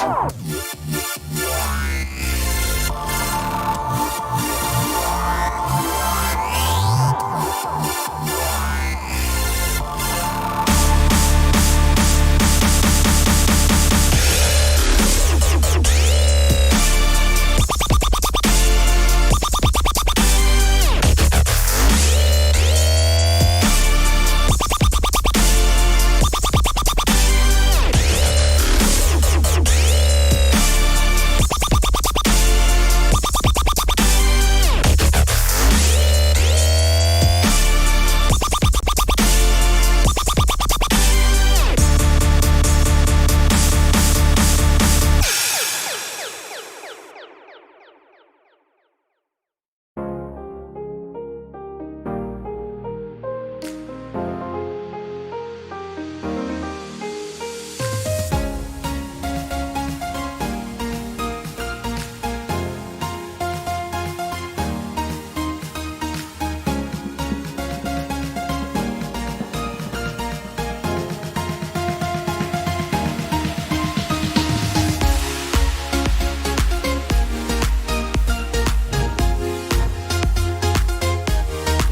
The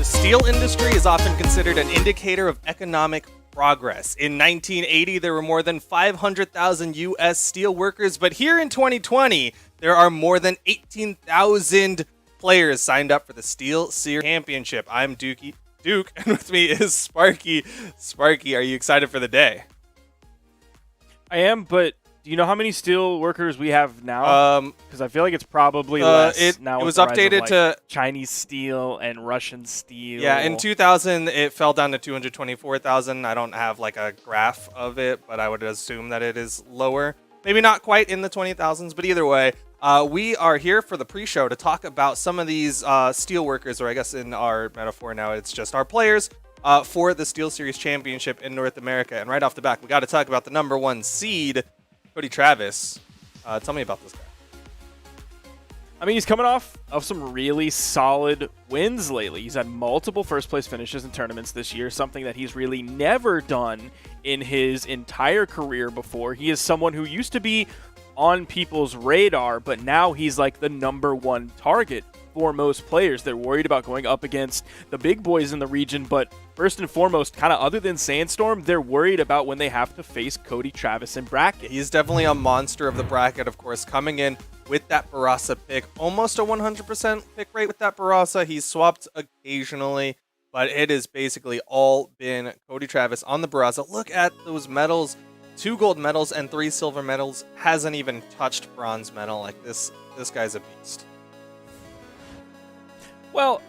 steel industry is often considered an indicator of economic progress. In 1980, there were more than 500,000 U.S. steel workers, but here in 2020, there are more than 18,000 players signed up for the SteelSeries Championship. I'm Duke, and with me is Sparky. Sparky, are you excited for the day? I am, but do you know how many steel workers we have now? Because I feel like it's probably less now. It was updated to Chinese steel and Russian steel. Yeah, in 2000, it fell down to 224,000. I don't have like a graph of it, but I would assume that it is lower. Maybe not quite in the 20,000s, but either way, we are here for the pre-show to talk about some of these steel workers, or I guess in our metaphor now, it's just our players for the SteelSeries Championship in North America. And right off the bat, we got to talk about the #1 seed, Cody Travis. Tell me about this guy. I mean, he's coming off of some really solid wins lately. He's had multiple first-place finishes in tournaments this year, something that he's really never done in his entire career before. He is someone who used to be on people's radar, but now he's like the #1 target for most players. They're worried about going up against the big boys in the region, but first and foremost, kind of other than Sandstorm, they're worried about when they have to face Cody Travis in bracket. He's definitely a monster of the bracket, of course, coming in with that Barasa pick. Almost a 100% pick rate with that Barasa. He's swapped occasionally, but it has basically all been Cody Travis on the Barasa. Look at those medals. 2 gold medals and 3 silver medals. Hasn't even touched bronze medal. Like this guy's a beast. Well,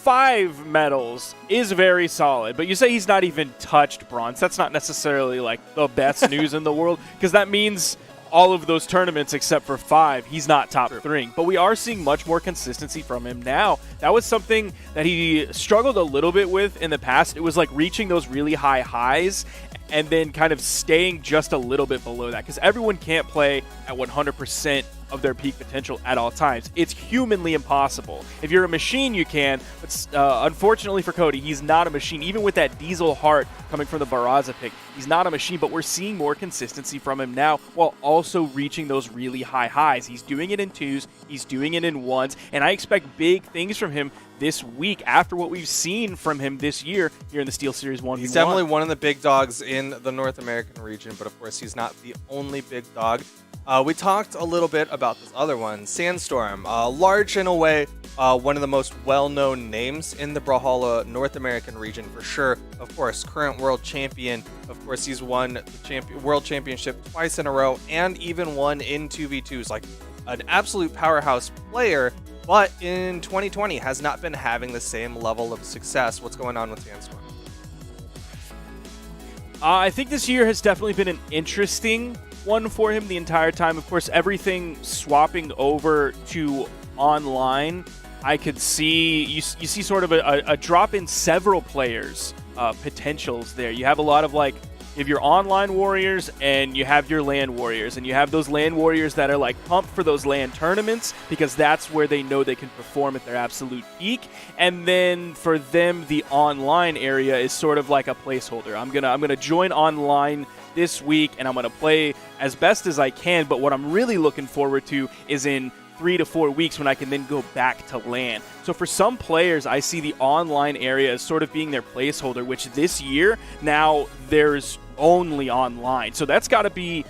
5 medals is very solid, but you say he's not even touched bronze. That's not necessarily like the best news in the world, because that means all of those tournaments except for 5, he's not top 3. But we are seeing much more consistency from him now. That was something that he struggled a little bit with in the past. It was like reaching those really high highs and then kind of staying just a little bit below that, because everyone can't play at 100% of their peak potential at all times. It's humanly impossible. If you're a machine, you can, but unfortunately for Cody, he's not a machine. Even with that diesel heart coming from the Barasa pick, he's not a machine, but we're seeing more consistency from him now while also reaching those really high highs. He's doing it in 2s, he's doing it in 1s, and I expect big things from him this week after what we've seen from him this year here in the SteelSeries 1v1. He's definitely one of the big dogs in the North American region, but of course he's not the only big dog. We talked a little bit about this other one, Sandstorm. Large in a way, one of the most well-known names in the Brawlhalla North American region for sure. Of course, current world champion. Of course, he's won the world championship twice in a row and even won in 2v2s. Like an absolute powerhouse player, but in 2020 has not been having the same level of success. What's going on with Sandstorm? I think this year has definitely been an interesting one for him the entire time. Of course, everything swapping over to online, I could see, you see sort of a drop in several players' potentials there. You have a lot of like, you have your online warriors and you have your LAN warriors, and you have those LAN warriors that are like pumped for those LAN tournaments because that's where they know they can perform at their absolute peak. And then for them, the online area is sort of like a placeholder. I'm gonna join online this week, and I'm going to play as best as I can, but what I'm really looking forward to is in 3 to 4 weeks when I can then go back to LAN. So for some players, I see the online area as sort of being their placeholder, which this year, now there's only online. So that's got to be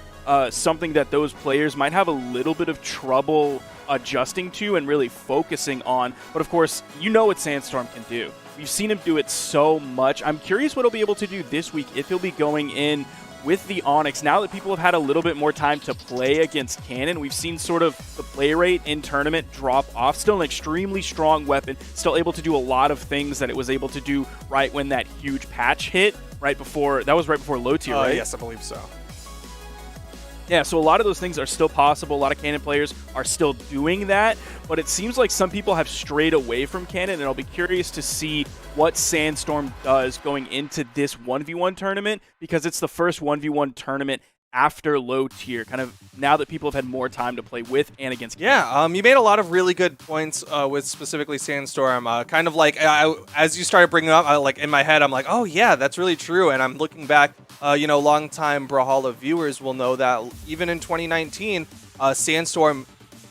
something that those players might have a little bit of trouble adjusting to and really focusing on. But of course, you know what Sandstorm can do. We've seen him do it so much. I'm curious what he'll be able to do this week, if he'll be going in with the Onyx. Now that people have had a little bit more time to play against Cannon, we've seen sort of the play rate in tournament drop off. Still an extremely strong weapon, still able to do a lot of things that it was able to do right when that huge patch hit, right before low tier, right? Yes, I believe so. Yeah, so a lot of those things are still possible. A lot of Cannon players are still doing that, but it seems like some people have strayed away from Cannon, and I'll be curious to see what Sandstorm does going into this 1v1 tournament, because it's the first 1v1 tournament after low tier, kind of now that people have had more time to play with and against Cannon. Yeah, you made a lot of really good points with specifically Sandstorm. Kind of like, as you started bringing up, like in my head, I'm like, oh yeah, that's really true. And I'm looking back, longtime Brawlhalla viewers will know that even in 2019, Sandstorm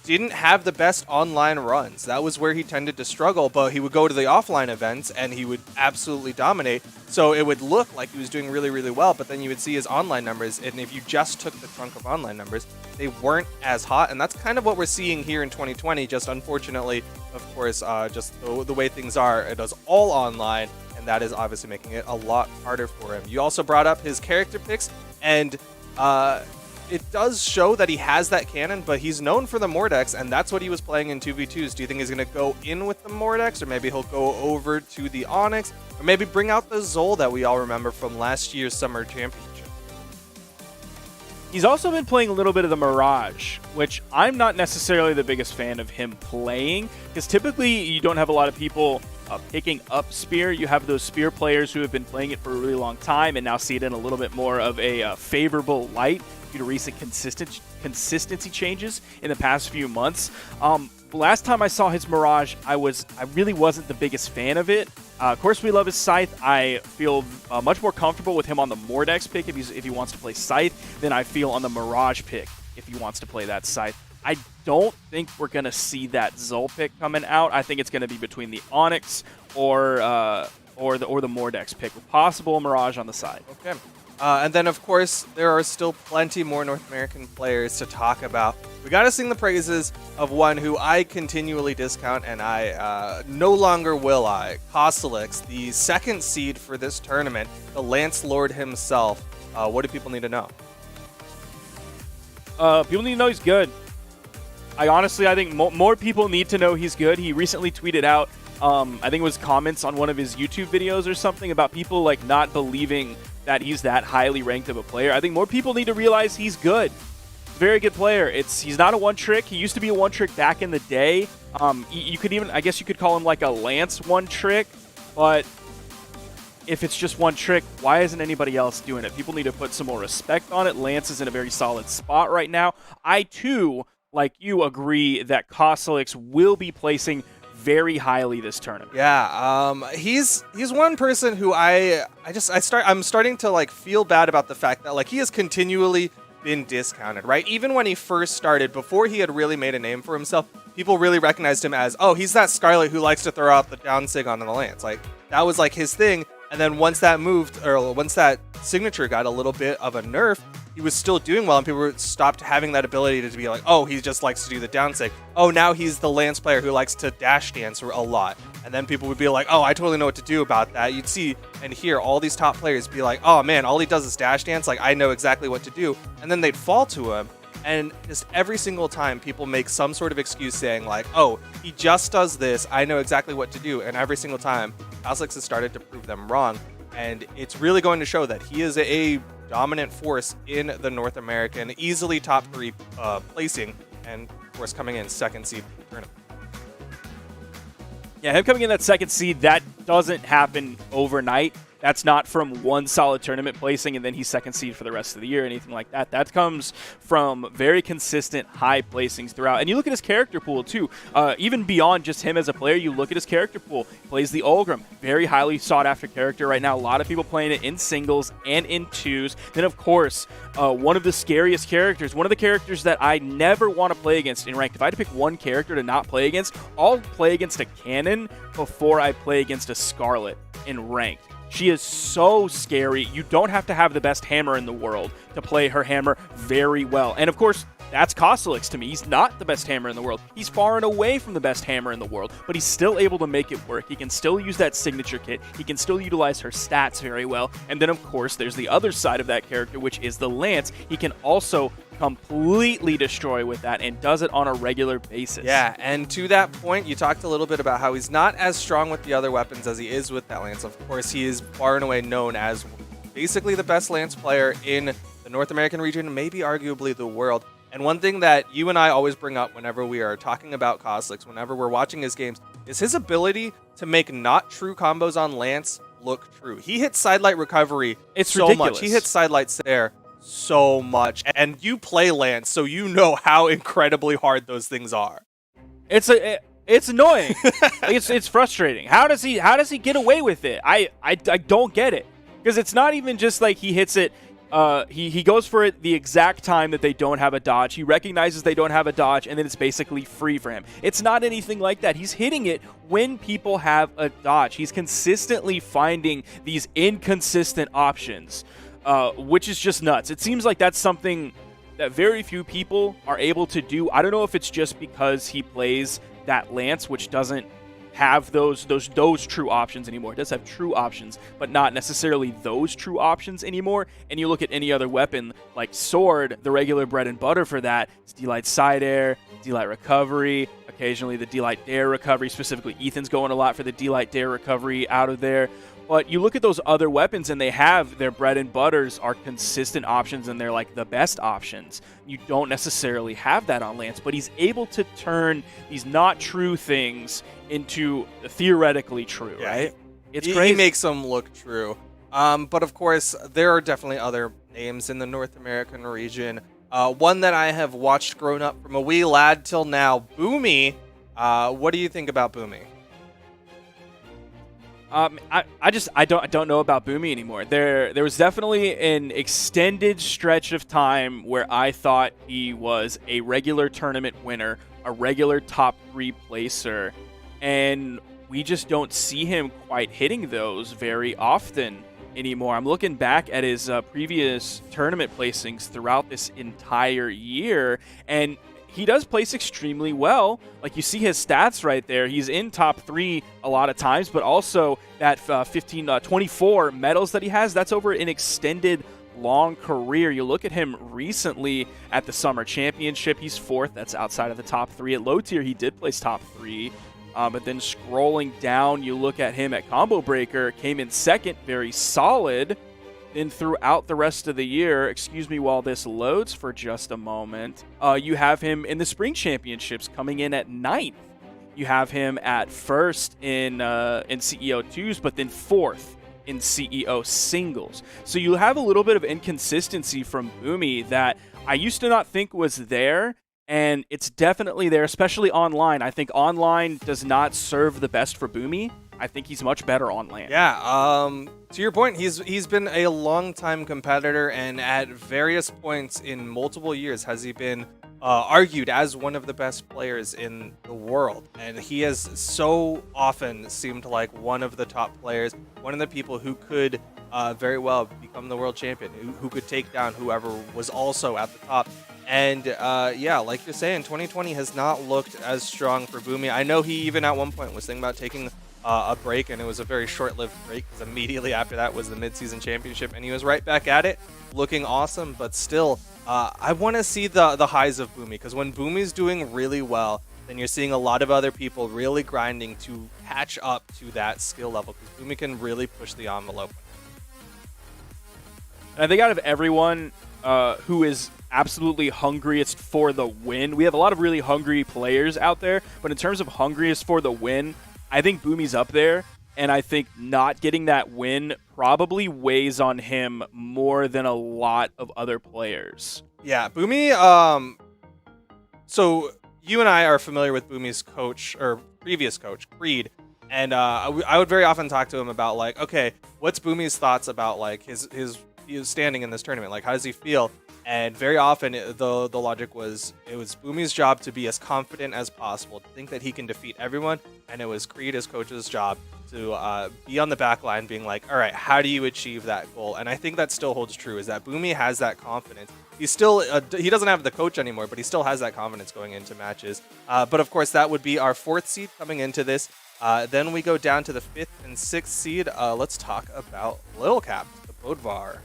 didn't have the best online runs. That was where he tended to struggle, but he would go to the offline events and he would absolutely dominate. So it would look like he was doing really, really well, but then you would see his online numbers, and if you just took the trunk of online numbers, they weren't as hot, and that's kind of what we're seeing here in 2020, just unfortunately, of course, just the way things are, it is all online, and that is obviously making it a lot harder for him. You also brought up his character picks, and it does show that he has that cannon, but he's known for the Mordex, and that's what he was playing in 2v2s. Do you think he's going to go in with the Mordex, or maybe he'll go over to the Onyx, or maybe bring out the Zol that we all remember from last year's Summer Championship? He's also been playing a little bit of the Mirage, which I'm not necessarily the biggest fan of him playing, because typically you don't have a lot of people picking up Spear. You have those Spear players who have been playing it for a really long time and now see it in a little bit more of a favorable light due to recent consistency changes in the past few months. Last time I saw his Mirage, I really wasn't the biggest fan of it. Of course, we love his Scythe. I feel much more comfortable with him on the Mordex pick if he wants to play Scythe than I feel on the Mirage pick if he wants to play that Scythe. I don't think we're going to see that Zol pick coming out. I think it's going to be between the Onyx or the Mordex pick, with possible Mirage on the side. Okay. And then, of course, there are still plenty more North American players to talk about. We got to sing the praises of one who I continually discount, and I no longer will I. Kosalix, the second seed for this tournament, the Lance Lord himself. What do people need to know? People need to know he's good. I think more people need to know he's good. He recently tweeted out, I think it was comments on one of his YouTube videos or something about people like not believing that he's that highly ranked of a player. I think more people need to realize he's good. Very good player. He's not a one-trick. He used to be a one-trick back in the day. You could even, I guess you could call him like a Lance one-trick, but if it's just one trick, why isn't anybody else doing it? People need to put some more respect on it. Lance is in a very solid spot right now. I, too, like you, agree that Kosalix will be placing very highly this tournament. Yeah, he's one person who I'm starting to like feel bad about the fact that like he has continually been discounted, right? Even when he first started, before he had really made a name for himself, people really recognized him as, oh, he's that Scarlet who likes to throw out the down sig on the Lance. Like that was like his thing. And then once that moved, or once that signature got a little bit of a nerf, he was still doing well, and people stopped having that ability to be like, oh, he just likes to do the down sig. Oh, now he's the Lance player who likes to dash dance a lot. And then people would be like, oh, I totally know what to do about that. You'd see and hear all these top players be like, oh man, all he does is dash dance. Like, I know exactly what to do. And then they'd fall to him. And just every single time people make some sort of excuse saying like, oh, he just does this, I know exactly what to do. And every single time, Kosalix has started to prove them wrong. And it's really going to show that he is a dominant force in the North American, easily top 3 placing, and of course coming in second seed for the tournament. Yeah, him coming in that second seed, that doesn't happen overnight. That's not from one solid tournament placing and then he's second seed for the rest of the year or anything like that. That comes from very consistent high placings throughout. And you look at his character pool too. Even beyond just him as a player, you look at his character pool. He plays the Olgrim, very highly sought after character right now. A lot of people playing it in singles and in twos. Then of course, one of the scariest characters, one of the characters that I never want to play against in ranked. If I had to pick one character to not play against, I'll play against a Cannon before I play against a Scarlet in ranked. She is so scary. You don't have to have the best hammer in the world to play her hammer very well. And of course, that's Kosalix to me. He's not the best hammer in the world. He's far and away from the best hammer in the world, but he's still able to make it work. He can still use that signature kit. He can still utilize her stats very well. And then, of course, there's the other side of that character, which is the Lance. He can also completely destroy with that and does it on a regular basis. Yeah, and to that point, you talked a little bit about how he's not as strong with the other weapons as he is with that Lance. Of course, he is far and away known as basically the best Lance player in the North American region, maybe arguably the world. And one thing that you and I always bring up whenever we are talking about Kosalix, whenever we're watching his games, is his ability to make not true combos on Lance look true. He hits sidelight recovery so ridiculous. much. He hits sidelights there so much. And you play Lance, so you know how incredibly hard those things are. It's annoying. it's frustrating. How does he get away with it? I don't get it. Because it's not even just like he hits it. He goes for it the exact time that they don't have a dodge. He recognizes they don't have a dodge, and then it's basically free for him. It's not anything like that. He's hitting it when people have a dodge. He's consistently finding these inconsistent options, which is just nuts. It seems like that's something that very few people are able to do. I don't know if it's just because he plays that Lance, which doesn't have those true options anymore. It does have true options, but not necessarily those true options anymore. And you look at any other weapon like Sword, the regular bread and butter for that is D-Light Side Air, D-Light Recovery, occasionally the D-Light Dare Recovery. Specifically, Ethan's going a lot for the D-Light Dare Recovery out of there. But you look at those other weapons and they have their bread and butters are consistent options and they're like the best options. You don't necessarily have that on Lance, but he's able to turn these not true things into theoretically true, right? It's crazy. He makes them look true. But of course, there are definitely other names in the North American region. One that I have watched grown up from a wee lad till now, Boomie. What do you think about Boomie? I don't know about Boomie anymore. There was definitely an extended stretch of time where I thought he was a regular tournament winner, a regular top 3 placer, and we just don't see him quite hitting those very often anymore. I'm looking back at his previous tournament placings throughout this entire year, and he does place extremely well. Like, you see his stats right there. He's in top 3 a lot of times, but also that 24 medals that he has, that's over an extended long career. You look at him recently at the Summer Championship, he's 4th. That's outside of the top 3. At low tier, he did place top 3. But then scrolling down, you look at him at Combo Breaker, came in 2nd, very solid. Then throughout the rest of the year, excuse me while this loads for just a moment, you have him in the Spring Championships coming in at 9th. You have him at 1st in CEO 2s, but then 4th in CEO singles. So you have a little bit of inconsistency from Boomie that I used to not think was there, and it's definitely there, especially online. I think online does not serve the best for Boomie. I think he's much better on land. Yeah, to your point, he's been a long-time competitor, and at various points in multiple years has he been argued as one of the best players in the world. And he has so often seemed like one of the top players, one of the people who could very well become the world champion, who could take down whoever was also at the top. And yeah, like you're saying, 2020 has not looked as strong for Boomie. I know he even at one point was thinking about taking a break, and it was a very short-lived break because immediately after that was the mid-season championship, and he was right back at it, looking awesome. But still, I want to see the highs of Boomie, because when Boomie's doing really well, then you're seeing a lot of other people really grinding to catch up to that skill level, because Boomie can really push the envelope. And I think out of everyone who is absolutely hungriest for the win, we have a lot of really hungry players out there, but in terms of hungriest for the win, I think Boomie's up there. and I think not getting that win probably weighs on him more than a lot of other players. Yeah, Boomie, so you and I are familiar with Boomie's coach, or previous coach, Creed, and I would very often talk to him about, like, okay, what's Boomie's thoughts about, like, his standing in this tournament? Like, how does he feel? And very often, the logic was, it was Boomie's job to be as confident as possible, to think that he can defeat everyone, and it was Creed, his coach's job, to be on the back line being like, all right, how do you achieve that goal? And I think that still holds true, is that Boomie has that confidence. He's still, he doesn't have the coach anymore, but he still has that confidence going into matches. But of course, that would be our 4th seed coming into this. Then we go down to the 5th and 6th seed. Let's talk about Lil Cap, the Bodvar.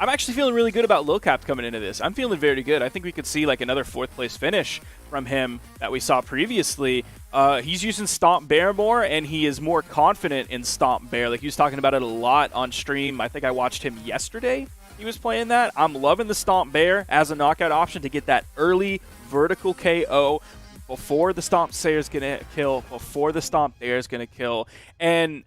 I'm actually feeling really good about Lil Cap coming into this. I'm feeling very good. I think we could see like another 4th place finish from him that we saw previously. He's using Stomp Bear more, and he is more confident in Stomp Bear. Like, he was talking about it a lot on stream. I think I watched him yesterday. He was playing that. I'm loving the Stomp Bear as a knockout option to get that early vertical KO before the Stomp Bear is going to kill, before the Stomp Bear is going to kill. And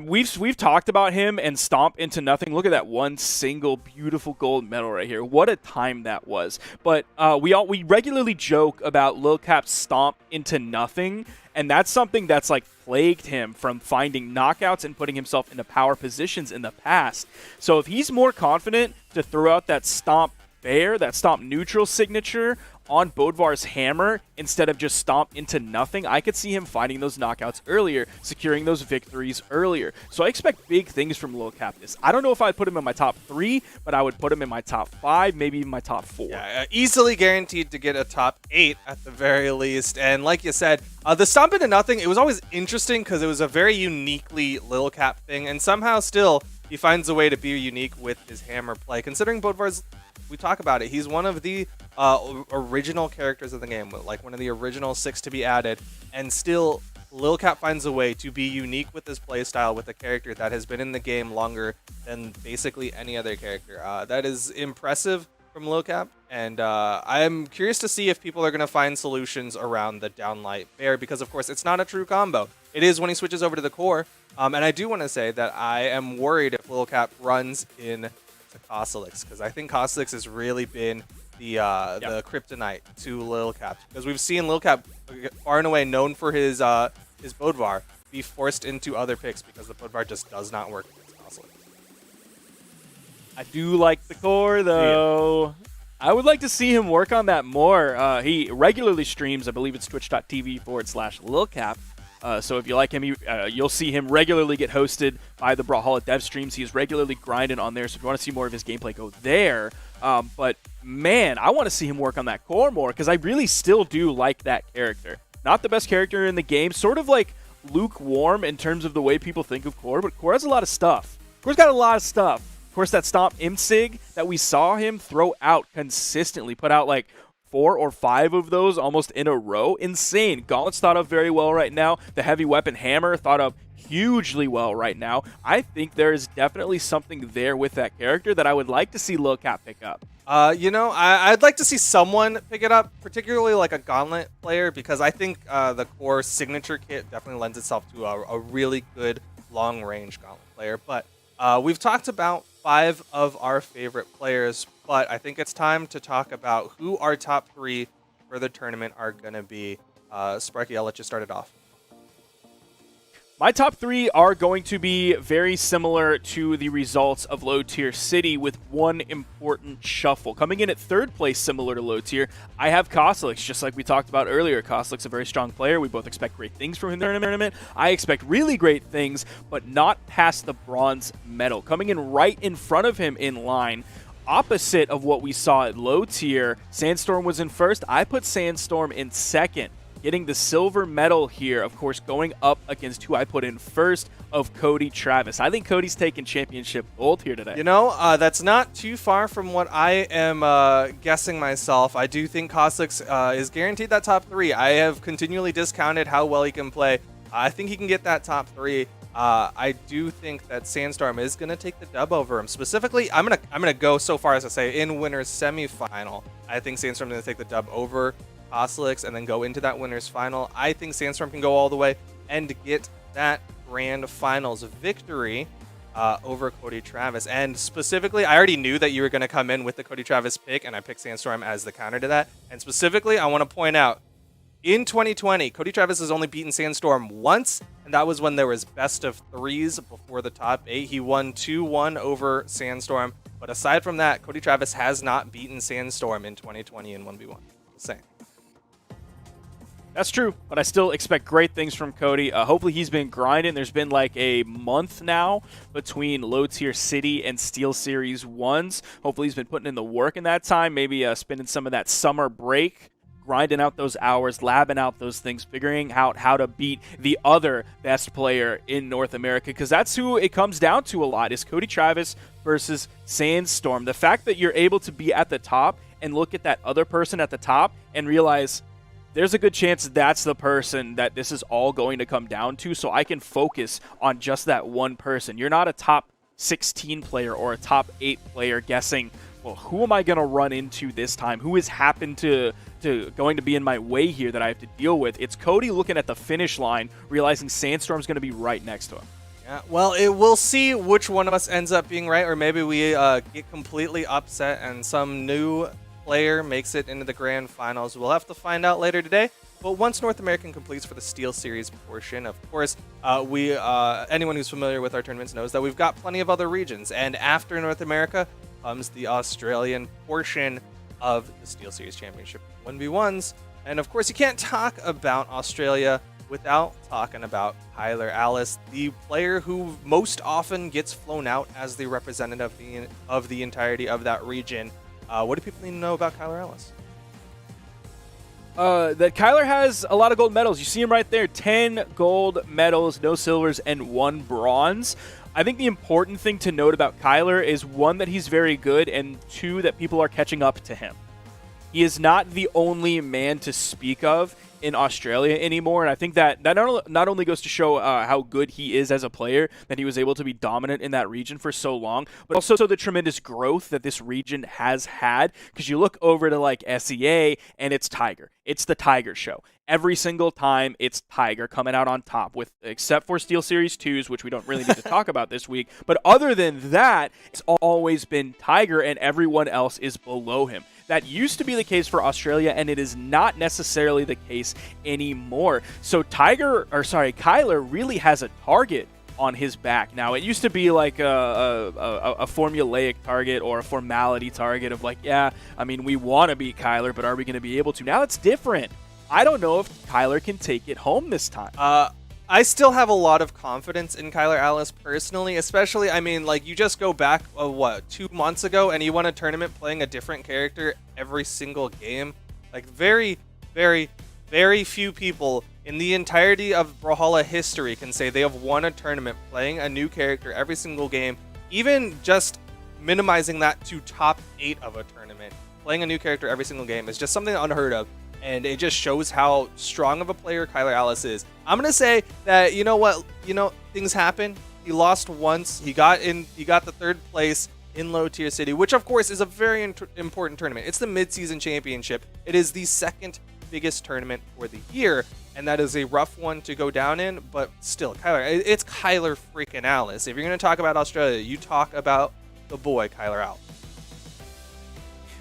we've talked about him and Stomp into nothing. Look at that one single beautiful gold medal right here. What a time that was. But we regularly joke about Lil Cap's Stomp into nothing, and that's something that's like plagued him from finding knockouts and putting himself into power positions in the past. So if he's more confident to throw out that Stomp Bear, that Stomp neutral signature on Bodvar's hammer instead of just Stomp into nothing, I could see him finding those knockouts earlier, securing those victories earlier. So I expect big things from Lil Cap this. I don't know if I'd put him in my top 3, but I would put him in my top 5, maybe even my top 4. Yeah, easily guaranteed to get a top 8 at the very least. And like you said, the Stomp into nothing, it was always interesting because it was a very uniquely Lil Cap thing, and somehow still he finds a way to be unique with his hammer play. Considering Bodvar's, we talk about it, he's one of the original characters of the game, like one of the original 6 to be added, and still Lil Cap finds a way to be unique with his playstyle with a character that has been in the game longer than basically any other character. That is impressive from Lil Cap, and I'm curious to see if people are going to find solutions around the downlight bear, because of course it's not a true combo. It is when he switches over to the core, and I do want to say that I am worried if Lil Cap runs in to Cossalix, because I think Cossalix has really been the kryptonite to Lil Cap, because we've seen Lil Cap far and away known for his Bodvar be forced into other picks because the Bodvar just does not work against Cossalix. I do like the core though. Yeah. I would like to see him work on that more. He regularly streams, I believe it's twitch.tv/LilCap. So if you like him, you'll see him regularly get hosted by the Brawlhalla dev streams. He's regularly grinding on there, so if you want to see more of his gameplay, go there. But man, I want to see him work on that core more, because I really still do like that character. Not the best character in the game, sort of like lukewarm in terms of the way people think of core, but core has a lot of stuff. Core's got a lot of stuff. Of course, that Stomp Imsig that we saw him throw out consistently, put out like 4 or 5 of those almost in a row. Insane. Gauntlet's thought of very well right now. The heavy weapon hammer thought of hugely well right now. I think there is definitely something there with that character that I would like to see Lil Cap pick up. I'd like to see someone pick it up, particularly like a Gauntlet player, because I think the core signature kit definitely lends itself to a really good long-range Gauntlet player. But we've talked about 5 of our favorite players, but I think it's time to talk about who our top 3 for the tournament are going to be. Sparky, I'll let you start it off. My top 3 are going to be very similar to the results of Low Tier City, with one important shuffle. Coming in at 3rd place, similar to Low Tier, I have Cossalix, just like we talked about earlier. Cossalix, a very strong player. We both expect great things from him in the tournament. I expect really great things, but not past the bronze medal. Coming in right in front of him in line, opposite of what we saw at Low Tier, Sandstorm was in 1st. I put Sandstorm in 2nd. Getting the silver medal here, of course, going up against who I put in 1st of Cody Travis. I think Cody's taking championship gold here today. You know, that's not too far from what I am guessing myself. I do think Cossalix is guaranteed that top 3. I have continually discounted how well he can play. I think he can get that top 3. I do think that Sandstorm is going to take the dub over him. Specifically, I'm gonna go so far as to say in winner's semifinal, I think Sandstorm is going to take the dub over Cossalix and then go into that winner's final. I think Sandstorm can go all the way. and get that grand finals victory over Cody Travis. And specifically, I already knew that you were going to come in with the Cody Travis pick, and I picked Sandstorm as the counter to that. And specifically, I want to point out, in 2020, Cody Travis has only beaten Sandstorm once, and that was when there was best of threes before the top 8. He won 2-1 over Sandstorm. But aside from that, Cody Travis has not beaten Sandstorm in 2020 in 1v1. Just saying. That's true, but I still expect great things from Cody. Hopefully he's been grinding. There's been like a month now between low tier city and SteelSeries 1s. Hopefully he's been putting in the work in that time, maybe spending some of that summer break, grinding out those hours, labbing out those things, figuring out how to beat the other best player in North America, because that's who it comes down to a lot, is Cody Travis versus Sandstorm. The fact that you're able to be at the top and look at that other person at the top and realize there's a good chance that's the person that this is all going to come down to, so I can focus on just that one person. You're not a top 16 player or a top 8 player guessing, well, who am I going to run into this time? Who has happened to going to be in my way here that I have to deal with? It's Cody looking at the finish line, realizing Sandstorm's going to be right next to him. Yeah, well, we'll see which one of us ends up being right, or maybe we get completely upset and some new player makes it into the grand finals. We'll have to find out later today. But once North American completes for the SteelSeries portion, of course, anyone who's familiar with our tournaments knows that we've got plenty of other regions. And after North America comes the Australian portion of the SteelSeries Championship 1v1s. And of course, you can't talk about Australia without talking about Kyler Alice, the player who most often gets flown out as the representative of the entirety of that region. What do people need to know about Kyler Alice? That Kyler has a lot of gold medals. You see him right there, 10 gold medals, no silvers, and 1 bronze. I think the important thing to note about Kyler is, 1, that he's very good, and 2, that people are catching up to him. He is not the only man to speak of in Australia anymore, and I think that not only goes to show how good he is as a player, that he was able to be dominant in that region for so long, but also the tremendous growth that this region has had, because you look over to like SEA and it's Tiger. It's the Tiger show. Every single time it's Tiger coming out on top, except for SteelSeries 2s, which we don't really need to talk about this week. But other than that, it's always been Tiger, and everyone else is below him. That used to be the case for Australia, and it is not necessarily the case anymore. So Kyler really has a target on his back. Now, it used to be like a formulaic target or a formality target of like, yeah, I mean, we want to beat Kyler, but are we going to be able to? Now it's different. I don't know if Kyler can take it home this time. I still have a lot of confidence in Kyler Alice personally, especially, I mean, like, you just go back, 2 months ago, and he won a tournament playing a different character every single game. Like, very, very, very few people in the entirety of Brawlhalla history can say they have won a tournament playing a new character every single game, even just minimizing that to top 8 of a tournament. Playing a new character every single game is just something unheard of. And it just shows how strong of a player Kyler Alice is. I'm going to say that, you know what, things happen. He lost once. He got the 3rd place in low tier city, which of course is a very important tournament. It's the mid-season championship. It is the 2nd biggest tournament for the year, and that is a rough one to go down in, but still, it's Kyler freaking Alice. If you're going to talk about Australia, you talk about the boy Kyler Alice.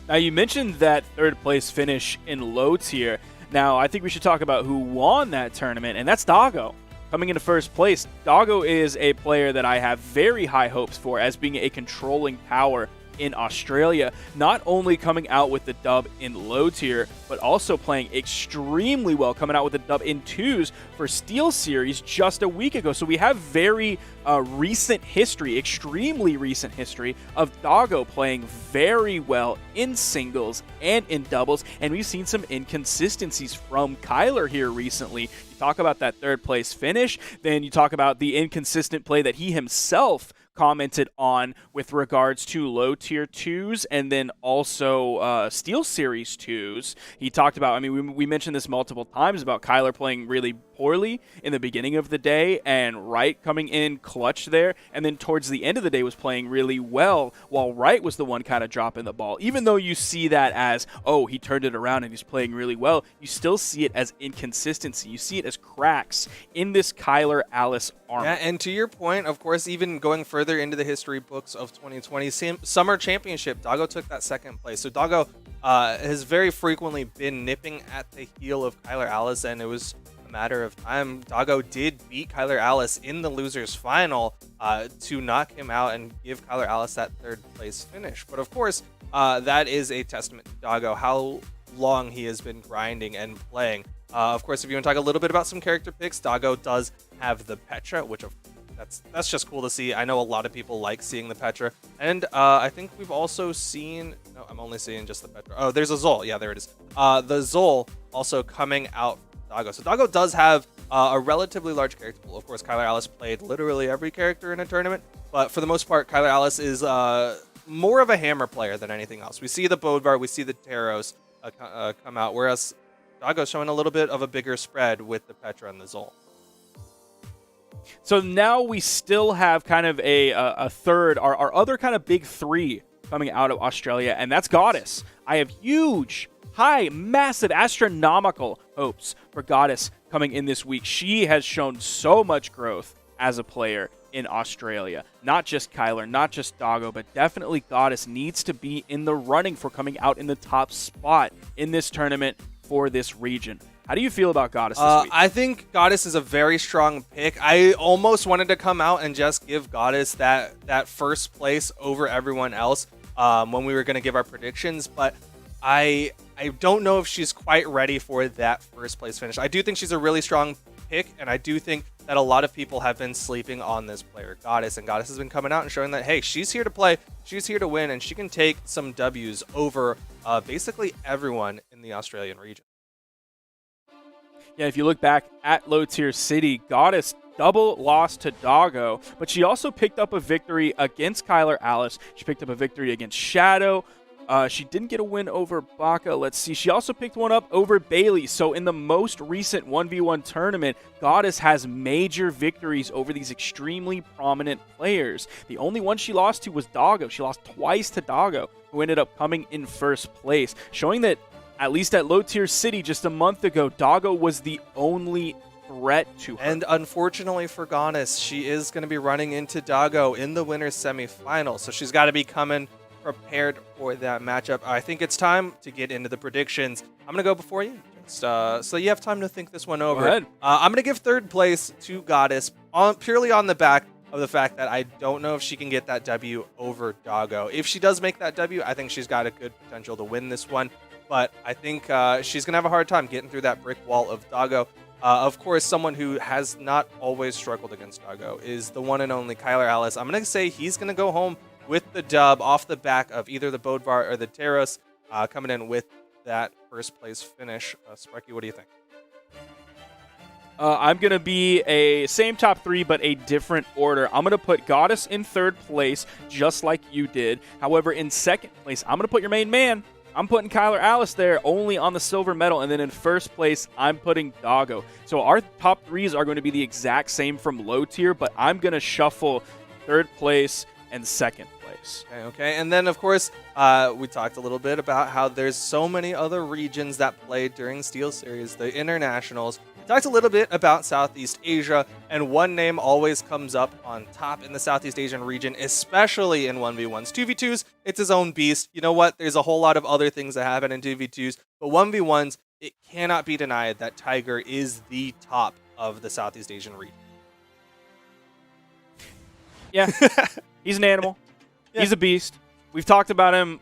Now, you mentioned that 3rd place finish in low tier. Now, I think we should talk about who won that tournament, and that's Doggo. Coming into 1st place, Doggo is a player that I have very high hopes for as being a controlling power in Australia, not only coming out with the dub in low tier, but also playing extremely well, coming out with the dub in 2s for SteelSeries just a week ago. So we have very recent history, extremely recent history of Doggo playing very well in singles and in doubles, and we've seen some inconsistencies from Kyler here recently. You talk about that 3rd place finish, then you talk about the inconsistent play that he himself commented on with regards to low tier 2s and then also SteelSeries 2s. He talked about, I mean, we mentioned this multiple times about Kyler playing really poorly in the beginning of the day and Wright coming in clutch there, and then towards the end of the day was playing really well while Wright was the one kind of dropping the ball. Even though you see that as, oh, he turned it around and he's playing really well, you still see it as inconsistency. You see it as cracks in this Kyler Alice armor. Yeah, and to your point, of course, even going further into the history books of 2020, Summer Championship, Doggo took that second place. So Doggo has very frequently been nipping at the heel of Kyler Alice, and it was matter of time. Doggo did beat Kyler Alice in the losers final to knock him out and give Kyler Alice that third place finish. But of course, that is a testament to Doggo, how long he has been grinding and playing. Of course, if you want to talk a little bit about some character picks, Doggo does have the Petra, which that's just cool to see. I know a lot of people like seeing the Petra, and I think we've also seen, no, I'm only seeing just the Petra. Oh, there's a Zol. Yeah, there it is. The Zol also coming out Doggo. So Doggo does have a relatively large character pool. Of course, Kyler Alice played literally every character in a tournament, but for the most part, Kyler Alice is more of a hammer player than anything else. We see the Bodvar, we see the Taros come out, whereas Doggo's showing a little bit of a bigger spread with the Petra and the Zol. So now we still have kind of a third, our other kind of big three coming out of Australia, and that's Goddess. I have huge, high, massive, astronomical hopes for Goddess coming in this week. She has shown so much growth as a player in Australia. Not just Kyler, not just Doggo, but definitely Goddess needs to be in the running for coming out in the top spot in this tournament for this region. How do you feel about Goddess this week? I think Goddess is a very strong pick. I almost wanted to come out and just give Goddess that first place over everyone else when we were going to give our predictions, but I don't know if she's quite ready for that first place finish. I do think she's a really strong pick, and I do think that a lot of people have been sleeping on this player, Goddess, and Goddess has been coming out and showing that, hey, she's here to play, she's here to win, and she can take some W's over basically everyone in the Australian region. Yeah, if you look back at Low Tier City, Goddess double lost to Doggo, but she also picked up a victory against Kyler Alice. She picked up a victory against Shadow. She didn't get a win over Baka. Let's see. She also picked one up over Bailey. So in the most recent 1v1 tournament, Goddess has major victories over these extremely prominent players. The only one she lost to was Doggo. She lost twice to Doggo, who ended up coming in first place, showing that at least at Low Tier City just a month ago, Doggo was the only threat to her. And unfortunately for Goddess, she is going to be running into Doggo in the winner's semifinal. So she's got to be coming prepared for that matchup. I think it's time to get into the predictions. I'm going to go before you, just, so you have time to think this one over. Go ahead. I'm going to give third place to Goddess purely on the back of the fact that I don't know if she can get that W over Doggo. If she does make that W, I think she's got a good potential to win this one. But I think she's going to have a hard time getting through that brick wall of Doggo. Of course, someone who has not always struggled against Doggo is the one and only Kyler Alice. I'm going to say he's going to go home with the dub off the back of either the Bodvar or the Taros, coming in with that first place finish. Sparky, what do you think? I'm going to be a same top three, but a different order. I'm going to put Goddess in third place, just like you did. However, in second place, I'm going to put your main man. I'm putting Kyler Alice there only on the silver medal. And then in first place, I'm putting Doggo. So our top threes are going to be the exact same from low tier, but I'm going to shuffle third place and second place. Okay. And then, of course, we talked a little bit about how there's so many other regions that played during SteelSeries, the internationals. We talked a little bit about Southeast Asia, and one name always comes up on top in the Southeast Asian region, especially in 1v1s. 2v2s, it's his own beast. You know what? There's a whole lot of other things that happen in 2v2s, but 1v1s, it cannot be denied that Tiger is the top of the Southeast Asian region. Yeah. He's an animal. Yeah. He's a beast. We've talked about him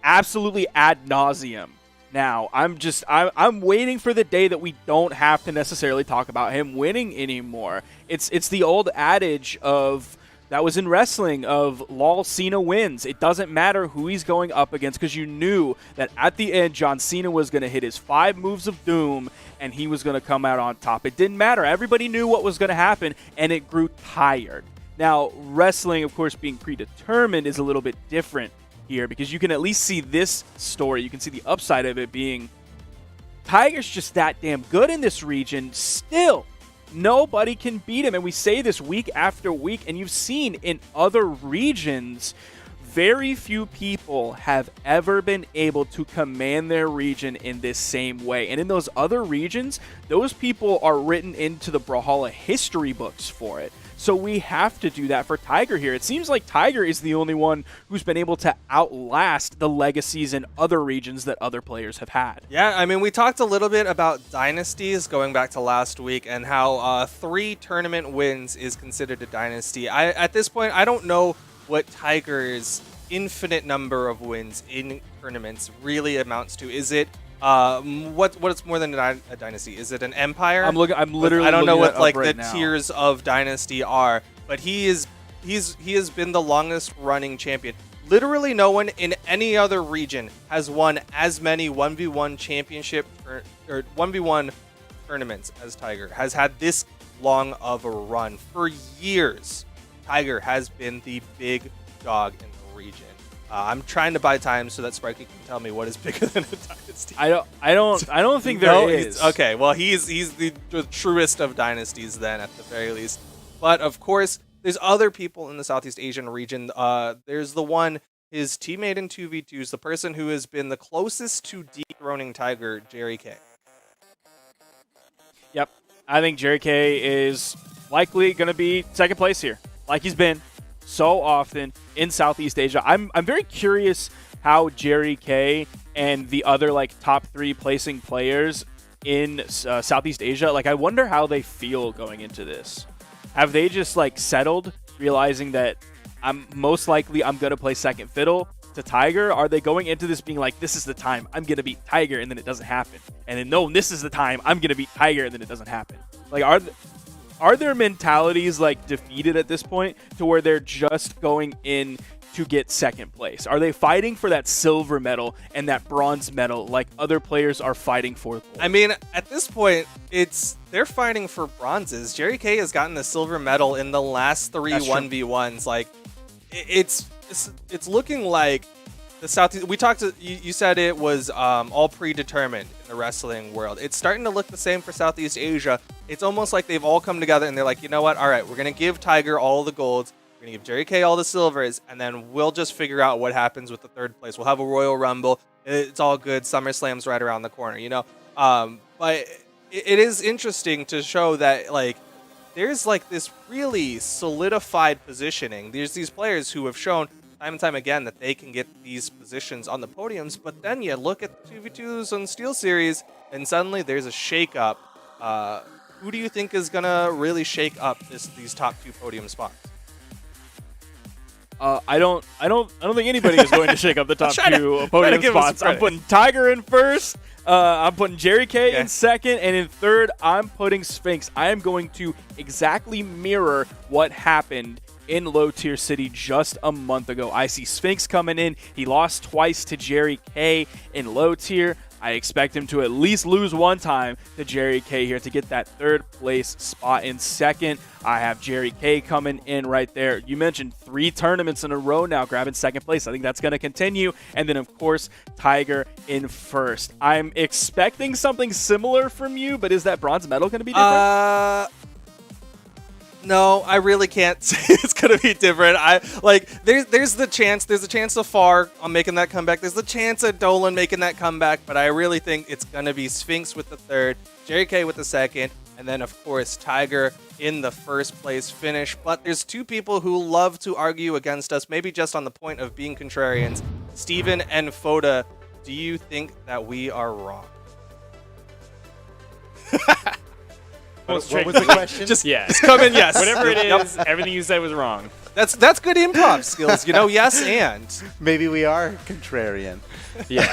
absolutely ad nauseum. Now, I'm waiting for the day that we don't have to necessarily talk about him winning anymore. It's the old adage of that was in wrestling of lol Cena wins. It doesn't matter who he's going up against because you knew that at the end John Cena was going to hit his 5 moves of doom and he was going to come out on top. It didn't matter. Everybody knew what was going to happen and it grew tired. Now, wrestling, of course, being predetermined is a little bit different here because you can at least see this story. You can see the upside of it being Tiger's just that damn good in this region. Still, nobody can beat him. And we say this week after week, and you've seen in other regions, very few people have ever been able to command their region in this same way. And in those other regions, those people are written into the Brawlhalla history books for it. So we have to do that for Tiger here. It seems like Tiger is the only one who's been able to outlast the legacies in other regions that other players have had. Yeah, I mean, we talked a little bit about dynasties going back to last week and how 3 tournament wins is considered a dynasty. At this point, I don't know what Tiger's infinite number of wins in tournaments really amounts to. Is it what's more than a dynasty? Is it an empire? I'm literally. I don't know what like right the now. tiers of dynasty are, but he has been the longest running champion. Literally, no one in any other region has won as many 1v1 championship or 1v1 tournaments as Tiger. Has had this long of a run for years. Tiger has been the big dog in the region. I'm trying to buy time so that Sparky can tell me what is bigger than a dynasty. I don't think there is. Okay, well he's the truest of dynasties then at the very least. But of course, there's other people in the Southeast Asian region. There's the one, his teammate in 2v2s, the person who has been the closest to dethroning Tiger, Jerry K. Yep, I think Jerry K is likely going to be second place here, like he's been so often in Southeast Asia. I'm very curious how Jerry K and the other like top 3 placing players in Southeast Asia, like I wonder how they feel going into this. Have they just like settled, realizing that I'm gonna play second fiddle to Tiger? Are they going into this being like, this is the time I'm gonna beat Tiger, and then it doesn't happen, and then no, this is the time I'm gonna beat Tiger, and then it doesn't happen? Like, are their mentalities like defeated at this point to where they're just going in to get second place? Are they fighting for that silver medal and that bronze medal like other players are fighting for? I mean, at this point, they're fighting for bronzes. Jerry K has gotten the silver medal in the last 3 1v1s. Like, it's looking like the Southeast. We talked. You said it was all predetermined in the wrestling world. It's starting to look the same for Southeast Asia. It's almost like they've all come together and they're like, you know what? All right, we're gonna give Tiger all the golds. We're gonna give Jerry K all the silvers, and then we'll just figure out what happens with the 3rd place. We'll have a Royal Rumble. It's all good. SummerSlam's right around the corner, you know. But it is interesting to show that like there's like this really solidified positioning. There's these players who have shown time and time again that they can get these positions on the podiums, but then you look at the 2v2s on SteelSeries, and suddenly there's a shake-up. Who do you think is gonna really shake up these top 2 podium spots? I don't think anybody is going to shake up the top 2 podium spots. I'm putting Tiger in first. I'm putting Jerry K in second, and in third, I'm putting Sphinx. I am going to exactly mirror what happened in Low Tier City just a month ago. I see Sphinx coming in. He lost twice to Jerry K in Low Tier. I expect him to at least lose one time to Jerry K here to get that 3rd place spot in second. I have Jerry K coming in right there. You mentioned 3 tournaments in a row now grabbing second place. I think that's going to continue. And then, of course, Tiger in first. I'm expecting something similar from you, but is that bronze medal going to be different? No, I really can't say it's gonna be different. There's the chance of Far on making that comeback. There's the chance of Dolan making that comeback, but I really think it's gonna be Sphinx with the 3rd, Jerry K with the 2nd, and then of course Tiger in the 1st place finish. But there's 2 people who love to argue against us, maybe just on the point of being contrarians. Steven and Foda, do you think that we are wrong? What was the question? Just come in, yes. Whatever it is, everything you said was wrong. That's good improv skills, you know. Yes, and maybe we are contrarian. Yeah.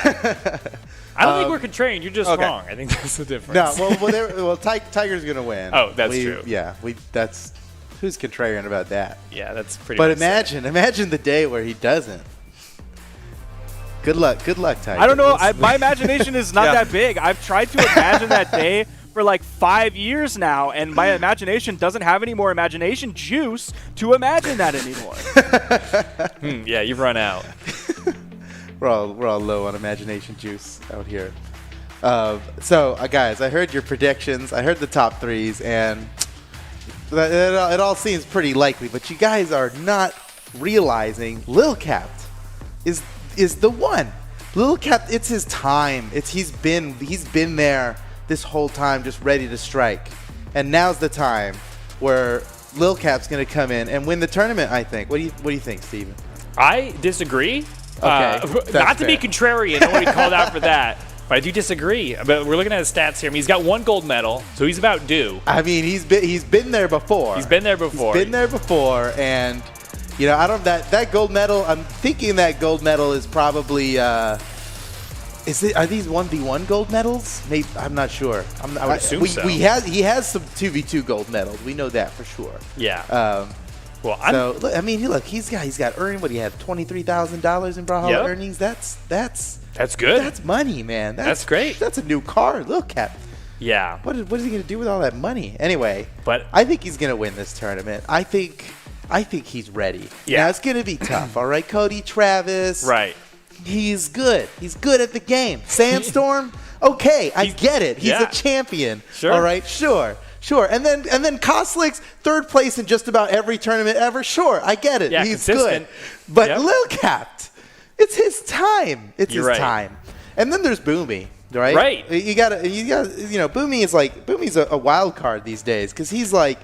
I don't think we're contrarian. You're just wrong. I think that's the difference. No, Tiger's gonna win. Oh, that's true. Yeah, that's who's contrarian about that. Yeah, that's pretty. But imagine the day where he doesn't. Good luck, Tiger. I don't know. My imagination is not that big. I've tried to imagine that day, for like 5 years now, and my imagination doesn't have any more imagination juice to imagine that anymore. Yeah, you've run out. We're all low on imagination juice out here. So, guys, I heard your predictions. I heard the top threes, and it all seems pretty likely. But you guys are not realizing Lil Cap is the one. Lil Cap, it's his time. He's been there this whole time, just ready to strike. And now's the time where Lil Cap's going to come in and win the tournament, I think. What do you think, Steven? I disagree. Okay, not to be contrarian, nobody called out for that. But I do disagree. But we're looking at his stats here. I mean, he's got 1 gold medal, so he's about due. I mean, he's been there before. He's been there before. And you know, that gold medal. I'm thinking that gold medal is probably. Are these 1v1 gold medals? Maybe, I'm not sure. I would assume so. He has some 2v2 gold medals. We know that for sure. Yeah. Well, I mean, look, he's got earned. What, he had $23,000 in Brawlhalla earnings. That's good. That's money, man. That's great. That's a new car. Look at. Yeah. What is he gonna do with all that money? Anyway, but I think he's gonna win this tournament. I think he's ready. Yeah. Now it's gonna be tough. All right, Cody, Travis. Right. He's good. He's good at the game. Sandstorm. Okay, I get it. He's a champion. Sure. All right. Sure. And then Koslik's 3rd place in just about every tournament ever. Sure, I get it. Yeah, he's consistent. good. But Lil Cap, it's his time. You're right. Time. And then there's Boomie, right? Right. You got Boomie's a wild card these days because he's like,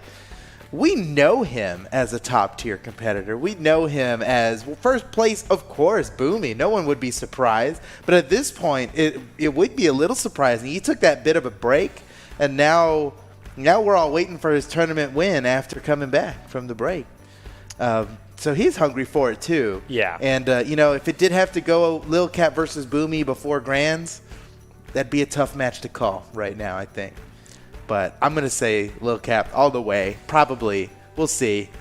we know him as a top tier competitor. We know him as first place, of course, Boomie. No one would be surprised. But at this point, it would be a little surprising. He took that bit of a break, and now we're all waiting for his tournament win after coming back from the break. So he's hungry for it too. Yeah. And if it did have to go Lil Cap versus Boomie before Grands, that'd be a tough match to call right now, I think. But I'm gonna say Lil Cap all the way. Probably. We'll see.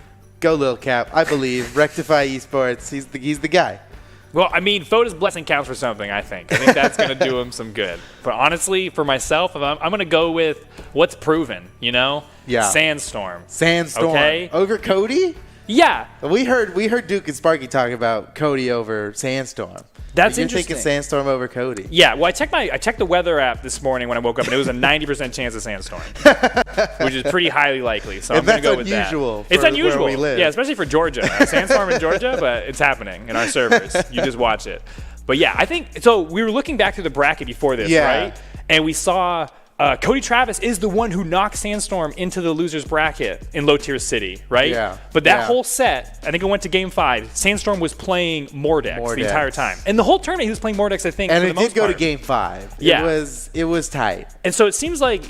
Go Lil Cap. I believe. Rectify Esports. He's the guy. Well, I mean, Foda's blessing counts for something, I think. I think that's going to do him some good. But honestly, for myself, I'm going to go with what's proven, you know? Yeah. Sandstorm. Okay? Over Cody? Yeah. We heard Duke and Sparky talk about Cody over Sandstorm. That's You're interesting. thinking Sandstorm over Cody. Yeah, well, I checked the weather app this morning when I woke up, and it was a 90% chance of sandstorm, which is pretty highly likely. So I'm going to go with that. It's unusual. Where we live. Yeah, especially for Georgia. A sandstorm in Georgia, but it's happening in our servers. You just watch it. But yeah, I think so. We were looking back to the bracket before this, right? And we saw Cody Travis is the one who knocked Sandstorm into the loser's bracket in Low Tier City, right? Yeah. But that whole set, I think it went to Game 5. Sandstorm was playing Mordex the entire time, and the whole tournament he was playing Mordex. I think, and for it the most did go part. to Game 5. Yeah. It was tight. And so it seems like,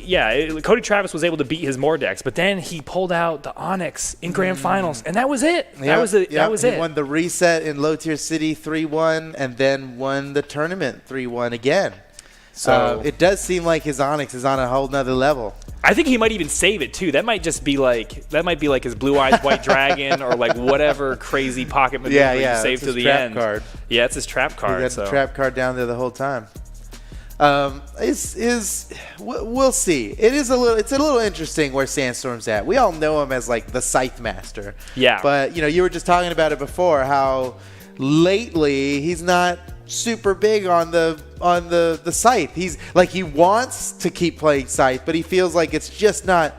Cody Travis was able to beat his Mordex, but then he pulled out the Onyx in Grand Finals, and that was it. That was it. He won the reset in Low Tier City 3-1, and then won the tournament 3-1 again. So it does seem like his Onyx is on a whole nother level. I think he might even save it too. That might be like his Blue Eyes White Dragon or like whatever crazy pocket maneuver you save to the end. Card. Yeah, it's his trap card. He got the trap card down there the whole time. We'll see. It's a little interesting where Sandstorm's at. We all know him as like the Scythe Master. Yeah. But you were just talking about it before how lately he's not super big on the Scythe. He wants to keep playing Scythe, but he feels like it's just not.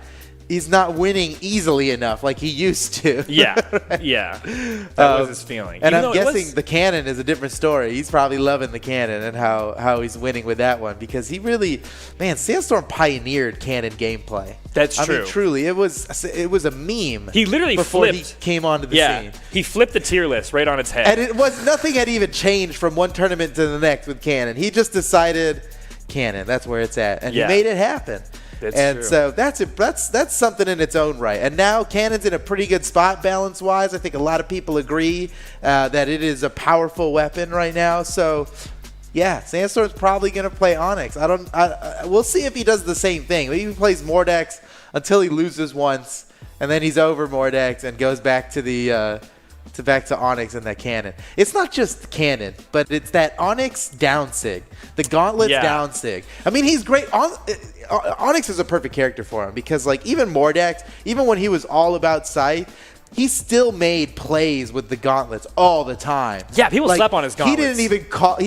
He's not winning easily enough like he used to. Yeah, yeah. That was his feeling. And I'm guessing the cannon is a different story. He's probably loving the cannon and how he's winning with that one because he really, Sandstorm pioneered cannon gameplay. That's true. I mean, truly, it was a meme. He literally before flipped. He came onto the scene. He flipped the tier list right on its head. And nothing had even changed from one tournament to the next with cannon. He just decided cannon. That's where it's at, and he made it happen. That's true. So that's something in its own right. And now Cannon's in a pretty good spot balance-wise. I think a lot of people agree that it is a powerful weapon right now. So, yeah, Sandstorm's probably going to play Onyx. We'll see if he does the same thing. Maybe he plays Mordex until he loses once, and then he's over Mordex and goes back to the back to Onyx and that cannon. It's not just cannon, but it's that Onyx down sig, the Gauntlet down sig. I mean, he's great. Onyx is a perfect character for him because, like, even Mordax, even when he was all about Scythe, he still made plays with the gauntlets all the time. Yeah, people slept on his gauntlets. He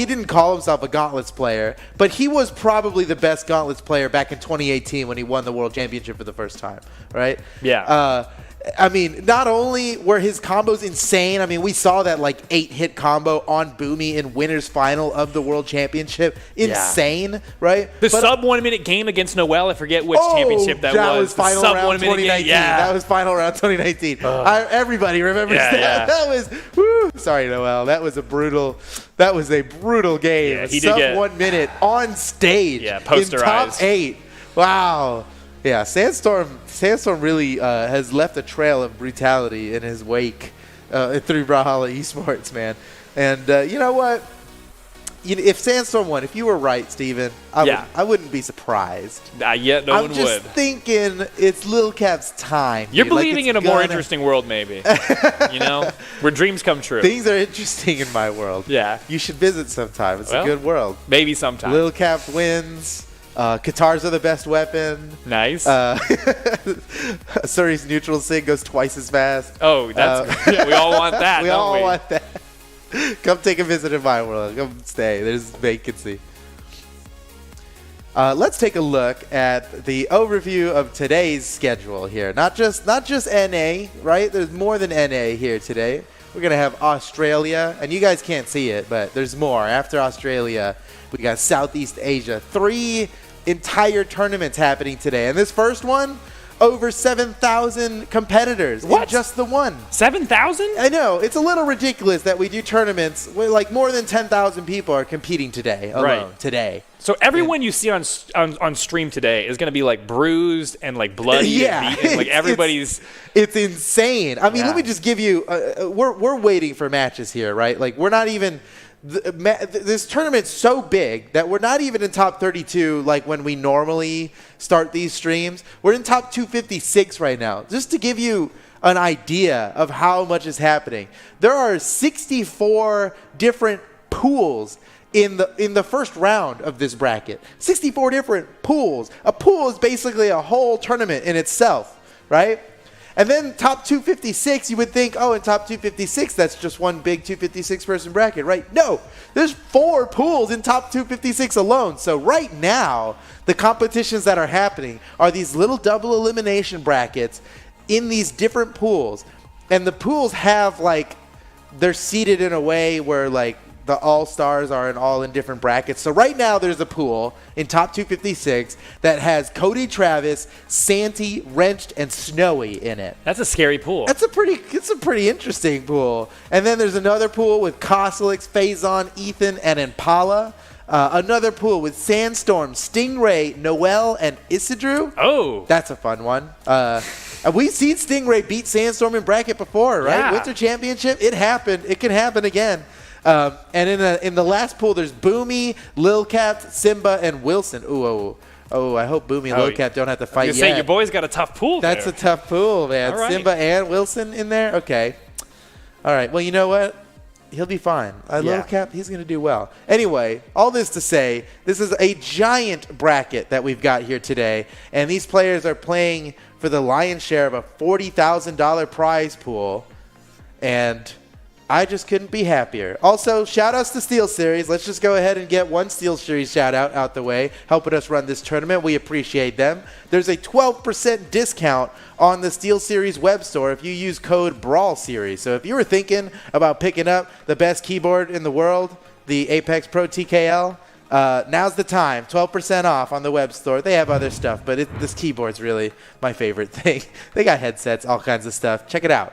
didn't call himself a gauntlets player, but he was probably the best gauntlets player back in 2018 when he won the World Championship for the first time, right? Yeah. I mean, not only were his combos insane, I mean, we saw that like 8-hit combo on Boomie in winner's final of the World Championship. Insane, right? The sub 1 minute game against Noel, I forget which championship that was. Final sub round 1 minute 2019. game. Yeah. That was final round 2019. Everybody remembers that. Yeah. That was, woo, sorry, Noel. That was a brutal game. Yeah, he sub did get 1 minute on stage. Yeah, in posterized. top 8. Wow. Yeah, Sandstorm really has left a trail of brutality in his wake through Brawlhalla Esports, man. And you know what? If Sandstorm won, if you were right, Steven, I wouldn't be surprised. No one would. I'm just thinking it's Lil Cap's time. You're believing in a more interesting world, maybe. You know? Where dreams come true. Things are interesting in my world. Yeah. You should visit sometime. It's a good world. Maybe sometime. Lil Cap wins. Katars are the best weapon. Nice. Suri's neutral sig goes twice as fast. Oh, that's we all want that. We all want that. Come take a visit in my world. Come stay. There's vacancy. Let's take a look at the overview of today's schedule here. Not just NA, right? There's more than NA here today. We're gonna have Australia, and you guys can't see it, but there's more. After Australia, we got Southeast Asia. 3 entire tournaments happening today. And this first one, over 7,000 competitors in just the one. 7,000? I know. It's a little ridiculous that we do tournaments where like more than 10,000 people are competing today alone. Today. So everyone you see on stream today is going to be like bruised and like bloody and beaten. Like everybody's... It's insane. I mean, let me just give you... we're waiting for matches here, right? Like we're not even... This tournament's so big that we're not even in top 32 like when we normally start these streams. We're in top 256 right now. Just to give you an idea of how much is happening. There are 64 different pools in the first round of this bracket. 64 different pools. A pool is basically a whole tournament in itself, right? And then top 256, you would think, oh, in top 256, that's just one big 256-person bracket, right? No, there's 4 pools in top 256 alone. So right now, the competitions that are happening are these little double elimination brackets in these different pools. And the pools have, like, they're seated in a way where, like, the all-stars are all in different brackets. So right now there's a pool in top 256 that has Cody, Travis, Santi, Wrenched, and Snowy in it. That's a scary pool. It's a pretty interesting pool. And then there's another pool with Costelix, Faison, Ethan, and Impala. Another pool with Sandstorm, Stingray, Noel, and Isadrew. Oh. That's a fun one. We've seen Stingray beat Sandstorm in bracket before, right? Yeah. Winter Championship, it happened. It can happen again. And in the last pool, there's Boomie, Lil Cap, Simba, and Wilson. Oh, I hope Boomie and Lil Cap don't have to fight yet. Say, your boy's got a tough pool That's there. a tough pool, man. All right. Simba and Wilson in there? Okay. All right. Well, you know what? He'll be fine. Lil Cap, he's going to do well. Anyway, all this to say, this is a giant bracket that we've got here today. And these players are playing for the lion's share of a $40,000 prize pool. And I just couldn't be happier. Also, shout-outs to SteelSeries. Let's just go ahead and get one SteelSeries shout-out out the way, helping us run this tournament. We appreciate them. There's a 12% discount on the SteelSeries web store if you use code BrawlSeries. So if you were thinking about picking up the best keyboard in the world, the Apex Pro TKL, now's the time. 12% off on the web store. They have other stuff, but this keyboard's really my favorite thing. They got headsets, all kinds of stuff. Check it out.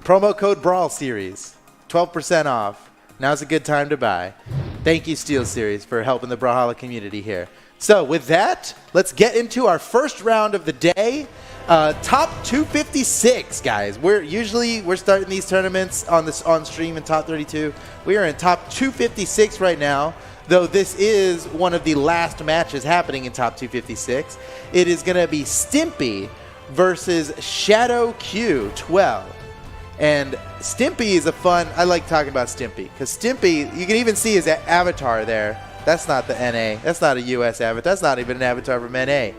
Promo code BrawlSeries, 12% off. Now's a good time to buy. Thank you, SteelSeries, for helping the Brawlhalla community here. So with that, let's get into our first round of the day. Top 256, guys. We're starting these tournaments on stream in top 32. We are in top 256 right now, though this is one of the last matches happening in top 256. It is going to be Stimpy versus Shadow Q12. And Stimpy is I like talking about Stimpy, because Stimpy, you can even see his avatar there. That's not the NA. That's not a US avatar. That's not even an avatar from NA.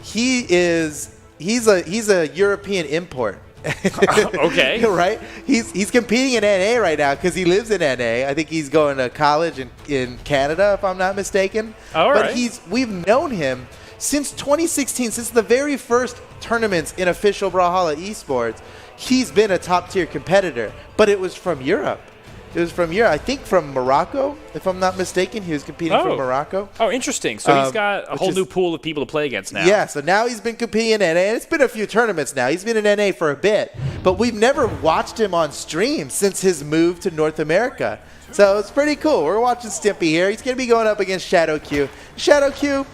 He's a European import. Okay. Right? He's competing in NA right now because he lives in NA. I think he's going to college in Canada, if I'm not mistaken. All but right. We've known him since 2016, since the very first tournaments in official Brawlhalla esports. He's been a top-tier competitor, but it was from Europe. It was from Europe. I think from Morocco, if I'm not mistaken. He was competing from Morocco. Oh, interesting. So he's got a whole new pool of people to play against now. Yeah, so now he's been competing in NA, and it's been a few tournaments now. He's been in NA for a bit, but we've never watched him on stream since his move to North America. So it's pretty cool. We're watching Stimpy here. He's going to be going up against Shadow Q. Shadow Q,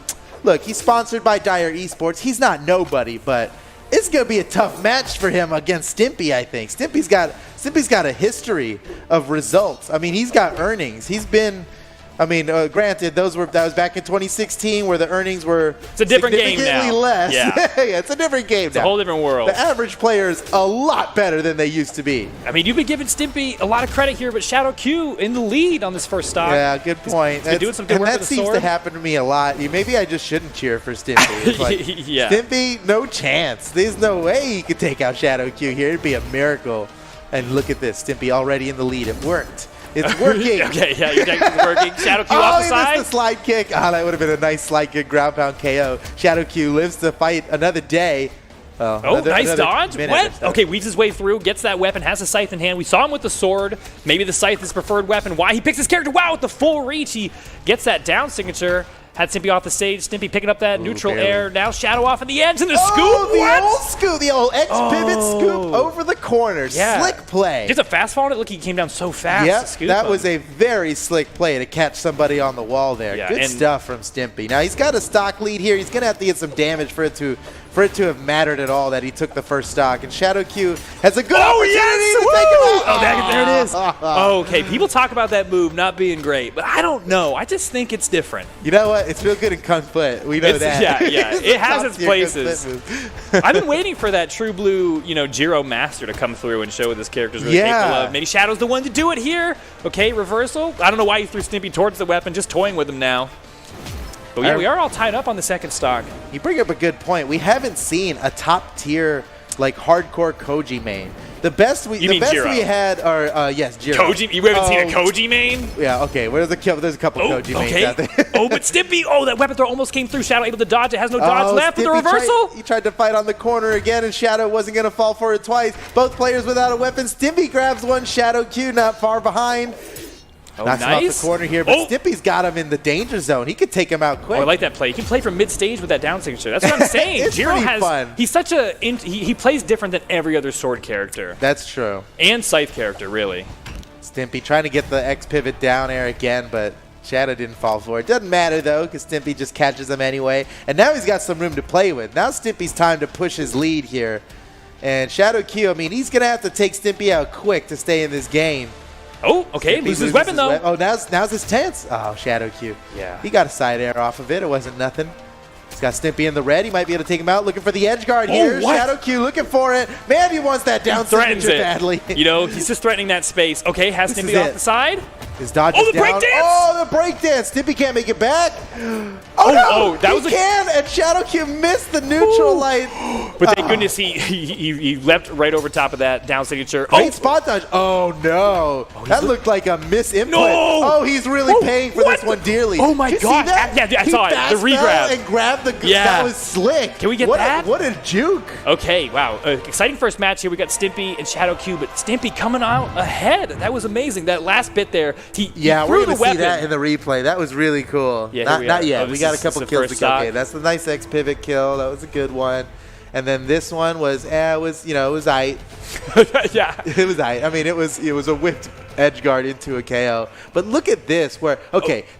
look, he's sponsored by Dire Esports. He's not nobody, but it's going to be a tough match for him against Stimpy, I think. Stimpy's got a history of results. I mean, he's got earnings. He's been, granted, that was back in 2016 where the earnings were It's a different game now. significantly less. Yeah. Yeah, it's a different game It's a whole different world. The average player is a lot better than they used to be. I mean, you've been giving Stimpy a lot of credit here, but Shadow Q in the lead on this first stock. Yeah, good point. He's been doing some good work that with the seems sword. to happen to me a lot. Maybe I just shouldn't cheer for Stimpy. It's like, Yeah. Stimpy, no chance. There's no way he could take out Shadow Q here. It'd be a miracle. And look at this. Stimpy already in the lead. It worked. It's working. Okay, yeah, your deck is working. Shadow Q off the he side. missed the slide kick. Oh, that would have been a nice slide kick, ground pound KO. Shadow Q lives to fight another day. Nice dodge. What? So. Okay, weaves his way through, gets that weapon, has a scythe in hand. We saw him with the sword. Maybe the scythe is his preferred weapon. Why? He picks his character. Wow, with the full reach. He gets that down signature. Had Stimpy off the stage. Stimpy picking up that neutral barely. air. Now Shadow off in the edge and the scoop. The old scoop. The old X-pivot scoop over the corner. Yeah. Slick play. Just a fast fall on it. Look, he came down so fast. Yep, to scoop that him. was a very slick play to catch somebody on the wall there. Yeah, Good and- stuff from Stimpy. Now he's got a stock lead here. He's going to have to get some damage for it to have mattered at all that he took the first stock. And Shadow Q has a good opportunity to take him out. Oh, there it is. Okay, people talk about that move not being great, but I don't know. I just think it's different. You know what? It's real good in Kung Foot. We know that. Yeah, It's it a has its top-tier places. Kung Foot move. I've been waiting for that True Blue, Jiro Master to come through and show what this character's really capable of. Maybe Shadow's the one to do it here. Okay, reversal. I don't know why he threw Stimpy towards the weapon, just toying with him now. But yeah, we are all tied up on the second stock. You bring up a good point. We haven't seen a top tier hardcore Koji main. The best we Jiro? had are yes, Jiro. Koji, you haven't seen a Koji main? Yeah, okay. There's a couple Koji mains out there. But Stimpy, that weapon throw almost came through. Shadow able to dodge it, has no dodge left with the Stimpy reversal. He tried to fight on the corner again, and Shadow wasn't going to fall for it twice. Both players without a weapon. Stimpy grabs one. Shadow Q not far behind. Knocks him off the corner here, but Stimpy's got him in the danger zone. He could take him out quick. I like that play. You can play from mid-stage with that down signature. That's what I'm saying. It's Jiro pretty fun. He's such he plays different than every other sword character. That's true. And scythe character, really. Stimpy trying to get the X pivot down air again, but Shadow didn't fall for it. Doesn't matter, though, because Stimpy just catches him anyway. And now he's got some room to play with. Now Stimpy's time to push his lead here. And Shadow Q, he's going to have to take Stimpy out quick to stay in this game. Oh, okay. Stimpy Loses his weapon, though. Oh, now's his chance. Oh, Shadow Q. Yeah. He got a side air off of it. It wasn't nothing. He's got Stimpy in the red. He might be able to take him out. Looking for the edge guard here. What? Shadow Q looking for it. Man, he wants that down Threatens signature it. badly. He's just threatening that space. Okay, has This Stimpy is off it. the side. His dodge Oh, is the down. breakdance! Oh, the breakdance. Stimpy can't make it back. Oh, no. that he was can, and Shadow Q missed the neutral light. But thank goodness he leapt right over top of that down signature. Great spot dodge. Oh, no. That looked like a misinput. No! Oh, he's really paying for this one dearly. Oh, my You see God. that? Yeah, I He saw it. The fast fell regrab. and grabbed the Yeah. That was slick. Can we get that? What a juke. Okay, wow. Exciting first match here. We got Stimpy and Shadow Q, but Stimpy coming out ahead. That was amazing. That last bit there, he Yeah, threw we're the going to see weapon. that in the replay. That was really cool. Yeah, not, here we not are. yet. Oh, We this got a is couple the kills first to go. Okay, stock. that's the nice X pivot kill. That was a good one. And then this one was, it was aight. Yeah. It was aight. It was a whipped edge guard into a KO. But look at this, where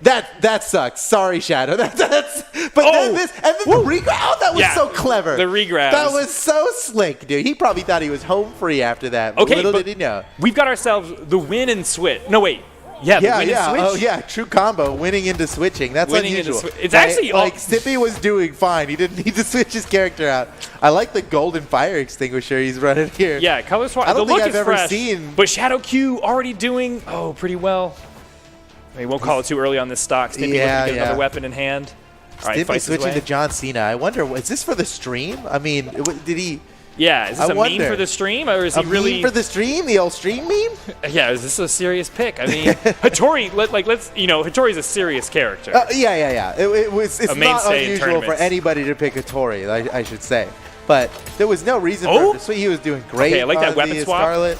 that sucks. Sorry, Shadow. Then the regrab. Oh, that was so clever. The regrabs. That was so slick, dude. He probably thought he was home free after that. Okay, Little but did he know. we've got ourselves the win and switch. No, wait. Yeah, the Yeah, win and yeah. switch. Oh, yeah. True combo. Winning into switching. That's Winning into unusual. it's actually like Stimpy was doing fine. He didn't need to switch his character out. I like the golden fire extinguisher he's running here. Yeah, color swap. I don't the think look I've is ever fresh, seen. But Shadow Q already doing pretty well. We won't call it too early on this stock. Stimpy looking to get another weapon in hand. All right, Stimpy switching to John Cena. I wonder, is this for the stream? I mean, did he? Yeah, is this I a wonder. meme for the stream, or is he A really meme for the stream? The old stream meme? Yeah, is this a serious pick? I mean, Hattori, Hattori's a serious character. Yeah. It's not mainstay in unusual for tournaments. anybody to pick Hattori, I should say. But there was no reason for him to switch. He was doing great. Okay, I like that on weapon the swap. Scarlet.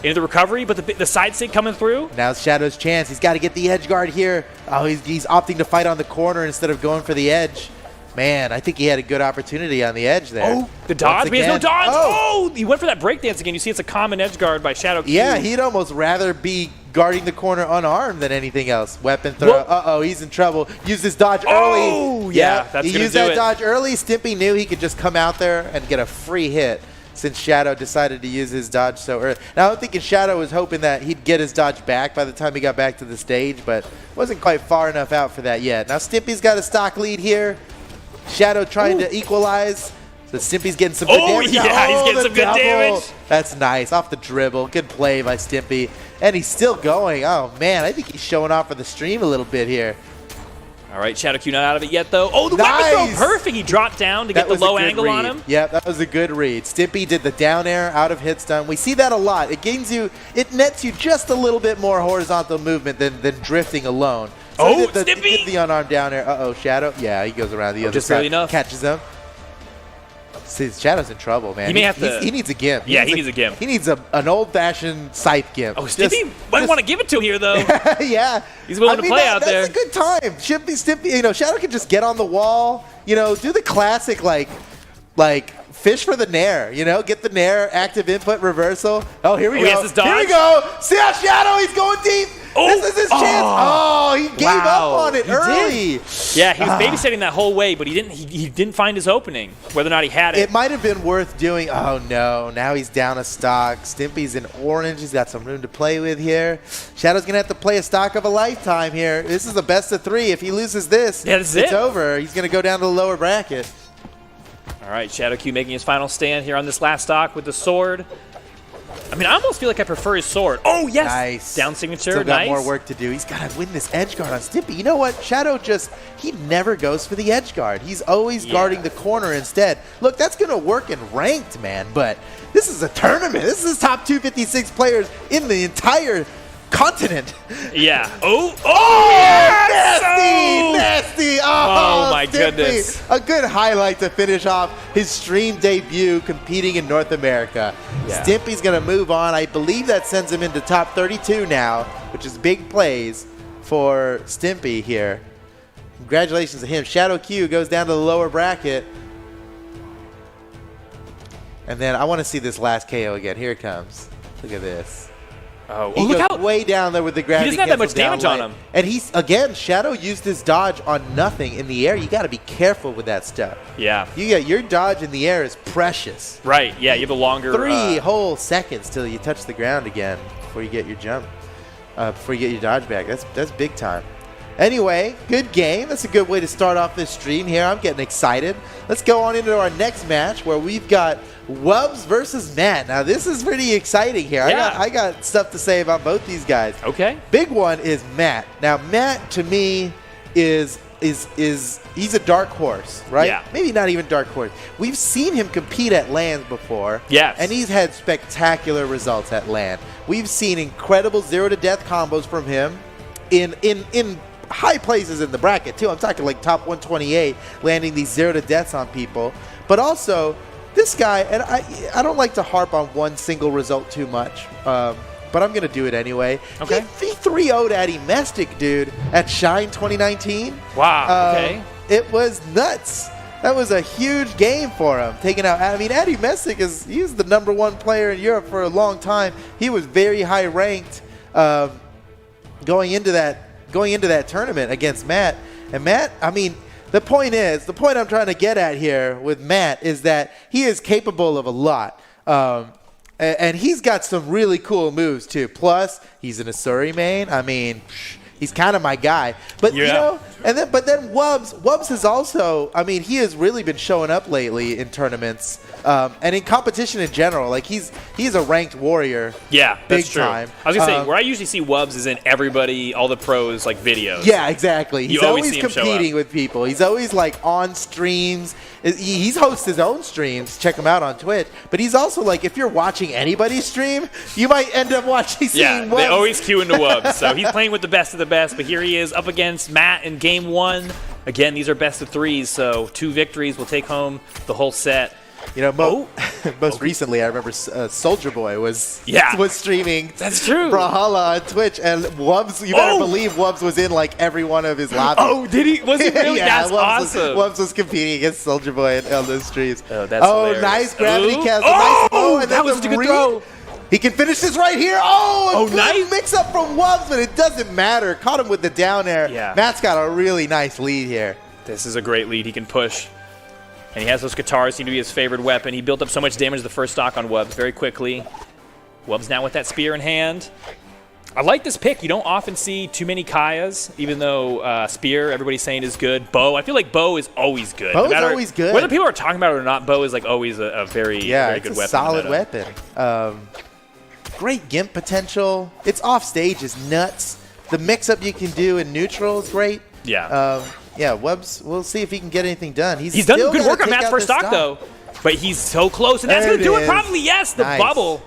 Into the recovery, but the side stick coming through. Now it's Shadow's chance. He's got to get the edge guard here. Oh, he's opting to fight on the corner instead of going for the edge. Man, I think he had a good opportunity on the edge there. Oh, the dodge? Once But he has no again. dodge. Oh. Oh, he went for that breakdance again. You see it's a common edge guard by Shadow Q. Yeah, he'd almost rather be guarding the corner unarmed than anything else. Weapon throw. Whoa. Uh-oh, he's in trouble. Used his dodge early. Oh, yeah, that's he gonna used do that it. dodge early. Stimpy knew he could just come out there and get a free hit since Shadow decided to use his dodge so early. Now, I'm thinking Shadow was hoping that he'd get his dodge back by the time he got back to the stage, but wasn't quite far enough out for that yet. Now, Stimpy's got a stock lead here. Shadow trying to equalize. So Stimpy's getting some good damage. Yeah, he's getting the some good double. damage. That's nice. Off the dribble. Good play by Stimpy. And he's still going. Oh, man. I think he's showing off for the stream a little bit here. All right, Shadow Q not out of it yet, though. Oh, the Nice. weapon throw perfect. He dropped down to get the was a low good angle read. on him. Yeah, that was a good read. Stimpy did the down air out of hit stun. We see that a lot. It gains you, it nets you just a little bit more horizontal movement than drifting alone. So Oh, he did the, Stimpy! he did the unarmed down air. Uh-oh, Shadow. Yeah, he goes around the other just side. barely enough. Catches him. See, Shadow's in trouble, man. He may have to- He needs a gimp. Yeah, he needs a gimp. He needs an old-fashioned scythe gimp. Oh, Stimpy might want to give it to him here, though. Yeah. He's willing to play out there. That's a good time. Should be Stimpy. Shadow can just get on the wall. Do the classic like fish for the nair. Get the nair, active input, reversal. Oh, here we go. He has his dodge. Here we go. See how Shadow? He's going deep. Oh. This is his chance. Oh, he gave Wow. up on it He early. Yeah, he was babysitting that whole way, but he didn't. He didn't find his opening, whether or not he had it. It might have been worth doing. Oh, no. Now he's down a stock. Stimpy's in orange. He's got some room to play with here. Shadow's going to have to play a stock of a lifetime here. This is a best of 3. If he loses this, Yeah, that's it's it. over. He's going to go down to the lower bracket. All right, Shadow Q making his final stand here on this last stock with the sword. I mean, I almost feel like I prefer his sword. Oh, yes. Nice. Down signature, Still got nice. more work to do. He's got to win this edge guard on Stimpy. You know what? Shadow he never goes for the edge guard. He's always guarding the corner instead. Look, that's going to work in ranked, man, but this is a tournament. This is top 256 players in the entire continent. Yeah. Oh, Nasty! yes! Nasty! Oh, my Stimpy. goodness. A good highlight to finish off his stream debut competing in North America. Yeah. Stimpy's going to move on. I believe that sends him into top 32 now, which is big plays for Stimpy here. Congratulations to him. Shadow Q goes down to the lower bracket. And then I want to see this last KO again. Here it comes. Look at this. Oh, He look goes how way down there with the gravity. doesn't have that much cancel down damage on light. him. And he's, again, Shadow used his dodge on nothing in the air. You got to be careful with that stuff. Yeah. Your dodge in the air is precious. Right. Yeah, you have a longer 3 whole seconds till you touch the ground again before you get your jump, before you get your dodge back. That's big time. Anyway, good game. That's a good way to start off this stream here. I'm getting excited. Let's go on into our next match where we've got Wubs versus Matt. Now, this is pretty exciting here. Yeah. I got stuff to say about both these guys. Okay. Big one is Matt. Now, Matt, to me, is he's a dark horse, right? Yeah. Maybe not even dark horse. We've seen him compete at LANs before. Yes. And he's had spectacular results at LAN. We've seen incredible 0-to-death combos from him in high places in the bracket, too. I'm talking like top 128, landing these 0-to-deaths on people. But also, this guy, and I don't like to harp on one single result too much, but I'm going to do it anyway. Okay. He 3-0'd Addy Mestic, dude, at Shine 2019. Wow, okay. It was nuts. That was a huge game for him, taking out. I mean, Addy Mestic he's the #1 player in Europe for a long time. He was very high ranked going into that tournament against Matt. And Matt, I mean, the point I'm trying to get at here with Matt is that he is capable of a lot. And he's got some really cool moves, too. Plus, he's an Asuri main. I mean, he's kind of my guy. But, you know, but then Wubs has also, I mean, he has really been showing up lately in tournaments and in competition in general. Like, he's a ranked warrior. Yeah, big that's true. time. I was going to say, where I usually see Wubs is in everybody, all the pros, like, videos. Yeah, exactly. He's always always see him show competing up. with people. He's always, like, on streams. He's hosts his own streams. Check him out on Twitch. But he's also, like, if you're watching anybody's stream, you might end up watching seeing Wubs. They always queue into Wubs. So he's playing with the best of the best, but here he is up against Matt in game 1. Again, these are best of 3s, so 2 victories will take home the whole set. You know, most recently, I remember Soldier Boy was streaming. That's true. Brawlhalla on Twitch, and Wubs, you better believe Wubs was in like every one of his lobbies. Oh, did he? Was he really? Yeah, That's awesome. Wubs was competing against Soldier Boy on those streams. Oh, that's hilarious. Nice gravity cast. Oh, nice and that was the such a good read. throw. He can finish this right here. Oh, good nice. mix-up from Wubs, but it doesn't matter. Caught him with the down air. Yeah. Matt's got a really nice lead here. This is a great lead. He can push. And he has those guitars, seem to be his favorite weapon. He built up so much damage the first stock on Wubs very quickly. Wubs now with that spear in hand. I like this pick. You don't often see too many Kayas, even though spear, everybody's saying is good. Bow, I feel like bow is always good. Bow's always good. Whether people are talking about it or not, bow is like always a very, very good it's a weapon. solid weapon. Great gimp potential. Its off stage is nuts. The mix-up you can do in neutral is great. Yeah. Wubs, we'll see if he can get anything done. He's done good work on Matt's first stock, though. But he's so close, and that's going to do it probably. Yes, the bubble.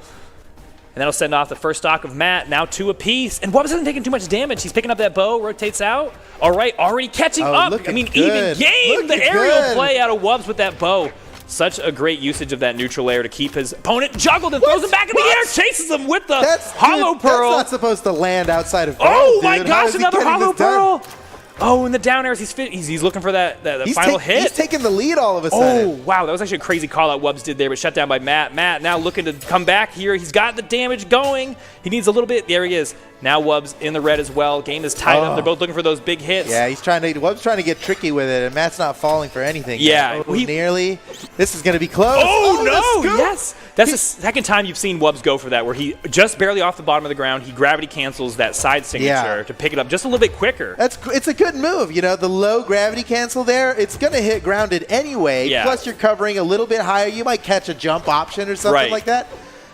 And that'll send off the first stock of Matt. Now 2 apiece. And Wubs isn't taking too much damage. He's picking up that bow, rotates out. All right, already catching up. I mean, even game. The aerial play out of Wubs with that bow. Such a great usage of that neutral air to keep his opponent juggled and throws him back in the air, chases him with the hollow pearl. That's not supposed to land outside of bounds. Oh my gosh, another hollow pearl. Oh, in the down airs, he's looking for that final hit. He's taking the lead all of a sudden. Oh, wow, that was actually a crazy call out Wubs did there, but shut down by Matt. Matt now looking to come back here. He's got the damage going. He needs a little bit. There he is. Now Wubs in the red as well. Game is tied up. They're both looking for those big hits. Yeah, Wubs trying to get tricky with it, and Matt's not falling for anything. Yeah. Nearly. This is going to be close. Oh no, yes. That's the second time you've seen Wubs go for that, where he just barely off the bottom of the ground, he gravity cancels that side signature to pick it up just a little bit quicker. It's a good move. You know, the low gravity cancel there, it's going to hit grounded anyway. Yeah. Plus you're covering a little bit higher. You might catch a jump option or something like that.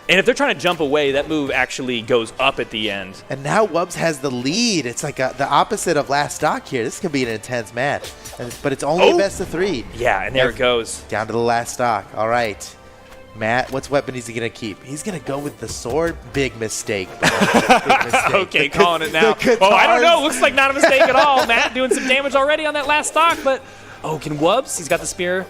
And if they're trying to jump away, that move actually goes up at the end. And now Wubs has the lead. It's like the opposite of last stock here. This could be an intense match. But it's only a best of 3. Yeah, and there it goes. Down to the last stock. All right. Matt, what weapon is he going to keep? He's going to go with the sword. Big mistake. Big mistake. Okay, calling it now. Oh, I don't know. Looks like not a mistake at all. Matt doing some damage already on that last stock. But, can Wubs? He's got the spear.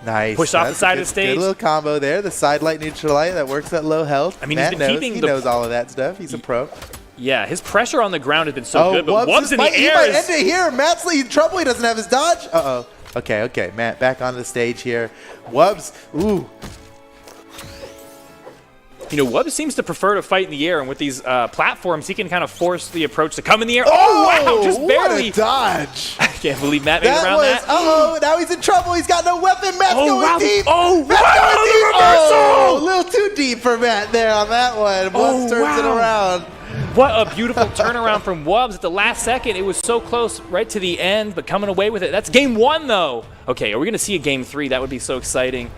Nice. Push off the side of the stage. Good little combo there. The side light neutral light that works at low health. I mean, Matt he's been keeping He knows all of that stuff. He's a pro. Yeah, his pressure on the ground has been so good, but Wubs in the air He might end it here. Matt's in trouble. He doesn't have his dodge. Uh-oh. Okay. Matt, back onto the stage here. Wubs. Ooh. You know, Wubs seems to prefer to fight in the air, and with these platforms, he can kind of force the approach to come in the air. Oh, wow, just barely. What a dodge. I can't believe Matt made it around that. Uh-oh, now he's in trouble. He's got no weapon. Matt's going deep. Oh, Matt's going deep. the reversal. A little too deep for Matt there on that one. Wubs turns it around. What a beautiful turnaround from Wubs at the last second. It was so close right to the end, but coming away with it. That's game 1, though. Okay, are we going to see a game 3? That would be so exciting.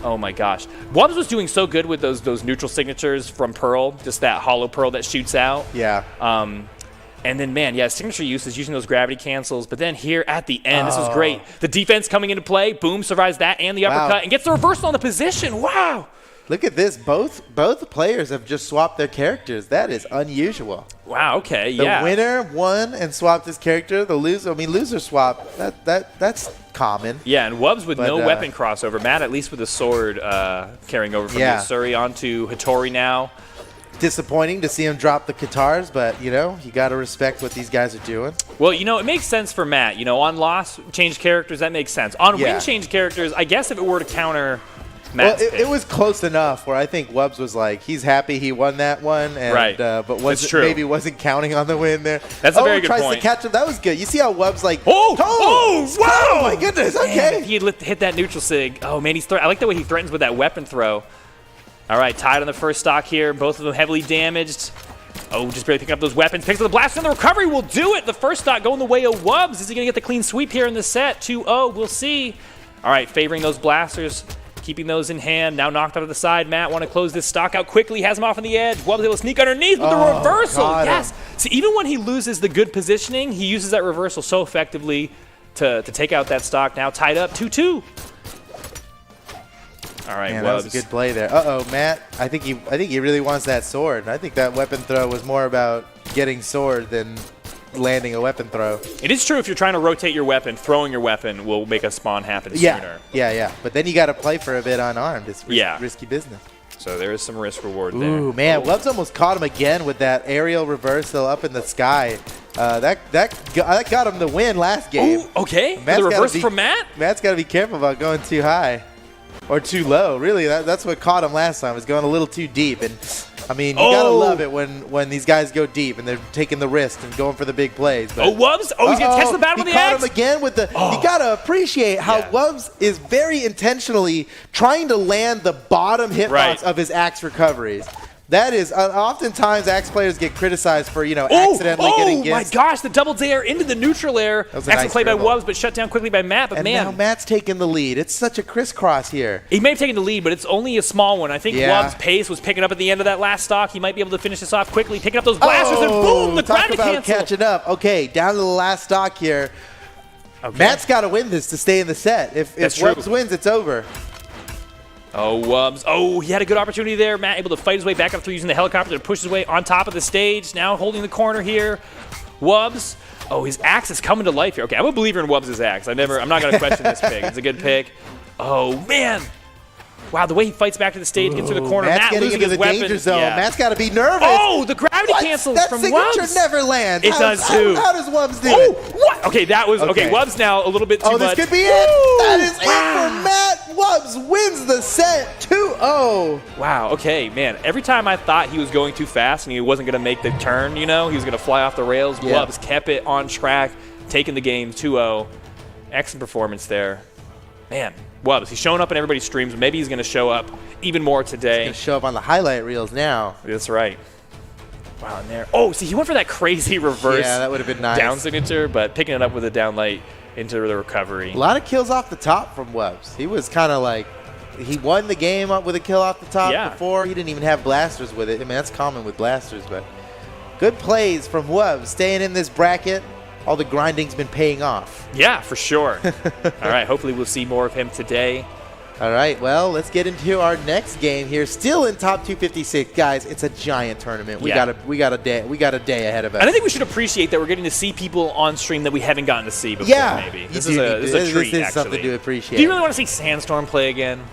Oh my gosh. Wubs was doing so good with those neutral signatures from Pearl, just that hollow Pearl that shoots out. Yeah. And then, man, signature use is using those gravity cancels. But then here at the end, this was great. The defense coming into play. Boom survives that and the uppercut and gets the reversal on the position. Wow. Look at this. Both players have just swapped their characters. That is unusual. Wow, okay, The winner won and swapped his character. The loser swap. That's common. Yeah, and Wubs with no weapon crossover. Matt, at least with the sword carrying over from the Asuri onto Hattori now. Disappointing to see him drop the guitars, but, you got to respect what these guys are doing. Well, it makes sense for Matt. On loss, change characters, that makes sense. On win, change characters, I guess if it were to counter Matt's pick. It was close enough where I think Wubs was like, he's happy he won that one, and but wasn't counting on the win there. That's a very good tries point. To catch him. That was good. You see how Wubs wow! Oh my goodness. Okay. Man, if he had hit that neutral sig, oh man, I like the way he threatens with that weapon throw. All right, tied on the first stock here. Both of them heavily damaged. Oh, just barely picking up those weapons. Picks up the blast, and the recovery will do it. The first stock going the way of Wubs. Is he going to get the clean sweep here in the set? 2-0, we'll see. All right, favoring those blasters, keeping those in hand. Now knocked out of the side. Matt want to close this stock out quickly. Has him off on the edge. Wubs able to sneak underneath with the reversal. Yes. See, even when he loses the good positioning, he uses that reversal so effectively to take out that stock. Now tied up 2-2. All right, Man, Wubs. that was a good play there. Uh-oh, Matt. I think he really wants that sword. I think that weapon throw was more about getting sword than landing a weapon throw. It is true if you're trying to rotate your weapon, throwing your weapon will make a spawn happen sooner. Yeah. But then you got to play for a bit unarmed. It's risky business. So there is some risk reward there. Ooh, man. Wubs almost caught him again with that aerial reversal up in the sky. That got him the win last game. Ooh, okay. The reversal from Matt? Matt's got to be careful about going too high. Or too low, really. That's what caught him last time, was going a little too deep. And I mean, you gotta love it when these guys go deep and they're taking the risk and going for the big plays. But, Wubs! Oh, he's gonna catch the battle with the axe. He caught him again with the. You gotta appreciate how Wubs is very intentionally trying to land the bottom hitbox of his axe recoveries. That is, oftentimes axe players get criticized for, accidentally getting gifts. Oh my gosh, the double dare into the neutral air. Excellent play by Wubs, but shut down quickly by Matt. But now Matt's taking the lead. It's such a crisscross here. He may have taken the lead, but it's only a small one. I think Wubs' pace was picking up at the end of that last stock. He might be able to finish this off quickly, picking up those blasters, and boom, the gravity cancel. Catching up. Okay, down to the last stock here. Okay. Matt's got to win this to stay in the set. If Wubs wins, it's over. Oh, Wubs. Oh, he had a good opportunity there. Matt able to fight his way back up through using the helicopter to push his way on top of the stage. Now holding the corner here. Wubs. Oh, his axe is coming to life here. Okay, I'm a believer in Wubs' axe. I'm not going to question this pick. It's a good pick. Oh, man. Wow, the way he fights back to the stage, gets through the corner. Matt's Matt losing his weapon. Danger zone. Matt's got to be nervous. Oh, the gravity cancels from Wubs. That signature never lands. It does too. How does Wubs do it? What? Okay, that was okay. Wubs now a little bit too much. Oh, this could be it. That is it for Matt. Wubs wins the set 2-0. Wow. Okay, man. Every time I thought he was going too fast and he wasn't going to make the turn, he was going to fly off the rails. Wubs kept it on track, taking the game 2-0. Excellent performance there, man. Wubs, he's showing up in everybody's streams. Maybe he's going to show up even more today. He's going to show up on the highlight reels now. That's right. Wow, in there. Oh, see, he went for that crazy reverse that would have been nice. Down signature, but picking it up with a down light into the recovery. A lot of kills off the top from Wubs. He was kind of like, he won the game up with a kill off the top before. He didn't even have blasters with it. I mean, that's common with blasters, but good plays from Wubs. Staying in this bracket. All the grinding's been paying off. Yeah, for sure. All right, hopefully we'll see more of him today. All right, well, let's get into our next game here. Still in top 256, guys. It's a giant tournament. We got a day ahead of us. And I think we should appreciate that we're getting to see people on stream that we haven't gotten to see before. Maybe this is a treat. This is something to appreciate. Do you really want to see Sandstorm play again?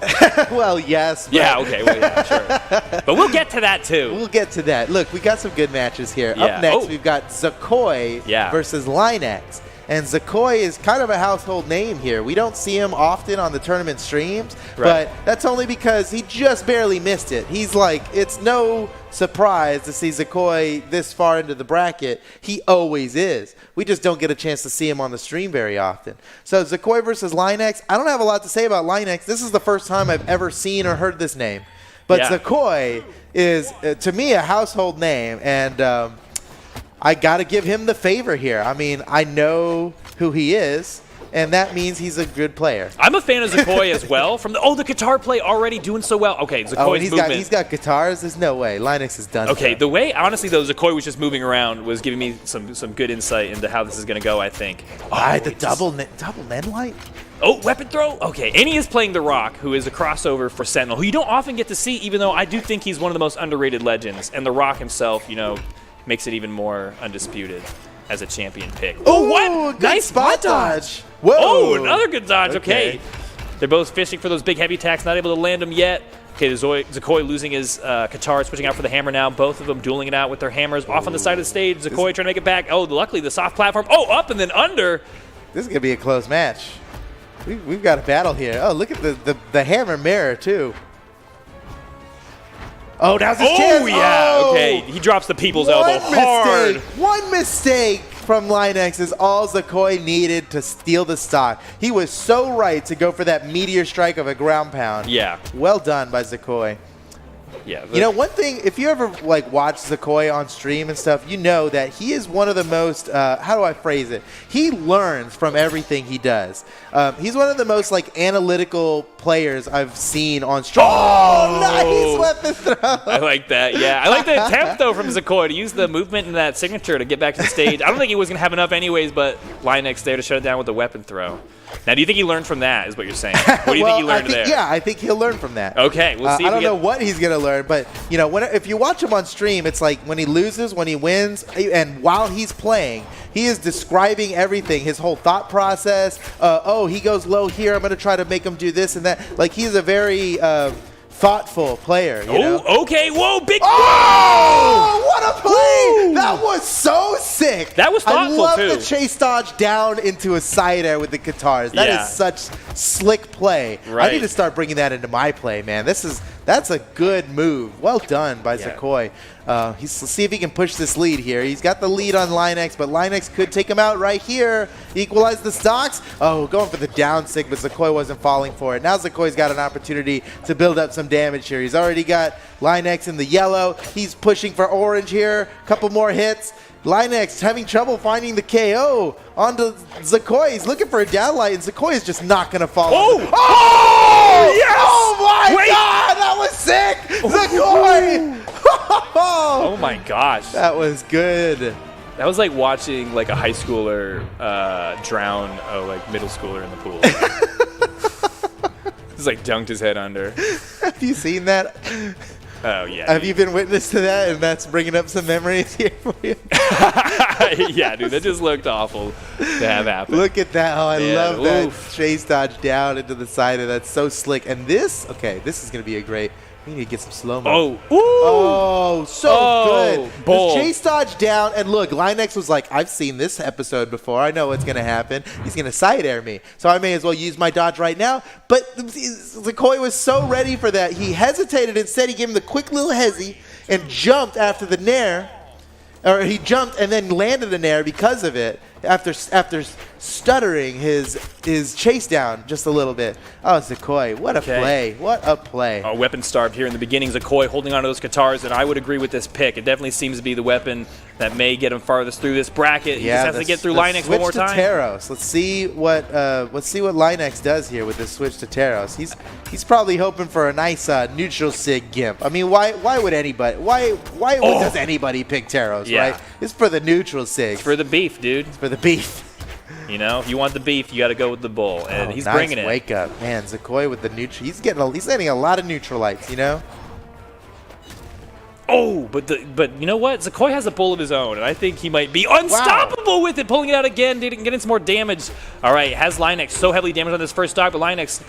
Well, yes. Yeah. Okay. Well, yeah. Sure. But we'll get to that too. We'll get to that. Look, we got some good matches here. Up next, we've got Zaky versus Linx. And Zaky is kind of a household name here. We don't see him often on the tournament streams, but that's only because he just barely missed it. He's like, it's no surprise to see Zaky this far into the bracket. He always is. We just don't get a chance to see him on the stream very often. So Zaky versus Linx. I don't have a lot to say about Linx. This is the first time I've ever seen or heard this name. But Zaky is, to me, a household name. And I got to give him the favor here. I mean, I know who he is, and that means he's a good player. I'm a fan of Zaky as well. From the guitar play already doing so well. Okay, Zakuy's movement. He's got guitars. There's no way. Linx is done. Okay, the way, honestly, though, Zaky was just moving around was giving me some good insight into how this is going to go, I think. The double Ned light? Oh, weapon throw? Okay, and he is playing The Rock, who is a crossover for Sentinel, who you don't often get to see, even though I do think he's one of the most underrated legends. And The Rock himself, makes it even more undisputed as a champion pick. Oh, what? Nice spot dodge. Whoa. Oh, another good dodge. Okay. They're both fishing for those big heavy attacks, not able to land them yet. Okay, Zaky losing his guitar, switching out for the hammer now. Both of them dueling it out with their hammers off on the side of the stage. Zaky trying to make it back. Oh, luckily the soft platform. Oh, up and then under. This is going to be a close match. We've got a battle here. Oh, look at the hammer mirror, too. Oh, now's his chance. Oh, yeah. Okay, he drops the people's elbow hard. One mistake from Linx is all Zaky needed to steal the stock. He was so right to go for that meteor strike of a ground pound. Yeah. Well done by Zaky. Yeah. You know, one thing, if you ever like watch Zakoy on stream and stuff, you know that he is one of the most, how do I phrase it? He learns from everything he does. He's one of the most like analytical players I've seen on stream. Oh, nice weapon throw. I like that. Yeah, I like the attempt though from Zakoy to use the movement and that signature to get back to the stage. I don't think he was gonna have enough anyways, but Linx there to shut it down with the weapon throw. Now, do you think he learned from that? Is what you're saying? What do you think he learned there? Yeah, I think he'll learn from that. Okay, we'll see. I don't know what he's gonna learn, but you know, if you watch him on stream, it's like when he loses, when he wins, and while he's playing, he is describing everything, his whole thought process. Oh, he goes low here. I'm gonna try to make him do this and that. Like he's a very thoughtful player. You know? Okay. Whoa, big. Oh, what a play! Woo! That was so sick. That was thoughtful, I love too. the chase dodge down into a side air with the guitars. That is such slick play. Right. I need to start bringing that into my play, man. That's a good move. Well done by Zakoy. Let's see if he can push this lead here. He's got the lead on Linx, but Linx could take him out right here. Equalize the stocks. Oh, going for the down sig, but Zakoy wasn't falling for it. Now Zakoy's got an opportunity to build up some damage here. He's already got Linx in the yellow. He's pushing for orange here. Couple more hits. Linx having trouble finding the KO onto Zakoy. He's looking for a downlight, and Zakoy is just not going to fall. Oh, yes! Oh, my God! That was sick! Zakoy! Oh, my gosh. That was good. That was like watching like a high schooler drown a like middle schooler in the pool. Just like dunked his head under. Have you seen that? Oh, yeah. Have you been witness to that, and that's bringing up some memories here for you? Yeah, dude, that just looked awful to have happen. Look at that. Oh, I love that Oof. chase dodge down into the side of that. So slick. And this is going to be a great. We need to get some slow-mo. Oh, Oh, so good. bold. This chase dodge down. And look, Linx was like, I've seen this episode before. I know what's going to happen. He's going to side air me. So I may as well use my dodge right now. But Zakoy was so ready for that. He hesitated. Instead, he gave him the quick little hezzy and jumped after the nair. Or he jumped and then landed a nair because of it. After stuttering his chase down just a little bit. Oh, Zakoy, what a play. What a play. Oh, weapon starved here in the beginning. Zakoy holding onto those guitars, and I would agree with this pick. It definitely seems to be the weapon that may get him farthest through this bracket. He just has to get through Linx one more time. Switch to Taros. Let's see what Linx does here with this switch to Taros. He's probably hoping for a nice neutral sig gimp. I mean, why would anybody? Why does anybody pick Taros? Right? It's for the neutral sig. It's for the beef, dude. It's for the beef. You know, if you want the beef, you got to go with the bull, and he's nice bringing it. Wake up, man! Zakoy with the neutral. He's getting a lot of neutralites. You know. Oh, but you know what? Zakoy has a bull of his own, and I think he might be unstoppable with it, pulling it out again, getting some more damage. All right, has Linx so heavily damaged on this first stock, but Linx,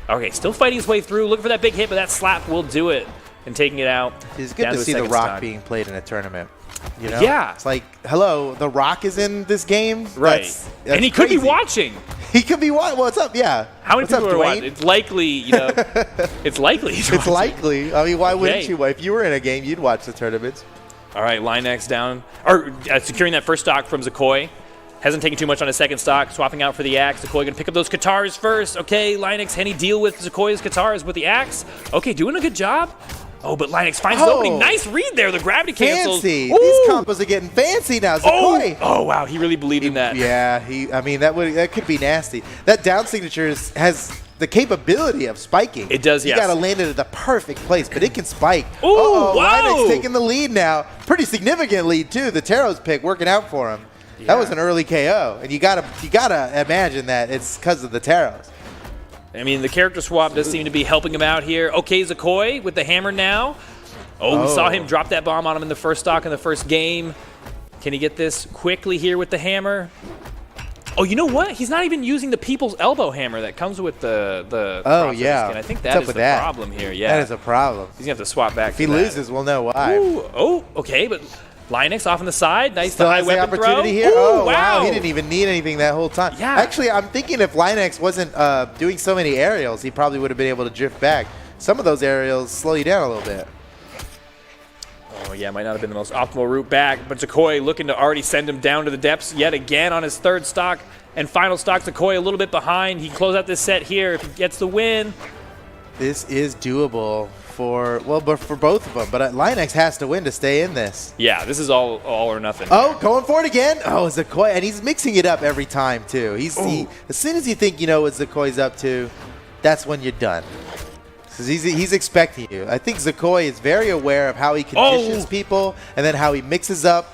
okay, still fighting his way through, looking for that big hit, but that slap will do it, and taking it out. It's good to see the Rock being played in a tournament. You know? Yeah. It's like, hello, The Rock is in this game? Right. That's and he could be watching. He could be watching. What's up? Yeah. How many What's people up, are Dwayne? watching? It's likely, you know, it's likely. It's likely. I mean, why wouldn't you? If you were in a game, you'd watch the tournaments. All right, Linx down. Or securing that first stock from Zakoy. Hasn't taken too much on his second stock. Swapping out for the axe. Zakoy going to pick up those guitars first. Okay, Linx, can he deal with Zakoy's guitars with the axe? Okay, doing a good job. Oh, but Linx finds the opening. Nice read there. The gravity cancels. Fancy. These combos are getting fancy now. Zakoy. Oh, wow. He really believed in that. Yeah. I mean, that could be nasty. That down signature has the capability of spiking. It does, yes. You got to land it at the perfect place, but it can spike. Ooh, wow. Linx taking the lead now. Pretty significant lead, too. The Taros pick working out for him. Yeah. That was an early KO, and you gotta imagine that it's because of the Taros. I mean, the character swap does seem to be helping him out here. Okay, Zakoy with the hammer now. Oh, we saw him drop that bomb on him in the first stock in the first game. Can he get this quickly here with the hammer? Oh, you know what? He's not even using the People's Elbow hammer that comes with the yeah. Skin. I think that is the problem here. Yeah, that is a problem. He's going to have to swap back. If he loses, we'll know why. Ooh, oh, okay, but Linx off on the side. Nice Still high has weapon the opportunity throw. here. Ooh, wow. He didn't even need anything that whole time. Yeah. Actually, I'm thinking if Linx wasn't doing so many aerials, he probably would have been able to drift back. Some of those aerials slow you down a little bit. Oh, yeah, might not have been the most optimal route back, but Zakoy looking to already send him down to the depths yet again on his third stock and final stock. Zakoy a little bit behind. He can close out this set here if he gets the win. This is doable for both of them. But Linx has to win to stay in this. Yeah, this is all or nothing. Oh, going for it again. Oh, Zaky, and he's mixing it up every time too. As soon as you think you know what Zaky's up to, that's when you're done. Because he's expecting you. I think Zaky is very aware of how he conditions people, and then how he mixes up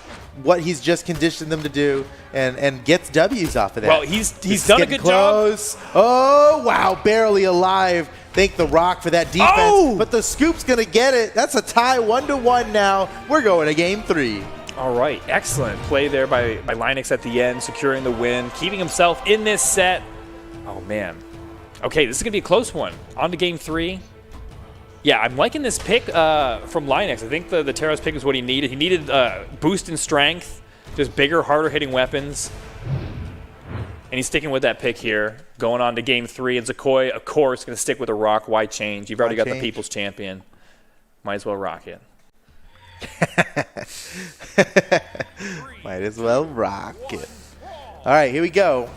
what he's just conditioned them to do, and gets W's off of that. Well, he's done a good close. Job. Oh, wow, barely alive. Thank the Rock for that defense, but the Scoop's going to get it. That's a tie, 1-1 now. We're going to game 3. All right, excellent play there by Linx at the end, securing the win, keeping himself in this set. Oh, man. Okay, this is going to be a close one. On to game 3. Yeah, I'm liking this pick from Linx. I think the Terra's pick is what he needed. He needed boost in strength, just bigger, harder-hitting weapons. And he's sticking with that pick here. Going on to game 3. And Zaky, of course, going to stick with a rock. Why change? You've already got the People's Champion. Might as well rock it. Might as well rock it. All right, here we go.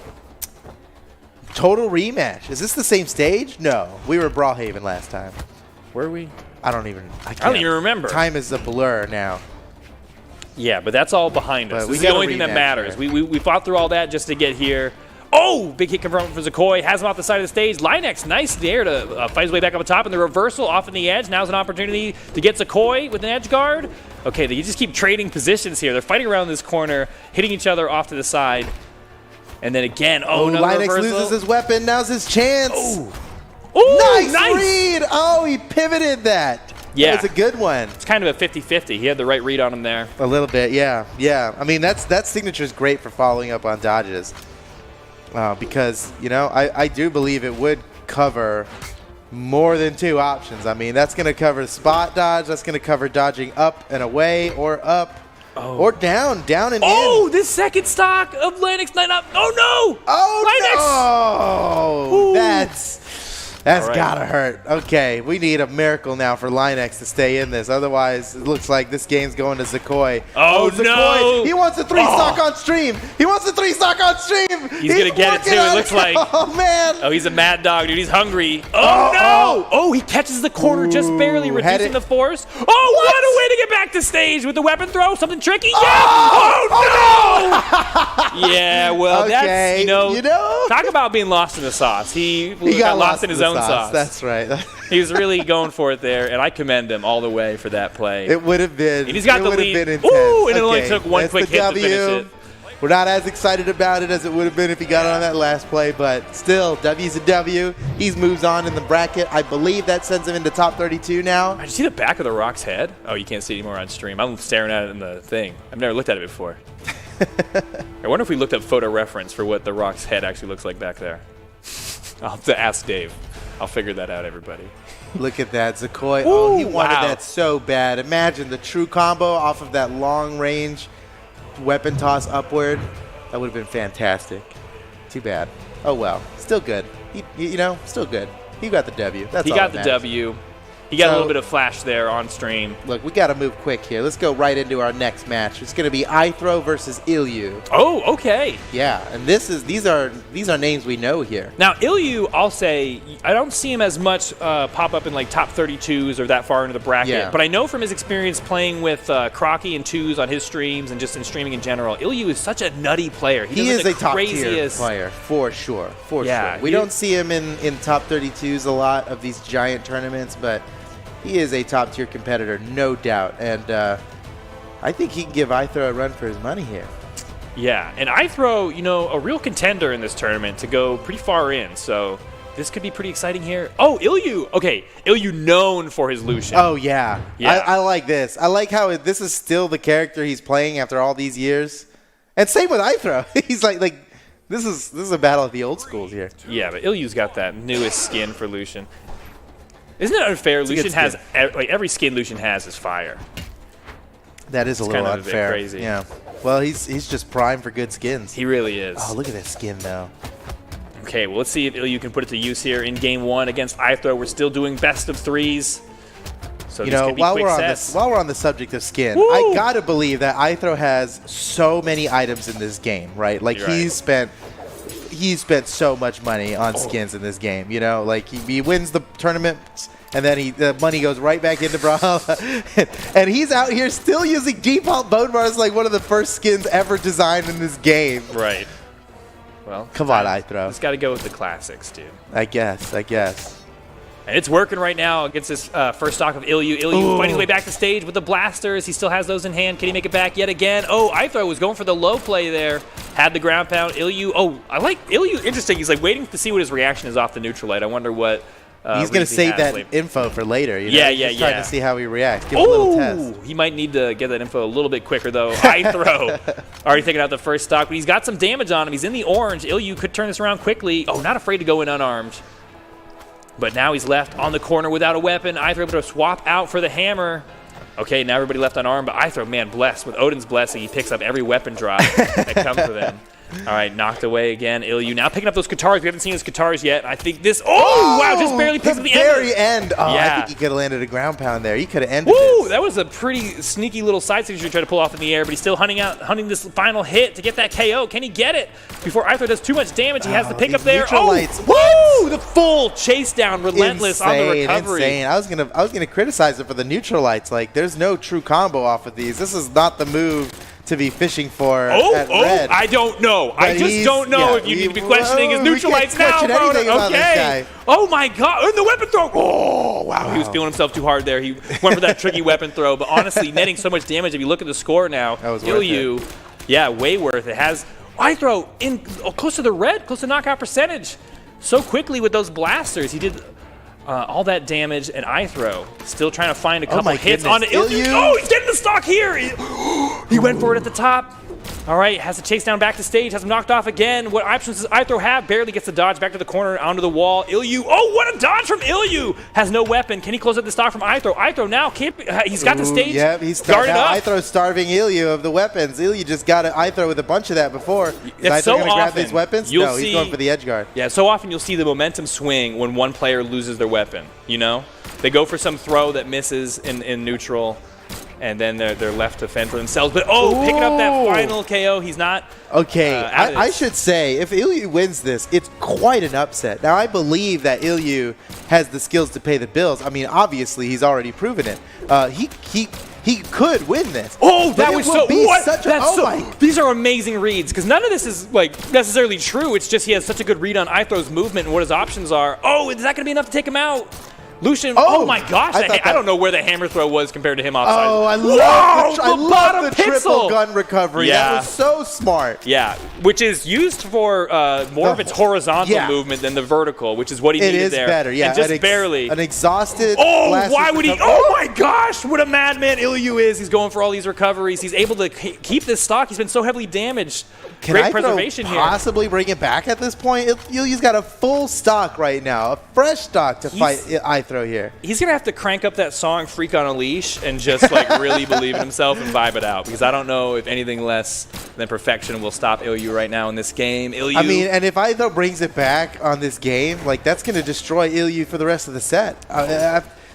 Total rematch. Is this the same stage? No. We were Brawlhaven last time. Were we? I don't even remember. Time is a blur now. Yeah, but that's all behind us. But This is the only thing that matters. We fought through all that just to get here. Oh, big hit confirmed for Zaky. Has him off the side of the stage. Linx, nice there to fight his way back up the top. And the reversal off in the edge. Now's an opportunity to get Zaky with an edge guard. Okay, they just keep trading positions here. They're fighting around this corner, hitting each other off to the side. And then again, another Linx reversal. loses his weapon. Now's his chance. Ooh, nice read. Oh, he pivoted that. Yeah. That was a good one. It's kind of a 50-50. He had the right read on him there. A little bit, yeah. Yeah. I mean, that signature is great for following up on dodges. Because, I do believe it would cover more than 2 options. I mean, that's going to cover spot dodge. That's going to cover dodging up and away or up or down and in. Oh, this second stock of Linx. Oh, no. Oh, Linx. no. That's right. gotta hurt. Okay, we need a miracle now for Linx to stay in this. Otherwise, it looks like this game's going to Zaky. Zaky. No! He wants a 3-stock on stream. He's gonna get it too. It looks like. Oh man. Oh, he's a mad dog, dude. He's hungry. Oh no! Oh, he catches the corner just barely, reducing the force. Oh, what a way to get back to stage with the weapon throw. Something tricky. Yeah. Oh no! Yeah. Well, okay. that's talk about being lost in the sauce. He got lost in his own sauce. That's right. He was really going for it there, and I commend him all the way for that play. It would have been. And he's got the lead. Been intense. Ooh, and it only took one quick hit to finish it. We're not as excited about it as it would have been if he got on that last play, but still, W's a W. He moves on in the bracket. I believe that sends him into top 32 now. Did you see the back of the Rock's head? Oh, you can't see it anymore on stream. I'm staring at it in the thing. I've never looked at it before. I wonder if we looked up photo reference for what the Rock's head actually looks like back there. I'll have to ask Dave. I'll figure that out, everybody. Look at that, Zaky. Ooh, he wanted wow. that so bad. Imagine the true combo off of that long range weapon toss upward. That would have been fantastic. Too bad. Oh well, still good. Still good. He got the W. That's all he got that the matters. W. He got a little bit of flash there on stream. Look, we got to move quick here. Let's go right into our next match. It's going to be Ithro versus Ilyu. Oh, okay. Yeah, and these are names we know here. Now, Ilyu, I'll say, I don't see him as much pop up in like top 32s or that far into the bracket. Yeah. But I know from his experience playing with Crocky and Twos on his streams and just in streaming in general, Ilyu is such a nutty player. He is a top tier player for sure. For sure. We don't see him in top 32s a lot of these giant tournaments, but he is a top-tier competitor, no doubt, and I think he can give Ithro a run for his money here. Yeah, and Ithro, a real contender in this tournament to go pretty far in, so this could be pretty exciting here. Oh, Ilyu! Okay, Ilyu known for his Lucian. Oh, yeah. I like this. I like how this is still the character he's playing after all these years. And same with Ithro. He's like this is a battle of the old schools here. Yeah, but Ilyu's got that newest skin for Lucian. Isn't it unfair? Lucian has every skin Lucian has is fire. That is a little kind of unfair. A bit crazy. Yeah. Well, he's just prime for good skins. He really is. Oh, look at that skin though. Okay, well let's see if Ilyu can put it to use here in game 1 against Ithro. We're still doing best of 3s. So while we're on the subject of skin, I gotta believe that Ithro has so many items in this game, right? Like he spent so much money on skins in this game. You know, like he wins the tournament, and then the money goes right back into Brawlhalla. And he's out here still using default bone bars like one of the first skins ever designed in this game. Right. Well, come on, Ithro. Just got to go with the classics, dude. I guess. And it's working right now against this first stock of Ilyu. Ilyu fighting his way back to stage with the blasters. He still has those in hand. Can he make it back yet again? Oh, Ithro was going for the low play there. Had the ground pound. Ilyu. Oh, I like Ilyu. Interesting. He's like waiting to see what his reaction is off the neutral light. I wonder what. He's going to save that info for later. You know? Yeah. Trying to see how he reacts. Give him a little test. He might need to get that info a little bit quicker, though. Ithro already taking out the first stock, but he's got some damage on him. He's in the orange. Ilyu could turn this around quickly. Oh, not afraid to go in unarmed. But now he's left on the corner without a weapon. Ithro able to swap out for the hammer. Okay, now everybody left unarmed, but Ithro, man, blessed. With Odin's blessing, he picks up every weapon drop that comes with him. All right, knocked away again. Ilyu now picking up those guitars. We haven't seen his guitars yet. I think this. Oh, wow, just barely picks up the very end. Oh, yeah. I think he could have landed a ground pound there. He could have ended this. That That was a pretty sneaky little side signature he tried to pull off in the air, but he's still hunting this final hit to get that KO. Can he get it? Before Ithro does too much damage, he has to pick up there. Woo! The full chase down, relentless on the recovery. Insane. I was gonna criticize it for the neutral lights. Like, there's no true combo off of these. This is not the move to be fishing for at red. I don't know. I just don't know if you need to be questioning his neutral lights now, bro. Okay. Oh, my God. And the weapon throw. Oh, wow. He was feeling himself too hard there. He went for that tricky weapon throw. But honestly, netting so much damage, if you look at the score now, Ilyu, yeah, way worth it. Has Ithro in close to the red, close to knockout percentage. So quickly with those blasters. He did all that damage, and Ithro still trying to find a couple hits on Ilyu. Oh, he's getting the stock here. He went for it at the top. All right, has to chase down back to stage, has him knocked off again. What options does Ithro have? Barely gets the dodge back to the corner, onto the wall. Ilyu, oh, what a dodge from Ilyu! Has no weapon. Can he close up the stock from Ithro? Ithro now can't. He's got the stage. Yeah, he's guarded up. Ithro's starving Ilyu of the weapons. Ilyu just got Ithro with a bunch of that before. Is Ithro going to grab these weapons? No, he's going for the edge guard. Yeah, so often you'll see the momentum swing when one player loses their weapon. You know, they go for some throw that misses in neutral. And then they're left to fend for themselves. But, picking up that final KO. He's not. Okay, I should say, if Ilyu wins this, it's quite an upset. Now, I believe that Ilyu has the skills to pay the bills. I mean, obviously, he's already proven it. He could win this. Oh, that was so. What? These are amazing reads, because none of this is like necessarily true. It's just he has such a good read on Ithro's movement and what his options are. Oh, is that going to be enough to take him out? Lucian, oh my gosh, I don't know where the hammer throw was compared to him outside. Oh, I love the triple gun recovery. Yeah. That was so smart. Yeah, which is used for more of its horizontal movement than the vertical, which is what he needed there. It is better, yeah. And just barely. An exhausted. Oh, why would he? Oh my gosh, what a madman Ilyu is. He's going for all these recoveries. He's able to keep this stock. He's been so heavily damaged. Great preservation here. Possibly bring it back at this point? Ilyu's got a full stock right now, a fresh stock to fight Ithro here. He's going to have to crank up that song Freak on a Leash and just like really believe in himself and vibe it out, because I don't know if anything less than perfection will stop Ilyu right now in this game. Ilyu. I mean, and if Ithro brings it back on this game, like, that's going to destroy Ilyu for the rest of the set.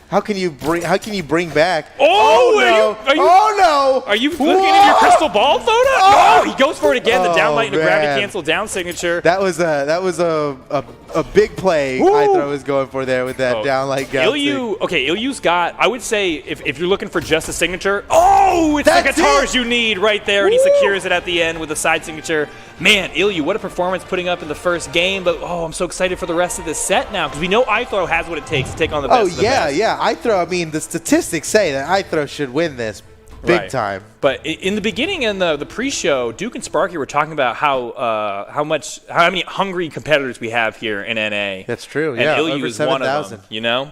How can you bring back? Oh no! Are you looking at your crystal ball photo? Oh, he goes for it again. The down light and the gravity cancel down signature. That was a big play. Ithro was going for there with that down light. Ilyu's got. I would say if you're looking for just a signature, it's the guitars you need right there, and he secures it at the end with a side signature. Man, Ilyu, what a performance putting up in the first game. But I'm so excited for the rest of this set now, because we know Ithro has what it takes to take on the best. Oh yeah. Ithro, I mean, the statistics say that Ithro should win this big time. But in the beginning in the pre-show, Duke and Sparky were talking about how many hungry competitors we have here in NA. That's true. And Ilyu is one of them. You know,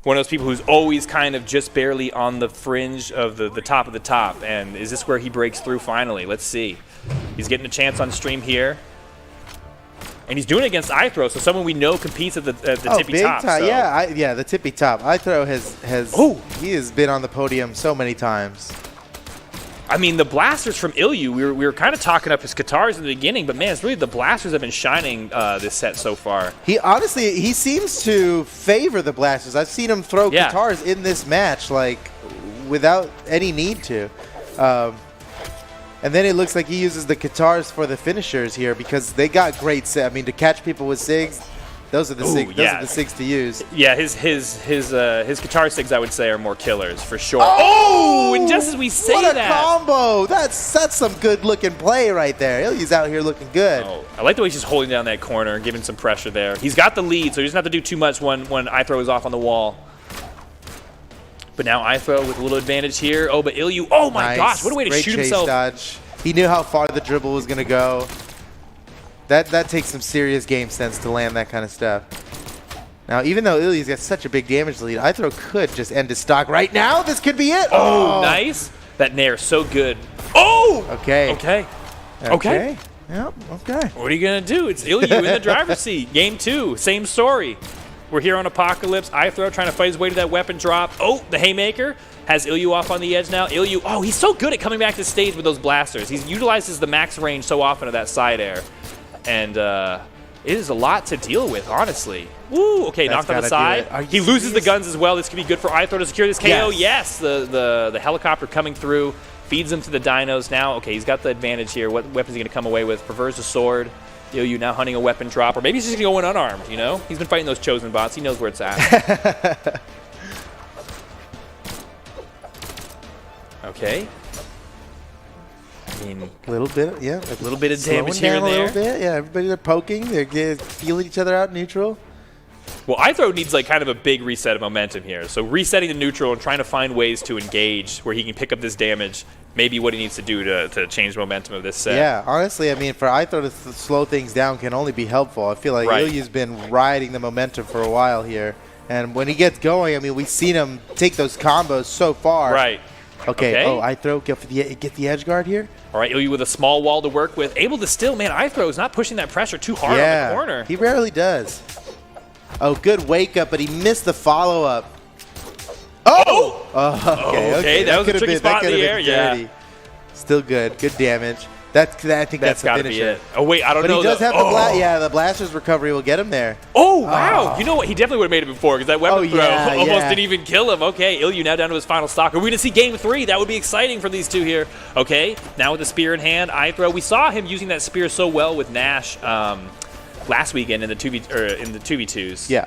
one of those people who's always kind of just barely on the fringe of the top of the top. And is this where he breaks through finally? Let's see. He's getting a chance on stream here. And he's doing it against Ithro, so someone we know competes at the tippy top. So. Yeah, the tippy top. Ithro has been on the podium so many times. I mean, the blasters from Ilyu, we were kind of talking up his guitars in the beginning, but man, it's really the blasters have been shining this set so far. He seems to favor the blasters. I've seen him throw guitars in this match, like, without any need to. And then it looks like he uses the guitars for the finishers here because they got great set. I mean, to catch people with SIGs, those are the SIGs. Those are the SIGs to use. Yeah, his guitar SIGs, I would say, are more killers for sure. Oh, and just as we say what a that, combo! That's some good looking play right there. He's out here looking good. Oh, I like the way he's just holding down that corner, giving some pressure there. He's got the lead, so he doesn't have to do too much when Ithro is off on the wall. But now Ithro with a little advantage here. Oh, but Ilyu, oh my gosh, what a way to shoot himself. Dodge. He knew how far the dribble was going to go. That takes some serious game sense to land that kind of stuff. Now, even though Ilyu's got such a big damage lead, Ithro could just end his stock right now. This could be it. Oh, nice. That nair is so good. Oh! Okay. Okay. Yep, okay. What are you going to do? It's Ilyu in the driver's seat. Game 2, same story. We're here on Apocalypse. Ithro trying to fight his way to that weapon drop. Oh, the haymaker has Ilyu off on the edge now. Ilyu, oh, he's so good at coming back to stage with those blasters. He utilizes the max range so often of that side air. And it is a lot to deal with, honestly. Woo, okay, knocked on the side. He loses the guns as well. This could be good for Ithro to secure this KO. Yes, the helicopter coming through, feeds him to the dinos. Now, okay, he's got the advantage here. What weapon is he going to come away with? Prefers the sword. Ilyu now hunting a weapon drop, or maybe he's just going to go in unarmed, you know? He's been fighting those chosen bots. He knows where it's at. Okay. I mean, a little bit, yeah. A little bit of damage here and there. A little bit, yeah. Everybody, they're poking. They're feeling each other out neutral. Well, Ithro needs like kind of a big reset of momentum here. So resetting the neutral and trying to find ways to engage where he can pick up this damage, maybe what he needs to do to change the momentum of this set. Yeah, honestly, I mean, for Ithro to slow things down can only be helpful. I feel like Ilyu's been riding the momentum for a while here. And when he gets going, I mean, we've seen him take those combos so far. Right. Okay. Oh, Ithro, get the edge guard here. All right, Ilyu with a small wall to work with. Able to still, man, Ithro is not pushing that pressure too hard on the corner. He rarely does. Oh, good wake up, but he missed the follow up. Oh! Okay, that was a tricky spot in the air. Yeah. Still good. Good damage. I think that's the finisher. Be it. Oh wait, I don't know. But he does have the blaster's recovery will get him there. Oh wow! You know what? He definitely would have made it before because that weapon throw almost didn't even kill him. Okay, Ilyu now down to his final stock. Are we gonna see Game 3? That would be exciting for these two here. Okay, now with the spear in hand, Ithro. We saw him using that spear so well with Nash last weekend in the 2v2s. Yeah.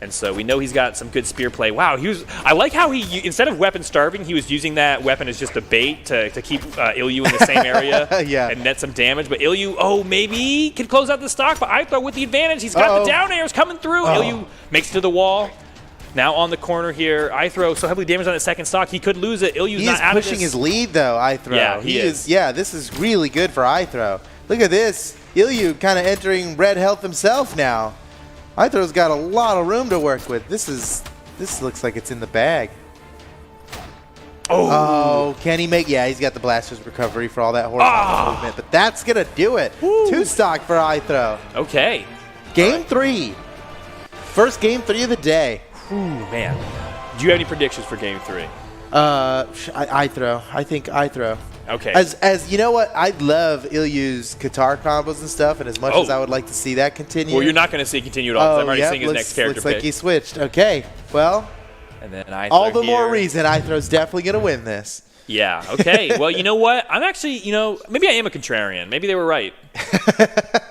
And so we know he's got some good spear play. Wow, I like how instead of weapon starving, he was using that weapon as just a bait to keep Ilyu in the same area and net some damage. But Ilyu, maybe can close out the stock, but Ithro with the advantage. He's got the down airs coming through. Ilyu makes it to the wall. Now on the corner here, Ithro so heavily damaged on his second stock, he could lose it. Ilyu's not out of this. He's pushing his lead, though, Ithro. Yeah, he is. Yeah, this is really good for Ithro. Look at this. Ilyu kind of entering red health himself now. Ithro's got a lot of room to work with. This looks like it's in the bag. Oh, can he make? Yeah, he's got the blaster's recovery for all that horizontal movement, but that's gonna do it. Woo. 2 stock for Ithro. Okay. Game 3. First Game 3 of the day. Ooh, man. Do you have any predictions for Game 3? Ithro. I think Ithro. Okay. As you know what, I love Ilyu's guitar combos and stuff, and as much as I would like to see that continue. Well, you're not going to see it continue at all. I'm already seeing his next character looks like he switched. Okay, well, and then all the more reason Ithro's definitely going to win this. Yeah, okay. Well, you know what? I'm actually, maybe I am a contrarian. Maybe they were right.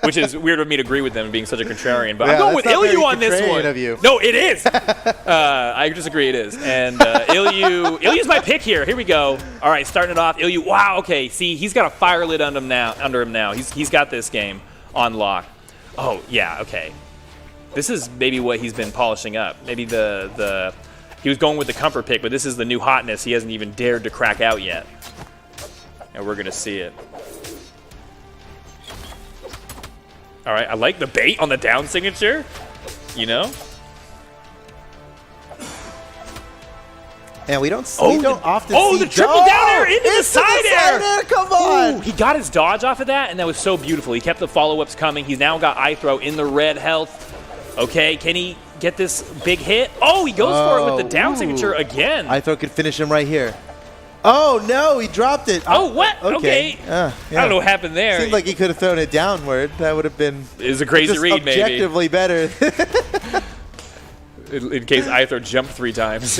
Which is weird of me to agree with them being such a contrarian. But I'm going with Ilyu on this one. Of you. No, it is. I disagree, it is. And Ilyu's my pick here. Here we go. All right, starting it off. Ilyu, wow, okay. See, he's got a fire lid under him now. He's got this game on lock. Oh, yeah, okay. This is maybe what he's been polishing up. Maybe he was going with the comfort pick, but this is the new hotness he hasn't even dared to crack out yet. And we're going to see it. All right, I like the bait on the down signature, And we don't often see the triple down air into the side air. Come on. Ooh, he got his dodge off of that, and that was so beautiful. He kept the follow-ups coming. He's now got Ithro in the red health. Okay, can he get this big hit? Oh, he goes for it with the down signature again. Ithro could finish him right here. Oh, no, he dropped it. Oh, what? Okay. I don't know what happened there. Seemed like he could have thrown it downward. That would have been a crazy read, maybe. Objectively better. in case Ithro jumped 3 times.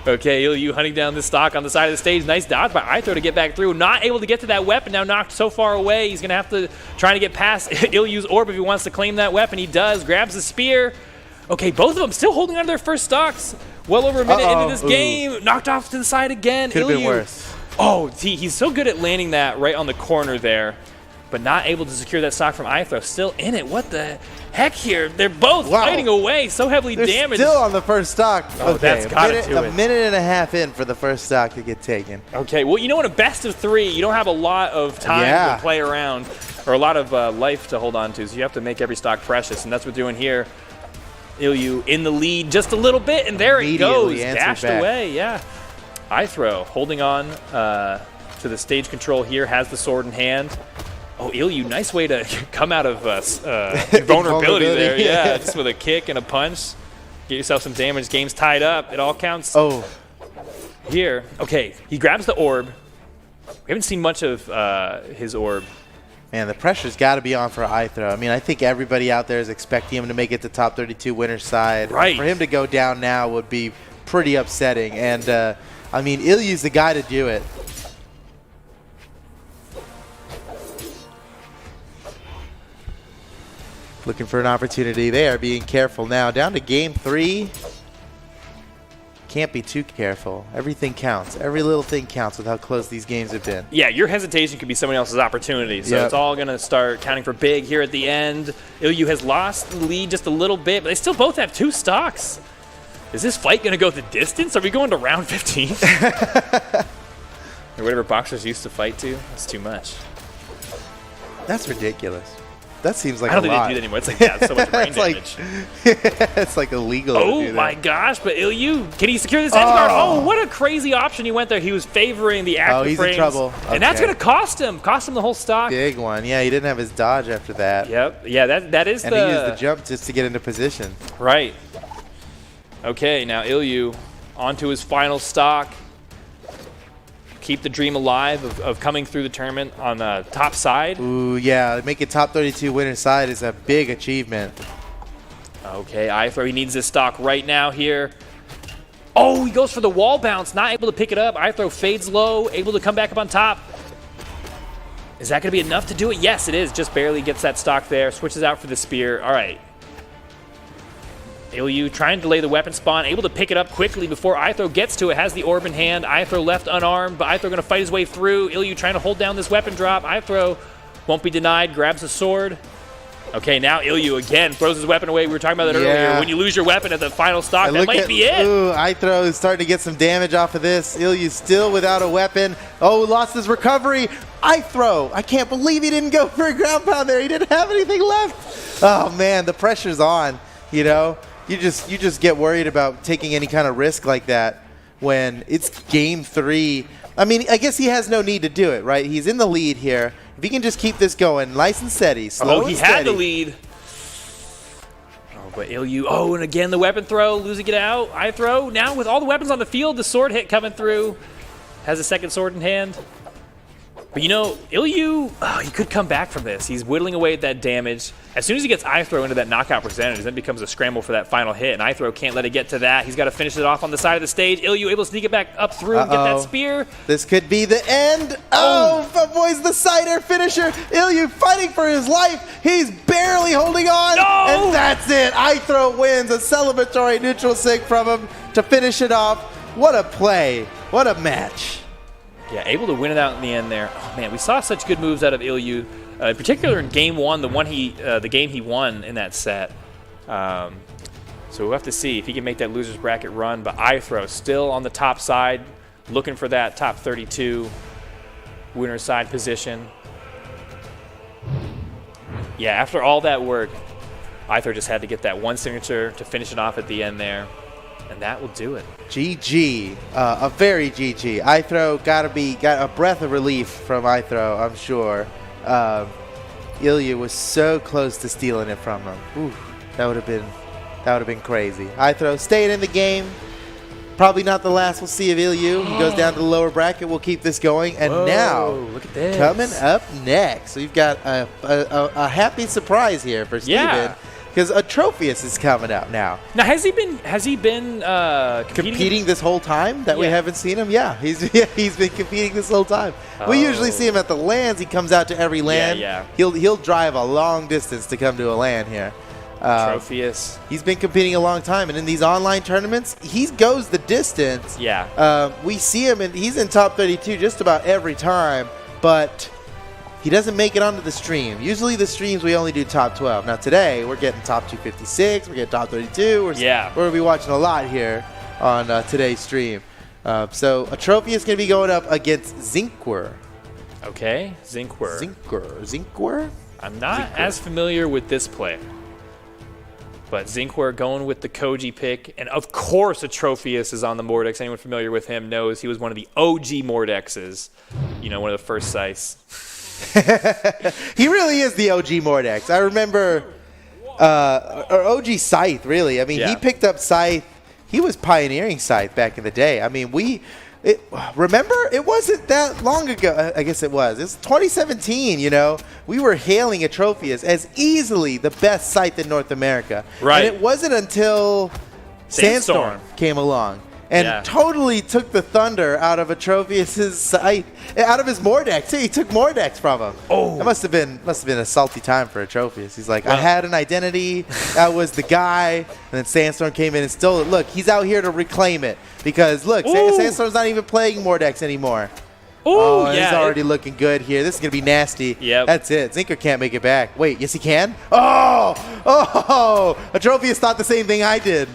Okay, Ilyu hunting down this stock on the side of the stage. Nice dodge by Ithro to get back through. Not able to get to that weapon. Now knocked so far away. He's going to have to try to get past Ilyu's orb if he wants to claim that weapon. He does. Grabs the spear. Okay, both of them still holding on to their first stocks. Well over a minute into this game. Knocked off to the side again. Could have been worse. Oh, he's so good at landing that right on the corner there, but not able to secure that stock from Ithro. Still in it. What the heck here? They're both fighting away. So heavily damaged. Still on the first stock. Oh, that's gotta do it. A minute and a half in for the first stock to get taken. Okay, well, you know, in a best of 3, you don't have a lot of time to play around or a lot of life to hold on to, so you have to make every stock precious, and that's what we're doing here. Ilyu in the lead just a little bit, and there he goes. Dashed away, yeah. Ithro holding on to the stage control here, has the sword in hand. Oh, Ilyu, nice way to come out of vulnerability there. Yeah, just with a kick and a punch. Get yourself some damage. Game's tied up. It all counts. Oh. Here. Okay, he grabs the orb. We haven't seen much of his orb. Man, the pressure's got to be on for Ithro. I mean, I think everybody out there is expecting him to make it to top 32 winner's side. Right. For him to go down now would be pretty upsetting. And, I mean, Ilyu's the guy to do it. Looking for an opportunity there, being careful now. Down to game 3. Can't be too careful. Everything counts. Every little thing counts with how close these games have been. Yeah, your hesitation could be someone else's opportunity. So it's all going to start counting for big here at the end. Ilyu has lost the lead just a little bit, but they still both have 2 stocks. Is this fight going to go the distance? Are we going to round 15? Or whatever boxers used to fight to? That's too much. That's ridiculous. That seems like I don't a think lot. they do that anymore. It's like, yeah, so much brain It's damage. It's like illegal to Oh do that. my gosh, but Ilyu, can he secure this edge guard? Oh, what a crazy option he went there. He was favoring the active he's frames. in trouble. And that's Okay. going to cost him the whole stock. Big one. Yeah, he didn't have his dodge after that. Yep. Yeah, that is And he used the jump just to get into position. Right. Okay, now Ilyu onto his final stock. Keep the dream alive of coming through the tournament on the top side. Ooh, yeah. Making top 32 winner side is a big achievement. Okay, Ithro, he needs this stock right now here. Oh, he goes for the wall bounce, not able to pick it up. Ithro fades low, able to come back up on top. Is that going to be enough to do it? Yes, it is. Just barely gets that stock there. Switches out for the spear. All right. Ilyu trying to delay the weapon spawn, able to pick it up quickly before Ithro gets to it, has the orb in hand. Ithro left unarmed, but Ithro going to fight his way through. Ilyu trying to hold down this weapon drop. Ithro won't be denied, grabs the sword. Okay, now Ilyu again throws his weapon away. We were talking about that earlier. When you lose your weapon at the final stock, that might be it. Ooh, Ithro is starting to get some damage off of this. Ilyu still without a weapon. Oh, lost his recovery. Ithro, I can't believe he didn't go for a ground pound there. He didn't have anything left. Oh, man, the pressure's on, you know. You just get worried about taking any kind of risk like that when it's game 3. I mean, I guess he has no need to do it, right? He's in the lead here. If he can just keep this going, nice and steady, slow and he steady. had the lead. Oh, but Ilyu, and again the weapon throw, losing it out. Ithro, now with all the weapons on the field, the sword hit coming through. Has a second sword in hand. But you know, Ilyu, he could come back from this. He's whittling away at that damage. As soon as he gets Ithro into that knockout percentage, then it becomes a scramble for that final hit, and Ithro can't let it get to that. He's got to finish it off on the side of the stage. Ilyu able to sneak it back up through and get that spear. This could be the end. Oh, but boys, the Ziner finisher. Ilyu fighting for his life. He's barely holding on. No! And that's it. Ithro wins a celebratory neutral sig from him to finish it off. What a play. What a match. Yeah, able to win it out in the end there. Oh man, we saw such good moves out of Ilyu, in particular in game 1, the game he won in that set. So we'll have to see if he can make that loser's bracket run. But Ithro still on the top side, looking for that top 32 winner side position. Yeah, after all that work, Ithro just had to get that one signature to finish it off at the end there. And that will do it. GG. A very GG. Ithro got a breath of relief from Ithro, I'm sure. Ilyu was so close to stealing it from him. Ooh, that would have been crazy. Ithro staying in the game. Probably not the last we'll see of Ilyu. He goes down to the lower bracket. We'll keep this going. And now, look at this. coming up next, we've got a happy surprise here for Steven. Yeah. because Atrophus is coming out now. Now, has he been Competing this whole time that we haven't seen him? Yeah, he's been competing this whole time. We usually see him at the lands. He comes out to every land. Yeah. He'll drive a long distance to come to a land here. Atrophus. He's been competing a long time, and in these online tournaments, he goes the distance. Yeah. We see him, and he's in top 32 just about every time, but he doesn't make it onto the stream. Usually the streams, we only do top 12. Now today, we're getting top 256, we're getting top 32. We're going to be watching a lot here on today's stream. So Atrophus is going to be going up against Zinquer. Okay, Zinquer. Zinquer? I'm not as familiar with this player. But Zinquer going with the Koji pick. And of course, Atrophus is on the Mordex. Anyone familiar with him knows he was one of the OG Mordexes. You know, one of the first Scythes. He really is the OG Mordex. I remember, or OG Scythe, really. I mean, he picked up Scythe. He was pioneering Scythe back in the day. I mean, remember, it wasn't that long ago. I guess it was. It's 2017, you know. We were hailing Atrophus as easily the best Scythe in North America. Right. And it wasn't until Sandstorm came along and totally took the thunder out of Atrophus's Scythe, out of his Mordex. He took Mordex from him. Oh. That must have been a salty time for Atrophus. He's like, I had an identity. That was the guy. And then Sandstorm came in and stole it. Look, he's out here to reclaim it. Because, look, Sandstorm's not even playing Mordex anymore. Ooh, he's already looking good here. This is going to be nasty. Yep. That's it. Zinquer can't make it back. Wait, yes he can? Atrophus thought the same thing I did.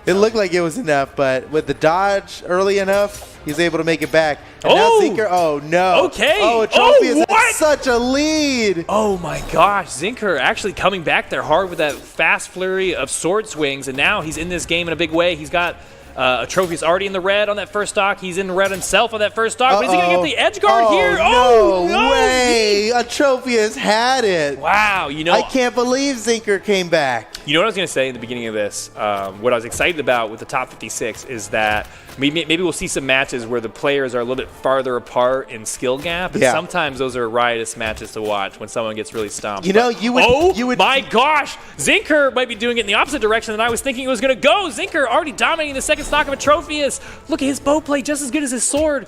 It looked like it was enough, but with the dodge early enough, he was able to make it back. And now Zinquer, no. Okay. Atrophus has such a lead. Oh my gosh, Zinquer actually coming back there hard with that fast flurry of sword swings, and now he's in this game in a big way. He's got Atrophus already in the red on that first stock. He's in the red himself on that first stock. But is he going to get the edge guard here? No way. Atrophus had it. Wow. You know, I can't believe Zinquer came back. You know what I was going to say in the beginning of this? What I was excited about with the top 56 is that maybe we'll see some matches where the players are a little bit farther apart in skill gap. And sometimes those are riotous matches to watch when someone gets really stomped. You know, you would. My gosh. Zinquer might be doing it in the opposite direction than I was thinking it was going to go. Zinquer already dominating the second stock of Atrophus. Look at his bow play, just as good as his sword.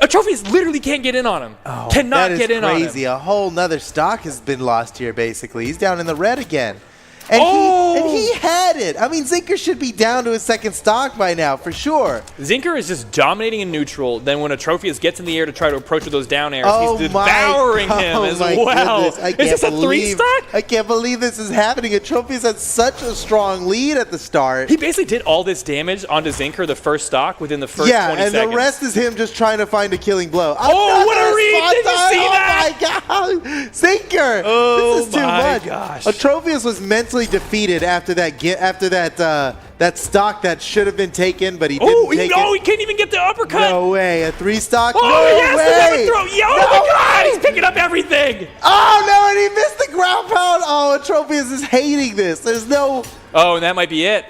Atrophus literally can't get in on him. Cannot get in on him. That is crazy. A whole nother stock has been lost here, basically. He's down in the red again. And he had it. I mean, Zinquer should be down to his second stock by now, for sure. Zinquer is just dominating in neutral. Then when Atrophus gets in the air to try to approach with those down airs, he's devouring him as well. Is this a 3-stock? I can't believe this is happening. Atrophus had such a strong lead at the start. He basically did all this damage onto Zinquer the first stock within the first 20 seconds. Yeah, and the rest is him just trying to find a killing blow. What a read! Did you see that? Oh, my God. Zinquer, this is too much. Gosh. Atrophus was mentally defeated after that stock that should have been taken, but he didn't take it. He can't even get the uppercut. No way, a 3-stock? Oh, no yes, way. My God, he's picking up everything. Oh, no, and he missed the ground pound. Oh, Atrophus is hating this. There's no... Oh, and that might be it.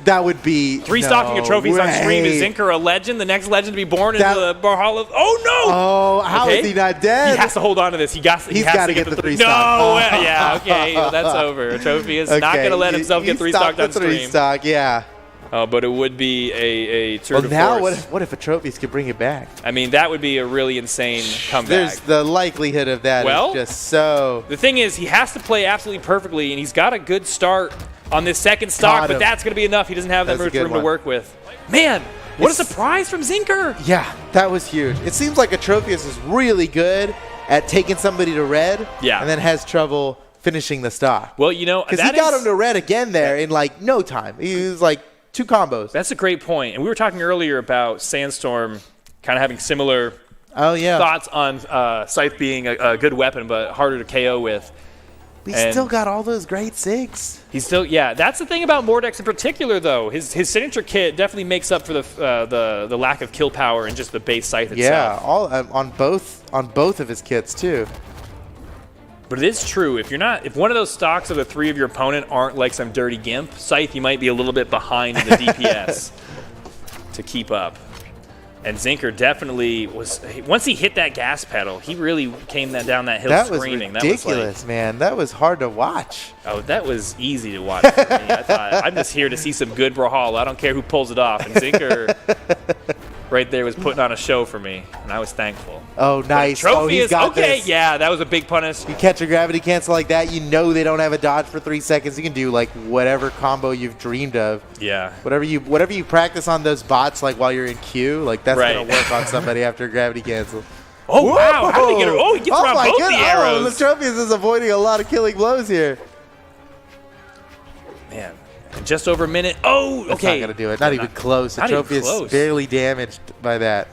That would be 3-stocking Atrophus on stream. Is Zinquer a legend? The next legend to be born into the Brawlhalla? Oh, no! Oh, how is he not dead? He has to hold on to this. He's got to get the 3-stock. No! Yeah, okay. Well, that's over. Atrophus is not going to let himself get 3-stocked on stream. 3-stock, yeah. But it would be a tour de now, force. what if Atrophus could bring it back? I mean, that would be a really insane comeback. There's the likelihood of that is just so... The thing is, he has to play absolutely perfectly, and he's got a good start on this second stock, but that's going to be enough. He doesn't have that much room to work with. Man, what a surprise from Zinquer. Yeah, that was huge. It seems like Atrophus is really good at taking somebody to red and then has trouble finishing the stock. Well, you know, because he got him to red again there in like no time. He was like 2 combos. That's a great point. And we were talking earlier about Sandstorm kind of having similar thoughts on Scythe being a good weapon, but harder to KO with. He's still got all those great SIGs. He's still, that's the thing about Mordex in particular, though. His signature kit definitely makes up for the lack of kill power and just the base Scythe itself. Yeah, all on both of his kits too. But it is true. If one of those stocks of the 3 of your opponent aren't like some dirty gimp Scythe, you might be a little bit behind in the DPS to keep up. And Zinker definitely was, once he hit that gas pedal, he really came down that hill screaming. That was ridiculous, man. That was hard to watch. Oh, that was easy to watch for me. I thought, I'm just here to see some good Brawlhalla. I don't care who pulls it off. And Zinker right there was putting on a show for me, and I was thankful. Oh, nice. Trophy he's got okay, this. yeah, that was a big punish. You catch a gravity cancel like that, you know they don't have a dodge for 3 seconds. You can do like whatever combo you've dreamed of. Yeah. Whatever you practice on those bots like while you're in queue, like that's Right. gonna work on somebody after a gravity cancel. Oh, wow. How did he get her? Oh, he gets around both the arrows. Oh, Atrophus is avoiding a lot of killing blows here. Man, just over a minute. Oh, That's okay. not gonna do it. Not even close. Not even Atrophus close. barely damaged by that.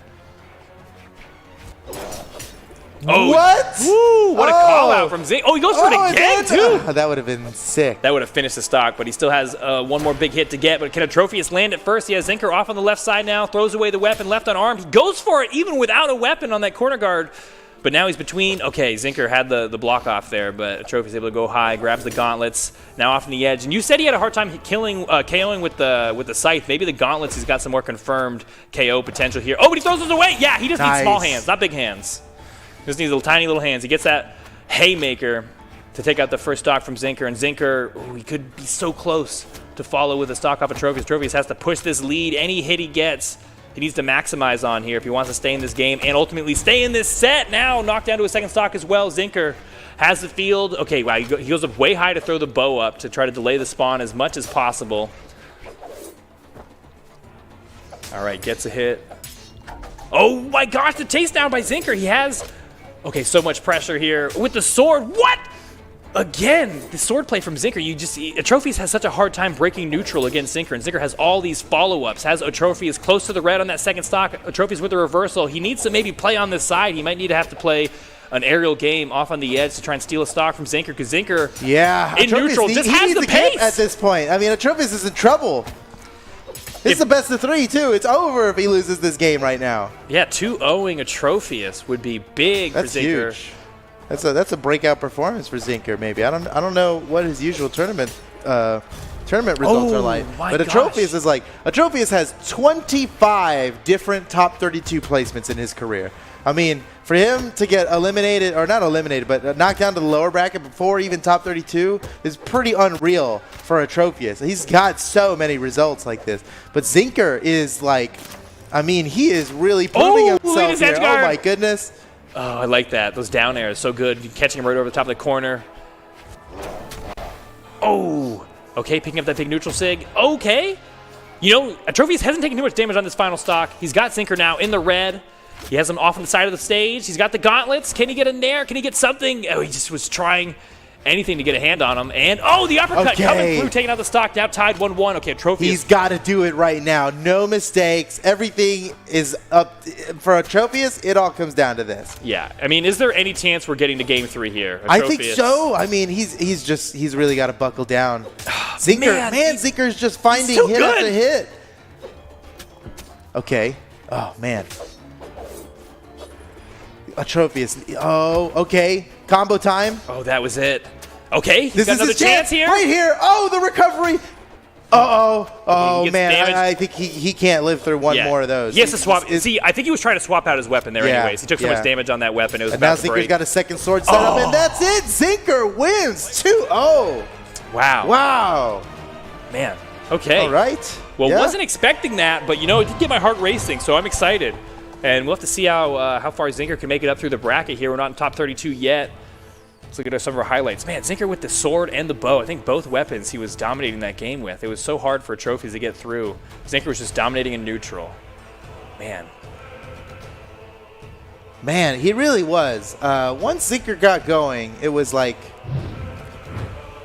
Oh, What? Woo, what a call out from Zink. Oh, he goes for it again, too. That would have been sick. That would have finished the stock, but he still has one more big hit to get. But can Atrophus land it first? He has Zinker off on the left side now, throws away the weapon, left unarmed. He goes for it even without a weapon on that corner guard. But now he's between. Okay, Zinker had the block off there, but Atrophus able to go high, grabs the gauntlets, now off on the edge. And you said he had a hard time KOing with the scythe. Maybe the gauntlets, he's got some more confirmed KO potential here. Oh, but he throws those away. Yeah, he just needs small hands, not big hands. He just needs little tiny little hands. He gets that haymaker to take out the first stock from Zinker. And Zinker, ooh, he could be so close to follow with a stock off of Atrophus. Atrophus has to push this lead. Any hit he gets, he needs to maximize on here if he wants to stay in this game and ultimately stay in this set. Now knocked down to a second stock as well. Zinker has the field. Okay, wow, he goes up way high to throw the bow up to try to delay the spawn as much as possible. All right, gets a hit. Oh my gosh, the chase down by Zinker. He has, okay, so much pressure here with the sword. What? Again, the sword play from Zinker. Atrophus has such a hard time breaking neutral against Zinker, and Zinker has all these follow-ups. Has Atrophus close to the red on that second stock. Atrophus with the reversal. He needs to maybe play on this side. He might need to have to play an aerial game off on the edge to try and steal a stock from Zinker, because Zinker in Atrophus, neutral just has the pace. At this point, I mean, Atrophus is in trouble. It's the best of 3, too. It's over if he loses this game right now. Yeah, 2-0ing Atrophus would be big That's for Zinker. huge. That's a breakout performance for Zinker. Maybe I don't know what his usual tournament results are like, but Atrophus is like Atrophus has 25 different top 32 placements in his career. I mean, for him to get eliminated, or not eliminated, but knocked down to the lower bracket before even top 32 is pretty unreal for Atrophus. He's got so many results like this, but Zinker is like, I mean, he is really proving himself here. Oh my goodness. Oh, I like that. Those down airs, so good. Catching him right over the top of the corner. Oh, okay, picking up that big neutral sig. Okay. You know, Atrophus hasn't taken too much damage on this final stock. He's got Zinker now in the red. He has him off on the side of the stage. He's got the gauntlets. Can he get a nair? Can he get something? Oh, he just was trying anything to get a hand on him. And, oh, the uppercut coming through, taking out the stock. Now tied 1-1. Okay, Atrophus. He's got to do it right now. No mistakes. Everything is up. For Atrophus, it all comes down to this. Yeah. I mean, is there any chance we're getting to game 3 here? Atrophus? I think so. I mean, he's really got to buckle down. Zinker, man, Zinker's just finding hit after hit. Okay. Oh, man. Atrophus. Oh, okay. Combo time. Oh, that was it. Okay, he's This got is another his chance here. right here. Oh, the recovery. Oh, He gets man. damaged. I think he can't live through one more of those. He has to swap. See, I think he was trying to swap out his weapon there anyways. He took so much damage on that weapon. It was and now about to Zinker's break. got a second sword set up, and that's it. Zinker wins 2-0. Wow. Wow. Man. Okay. All right. Well, wasn't expecting that, but, you know, it did get my heart racing, so I'm excited. And we'll have to see how far Zinker can make it up through the bracket here. We're not in top 32 yet. Let's look at some of our highlights. Man, Zinker with the sword and the bow. I think both weapons he was dominating that game with. It was so hard for Atrophus to get through. Zinker was just dominating in neutral. Man. Man, he really was. Once Zinker got going, it was like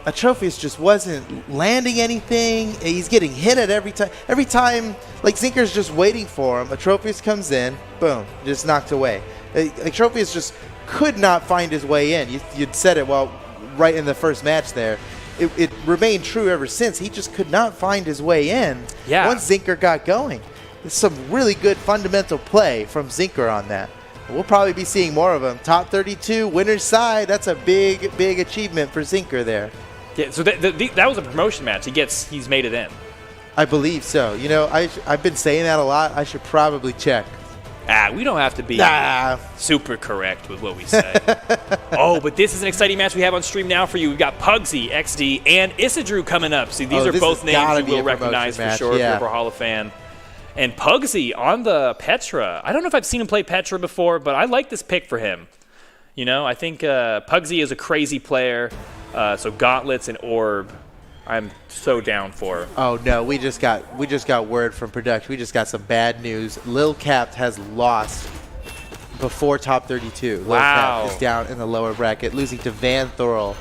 Atrophus just wasn't landing anything. He's getting hit at every time. Every time, like, Zinker's just waiting for him. Atrophus comes in, boom, just knocked away. Atrophus just could not find his way in. You'd said it right in the first match there. It remained true ever since. He just could not find his way in once Zinker got going. There's some really good fundamental play from Zinker on that. We'll probably be seeing more of him. Top 32, winner's side. That's a big, big achievement for Zinker there. Yeah, so that was a promotion match. He's made it in. I believe so. You know, I've been saying that a lot. I should probably check. We don't have to be super correct with what we say. Oh, but this is an exciting match we have on stream now for you. We've got Pugsy, XD, and Isadrew coming up. See, these are both names you will recognize for sure if you're a Brawlhalla fan. And Pugsy on the Petra. I don't know if I've seen him play Petra before, but I like this pick for him. You know, I think Pugsy is a crazy player, so Gauntlets and Orb, I'm so down for. Oh no, we just got word from production. We just got some bad news. Lil Cap has lost before top 32. Lil Cap is down in the lower bracket, losing to Van Thorl.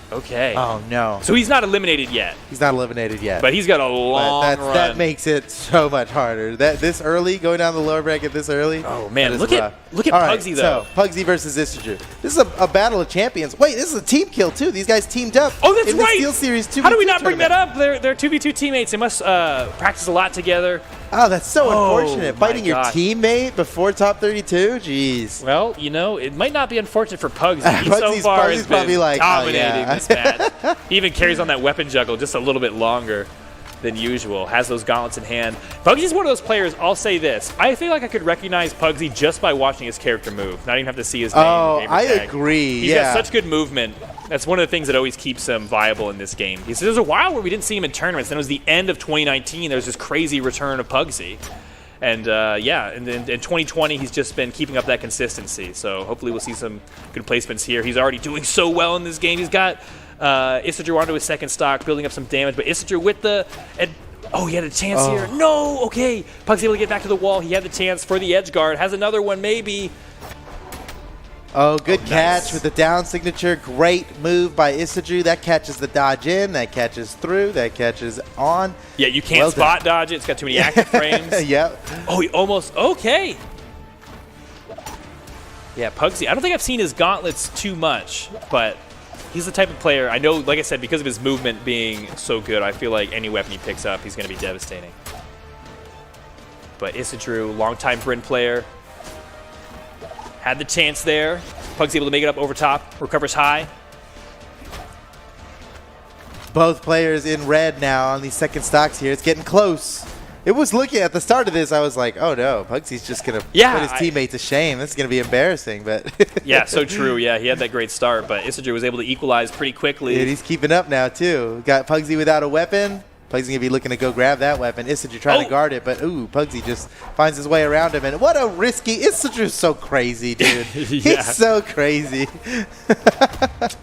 Okay. Oh no. So he's not eliminated yet. He's not eliminated yet. But he's got a long run. That makes it so much harder. This early, going down the lower bracket this early. Oh man, look at Pugsy though. So Pugsy versus Isadrew. This is a battle of champions. Wait, this is a team kill too. These guys teamed up. Oh, that's in right. The SteelSeries 2v2 How do we not bring tournament. that up? They're 2v2 teammates. They must practice a lot together. Oh, that's so unfortunate. my Fighting your gosh. teammate before top 32? Jeez. Well, you know, it might not be unfortunate for Pugsy. He so far has been like, dominating this match. He even carries on that weapon juggle just a little bit longer than usual. Has those gauntlets in hand. Pugsy's one of those players, I'll say this. I feel like I could recognize Pugsy just by watching his character move. Not even have to see his name. Oh, I agree. He's got such good movement. That's one of the things that always keeps him viable in this game. He says there's a while where we didn't see him in tournaments. Then it was the end of 2019. There was this crazy return of Pugsy. And yeah, and in 2020, he's just been keeping up that consistency. So hopefully we'll see some good placements here. He's already doing so well in this game. He's got Isadrew onto his second stock, building up some damage. But Isadrew with the... oh, he had a chance here. No! Okay. Pug's able to get back to the wall. He had the chance for the edge guard. Has another one, maybe. Oh, good catch with the down signature. Great move by Isadrew. That catches the dodge in. That catches through. That catches on. Yeah, you can't spot dodge it. It's got too many active frames. Yep. Oh, he almost... Okay. Yeah, Pugsy. I don't think I've seen his gauntlets too much, but he's the type of player... I know, like I said, because of his movement being so good, I feel like any weapon he picks up, he's going to be devastating. But Isadrew, longtime Bryn player, had the chance there. Pugsy able to make it up over top, recovers high. Both players in red now on these second stocks here. It's getting close. It was looking at the start of this, I was like, oh no, Pugsy's just going to put his teammate to shame. This is going to be embarrassing. But yeah, so true. Yeah, he had that great start, but Isadrew was able to equalize pretty quickly. Dude, he's keeping up now too. Got Pugsy without a weapon. Pugsy's going to be looking to go grab that weapon. Isadrew trying to guard it, but ooh, Pugsy just finds his way around him. And what a risky... Isadrew's so crazy, dude. He's so crazy.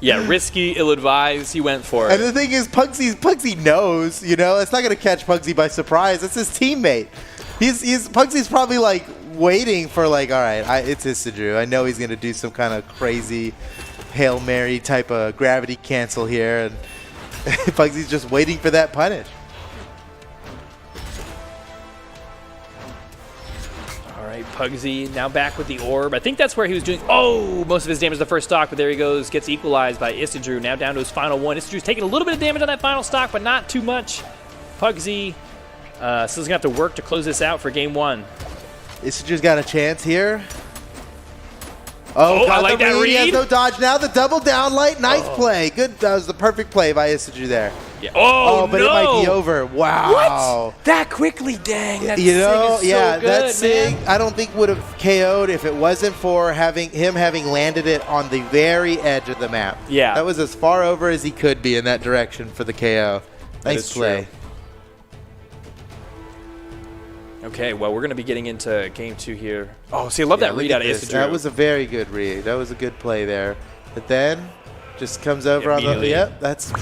Yeah, risky, ill-advised. He went for it. And the thing is, Pugsy knows, you know? It's not going to catch Pugsy by surprise. It's his teammate. Pugsy's probably, like, waiting for, like, all right, it's Isadrew. I know he's going to do some kind of crazy Hail Mary type of gravity cancel here. And Pugsy's just waiting for that punish. All right, Pugsy now back with the orb. I think that's where he was doing, most of his damage the first stock, but there he goes, gets equalized by Isadrew. Now down to his final one. Isadrew's taking a little bit of damage on that final stock, but not too much. Pugsy still going to have to work to close this out for game one. Isadrew's got a chance here. Oh, I like that read. He has no dodge now. The double down light. Nice play. Good. That was the perfect play by Isadrew there. Yeah. But it might be over. Wow. What? That quickly? Dang. That Sig is so good, that Sig, man. I don't think would have KO'd if it wasn't for him having landed it on the very edge of the map. Yeah. That was as far over as he could be in that direction for the KO. Nice play. True. Okay, well, we're going to be getting into game two here. Oh, see, I love that read out of Isadrew. That was a very good read. That was a good play there. But then just comes over on the... Yep, that's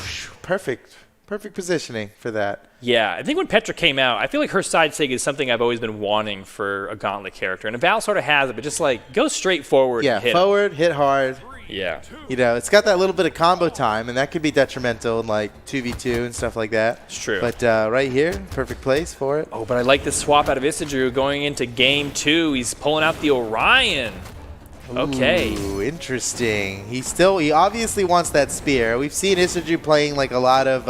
perfect. Perfect positioning for that. Yeah, I think when Petra came out, I feel like her side sig is something I've always been wanting for a gauntlet character. And Val sort of has it, but just like go straight forward and hit. Forward, hit hard. Yeah. You know, it's got that little bit of combo time, and that could be detrimental in like 2v2 and stuff like that. It's true. But right here, perfect place for it. Oh, but I like this swap out of Isadrew going into game two. He's pulling out the Orion. Okay. Ooh, interesting. He obviously wants that spear. We've seen Isadrew playing like a lot of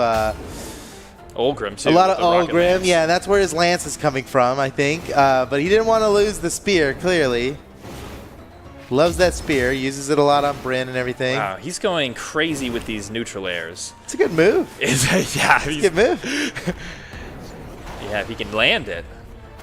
Ulgrim too. A lot of Ulgrim, yeah, that's where his lance is coming from, I think. But he didn't want to lose the spear, clearly. Loves that spear, uses it a lot on Bryn and everything. Wow, he's going crazy with these neutral airs. It's a good move. Yeah, it's a good move. Yeah, if he can land it.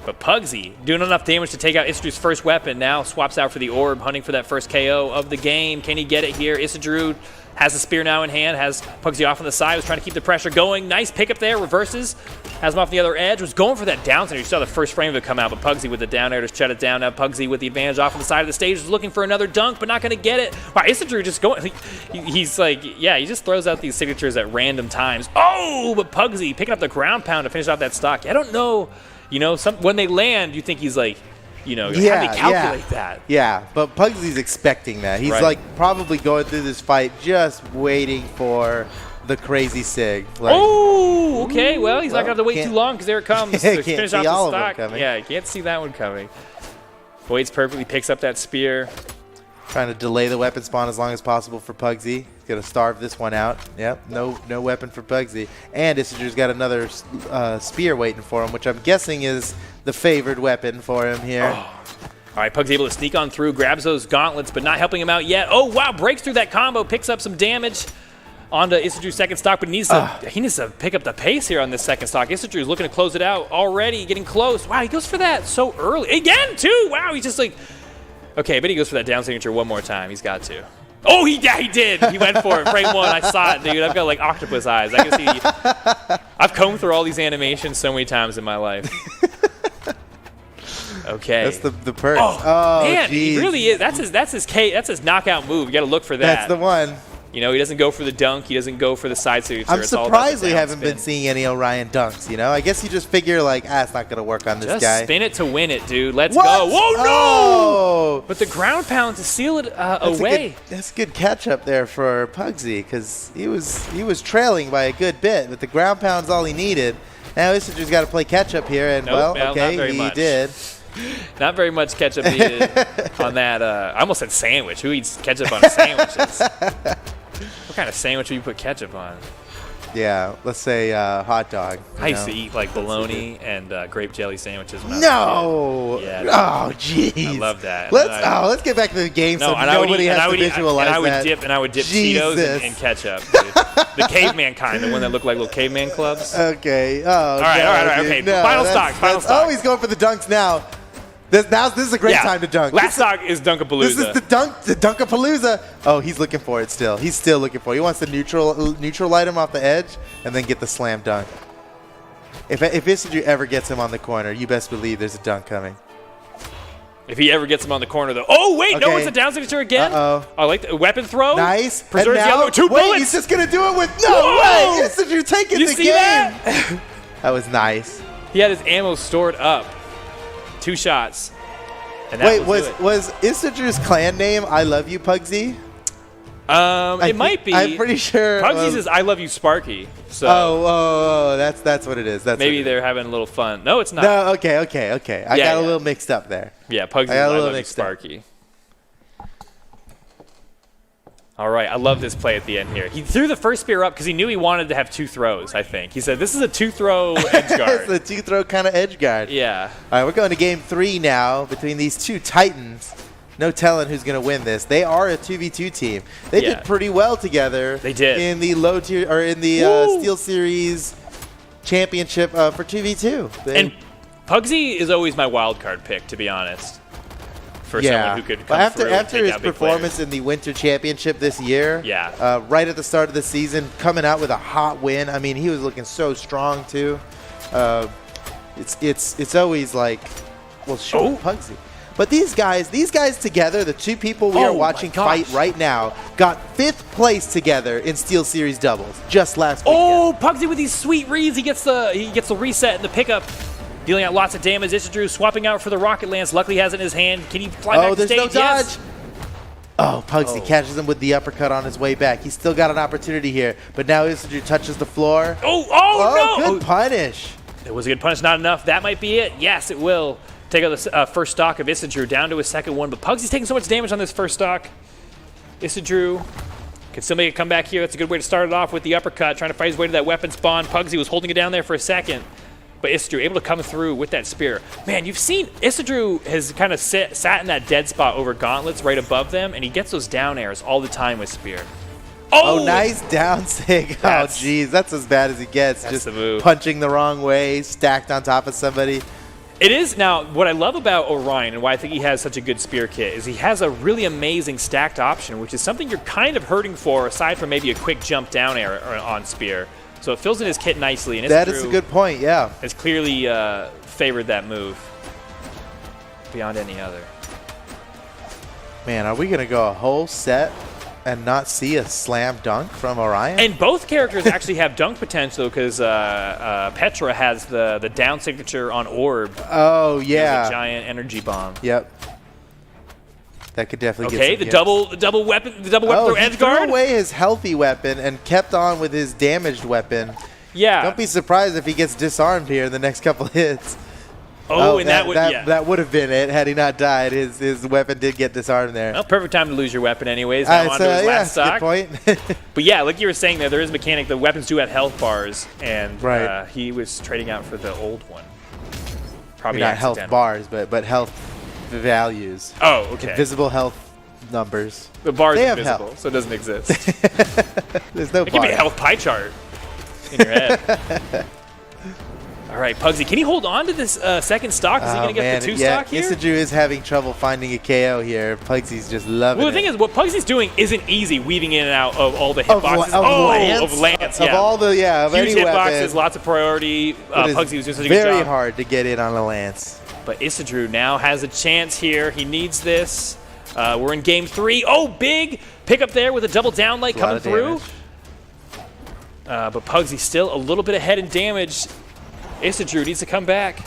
But Pugsy doing enough damage to take out Isadrew's first weapon. Now swaps out for the orb, hunting for that first KO of the game. Can he get it here? Isadrew has the spear now in hand, has Pugsy off on the side, was trying to keep the pressure going. Nice pickup there, reverses, has him off the other edge, was going for that down center. You saw the first frame of it come out, but Pugsy with the down air to shut it down. Now Pugsy with the advantage off on the side of the stage, is looking for another dunk, but not going to get it. Wow, Isadrew just going, he's like, yeah, he just throws out these signatures at random times. Oh, but Pugsy picking up the ground pound to finish off that stock. I don't know, you know, when they land, you think he's like, you know, how do they calculate that? Yeah, but Pugsy's expecting that. He's like probably going through this fight just waiting for the crazy sig. Like, oh, okay. Well, he's not going to have to wait too long because there it comes. Can't finish see off all the of them stock. coming. Yeah, you can't see that one coming. Waits perfectly, picks up that spear. Trying to delay the weapon spawn as long as possible for Pugsy. He's going to starve this one out. Yep, no weapon for Pugsy. And Isadrew's got another spear waiting for him, which I'm guessing is the favored weapon for him here. Oh. All right, Pug's able to sneak on through, grabs those gauntlets, but not helping him out yet. Oh, wow, breaks through that combo, picks up some damage onto Isadrew's second stock, but he needs to pick up the pace here on this second stock. Isadrew's looking to close it out already, getting close. Wow, he goes for that so early. Again, too. Wow, he's just like, okay, but he goes for that down signature one more time. He's got to. Oh, he did. He went for it. Frame one. I saw it, dude. I've got like octopus eyes. I can see. I've combed through all these animations so many times in my life. Okay. That's the perk. Oh man, geez. he really is. That's his knockout move. You got to look for that. That's the one. You know, he doesn't go for the dunk. He doesn't go for the side signature. I'm surprised we haven't been seeing any Orion dunks, you know? I guess you just figure, like, it's not going to work on this guy. Just spin it to win it, dude. Let's what? go. Whoa, no! Oh! But the ground pound to seal it away. That's a good catch-up there for Pugsy, because he was trailing by a good bit, but the ground pound's all he needed. Now Isadrew's got to play catch-up here, and, nope, well, okay, he did. Not very much ketchup needed on that. I almost said sandwich. Who eats ketchup on sandwiches? What kind of sandwich would you put ketchup on? Yeah, let's say hot dog. I used to eat like bologna and grape jelly sandwiches when I No! was a kid. Yeah. Oh, jeez. I love that. Let's get back to the game so nobody has to visualize that. And I would dip Cheetos in ketchup, dude. The caveman kind, the one that looked like little caveman clubs. Okay. Oh, all right. Okay. No, final stock. Oh, he's going for the dunks now. This is a great time to dunk. Last stock is Dunkapalooza. This is the Dunkapalooza. Oh, he's looking for it still. He's still looking for it. He wants to neutral item off the edge and then get the slam dunk. If Isadrew ever gets him on the corner, you best believe there's a dunk coming. If he ever gets him on the corner, though. Oh, wait. Okay. No, it's a down signature again. Uh-oh. I like the weapon throw. Nice. Preserves the other two bullets. He's just going to do it with no way. Isadrew taking the game. You see that? That was nice. He had his ammo stored up. 2 shots. And wait, was Isadrew's clan name I Love You, Pugsy? It might be. I'm pretty sure. Pugsy's is I Love You, Sparky. So oh, that's what it is. Maybe they're having a little fun. No, it's not. No, okay. I got a little mixed up there. Yeah, Pugsy's I Love You, Sparky. All right, I love this play at the end here. He threw the first spear up because he knew he wanted to have 2 throws, I think. He said, this is a 2-throw edge guard. It's a 2-throw kind of edge guard. Yeah. All right, we're going to game 3 now between these 2 Titans. No telling who's going to win this. They are a 2v2 team. They did pretty well together. They did. In the low tier or in the SteelSeries championship for 2v2. And Pugsy is always my wild card pick, to be honest. For someone who could come after his performance in the Winter Championship this year, right at the start of the season, coming out with a hot win. I mean, he was looking so strong too. It's always like, well, sure, Pugsy. But these guys together, the 2 people we are watching fight right now, got 5th place together in SteelSeries doubles just last weekend. Oh, Pugsy with these sweet reads. He gets the reset and the pickup. Dealing out lots of damage. Isadrew swapping out for the rocket lance. Luckily has it in his hand. Can he fly back to stage? No dodge. Yes. Oh, Pugsy catches him with the uppercut on his way back. He's still got an opportunity here, but now Isadrew touches the floor. Oh, no! Good punish. It was a good punish. Not enough. That might be it. Yes, it will. Take out the first stock of Isadrew down to his second one, but Pugsy's taking so much damage on this first stock. Isadrew can still make a comeback here. That's a good way to start it off with the uppercut, trying to fight his way to that weapon spawn. Pugsy was holding it down there for a second. But Isadrew able to come through with that spear. Man, you've seen Isadrew has kind of sat in that dead spot over gauntlets right above them, and he gets those down airs all the time with spear. Oh, nice down sig. Oh, jeez, that's as bad as he gets. That's just the move. Punching the wrong way, stacked on top of somebody. It is. Now, what I love about Orion and why I think he has such a good spear kit is he has a really amazing stacked option, which is something you're kind of hurting for aside from maybe a quick jump down air on spear. So it fills in his kit nicely. And that is a good point, yeah. Has clearly favored that move beyond any other. Man, are we going to go a whole set and not see a slam dunk from Orion? And both characters actually have dunk potential because Petra has the down signature on Orb. Oh, yeah. A giant energy bomb. Yep. That could definitely get some hits. The double weapon throw edge guard. He threw away his healthy weapon and kept on with his damaged weapon. Yeah. Don't be surprised if he gets disarmed here in the next couple hits. Oh, and that would have been it had he not died. His weapon did get disarmed there. Well, perfect time to lose your weapon anyways. Now on to his last stock. Good point. But yeah, like you were saying there is a mechanic. The weapons do have health bars, and he was trading out for the old one. Probably not health bars, but health values. Oh, okay. Invisible health numbers. The bar is invisible, invisible, so it doesn't exist. There's no bar. It could be a health pie chart in your head. All right, Pugsy, can he hold on to this second stock? Is he going to get the two stock here? Isadrew is having trouble finding a KO here. Pugsy's just loving it. Well, the thing is, what Pugsy's doing isn't easy, weaving in and out of all the hitboxes. Of Lance, yeah. Of all the, of huge any hitboxes, weapon. lots of priority. Pugsy was doing such a good job. Very hard to get in on a Lance. But Isadrew now has a chance here. He needs this. We're in game 3. Oh, big pickup there with a double down light coming through. But Pugsy still a little bit ahead in damage. Isadrew needs to come back.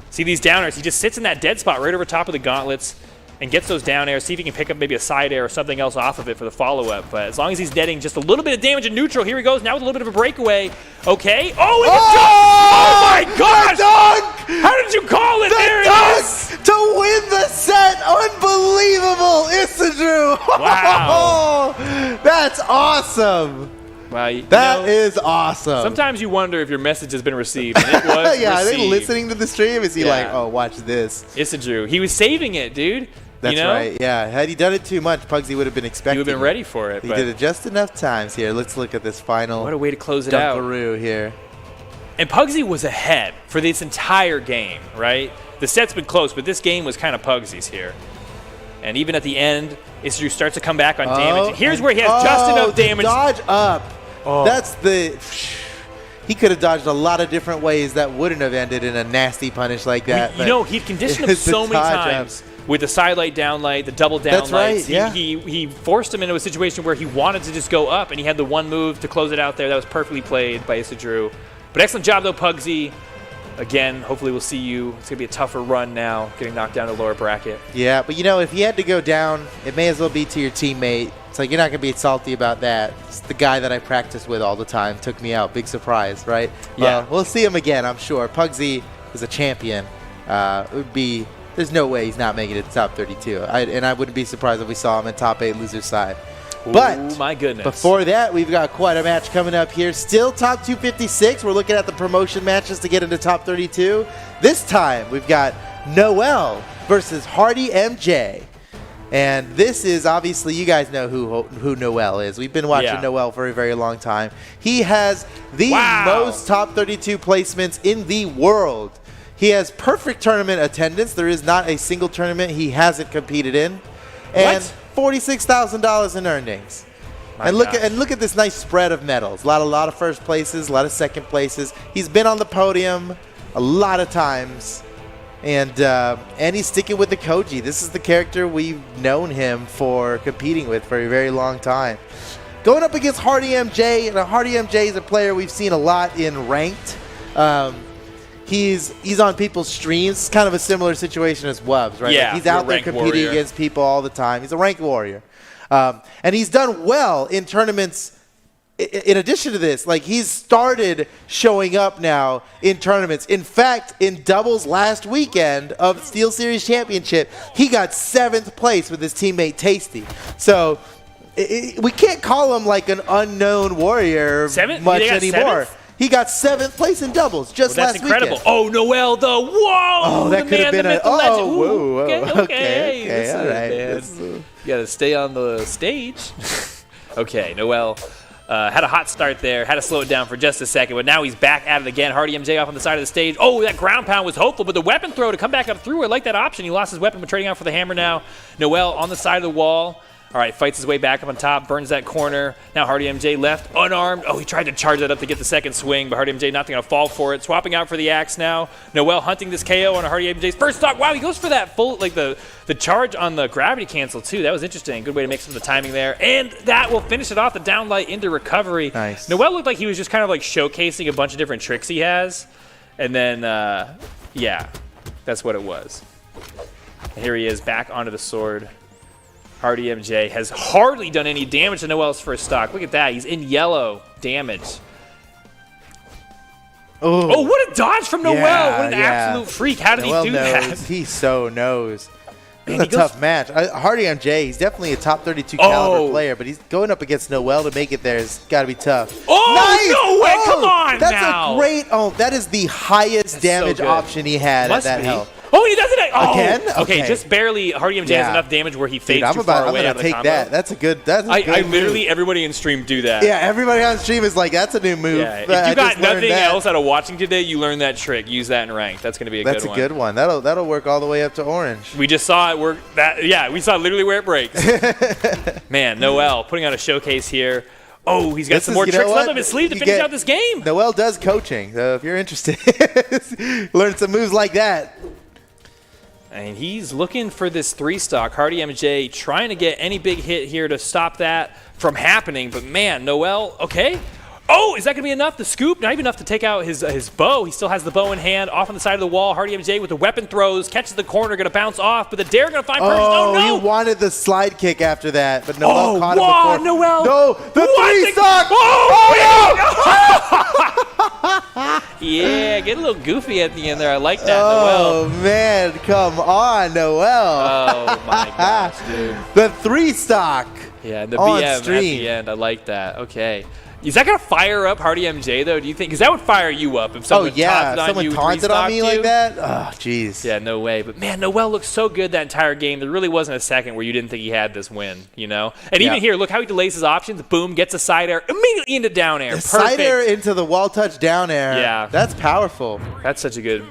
See these down airs. He just sits in that dead spot right over top of the gauntlets and gets those down airs. See if he can pick up maybe a side air or something else off of it for the follow-up. But as long as he's netting just a little bit of damage in neutral, here he goes now with a little bit of a breakaway. Okay. Oh, and oh my gosh! Dunk! How did you call it? There it is! To win the set! Unbelievable, Isadrew! Wow. That's awesome! Wow, that is awesome. Sometimes you wonder if your message has been received, and it was yeah, received. Are they listening to the stream? Is he like, oh, watch this? Isadrew. He was saving it, dude. That's right, yeah. Had he done it too much, Pugsy would have been expecting. He would have been ready for it. He did it just enough times here. Let's look at this final. What a way to close it out. Dunkaroo here. And Pugsy was ahead for this entire game, right? The set's been close, but this game was kind of Pugsy's here. And even at the end, Isadrew starts to come back on damage. And here's where he has just enough damage. Dodge up. Oh. That's the... He could have dodged a lot of different ways that wouldn't have ended in a nasty punish like that. You know, he'd conditioned him so many times with the side light, down light, the double down lights. Right, yeah. He forced him into a situation where he wanted to just go up, and he had the one move to close it out there. That was perfectly played by Isadrew. But excellent job, though, Pugsy. Again, hopefully we'll see you. It's going to be a tougher run now, getting knocked down to lower bracket. Yeah, but, you know, if he had to go down, it may as well be to your teammate. It's like, you're not going to be salty about that. It's the guy that I practice with all the time. Took me out. Big surprise, right? Yeah. We'll see him again, I'm sure. Pugsy is a champion. It would be... There's no way he's not making it to top 32. And I wouldn't be surprised if we saw him in top 8 loser side. But my goodness. Before that, we've got quite a match coming up here. Still top 256. We're looking at the promotion matches to get into top 32. This time, we've got Noel versus Hardy MJ. And this is obviously, you guys know who Noel is. We've been watching Noel for a very long time. He has the most top 32 placements in the world. He has perfect tournament attendance. There is not a single tournament he hasn't competed in. And $46,000 in earnings. And look at this nice spread of medals. A lot of first places, a lot of second places. He's been on the podium a lot of times. And he's sticking with the Koji. This is the character we've known him for competing with for a very long time. Going up against Hardy MJ, and Hardy MJ is a player we've seen a lot in ranked. He's on people's streams. It's kind of a similar situation as Wubs, right? Yeah, like he's out there competing against people all the time. He's a ranked warrior. And he's done well in tournaments. In addition to this, like he's started showing up now in tournaments. In fact, in doubles last weekend of SteelSeries Championship, he got 7th place with his teammate Tasty. So we can't call him like an unknown warrior much anymore. 7th? He got 7th place in doubles just last weekend. That's incredible. Oh, Noel, though. Whoa! Oh, that could have been a... Oh, whoa. Okay. All right. You got to stay on the stage. Okay, Noel. Had a hot start there, had to slow it down for just a second, but now he's back at it again. Hardy MJ off on the side of the stage. Oh, that ground pound was hopeful, but the weapon throw to come back up through, I like that option. He lost his weapon, but trading out for the hammer now. Noel on the side of the wall. All right, fights his way back up on top, burns that corner. Now Hardy MJ left, unarmed. Oh, he tried to charge that up to get the second swing, but Hardy MJ not going to fall for it. Swapping out for the axe now. Noel hunting this KO on Hardy MJ's first stock. Wow, he goes for that full, like the charge on the gravity cancel too. That was interesting. Good way to make some of the timing there. And that will finish it off, the down light into recovery. Nice. Noel looked like he was just kind of like showcasing a bunch of different tricks he has. And then, yeah, that's what it was. And here he is back onto the sword. Hardy MJ has hardly done any damage to Noel's first stock. Look at that. He's in yellow damage. Oh, what a dodge from Noel. What an absolute freak. How did Noel he do knows. that? He so knows. This Man, is a tough match. Hardy MJ, he's definitely a top 32 caliber player, but he's going up against Noel to make it there. It's got to be tough. Oh, nice! no way. Come on that's now. A great, that is the highest damage so option he had at that health. Oh, he does it again. Okay, just barely. Hardy MJ has enough damage where he fades too far away out of the combo. I'm gonna take that. That's a good. That's a I good literally move. Everybody in stream do that. Yeah, everybody on stream is like, that's a new move. Yeah, if you got nothing else out of watching today, you learn that trick. Use that in ranked. That's gonna be a good one. That's a good one. That'll work all the way up to orange. We just saw it work. We saw literally where it breaks. Man, Noel putting on a showcase here. Oh, he's got some more tricks left up his sleeve to finish out this game. Noel does coaching, so if you're interested, learn some moves like that. And he's looking for this 3-stock. Hardy MJ trying to get any big hit here to stop that from happening. But man, Noel, okay. Oh, is that going to be enough? The scoop? Not even enough to take out his bow. He still has the bow in hand, off on the side of the wall. Hardy MJ with the weapon throws, catches the corner, going to bounce off, but the dare going to find Persian. Oh, no. He wanted the slide kick after that, but Noel caught him before. Noel. No, the 3-stock. Yeah, get a little goofy at the end there. I like that, Noel. Noel. Man, come on, Noel. Oh, my gosh, dude. The 3-stock. Yeah, the BM at the end. I like that. Okay. Is that going to fire up Hardy MJ, though, do you think? Because that would fire you up if someone taunted on me like that? Oh, jeez. Yeah, no way. But, man, Noel looked so good that entire game. There really wasn't a second where you didn't think he had this win, you know? And even here, look how he delays his options. Boom, gets a side air, immediately into down air. Perfect. Side air into the wall touch down air. Yeah. That's powerful. That's such a good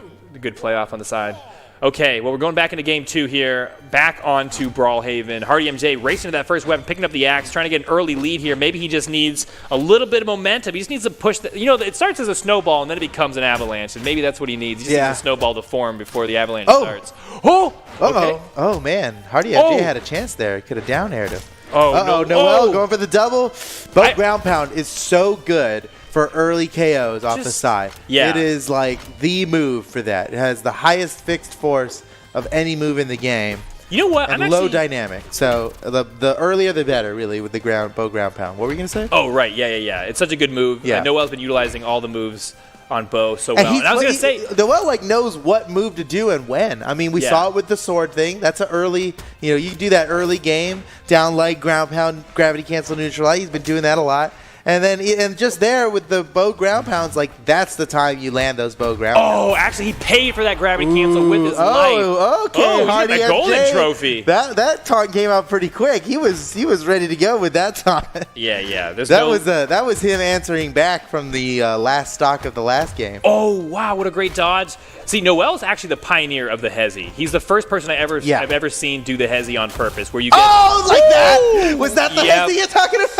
playoff on the side. Okay, well, we're going back into game 2 here. Back onto Brawlhaven. Hardy MJ racing to that first weapon, picking up the axe, trying to get an early lead here. Maybe he just needs a little bit of momentum. He just needs to push. It starts as a snowball, and then it becomes an avalanche, and maybe that's what he needs. He just needs a snowball to form before the avalanche starts. Okay. Oh, man. Hardy MJ had a chance there. He could have down aired him. No. Noel going for the double. Both ground pound is so good for early KOs off the side. Yeah. It is like the move for that. It has the highest fixed force of any move in the game. You know what? And low dynamic. So the earlier the better, really, with the bow ground pound. What were you going to say? Oh, right. Yeah. It's such a good move. Yeah. Noel's been utilizing all the moves on bow so well. And I was going to say, Noel knows what move to do and when. I mean, we saw it with the sword thing. That's an early, you do that early game, down leg, ground pound, gravity cancel, neutralize. He's been doing that a lot. And then, just there with the bow ground pounds, that's the time you land those bow ground pounds. Oh, actually, he paid for that gravity cancel with his life. Oh, okay. Oh, Hardy that golden trophy. That taunt came out pretty quick. He was ready to go with that taunt. Yeah. That was him answering back from the last stock of the last game. Oh, wow, what a great dodge. See, Noel's actually the pioneer of the Hezi. He's the first person I've ever seen do the Hezi on purpose, where you get that? Was that the Hezi you're talking about?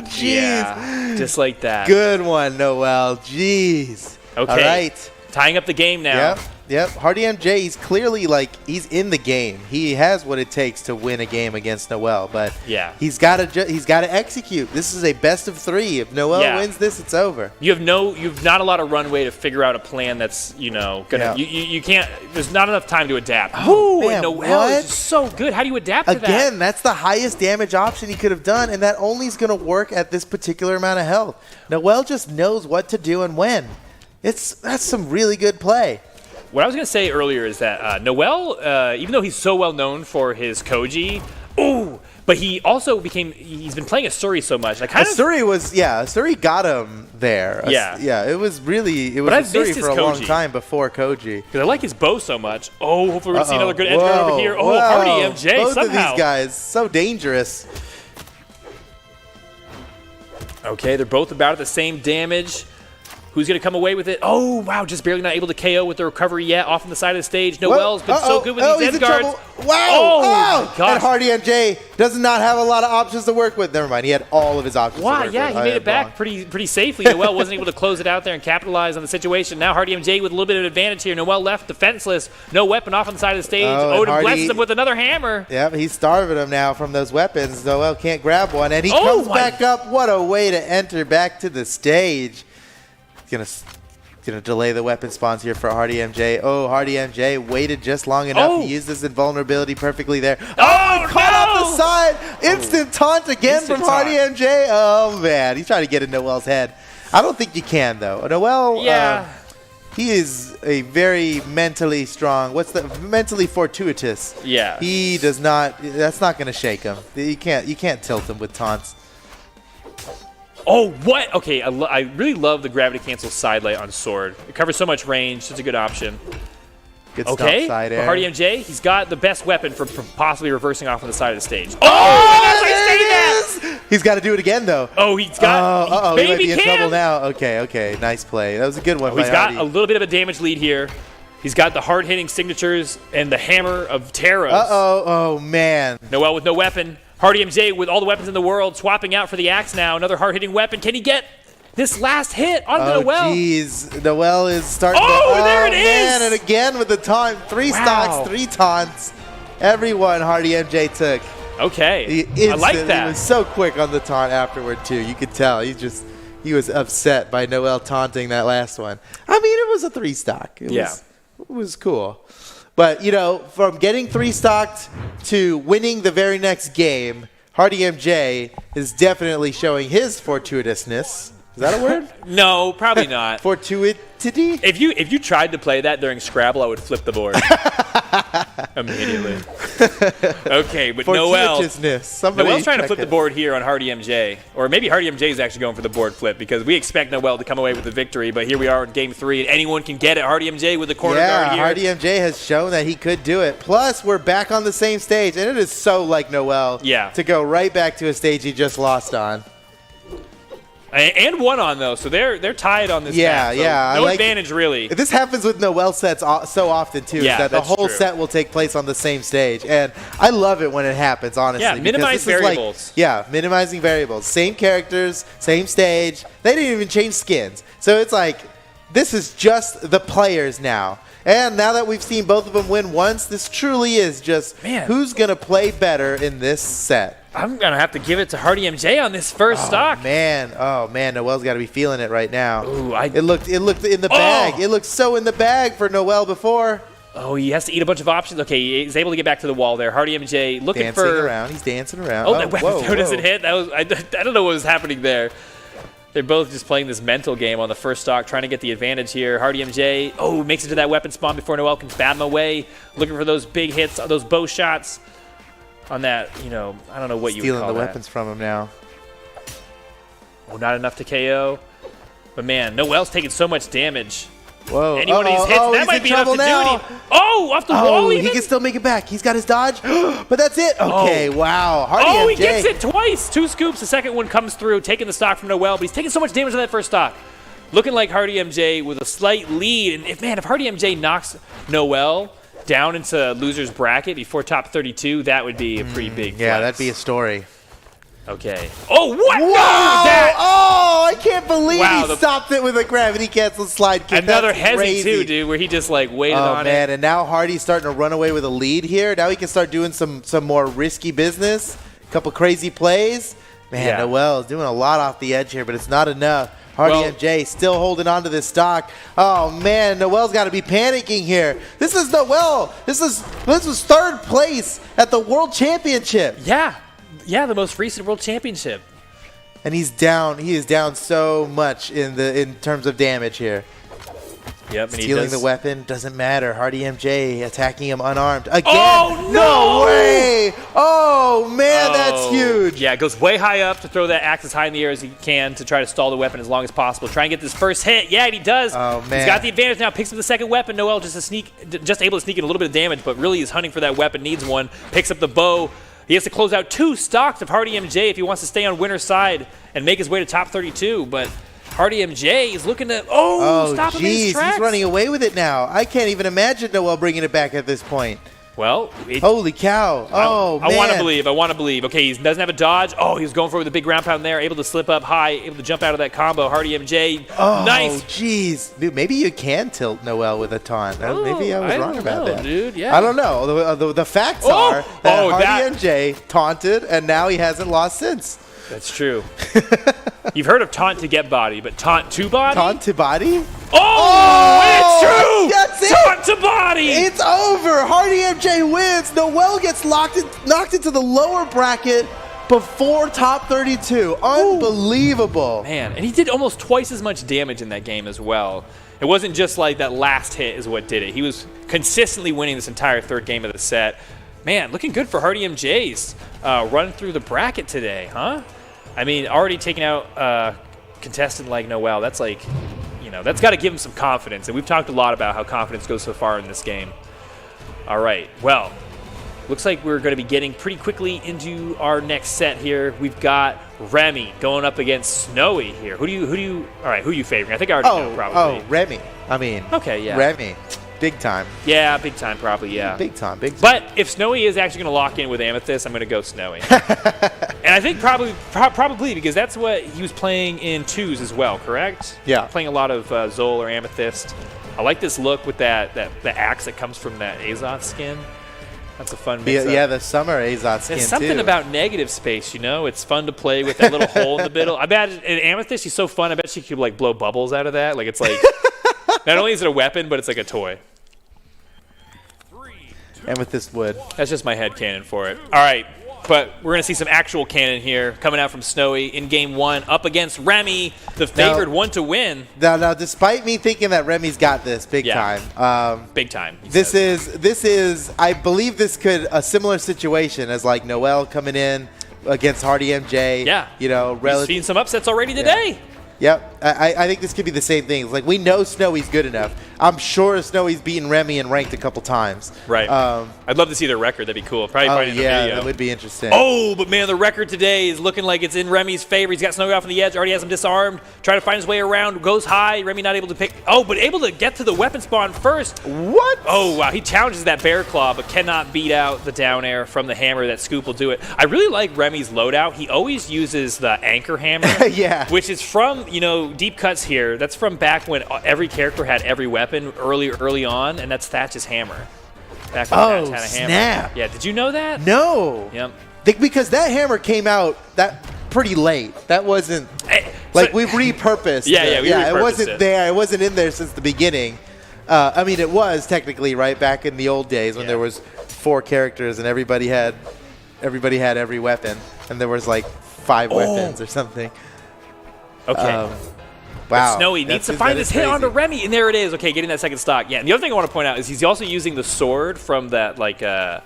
Jeez. Yeah, just like that. Good one, Noel. Jeez. Okay. All right. Tying up the game now. Yep. Hardy MJ, he's clearly he's in the game. He has what it takes to win a game against Noel, but he's got to execute. This is a best of 3. If Noel wins this, it's over. You've not a lot of runway to figure out a plan that's gonna. You can't. There's not enough time to adapt. Man, Noel is so good. How do you adapt to that? Again, that's the highest damage option he could have done, and that only is going to work at this particular amount of health. Noel just knows what to do and when. That's some really good play. What I was going to say earlier is that Noel, even though he's so well known for his Koji, but he also he's been playing Asuri so much. Asuri got him there. It was Asuri for a long time before Koji. Because I like his bow so much. Hopefully we're going to see another good edge guard over here. Hardy MJ Both somehow. of these guys, so dangerous. Okay, they're both about at the same damage. Who's going to come away with it? Oh, wow, just barely not able to KO with the recovery yet. Off on the side of the stage. Noel's been so good with these edge guards. Wow! Oh, my gosh. And Hardy MJ does not have a lot of options to work with. Never mind, he had all of his options Wow, to work yeah, with. he made it back pretty safely. Noel wasn't able to close it out there and capitalize on the situation. Now Hardy MJ with a little bit of advantage here. Noel left defenseless. No weapon off on the side of the stage. Odin blesses him with another hammer. Yep, he's starving him now from those weapons. Noel can't grab one, and he comes back up. What a way to enter back to the stage. He's going to delay the weapon spawns here for Hardy MJ. Oh, Hardy MJ waited just long enough. He used his invulnerability perfectly there. Oh, caught off the side. Instant taunt again from Hardy MJ. Oh, man. He's trying to get in Noel's head. I don't think you can, though. Noel, he is a very mentally strong. What's the mentally fortuitous? Yeah. He does not. That's not going to shake him. You can't tilt him with taunts. Oh, what? Okay, I really love the gravity cancel side light on sword. It covers so much range. Such a good option. Good okay, side air. for Hardy MJ, he's got the best weapon for possibly reversing off on the side of the stage. There it is! He's got to do it again, though. Oh, he's got. He might be in trouble now. Okay, nice play. That was a good one. He's got a little bit of a damage lead here. He's got the hard-hitting signatures and the hammer of Taros. Oh man. Noel with no weapon. Hardy MJ with all the weapons in the world, swapping out for the axe now. Another hard-hitting weapon. Can he get this last hit onto Noel? Oh, jeez. Noel is starting there it is! Man, and again with the taunt. 3 stocks, 3 taunts. Everyone Hardy MJ took. Okay. I like that. He was so quick on the taunt afterward, too. You could tell. He was upset by Noel taunting that last one. I mean, it was a 3 stock. It was cool. But, from getting 3 stocked to winning the very next game, Hardy MJ is definitely showing his fortuitousness. Is that a word? No, probably not. Fortuity? If you tried to play that during Scrabble, I would flip the board immediately. Okay, but Noel's trying to flip the board here on Hardy MJ. Or maybe Hardy MJ is actually going for the board flip because we expect Noel to come away with the victory, but here we are in Game 3, and anyone can get it. Hardy MJ with the corner guard here. Hardy MJ has shown that he could do it. Plus, we're back on the same stage, and it is so like Noel to go right back to a stage he just lost on. And one on, though, so they're tied on this map, so no advantage, really. This happens with Noel sets so often, too, that the whole set will take place on the same stage. And I love it when it happens, honestly. Yeah, minimize variables. Minimizing variables. Same characters, same stage. They didn't even change skins. So it's like, this is just the players now. And now that we've seen both of them win once, this truly is just who's going to play better in this set. I'm going to have to give it to Hardy MJ on this first stock. Oh, man. Noel's got to be feeling it right now. Ooh, it looked in the bag. It looked so in the bag for Noel before. Oh, he has to eat a bunch of options. Okay, he's able to get back to the wall there. Hardy MJ looking dancing around. He's dancing around. Oh, that weapon doesn't hit. That was I don't know what was happening there. They're both just playing this mental game on the first stock, trying to get the advantage here. Hardy MJ, makes it to that weapon spawn before Noel can bat him away. Looking for those big hits, those bow shots on that, I don't know what you would call that. Stealing the weapons from him now. Oh, not enough to KO. But, man, Noel's taking so much damage. Whoa. Any one of these hits, that might be enough to do it. Off the wall even? He can still make it back. He's got his dodge, but that's it. Okay, wow. Hardy MJ. He gets it twice. 2 scoops. The second one comes through, taking the stock from Noel, but he's taking so much damage on that first stock. Looking like Hardy MJ with a slight lead. And if Hardy MJ knocks Noel down into loser's bracket before top 32, that would be a pretty big flex. Yeah, that'd be a story. Okay. Oh, what? Wow! That? Oh, I can't believe he stopped it with a gravity cancel slide kick. Another hezzy too, dude, where he just waited on it. Oh, man, and now Hardy's starting to run away with a lead here. Now he can start doing some more risky business, a couple crazy plays. Man, Noel is doing a lot off the edge here, but it's not enough. Hardy MJ still holding on to this stock. Oh, man, Noel's got to be panicking here. This is Noel. This was 3rd place at the World Championship. Yeah, the most recent World Championship. And he's down. He is down so much in terms of damage here. Yep. Stealing the weapon doesn't matter. Hardy MJ attacking him unarmed again. Oh, no way! Oh man, that's huge. Yeah, it goes way high up to throw that axe as high in the air as he can to try to stall the weapon as long as possible. Try and get this first hit. Yeah, and he does. Oh man, he's got the advantage now. Picks up the second weapon. Noel just able to sneak in a little bit of damage, but really is hunting for that weapon. Needs one. Picks up the bow. He has to close out 2 stocks of Hardy MJ if he wants to stay on winner's side and make his way to top 32. But Hardy MJ is looking to stop him in his tracks. He's running away with it now. I can't even imagine Noel bringing it back at this point. Well, holy cow. Man. I want to believe. Okay, he doesn't have a dodge. Oh, he was going for with a big ground pound there, able to slip up high, able to jump out of that combo. Hardy MJ, nice. Jeez. Dude, maybe you can tilt Noel with a taunt. Maybe I was wrong about that. Dude, yeah. I don't know. The facts are that Hardy MJ taunted, and now he hasn't lost since. That's true. You've heard of taunt to get body, but taunt to body? Taunt to body? It's true! That's it! Taunt to body! It's over! Hardy MJ wins! Noel gets knocked into the lower bracket before top 32. Unbelievable. Man, and he did almost twice as much damage in that game as well. It wasn't just like that last hit is what did it. He was consistently winning this entire third game of the set. Man, looking good for Hardy MJ's run through the bracket today, huh? I mean, already taking out a contestant like Noel, that's like, that's got to give him some confidence. And we've talked a lot about how confidence goes so far in this game. All right, well, looks like we're going to be getting pretty quickly into our next set here. We've got Remy going up against Snowy here. Who are you favoring? I think I already know, probably. Oh, Remy. I mean, okay, yeah. Remy. Big time. Yeah, big time, probably, yeah. Big time. But if Snowy is actually going to lock in with Amethyst, I'm going to go Snowy. And I think probably because that's what he was playing in 2s as well, correct? Yeah. Playing a lot of Zol or Amethyst. I like this look with the axe that comes from that Azoth skin. That's a fun mix. Yeah, the summer Azoth skin, There's something about negative space, It's fun to play with that little hole in the middle. I bet in Amethyst, she's so fun. I bet she could, like, blow bubbles out of that. Like, it's like, not only is it a weapon, but it's like a toy. Amethyst wood. That's just my head canon for it. All right, but we're going to see some actual canon here coming out from Snowy in game 1 up against Remy, the favored one to win. Now, despite me thinking that Remy's got this big time. Big time. This is, I believe this could, a similar situation as like Noel coming in against Hardy MJ. Yeah. We've seen some upsets already today. Yep, I think this could be the same thing. Like, we know Snowy's good enough. I'm sure Snowy's beaten Remy and ranked a couple times. Right. I'd love to see their record. That'd be cool. Probably find it in the video. That would be interesting. Oh, but man, the record today is looking like it's in Remy's favor. He's got Snowy off on the edge. Already has him disarmed. Trying to find his way around. Goes high. Remy not able to pick. Oh, but able to get to the weapon spawn first. What? Oh, wow. He challenges that bear claw, but cannot beat out the down air from the hammer. That scoop will do it. I really like Remy's loadout. He always uses the anchor hammer. Yeah. Which is from, deep cuts here. That's from back when every character had every weapon early on, and that's Thatch's hammer. Back when Thatch had a hammer. Snap. Yeah, did you know that? No. Yep. Because that hammer came out pretty late. That wasn't we repurposed. Yeah, we repurposed it wasn't there. It wasn't in there since the beginning. I mean, it was technically right back in the old days when there was 4 characters and everybody had every weapon, and there was like 5 weapons or something. Okay. Wow. Snowy needs to find this hit onto Remy, and there it is. Okay, getting that second stock. Yeah, and the other thing I want to point out is he's also using the sword from that the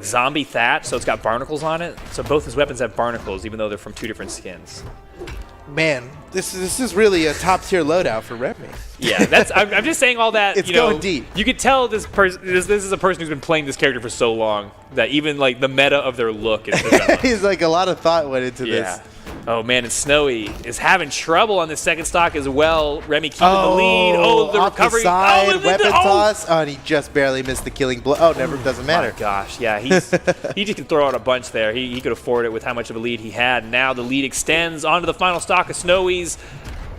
zombie thatch, so it's got barnacles on it. So both his weapons have barnacles, even though they're from 2 different skins. Man, this is really a top tier loadout for Remy. Yeah, I'm just saying all that. It's going deep. You could tell this is a person who's been playing this character for so long that even like the meta of their look is developed. He's like a lot of thought went into this. Oh, man, and Snowy is having trouble on this second stock as well. Remy keeping the lead. Oh, the recovery. The side, weapon toss. Oh, and he just barely missed the killing blow. Oh, doesn't matter. My gosh, yeah. he just can throw out a bunch there. He could afford it with how much of a lead he had. Now the lead extends onto the final stock of Snowy's.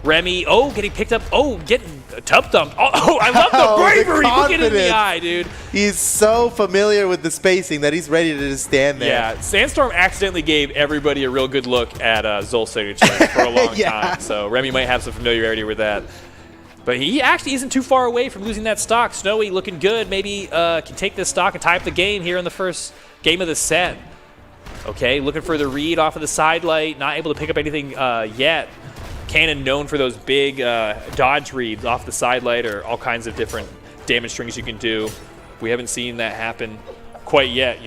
Remy, getting picked up. Getting tub thumped. I love the bravery. Look at it in the eye, dude. He's so familiar with the spacing that he's ready to just stand there. Yeah, Sandstorm accidentally gave everybody a real good look at Zol's signature for a long time. So Remy might have some familiarity with that. But he actually isn't too far away from losing that stock. Snowy looking good. Maybe can take this stock and tie up the game here in the first game of the set. Okay, looking for the read off of the side light. Not able to pick up anything yet. Cannon known for those big dodge reads off the side light or all kinds of different damage strings you can do. We haven't seen that happen quite yet,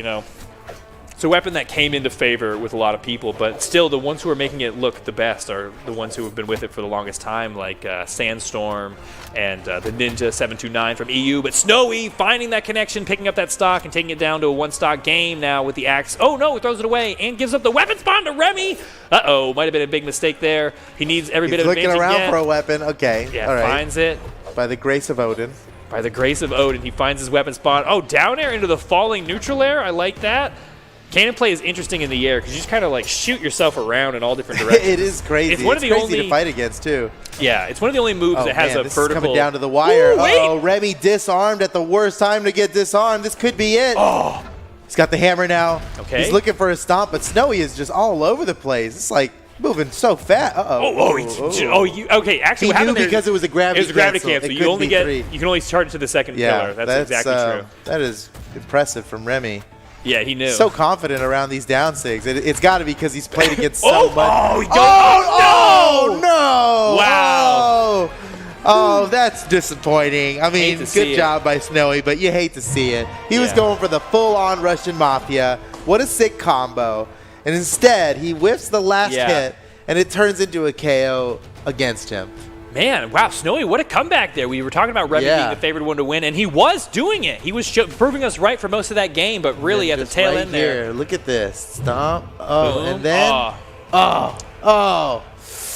It's a weapon that came into favor with a lot of people, but still the ones who are making it look the best are the ones who have been with it for the longest time, like Sandstorm and the Ninja 729 from EU. But Snowy finding that connection, picking up that stock, and taking it down to a one-stock game now with the axe. Oh no, throws it away and gives up the weapon spawn to Remy. Uh-oh, might have been a big mistake there. He needs every bit of advantage. He's looking around for a weapon. Okay, yeah, all right. Finds it. By the grace of Odin. By the grace of Odin, he finds his weapon spawn. Oh, down air into the falling neutral air. I like that. Cannon play is interesting in the air because you just kind of like shoot yourself around in all different directions. It is crazy. It's one of the crazy only to fight against too. Yeah, it's one of the only moves that has a this vertical. Is coming down to the wire. Ooh, wait. Oh, Remy disarmed at the worst time to get disarmed. This could be it. Oh, he's got the hammer now. Okay. He's looking for a stomp, but Snowy is just all over the place. It's like moving so fast. Okay. Actually, He what happened knew because it was a gravity. It was a gravity cancel. It You couldn't only be get. three. You can only charge it to the second pillar. That's exactly true. That is impressive from Remy. Yeah, he knew. So confident around these down sigs. It's got to be because he's played against so much. Oh, no! Wow. Oh, that's disappointing. I mean, to see good job by Snowy, but you hate to see it. He was Yeah. going for the full-on Russian Mafia. What a sick combo. And instead, he whiffs the last hit, and it turns into a KO against him. Man, wow, Snowy, what a comeback there. We were talking about Remy being the favored one to win, and he was doing it. He was proving us right for most of that game, but really at the tail end there. Look at this. Stomp. Oh, Boom. and then. Oh.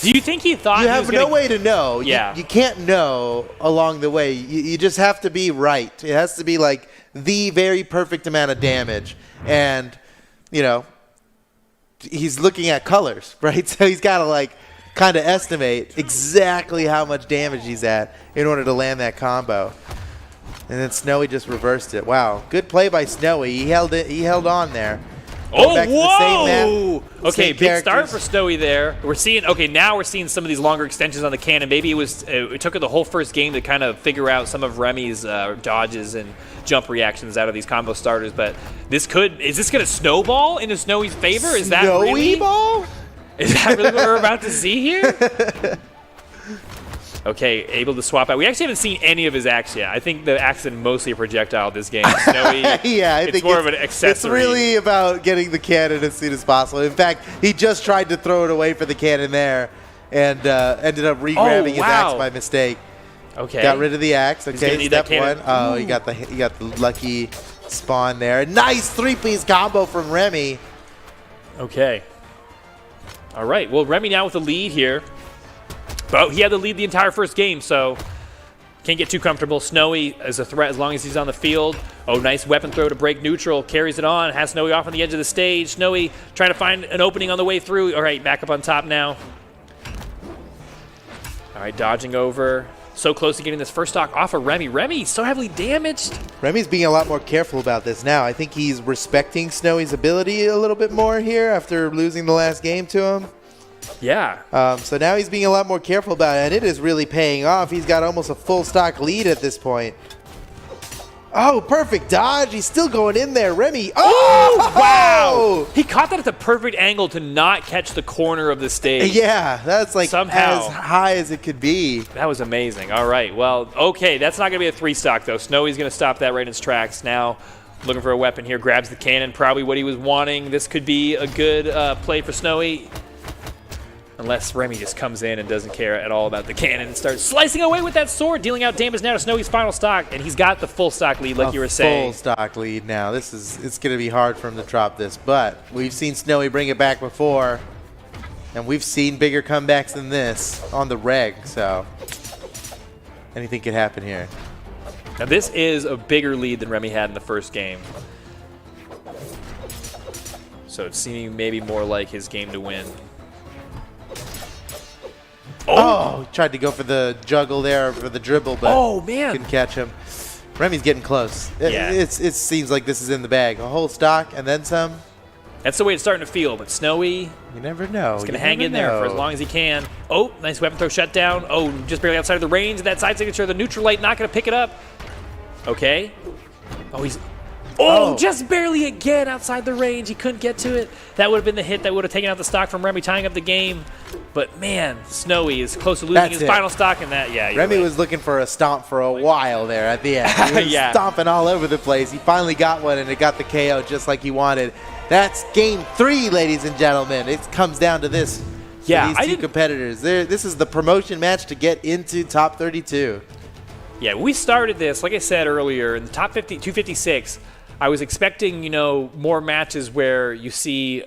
Do you think he thought You he have was no gonna... way to know. Yeah. You can't know along the way. You just have to be right. It has to be like the very perfect amount of damage. And, you know, he's looking at colors, right? So he's got to like kind of estimate exactly how much damage he's at in order to land that combo. And then Snowy just reversed it. Wow, good play by Snowy. He held it. He held on there. Back to the same map, Okay, same big start characters. for Snowy there. We're seeing. Okay, now we're seeing some of these longer extensions on the cannon. Maybe it took her the whole first game to kind of figure out some of Remy's dodges and jump reactions out of these combo starters. But is this going to snowball into Snowy's favor? Is that Snowy really? ball? Is that really what we're about to see here? Okay, able to swap out. We actually haven't seen any of his axe yet. I think the axe is mostly a projectile this game. Snowy, yeah, I think more of an accessory. It's really about getting the cannon as soon as possible. In fact, he just tried to throw it away for the cannon there and ended up re-grabbing his axe by mistake. Okay. Got rid of the axe. gonna Okay, need step that cannon. one. Oh, he got the lucky spawn there. Nice three-piece combo from Remy. Okay. All right. Well, Remy now with the lead here. But he had the lead the entire first game, so can't get too comfortable. Snowy is a threat as long as he's on the field. Oh, nice weapon throw to break neutral. Carries it on. Has Snowy off on the edge of the stage. Snowy trying to find an opening on the way through. All right, back up on top now. All right, dodging over. So close to getting this first stock off of Remy. Remy so heavily damaged. Remy's being a lot more careful about this now. I think he's respecting Snowy's ability a little bit more here after losing the last game to him. Yeah. So now he's being a lot more careful about it, and it is really paying off. He's got almost a full stock lead at this point. Oh, perfect dodge. He's still going in there. Remy. Oh, wow. He caught that at the perfect angle to not catch the corner of the stage. Yeah, that's like Somehow. as high as it could be. That was amazing. All right. Well, okay. That's not going to be a three stock, though. Snowy's going to stop that right in its tracks. Now looking for a weapon here. Grabs the cannon. Probably what he was wanting. This could be a good play for Snowy. Unless Remy just comes in and doesn't care at all about the cannon and starts slicing away with that sword, dealing out damage now to Snowy's final stock, and he's got the full stock lead, like you were saying. Full stock lead now. It's going to be hard for him to drop this, but we've seen Snowy bring it back before, and we've seen bigger comebacks than this on the reg, so anything could happen here. Now this is a bigger lead than Remy had in the first game. So it's seeming maybe more like his game to win. Oh, he tried to go for the juggle there, for the dribble, but couldn't catch him. Remy's getting close. Yeah. It seems like this is in the bag. A whole stock and then some. That's the way it's starting to feel, but Snowy You never know. is going to hang in there for as long as he can. Oh, nice weapon throw shutdown. Oh, just barely outside of the range of that side signature. The neutral light not going to pick it up. Okay. Oh, he's Oh, just barely again outside the range. He couldn't get to it. That would have been the hit that would have taken out the stock from Remy, tying up the game. But, man, Snowy is close to losing his final stock in that. Yeah, Remy was looking for a stomp for a while there at the end. He was stomping all over the place. He finally got one, and it got the KO just like he wanted. That's game 3, ladies and gentlemen. It comes down to this. Yeah, these two competitors. This is the promotion match to get into top 32. Yeah, we started this, like I said earlier, in the top 50, 256. I was expecting, you know, more matches where you see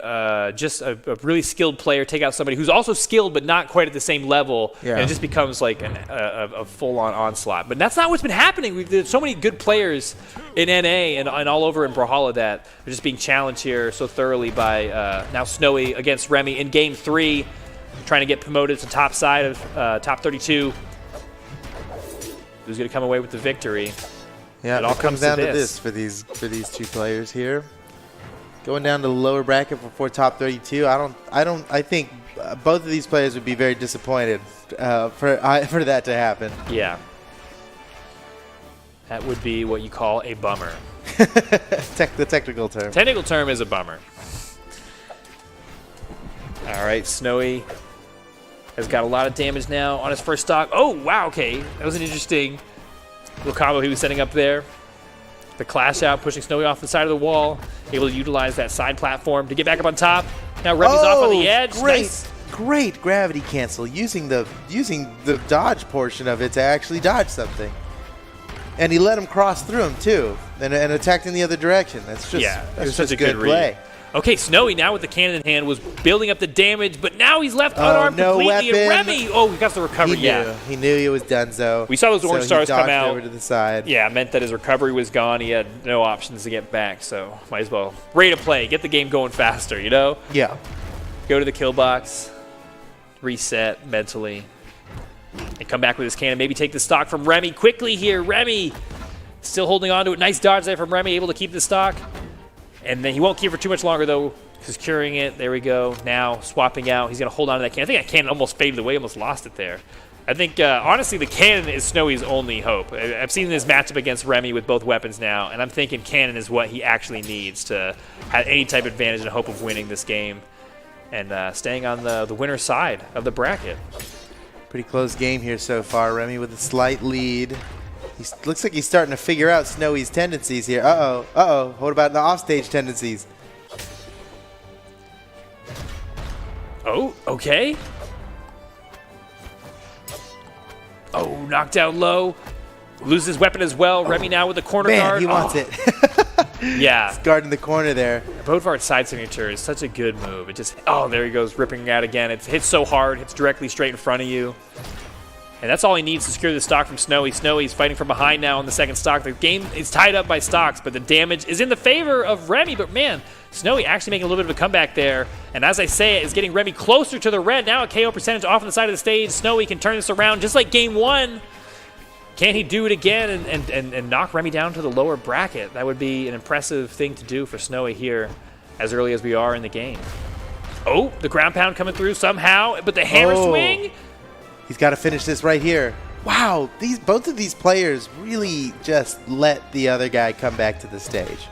just a really skilled player take out somebody who's also skilled but not quite at the same level, and it just becomes like a full-on onslaught. But that's not what's been happening. There's so many good players in NA and all over in Brawlhalla that are just being challenged here so thoroughly by now Snowy against Remy in Game 3, trying to get promoted to top side of top 32. Who's going to come away with the victory? Yeah, it all comes down to this for these two players here. Going down to the lower bracket before top 32. I think both of these players would be very disappointed for that to happen. Yeah. That would be what you call a bummer. The technical term. Technical term is a bummer. All right, Snowy has got a lot of damage now on his first stock. Oh, wow, okay. That was an interesting little combo he was setting up there. The clash out, pushing Snowy off the side of the wall, able to utilize that side platform to get back up on top. Now Remy's off on the edge. Great gravity cancel, using the dodge portion of it to actually dodge something. And he let him cross through him too, and attacked in the other direction. That's just it was such a good play. Okay, Snowy now with the cannon in hand was building up the damage, but now he's left unarmed completely. Weapon. And Remy, he got the recovery. He knew he was donezo. We saw those orange stars come out over to the side. Yeah, it meant that his recovery was gone. He had no options to get back, so might as well ready to play, get the game going faster, you know? Yeah. Go to the kill box, reset mentally, and come back with his cannon. Maybe take the stock from Remy quickly here. Remy still holding on to it. Nice dodge there from Remy, able to keep the stock. And then he won't keep it for too much longer, though. Securing it. There we go. Now swapping out. He's going to hold on to that cannon. I think that cannon almost faded away, almost lost it there. I think, honestly, the cannon is Snowy's only hope. I've seen this matchup against Remy with both weapons now, and I'm thinking cannon is what he actually needs to have any type of advantage and hope of winning this game and staying on the winner's side of the bracket. Pretty close game here so far. Remy with a slight lead. Looks like he's starting to figure out Snowy's tendencies here. Uh-oh. What about the offstage tendencies? Oh, okay. Oh, knocked out low. Loses his weapon as well. Remy now with the corner guard. He wants it. Yeah. He's guarding the corner there. Bodvart's side signature is such a good move. It just, there he goes, ripping out again. It hits so hard, hits directly straight in front of you. And that's all he needs to secure the stock from Snowy. Snowy's fighting from behind now on the second stock. The game is tied up by stocks, but the damage is in the favor of Remy. But man, Snowy actually making a little bit of a comeback there. And as I say it, is getting Remy closer to the red. Now a KO percentage off on the side of the stage. Snowy can turn this around just like game 1. Can he do it again and knock Remy down to the lower bracket? That would be an impressive thing to do for Snowy here as early as we are in the game. Oh, the ground pound coming through somehow, but the hammer swing. He's got to finish this right here. Wow, both of these players really just let the other guy come back to the stage.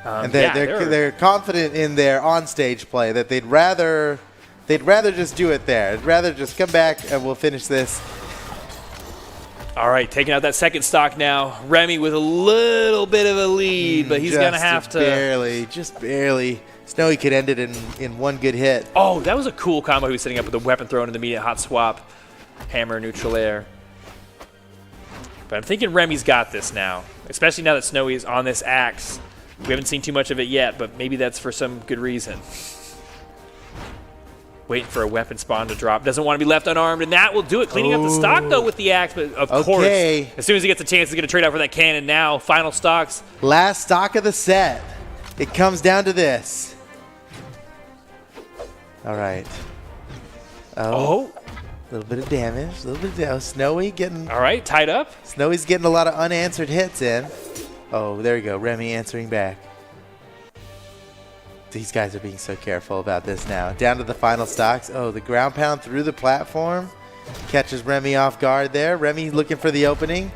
And they're confident in their on-stage play that they'd rather just do it there. They'd rather just come back and we'll finish this. All right, taking out that second stock now. Remy with a little bit of a lead, but he's going to have to... Just barely. Snowy could end it in one good hit. Oh, that was a cool combo he was setting up with a weapon thrown in the immediate hot swap. Hammer, neutral air. But I'm thinking Remy's got this now, especially now that Snowy is on this axe. We haven't seen too much of it yet, but maybe that's for some good reason. Waiting for a weapon spawn to drop. Doesn't want to be left unarmed, and that will do it. Cleaning up the stock, though, with the axe, but of course, as soon as he gets a chance, he's going to trade out for that cannon now. Final stocks. Last stock of the set. It comes down to this. All right. Oh. A little bit of damage. Snowy getting... All right, tied up. Snowy's getting a lot of unanswered hits in. Oh, there you go. Remy answering back. These guys are being so careful about this now. Down to the final stocks. Oh, the ground pound through the platform. Catches Remy off guard there. Remy looking for the opening.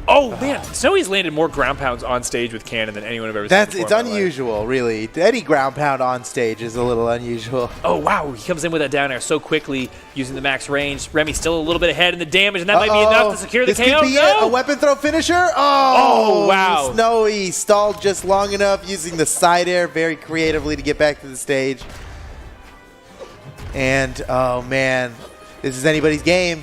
Oh man, Snowy's landed more ground pounds on stage with Cannon than anyone I've ever seen before It's in my life. unusual, really. Any ground pound on stage is a little unusual. Oh wow, he comes in with that down air so quickly using the max range. Remy's still a little bit ahead in the damage, and that might be enough to secure the this KO. Could be it. A weapon throw finisher. Oh, wow. Snowy stalled just long enough using the side air very creatively to get back to the stage. And oh man, this is anybody's game.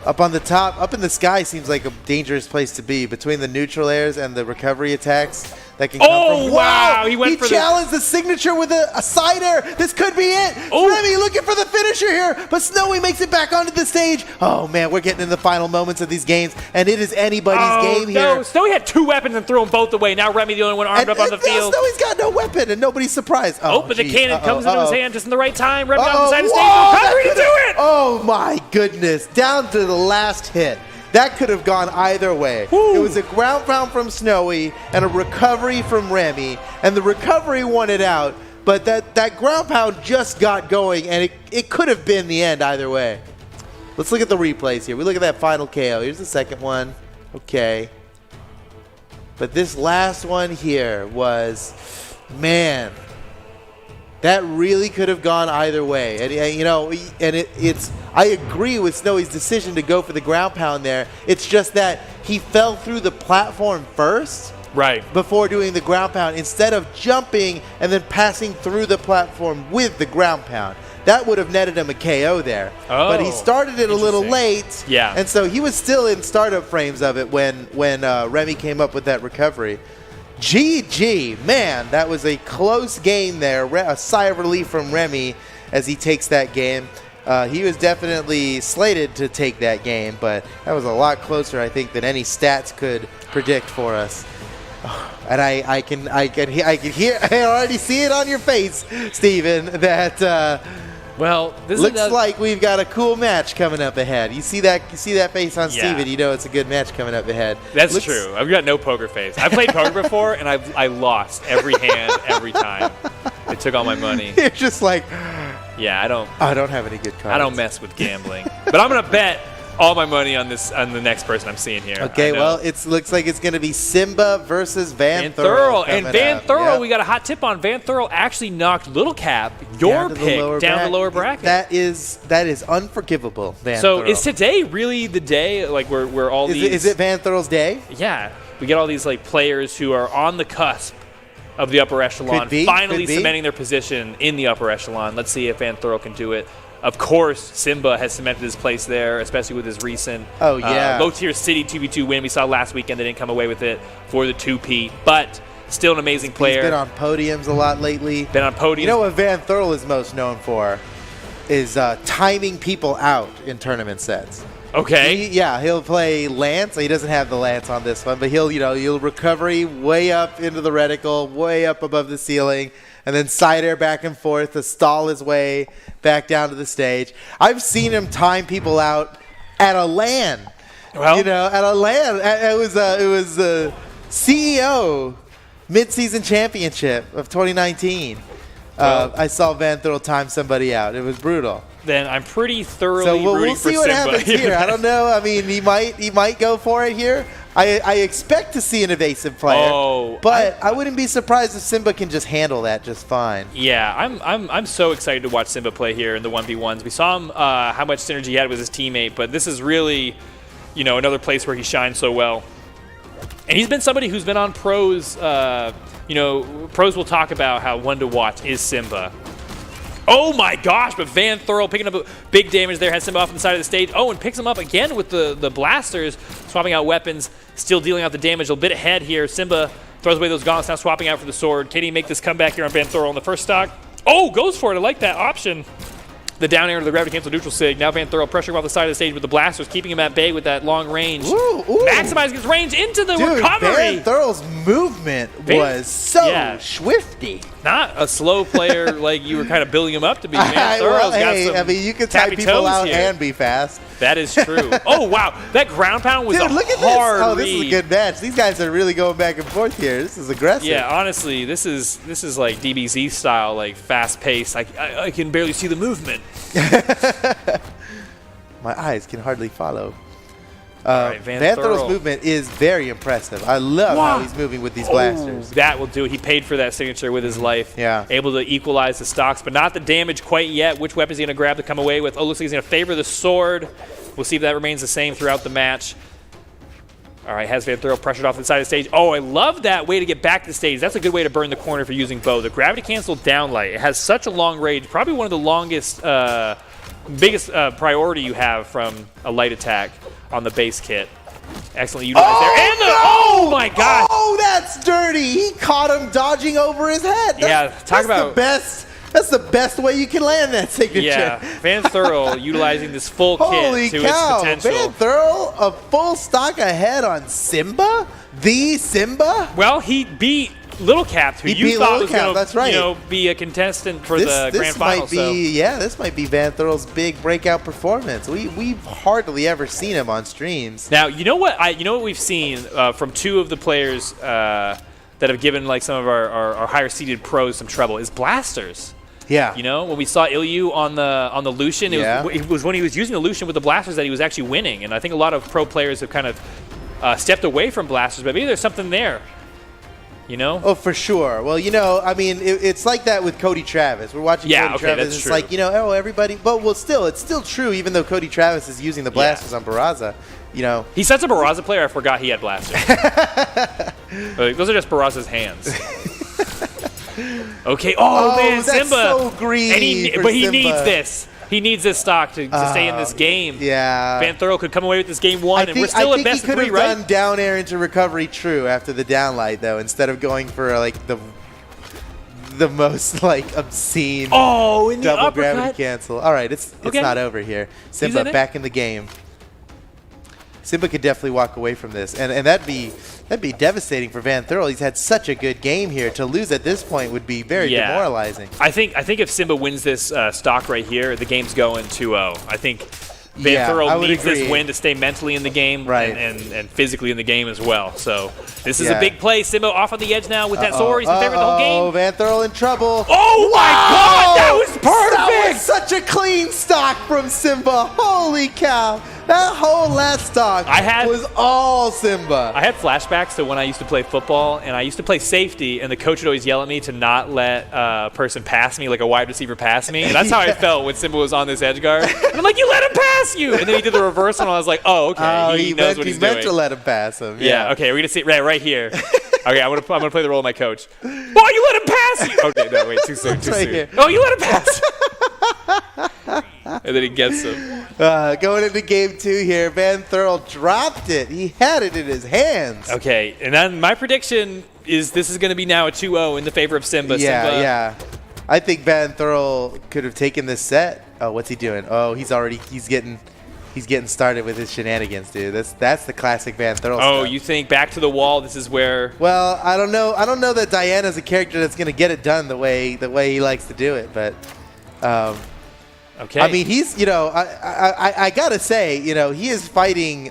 Up on the top, up in the sky seems like a dangerous place to be. Between the neutral airs and the recovery attacks that can come from. Wow! He challenged the signature with a side air. This could be it. Oh. Remy looking for the finisher here, but Snowy makes it back onto the stage. Oh man, we're getting in the final moments of these games, and it is anybody's game here. Snowy had 2 weapons and threw them both away. Now Remy the only one armed up on the field. Snowy's got no weapon, and nobody's surprised. But the cannon comes into his hand just in the right time. Remy on the side of the stage. Whoa, Recovery to do it! Oh my goodness, down to the last hit. That could have gone either way. Woo. It was a ground pound from Snowy and a recovery from Remy, and the recovery won it out, but that ground pound just got going, and it could have been the end either way. Let's look at the replays here. We look at that final KO. Here's the second one. Okay. But this last one here was, man, that really could have gone either way. And you know, and it's I agree with Snowy's decision to go for the ground pound there. It's just that he fell through the platform first. Right. Before doing the ground pound, instead of jumping and then passing through the platform with the ground pound. That would have netted him a KO there. Oh, but he started it a little late. Yeah. And so he was still in startup frames of it when Remy came up with that recovery. GG, man, that was a close game there. A sigh of relief from Remy as he takes that game. He was definitely slated to take that game, but that was a lot closer, I think, than any stats could predict for us. And I can hear, I already see it on your face, Steven, that well, this looks is like we've got a cool match coming up ahead. You see that face on Steven, you know it's a good match coming up ahead. That's true. I've got no poker face. I played poker before, and I lost every hand every time. They took all my money. You're just like, yeah, I don't have any good cards. I don't mess with gambling. But I'm gonna bet all my money on the next person I'm seeing here. Okay, well, it looks like it's going to be Simba versus Van Thurl. And Van Thurl, we got a hot tip on. Van Thurl actually knocked Little Cap, your pick, down the lower bracket. That is unforgivable, Van Thurl. So is today really the day, like where all these... Is it Van Thurl's day? Yeah. We get all these like players who are on the cusp of the upper echelon, finally cementing their position in the upper echelon. Let's see if Van Thurl can do it. Of course, Simba has cemented his place there, especially with his recent low-tier City 2v2 win we saw last weekend. They didn't come away with it for the 2P, but still an amazing player. He's been on podiums a lot lately. Been on podiums. You know what Van Thurl is most known for is timing people out in tournament sets. Okay. He'll play Lance. He doesn't have the Lance on this one, but he'll recovery way up into the reticle, way up above the ceiling, and then side air back and forth to stall his way back down to the stage. I've seen him time people out at a LAN. Well, at a LAN. It was the CEO mid-season championship of 2019. I saw Van Thurl time somebody out. It was brutal. Then I'm pretty thoroughly we'll see what Simba. happens here. I don't know. I mean, he might go for it here. I expect to see an evasive player, but I wouldn't be surprised if Simba can just handle that just fine. Yeah, I'm so excited to watch Simba play here in the 1v1s. We saw him how much synergy he had with his teammate, but this is really, another place where he shines so well. And he's been somebody who's been on pros. Pros will talk about how one to watch is Simba. Oh my gosh, but Van Thurl picking up big damage there, has Simba off on the side of the stage. Oh, and picks him up again with the blasters, swapping out weapons, still dealing out the damage a bit ahead here. Simba throws away those gauntlets, now swapping out for the sword. Can he make this comeback here on Van Thurl on the first stock? Oh, goes for it. I like that option. The down air to the gravity cancel neutral sig. Now Van Thurl pressuring off the side of the stage with the blasters, keeping him at bay with that long range. Maximizing his range into the recovery. Van Thurl's movement was so swifty. Not a slow player like you were kind of building him up to be. Van Thurl's got some you can type people out here. and be fast. That is true. Oh, wow. That ground pound was look at hard this. Oh, this is a good match. These guys are really going back and forth here. This is aggressive. Yeah, honestly, this is like DBZ style, like fast pace. I can barely see the movement. My eyes can hardly follow. right, Van Van Thurl's Thurl. movement is very impressive. I love how he's moving with these blasters. That will do it. He paid for that signature with his life. Yeah. Able to equalize the stocks, but not the damage quite yet. Which weapon is he going to grab to come away with? Oh, looks like he's going to favor the sword. We'll see if that remains the same throughout the match. All right, has Van Thurl pressured off the side of the stage. Oh, I love that way to get back to the stage. That's a good way to burn the corner for using bow. The gravity cancel downlight. It has such a long range. Probably one of the longest, biggest priority you have from a light attack on the base kit. Excellent utilized there. And oh my gosh. Oh, that's dirty. He caught him dodging over his head. That's about the best. That's the best way you can land that signature. Yeah, Van Thurl utilizing this full Holy kit to cow. its potential. Van Thurl, a full stock ahead on Simba? The Simba? Well, he beat Little Cap, who He you beat thought Little was Cap, going that's right. to be a contestant for the grand final. Might be, yeah, this might be Van Thurl's big breakout performance. We've hardly ever seen him on streams. Now, you know what we've seen from two of the players that have given like some of our higher seeded pros some trouble is blasters. Yeah. You know, when we saw Ilyu on the Lucian, it was when he was using the Lucian with the blasters that he was actually winning. And I think a lot of pro players have kind of stepped away from blasters, but maybe there's something there. You know? Oh, for sure. Well, you know, I mean, it's like that with Cody Travis. We're watching Cody Travis. That's it's true. like, you know, oh, everybody. But well, it's still true, even though Cody Travis is using the blasters on Barraza. You know, He's such a Barraza player, I forgot he had blasters. Those are just Barraza's hands. Okay. Oh, man, that's Simba. so greedy for but he Simba. needs this. He needs this stock to stay in this game. Yeah. Van Thurl could come away with this game one, and we're still at best he could three, have right? done down air into recovery true after the downlight though, instead of going for like the most like obscene Oh, in the double uppercut. gravity cancel. All right, it's Okay. not over here. Simba in it? back in the game. Simba could definitely walk away from this, and that'd be devastating for Van Thurl. He's had such a good game here. To lose at this point would be very demoralizing. I think if Simba wins this stock right here, the game's going 2-0. I think Van Thurl needs this win to stay mentally in the game and physically in the game as well. So this is a big play. Simba off on the edge now with that sword. He's in favor of the whole game. Oh, Van Thurl in trouble. Oh my God, that was perfect! That was such a clean stock from Simba. Holy cow. That whole last stock was all Simba. I had flashbacks to when I used to play football, and I used to play safety, and the coach would always yell at me to not let a person pass me, like a wide receiver pass me. And that's how I felt when Simba was on this edge guard. And I'm like, you let him pass you! And then he did the reverse one, and I was like, oh, okay, he knows what he's doing. He meant to let him pass him. Yeah, okay, we're going to see it right here. Okay, I'm gonna play the role of my coach. Oh, you let him pass you! Okay, no, wait, too soon, too soon. Here. Oh, you let him pass! And then he gets him. Going into game 2 here, Van Thurl dropped it. He had it in his hands. Okay, and then my prediction is this is going to be now a 2-0 in the favor of Simba. Yeah. I think Van Thurl could have taken this set. Oh, what's he doing? Oh, he's getting started with his shenanigans, dude. That's the classic Van Thurl Oh, stuff. you think back to the wall? This is where. Well, I don't know. I don't know that Diana's a character that's going to get it done the way he likes to do it, but. Okay. I mean, he's, you know, I gotta say, you know, he is fighting.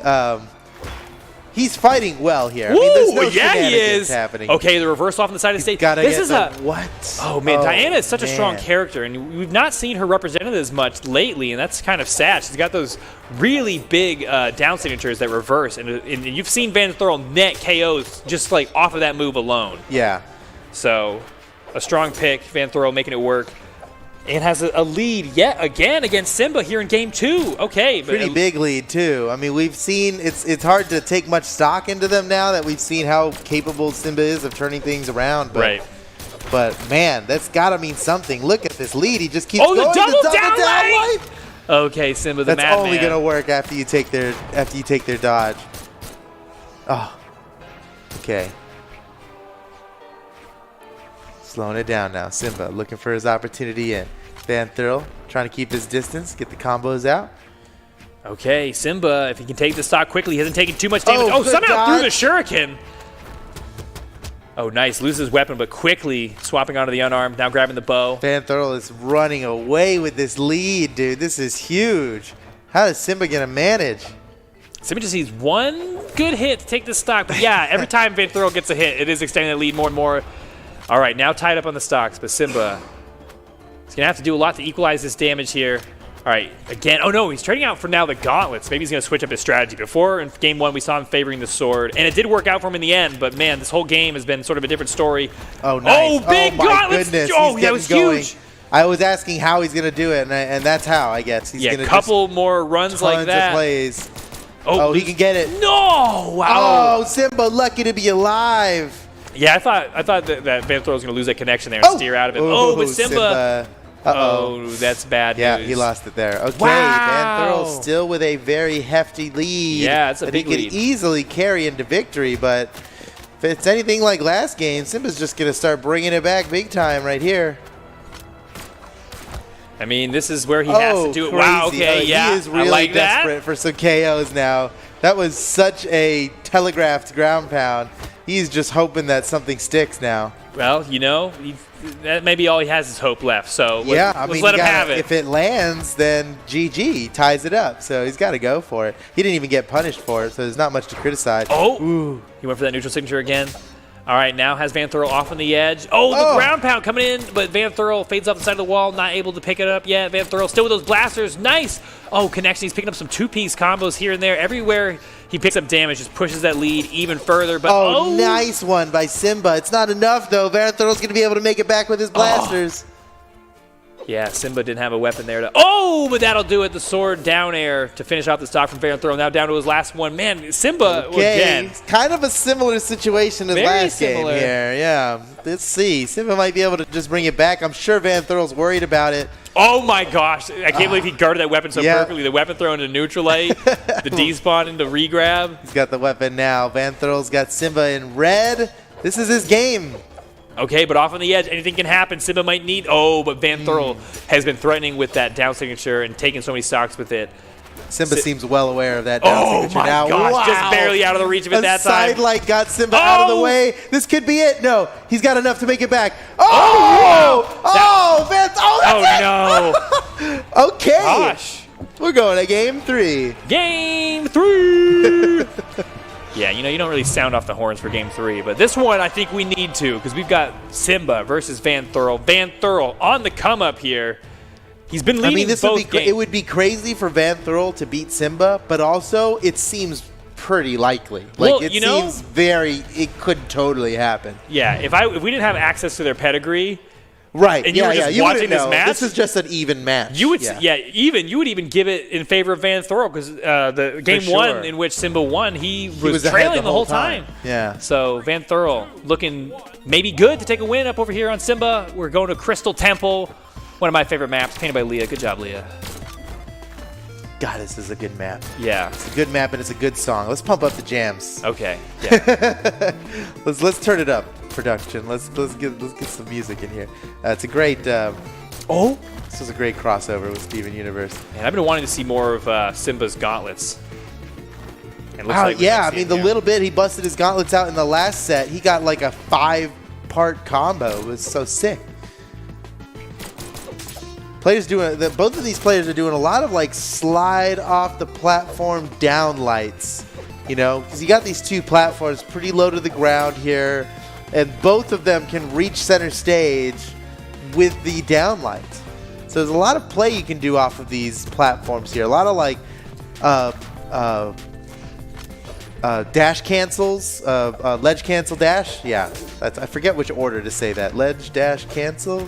He's fighting well here. I mean, there's no he is. happening. Okay, the reverse off on the side of the stage. This is what? Oh man, Diana is such a strong character, and we've not seen her represented as much lately, and that's kind of sad. She's got those really big down signatures that reverse, and you've seen Van Thurl net KOs just like off of that move alone. Yeah. So, a strong pick, Van Thurl making it work. And has a lead yet again against Simba here in game 2. Okay. Pretty big lead, too. I mean, we've seen it's hard to take much stock into them now that we've seen how capable Simba is of turning things around. But, right. But, man, that's got to mean something. Look at this lead. He just keeps going the double down light. Okay, Simba the That's madman. only going to work after you take their dodge. Oh. Okay. Slowing it down now. Simba looking for his opportunity in. Van Thurl trying to keep his distance, get the combos out. Okay, Simba, if he can take the stock quickly, he hasn't taken too much damage. Oh, somehow threw the shuriken. Oh, nice. Loses his weapon, but quickly swapping onto the unarmed, now grabbing the bow. Van Thurl is running away with this lead, dude. This is huge. How is Simba going to manage? Simba just needs one good hit to take the stock. But yeah, every time Van Thurl gets a hit, it is extending the lead more and more. All right, now tied up on the stocks, but Simba is going to have to do a lot to equalize this damage here. All right, again. Oh, no, he's trading out for now the gauntlets. Maybe he's going to switch up his strategy. Before, in game 1, we saw him favoring the sword, and it did work out for him in the end, but, man, this whole game has been sort of a different story. Oh, nice. Oh, big my gauntlets. Goodness. Oh, He's that was going. huge. I was asking how he's going to do it, and that's how, I guess. He's Yeah, gonna a couple more runs like tons that. of plays. Oh, he can get it. No! Wow. Oh, Simba, lucky to be alive. Yeah, I thought that Van Thor was going to lose that connection there and steer out of it. Oh, but Simba. Uh-oh. Oh, that's bad Yeah, news. he lost it there. Okay, Wow. Van Thor still with a very hefty lead. Yeah, it's a that big he lead. could easily carry into victory, but if it's anything like last game, Simba's just going to start bringing it back big time right here. I mean, this is where he has to do it. Crazy. Wow, okay, yeah. He is really I like desperate that. for some KOs now. That was such a telegraphed ground pound. He's just hoping that something sticks now. Well, you know, that maybe all he has is hope left. So let's let him have it. If it lands, then GG ties it up. So he's got to go for it. He didn't even get punished for it, so there's not much to criticize. Oh, ooh. He went for that neutral signature again. All right, now has Van Thurl off on the edge. Oh, the ground pound coming in, but Van Thurl fades off the side of the wall, not able to pick it up yet. Van Thurl still with those blasters. Nice. Oh, connection. He's picking up some two-piece combos here and there. Everywhere he picks up damage, just pushes that lead even further. But nice one by Simba. It's not enough, though. Van Thurl's going to be able to make it back with his blasters. Yeah, Simba didn't have a weapon there. Oh, but that'll do it. The sword down air to finish off the stock from Van Thurl. Now down to his last one. Man, Simba again. It's kind of a similar situation as Very last similar. game here. Yeah, let's see. Simba might be able to just bring it back. I'm sure Van Thurl's worried about it. Oh my gosh. I can't believe he guarded that weapon so perfectly. The weapon throw into neutral light, the despawn into regrab. He's got the weapon now. Van Thurl's got Simba in red. This is his game. Okay, but off on the edge, anything can happen. Simba might need. Oh, but Van Thurl has been threatening with that down signature and taking so many stocks with it. Simba seems well aware of that down signature my now. gosh, Wow. just barely out of the reach of it that time. Side light got Simba out of the way. This could be it. No, he's got enough to make it back. That's it. No. Okay. Gosh. We're going to game 3. Game 3. Yeah, you know, you don't really sound off the horns for game 3, but this one I think we need to because we've got Simba versus Van Thurl. Van Thurl on the come up here. He's been leading both games. It would be crazy for Van Thurl to beat Simba, but also it seems pretty likely. Well, it seems it could totally happen. Yeah, if we didn't have access to their pedigree, right? And you were just watching this match. This is just an even match. You would, you would even give it in favor of Van Thurl because the game one in which Simba won, he was trailing the whole time. Yeah. So Van Thurl looking maybe good to take a win up over here on Simba. We're going to Crystal Temple, one of my favorite maps, painted by Leah. Good job, Leah. God, this is a good map. Yeah, it's a good map and it's a good song. Let's pump up the jams. Okay. Yeah. let's turn it up. Production. Let's get some music in here. It's a great. This was a great crossover with Steven Universe. And I've been wanting to see more of Simba's gauntlets. Wow, yeah. I mean, the little bit he busted his gauntlets out in the last set, he got like a 5-part combo. It was so sick. Both of these players are doing a lot of like slide off the platform down lights, you know, because you got these two platforms pretty low to the ground here, and both of them can reach center stage with the down lights. So there's a lot of play you can do off of these platforms here. A lot of like dash cancels, ledge cancel dash. Yeah, I forget which order to say that. Ledge dash cancel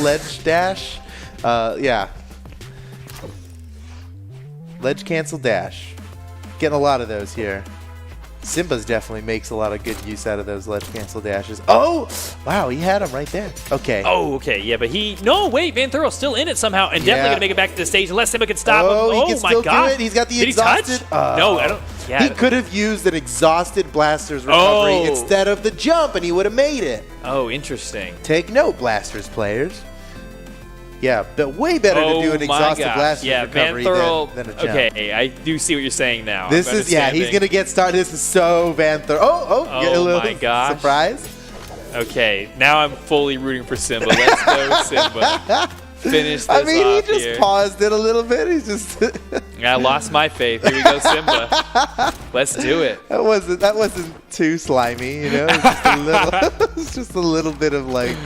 ledge dash. Yeah. Ledge cancel dash. Getting a lot of those here. Simba's definitely makes a lot of good use out of those ledge cancel dashes. Oh! Wow, he had him right there. Okay. Oh, okay. Yeah, but no, wait. Van Thurl's still in it somehow and definitely going to make it back to the stage unless Simba can stop him. Oh, he can still do it. He's got the exhausted. Did he touch? No, I don't. Yeah. He could have used an exhausted Blasters recovery instead of the jump and he would have made it. Oh, interesting. Take note, Blasters players. Yeah, but way better to do an exhausted Blasters recovery than a jump. Okay, I do see what you're saying now. This is, he's going to get started. This is so Van Thurl. Get a little my gosh. surprise. Okay, now I'm fully rooting for Simba. Let's go, Simba. Finish this off he just here. paused it a little bit. He's just... I lost my faith. Here we go, Simba. Let's do it. That wasn't too slimy, you know? It was just a little, it was just a little bit of like,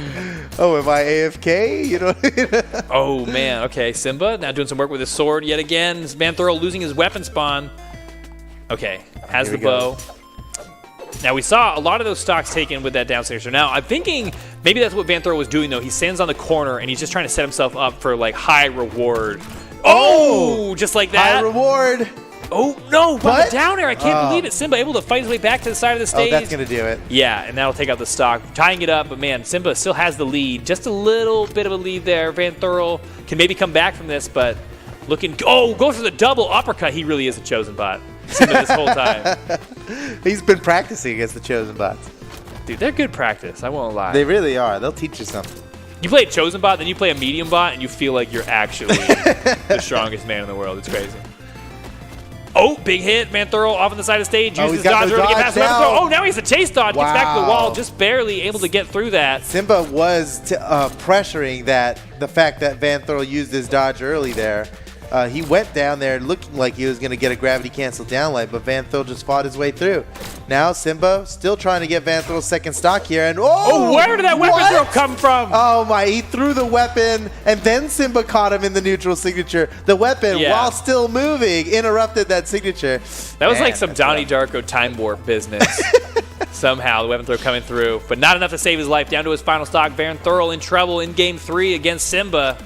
Oh, am I AFK? You know. Oh, man. Okay, Simba now doing some work with his sword yet again. Vanthorl losing his weapon spawn. Okay, has Here the we go. bow. Now, we saw a lot of those stocks taken with that down signature. Now, I'm thinking maybe that's what Vanthorl was doing, though. He stands on the corner, and he's just trying to set himself up for, like, high reward. Oh! Just like that. High reward. Oh, no, but What? the down air. I can't believe it. Simba able to fight his way back to the side of the stage. Oh, that's going to do it. Yeah, and that'll take out the stock. Tying it up, but man, Simba still has the lead. Just a little bit of a lead there. Vanthorl can maybe come back from this, but looking... Oh, goes for the double uppercut. He really is a chosen bot. Simba this whole time. He's been practicing against the chosen bots. Dude, they're good practice. I won't lie. They really are. They'll teach you something. You play a chosen bot, then you play a medium bot, and you feel like you're actually the strongest man in the world. It's crazy. Oh, big hit. Vanthorl off on the side of the stage. Uses he's got dodge the to get dodge past Vanthorl. now. Oh, now he's a chase dodge. Gets back to the wall. Wow. Just barely able to get through that. Simba was pressuring the fact that Vanthorl used his dodge early there. He went down there looking like he was going to get a gravity cancel downlight, but Vanthorl just fought his way through. Now Simba still trying to get Vanthorl's second stock here, and Oh, where did that weapon what? throw come from? Oh my, he threw the weapon, and then Simba caught him in the neutral signature. The weapon, Yeah. while still moving, interrupted that signature. That was Man, like some that's Donnie rough. Darko time warp business. Somehow, the weapon throw coming through, but not enough to save his life. Down to his final stock. Vanthorl in trouble in Game 3 against Simba.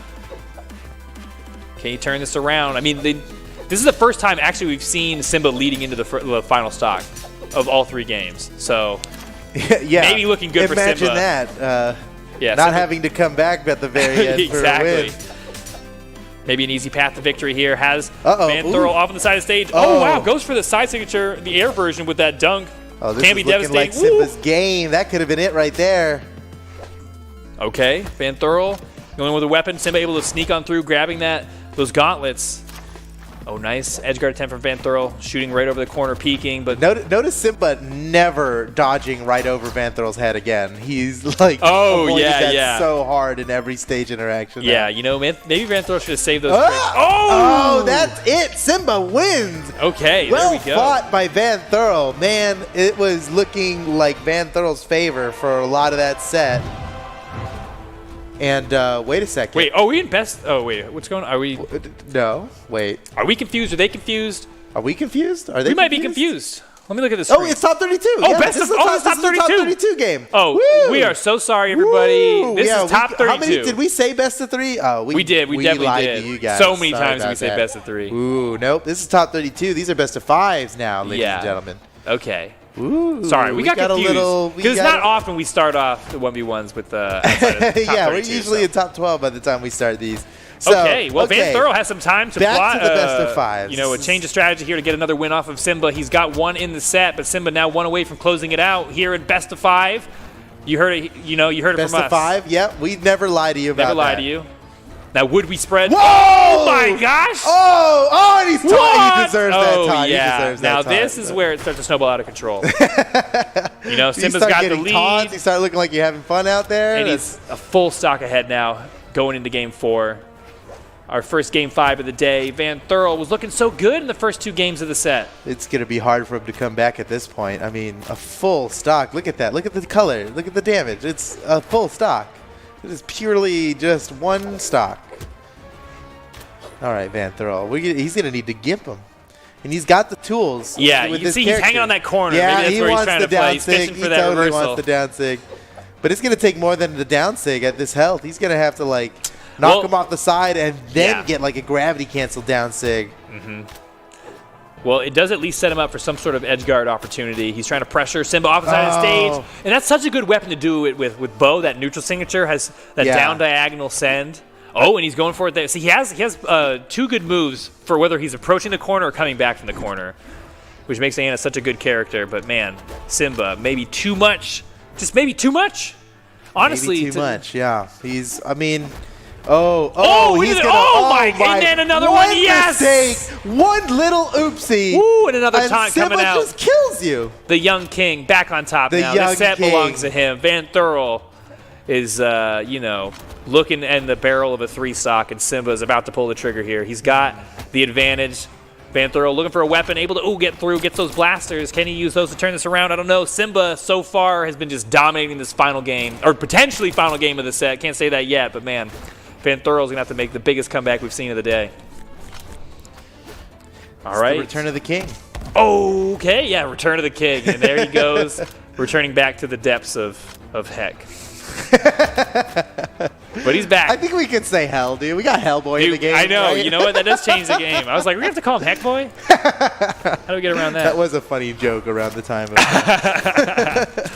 Can he turn this around? I mean, this is the first time actually we've seen Simba leading into the final stock of all 3 games. So Yeah, maybe looking good for Imagine Simba. that. yeah, Not Simba- having to come back at the very end exactly. for a win. Maybe an easy path to victory here. Has Uh-oh, Vanthorl ooh. off on the side of the stage. Oh. Oh, wow. Goes for the side signature, the air version with that dunk. Oh, this Can is be looking like devastating. Woo! Simba's game. That could have been it right there. Okay, Vanthorl going with a weapon. Simba able to sneak on through, grabbing those gauntlets. Oh, nice edgeguard attempt from Vanthorl, shooting right over the corner, peeking. But Notice Simba never dodging right over Vanthorl's head again. He's like avoiding that so hard in every stage interaction. yeah, now. you know, maybe Vanthorl should have saved those. Oh, that's it. Simba wins. Okay, Well there we go. fought by Vanthorl. Man, it was looking like Vanthorl's favor for a lot of that set. And wait a second. Wait, are we in best? Oh, wait, what's going on? Are we No, wait. confused? Are they confused? Are we confused? Are they? We might be confused. Let me look at this. Oh, it's top 32. Oh, yeah, best this of- is a oh, it's top this is a top 32. 32 game. Oh, Woo! we are so sorry, everybody. Woo! This Yeah, is top 32. How many did we say best of 3? Oh, We did. We definitely lied did. to you guys. So many Sorry times we about say that. best of 3. Ooh, nope. This is top 32. These are best of 5s now, ladies and gentlemen. Okay. Ooh, Sorry, we got confused. we Because it's got not often we start off the 1v1s with the yeah, we're usually in top 12 by the time we start these. So, Okay, well, Vanthorl has some time to Back plot. to the best of 5s. You know, a change of strategy here to get another win off of Simba. He's got 1 in the set, but Simba now 1 away from closing it out here in best of 5. You heard it. You know, you heard it Best from of us. 5? Yep, we'd never lie to you about Never lie that. to you. Now, would we spread? Whoa! Oh my gosh! Oh, and he's taught. He deserves that Oh taunt. yeah. He deserves Now that taunt. this is where it starts to snowball out of control. You know, You Simba's start got the getting lead, taunts, you start looking like you're having fun out there. and he's a full stock ahead now, going into Game 4. Our first Game 5 of the day. Vanthorl was looking so good in the first 2 games of the set. It's going to be hard for him to come back at this point. I mean, a full stock. Look at that. Look at the color. Look at the damage. It's a full stock. It is purely just 1 stock. All right, Vanthorl. He's going to need to gimp him. And he's got the tools. Yeah, with you can this see he's character. hanging on that corner. Yeah, Maybe that's he where he's wants trying the to play. down He's sig. fishing for He that totally reversal. wants the down sig. But it's going to take more than the down sig at this health. He's going to have to, like, knock him off the side and then get, like, a gravity cancel down sig. Well, it does at least set him up for some sort of edge guard opportunity. He's trying to pressure Simba off the side of the stage. And that's such a good weapon to do it with Bo. That neutral signature has that down diagonal send. Oh, and he's going for it there. See, he has 2 good moves for whether he's approaching the corner or coming back from the corner, which makes Anna such a good character. But, man, Simba, maybe too much. Just maybe too much. Honestly. Maybe too much, yeah. He's, I mean... Look he's at gonna. it. And then another one. Yes. Mistake, one little oopsie. Woo, and another taunt Simba coming out. just kills you. The young king back on top The now. young This set king. belongs to him. Vanthorl is, looking in the barrel of a 3 stock, and Simba is about to pull the trigger here. He's got the advantage Vanthro looking for a weapon, able to get through, gets those blasters. Can he use those to turn this around? I don't know. Simba so far has been just dominating this final game, or potentially final game of the set. Can't say that yet, but man, Vanthuro's gonna have to make the biggest comeback we've seen of the day. All right. The return of the king. Okay, yeah, return of the king, and there he goes, returning back to the depths of heck. But he's back. I think we could say hell, dude. We got Hellboy in the game. I know. Right? You know what? That does change the game. I was like, we have to call him Heckboy? How do we get around that? That was a funny joke around the time.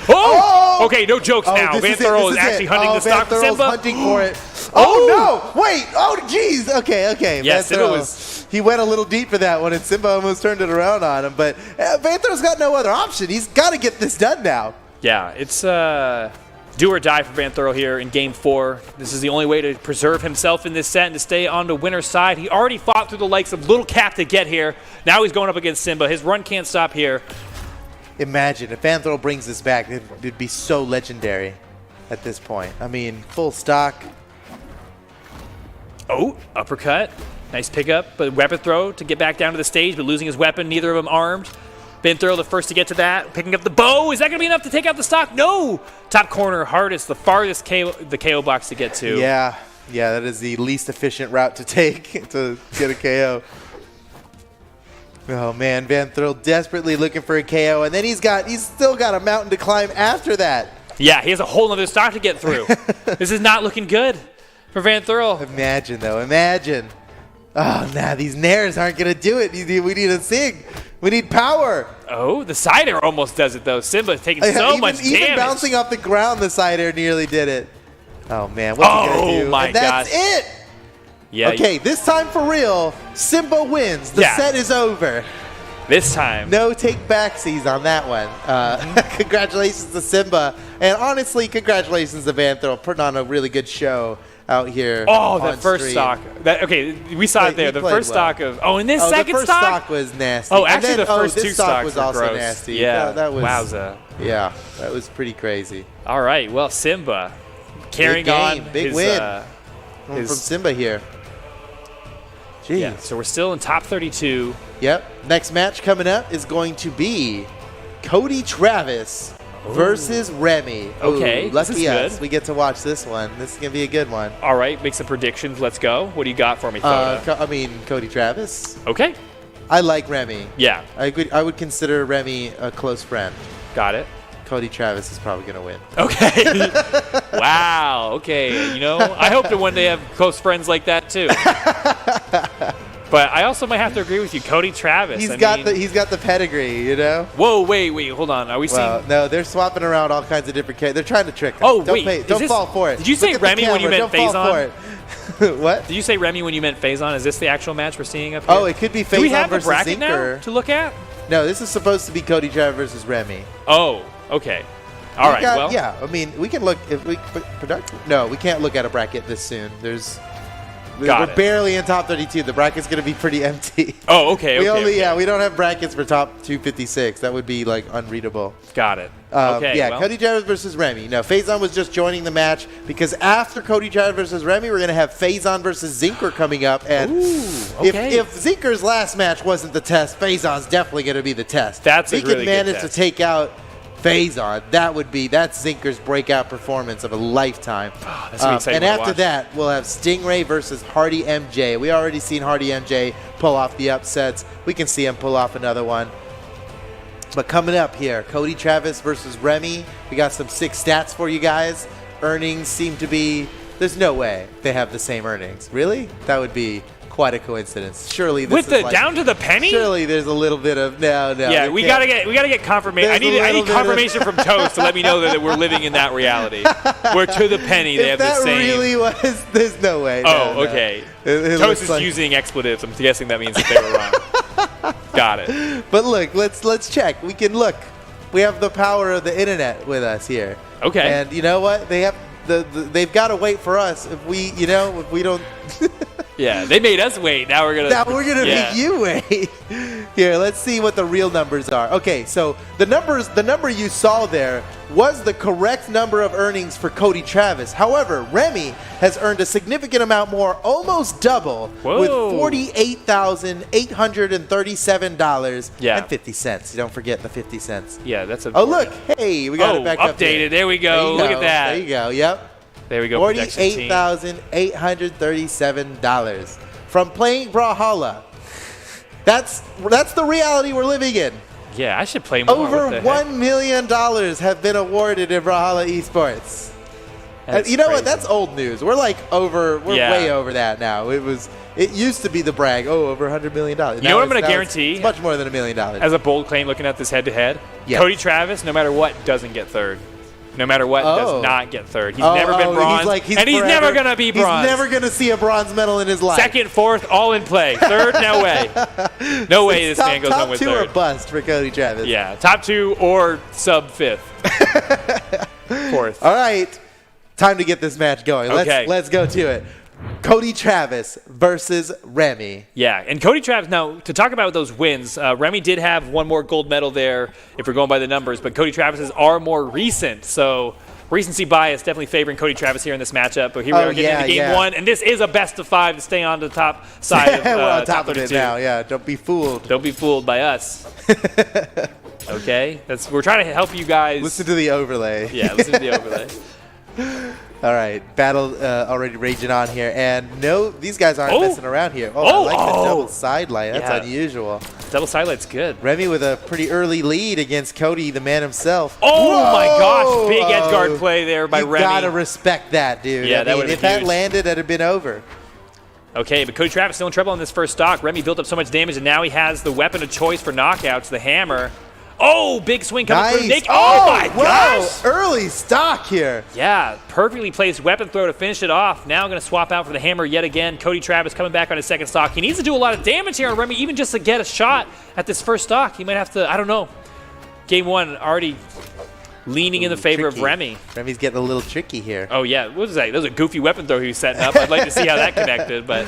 Oh! Okay, no jokes now. Vanthro is actually hunting the stock for Simba. Hunting for it. Oh, no! Wait! Oh, jeez! Okay. Yeah, Simba he went a little deep for that one, and Simba almost turned it around on him. But Vanthro's got no other option. He's got to get this done now. Yeah, it's do or die for Vanthro here in Game 4. This is the only way to preserve himself in this set and to stay on the winner's side. He already fought through the likes of Little Cap to get here. Now he's going up against Simba. His run can't stop here. Imagine if Vanthro brings this back, it'd be so legendary at this point. I mean, full stock. Oh, uppercut. Nice pickup, but weapon throw to get back down to the stage, but losing his weapon, neither of them armed. Vanthro the first to get to that, picking up the bow. Is that going to be enough to take out the stock? No! Top corner, hardest, the farthest the KO box to get to. Yeah, that is the least efficient route to take to get a KO. Oh man, Vanthro desperately looking for a KO, and then he's still got a mountain to climb after that. Yeah, he has a whole other stock to get through. This is not looking good for Vanthro. Imagine though, imagine. Oh, nah, these nairs aren't going to do it. We need a Zing. We need power. Oh, the side air almost does it, though. Simba's taking so much damage. Even bouncing off the ground, the side air nearly did it. Oh, man, what's he going to do? My and that's it. Yeah. Okay, this time for real, Simba wins. The set is over. This time. No take-backsies on that one. Congratulations to Simba. And honestly, congratulations to Vanthro putting on a really good show out here. Oh, that first stock. Okay, we saw it there. The first stock of. Oh, and this second the first stock was nasty. Oh, actually, the first two stock stocks was were also gross. nasty. Yeah, that was. Wowza. Yeah, that was pretty crazy. All right, well, Simba carrying on. Big win from Simba here. Jeez. Yeah, so we're still in top 32. Yep. Next match coming up is going to be Cody Travis versus Remy. Okay, Ooh, lucky this is us. good. We get to watch this one. This is going to be a good one. All right, make some predictions. Let's go. What do you got for me, Thoda? Cody Travis. Okay. I like Remy. Yeah. I would consider Remy a close friend. Got it. Cody Travis is probably going to win. Okay. Wow. Okay. You know, I hope to one day have close friends like that too. But I also might have to agree with you, Cody Travis. He's got the pedigree, you know. Whoa, wait, hold on. Are we seeing? No, they're swapping around all kinds of different characters. They're trying to trick us. Oh, Don't fall for it. Did you say Remy when you meant Faison? What? Did you say Remy when you meant Faison? Is this the actual match we're seeing up here? Oh, it could be Faison versus Zinker. Do we have a bracket now to look at? No, this is supposed to be Cody Travis versus Remy. Oh, okay. All right. Well, yeah. I mean, we can look if we No, we can't look at a bracket this soon. We're barely in top 32. The bracket's going to be pretty empty. Oh, okay. We don't have brackets for top 256. That would be like unreadable. Got it. Okay. Yeah, Cody Travis versus Remy. No, Faison was just joining the match because after Cody Travis versus Remy, we're going to have Faison versus Zinker coming up. And if Zinker's last match wasn't the test, Faison's definitely going to be the test. That's if he can manage to take out Faison, that's Zinker's breakout performance of a lifetime. Oh, that's exciting. And after that, we'll have Stingray versus Hardy MJ. We already seen Hardy MJ pull off the upsets. We can see him pull off another one. But coming up here, Cody Travis versus Remy. We got some sick stats for you guys. Earnings seem to be. There's no way they have the same earnings. Really? That would be quite a coincidence. Surely this with the down to the penny. Surely there's a little bit of no. Yeah, we gotta get confirmation. I need confirmation from Toast to let me know that we're living in that reality. Where to the penny they have the same. That really was. There's no way. Okay. Toast is using expletives. I'm guessing that means that they were wrong. Got it. But look, let's check. We can look. We have the power of the internet with us here. Okay. And you know what? They have they've got to wait for us if we don't. Yeah, they made us wait. Now we're gonna make you wait. Here, let's see what the real numbers are. Okay, so the number you saw there was the correct number of earnings for Cody Travis. However, Remy has earned a significant amount more, almost double, with $48,837.50. Don't forget the 50 cents. Yeah, that's a. Oh, look. Hey, we got it back up updated. here. There we go. Look at that. There you go. Yep. There we go. $48,837 from playing Brawlhalla. That's the reality we're living in. Yeah, I should play more. Over $1 million have been awarded in Brawlhalla Esports. And you know what? That's old news. We're like over. We're way over that now. It used to be the brag. Oh, over $100 million. You know what I'm going to guarantee? It's much more than $1 million. As a bold claim, looking at this head-to-head, Yes. Cody Travis, no matter what, doesn't get third. No matter what, does not get third. He's never been bronze, he's and he's never going to be bronze. He's never going to see a bronze medal in his life. Second, fourth, all in play. Third, no way. No way this man goes home with Top two third. or bust for Cody Travis. Yeah, top two or sub fifth. Fourth. All right, time to get this match going. Okay. Let's go to it. Cody Travis versus Remy. Yeah, and Cody Travis, now, to talk about those wins, Remy did have one more gold medal there, if we're going by the numbers, but Cody Travis's are more recent, so recency bias definitely favoring Cody Travis here in this matchup. But here we are getting into game one, and this is a best of 5 to stay on the top side of We're on top top of 32. it now, yeah. Don't be fooled. Don't be fooled by us. Okay? We're trying to help you guys. Listen to the overlay. Yeah, listen to the overlay. All right, battle already raging on here, and no, these guys aren't messing around here. I like the double sidelight. That's unusual. Double sidelight's good. Remy with a pretty early lead against Cody, the man himself. Oh my gosh, big edge guard play there by Remy. You gotta respect that, dude. Yeah, that would have been if that huge. landed, that'd have been over. Okay, but Cody Travis still in trouble on this first stock. Remy built up so much damage, and now he has the weapon of choice for knockouts, the hammer. Oh, big swing coming through. Oh my gosh! Early stock here. Yeah, perfectly placed weapon throw to finish it off. Now going to swap out for the hammer yet again. Cody Travis coming back on his second stock. He needs to do a lot of damage here on Remy, even just to get a shot at this first stock. He might have to, I don't know. Game one already leaning in the favor of Remy. Remy's getting a little tricky here. Oh yeah, what was that? That was a goofy weapon throw he was setting up. I'd like to see how that connected, but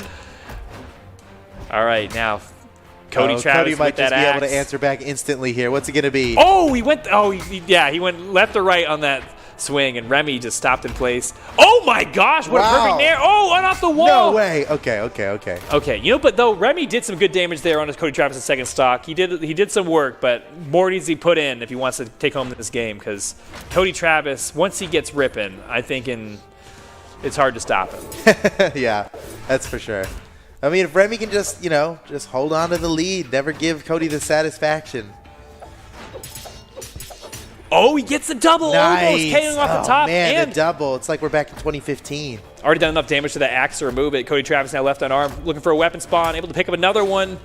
all right, now Cody Travis Cody might with that just be able axe. to answer back instantly here. What's it going to be? Oh, he went. Oh, yeah, he went left or right on that swing, and Remy just stopped in place. Oh my gosh, what a perfect nair! Oh, and off the wall. No way. Okay. Okay, you know, but though Remy did some good damage there on his Cody Travis' second stock. He did some work, but more needs to be put in if he wants to take home this game. Because Cody Travis, once he gets ripping, I think it's hard to stop him. Yeah, that's for sure. I mean, if Remy can just hold on to the lead, never give Cody the satisfaction. Oh, he gets the double, almost KOing off the top. Man, and the double. It's like we're back in 2015. Already done enough damage to that axe to remove it. Cody Travis now left unarmed, looking for a weapon spawn, able to pick up another one.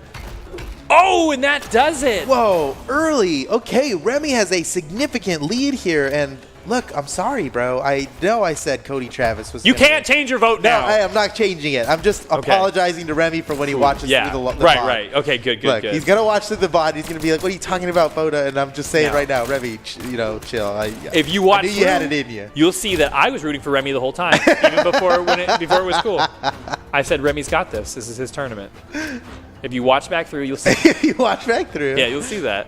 Oh, and that does it. Whoa, early. Okay, Remy has a significant lead here, and look, I'm sorry, bro. I know I said Cody Travis was. You can't change your vote now. No, I am not changing it. I'm just apologizing to Remy for when he watches through the VOD. Right. Okay, good. He's gonna watch through the VOD. He's gonna be like, "What are you talking about, Boda?" And I'm just saying right now, Remy, chill. If you watch, I knew you had it in you. You'll see that I was rooting for Remy the whole time, even before it was cool. I said Remy's got this. This is his tournament. If you watch back through, you'll see. If you watch back through. Yeah, you'll see that.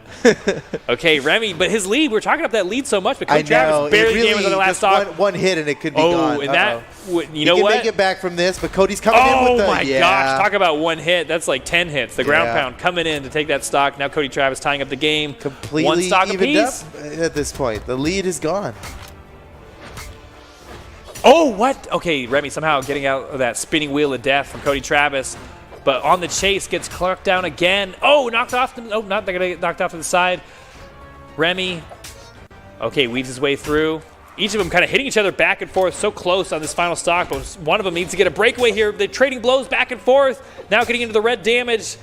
Okay, Remy, but his lead, we're talking about that lead so much, but Cody Travis barely damaged on the last stock. One hit and it could be gone. Oh, and that, you know what? He can make it back from this, but Cody's coming in with the... Oh my gosh, talk about one hit. That's like 10 hits. The ground pound coming in to take that stock. Now Cody Travis tying up the game. Completely one stock evened apiece. up at this point. The lead is gone. Oh, what? Okay, Remy somehow getting out of that spinning wheel of death from Cody Travis. But on the chase, gets Clark down again. Oh, knocked off. They're going to get knocked off to the side. Remy, okay, weaves his way through. Each of them kind of hitting each other back and forth, so close on this final stock. But one of them needs to get a breakaway here. They're trading blows back and forth. Now getting into the red damage.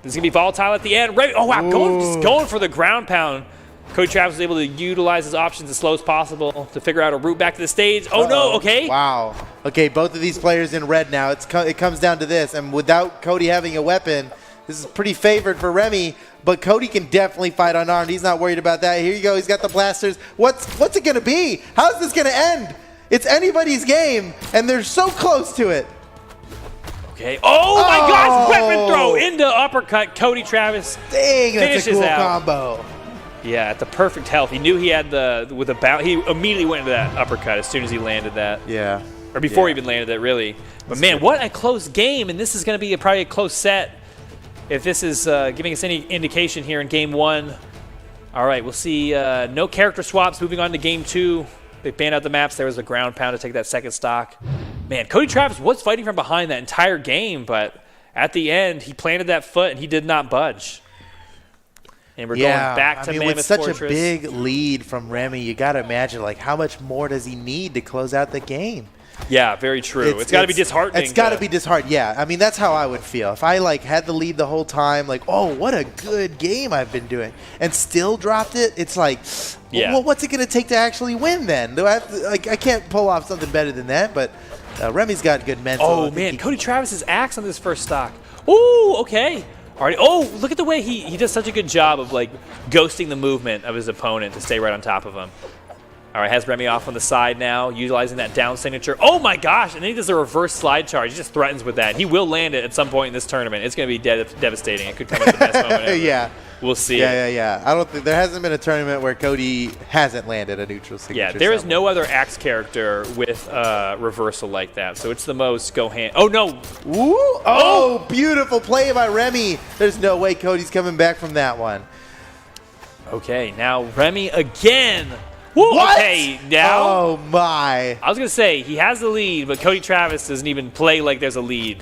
This is going to be volatile at the end. Remy, oh, wow, just going for the ground pound. Cody Travis was able to utilize his options as slow as possible to figure out a route back to the stage. Oh, no, okay. Wow. Okay, both of these players in red now. It comes down to this, and without Cody having a weapon, this is pretty favored for Remy, but Cody can definitely fight unarmed. He's not worried about that. Here you go. He's got the blasters. What's it going to be? How's this going to end? It's anybody's game, and they're so close to it. Okay. Oh, my gosh. Weapon throw into uppercut. Cody Travis Dang, that's a cool out. combo. Yeah, at the perfect health. He knew he had with a bounce. He immediately went into that uppercut as soon as he landed that. Yeah. Or before he even landed it, really. But man, what a close game, and this is going to be probably a close set. If this is giving us any indication here in Game 1. All right, we'll see no character swaps moving on to Game 2. They banned out the maps. There was a ground pound to take that second stock. Man, Cody Travis was fighting from behind that entire game, but at the end, he planted that foot, and he did not budge. And we're going back to Mammoth with such Fortress. a big lead from Remy, you got to imagine, like, how much more does he need to close out the game? Yeah, very true. It's got to be disheartening. It's got to be disheartening. Yeah, I mean, that's how I would feel. If I, like, had the lead the whole time, like, oh, what a good game I've been doing, and still dropped it, it's like, well, what's it going to take to actually win then? Do I have to, like, I can't pull off something better than that, but Remy's got good mental. Oh, man, Cody Travis's axe on this first stock. Ooh, okay. All right. Oh, look at the way he does such a good job of, like, ghosting the movement of his opponent to stay right on top of him. All right, has Remy off on the side now, utilizing that down signature. Oh, my gosh, and then he does a reverse slide charge. He just threatens with that. He will land it at some point in this tournament. It's going to be devastating. It could come at the best moment ever. Yeah. We'll see. Yeah. I don't think there hasn't been a tournament where Cody hasn't landed a neutral signature. Yeah, there is no other axe character with reversal like that, so it's the most go hand. Oh, no. Ooh. Oh, beautiful play by Remy. There's no way Cody's coming back from that one. Okay, now Remy again. Woo, what? Okay, now. Oh, my. I was going to say, he has the lead, but Cody Travis doesn't even play like there's a lead.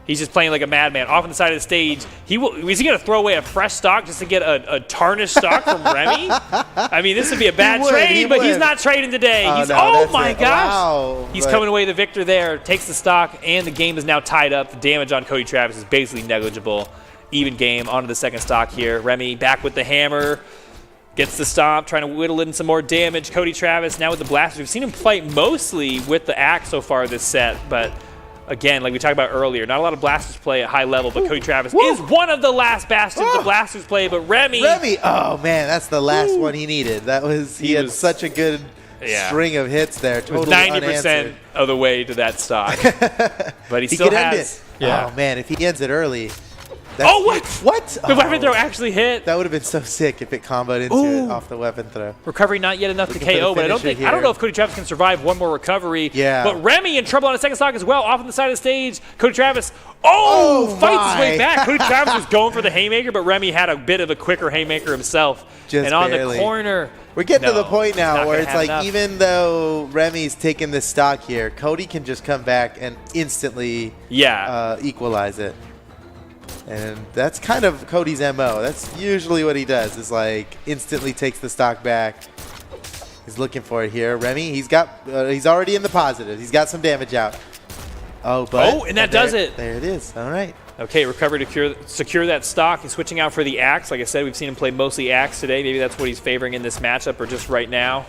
He's just playing like a madman. Off on the side of the stage. Is he going to throw away a fresh stock just to get a tarnished stock from Remy? I mean, this would be a bad trade, but he's not trading today. Oh my gosh. Wow. He's coming away the victor there. Takes the stock, and the game is now tied up. The damage on Cody Travis is basically negligible. Even game. Onto the second stock here. Remy back with the hammer. Gets the stomp, trying to whittle in some more damage. Cody Travis now with the blasters. We've seen him fight mostly with the axe so far this set, but again, like we talked about earlier, not a lot of blasters play at high level, but Cody Travis is one of the last bastions of blasters play, but Remy, oh man, that's the last one he needed. That was, he had such a good string of hits there. Totally 90% of the way to that stock. But he still has. Oh man, if he ends it early. Oh, what? What? The weapon throw actually hit. That would have been so sick if it comboed into it off the weapon throw. Recovery not yet enough to KO, but I don't know if Cody Travis can survive one more recovery. Yeah. But Remy in trouble on the second stock as well, off on the side of the stage. Cody Travis, fights his way back. Cody Travis was going for the haymaker, but Remy had a bit of a quicker haymaker himself. Just on barely. The corner. We're getting to the point now where it's like, enough. even though Remy's taking this stock here, Cody can just come back and instantly equalize it. And that's kind of Cody's MO. That's usually what he does, is like instantly takes the stock back. He's looking for it here. Remy, he's already in the positive. He's got some damage out. And that does it. There it is. All right. Okay, recover to secure that stock. He's switching out for the axe. Like I said, we've seen him play mostly axe today. Maybe that's what he's favoring in this matchup, or just right now.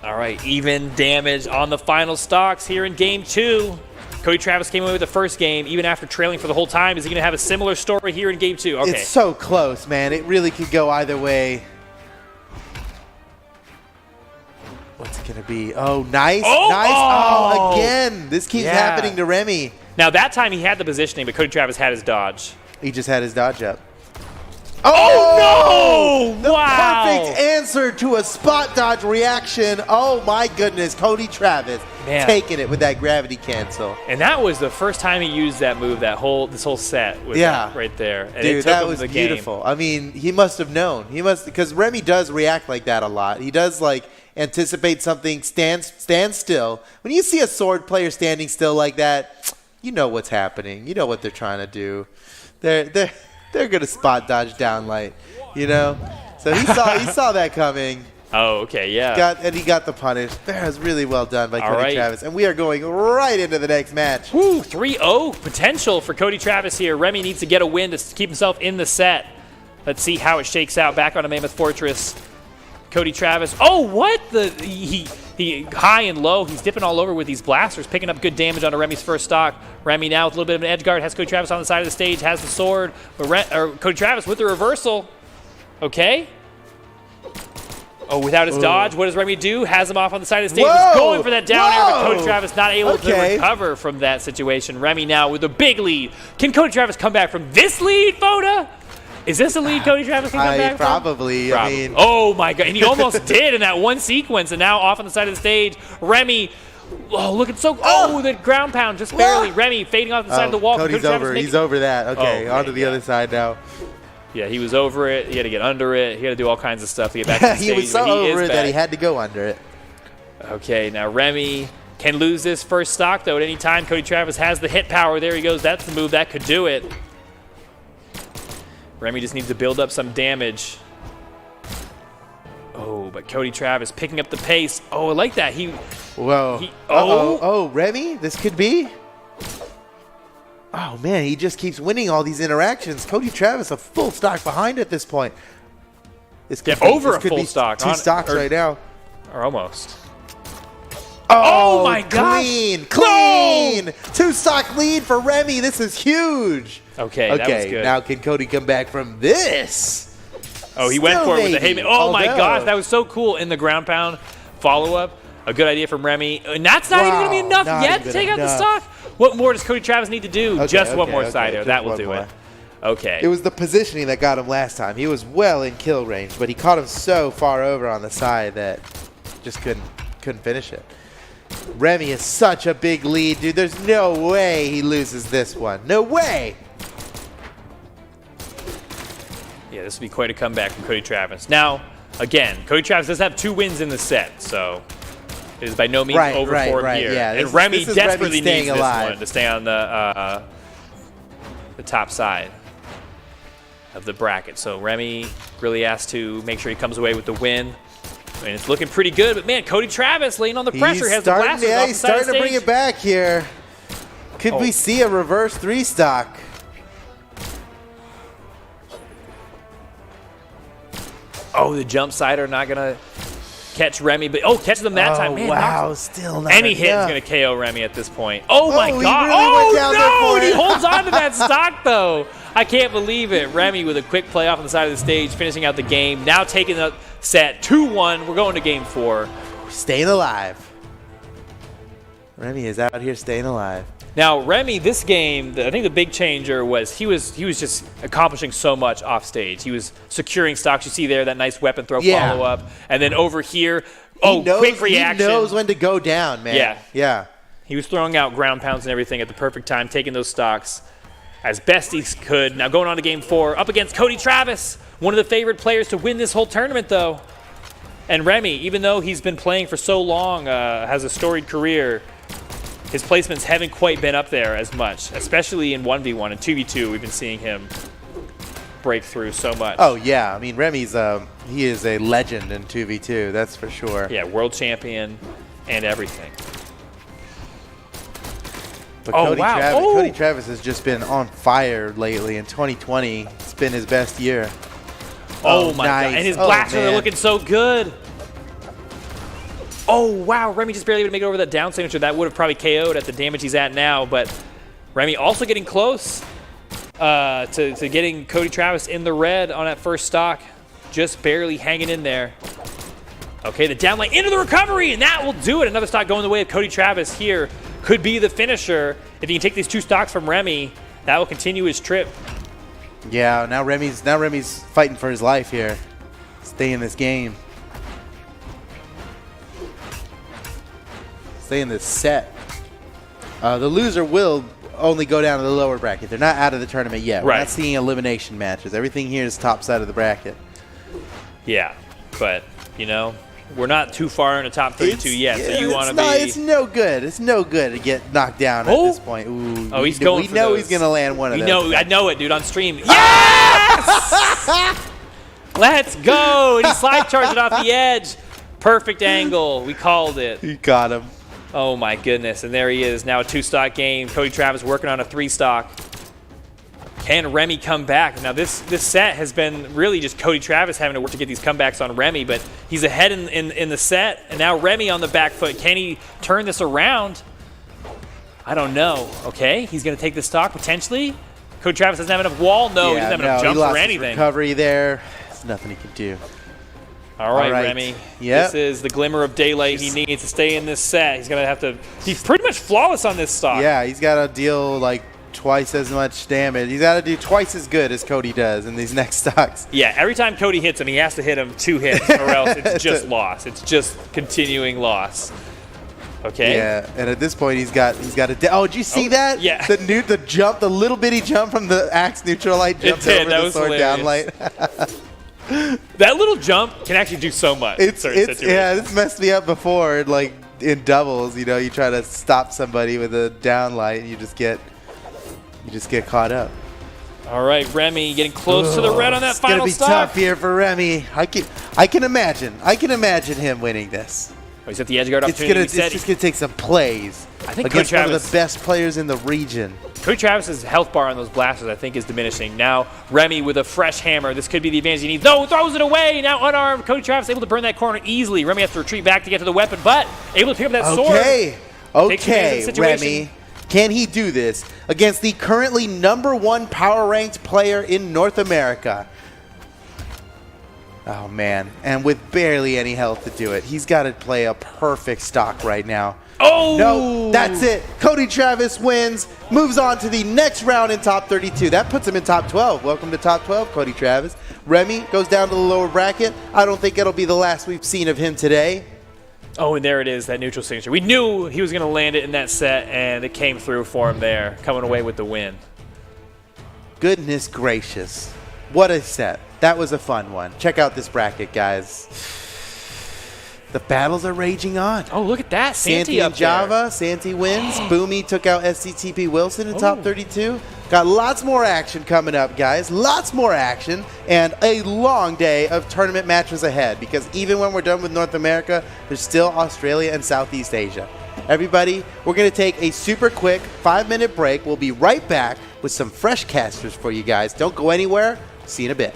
All right, even damage on the final stocks here in Game 2. Cody Travis came away with the first game, even after trailing for the whole time. Is he going to have a similar story here in Game 2? Okay. It's so close, man. It really could go either way. What's it going to be? Oh, nice. Nice. Oh, again. This keeps happening to Remy. Now, that time he had the positioning, but Cody Travis had his dodge. He just had his dodge up. Oh, no! Wow. Perfect answer to a spot dodge reaction. Oh, my goodness. Cody Travis taking it with that gravity cancel. And that was the first time he used that move, this whole set. Right there. And dude, that was beautiful. I mean, he must have known. Because Remy does react like that a lot. He does, like, anticipate something, stand still. When you see a sword player standing still like that, you know what's happening. You know what they're trying to do. They're going to spot dodge down light, you know? So he saw that coming. Oh, okay, yeah. And he got the punish. That was really well done by Cody Travis. And we are going right into the next match. Woo, 3-0 potential for Cody Travis here. Remy needs to get a win to keep himself in the set. Let's see how it shakes out back on a Mammoth Fortress. Cody Travis. Oh, what? He high and low. He's dipping all over with these blasters, picking up good damage onto Remy's first stock. Remy now with a little bit of an edge guard. Has Cody Travis on the side of the stage. Has the sword. But Cody Travis with the reversal. Okay. Oh, without his dodge, what does Remy do? Has him off on the side of the stage. He's going for that down air, but Cody Travis not able to recover from that situation. Remy now with a big lead. Can Cody Travis come back from this lead, Foda? Is this a lead Cody Travis can come back from? Probably. I mean, oh my god, and he almost did in that one sequence, and now off on the side of the stage, Remy, looking so, the ground pound, just barely. Remy fading off the side of the wall. Cody's over. He's over that. Okay, onto the other side now. Yeah, he was over it. He had to get under it. He had to do all kinds of stuff to get back to the stage. He was so over it that he had to go under it. Okay, now Remy can lose this first stock, though, at any time. Cody Travis has the hit power. There he goes. That's the move. That could do it. Remy just needs to build up some damage. Oh, but Cody Travis picking up the pace. Oh, I like that. Oh, Remy, this could be. Oh, man, he just keeps winning all these interactions. Cody Travis a full stock behind at this point. This could be, over this a could full be stock. Two stocks right now. Or almost. Oh my gosh. Clean. No! 2-stock lead for Remy. This is huge. Okay, that was good. Now can Cody come back from this? Oh, he went for it with the haymaker. Oh, my gosh, that was so cool in the ground pound follow-up. A good idea from Remy. And that's not even going to be enough yet to take out the stock. What more does Cody Travis need to do? Just one more side air. That will do it. Okay. It was the positioning that got him last time. He was well in kill range, but he caught him so far over on the side that just couldn't finish it. Remy is such a big lead, dude. There's no way he loses this one. No way. Yeah, this will be quite a comeback from Cody Travis. Now, again, Cody Travis does have 2 wins in the set, so it is by no means over for him here. Yeah, and Remy desperately needs this alive. one to stay on the top side of the bracket. So Remy really has to make sure he comes away with the win. And it's looking pretty good, but man, Cody Travis laying on the pressure. Has the blasters off the he's side of the starting to bring stage. it back here. Could we see a reverse 3-stock? Oh, the jump sider not gonna catch Remy, but catches him that time. Man, wow, still not any hit is enough. gonna KO Remy at this point. Oh my he god! really went down there for And he it. holds on to that stock though. I can't believe it. Remy with a quick play off on the side of the stage, finishing out the game. Now taking the set 2-1. We're going to game 4. Staying alive. Remy is out here staying alive. Now Remy, this game, I think the big changer was he was just accomplishing so much off stage. He was securing stocks. You see there that nice weapon throw follow up, and then over here, quick reaction. He knows when to go down, man. Yeah. He was throwing out ground pounds and everything at the perfect time, taking those stocks as best he could. Now going on to game 4, up against Cody Travis, one of the favorite players to win this whole tournament, though. And Remy, even though he's been playing for so long, has a storied career, his placements haven't quite been up there as much, especially in 1v1 and 2v2. We've been seeing him break through so much. Oh, yeah. I mean, Remy's he is a legend in 2v2, that's for sure. Yeah, world champion and everything. But Cody Travis has just been on fire lately. In 2020, it's been his best year. Oh my god. And his blasters are looking so good. Oh, wow. Remy just barely able to make it over that down signature. That would have probably KO'd at the damage he's at now. But Remy also getting close to getting Cody Travis in the red on that first stock. Just barely hanging in there. Okay, the down line into the recovery, and that will do it. Another stock going the way of Cody Travis here. Could be the finisher. If he can take these 2 stocks from Remy, that will continue his trip. Yeah, now Remy's fighting for his life here. Stay in this game. Stay in this set. The loser will only go down to the lower bracket. They're not out of the tournament yet. We're not seeing elimination matches. Everything here is top side of the bracket. Yeah, but, you know, we're not too far in the top 32 yet, so you want to be... It's no good. It's no good to get knocked down at this point. Ooh, he's going for We know those. he's going to land one of those. I know it, dude, on stream. Yes! Let's go! And he slide charged it off the edge. Perfect angle. We called it. You got him. Oh, my goodness. And there he is. Now a 2-stock game. Cody Travis working on a 3-stock. Can Remy come back? Now, this set has been really just Cody Travis having to work to get these comebacks on Remy, but he's ahead in the set, and now Remy on the back foot. Can he turn this around? I don't know. Okay, he's going to take the stock potentially. Cody Travis doesn't have enough wall. No, he doesn't have enough jump or anything. Recovery there. There's nothing he can do. All right, Remy. Yep. This is the glimmer of daylight he needs to stay in this set. He's going to have to... He's pretty much flawless on this stock. Yeah, he's got to deal like twice as much damage. He's got to do twice as good as Cody does in these next stocks. Yeah, every time Cody hits him, he has to hit him 2 hits, or else it's just loss. It's just continuing loss. Okay. Yeah, and at this point, he's got a. Oh, did you see that? Yeah. The jump, the little bitty jump from the axe neutral light jumped over that the was sword down light. That little jump can actually do so much. It's messed me up before, like in doubles. You know, you try to stop somebody with a down light, and you just get caught up. All right, Remy getting close to the red on that final It's gonna be stock. tough here for Remy. I can imagine him winning this. Oh, he's at the edge guard It's opportunity. just gonna take some plays. I think against Cody one of Travis- the best players in the region. Cody Travis's health bar on those blasters, I think, is diminishing. Now, Remy with a fresh hammer. This could be the advantage he needs. No, throws it away. Now unarmed. Cody Travis able to burn that corner easily. Remy has to retreat back to get to the weapon, but able to pick up that sword. Okay, Takes advantage of the situation. Remy. Can he do this against the currently #1 power ranked player in North America? Oh, man. And with barely any health to do it. He's got to play a perfect stock right now. Oh! No, that's it. Cody Travis wins, moves on to the next round in top 32. That puts him in top 12. Welcome to top 12, Cody Travis. Remy goes down to the lower bracket. I don't think it'll be the last we've seen of him today. Oh, and there it is, that neutral signature. We knew he was going to land it in that set, and it came through for him there, coming away with the win. Goodness gracious. What a set. That was a fun one. Check out this bracket, guys. The battles are raging on. Oh, look at that. Santi up and Java. Santi wins. Boomie took out SCTP Wilson in top 32. Got lots more action coming up, guys. Lots more action. And a long day of tournament matches ahead. Because even when we're done with North America, there's still Australia and Southeast Asia. Everybody, we're going to take a super quick 5-minute break. We'll be right back with some fresh casters for you guys. Don't go anywhere. See you in a bit.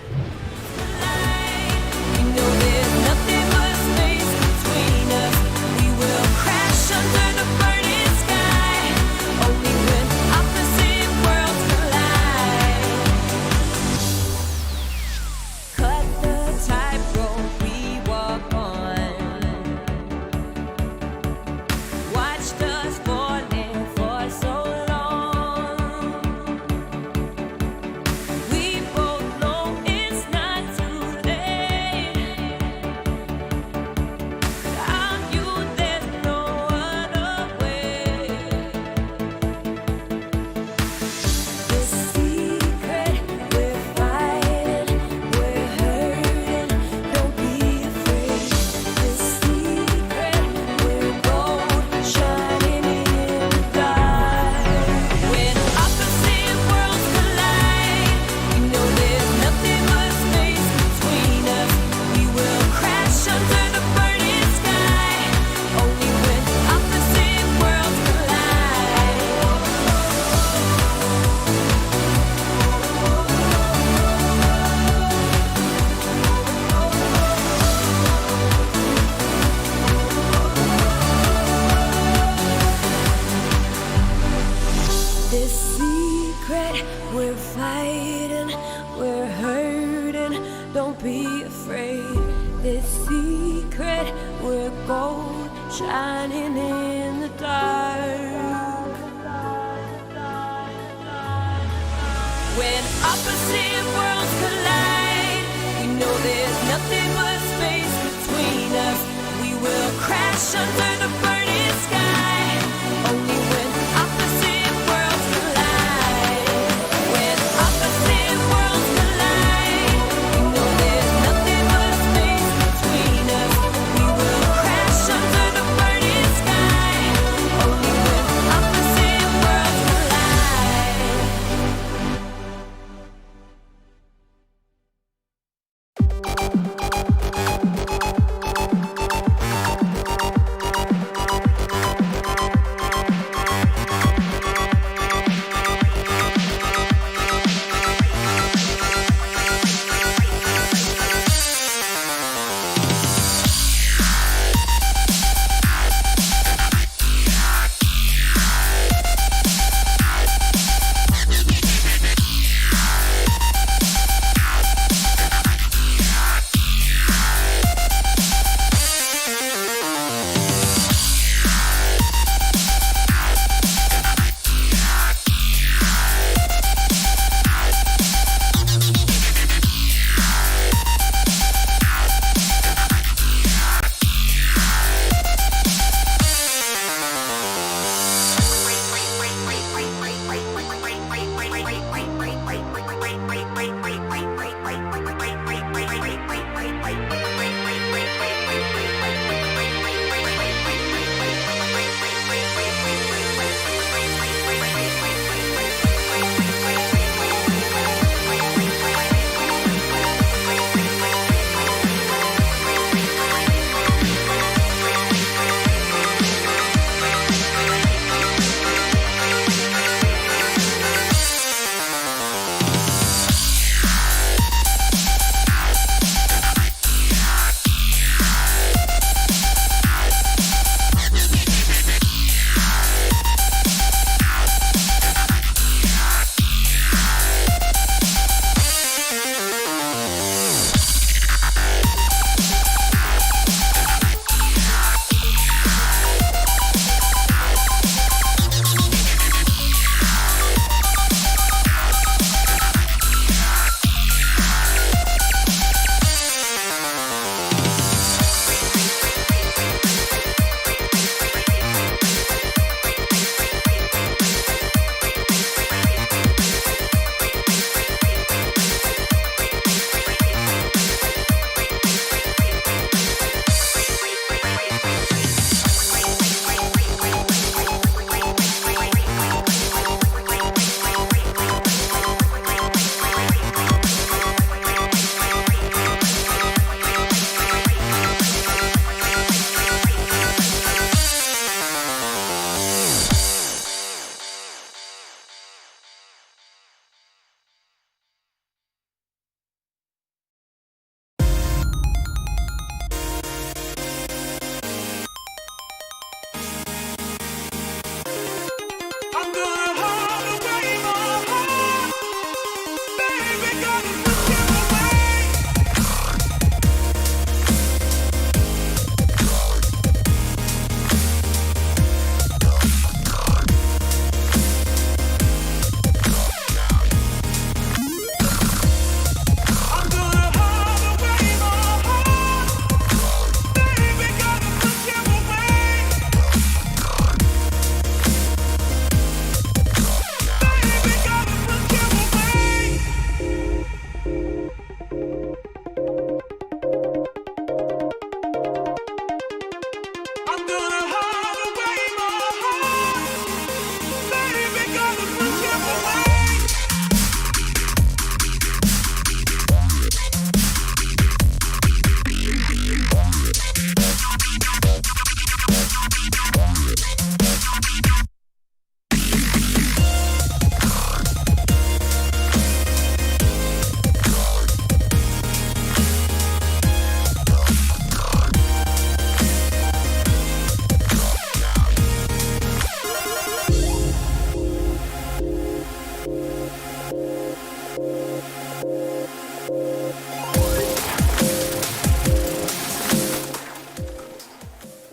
Shining in the dark. When opposite worlds collide, we know there's nothing but space between us. We will crash under the burning sky. Only when opposite worlds collide. When opposite worlds collide, we know there's nothing but space between us. We will crash under the burning sky. Only when opposite worlds collide.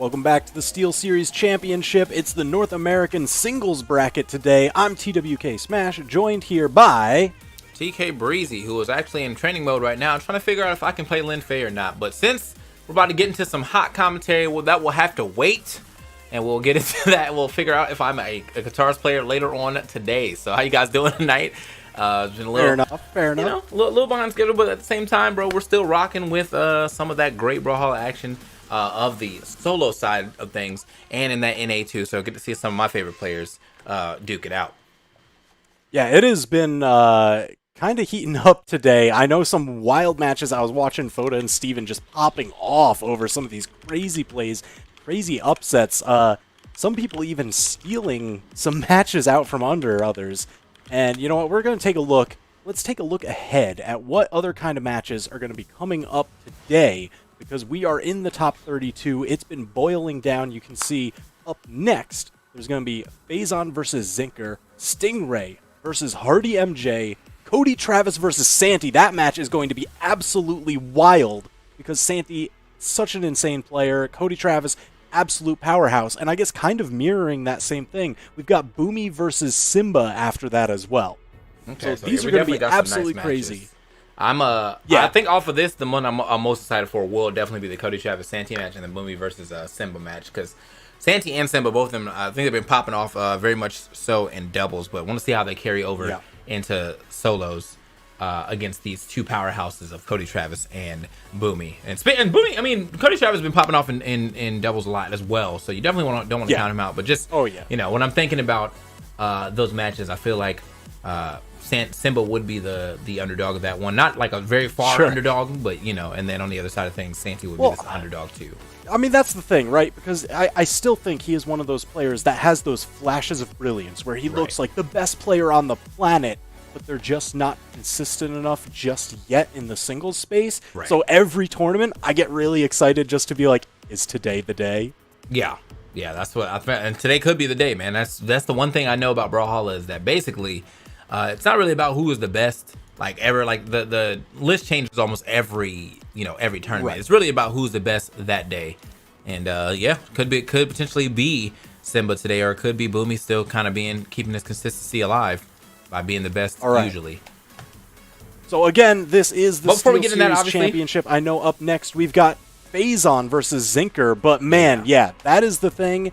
Welcome back to the SteelSeries Championship. It's the North American Singles Bracket today. I'm TWK Smash, joined here by... TK Breezy, who is actually in training mode right now. I'm trying to figure out if I can play Lin Fei or not. But since we're about to get into some hot commentary, well, that will have to wait. And we'll get into that. We'll figure out if I'm a guitarist player later on today. So how you guys doing tonight? It's been a little, fair enough. You know, a little behind schedule, but at the same time, bro, we're still rocking with some of that great Brawlhalla action of the solo side of things, and in that NA too. So I get to see some of my favorite players duke it out. Yeah, it has been kind of heating up today. I know some wild matches. I was watching Foda and Steven just popping off over some of these crazy plays, crazy upsets. Some people even stealing some matches out from under others. And you know what? We're going to take a look. Let's take a look ahead at what other kind of matches are going to be coming up today, because we are in the top 32. It's been boiling down. You can see up next, there's going to be Faison versus Zinker, Stingray versus Hardy MJ, Cody Travis versus Santi. That match is going to be absolutely wild because Santi, such an insane player. Cody Travis, absolute powerhouse. And I guess kind of mirroring that same thing, we've got Boomie versus Simba after that as well. Okay, so these are going to be absolutely crazy. I think off of this, the one I'm most excited for will definitely be the Cody Travis Santi match and the Boomie versus Simba match, because Santi and Simba, both of them, I think they've been popping off very much so in doubles, but I want to see how they carry over into solos against these two powerhouses of Cody Travis and Boomie. And Boomie, I mean, Cody Travis has been popping off in doubles a lot as well, so you definitely don't want to count him out. But just, you know, when I'm thinking about those matches, I feel like Simba would be the underdog of that one. Not like a very far underdog, but, you know, and then on the other side of things, Santi would be the underdog too. I mean, that's the thing, right? Because I still think he is one of those players that has those flashes of brilliance where he looks like the best player on the planet, but they're just not consistent enough just yet in the singles space. Right. So every tournament, I get really excited just to be like, is today the day? Yeah, that's what I think. And today could be the day, man. That's the one thing I know about Brawlhalla is that basically it's not really about who is the best like ever. Like the list changes almost every tournament. Right. It's really about who's the best that day. And could potentially be Simba today, or it could be Boomie still kind of keeping his consistency alive by being the best usually. So again, this is the SteelSeries Championship. I know up next we've got Faison versus Zinker, but man, that is the thing.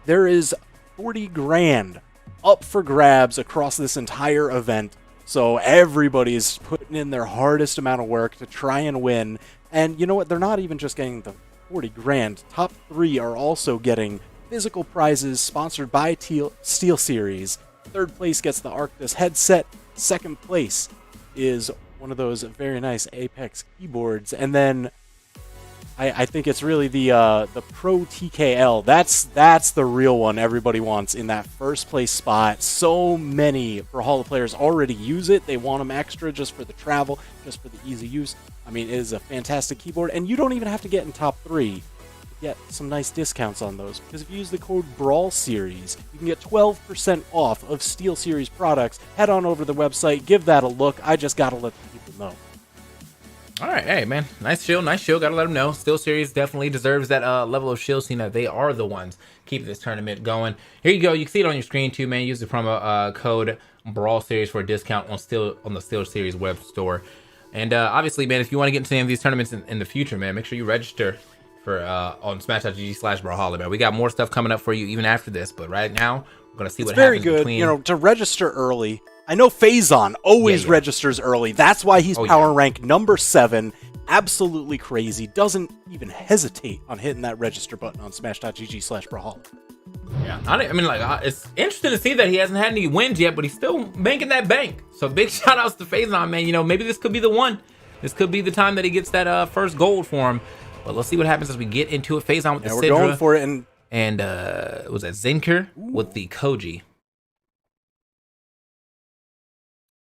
There is 40 grand up for grabs across this entire event. So everybody is putting in their hardest amount of work to try and win. And you know what? They're not even just getting the 40 grand. Top 3 are also getting physical prizes sponsored by SteelSeries. Third place gets the Arctis headset. Second place is one of those very nice Apex keyboards. And then I think it's really the Pro TKL. That's the real one everybody wants in that first place spot. So many Brawlhalla players already use it. They want them extra just for the travel, just for the easy use. I mean, it is a fantastic keyboard, and you don't even have to get in top 3 to get some nice discounts on those, because if you use the code BrawlSeries, you can get 12% off of SteelSeries products. Head on over to the website, give that a look. I just gotta let the people know. All right, hey man, nice shield. Gotta let them know. SteelSeries definitely deserves that level of shield, seeing that they are the ones keeping this tournament going. Here you go. You can see it on your screen too, man. Use the promo code BrawlSeries for a discount on the SteelSeries web store. And obviously, man, if you want to get into any of these tournaments in the future, man, make sure you register for on smash.gg/Brawlhalla, man. We got more stuff coming up for you even after this, but right now we're gonna see what happens. Very good, you know, to register early. I know Faison always registers early. That's why he's power rank number 7. Absolutely crazy. Doesn't even hesitate on hitting that register button on smash.gg/Brawlhalla. Yeah, I mean, like, it's interesting to see that he hasn't had any wins yet, but he's still banking that bank. So big shout outs to Faison, man. You know, maybe this could be the one. This could be the time that he gets that first gold for him. But let's see what happens as we get into it. Faison with the Sidra. We're going for it. And was that Zinker with the Koji?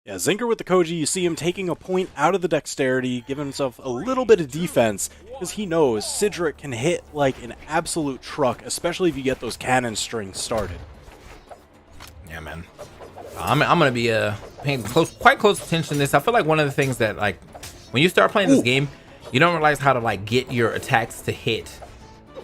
Yeah, Zinker with the Koji, you see him taking a point out of the dexterity, giving himself a little bit of defense, because he knows Sidra can hit like an absolute truck, especially if you get those cannon strings started. Yeah, man. I'm going to be paying quite close attention to this. I feel like one of the things that, like, when you start playing this game, you don't realize how to, like, get your attacks to hit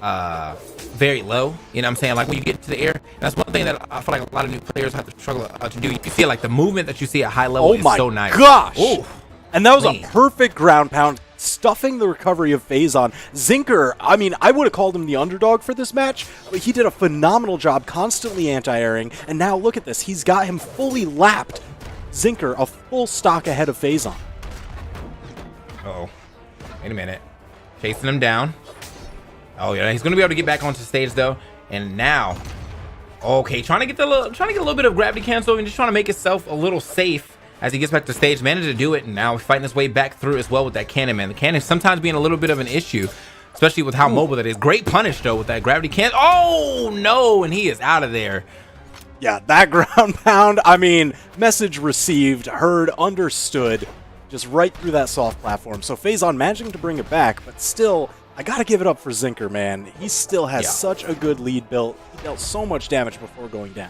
very low. You know what I'm saying? Like when you get to the air, that's one thing that I feel like a lot of new players have to struggle to do. You feel like the movement that you see at high level is so nice. Oh my gosh! Ooh, and that was clean. a perfect ground pound, stuffing the recovery of Faison. Zinker, I mean, I would have called him the underdog for this match, but he did a phenomenal job constantly anti-airing, and now look at this. He's got him fully lapped. Zinker, a full stock ahead of Faison. Uh-oh. Wait a minute. Chasing him down. Oh yeah, he's gonna be able to get back onto stage though. And now, okay, trying to get a little bit of gravity cancel and just trying to make himself a little safe as he gets back to stage. Managed to do it, and now he's fighting his way back through as well with that cannon, man. The cannon sometimes being a little bit of an issue, especially with how mobile that is. Great punish though with that gravity cancel. Oh no, and he is out of there. Yeah, that ground pound, I mean, message received, heard, understood, just right through that soft platform. So Faison managing to bring it back, but still, I gotta give it up for Zinker, man. He still has such a good lead built. He dealt so much damage before going down.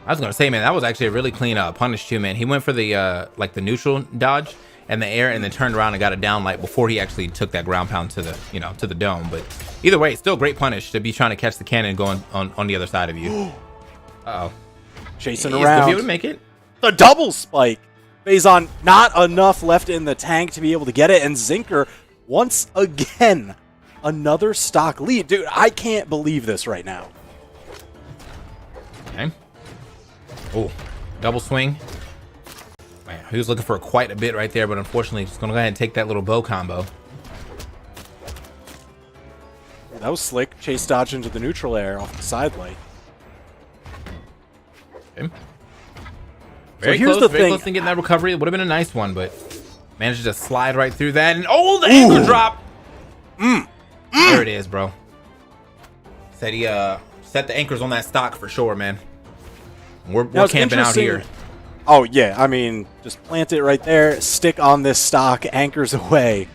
I was gonna say, man, that was actually a really clean punish too, man. He went for the like the neutral dodge and the air, and then turned around and got it down like before he actually took that ground pound to the to the dome. But either way, still great punish to be trying to catch the cannon going on the other side of you. Uh-oh. Chasing He's around. gonna be able to make it. The double spike. Faison, not enough left in the tank to be able to get it, and Zinker, once again, another stock lead. Dude, I can't believe this right now. Okay. Oh, double swing. Man, he was looking for quite a bit right there, but unfortunately, he's gonna go ahead and take that little bow combo. That was slick. Chase dodge into the neutral air off the side light. Okay. Very close to getting that recovery. It would have been a nice one, but managed to just slide right through that. And oh, the anchor drop. There it is, bro. Said he set the anchors on that stock for sure, man. We're camping out here. Oh, yeah. I mean, just plant it right there. Stick on this stock. Anchors away.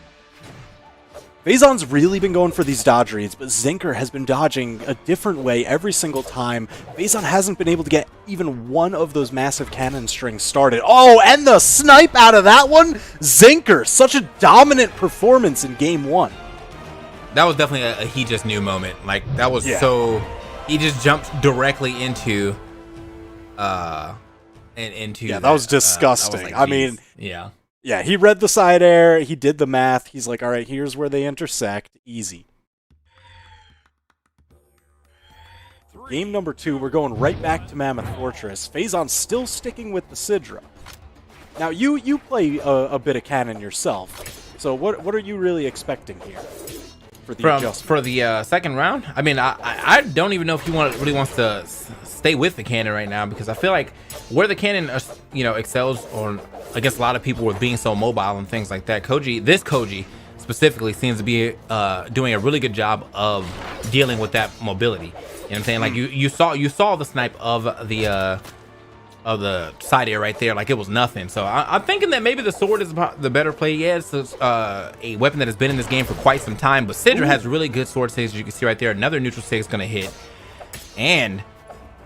Faison's really been going for these dodge reads, but Zinker has been dodging a different way every single time. Faison hasn't been able to get even one of those massive cannon strings started. Oh, and the snipe out of that one! Zinker, such a dominant performance in game one. That was definitely a he just knew moment. Like, that was so... He just jumped directly into... Yeah, that was disgusting. I mean... Yeah. Yeah, he read the side air, he did the math, he's like, all right, here's where they intersect, easy. Game number 2, we're going right back to Mammoth Fortress. Faison still sticking with the Isadrew. Now, you play a bit of cannon yourself, so what are you really expecting here for the adjustment? For the second round? I mean, I don't even know if he really wants to stay with the cannon right now, because I feel like where the cannon excels on against a lot of people with being so mobile and things like that, this Cody specifically seems to be doing a really good job of dealing with that mobility. You know what I'm saying? Like you saw the snipe of the side air right there, like it was nothing. So I'm thinking that maybe the sword is the better play. Yeah, it's a weapon that has been in this game for quite some time, but Isadrew has really good sword saves, as you can see right there. Another neutral save is going to hit, and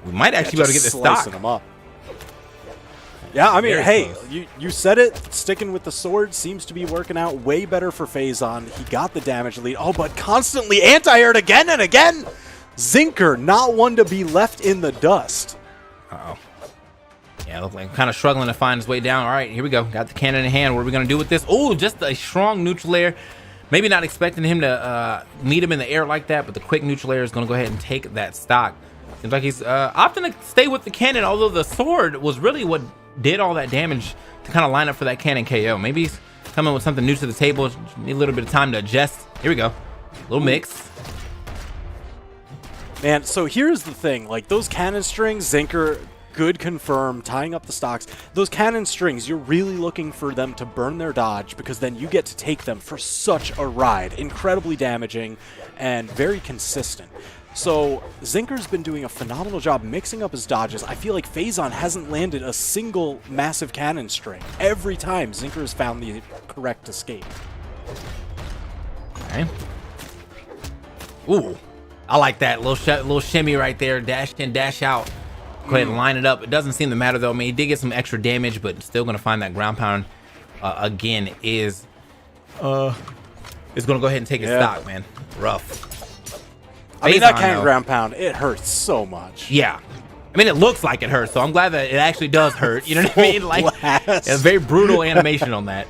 we might actually be able to get this stock. Him up. Yeah, I mean, hey, you said it. Sticking with the sword seems to be working out way better for Faison. He got the damage lead. Oh, but constantly anti-aired again and again. Zinker, not one to be left in the dust. Uh-oh. Yeah, look like I'm kind of struggling to find his way down. All right, here we go. Got the cannon in hand. What are we going to do with this? Oh, just a strong neutral air. Maybe not expecting him to meet him in the air like that, but the quick neutral air is going to go ahead and take that stock. Seems like he's opting to stay with the cannon, although the sword was really what did all that damage to kind of line up for that cannon KO. Maybe he's coming with something new to the table. Need a little bit of time to adjust. Here we go. Little mix. Man, so here's the thing. Like, those cannon strings, Zinker, good confirm, tying up the stocks. Those cannon strings, you're really looking for them to burn their dodge, because then you get to take them for such a ride. Incredibly damaging and very consistent. So Zinker's been doing a phenomenal job mixing up his dodges. I feel like Faison hasn't landed a single massive cannon string. Every time Zinker has found the correct escape. Okay. Ooh, I like that little shimmy right there. Dash in, dash out. Go ahead and line it up. It doesn't seem to matter though. I mean, he did get some extra damage, but still gonna find that ground pound again is gonna go ahead and take his stock, man. Rough. I mean, that Faison, cannon though. ground pound, it hurts so much. Yeah. I mean, it looks like it hurts, so I'm glad that it actually does hurt. You know what I mean? Like, Blast. a very brutal animation on that.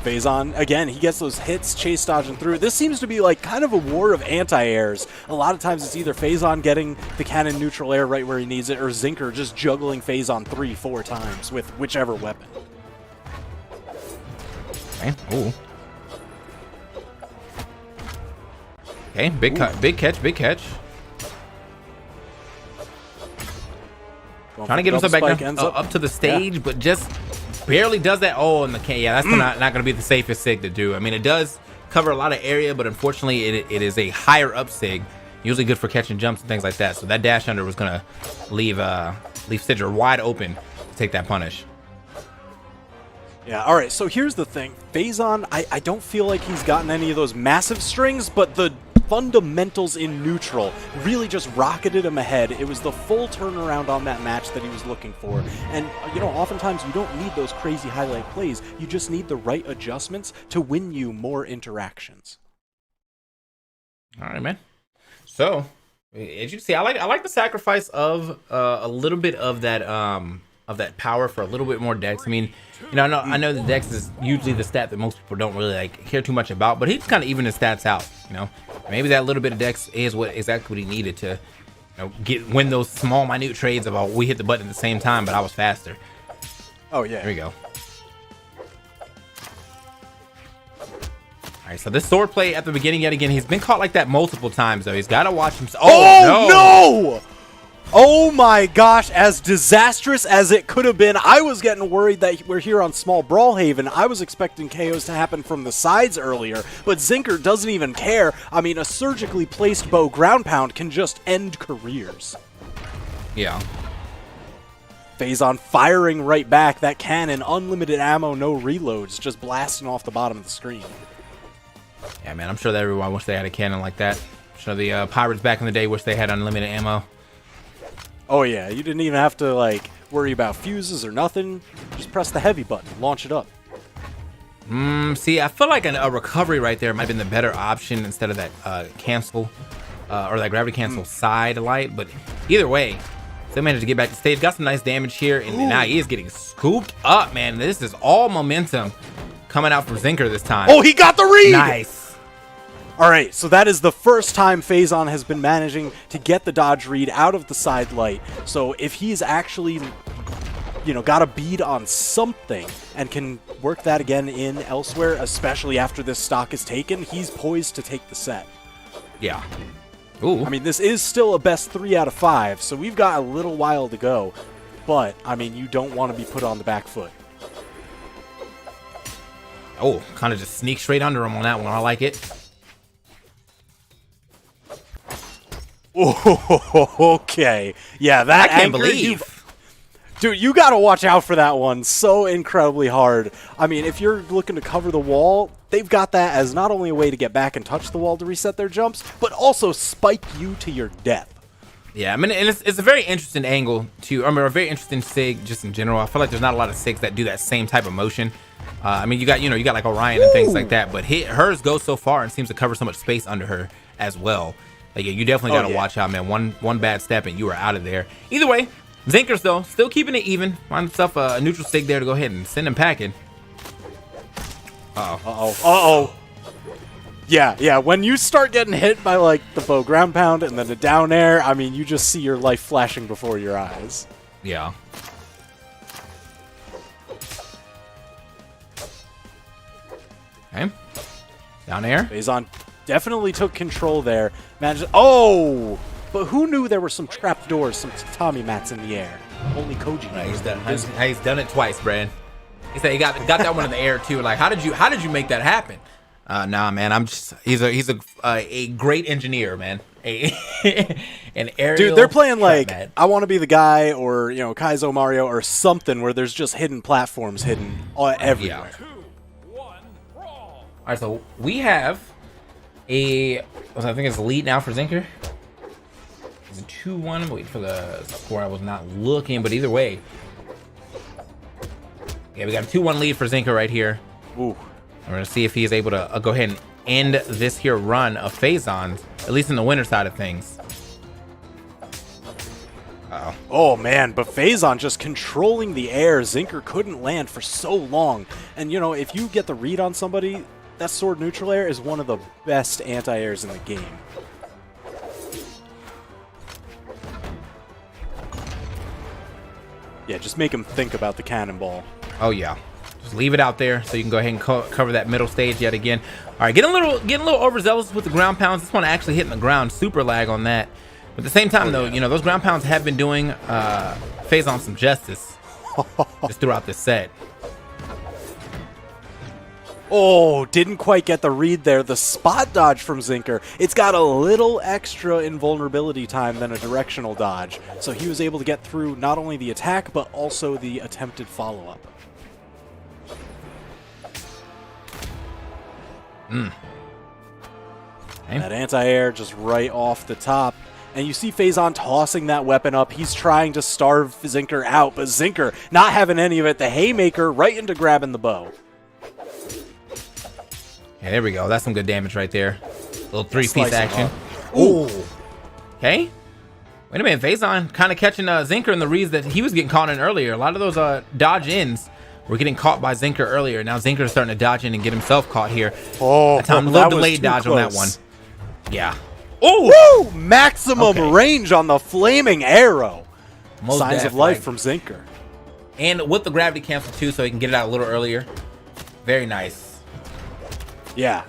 Faison, again, he gets those hits, chase dodging through. This seems to be like kind of a war of anti-airs. A lot of times it's either Faison getting the cannon neutral air right where he needs it, or Zinker just juggling Faison 3-4 times with whichever weapon. Okay. Ooh. Okay, big catch. Trying to get himself back up to the stage, but just barely does that. Oh, and that's not going to be the safest sig to do. I mean, it does cover a lot of area, but unfortunately, it is a higher up sig, usually good for catching jumps and things like that. So that dash under was going to leave Sidger wide open to take that punish. Yeah, all right, so here's the thing. Faison, I don't feel like he's gotten any of those massive strings, but the fundamentals in neutral really just rocketed him ahead. It was the full turnaround on that match that he was looking for. And, you know, oftentimes you don't need those crazy highlight plays. You just need the right adjustments to win you more interactions. All right, man. So, as you see, I like the sacrifice of a little bit of that power for a little bit more dex. I mean, you know, I know the dex is usually the stat that most people don't really like care too much about, but he's kind of even his stats out. You know, maybe that little bit of dex is exactly what he needed to, you know, win those small, minute trades about we hit the button at the same time, but I was faster. Oh yeah, there we go. All right, so this sword play at the beginning yet again. He's been caught like that multiple times though. He's got to watch himself. Oh no! Oh my gosh, as disastrous as it could have been, I was getting worried that we're here on small Brawlhaven. I was expecting KOs to happen from the sides earlier, but Zinker doesn't even care. I mean, a surgically placed bow ground pound can just end careers. Yeah. Faison firing right back, that cannon, unlimited ammo, no reloads, just blasting off the bottom of the screen. Yeah, man, I'm sure that everyone wished they had a cannon like that. I'm sure the pirates back in the day wish they had unlimited ammo. Oh yeah, you didn't even have to like worry about fuses or nothing. Just press the heavy button, launch it up. See, I feel like a recovery right there might have been the better option instead of that cancel or that gravity cancel side light. But either way, still managed to get back to stage. Got some nice damage here, and now he is getting scooped up, man. This is all momentum coming out from Zinker this time. Oh, he got the read! Nice. All right, so that is the first time Faison has been managing to get the dodge read out of the side light. So if he's actually, you know, got a bead on something and can work that again in elsewhere, especially after this stock is taken, he's poised to take the set. Yeah. Ooh. I mean, this is still a best 3 out of 5, so we've got a little while to go. But, I mean, you don't want to be put on the back foot. Oh, kind of just sneak straight under him on that one. I like it. Oh, okay. Yeah, that I can't anchor, believe. Dude, you got to watch out for that one. So incredibly hard. I mean, if you're looking to cover the wall, they've got that as not only a way to get back and touch the wall to reset their jumps, but also spike you to your death. Yeah, I mean, and it's a very interesting angle to, I mean, a very interesting sig just in general. I feel like there's not a lot of sigs that do that same type of motion. I mean, you got like Orion and things like that, but hers goes so far and seems to cover so much space under her as well. Like, yeah, you definitely got to watch out, man. One bad step and you are out of there. Either way, Zinkers, though, still keeping it even. Find himself a neutral sig there to go ahead and send him packing. Uh-oh. Yeah, when you start getting hit by, like, the bow ground pound and then the down air, I mean, you just see your life flashing before your eyes. Yeah. Okay. Down air. Faison definitely took control there. Managed. Oh! But who knew there were some trap doors, some tatami mats in the air? Only Cody knows. He's done it twice, Brad. He said he got that one in the air too. Like, how did you make that happen? Nah, man. He's a great engineer, man. An aerial. Dude, they're playing like mat. I Want to Be the Guy or Kaizo Mario or something where there's just hidden platforms hidden everywhere. Yeah. All right, so we have I think it's a lead now for Zinker. It's a 2-1. Wait for the score. I was not looking, but either way. Yeah, we got a 2-1 lead for Zinker right here. Ooh. We're going to see if he is able to go ahead and end this here run of Faison's, at least in the winter side of things. Uh-oh. Oh, man, but Faison just controlling the air. Zinker couldn't land for so long. And, you know, if you get the read on somebody, that sword neutral air is one of the best anti-airs in the game. Yeah, just make him think about the cannonball. Oh, yeah. Just leave it out there so you can go ahead and cover that middle stage yet again. All right, getting a little overzealous with the ground pounds. This one actually hitting the ground. Super lag on that. But at the same time, though, you know, those ground pounds have been doing Faison some justice just throughout this set. Oh, didn't quite get the read there. The spot dodge from Zinker. It's got a little extra invulnerability time than a directional dodge. So he was able to get through not only the attack, but also the attempted follow-up. Okay. That anti-air just right off the top. And you see Faison tossing that weapon up. He's trying to starve Zinker out, but Zinker not having any of it. The haymaker right into grabbing the bow. Yeah, there we go. That's some good damage right there. Little three-piece action. Ooh. Okay. Wait a minute. Faison kind of catching Zinker in the reads that he was getting caught in earlier. A lot of those dodge ins were getting caught by Zinker earlier. Now Zinker's starting to dodge in and get himself caught here. Oh, a little delayed dodge on that one. Yeah. Oh, woo! Maximum range on the flaming arrow. Most Signs of life from Zinker. And with the gravity cancel too, so he can get it out a little earlier. Very nice. Yeah.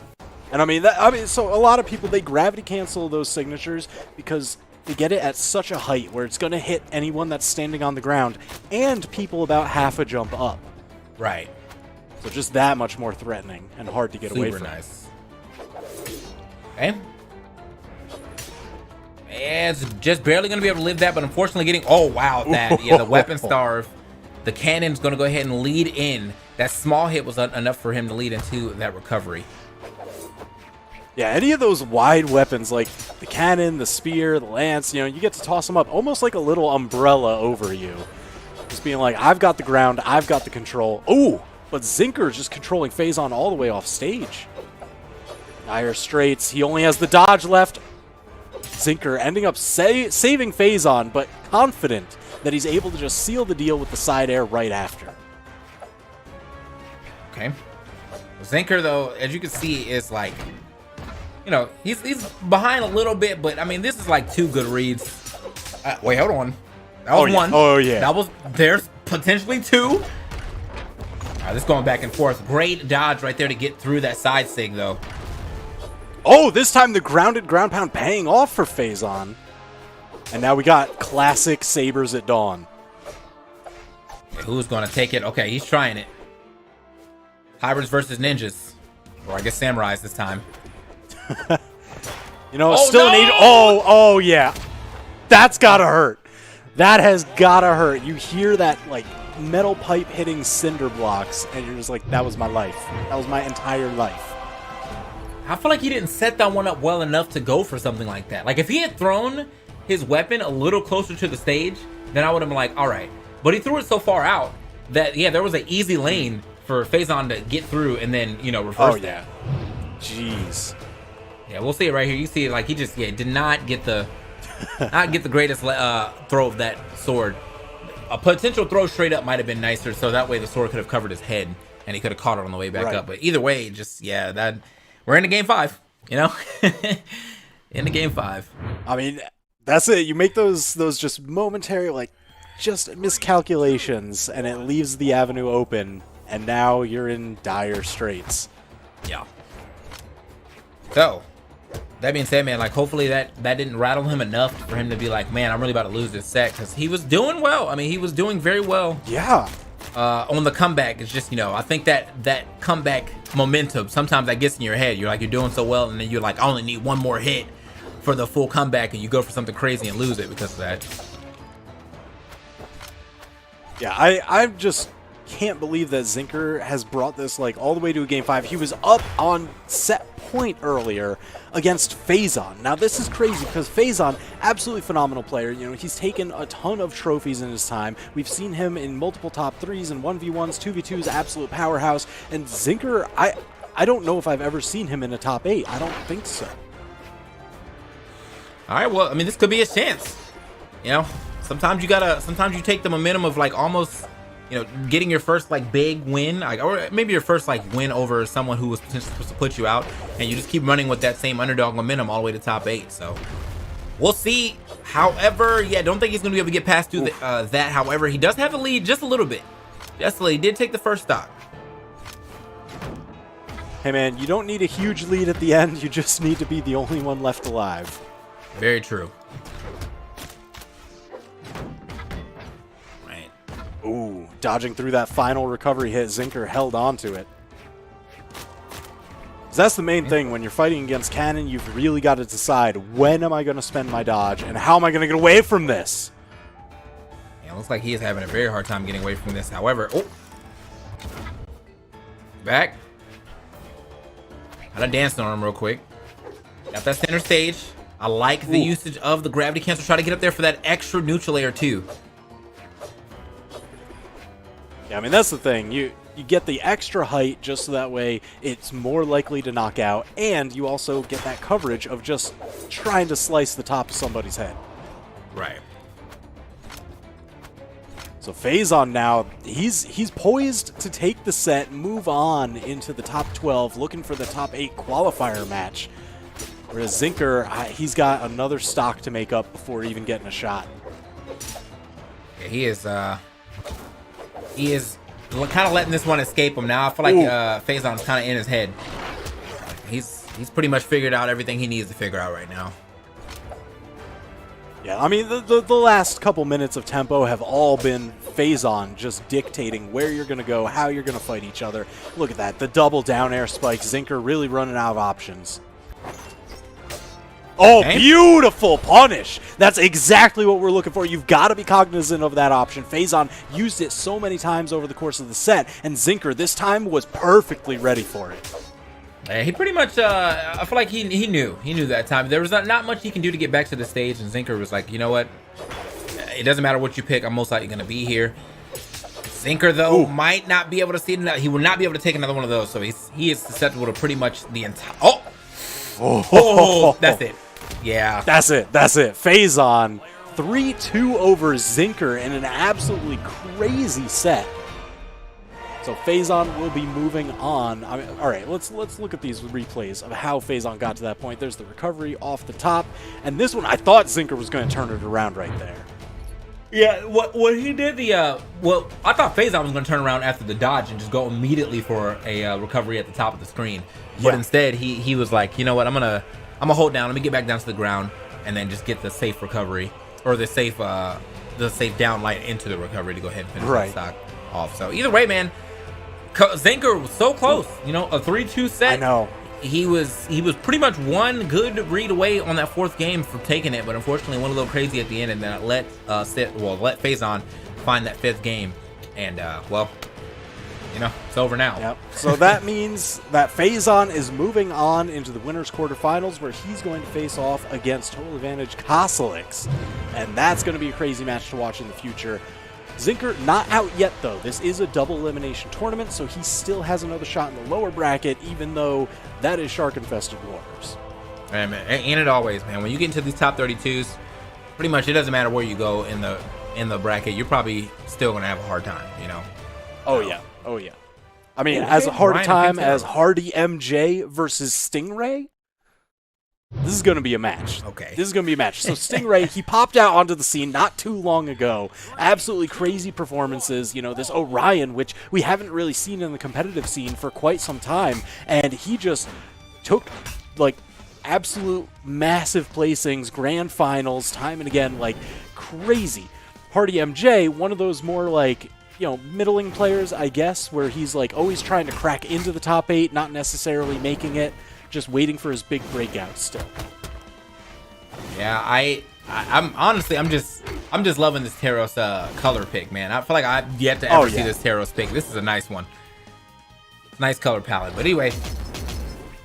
And I mean, so a lot of people, they gravity cancel those signatures because they get it at such a height where it's going to hit anyone that's standing on the ground and people about half a jump up. Right. So just that much more threatening and hard to get away from. Super nice. Okay. Yeah, it's just barely going to be able to live that, but unfortunately getting... Oh, wow, that. Yeah, the weapon starve. The cannon's going to go ahead and lead in. That small hit was enough for him to lead into that recovery. Yeah, any of those wide weapons like the cannon, the spear, the lance, you know, you get to toss them up almost like a little umbrella over you. Just being like, I've got the ground, I've got the control. Ooh, but Zinker's just controlling Faison all the way off stage. Dire Straits, he only has the dodge left. Zinker ending up saving Faison, but confident that he's able to just seal the deal with the side air right after. Okay. Zinker, though, as you can see, is like, you know, he's behind a little bit, but I mean, this is like two good reads. Wait, hold on. That was one. Oh, yeah. There's potentially two. All right, this going back and forth. Great dodge right there to get through that side sig, though. Oh, this time the grounded ground pound paying off for Faison. And now we got classic Sabers at Dawn. Okay, who's going to take it? Okay, he's trying it. Hybrids versus ninjas. Or I guess samurais this time. You know, still an 8. Oh, yeah. That's got to hurt. That has got to hurt. You hear that, like, metal pipe hitting cinder blocks, and you're just like, that was my life. That was my entire life. I feel like he didn't set that one up well enough to go for something like that. Like, if he had thrown his weapon a little closer to the stage, then I would have been like, all right. But he threw it so far out that, yeah, there was an easy lane for Faison to get through and then, you know, reverse that. Jeez. Yeah, we'll see it right here. You see it, like, he just, yeah, did not get the greatest throw of that sword. A potential throw straight up might have been nicer, so that way the sword could have covered his head and he could have caught it on the way back up. But either way, just, yeah, that... We're in the game 5, you know? In the game 5. I mean, that's it. You make those just momentary, like, just miscalculations, and it leaves the avenue open, and now you're in dire straits. Yeah. So, that being said, man, like, hopefully that didn't rattle him enough for him to be like, man, I'm really about to lose this set, because he was doing well. I mean, he was doing very well. Yeah. On the comeback. It's just, you know, I think that comeback momentum, sometimes that gets in your head. You're like, you're doing so well, and then you're like, I only need one more hit for the full comeback, and you go for something crazy and lose it because of that. Yeah, I just can't believe that Zinker has brought this, like, all the way to a game 5. He was up on set point earlier against Faison. Now, this is crazy because Faison, absolutely phenomenal player. You know, he's taken a ton of trophies in his time. We've seen him in multiple top 3s and 1v1s, 2v2s, absolute powerhouse. And Zinker, I don't know if I've ever seen him in a top 8. I don't think so. All right, well, I mean, this could be a chance. You know, sometimes you take the momentum of like almost, you know, getting your first like big win, like, or maybe your first like win over someone who was potentially supposed to put you out, and you just keep running with that same underdog momentum all the way to top 8. So we'll see. However, yeah, don't think he's going to be able to get past through that. However, he does have a lead just a little bit. Just a little. He did take the first stock. Hey man, you don't need a huge lead at the end. You just need to be the only one left alive. Very true. Right. Ooh, dodging through that final recovery hit. Zinker held on to it. 'Cause that's the main thing. When you're fighting against Cannon, you've really got to decide, when am I going to spend my dodge and how am I going to get away from this? Yeah, looks like he is having a very hard time getting away from this. However, oh. Back. Had a dance on him real quick. Got that center stage. I like the usage of the gravity cancel. Try to get up there for that extra neutral layer too. Yeah, I mean, that's the thing. You get the extra height just so that way it's more likely to knock out, and you also get that coverage of just trying to slice the top of somebody's head. Right. So Faison now, he's poised to take the set, move on into the top 12, looking for the top 8 qualifier match. Whereas Zinker, he's got another stock to make up before even getting a shot. Yeah, he is kind of letting this one escape him now. I feel like Faison's kind of in his head. He's pretty much figured out everything he needs to figure out right now. Yeah, I mean, the last couple minutes of tempo have all been Faison just dictating where you're going to go, how you're going to fight each other. Look at that, the double down air spike. Zinker really running out of options. Oh, okay. Beautiful punish. That's exactly what we're looking for. You've got to be cognizant of that option. Faison used it so many times over the course of the set, and Zinker this time was perfectly ready for it. He pretty much, I feel like he knew that time. There was not much he can do to get back to the stage, and Zinker was like, you know what? It doesn't matter what you pick. I'm most likely going to be here. Zinker, though, might not be able to see it. He will not be able to take another one of those, so he is susceptible to pretty much the entire... Oh, that's it. Yeah. That's it. Faison 3-2 over Zinker in an absolutely crazy set. So Faison will be moving on. I mean, all right, let's look at these replays of how Faison got to that point. There's the recovery off the top, and this one I thought Zinker was going to turn it around right there. Yeah, what he did I thought Faison was going to turn around after the dodge and just go immediately for a recovery at the top of the screen. But instead, he was like, you know what, I'm gonna hold down. Let me get back down to the ground and then just get the safe recovery or the safe down light into the recovery to go ahead and finish the stock off. So either way, man, Zinker was so close. You know, a 3-2 set. I know. He was pretty much one good read away on that fourth game from taking it, but unfortunately went a little crazy at the end, and then let Faison find that fifth game, and you know, it's over now. Yep. So that means that Faison is moving on into the winners quarterfinals, where he's going to face off against Total Advantage Kosalix, and that's going to be a crazy match to watch in the future. Zinker not out yet, though. This is a double elimination tournament, so he still has another shot in the lower bracket, even though that is shark-infested waters. And it always, man. When you get into these top 32s, pretty much it doesn't matter where you go in the bracket. You're probably still going to have a hard time, you know? Oh, yeah. I mean, as hard a time as Hardy MJ versus Stingray, this is going to be a match. Okay. This is going to be a match. So Stingray, he popped out onto the scene not too long ago. Absolutely crazy performances. You know, this Orion, which we haven't really seen in the competitive scene for quite some time. And he just took, like, absolute massive placings, grand finals, time and again, like, crazy. Hardy MJ, one of those more, like, you know, middling players, I guess, where he's, like, always trying to crack into the top 8, not necessarily making it. Just waiting for his big breakout still. Yeah, I'm honestly, I'm just loving this Taros color pick, man. I feel like I've yet to ever see this Taros pick. This is a nice one. Nice color palette. But anyway,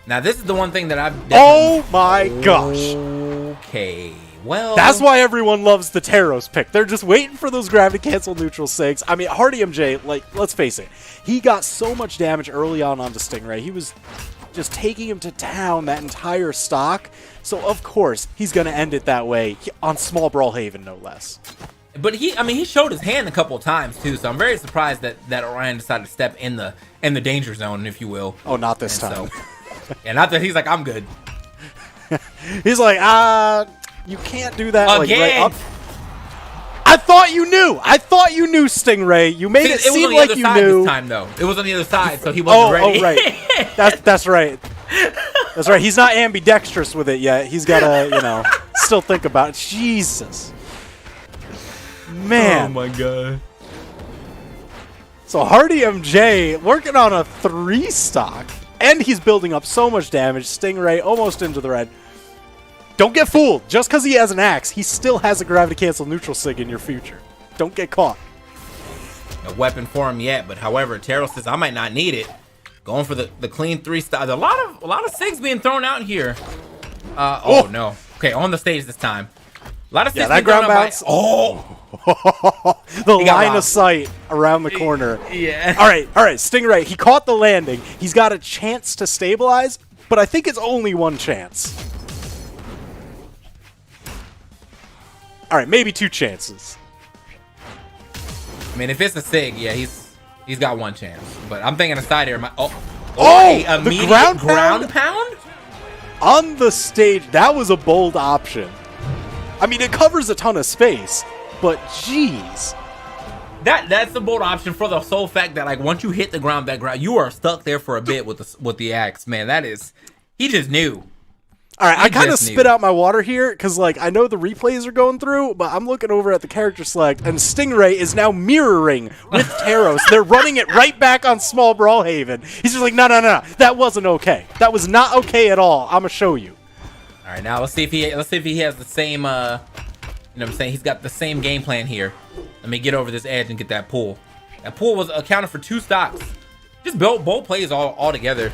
now this is the one thing that I've oh my gosh. Okay. Well, That's why everyone loves the Teros pick. They're just waiting for those gravity cancel neutral SIGs. I mean, Hardy MJ, like, let's face it, he got so much damage early on onto Stingray. He was just taking him to town that entire stock. So, of course, he's going to end it that way on small Brawlhaven, no less. But he showed his hand a couple of times too. So I'm very surprised that Orion decided to step in the danger zone, if you will. Oh, not this time. So, yeah, not that he's like, I'm good. He's like, you can't do that. Again. Like, right up. I thought you knew, Stingray. You made it seem like you knew. This time, though. It was on the other side, so he wasn't ready. Oh, right. That's right. That's right. He's not ambidextrous with it yet. He's got to, still think about it. Jesus. Man. Oh, my God. So Hardy MJ working on a 3-stock, and he's building up so much damage. Stingray almost into the red. Don't get fooled. Just because he has an axe, he still has a gravity cancel neutral SIG in your future. Don't get caught. No weapon for him yet, but however, Teros says I might not need it. Going for the clean 3-stock. A lot of SIGs being thrown out here. No. Okay, on the stage this time. A lot of SIGs that being thrown ground out bounce. The line robbed. of sight around the corner. Yeah. All right. Stingray, he caught the landing. He's got a chance to stabilize, but I think it's only one chance. All right, maybe 2 chances. I mean, if it's a SIG, yeah, he's got one chance. But I'm thinking aside here. The ground pound on the stage. That was a bold option. I mean, it covers a ton of space, but jeez. That's a bold option for the sole fact that like once you hit the ground, you are stuck there for a bit with the axe. Man, he just knew. All right, I kind of spit out my water here because, like, I know the replays are going through, but I'm looking over at the character select, and Stingray is now mirroring with Teros. They're running it right back on small Brawlhaven. He's just like, no, that wasn't okay. That was not okay at all. I'm gonna show you. All right, now let's see if he has the same. You know what I'm saying? He's got the same game plan here. Let me get over this edge and get that pull. That pull was accounted for 2 stocks. Just both plays all together.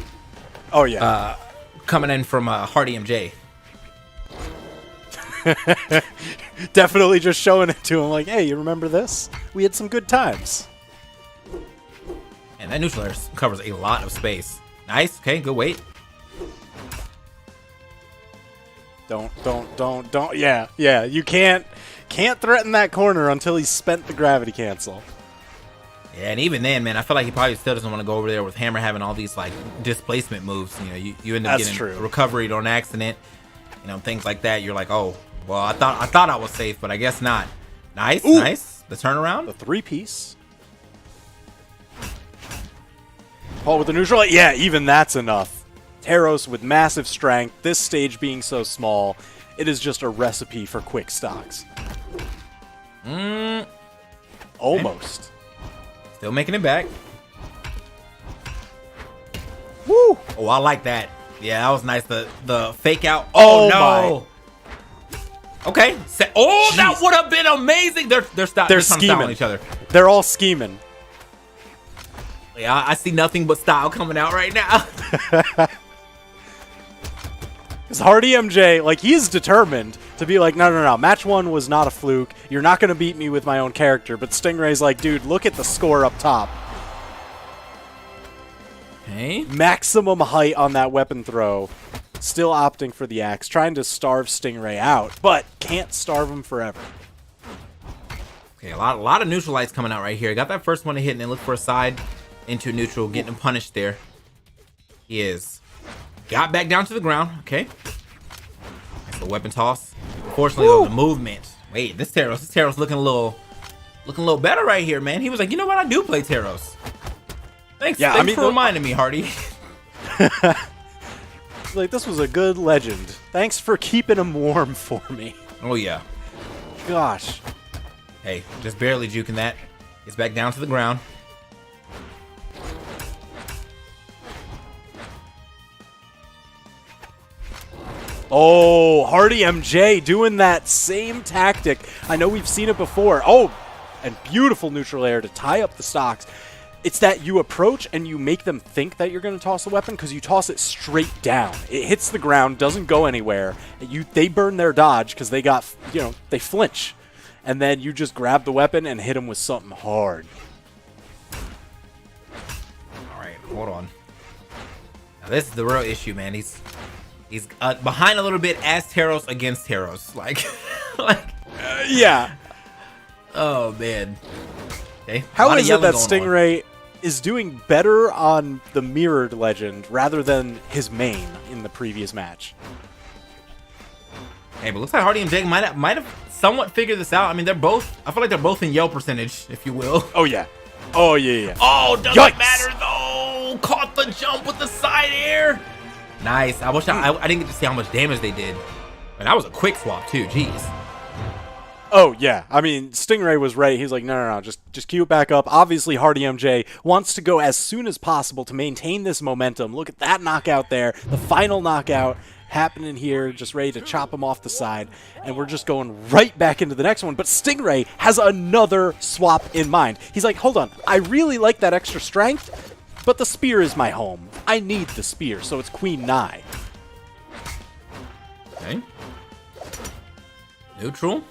Oh yeah. Coming in from Hardy MJ. Definitely just showing it to him like, hey, you remember this? We had some good times. And that neutral air covers a lot of space. Nice. Okay, good weight. Don't. Yeah. You can't threaten that corner until he's spent the gravity cancel. Yeah, and even then, man, I feel like he probably still doesn't want to go over there with Hammer having all these like displacement moves. You end up getting recovery on accident, things like that. You're like, oh, well, I thought I was safe, but I guess not. Nice. The turnaround. The 3-piece. Paul with the neutral. Yeah, even that's enough. Teros with massive strength. This stage being so small, it is just a recipe for quick stocks. Almost. Okay. Still making it back. Woo! Oh, I like that. Yeah, that was nice. The fake out. Oh no. Okay. Jeez. That would have been amazing. They're scheming on each other. They're all scheming. Yeah, I see nothing but style coming out right now. Because Hardy MJ, like, he's determined to be like, no. Match 1 was not a fluke. You're not going to beat me with my own character. But Stingray's like, dude, look at the score up top. Okay. Maximum height on that weapon throw. Still opting for the axe. Trying to starve Stingray out. But can't starve him forever. Okay, a lot of neutral lights coming out right here. Got that first one to hit and then look for a side into neutral. Getting him punished there. He is. Got back down to the ground. Okay. That's the weapon toss. Unfortunately, though, the movement. Wait, this Teros looking a little better right here, man. He was like, you know what? I do play Teros. Thanks for reminding me, Hardy. Like, this was a good legend. Thanks for keeping him warm for me. Oh, yeah. Gosh. Hey, just barely juking that. Gets back down to the ground. Oh, Hardy MJ doing that same tactic. I know we've seen it before. Oh, and beautiful neutral air to tie up the stocks. It's that you approach and you make them think that you're going to toss a weapon because you toss it straight down. It hits the ground, doesn't go anywhere. They burn their dodge because they got, they flinch. And then you just grab the weapon and hit them with something hard. All right, hold on. Now, this is the real issue, man. He's behind a little bit as Taros against Taros. Yeah. Oh, man. Okay. How is it that Stingray is doing better on the mirrored legend rather than his main in the previous match? Hey, but looks like Hardy and Jake might have somewhat figured this out. I mean, I feel like they're both in yell percentage, if you will. Oh, yeah. Oh, yeah. Oh, doesn't matter, though. Caught the jump with the side air. Nice. I wish I didn't get to see how much damage they did. And that was a quick swap, too. Jeez. Oh, yeah. I mean, Stingray was right. He's like, no, just queue it back up. Obviously, Hardy MJ wants to go as soon as possible to maintain this momentum. Look at that knockout there. The final knockout happening here, just ready to chop him off the side. And we're just going right back into the next one. But Stingray has another swap in mind. He's like, hold on. I really like that extra strength, but the spear is my home. I need the spear, so it's Queen Nai. Okay. Neutral.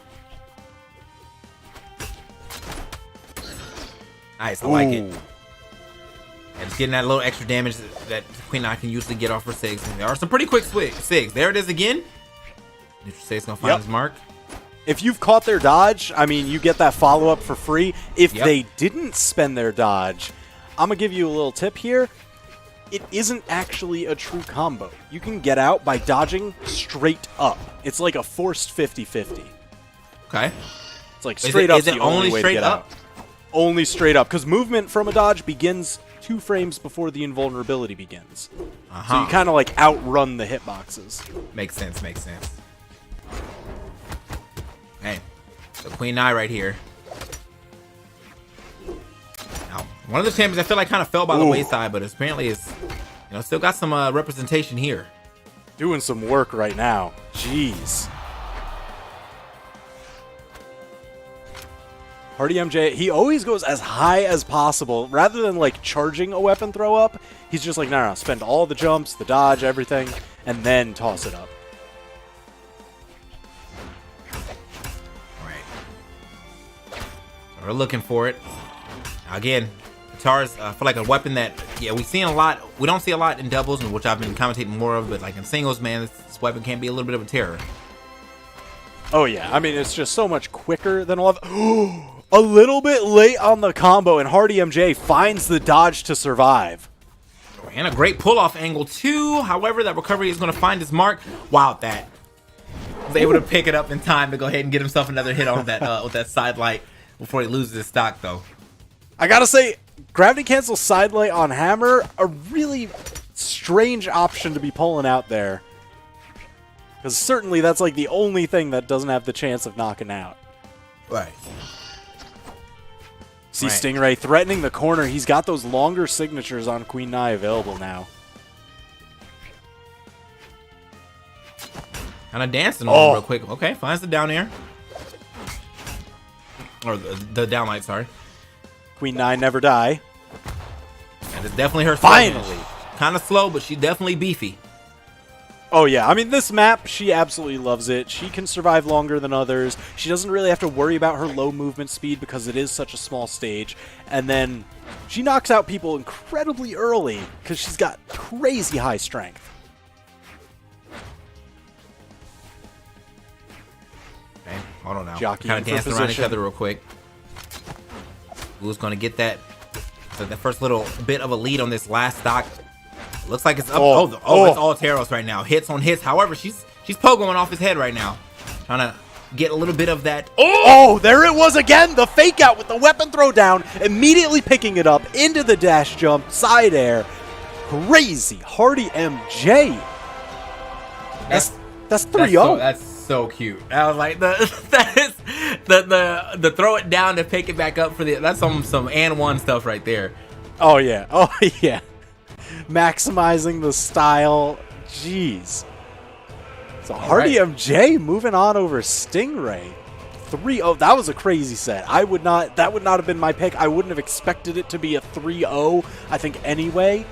Nice, I like it. And it's getting that little extra damage that Queen Nai can usually get off her SIGs. And there are some pretty quick SIGs. There it is again. Neutral SIG's gonna find his mark. If you've caught their dodge, I mean, you get that follow-up for free. If they didn't spend their dodge, I'm gonna give you a little tip here. It isn't actually a true combo. You can get out by dodging straight up. It's like a forced 50-50. Okay. It's like straight up. Is it only straight up? Only straight up, because movement from a dodge begins 2 frames before the invulnerability begins. So you kind of like outrun the hitboxes. Makes sense. Hey, so Queen Nai right here. Now, one of the champions I feel like kind of fell by the wayside, but apparently is, still got some representation here. Doing some work right now. Jeez. Hardy MJ, he always goes as high as possible. Rather than like charging a weapon throw up, he's just like, no, spend all the jumps, the dodge, everything, and then toss it up. All right. So we're looking for it. Now again, guitars, I feel like a weapon that, we've seen a lot. We don't see a lot in doubles, which I've been commentating more of, but like in singles, man, this weapon can be a little bit of a terror. Oh, yeah. I mean, it's just so much quicker than a lot of... A little bit late on the combo, and Hardy MJ finds the dodge to survive. And a great pull-off angle, too. However, that recovery is going to find his mark. Wow, that was able to pick it up in time to go ahead and get himself another hit on that with that side light before he loses his stock, though. I gotta say, gravity cancel side light on Hammer, a really strange option to be pulling out there. Because certainly that's like the only thing that doesn't have the chance of knocking out. Right. See Stingray threatening the corner. He's got those longer signatures on Queen Nai available now. Kind of dancing on him real quick. Okay, finds the down air. Or the down light, sorry. Queen Nai never die. And it's definitely her. Finally. Kind of slow, but she's definitely beefy. Oh, yeah. I mean, this map, she absolutely loves it. She can survive longer than others. She doesn't really have to worry about her low movement speed because it is such a small stage. And then she knocks out people incredibly early because she's got crazy high strength. Okay, hold on now. Jockeying kind of dancing for around each position. other real quick. Who's going to get that? So the first little bit of a lead on this last stock. Looks like it's up. It's all Taros right now. Hits on hits. However, she's pogoing off his head right now. Trying to get a little bit of that. Oh, there it was again. The fake out with the weapon throw down. Immediately picking it up into the dash jump. Side air. Crazy. Hardy MJ. That's 3-0. That's so cute. I was like, the throw it down to pick it back up for that's some and one stuff right there. Oh, yeah. Oh, yeah. Maximizing the style. Jeez. So Hardy MJ moving on over Stingray. 3-0. That was a crazy set. That would not have been my pick. I wouldn't have expected it to be a 3-0, I think, anyway.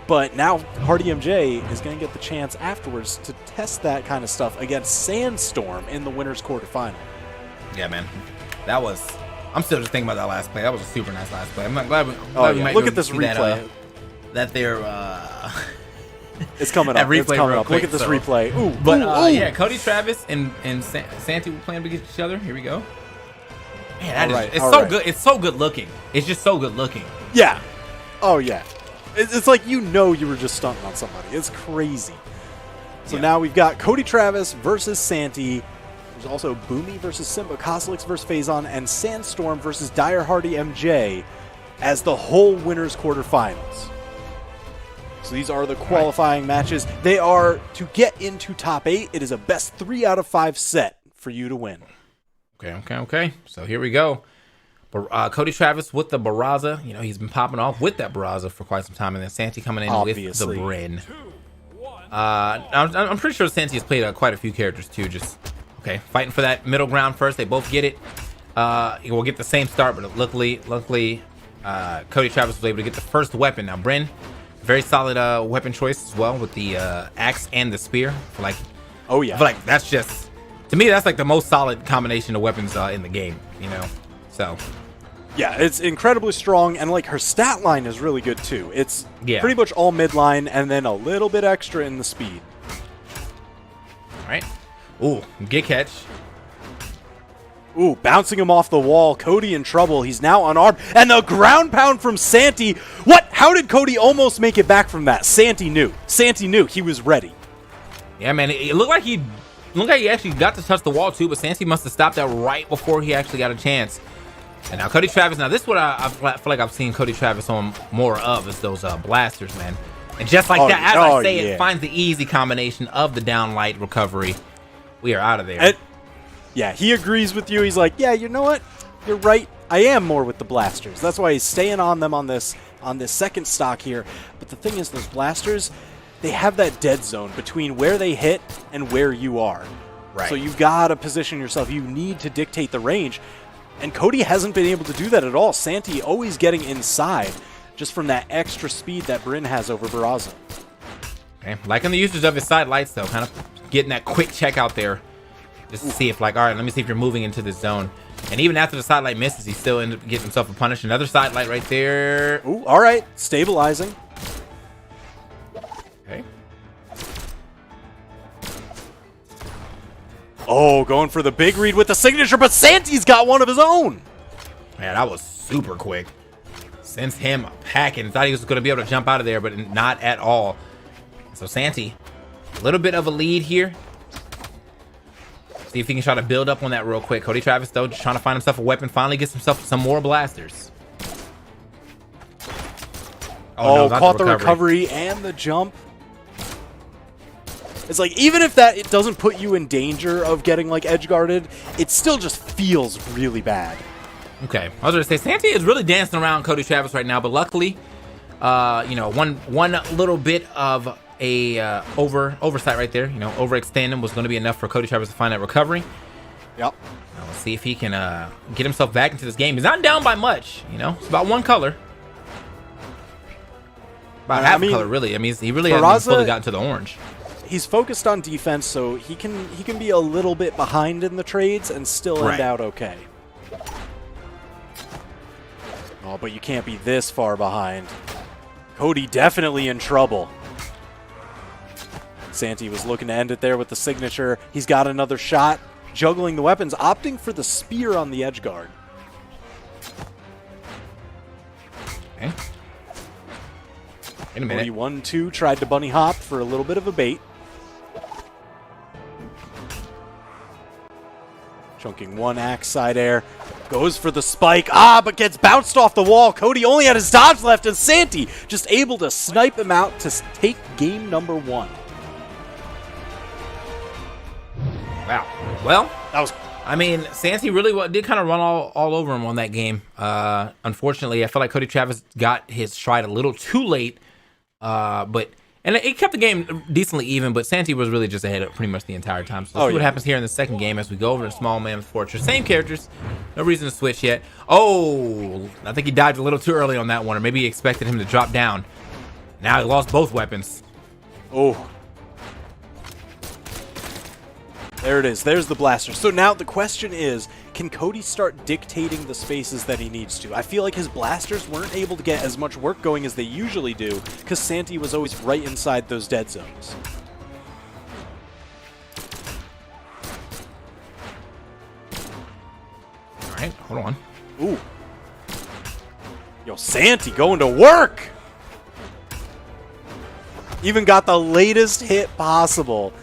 But now Hardy MJ is going to get the chance afterwards to test that kind of stuff against Sandstorm in the winner's quarterfinal. Yeah, man. That was... I'm still just thinking about that last play. That was a super nice last play. I'm glad we might look at this replay. That they're... It's coming up. It's coming up. Look at this replay. Ooh, but ooh. yeah, Cody Travis and Santi were playing against each other. Here we go. Man, it's so good. It's so good looking. It's just so good looking. Yeah. Oh yeah. It's like you were just stunting on somebody. It's crazy. So now we've got Cody Travis versus Santi. There's also Boomie versus Simba, Coslix versus Faison, and Sandstorm versus Dire Hardy MJ as the whole winners quarterfinals. So these are the qualifying matches. They are to get into top 8. It is a best 3 out of 5 set for you to win. Okay. So here we go. Cody Travis with the Barraza. You know, he's been popping off with that Barraza for quite some time. And then Santi coming in with the Bryn. I'm pretty sure Santi has played quite a few characters too. Fighting for that middle ground first. They both get it. We'll get the same start, but luckily, Cody Travis was able to get the first weapon. Now, Bryn, very solid weapon choice as well with the axe and the spear. I feel like that's just, to me, that's like the most solid combination of weapons in the game, you know? So. Yeah, it's incredibly strong, and like her stat line is really good too. It's pretty much all midline and then a little bit extra in the speed. All right. Ooh, good catch. Ooh, bouncing him off the wall. Cody in trouble. He's now unarmed. And the ground pound from Santi. What? How did Cody almost make it back from that? Santi knew. He was ready. Yeah, man. It looked like he actually got to touch the wall too, but Santi must have stopped that right before he actually got a chance. And now Cody Travis. Now this is what I feel like I've seen Cody Travis on more of is those blasters, man. And just like that, as I say, it finds the easy combination of the downlight recovery. We are out of there. Yeah, he agrees with you. He's like, yeah, you know what? You're right. I am more with the blasters. That's why he's staying on them on this second stock here. But the thing is, those blasters, they have that dead zone between where they hit and where you are. Right. So you've got to position yourself. You need to dictate the range. And Cody hasn't been able to do that at all. Santi always getting inside just from that extra speed that Bryn has over Barraza. Okay. Liking the usage of his side lights, though. Kind of getting that quick check out there. Just to see if, all right, let me see if you're moving into this zone. And even after the side light misses, he still ends up getting himself a punish. Another side light right there. Ooh, all right. Stabilizing. Okay. Oh, going for the big read with the signature, but Santi's got one of his own. Man, that was super quick. Sends him packing. Thought he was going to be able to jump out of there, but not at all. So Santi, a little bit of a lead here. See if he can try to build up on that real quick. Cody Travis, though, just trying to find himself a weapon. Finally gets himself some more blasters. Oh, no, caught the recovery and the jump. It's like, even if it doesn't put you in danger of getting, like, edge-guarded, it still just feels really bad. Okay. I was going to say, Santi is really dancing around Cody Travis right now, but luckily, you know, one little bit of a oversight right there, you know, overextending was going to be enough for Cody Travis to find that recovery. Yep. Now let's see if he can get himself back into this game. He's not down by much, you know. It's about one color. About half a color, really. I mean, he really hasn't fully gotten to the orange. He's focused on defense, so he can be a little bit behind in the trades and still end out okay. Oh, but you can't be this far behind. Cody definitely in trouble. Santi was looking to end it there with the signature. He's got another shot, juggling the weapons, opting for the spear on the edge guard. Okay. In a minute. 1-2 tried to bunny hop for a little bit of a bait. Chunking one axe side air. Goes for the spike. But gets bounced off the wall. Cody only had his dodge left, and Santi just able to snipe him out to take game number 1. Wow. Well, that was. I mean, Santi really did kind of run all over him on that game. Unfortunately, I feel like Cody Travis got his stride a little too late. But And it kept the game decently even, but Santi was really just ahead of pretty much the entire time. So let's see what happens here in the second game as we go over to Small Man's Fortress. Same characters. No reason to switch yet. Oh, I think he dived a little too early on that one, or maybe he expected him to drop down. Now he lost both weapons. Oh. There it is. There's the blaster. So now the question is, can Cody start dictating the spaces that he needs to? I feel like his blasters weren't able to get as much work going as they usually do because Santi was always right inside those dead zones. All right, hold on. Ooh. Yo, Santi going to work! Even got the latest hit possible.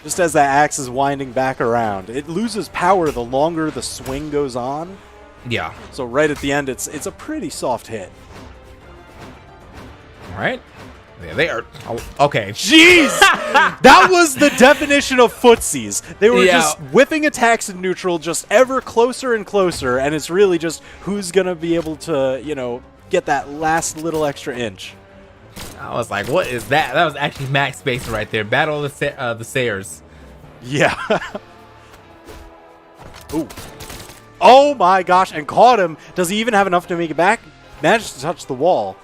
Just as that axe is winding back around. It loses power the longer the swing goes on. Yeah. So right at the end, it's a pretty soft hit. All right. Yeah, they are. Oh, okay. Jeez! That was the definition of footsies. They were just whipping attacks in neutral just ever closer and closer, and it's really just who's going to be able to, you know, get that last little extra inch. I was like, what is that? That was actually max space right there. Battle of the Sayers. Yeah. Ooh. Oh my gosh, and caught him. Does he even have enough to make it back? Managed to touch the wall.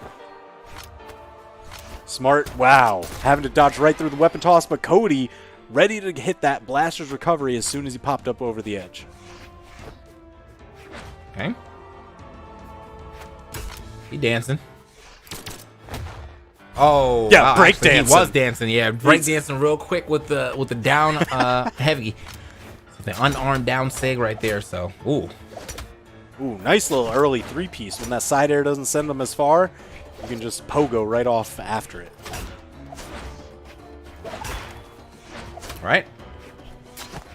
Smart. Wow. Having to dodge right through the weapon toss, but Cody ready to hit that blaster's recovery as soon as he popped up over the edge. Okay. He dancing. Oh, yeah, wow, break actually, dancing. He was dancing, yeah, break dancing real quick with the down heavy, so the unarmed down sig right there. So, ooh, Nice little early 3-piece. When that side air doesn't send them as far, you can just pogo right off after it. Right?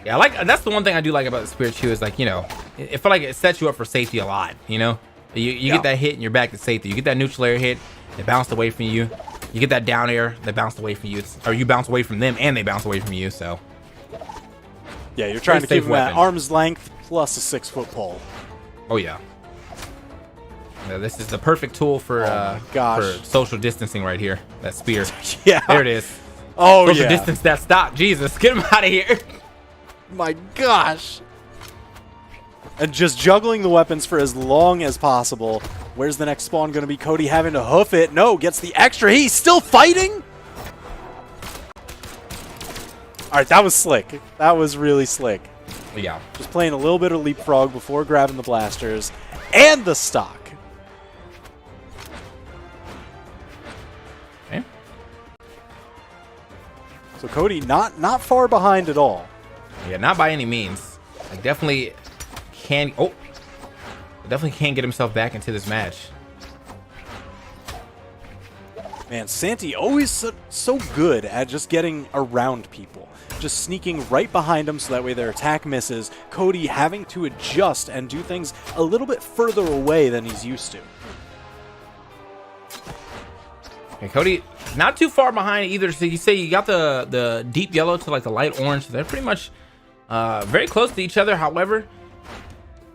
Yeah, that's the one thing I do like about the Spirit Chew is like, you know, it feel like it sets you up for safety a lot. You know, you get that hit and you're back to safety. You get that neutral air hit, it bounced away from you. You get that down air, they bounced away from you, or you bounce away from them and they bounce away from you. So yeah, you're trying to keep them at arm's length plus a 6-foot pole. Oh yeah. Yeah, this is the perfect tool for social distancing right here. That spear. Yeah. There it is. Oh social distance that stop. Jesus, get him out of here. My gosh. And just juggling the weapons for as long as possible. Where's the next spawn going to be? Cody having to hoof it. No, gets the extra. He's still fighting? All right, that was slick. That was really slick. Yeah. Just playing a little bit of leapfrog before grabbing the blasters and the stock. Okay. So Cody not far behind at all. Yeah, not by any means. Like definitely can get himself back into this match. Man, Santi always so good at just getting around people. Just sneaking right behind them so that way their attack misses. Cody having to adjust and do things a little bit further away than he's used to. Okay, Cody, not too far behind either. So you say you got the deep yellow to like the light orange. They're pretty much very close to each other. However,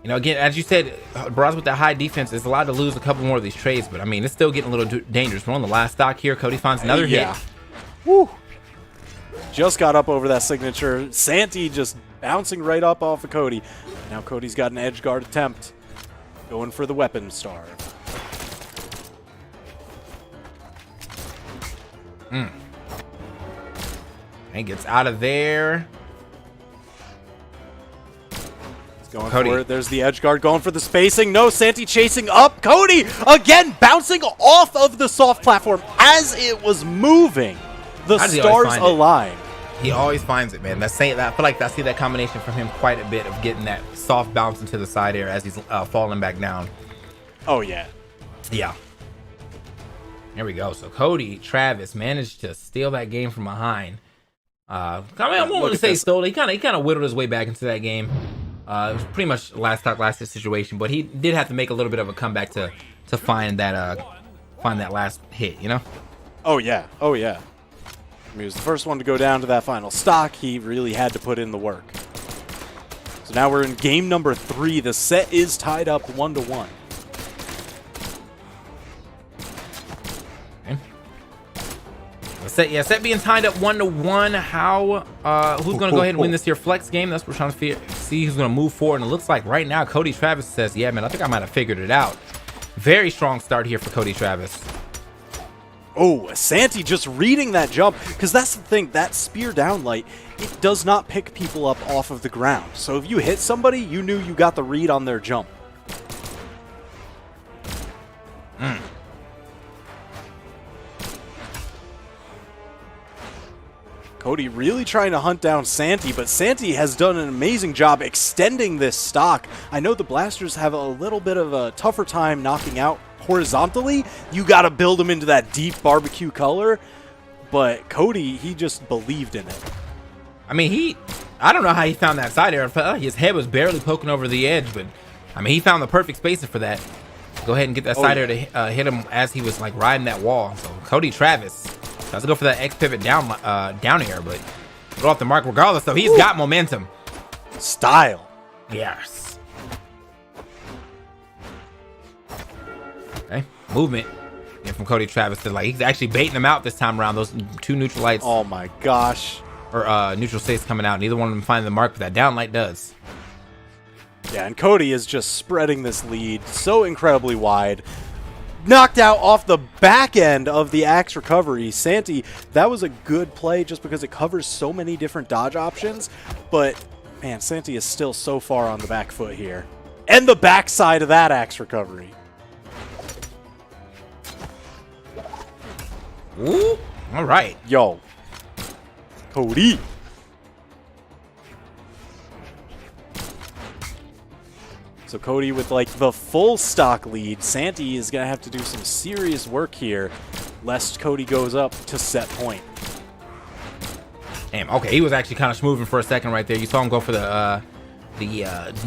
you know, again, as you said, Braz with that high defense is allowed to lose a couple more of these trades. But I mean, it's still getting a little dangerous. We're on the last stock here. Cody finds another hit. Woo. Just got up over that signature. Santi just bouncing right up off of Cody. Now Cody's got an edge guard attempt. Going for the weapon star. And gets out of there. Going for it. There's the edge guard going for the spacing. No, Santi chasing up. Cody again bouncing off of the soft platform as it was moving. The stars aligned. He always finds it, man. I feel like I see that combination from him quite a bit of getting that soft bounce into the side air as he's falling back down. Oh, yeah. Yeah. There we go. So Cody Travis managed to steal that game from behind. I won't say stole it. He kind of whittled his way back into that game. It was pretty much last hit situation, but he did have to make a little bit of a comeback to find that last hit, you know? Oh yeah. I mean, he was the first one to go down to that final stock. He really had to put in the work. So now we're in game number 3. The set is tied up 1-1. Okay. Set being tied up 1-1. How? Who's gonna go ahead and win this here flex game? That's what we're trying to see who's gonna move forward. And it looks like right now Cody Travis says, "Yeah, man, I think I might have figured it out." Very strong start here for Cody Travis. Oh, Santi just reading that jump, because that's the thing, that spear downlight, it does not pick people up off of the ground. So if you hit somebody, you knew you got the read on their jump. Cody really trying to hunt down Santi, but Santi has done an amazing job extending this stock. I know the blasters have a little bit of a tougher time knocking out horizontally. You got to build them into that deep barbecue color, but Cody, he just believed in it. I mean, I don't know how he found that side air. His head was barely poking over the edge, but I mean, he found the perfect spacing for that. Go ahead and get that side air to hit him as he was like riding that wall. So Cody Travis tries to go for that X pivot down air, but go off the mark regardless. So he's got momentum. Style. Yes. Okay. Movement. Yeah, from Cody Travis to he's actually baiting them out this time around. Those two neutral lights. Oh my gosh. Or neutral states coming out. Neither one of them finding the mark, but that down light does. Yeah, and Cody is just spreading this lead so incredibly wide. Knocked out off the back end of the axe recovery. Santi, that was a good play just because it covers so many different dodge options. But, man, Santi is still so far on the back foot here. And the backside of that axe recovery. Ooh, all right. Yo. Cody. So Cody with the full stock lead. Santi is going to have to do some serious work here lest Cody goes up to set point. Damn, okay, he was actually kind of smoothing for a second right there. You saw him go for the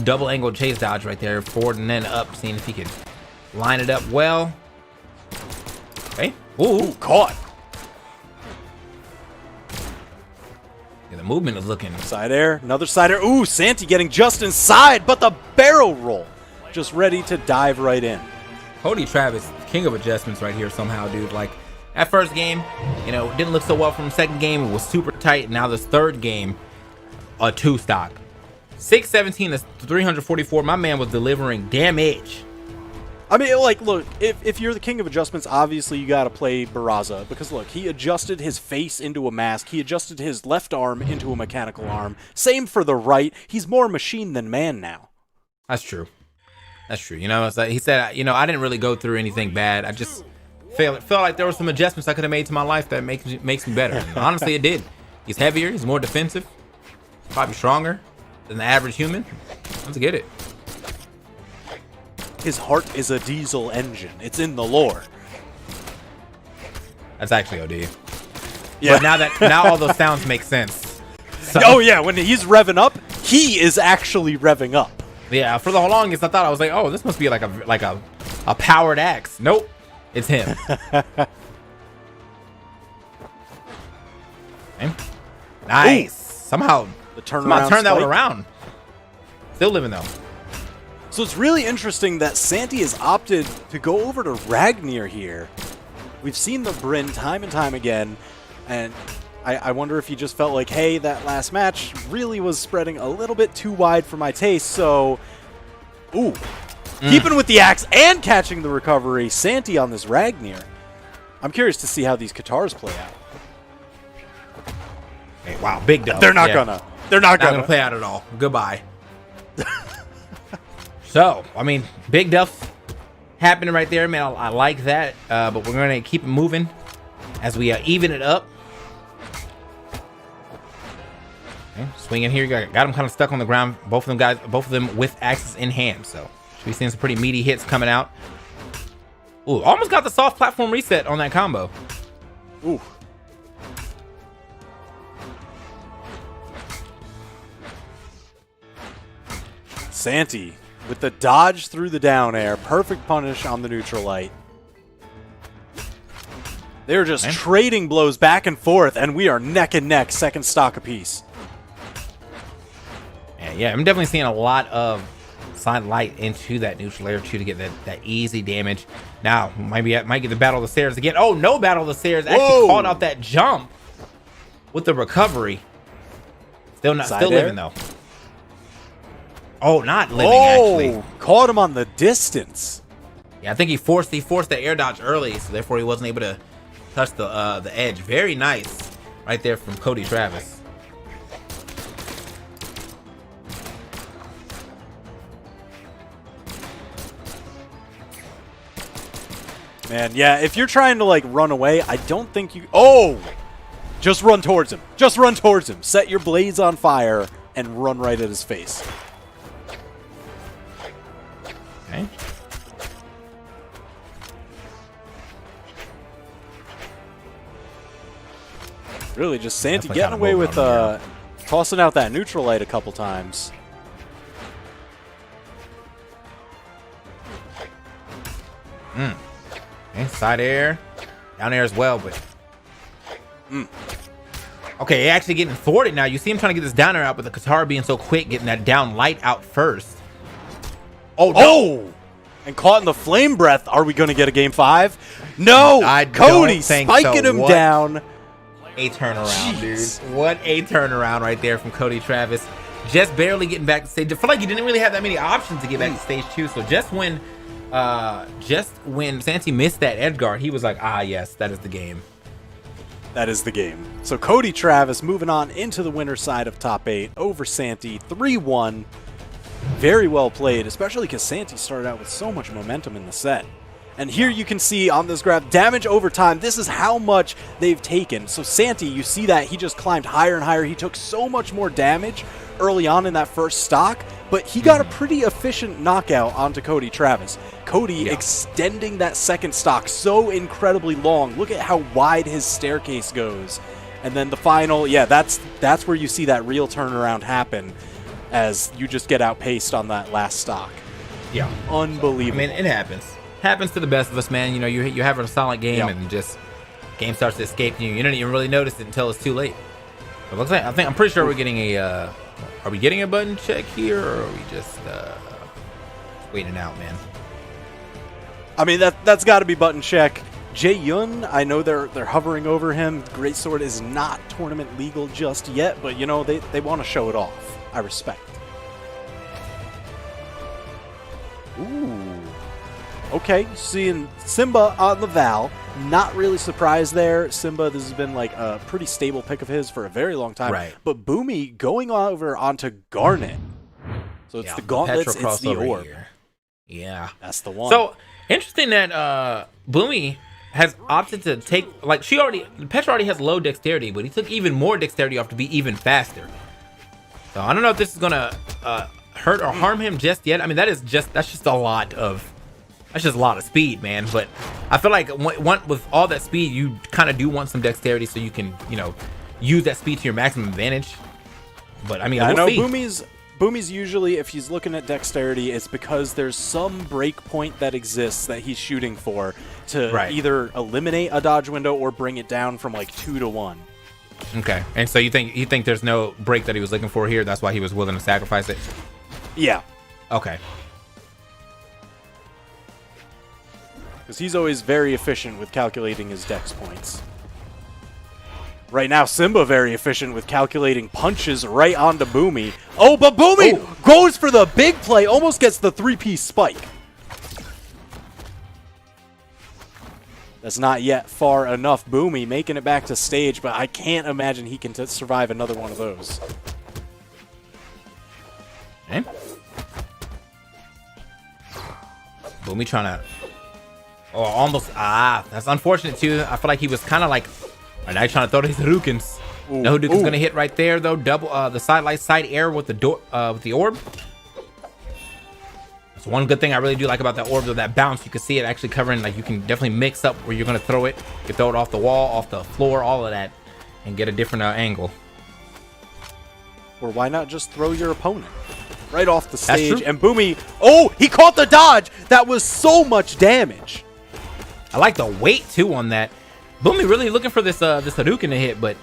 double angle chase dodge right there, forward and then up, seeing if he could line it up well. Okay. Ooh, caught. Yeah, the movement is looking. Side air, another side air. Ooh, Santi getting just inside, but the barrel roll. Just ready to dive right in. Cody Travis, king of adjustments right here somehow, dude. Like, that first game, didn't look so well from the second game. It was super tight. Now this third game, a 2 stock. 617 to 344. My man was delivering damage. I mean, look, if you're the king of adjustments, obviously you got to play Barraza. Because, look, he adjusted his face into a mask. He adjusted his left arm into a mechanical arm. Same for the right. He's more machine than man now. That's true. That's true. It's like he said, I didn't really go through anything bad. I just felt like there were some adjustments I could have made to my life that makes me better. And honestly, it did. He's heavier. He's more defensive. Probably stronger than the average human. Let's get it. His heart is a diesel engine. It's in the lore. That's actually OD. Yeah. But now all those sounds make sense. So, oh yeah, when he's revving up, he is actually revving up. Yeah, for the longest I thought I was like, oh, this must be like a powered axe. Nope, it's him. Okay. Nice. Ooh. Somehow turned that one around. Still living though. So it's really interesting that Santi has opted to go over to Ragnir here. We've seen the Bryn time and time again, and I wonder if he just felt like, hey, that last match really was spreading a little bit too wide for my taste, so... Ooh. Keeping with the axe and catching the recovery, Santi on this Ragnir. I'm curious to see how these Katars play out. Hey, wow, big dub. They're not gonna. They're not gonna play out at all. Goodbye. So, I mean, big duff happening right there, man. I like that, but we're going to keep it moving as we even it up. Okay, swinging here, got him kind of stuck on the ground. Both of them with axes in hand. So, should be seeing some pretty meaty hits coming out. Ooh, almost got the soft platform reset on that combo. Ooh. Santi with the dodge through the down air. Perfect punish on the neutral light. They're just trading blows back and forth, and we are neck and neck, second stock apiece. Yeah, I'm definitely seeing a lot of side light into that neutral layer too to get that easy damage. Now, might get the battle of the stairs again. Oh, no battle of the stairs. Actually called out that jump with the recovery. Still living though. Oh, not living actually. Caught him on the distance. Yeah, I think he forced the air dodge early, so therefore he wasn't able to touch the edge. Very nice right there from Cody Travis. Man, yeah, if you're trying to like run away, I don't think you... Oh! Just run towards him. Just run towards him. Set your blades on fire and run right at his face. Okay. Really, just Santi getting away with tossing out that neutral light a couple times. Okay, side air. Down air as well, but... Okay, actually getting thwarted now. You see him trying to get this down air out, but the Katara being so quick, getting that down light out first. Oh, no! Oh! And caught in the flame breath. Are we going to get a game 5? No! I Cody don't think spiking so. him What down. A turnaround, Jeez. dude. What a turnaround right there from Cody Travis. Just barely getting back to stage. I feel like he didn't really have that many options to get back to stage 2. So just when Santi missed that edge guard, he was like, ah, yes, that is the game. That is the game. So Cody Travis moving on into the winner's side of top 8 over Santi. 3-1. Very well played, especially because Santi started out with so much momentum in the set. And here you can see on this graph, damage over time. This is how much they've taken. So Santi, you see that he just climbed higher and higher. He took so much more damage early on in that first stock, but he got a pretty efficient knockout onto Cody Travis. Cody extending that second stock so incredibly long. Look at how wide his staircase goes. And then the final, yeah, that's where you see that real turnaround happen as you just get outpaced on that last stock. Yeah. Unbelievable. I mean, it happens. Happens to the best of us, man. You know, you have a solid game and just game starts to escape you. You don't even really notice it until it's too late. It looks like I'm pretty sure we're getting a are we getting a button check here, or are we just waiting out, man? I mean, that's got to be button check. Jae Yun, I know they're hovering over him. Greatsword is not tournament legal just yet, but you know they want to show it off. I respect. Ooh. Okay, seeing Simba on the Val. Not really surprised there. Simba, this has been like a pretty stable pick of his for a very long time. Right. But Boomie going over onto Garnet. So it's the gauntlets, Petro it's the orb. here. Yeah. That's the one. So interesting that Boomie has opted to take, like, Petra already has low dexterity, but he took even more dexterity off to be even faster. So I don't know if this is gonna hurt or harm him just yet. I mean, that's just a lot of speed, man. But I feel like with all that speed, you kind of do want some dexterity so you can, you know, use that speed to your maximum advantage. But I mean, I know see. Boomie's usually, if he's looking at dexterity, it's because there's some break point that exists that he's shooting for to either eliminate a dodge window or bring it down from like 2 to 1. Okay, and so you think there's no break that he was looking for here? That's why he was willing to sacrifice it? Yeah. Okay. Because he's always very efficient with calculating his dex points. Right now, Simba very efficient with calculating punches right onto Boomie. Oh, but Boomie goes for the big play, almost gets the 3-piece spike. That's not yet far enough. Boomie making it back to stage, but I can't imagine he can survive another one of those. Okay. Boomie trying to... Oh, almost... Ah, that's unfortunate, too. I feel like he was kind of like... And now trying to throw these Hadoukens. No Hadouken's going to hit right there, though. Double the side air with the orb. That's one good thing I really do like about that orb, though, that bounce. You can see it actually covering, like, you can definitely mix up where you're going to throw it. You can throw it off the wall, off the floor, all of that, and get a different angle. Or why not just throw your opponent right off the stage? And Boomie, he caught the dodge. That was so much damage. I like the weight, too, on that. Boomie really looking for this Hadouken to hit, but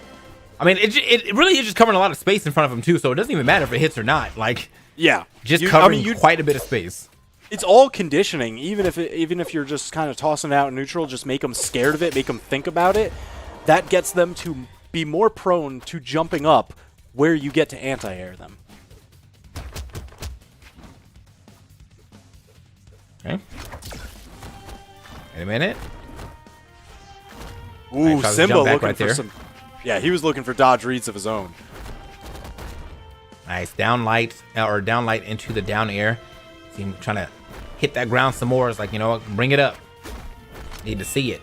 I mean, it really is just covering a lot of space in front of him too, so it doesn't even matter if it hits or not. Like, yeah, just covering quite a bit of space. It's all conditioning. Even if you're just kind of tossing it out in neutral, just make them scared of it, make them think about it. That gets them to be more prone to jumping up where you get to anti-air them. Okay. Wait a minute. Ooh, right, Simba looking right for there. some... Yeah, he was looking for dodge reads of his own. Nice. Down light into the down air. See him trying to hit that ground some more. It's like, you know what? Bring it up. Need to see it.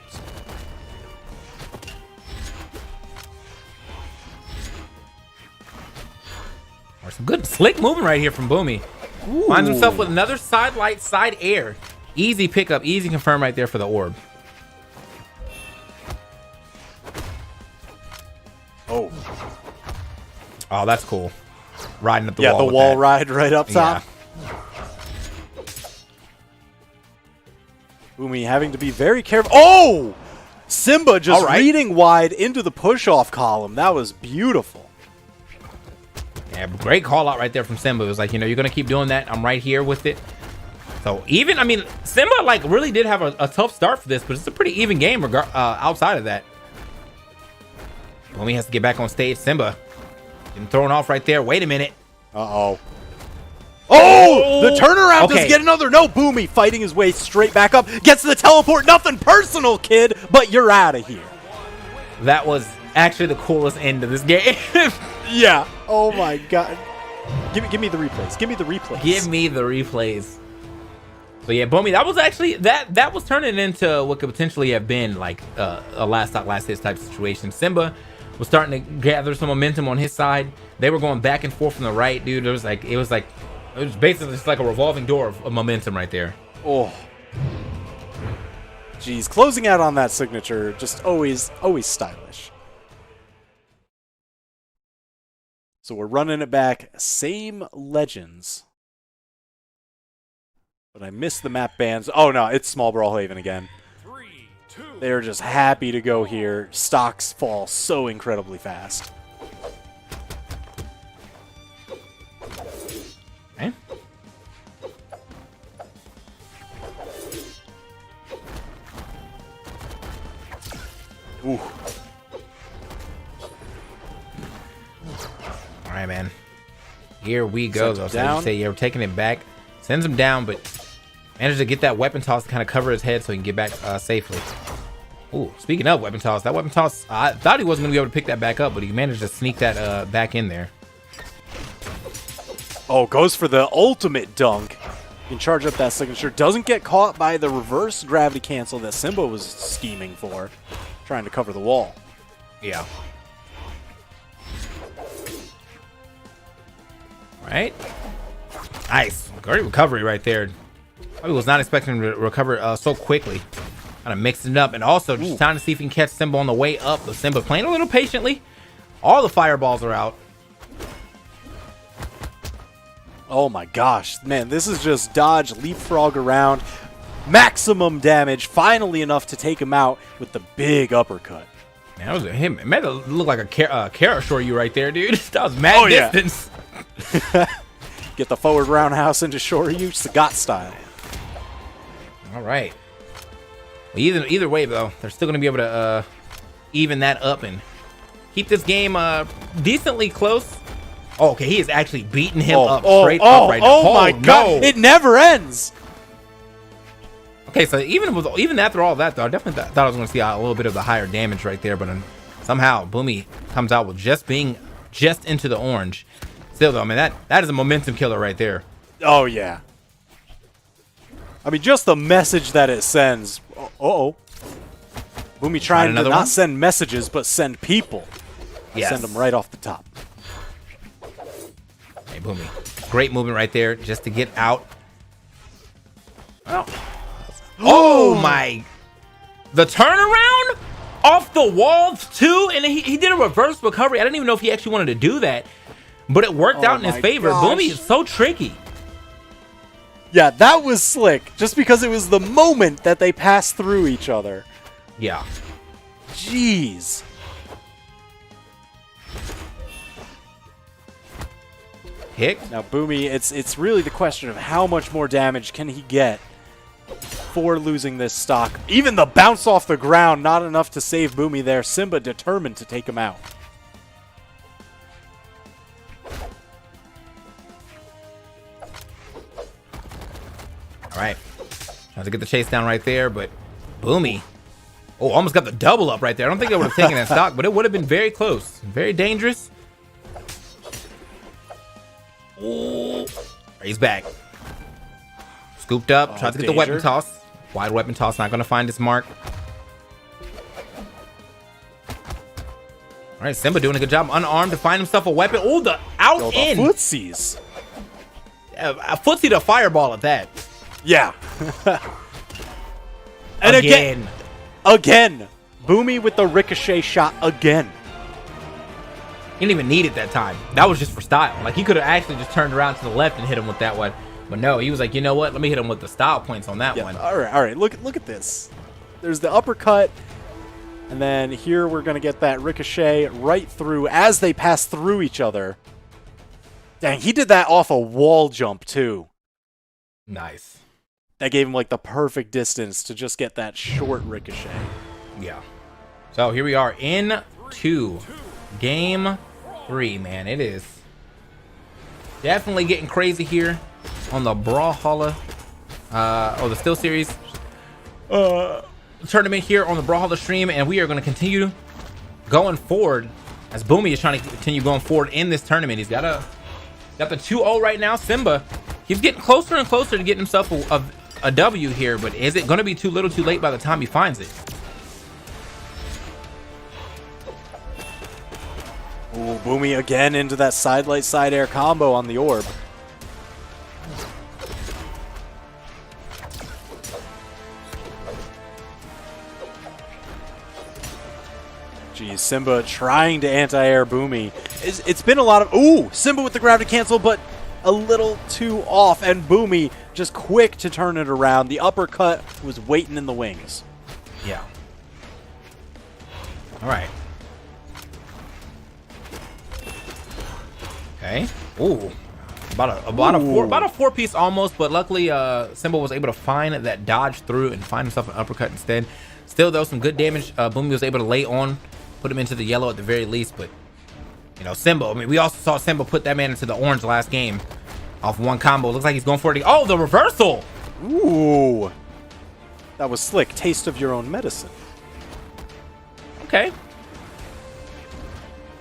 Or some good slick movement right here from Boomie. Finds himself with another side light, side air. Easy pickup, easy confirm right there for the orb. Oh, that's cool. Riding up the wall. Yeah, the wall ride right up top. Yeah. Boomie having to be very careful. Oh! Simba just reading wide into the push-off column. That was beautiful. Yeah, great call out right there from Simba. It was like, you know, you're going to keep doing that. I'm right here with it. So even, I mean, Simba like really did have a tough start for this, but it's a pretty even game outside of that. Boomie has to get back on stage. Simba getting thrown off right there. Wait a minute. Uh-oh. Oh! The turnaround does get another. No, Boomie fighting his way straight back up. Gets the teleport. Nothing personal, kid, but you're out of here. That was actually the coolest end of this game. Yeah. Oh, my God. Give me the replays. Give me the replays. Give me the replays. So, yeah, Boomie, that was actually, that was turning into what could potentially have been like a last stock, last hit type situation. Simba was starting to gather some momentum on his side. They were going back and forth from the right, dude. It was basically just like a revolving door of momentum right there. Oh. Jeez, closing out on that signature, just always stylish. So we're running it back. Same legends. But I missed the map bans. Oh, no, it's Small Brawlhaven again. They're just happy to go here. Stocks fall so incredibly fast. Okay. Ooh. All right, man. Here we go, though. So you say you're taking it back. Sends him down, but managed to get that weapon toss to kind of cover his head so he can get back safely. Ooh, speaking of weapon toss, that weapon toss, I thought he wasn't going to be able to pick that back up, but he managed to sneak that back in there. Oh, goes for the ultimate dunk. You can charge up that signature. Doesn't get caught by the reverse gravity cancel that Simba was scheming for, trying to cover the wall. Yeah. All right. Nice. Great recovery right there. I was not expecting him to recover so quickly. Kind of mixing it up. And also just trying to see if he can catch Simba on the way up. But Simba playing a little patiently. All the fireballs are out. Oh my gosh. Man, this is just dodge, leapfrog around. Maximum damage. Finally enough to take him out with the big uppercut. Man, that was him. It made it look like a Karashore you right there, dude. That was mad distance. Get the forward roundhouse into Shoryu, Sagat style. All right. Well, either way, though, they're still going to be able to even that up and keep this game decently close. Oh, okay, he is actually beating him up straight up right now. Oh my God! It never ends. Okay, so even after all that, though, I definitely thought I was going to see a little bit of the higher damage right there, but somehow Boomie comes out with just into the orange. Still, though, I mean, that is a momentum killer right there. Oh, yeah. I mean, just the message that it sends. Uh-oh. Boomie trying to not send messages, but send people. Yes. Send them right off the top. Hey, Boomie. Great movement right there just to get out. Oh, my. The turnaround off the wall, too, and he did a reverse recovery. I didn't even know if he actually wanted to do that. But it worked out in his favor. Gosh. Boomie is so tricky. Yeah, that was slick. Just because it was the moment that they passed through each other. Yeah. Jeez. Hick. Now, Boomie, it's really the question of how much more damage can he get for losing this stock. Even the bounce off the ground, not enough to save Boomie there. Simba determined to take him out. All right. Trying to get the chase down right there, but Boomie. Oh, almost got the double up right there. I don't think I would have taken that stock, but it would have been very close. Very dangerous. Oh, he's back. Scooped up. Tried to get the weapon toss. Wide weapon toss. Not going to find his mark. All right, Simba doing a good job. Unarmed to find himself a weapon. Oh, the out in. Footsies. A footsie to fireball at that. Yeah. And again. Boomie with the ricochet shot again. He didn't even need it that time. That was just for style. Like, he could have actually just turned around to the left and hit him with that one. But no, he was like, you know what? Let me hit him with the style points on that one. All right. Look at this. There's the uppercut. And then here we're going to get that ricochet right through as they pass through each other. Dang, he did that off a wall jump, too. Nice. That gave him, like, the perfect distance to just get that short ricochet. Yeah. So here we are in 2. Game 3, man. It is definitely getting crazy here on the Brawlhalla, or the SteelSeries tournament here on the Brawlhalla stream, and we are going to continue going forward as Boomie is trying to continue going forward in this tournament. He's got the 2-0 right now. Simba, he's getting closer and closer to getting himself a W here, but is it going to be too little too late by the time he finds it? Ooh, Boomie again into that side light side air combo on the orb. Geez, Simba trying to anti-air Boomie. It's been a lot of... Ooh, Simba with the gravity cancel, but a little too off. And Boomie just quick to turn it around. The uppercut was waiting in the wings. Yeah. All right. Okay. Ooh. About a 4-piece almost, but luckily Simba was able to find that dodge through and find himself an uppercut instead. Still though, some good damage. Boomie was able to lay on, put him into the yellow at the very least, but you know, Simba, I mean, we also saw Simba put that man into the orange last game off one combo. Looks like he's going for it. Oh, the reversal. Ooh. That was slick. Taste of your own medicine. Okay.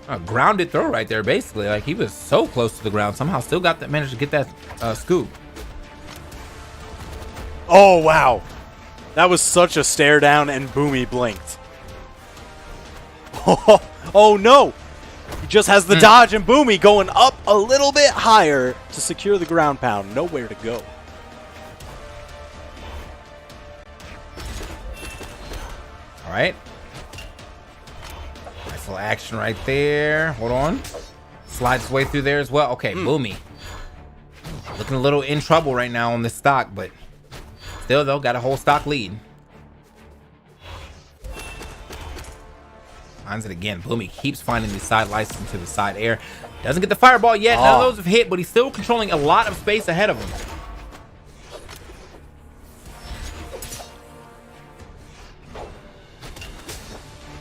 A grounded throw right there, basically. Like, he was so close to the ground. Somehow still managed to get that scoop. Oh, wow. That was such a stare down, and Boomie blinked. Oh, no. He just has the dodge, and Boomie going up a little bit higher to secure the ground pound. Nowhere to go. All right. Nice little action right there. Hold on. Slides his way through there as well. Okay, Boomie. Looking a little in trouble right now on this stock, but still, though, got a whole stock lead. Finds it again. Boomie keeps finding these side lights into the side air. Doesn't get the fireball yet. None of those have hit, but he's still controlling a lot of space ahead of him.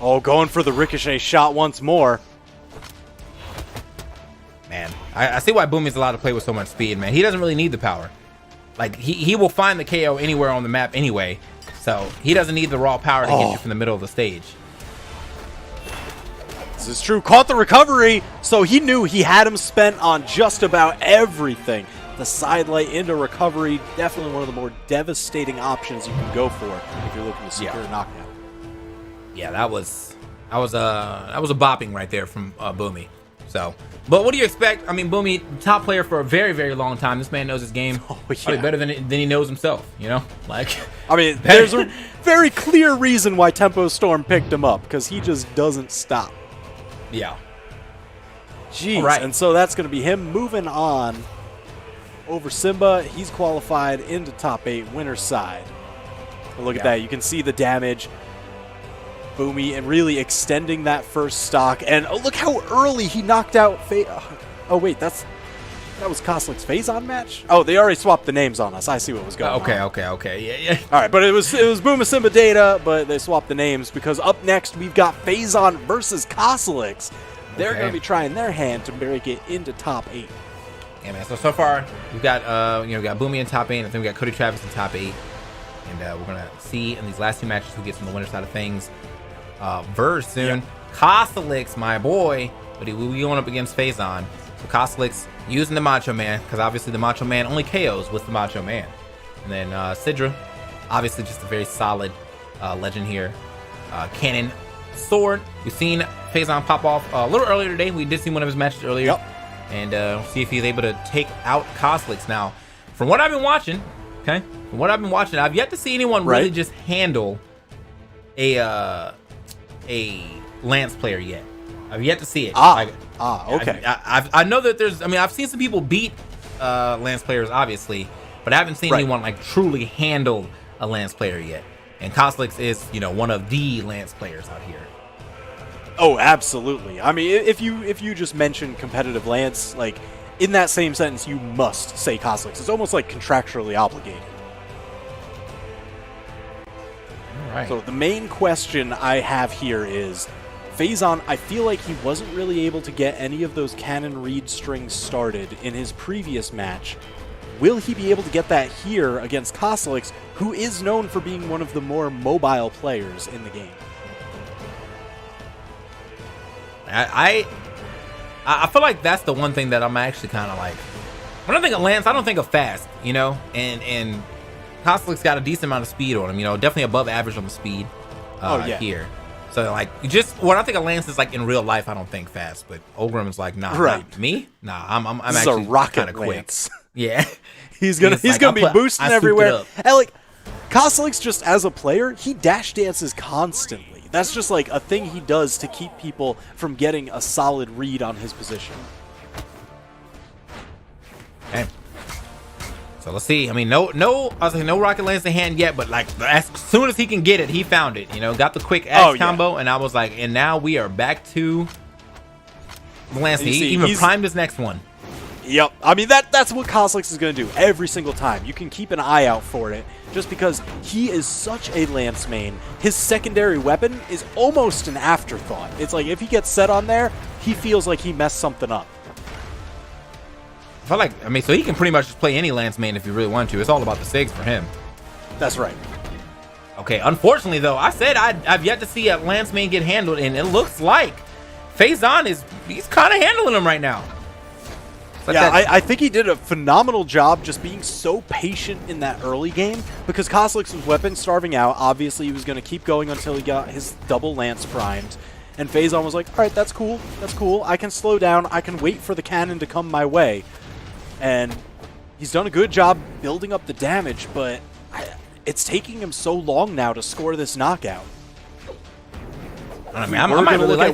Oh, going for the ricochet shot once more. Man, I see why Boomie's allowed to play with so much speed, man. He doesn't really need the power. Like, he will find the KO anywhere on the map anyway. So, he doesn't need the raw power to get you from the middle of the stage. This is true. Caught the recovery, so he knew he had him spent on just about everything. The side light into recovery, definitely one of the more devastating options you can go for if you're looking to secure a knockout. Yeah, that was a bopping right there from Boomie. So, but what do you expect? I mean, Boomie, top player for a very, very long time. This man knows his game probably better than he knows himself. You know, like, I mean, there's a very clear reason why Tempo Storm picked him up, because he just doesn't stop. Yeah. Jeez. Right. And so that's going to be him moving on over Simba. He's qualified into top 8 winner's side. And look at that. You can see the damage. Boomie and really extending that first stock. And oh, look how early he knocked out oh, wait. That's That was Koslyk's Faison match? Oh, they already swapped the names on us. I see what was going on. Okay. Yeah. All right, but it was Boomie Simba Data, but they swapped the names because up next we've got Faison versus Koslix. They're going to be trying their hand to break it into top 8. Yeah, man. So far we've got we got Boomie in top 8. I think we got Cody Travis in top 8, and we're gonna see in these last 2 matches who gets on the winner side of things. Very soon. Yep. Koslix, my boy, but we going up against Faison. So Koslix using the Macho Man, because obviously the Macho Man only KOs with the Macho Man. And then Isadrew, obviously just a very solid legend here. Cannon sword. We've seen Faison pop off a little earlier today. We did see one of his matches earlier. Yep. And see if he's able to take out Koslix. Now, from what I've been watching, I've yet to see anyone really just handle a Lance player yet. I've yet to see it. Okay. I know that there's. I mean, I've seen some people beat Lance players, obviously, but I haven't seen anyone like truly handle a Lance player yet. And Koslix is, one of the Lance players out here. Oh, absolutely. I mean, if you just mention competitive Lance, like in that same sentence, you must say Koslix. It's almost like contractually obligated. All right. So the main question I have here is, Faison, I feel like he wasn't really able to get any of those cannon reed strings started in his previous match. Will he be able to get that here against Koslix, who is known for being one of the more mobile players in the game? I feel like that's the one thing that I'm actually kind of like. When I think of Lance, I don't think of fast, and Koslix got a decent amount of speed on him, definitely above average on the speed here. So, like, just when I think of Lance is like in real life, I don't think fast, but Ogrim is like, nah, not me? Nah, I'm actually a rocket kind of quick. Lance. Yeah. he's gonna be boosting everywhere. And like, Koslix just as a player, he dash dances constantly. That's just like a thing he does to keep people from getting a solid read on his position. Okay. So let's see. I mean, no rocket lance in hand yet, but like as soon as he can get it, he found it. Got the quick axe combo, and I was like, and now we are back to the lance. He even primed his next one. Yep. I mean, that's what Koslix is going to do every single time. You can keep an eye out for it, just because he is such a Lance main. His secondary weapon is almost an afterthought. It's like if he gets set on there, he feels like he messed something up. So he can pretty much just play any Lance main if you really want to. It's all about the SIGs for him. That's right. Okay, unfortunately, though, I said I've yet to see a Lance main get handled, and it looks like Faison he's kind of handling him right now. Like I think he did a phenomenal job just being so patient in that early game, because Koslix was weapon starving out. Obviously, he was going to keep going until he got his double lance primed. And Faison was like, all right, that's cool. That's cool. I can slow down. I can wait for the cannon to come my way. And he's done a good job building up the damage, but it's taking him so long now to score this knockout. I mean, I might really like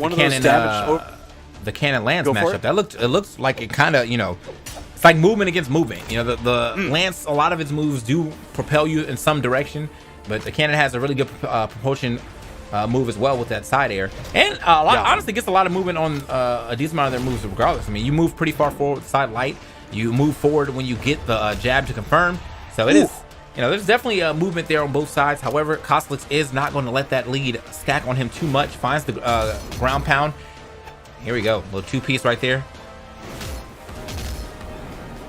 the cannon Lance matchup. It looks like it kind of, it's like movement against movement. The Lance, a lot of its moves do propel you in some direction, but the cannon has a really good propulsion move as well with that side air, and honestly gets a lot of movement on a decent amount of their moves regardless. I mean, you move pretty far forward with side light. You move forward when you get the jab to confirm. So it is, there's definitely a movement there on both sides. However, Koslix is not going to let that lead stack on him too much. Finds the ground pound. Here we go. A little two-piece right there.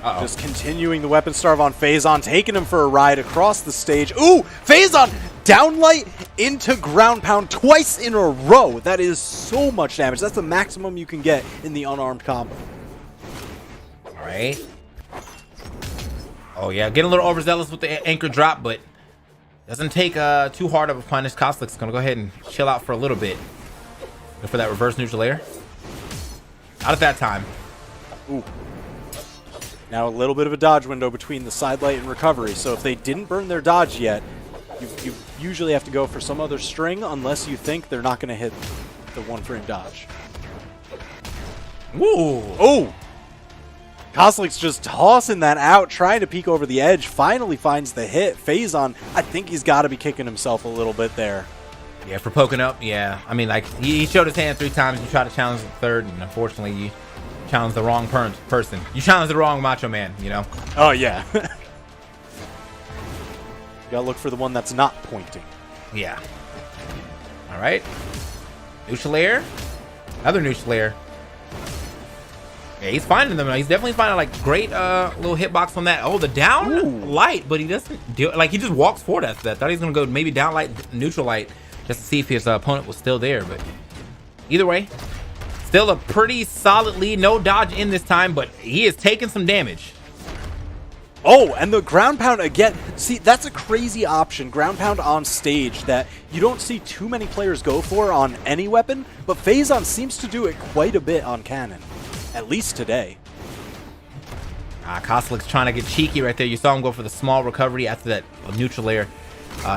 Uh-oh. Just continuing the weapon starve on Faison, taking him for a ride across the stage. Ooh, Faison downlight into ground pound twice in a row. That is so much damage. That's the maximum you can get in the unarmed combo. All right. Oh, yeah. Getting a little overzealous with the anchor drop, but doesn't take too hard of a punish. Koslix is going to go ahead and chill out for a little bit. Go for that reverse neutral air. Out at that time. Ooh. Now a little bit of a dodge window between the side light and recovery. So if they didn't burn their dodge yet, you usually have to go for some other string unless you think they're not going to hit the one-frame dodge. Ooh. Oh! Koslix just tossing that out, trying to peek over the edge. Finally finds the hit. Faison, I think he's got to be kicking himself a little bit there. Yeah, for poking up, yeah. I mean, like, he showed his hand 3 times. You tried to challenge the third, and unfortunately, you challenged the wrong person. You challenged the wrong Macho Man, you know? Oh, yeah. You gotta look for the one that's not pointing. Yeah. All right. Neutral air. Another neutral air. Yeah, he's finding them. He's definitely finding like great little hitbox on that. Oh, the down light, but he doesn't do it. Like he just walks forward after that. I thought he was gonna go maybe down light, neutral light, just to see if his opponent was still there. But either way, still a pretty solid lead. No dodge in this time, but he is taking some damage. Oh, and the ground pound again. See, that's a crazy option. Ground pound on stage that you don't see too many players go for on any weapon, but Faison seems to do it quite a bit on cannon, at least today. Koslik's trying to get cheeky right there. You saw him go for the small recovery after that neutral air.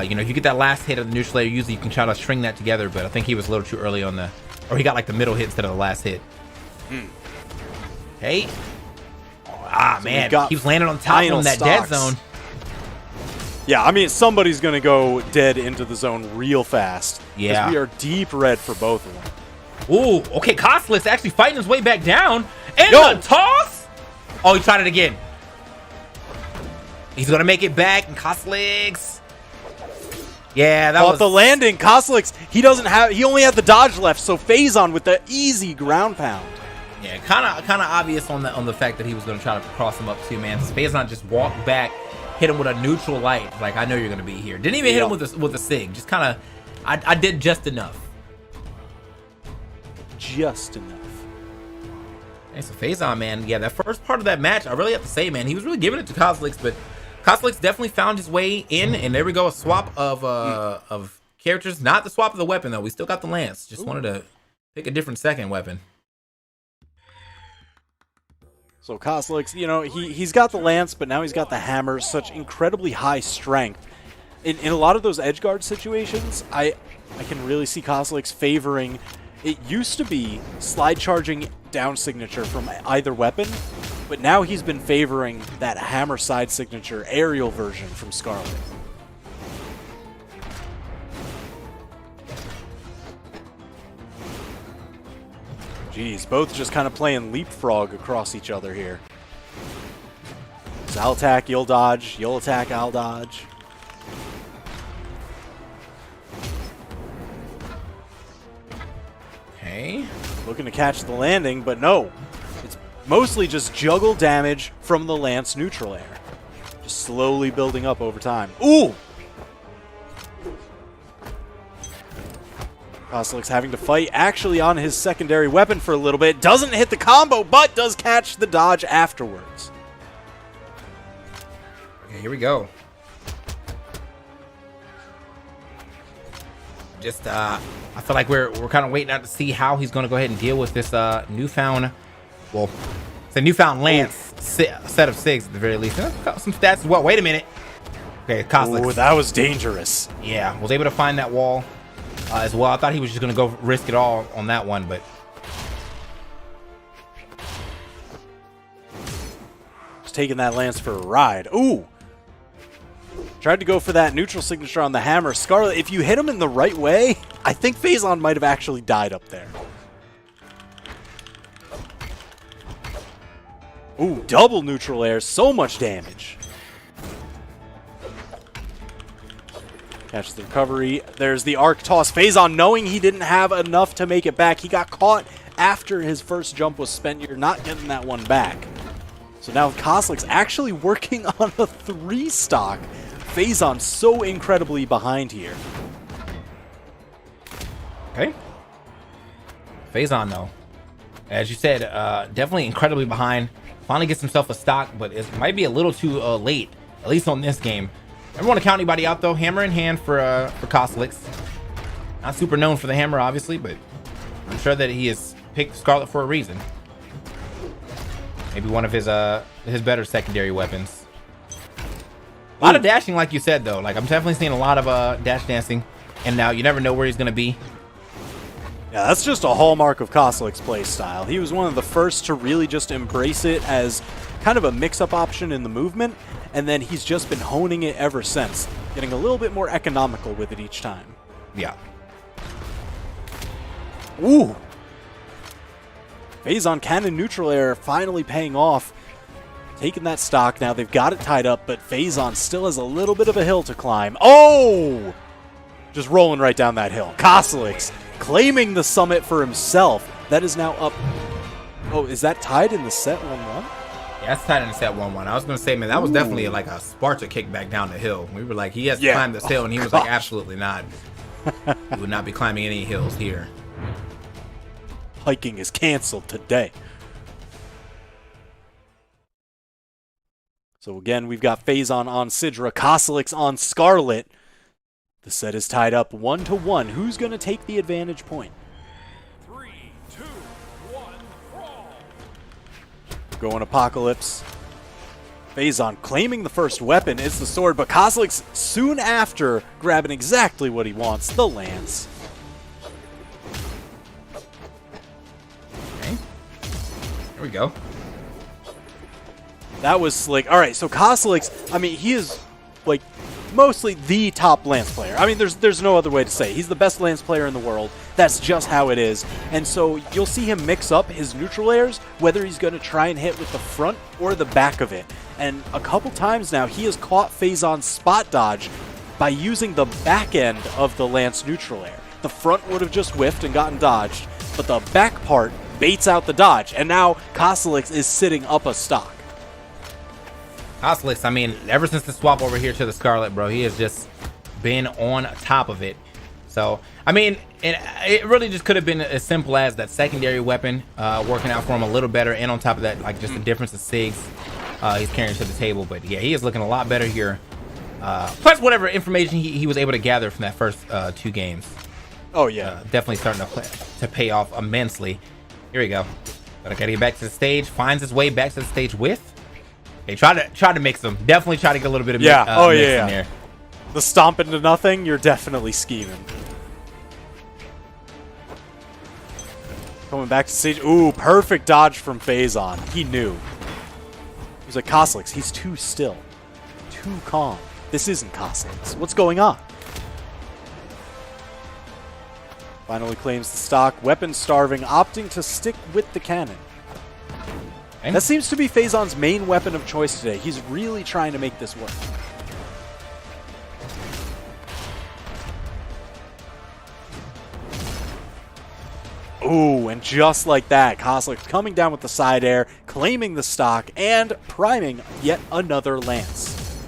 You know, if you get that last hit of the neutral air, usually you can try to string that together, but I think he was a little too early on the... Or he got like the middle hit instead of the last hit. Hey. So man, keeps landing on top of that dead zone. Yeah, I mean, somebody's going to go dead into the zone real fast. Yeah. We are deep red for both of them. Ooh, okay, Koslik's actually fighting his way back down. And the toss! Oh, he tried it again. He's going to make it back, and Koslik's... Yeah, that was... the landing, Koslik's, he only had the dodge left, so Faison with the easy ground pound. Yeah, kind of obvious on the fact that he was going to try to cross him up too, man. Faison just walked back, hit him with a neutral light. Like, I know you're going to be here. Didn't even hit him with a sig. Just kind of, I did just enough. Just enough. Hey, so Faison, man, yeah, that first part of that match, I really have to say, man, he was really giving it to Koslik's, but Koslik's definitely found his way in, and there we go, a swap of characters. Not the swap of the weapon, though. We still got the lance. Just wanted to pick a different second weapon. So Koslik's, you know, he's got the lance, but now he's got the hammer, such incredibly high strength. In a lot of those edge guard situations, I can really see Koslik's favoring. It used to be slide charging down signature from either weapon, but now he's been favoring that hammer side signature aerial version from Scarlet. Jeez, both just kind of playing leapfrog across each other here. So I'll attack, you'll dodge. You'll attack, I'll dodge. Okay. Looking to catch the landing, but no. It's mostly just juggle damage from the lance neutral air. Just slowly building up over time. Ooh! Koslik's having to fight actually on his secondary weapon for a little bit. Doesn't hit the combo, but does catch the dodge afterwards. Okay, here we go. Just, I feel like we're kind of waiting out to see how he's going to go ahead and deal with this newfound, well, it's a newfound lance set of SIGs at the very least. Got some stats as well. Wait a minute. Okay, Koslik. Ooh, that was dangerous. Yeah, was able to find that wall as well. I thought he was just going to go risk it all on that one, but just taking that lance for a ride. Ooh! Tried to go for that neutral signature on the hammer. Scarlet, if you hit him in the right way, I think Faison might have actually died up there. Ooh, double neutral air. So much damage. Catches the recovery. There's the arc toss. Faison, knowing he didn't have enough to make it back. He got caught after his first jump was spent. You're not getting that one back. So now Koslik's actually working on a 3-stock. Faison so incredibly behind here. okay. Faison, though, as you said, definitely incredibly behind. Finally gets himself a stock, but it might be a little too late, at least on this game. I don't want to count anybody out, though. Hammer in hand for Koslik's. Not super known for the hammer, obviously, but I'm sure that he has picked Scarlet for a reason. Maybe one of his better secondary weapons. A lot of dashing, like you said, though. Like, I'm definitely seeing a lot of dash dancing. And now you never know where he's going to be. Yeah, that's just a hallmark of Koslik's play style. He was one of the first to really just embrace it as kind of a mix-up option in the movement. And then he's just been honing it ever since. Getting a little bit more economical with it each time. Yeah. Ooh! Faison cannon neutral air finally paying off. Taking that stock now. They've got it tied up, but Faison still has a little bit of a hill to climb. Oh! Just rolling right down that hill. Koslix claiming the summit for himself. That is now up. Oh, is that tied in the set 1-1? Yeah, that's tied in the set 1-1. I was going to say, man, that was definitely like a Sparta kick back down the hill. We were like, he has to climb this hill, and he was like, absolutely not. He would not be climbing any hills here. Hiking is canceled today. So again, we've got Faison on Sidra, Koslix on Scarlet. The set is tied up 1-1. Who's going to take the advantage point? 3, 2, 1, brawl. Going Apocalypse. Faison claiming the first weapon. It's the sword, but Koslix soon after grabbing exactly what he wants, the lance. Okay. There we go. That was slick. All right, so Koslix, I mean, he is like mostly the top lance player. I mean, there's no other way to say it. He's the best lance player in the world. That's just how it is. And so you'll see him mix up his neutral airs, whether he's going to try and hit with the front or the back of it. And a couple times now, he has caught Faison's spot dodge by using the back end of the lance neutral air. The front would have just whiffed and gotten dodged, but the back part baits out the dodge. And now Koslix is sitting up a stock. Koslix, I mean, ever since the swap over here to the Scarlet, bro, he has just been on top of it. So, I mean, it really just could have been as simple as that secondary weapon working out for him a little better, and on top of that, like just the difference of SIGs he's carrying to the table. But yeah, he is looking a lot better here. Plus, whatever information he was able to gather from that first 2 games. Oh, yeah. Definitely starting to pay off immensely. Here we go. But I gotta get back to the stage. Finds his way back to the stage with. They try to mix them. Definitely try to get a little bit of mix in there. The stomp into nothing, you're definitely scheming. Coming back to stage. Ooh, perfect dodge from Faison. He knew. He was like, Koslix, he's too still. Too calm. This isn't Koslix. What's going on? Finally claims the stock. Weapon starving, opting to stick with the cannon. Okay. That seems to be Faison's main weapon of choice today. He's really trying to make this work. Ooh, and just like that, Koslix coming down with the side air, claiming the stock, and priming yet another lance.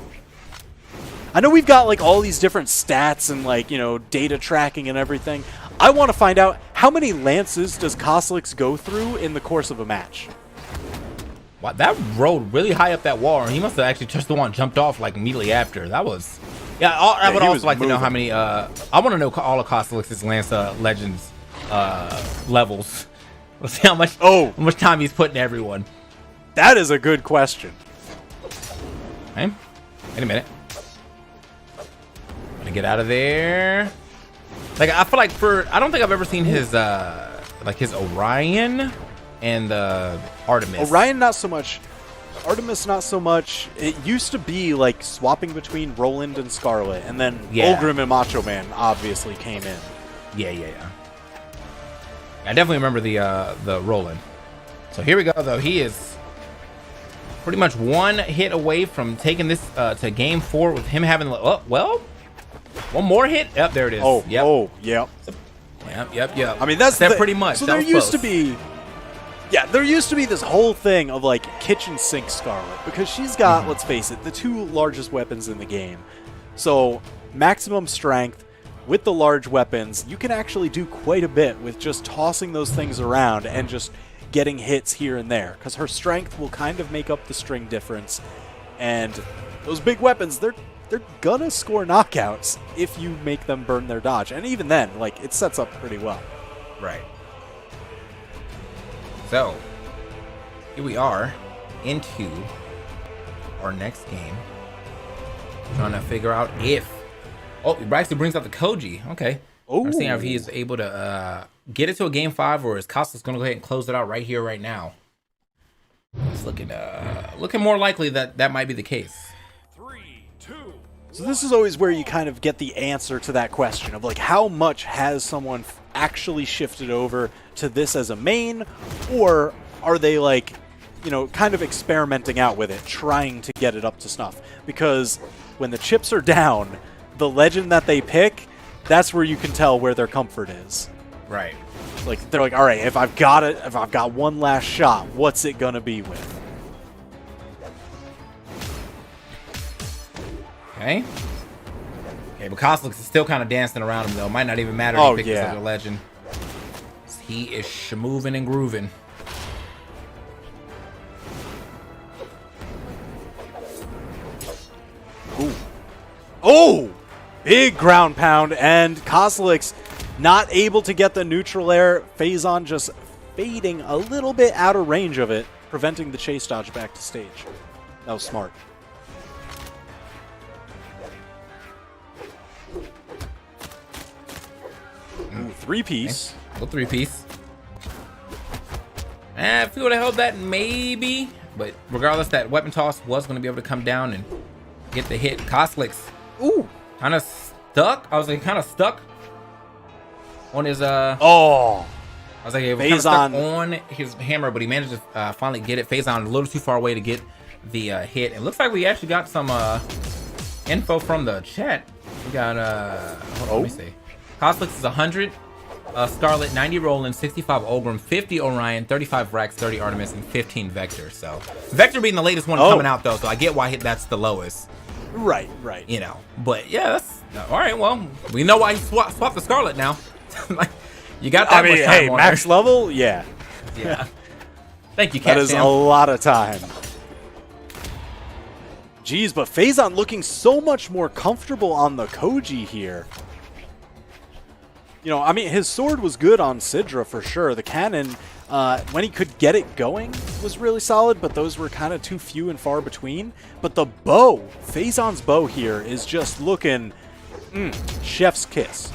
I know we've got like all these different stats and like, you know, data tracking and everything. I want to find out how many lances does Koslix go through in the course of a match? Wow, that rode really high up that wall, and he must have actually touched the one and jumped off like immediately after. That was, I would also like to know how many. I want to know all of Koslix's Lance Legends levels. Let's see how much time he's putting everyone. That is a good question. Okay, wait a minute. Gonna get out of there. Like I feel like I don't think I've ever seen his his Orion and Artemis. Orion not so much. Artemis not so much. It used to be like swapping between Roland and Scarlet, and then Ulgrim and Macho Man obviously came in. Yeah. I definitely remember the Roland. So here we go though. He is pretty much one hit away from taking this to game 4 with him having one more hit. Yep, there it is. Yep. Yep. I mean that's pretty much. So there used to be. Yeah, there used to be this whole thing of like kitchen sink Scarlet because she's got, let's face it, the 2 largest weapons in the game. So maximum strength with the large weapons, you can actually do quite a bit with just tossing those things around and just getting hits here and there because her strength will kind of make up the string difference. And those big weapons, they're gonna score knockouts if you make them burn their dodge. And even then, like, it sets up pretty well. Right. So, here we are into our next game. Trying to figure out if... Oh, he actually brings out the Cody. Okay. I'm seeing if he is able to get it to a game 5, or is Koslix going to go ahead and close it out right here, right now? It's looking more likely that might be the case. 3, 2. So this is always where you kind of get the answer to that question of like how much has someone actually shifted over to this as a main, or are they like, you know, kind of experimenting out with it, trying to get it up to snuff? Because when the chips are down, the legend that they pick, that's where you can tell where their comfort is. Right. Like, they're like, all right, if I've got one last shot, what's it gonna be with? Okay. Okay, but Cosmix is still kind of dancing around him, though. Might not even matter if he picks this other legend. He is moving and grooving. Ooh. Oh! Big ground pound, and Cosmix not able to get the neutral air. Faison just fading a little bit out of range of it, preventing the chase dodge back to stage. That was smart. Ooh, three-piece. Okay. Little three-piece. If we would have held that, maybe. But regardless, that weapon toss was going to be able to come down and get the hit. Cosmix. Ooh. Kind of stuck. I was like, kind of stuck on his Oh. I was like, it was kind of stuck on his hammer, but he managed to finally get it. Faison a little too far away to get the hit. It looks like we actually got some info from the chat. We got hold on, let me see. Cosmix is 100 Scarlet, 90 Roland, 65 Olgrim, 50 Orion, 35 Rax, 30 Artemis, and 15 Vector. So Vector being the latest one coming out, though, so I get why that's the lowest. Right, right. You know, but yeah, that's all right. Well, we know why he swapped the Scarlet now. Like, you got that. I mean, hey, max level, yeah. Yeah. Thank you, Cat. That is a lot of time. Jeez, but Faison looking so much more comfortable on the Koji here. You know, I mean, his sword was good on Sidra for sure. The cannon, when he could get it going, was really solid, but those were kind of too few and far between. But the bow, Faison's bow here is just looking chef's kiss.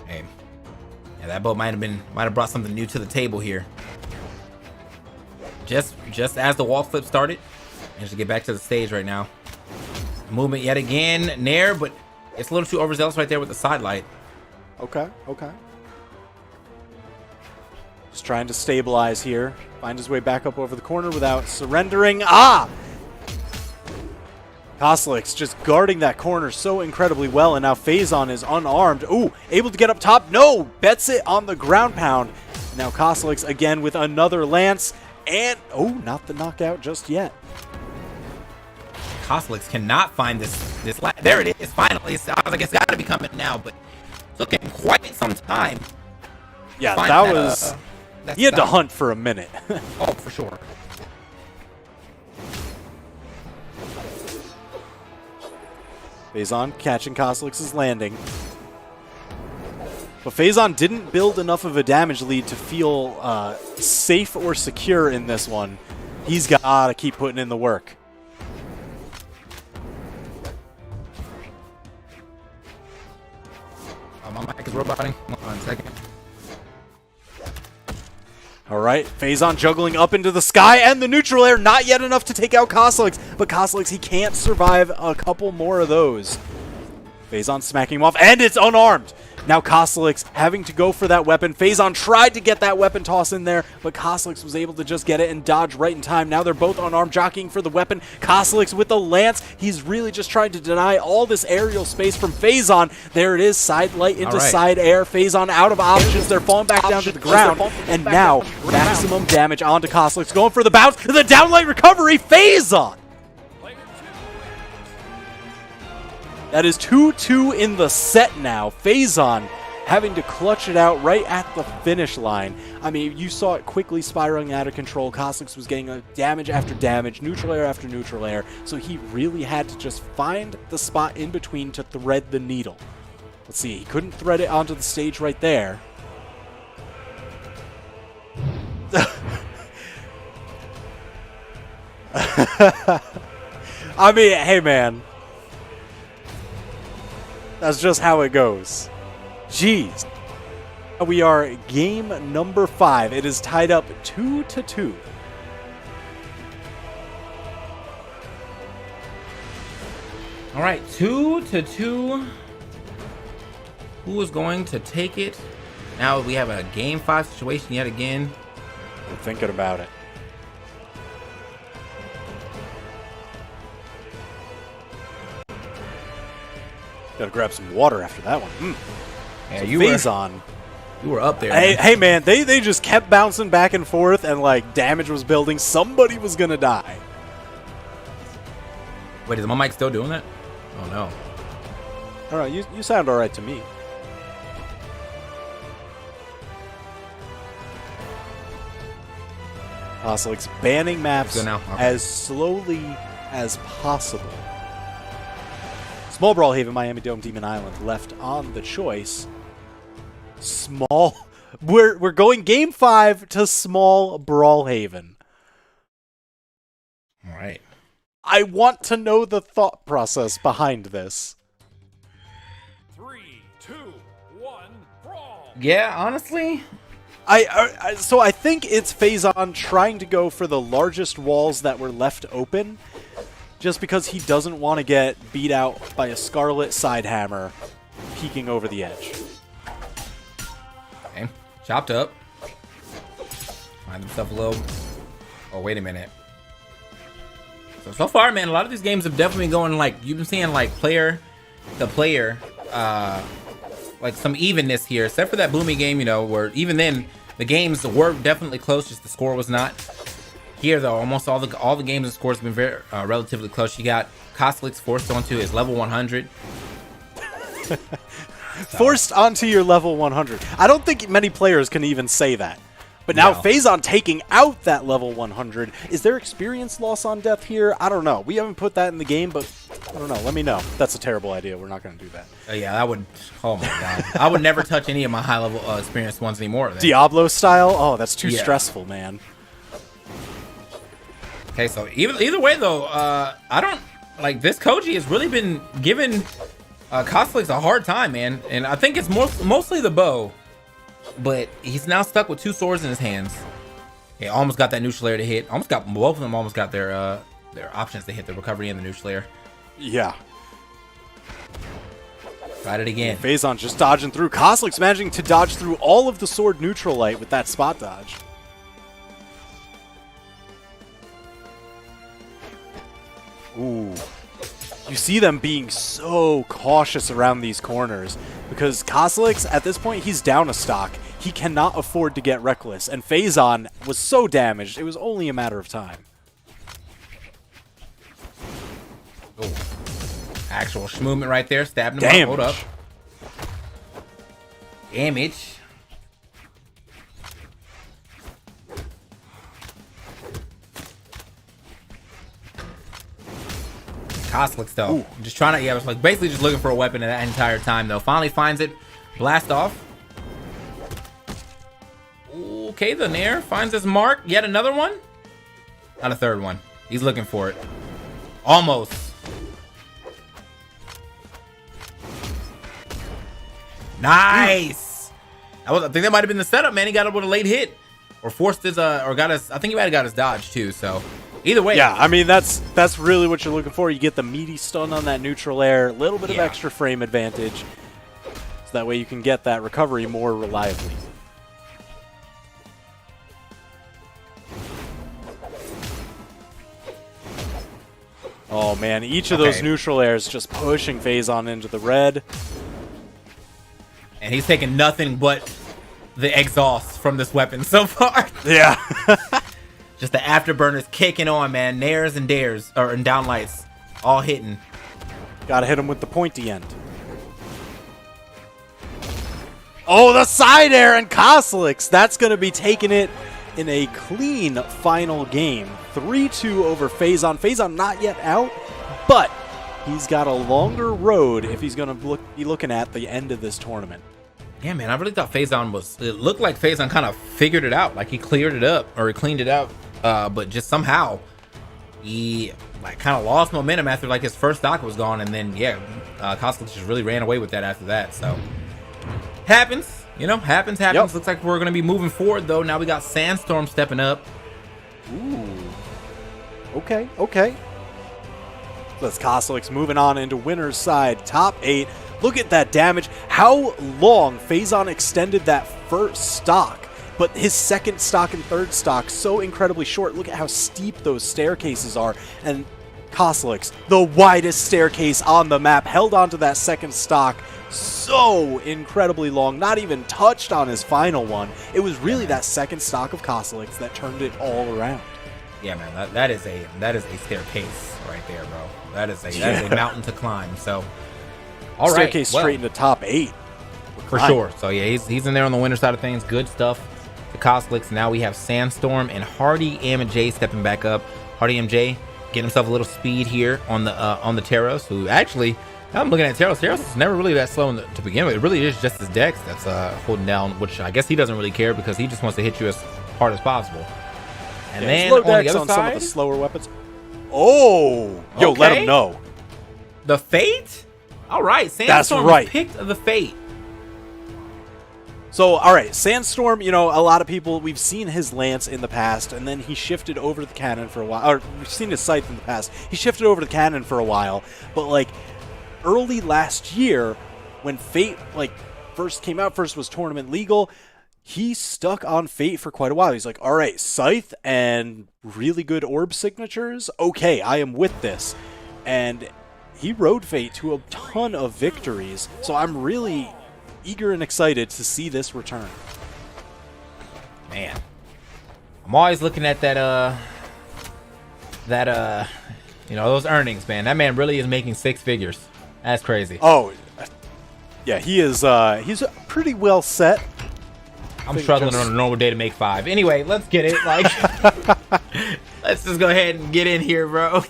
Hey, yeah, that bow might have brought something new to the table here. Just as the wall flip started, managed to get back to the stage right now. Movement yet again, Nair, but it's a little too overzealous right there with the side light. Okay, okay. Just trying to stabilize here. Find his way back up over the corner without surrendering. Ah! Cosmix just guarding that corner so incredibly well, and now Faison is unarmed. Ooh, able to get up top. No! Bets it on the ground pound. Now Cosmix again with another lance. And, oh, not the knockout just yet. Cosmix cannot find this there it is, finally. I was like, it's got to be coming now, but it's looking quite some time. Yeah, that was... he had to hunt for a minute. Oh, for sure. Faison catching Cosmix's landing. But Faison didn't build enough of a damage lead to feel safe or secure in this one. He's got to keep putting in the work. My mic is roboting. Hold on a second. All right, Faison juggling up into the sky, and the neutral air, not yet enough to take out Cosmix, but Cosmix, he can't survive a couple more of those. Faison smacking him off, and it's unarmed. Now Cosmix having to go for that weapon. Faison tried to get that weapon toss in there, but Cosmix was able to just get it and dodge right in time. Now they're both unarmed, jockeying for the weapon. Cosmix with the lance. He's really just trying to deny all this aerial space from Faison. There it is, side light into side air. Faison out of options. They're falling back down to the ground. And now maximum damage onto Cosmix. Going for the bounce. The downlight recovery. Faison! That is 2-2 in the set now. Faison having to clutch it out right at the finish line. I mean, you saw it quickly spiraling out of control. Cosmix was getting damage after damage, neutral air after neutral air, so he really had to just find the spot in between to thread the needle. Let's see, he couldn't thread it onto the stage right there. I mean, hey man. That's just how it goes. Jeez. We are game number 5. It is tied up 2-2. All right, 2-2. who is going to take it? Now we have a game 5 situation yet again. I'm thinking about it. Gotta grab some water after that one. Yeah, So you Faison. You were up there. Hey, man, they just kept bouncing back and forth, and like damage was building. Somebody was gonna die. Wait, is my mic still doing that? Oh no. All right, you sound all right to me. So it's banning maps Good now. Okay. as slowly as possible. Small Brawlhaven, Miami Dome, Demon Island left on the choice. Small. We're going game 5 to small Brawlhaven. All right. I want to know the thought process behind this. 3, 2, 1, brawl. Yeah, honestly. So I think it's Faison trying to go for the largest walls that were left open, just because he doesn't want to get beat out by a Scarlet Sidehammer peeking over the edge. Okay. Chopped up. Find himself a little. Oh, wait a minute. So far, man, a lot of these games have definitely been going like you've been seeing like player, like some evenness here, except for that Boomie game, you know, where even then the games were definitely close, just the score was not. Here though, almost all the games and scores have been very relatively close. You got Koslix forced onto his level 100. Forced onto your level 100. I don't think many players can even say that. But now No. Faison taking out that level 100. Is there experience loss on death here? I don't know. We haven't put that in the game, but I don't know. Let me know. That's a terrible idea. We're not going to do that. Yeah, that would. Oh my god, I would never touch any of my high level experienced ones anymore. Then. Diablo style? Oh, that's too Yeah. stressful, man. Okay, so either way though, I don't like this. Koji has really been giving Koslix a hard time, man, and I think it's mostly the bow. But he's now stuck with 2 swords in his hands. He almost got that neutral layer to hit. Almost got both of them. Almost got their options to hit the recovery and the neutral layer. Yeah. Tried it again. Faison just dodging through. Koslix managing to dodge through all of the sword neutral light with that spot dodge. Ooh. You see them being so cautious around these corners because Koslix, at this point, he's down a stock. He cannot afford to get reckless, and Faison was so damaged, it was only a matter of time. Oh, actual schmovement right there, stabbing him Damage. up. Hold up. Damage. Koslix though, just trying to, yeah, I was like basically just looking for a weapon that entire time though. Finally finds it, blast off. Okay, the Nair finds his mark. Yet another one, not a third one. He's looking for it. Almost. Nice. I think that might have been the setup, man. He got up with a late hit, or forced his, or got his. I think he might have got his dodge too. So. Either way. Yeah, I mean, that's really what you're looking for. You get the meaty stun on that neutral air, a little bit of extra frame advantage. So that way you can get that recovery more reliably. Oh, man, each of those neutral airs just pushing Faison into the red. And he's taking nothing but the exhaust from this weapon so far. Yeah. Just the afterburners kicking on, man. Nairs and dares, or and downlights, all hitting. Gotta hit him with the pointy end. Oh, the side air and Koslix. That's gonna be taking it in a clean final game. 3-2 over Faison. Faison not yet out, but he's got a longer road if he's gonna be looking at the end of this tournament. Yeah, man, I really thought Faison was. It looked like Faison kind of figured it out, like he cleared it up or he cleaned it out, but just somehow he like kind of lost momentum after like his first stock was gone, and then Koslix just really ran away with that after that. So happens, you know, happens. Yep. Looks like we're gonna be moving forward though. Now we got Sandstorm stepping up. Ooh. Okay. That's Koslix moving on into winner's side. Top 8. Look at that damage. How long Faison extended that first stock, but his second stock and third stock so incredibly short. Look at how steep those staircases are. And Koslix, the widest staircase on the map, held onto that second stock so incredibly long, not even touched on his final one. It was really that second stock of Koslix that turned it all around. Yeah, man, that is a staircase right there, bro. That is a mountain to climb. So, all right, staircase straight into top 8 for sure. So yeah, he's in there on the winner side of things. Good stuff. The Koslix. Now we have Sandstorm and Hardy MJ stepping back up. Hardy MJ getting himself a little speed here on the Teros, who actually. I'm looking at Teros. Teros is never really that slow to begin with. It really is just his dex that's holding down, which I guess he doesn't really care because he just wants to hit you as hard as possible. And then low on the dex other on side, some of the slower weapons. Oh, yo, let Okay. him know. the Fate. All right, Sandstorm right. picked the Fate. So, all right, Sandstorm, you know, a lot of people, we've seen his lance in the past, and then he shifted over to the cannon for a while. Or we've seen his scythe in the past. He shifted over to the cannon for a while. But, like, early last year, when Fate, like, first came out, first was tournament legal, he stuck on Fate for quite a while. He's like, all right, scythe and really good orb signatures? Okay, I am with this. And he rode Fate to a ton of victories, so I'm really eager and excited to see this return. Man, I'm always looking at that you know, those earnings, man. That man really is making 6 figures. That's crazy. Oh, yeah, he is. He's pretty well set. I'm struggling on a normal day to make 5. Anyway, let's get it. Like, let's just go ahead and get in here, bro.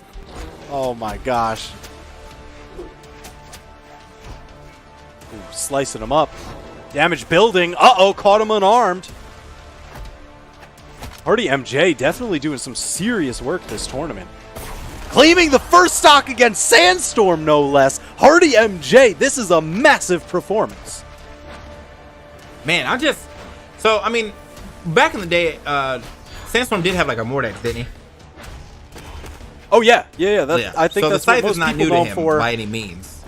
Oh my gosh. Ooh, slicing him up. Damage building. Uh-oh, caught him unarmed. Hardy MJ definitely doing some serious work this tournament. Claiming the first stock against Sandstorm, no less. Hardy MJ, this is a massive performance. Man, I mean, back in the day, Sandstorm did have like a Mordex, didn't he? Oh yeah. I think so that's the what scythe is most not people new know to him him for. by any means.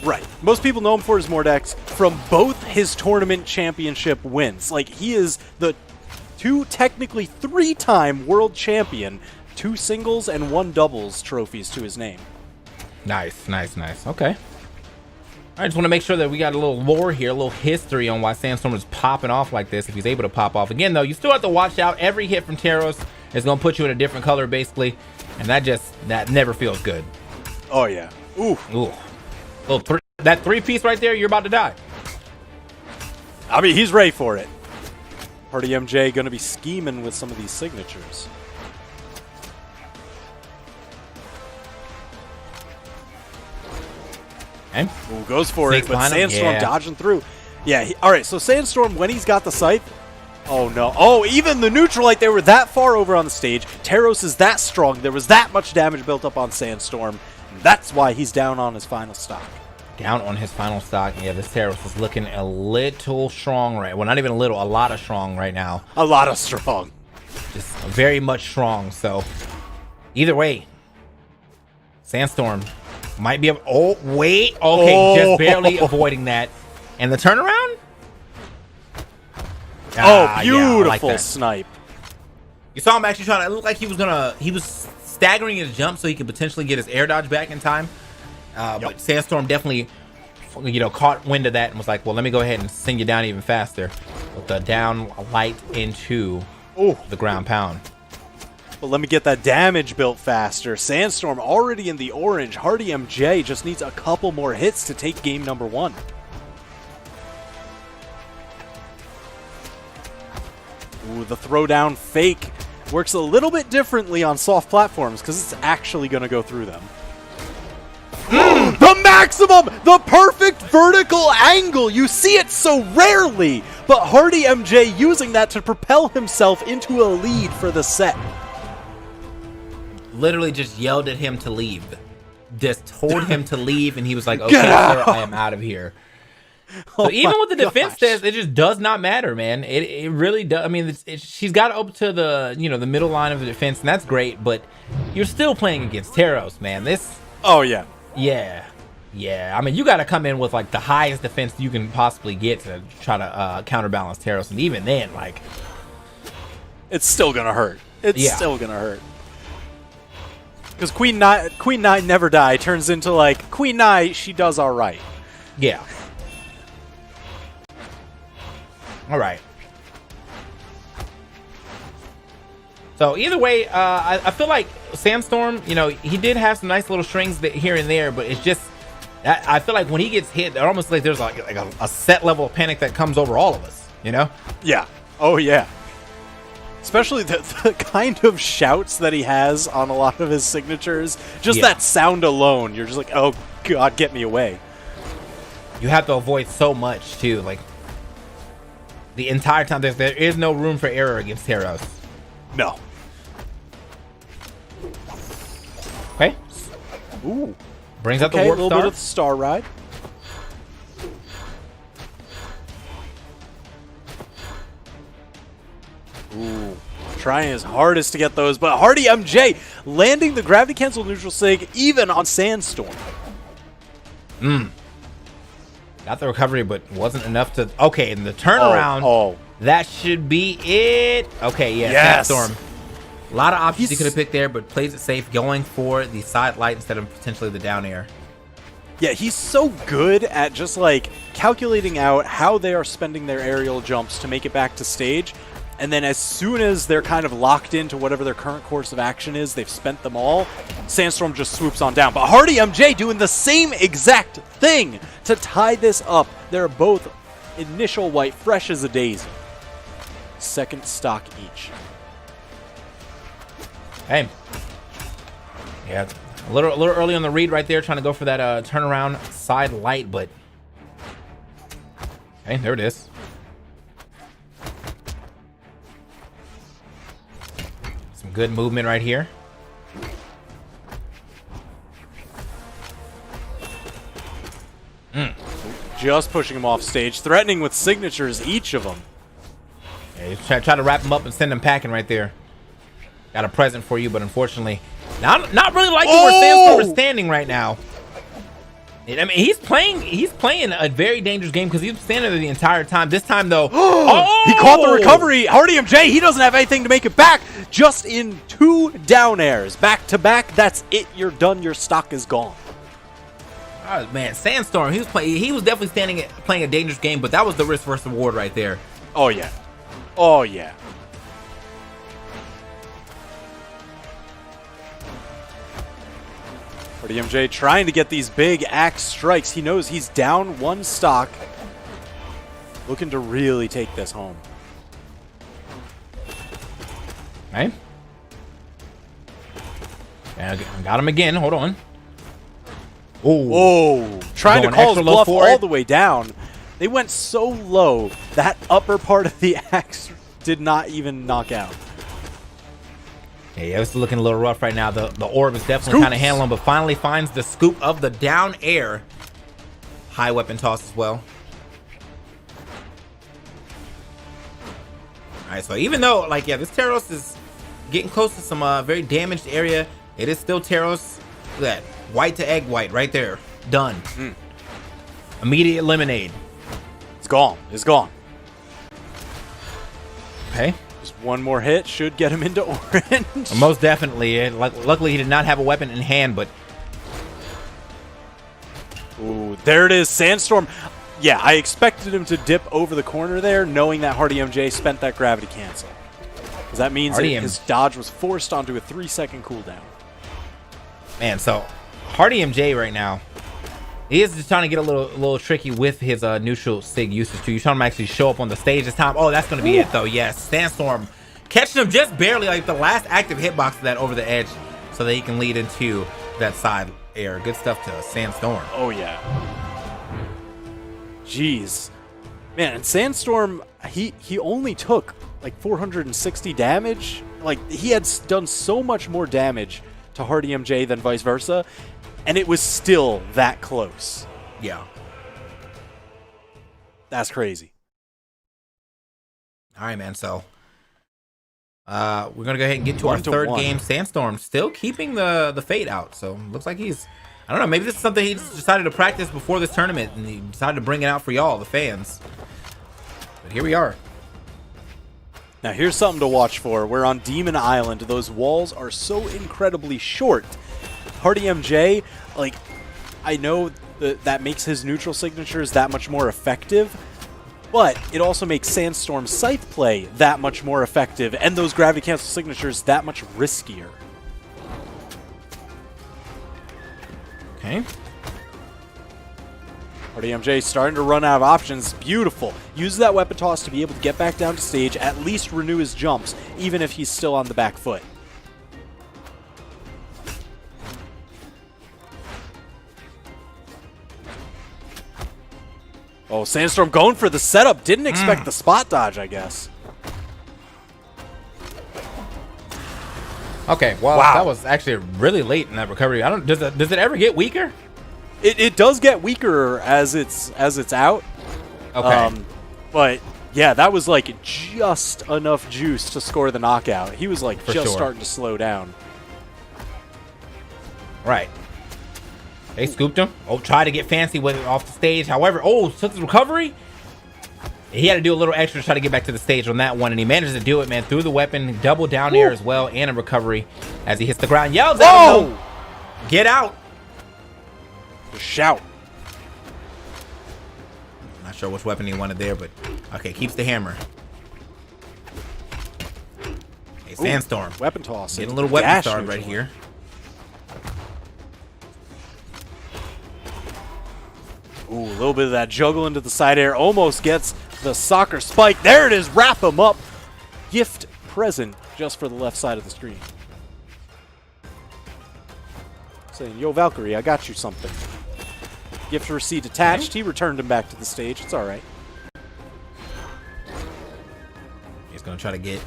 Right. Most people know him for his Mordex from both his tournament championship wins. Like, he is the technically 3-time world champion, 2 singles and 1 doubles trophies to his name. Nice. Okay. I just want to make sure that we got a little lore here, a little history on why Sandstorm is popping off like this, if he's able to pop off. Again, though, you still have to watch out. Every hit from Teros is going to put you in a different color, basically, and that never feels good. Oh, yeah. Ooh. That 3-piece right there, you're about to die. I mean, he's ready for it. Hardy MJ going to be scheming with some of these signatures. Okay. Ooh, goes for Snakes it, but behind him? Sandstorm Yeah. dodging through. Yeah, all right, so Sandstorm, when he's got the scythe, oh no. Oh, even the Neutralite, they were that far over on the stage. Teros is that strong. There was that much damage built up on Sandstorm. That's why he's down on his final stock. Down on his final stock. Yeah, this Teros is looking a little strong right. Well, not even a little, a lot of strong right now. A lot of strong. Just very much strong. So, either way, Sandstorm might be able. Oh, wait. Okay, just barely avoiding that. And the turnaround? Oh, beautiful I like that. snipe. You saw him actually trying to. It looked like he was staggering his jump so he could potentially get his air dodge back in time. But Sandstorm definitely, caught wind of that and was like, well, let me go ahead and send you down even faster with the down light into the ground pound. But let me get that damage built faster. Sandstorm already in the orange. Hardy MJ just needs a couple more hits to take game number 1. Ooh, the throwdown fake works a little bit differently on soft platforms because it's actually going to go through them. The maximum! The perfect vertical angle! You see it so rarely! But Hardy MJ using that to propel himself into a lead for the set. Literally just yelled at him to leave. Just told him to leave, and he was like, okay, sir, I am out of here. So even with the defense test, it just does not matter, man. It really does. I mean, she's got up to the the middle line of the defense, and that's great. But you're still playing against Teros, man. Oh yeah. Yeah. Yeah, I mean, you got to come in with like the highest defense you can possibly get to try to counterbalance Teros, and even then, like, it's still gonna hurt. It's still gonna hurt. Because Queen Nai Never Die turns into like Queen Nai, she does all right. Yeah. All right. So either way, I feel like Sandstorm, you know, he did have some nice little strings here and there, but it's just, I feel like when he gets hit, almost like there's like a set level of panic that comes over all of us, you know? Yeah. Oh, yeah. Especially the kind of shouts that he has on a lot of his signatures. Just that sound alone, you're just like, oh, God, get me away. You have to avoid so much, too. Like, the entire time, there is no room for error against Teros. No. Okay. Ooh. Brings out the warp warp a little star. bit of the star ride. Ooh. Trying his hardest to get those, but Hardy MJ landing the gravity cancel neutral sig even on Sandstorm. Got the recovery, but wasn't enough to... Okay, and the turnaround. Oh. That should be it. Okay, yeah. Yes. Sandstorm. A lot of options he could have picked there, but plays it safe, going for the side light instead of potentially the down air. Yeah, he's so good at just like calculating out how they are spending their aerial jumps to make it back to stage. And then as soon as they're kind of locked into whatever their current course of action is, they've spent them all, Sandstorm just swoops on down. But Hardy MJ doing the same exact thing to tie this up. They're both initial white, fresh as a daisy. Second stock each. Hey. Yeah, a little early on the read right there, trying to go for that turnaround side light, but... Hey, there it is. Some good movement right here. Just pushing him off stage, threatening with signatures, each of them. Yeah, he's try to wrap him up and send him packing right there. Got a present for you, but unfortunately, not really liking where Sandstorm is standing right now. I mean, he's playing a very dangerous game because he's standing there the entire time. This time, though, he caught the recovery. Hardy MJ, he doesn't have anything to make it back. Just in 2 down airs, back to back. That's it. You're done. Your stock is gone. Oh, man, Sandstorm, he was definitely playing a dangerous game, but that was the risk versus reward right there. Oh yeah. Oh yeah. Hardy MJ trying to get these big axe strikes. He knows he's down 1 stock. Looking to really take this home. Right? I got him again. Hold on. Whoa. Trying to Going call his extra low bluff for all it. the way down. They went so low, that upper part of the axe did not even knock out. Yeah, it's looking a little rough right now. The orb is definitely kind of handling, but finally finds the scoop of the down air. High weapon toss as well. All right, so even though, like, yeah, this Teros is getting close to some very damaged area, it is still Teros. Look at that. White to egg white right there. Done. Immediate lemonade. It's gone. It's gone. Okay. Just one more hit should get him into orange. Most definitely. Luckily, he did not have a weapon in hand, but... Ooh, there it is. Sandstorm. Yeah, I expected him to dip over the corner there, knowing that Hardy MJ spent that gravity cancel. Because that means that his dodge was forced onto a 3-second cooldown. Man, so Hardy MJ right now, he is just trying to get a little tricky with his neutral sig usage too. You're trying to actually show up on the stage this time. Oh, that's going to be it though. Yes, Sandstorm catching him just barely, like the last active hitbox of that over the edge, so that he can lead into that side air. Good stuff to Sandstorm. Oh yeah. Jeez, man, and Sandstorm, he only took like 460 damage. Like he had done so much more damage to Hardy MJ than vice versa, and it was still that close. Yeah. That's crazy. All right, man. So we're gonna go ahead and get to our third game. Sandstorm still keeping the fade out, so looks like he's I don't know. Maybe this is something he just decided to practice before this tournament, and he decided to bring it out for y'all, the fans. But here we are. Now here's something to watch for. We're on Demon Island. Those walls are so incredibly short. Hardy MJ, like, I know that makes his neutral signatures that much more effective, but it also makes Sandstorm's Scythe play that much more effective, and those gravity cancel signatures that much riskier. Okay. Hardy MJ starting to run out of options. Beautiful. Uses that weapon toss to be able to get back down to stage, at least renew his jumps, even if he's still on the back foot. Oh, Sandstorm going for the setup. Didn't expect the spot dodge, I guess. Okay, well, Wow. that was actually really late in that recovery. I don't. Does it ever get weaker? It does get weaker as it's out. Okay. But yeah, that was like just enough juice to score the knockout. He was like just sure. starting to slow down. Right. They scooped him. Oh, tried to get fancy with it off the stage. However, took the recovery. He had to do a little extra to try to get back to the stage on that one, and he managed to do it, man. Threw the weapon, double down air as well, and a recovery as he hits the ground. Yells at him, "Get out!" Just shout. Not sure which weapon he wanted there, but okay, keeps the hammer. Hey, Sandstorm. Weapon toss. Getting a little weapon started right here. Ooh, a little bit of that juggle into the side air. Almost gets the soccer spike. There it is. Wrap him up. Gift present just for the left side of the screen. Saying, yo, Valkyrie, I got you something. Gift receipt attached. He returned him back to the stage. It's all right. He's going to try to get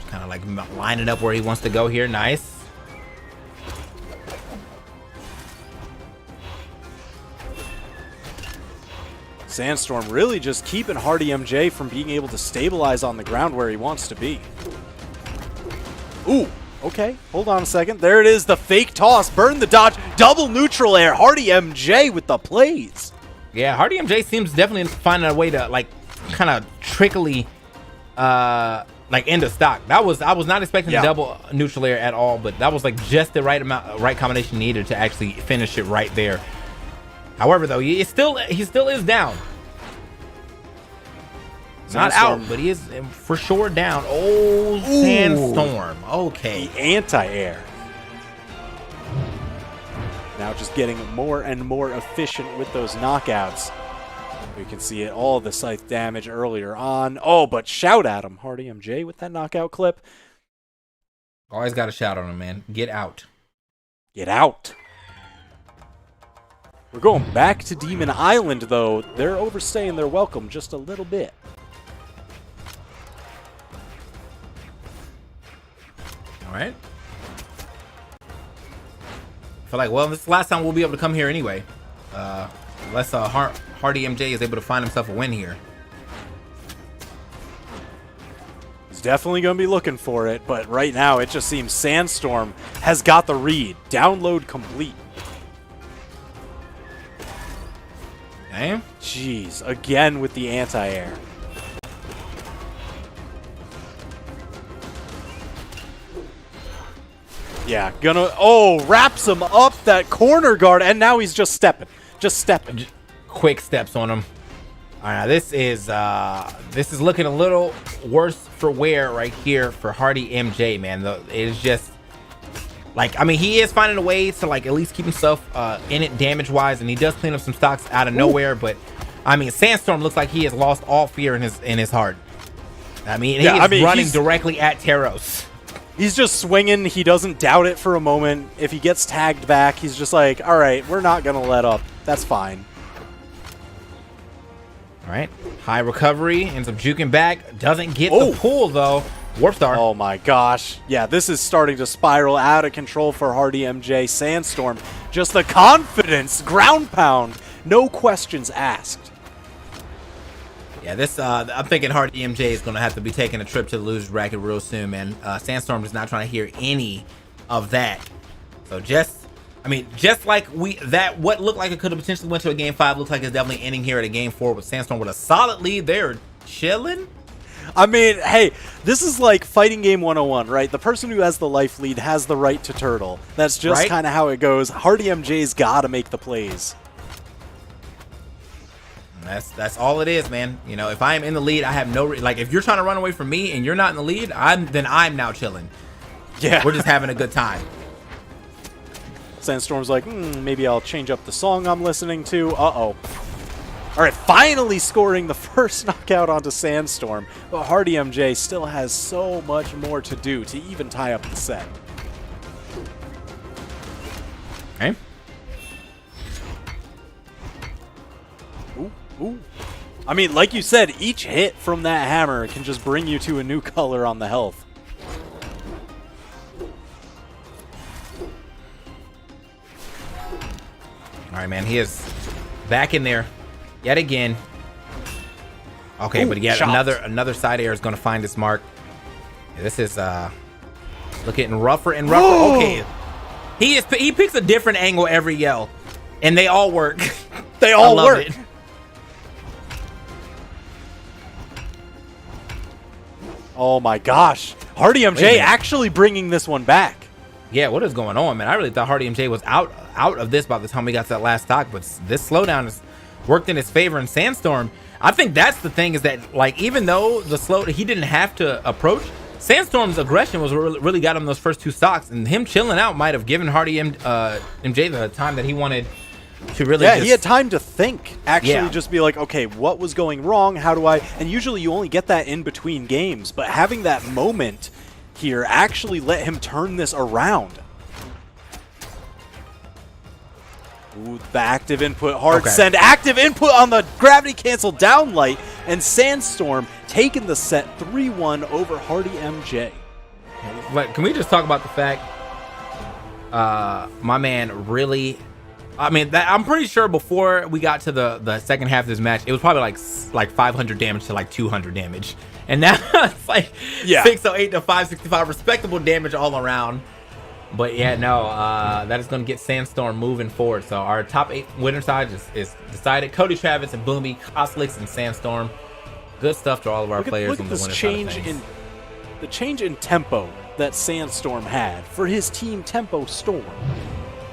kind of like line it up where he wants to go here. Nice. Sandstorm really just keeping Hardy MJ from being able to stabilize on the ground where he wants to be. Ooh, okay. Hold on a second. There it is. The fake toss. Burn the dodge. Double neutral air. Hardy MJ with the plays. Yeah, Hardy MJ seems definitely finding a way to like kind of trickily like end of stock. I was not expecting the double neutral air at all, but that was like just the right combination needed to actually finish it right there. However, though, he still is down. Not out, but he is for sure down. Oh, Sandstorm. Okay. The anti-air. Now just getting more and more efficient with those knockouts. We can see it, all the scythe damage earlier on. Oh, but shout at him, Hardy MJ, with that knockout clip. Always got to shout on him, man. Get out. Get out. We're going back to Demon Island, though. They're overstaying their welcome just a little bit. All right. I feel like, well, this is the last time we'll be able to come here anyway. Unless Hardy MJ is able to find himself a win here. He's definitely going to be looking for it, but right now it just seems Sandstorm has got the read. Download complete. Okay. Jeez, again with the anti-air. Yeah, wraps him up, that corner guard, and now he's just stepping. Quick steps on him. All right, this is looking a little worse for wear right here for Hardy MJ, man. It is just like, I mean, he is finding a way to like at least keep himself in it damage wise, and he does clean up some stocks out of nowhere. But I mean, Sandstorm looks like he has lost all fear in his heart. I mean, he is running directly at Taros. He's just swinging. He doesn't doubt it for a moment. If he gets tagged back, he's just like, all right, we're not going to let up. That's fine. All right. High recovery. Ends up juking back. Doesn't get the pull, though. Warp Star. Oh, my gosh. Yeah, this is starting to spiral out of control for Hardy MJ. Sandstorm, just the confidence. Ground pound. No questions asked. Yeah, this I'm thinking Hardy MJ is going to have to be taking a trip to the loser's bracket real soon, man. Sandstorm is not trying to hear any of that. So just I mean, just like what looked like it could have potentially went to a game 5 looks like it's definitely ending here at a game 4 with Sandstorm with a solid lead. They're chilling. I mean, hey, this is like fighting game 101, right? The person who has the life lead has the right to turtle. That's just Right? kind of how it goes. Hardy MJ's got to make the plays. That's all it is, man. You know, if I am in the lead, I have no like. If you're trying to run away from me and you're not in the lead, I'm now chilling. Yeah. We're just having a good time. Sandstorm's like, maybe I'll change up the song I'm listening to. Uh-oh. All right, finally scoring the first knockout onto Sandstorm. But Hardy MJ still has so much more to do to even tie up the set. Okay. Ooh. I mean, like you said, each hit from that hammer can just bring you to a new color on the health. All right, man. He is back in there yet again. Okay, Ooh, but yet shots. another side air is going to find its mark. Yeah, this is looking rougher and rougher. Okay, he picks a different angle every yell, and they all work. They I all love work. it. Oh my gosh. Hardy MJ actually bringing this one back. Yeah, what is going on, man? I really thought Hardy MJ was out of this by the time we got to that last stock, but this slowdown has worked in his favor. And Sandstorm, I think that's the thing, is that like even though he didn't have to approach, Sandstorm's aggression was really got him those first 2 stocks, and him chilling out might have given Hardy MJ the time that he wanted to really. Yeah, he had time to think. Actually, Yeah. just be like, okay, what was going wrong? How do I? And usually you only get that in between games, but having that moment here actually let him turn this around. Ooh, the active input, hard Okay. send, active input on the gravity cancel down light, and Sandstorm taking the set 3-1 over Hardy MJ. But can we just talk about the fact, my man really, I mean, I'm pretty sure before we got to the second half of this match, it was probably like 500 damage to like 200 damage. And now it's like 608 to 565, respectable damage all around. But yeah, no, that is going to get Sandstorm moving forward. So our top 8 winner side is decided. Cody, Travis, and Boomie, Costlix, and Sandstorm. Good stuff to all of our players Look on at the this winner change side of things. the change in tempo that Sandstorm had for his team Tempo Storm.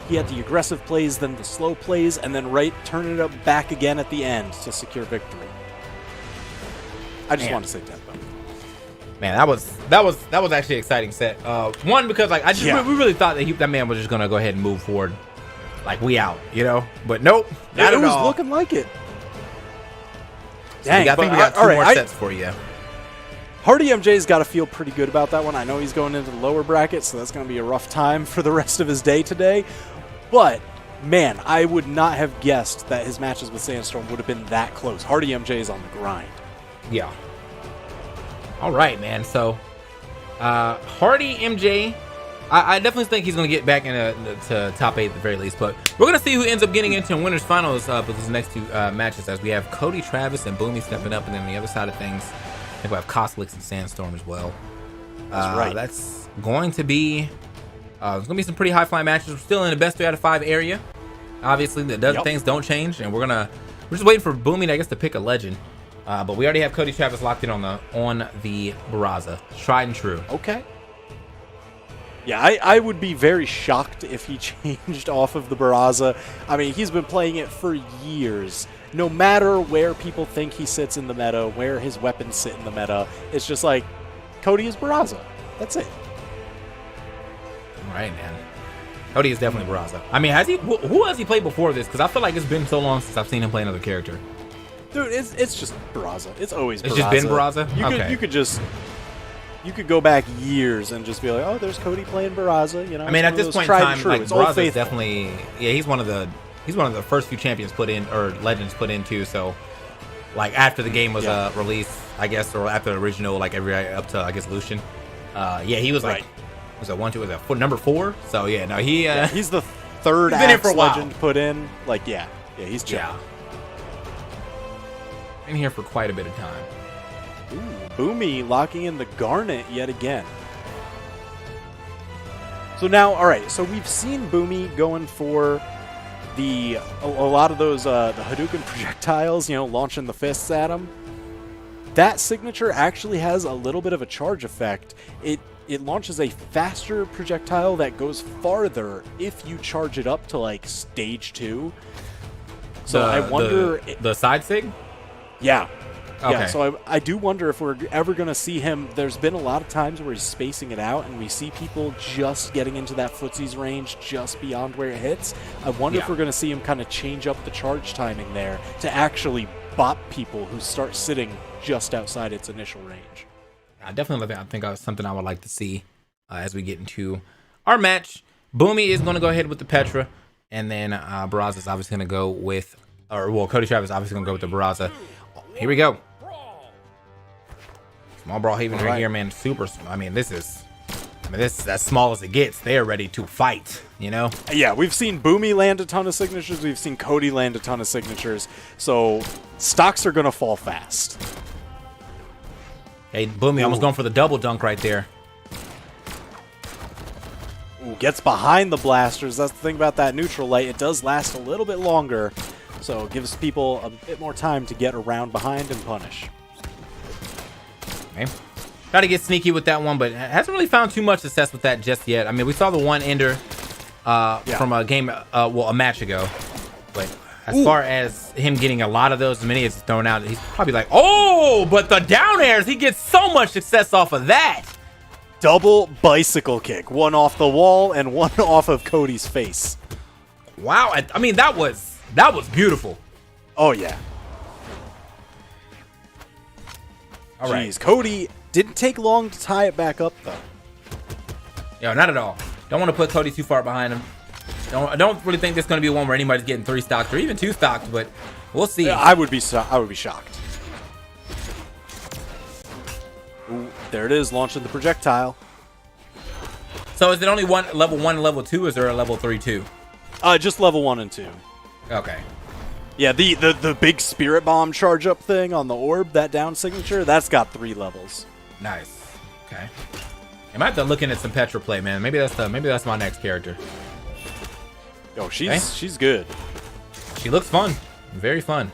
He had the aggressive plays, then the slow plays, and then turn it up back again at the end to secure victory. I just want to say tempo. Man, that was actually an exciting set. One, because like we really thought that man was just gonna go ahead and move forward, like we out, you know. But nope, not It at was all. looking like it. So I think we got 2 more sets for you. Hardy MJ's got to feel pretty good about that one. I know he's going into the lower bracket, so that's going to be a rough time for the rest of his day today. But, man, I would not have guessed that his matches with Sandstorm would have been that close. Hardy MJ is on the grind. Yeah. All right, man. So, Hardy MJ, I definitely think he's going to get back into top 8 at the very least. But we're going to see who ends up getting into winners finals with these next 2 matches, as we have Cody, Travis, and Boomie stepping up, and then on the other side of things, I think we have Costlix and Sandstorm as well. That's right. That's going to be there's going to be some pretty high flying matches. We're still in the best 3 out of 5 area. Obviously, things don't change, and we're just waiting for Boomie, I guess, to pick a legend. But we already have Cody Travis locked in on the Barraza. Tried and true. Okay. Yeah, I would be very shocked if he changed off of the Barraza. I mean, he's been playing it for years. No matter where people think he sits in the meta, where his weapons sit in the meta, it's just like, Cody is Barraza. That's it. All right, man. Cody is definitely Barraza. I mean, who has he played before this? Because I feel like it's been so long since I've seen him play another character. Dude, it's just Barraza. It's always Barraza. It's just been Barraza? You could go back years and just be like, oh, there's Cody playing Barraza. You know, I mean, at this point in time, like It's Old Barraza is Faithful. definitely he's one of the first few champions put in, or legends put in too. So, like after the game was released, I guess, or after the original, like up to I guess Lucian. He was like, was that 1, 2, was that number 4? So yeah, no, he's the third been in for a Axe while. legend put in. Like, he's chill. Yeah. Been here for quite a bit of time. Ooh, Boomie locking in the Garnet yet again. So now, all right, so we've seen Boomie going for a lot of those the Hadouken projectiles, launching the fists at him. That signature actually has a little bit of a charge effect. It launches a faster projectile that goes farther if you charge it up to like stage 2. So I wonder the side sig? Yeah. Okay. Yeah, so I do wonder if we're ever going to see him. There's been a lot of times where he's spacing it out, and we see people just getting into that footsie's range just beyond where it hits. I wonder if we're going to see him kind of change up the charge timing there to actually bop people who start sitting just outside its initial range. I definitely think that's something I would like to see as we get into our match. Boomie is going to go ahead with the Petra, and then Barraza is obviously going to go with, Cody Travis is obviously going to go with the Barraza. Here we go. Small Brawlhalla right here, man. Super. This is as small as it gets. They are ready to fight, Yeah, we've seen Boomie land a ton of signatures. We've seen Cody land a ton of signatures. So stocks are going to fall fast. Hey, Boomie almost going for the double dunk right there. Ooh, gets behind the blasters. That's the thing about that neutral light. It does last a little bit longer, so it gives people a bit more time to get around behind and punish. Okay. Try to get sneaky with that one, but hasn't really found too much success with that just yet. We saw the one ender from a game, a match ago. But as far as him getting a lot of those, as many as he's thrown out, he's probably like, oh, but the down airs, he gets so much success off of that. Double bicycle kick. One off the wall and one off of Cody's face. Wow. That was beautiful. Oh, yeah. All right. Jeez, Cody didn't take long to tie it back up, though. Yo, not at all. Don't want to put Cody too far behind him. I don't really think this is going to be one where anybody's getting 3 stocks or even 2 stocks, but we'll see. Yeah, I would be shocked. Ooh, there it is, launching the projectile. So is it only level 1 and level 2, or is there a level 3 too? Just level 1 and 2. Okay. Yeah, the big spirit bomb charge up thing on the orb, that down signature, that's got 3 levels. Nice. Okay. I might have to look into some Petra play, man. Maybe that's my next character. Yo, she's good. She looks fun. Very fun.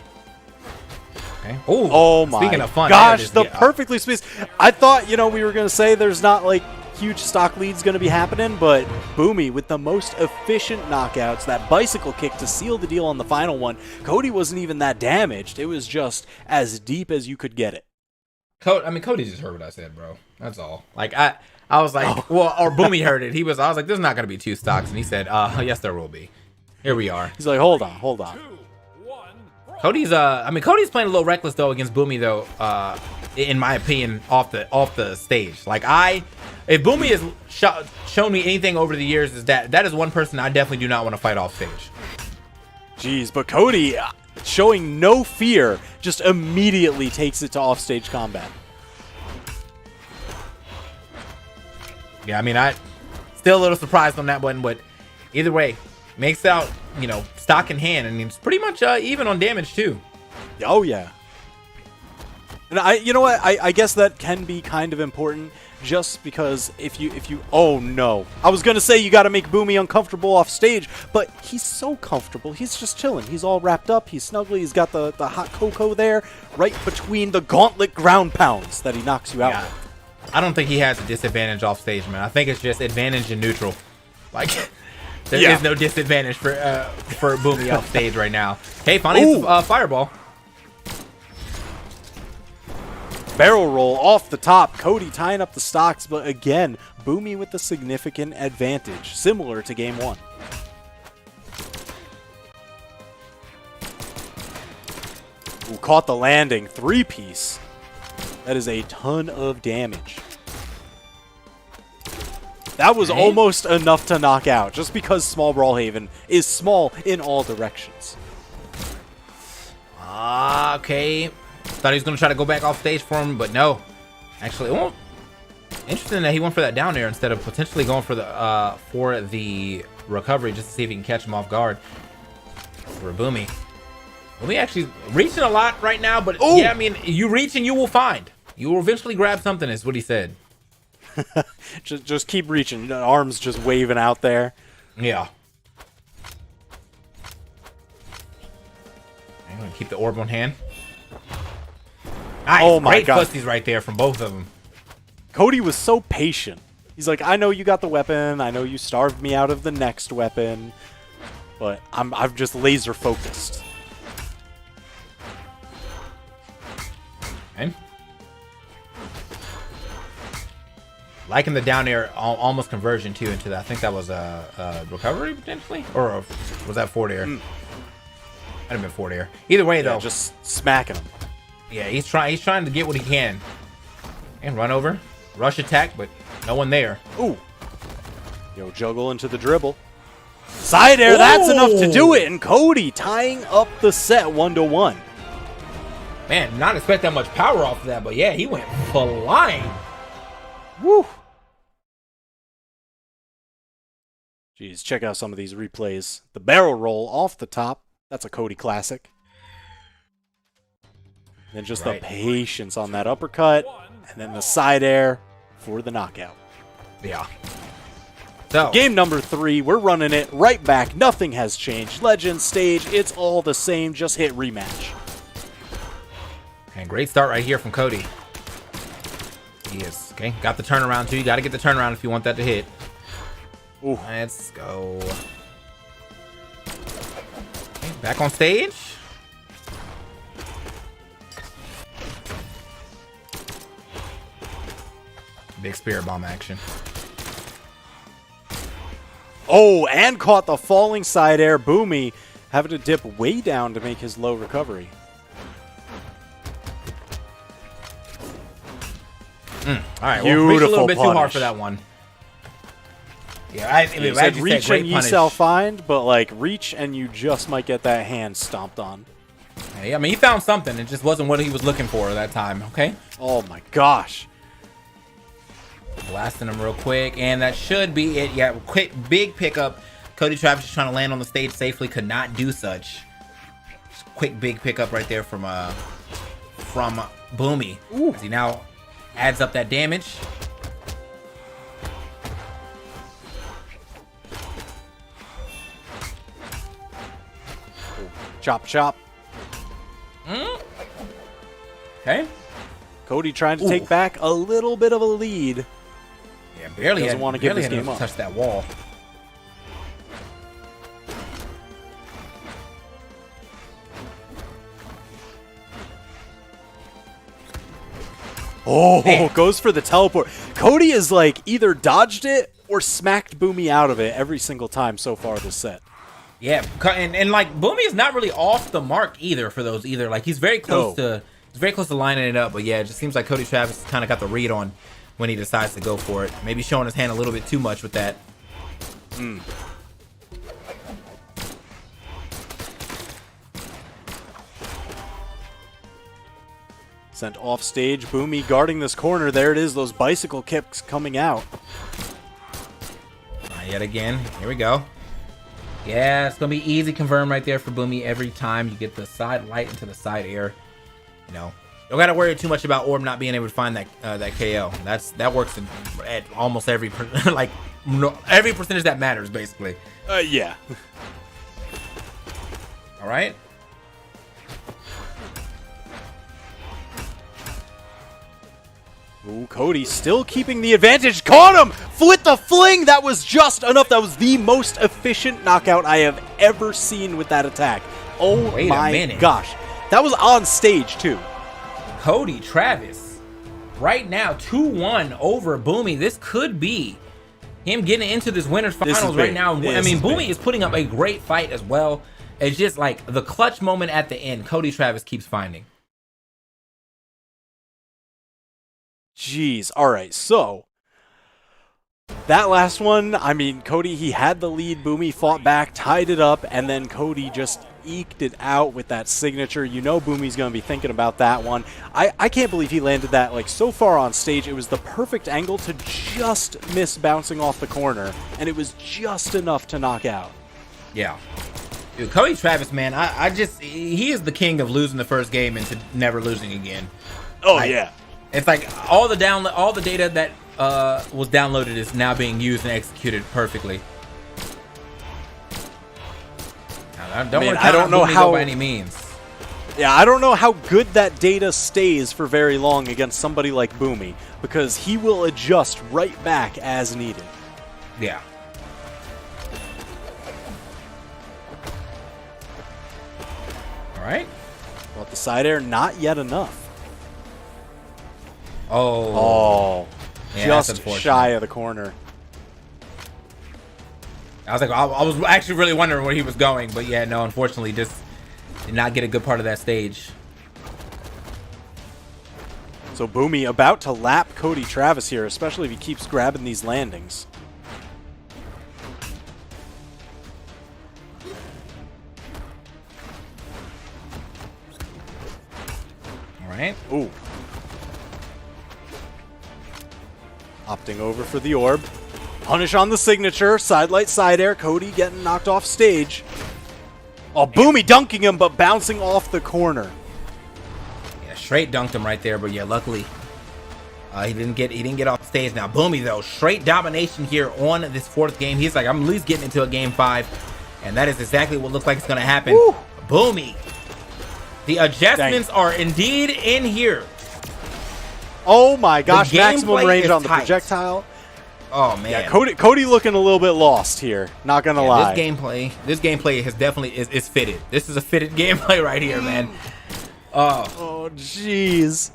Okay. Ooh, oh my speaking of fun, gosh, the perfectly spaced. I thought, we were going to say there's not like huge stock leads going to be happening, but Boomie with the most efficient knockouts, that bicycle kick to seal the deal on the final one. Cody wasn't even that damaged. It was just as deep as you could get it. Cody just heard what I said, bro. That's all. Like I was like, or Boomie heard it. I was like, there's not going to be 2 stocks. And he said, yes, there will be. Here we are. He's like, hold on. Cody's Cody's playing a little reckless though against Boomie though, in my opinion, off the stage. Like if Boomie has shown me anything over the years, is that is one person I definitely do not want to fight off stage. Jeez, but Cody, showing no fear, just immediately takes it to offstage combat. Yeah, I still a little surprised on that one, but either way, makes out, stock in hand, and it's pretty much even on damage too. Oh yeah. And I guess that can be kind of important, just because if you oh no, I was gonna say you got to make Boomie uncomfortable off stage, but he's so comfortable. He's just chilling. He's all wrapped up. He's snuggly. He's got the hot cocoa there, right between the gauntlet ground pounds that he knocks you out with. I don't think he has a disadvantage off stage, man. I think it's just advantage in neutral. Like there is no disadvantage for Boomie off stage right now. Hey, finally, fireball. Barrel roll off the top. Cody tying up the stocks, but again, Boomie with the significant advantage, similar to game 1. Ooh, caught the landing. 3-piece. That is a ton of damage. That was almost enough to knock out, just because Small Brawlhalla is small in all directions. Okay. Thought he was going to try to go back off stage for him, but no. Actually, interesting that he went for that down air instead of potentially going for the recovery just to see if he can catch him off guard. For Boomie. Boomie actually reaching a lot right now, but yeah, you reach and you will find. You will eventually grab something, is what he said. just keep reaching. Arms just waving out there. Yeah. I'm going to keep the orb on hand. Nice. Oh my Great God. pussies right there from both of them. Cody was so patient. He's like, I know you got the weapon. I know you starved me out of the next weapon. But I'm just laser focused. Okay. Liking the down air almost conversion too into that. I think that was a recovery potentially, or was that forward air? Might have been forward air. Either way though, Just smacking him. yeah, he's trying to get what he can. And run over, rush attack, but no one there. Ooh. Yo, juggle into the dribble. Side air, that's enough to do it. And Cody tying up the set 1-1. Man, not expect that much power off of that, but yeah, he went flying. Woo. Jeez, check out some of these replays. The barrel roll off the top. That's a Cody classic. Then just the patience on that uppercut. And then the side air for the knockout. Yeah. So Game number 3, we're running it right back. Nothing has changed. Legend, stage, it's all the same. Just hit rematch. and great start right here from Cody. He is okay. Got the turnaround too. You got to get the turnaround if you want that to hit. Ooh. Let's go. Okay, back on stage. Big spirit bomb action. Oh, and caught the falling side air. Boomie having to dip way down to make his low recovery. All right, well, reach a little bit too hard punish. for that one. Yeah, You said reach and ye shall find, but like reach and you just might get that hand stomped on. Hey, I mean, he found something. It just wasn't what he was looking for that time. Okay. Oh my gosh. Blasting him real quick, and that should be it. Yeah, quick, big pickup. Cody Travis is trying to land on the stage safely, could not do such. Just quick, big pickup right there from Boomie. Ooh. As he now adds up that damage. Chop, chop. Okay. Cody trying to take back a little bit of a lead. Yeah, barely Doesn't want to give this game up. Touch that wall. Oh, Man. goes for the teleport. Cody is like either dodged it or smacked Boomie out of it every single time so far this set. Yeah, and like Boomie is not really off the mark either for those either. Like he's very close to lining it up, but yeah, it just seems like Cody Travis kind of got the read on when he decides to go for it. Maybe showing his hand a little bit too much with that. Sent off stage. Boomie guarding this corner. There it is. Those bicycle kicks coming out. Not yet again. Here we go. Yeah, it's gonna be easy confirm right there for Boomie every time you get the side light into the side air. You know, don't gotta worry too much about Orb not being able to find that KO. That works at almost every every percentage that matters basically. Yeah. All right. Ooh, Cody still keeping the advantage. Caught him! With the fling! That was just enough. That was the most efficient knockout I have ever seen with that attack. Oh Wait a my minute. gosh. That was on stage, too. Cody Travis, right now 2-1 over Boomie. This could be him getting into this winners finals right now. I mean, Boomie is putting up a great fight as well. It's just like the clutch moment at the end. Cody Travis keeps finding. Jeez. All right, so that last one, I mean, Cody, he had the lead. Boomie fought back, tied it up, and then Cody just eked it out with that signature. You know Boomie's going to be thinking about that one. I can't believe he landed that like so far on stage. It was the perfect angle to just miss bouncing off the corner, and it was just enough to knock out. Yeah. Dude, Cody Travis, man, he is the king of losing the first game and to never losing again. Oh, yeah. It's like all the data that was downloaded is now being used and executed perfectly. Now, I don't know how by any means. Yeah, I don't know how good that data stays for very long against somebody like Boomie, because he will adjust right back as needed. Yeah. All right. Well, the side air, not yet enough. Oh. Yeah, just shy of the corner. I was like, I was actually really wondering where he was going, but yeah, no, unfortunately, just did not get a good part of that stage. So Boomie about to lap Cody Travis here, especially if he keeps grabbing these landings. All right. Ooh. Opting over for the orb. Punish on the signature. Sidelight side air. Cody getting knocked off stage. Oh, Boomie dunking him, but bouncing off the corner. Yeah, straight dunked him right there, but yeah, luckily he didn't get off stage. Now Boomie though, straight domination here on this fourth game. He's like, I'm at least getting into a game 5, and that is exactly what looks like it's gonna happen. Woo. Boomie, the adjustments are indeed in here. Oh my gosh, maximum range on the tight. projectile. Oh man, Yeah, Cody looking a little bit lost here. Not gonna lie. This gameplay has definitely is fitted. This is a fitted gameplay right here, man. Oh jeez.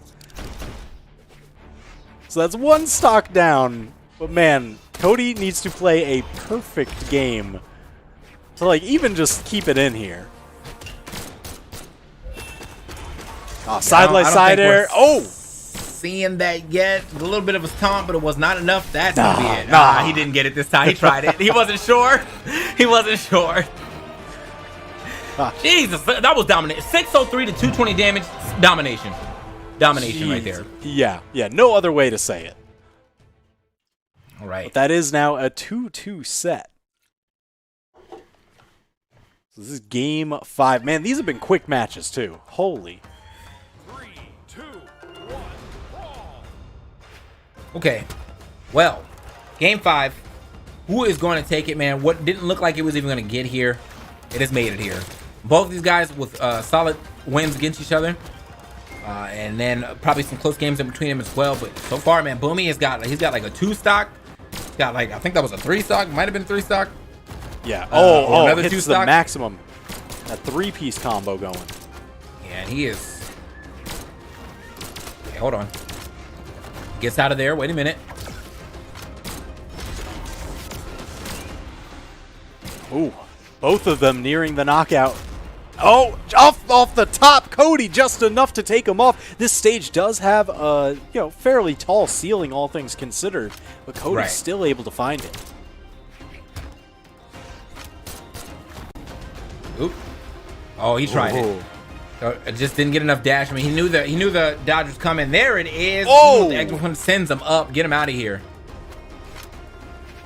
So that's one stock down, but man, Cody needs to play a perfect game to like even just keep it in here. Oh, sidelight side air. Oh. Seeing that yet. A little bit of a taunt, but it was not enough. That's gonna be it. Nah. He didn't get it this time. He tried it. He wasn't sure. He wasn't sure. Jesus, that was dominant. 603 to 220 damage. Domination. Domination right there. Yeah, no other way to say it. All right. But that is now a 2-2 set. So this is game 5. Man, these have been quick matches too. Holy. Okay, well, game 5. Who is going to take it, man? What didn't look like it was even going to get here, it has made it here. Both of these guys with solid wins against each other, and then probably some close games in between them as well. But so far, man, Boomie he's got like a 2 stock. He's got like, I think that was a 3 stock. Might have been 3 stock. Yeah. Another hits 2 the stock. maximum. That 3-piece combo going. Yeah, and he is. Okay, hold on. Gets out of there. Wait a minute. Ooh, both of them nearing the knockout. Oh, off the top, Cody just enough to take him off. This stage does have a fairly tall ceiling, all things considered, but Cody's still able to find it. Oop. Oh, he tried it. It just didn't get enough dash. I mean, he knew the dodge was coming. There it is. Oh! The X1 sends him up. Get him out of here.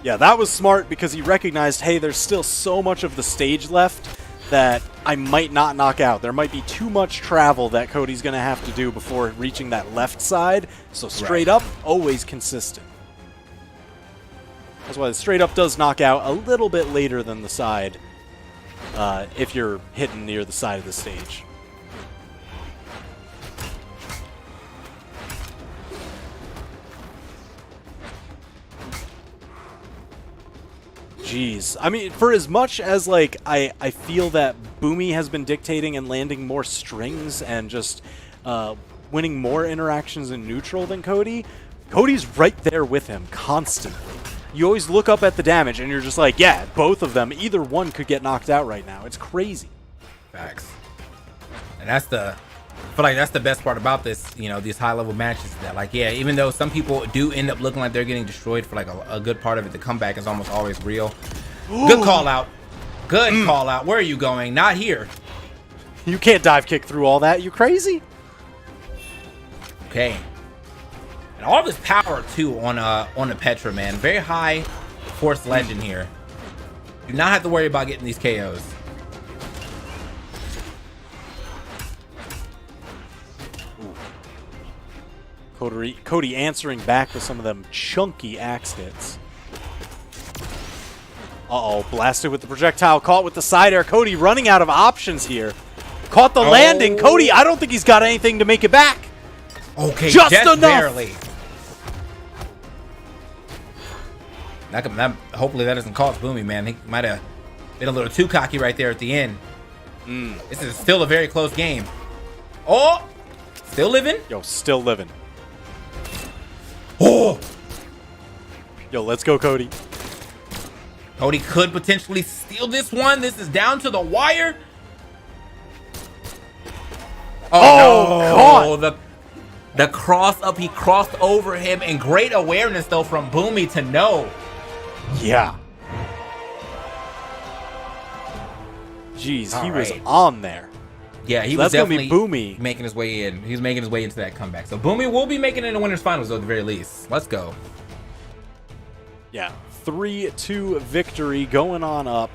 Yeah, that was smart because he recognized, hey, there's still so much of the stage left that I might not knock out. There might be too much travel that Cody's going to have to do before reaching that left side. So straight up, always consistent. That's why the straight up does knock out a little bit later than the side if you're hitting near the side of the stage. Jeez. I mean, for as much as, like, I feel that Boomie has been dictating and landing more strings and just winning more interactions in neutral than Cody, Cody's right there with him constantly. You always look up at the damage and you're just like, yeah, both of them, either one could get knocked out right now. It's crazy. Facts. And I feel like that's the best part about this, these high-level matches. That, like, yeah, even though some people do end up looking like they're getting destroyed for, like, a good part of it, the comeback is almost always real. Ooh. Good call out. Good call out. Where are you going? Not here. You can't dive kick through all that. You crazy? Okay. And all this power, too, on the Petra, man. Very high force legend here. Do not have to worry about getting these KOs. Cody answering back with some of them chunky axe hits. Uh-oh, blasted with the projectile, caught with the side air. Cody running out of options here. Caught the landing. Cody, I don't think he's got anything to make it back. Okay, just enough. Barely. Hopefully that doesn't cost Boomie, man. He might have been a little too cocky right there at the end. This is still a very close game. Oh! Still living? Yo, still living. Oh! Yo, let's go, Cody. Cody could potentially steal this one. This is down to the wire. Oh, no. The cross up, he crossed over him, and great awareness though from Boomie to know. Yeah. Jeez, he was right. on there. Yeah, he So was that's gonna definitely be Boomie making his way in. He was making his way into that comeback. So Boomie will be making it in the winners finals though, at the very least. Let's go. Yeah, 3-2 victory going on up.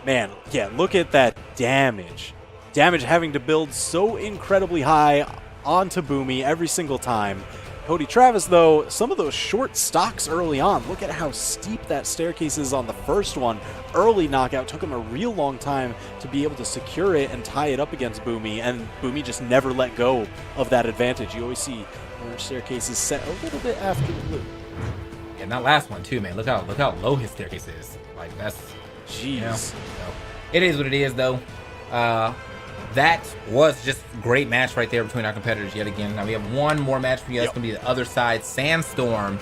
Man, yeah, look at that damage. Damage having to build so incredibly high onto Boomie every single time. Cody Travis, though, some of those short stocks early on, look at how steep that staircase is on the first one. Early knockout took him a real long time to be able to secure it and tie it up against Boomie, and Boomie just never let go of that advantage. You always see orange staircases set a little bit after blue. And that last one too, man. Look how low his staircase is. Like that's Jeez. You know, it is what it is though. That was just a great match right there between our competitors yet again. Now we have one more match for you. That's gonna be the other side. Sandstorm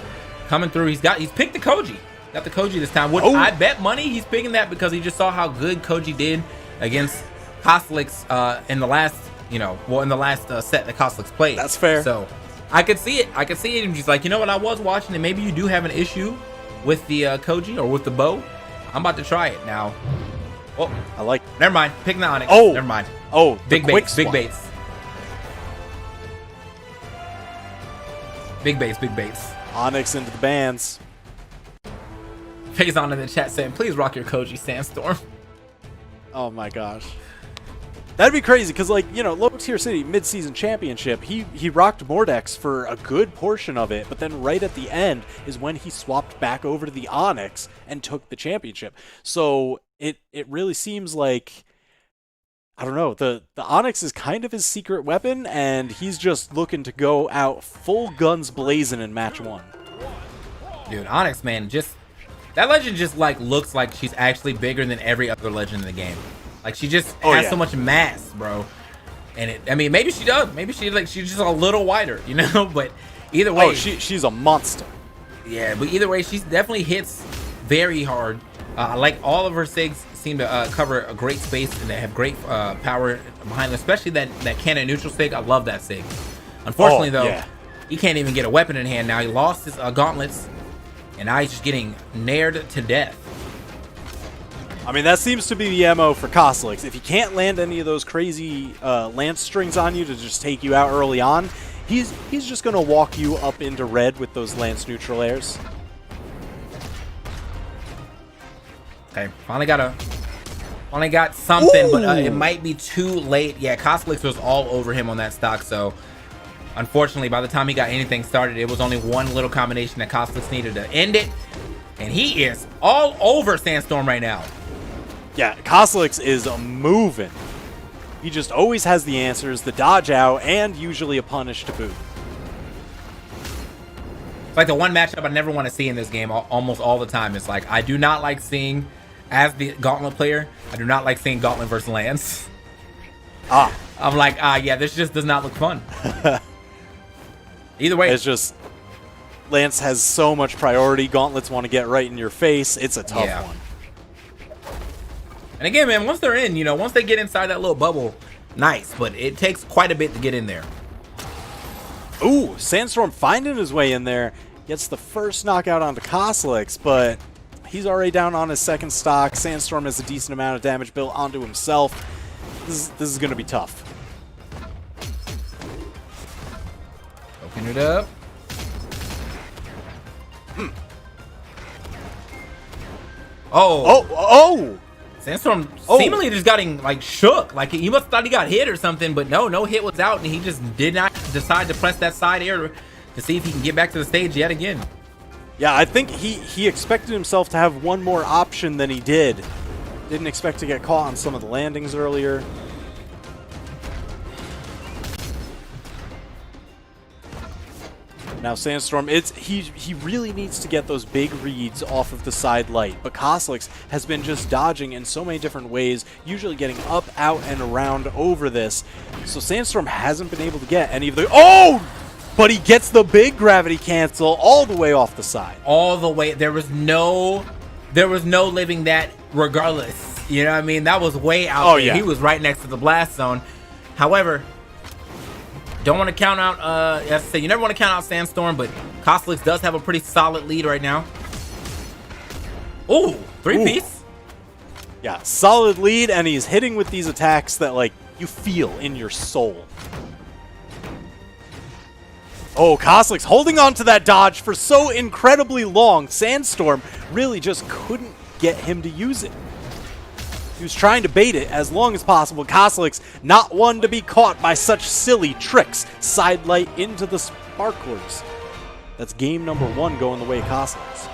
coming through. He's picked the Koji. Got the Koji this time. Which I bet money he's picking that because he just saw how good Koji did against Koslix in the last, in the last set that Koslix played. That's fair. So I could see it. I could see it. And he's like, you know what? I was watching, and maybe you do have an issue with the Koji or with the bow. I'm about to try it now. Oh, I like. Never mind. Picking the Onyx. Oh, never mind. Oh, big quick baits. swap. Big baits. Big baits. Big baits. Onyx into the bands. Faison in the chat saying, "Please rock your Koji Sandstorm." Oh my gosh. That'd be crazy because, low tier city mid-season championship, he rocked Mordex for a good portion of it, but then right at the end is when he swapped back over to the Onyx and took the championship. So it really seems like, I don't know, the Onyx is kind of his secret weapon, and he's just looking to go out full guns blazing in match one. Dude, Onyx, man, that legend just looks like she's actually bigger than every other legend in the game. Like she just has so much mass, bro. And maybe she does. Maybe she's just a little wider, But either way, she's a monster. Yeah, but either way, she definitely hits very hard. Like all of her SIGs seem to cover a great space and they have great power behind them, especially that cannon neutral SIG. I love that SIG. Unfortunately, though, he can't even get a weapon in hand now. He lost his gauntlets, and now he's just getting nared to death. I mean, that seems to be the MO for Koslix. If he can't land any of those crazy lance strings on you to just take you out early on, he's just going to walk you up into red with those lance neutral airs. Okay, finally got something, but it might be too late. Yeah, Koslix was all over him on that stock, so unfortunately, by the time he got anything started, it was only one little combination that Koslix needed to end it, and he is all over Sandstorm right now. Yeah, Koslix is moving. He just always has the answers, the dodge out, and usually a punish to boot. It's like the one matchup I never want to see in this game almost all the time. It's like, I do not like seeing, as the Gauntlet player, I do not like seeing Gauntlet versus Lance. I'm like, yeah, this just does not look fun. Either way. It's just, Lance has so much priority. Gauntlets want to get right in your face. It's a tough one. And again, man, once they're in, once they get inside that little bubble, nice. But it takes quite a bit to get in there. Ooh, Sandstorm finding his way in there. Gets the first knockout onto Koslix, but he's already down on his second stock. Sandstorm has a decent amount of damage built onto himself. This is going to be tough. Open it up. Oh! Sandstorm seemingly just got shook. Like he must have thought he got hit or something, but no hit was out, and he just did not decide to press that side air to see if he can get back to the stage yet again. Yeah, I think he expected himself to have one more option than he did. Didn't expect to get caught on some of the landings earlier. Now Sandstorm, he really needs to get those big reads off of the side light, but Koslix has been just dodging in so many different ways, usually getting up, out, and around over this. So Sandstorm hasn't been able to get any of the... Oh! But he gets the big gravity cancel all the way off the side. All the way. There was no living that regardless. You know what I mean? That was way out there. Yeah. He was right next to the blast zone. However, don't want to count out, as I say, you never want to count out Sandstorm, but Koslix does have a pretty solid lead right now. Ooh, three-piece. Yeah, solid lead, and he's hitting with these attacks that, like, you feel in your soul. Oh, Koslix holding on to that dodge for so incredibly long. Sandstorm really just couldn't get him to use it. He was trying to bait it as long as possible. Koslix, not one to be caught by such silly tricks. Side light into the sparklers. That's game number 1 going the way of Koslix.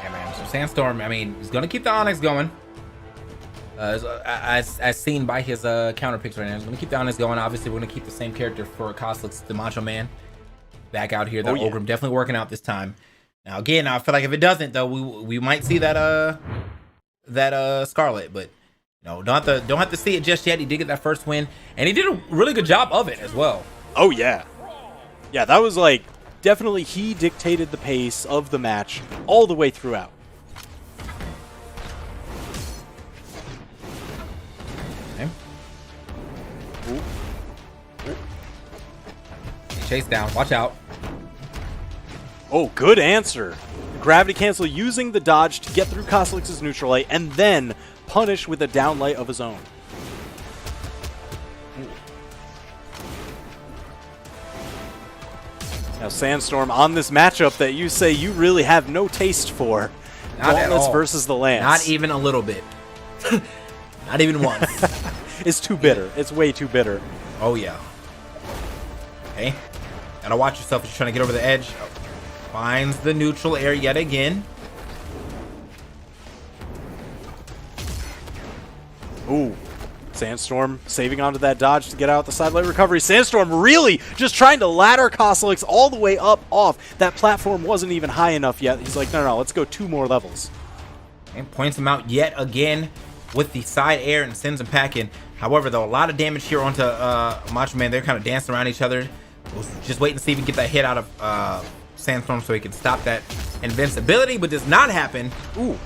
Yeah, man. So Sandstorm, I mean, he's going to keep the Onyx going. As seen by his counter picks right now. He's going to keep the Onyx going. Obviously, we're going to keep the same character for Koslix, the Macho Man. Back out here. The Ogre definitely working out this time. Now, again, I feel like if it doesn't, though, we might see that Scarlet, but... No, don't have to see it just yet. He did get that first win, and he did a really good job of it as well. Oh, yeah. Yeah, that was like, definitely he dictated the pace of the match all the way throughout. Okay. Chase down. Watch out. Oh, good answer. Gravity cancel using the dodge to get through Koslix's neutral light, and then punish with a down light of his own. Now Sandstorm on this matchup that you say you really have no taste for. Not at Gauntlets all. versus the Lance. Not even a little bit. Not even once. It's too bitter. It's way too bitter. Oh, yeah. Okay. Gotta watch yourself if you're trying to get over the edge. Oh. Finds the neutral air yet again. Ooh. Sandstorm saving onto that dodge to get out the sidelight recovery. Sandstorm really just trying to ladder Koslix all the way up off. That platform wasn't even high enough yet. He's like, no, let's go 2 more levels. And points him out yet again with the side air and sends him packing. However, though, a lot of damage here onto Macho Man. They're kind of dancing around each other. We'll just waiting to see if we can get that hit out of Sandstorm so he can stop that invincibility, but does not happen. Ooh.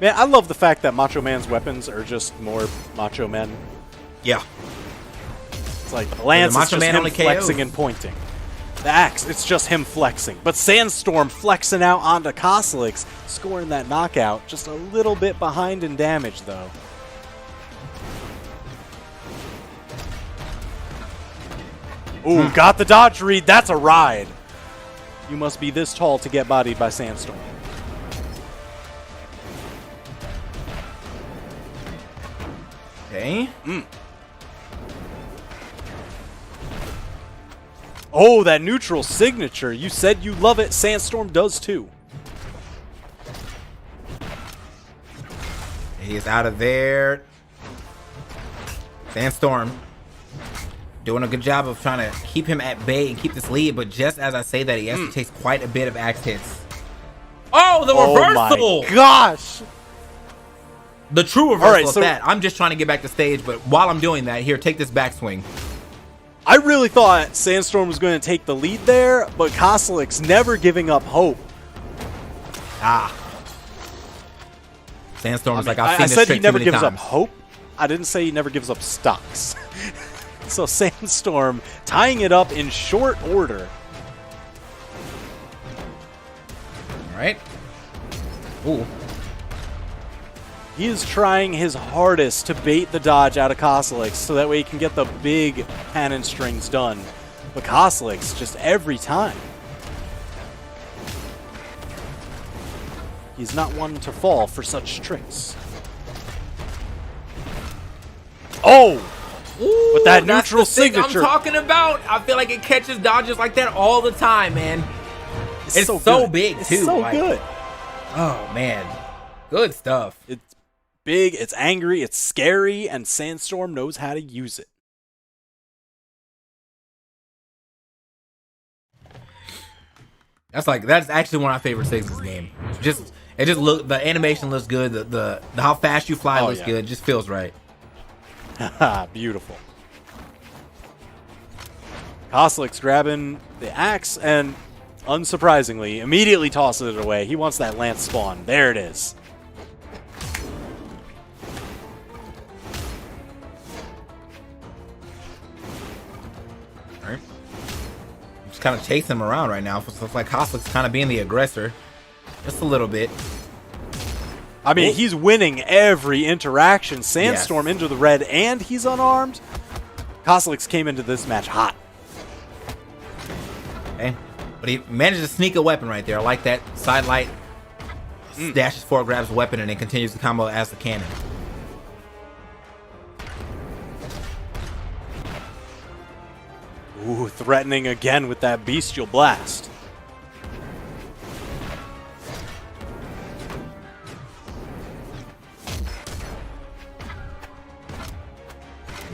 Man, I love the fact that Macho Man's weapons are just more Macho Men. Yeah. It's like the Lance Macho is just Man him only flexing KOs. and pointing. The Axe, it's just him flexing. But Sandstorm flexing out onto Koslix, scoring that knockout. Just a little bit behind in damage, though. Ooh, got the dodge read. That's a ride. You must be this tall to get bodied by Sandstorm. Okay. Oh, that neutral signature. You said you love it. Sandstorm does too. He is out of there. Sandstorm doing a good job of trying to keep him at bay and keep this lead, but just as I say that, he actually takes quite a bit of axe hits. Oh, the reversal! Oh my gosh! The true reversal right, of so that. I'm just trying to get back to stage, but while I'm doing that, here, take this backswing. I really thought Sandstorm was going to take the lead there, but Koslix never giving up hope. Sandstorm's like, I I've seen this said trick he never too many gives times. up hope. I didn't say he never gives up stocks. So Sandstorm tying it up in short order. All right. Ooh. He is trying his hardest to bait the dodge out of Koslix so that way he can get the big cannon strings done. But Koslix, just every time. He's not one to fall for such tricks. Oh! Ooh. With that That's neutral the thing signature. I'm talking about. I feel like it catches dodges like that all the time, man. It's so good. big, too. It's so like, good. Oh, man. Good stuff. It's big, it's angry, it's scary, and Sandstorm knows how to use it. That's actually one of my favorite things in this game. The animation looks good. The how fast you fly looks good. It just feels right. Beautiful. Koslix grabbing the axe and, unsurprisingly, immediately tosses it away. He wants that lance spawn. There it is. All right. Just kind of chasing him around right now. So it's like Koslix kind of being the aggressor. Just a little bit. I mean, he's winning every interaction. Sandstorm into the red, and he's unarmed. Koslix came into this match hot. Okay. But he managed to sneak a weapon right there. I like that. Side light. Dashes forward, grabs a weapon, and then continues the combo as the cannon. Ooh, threatening again with that bestial blast.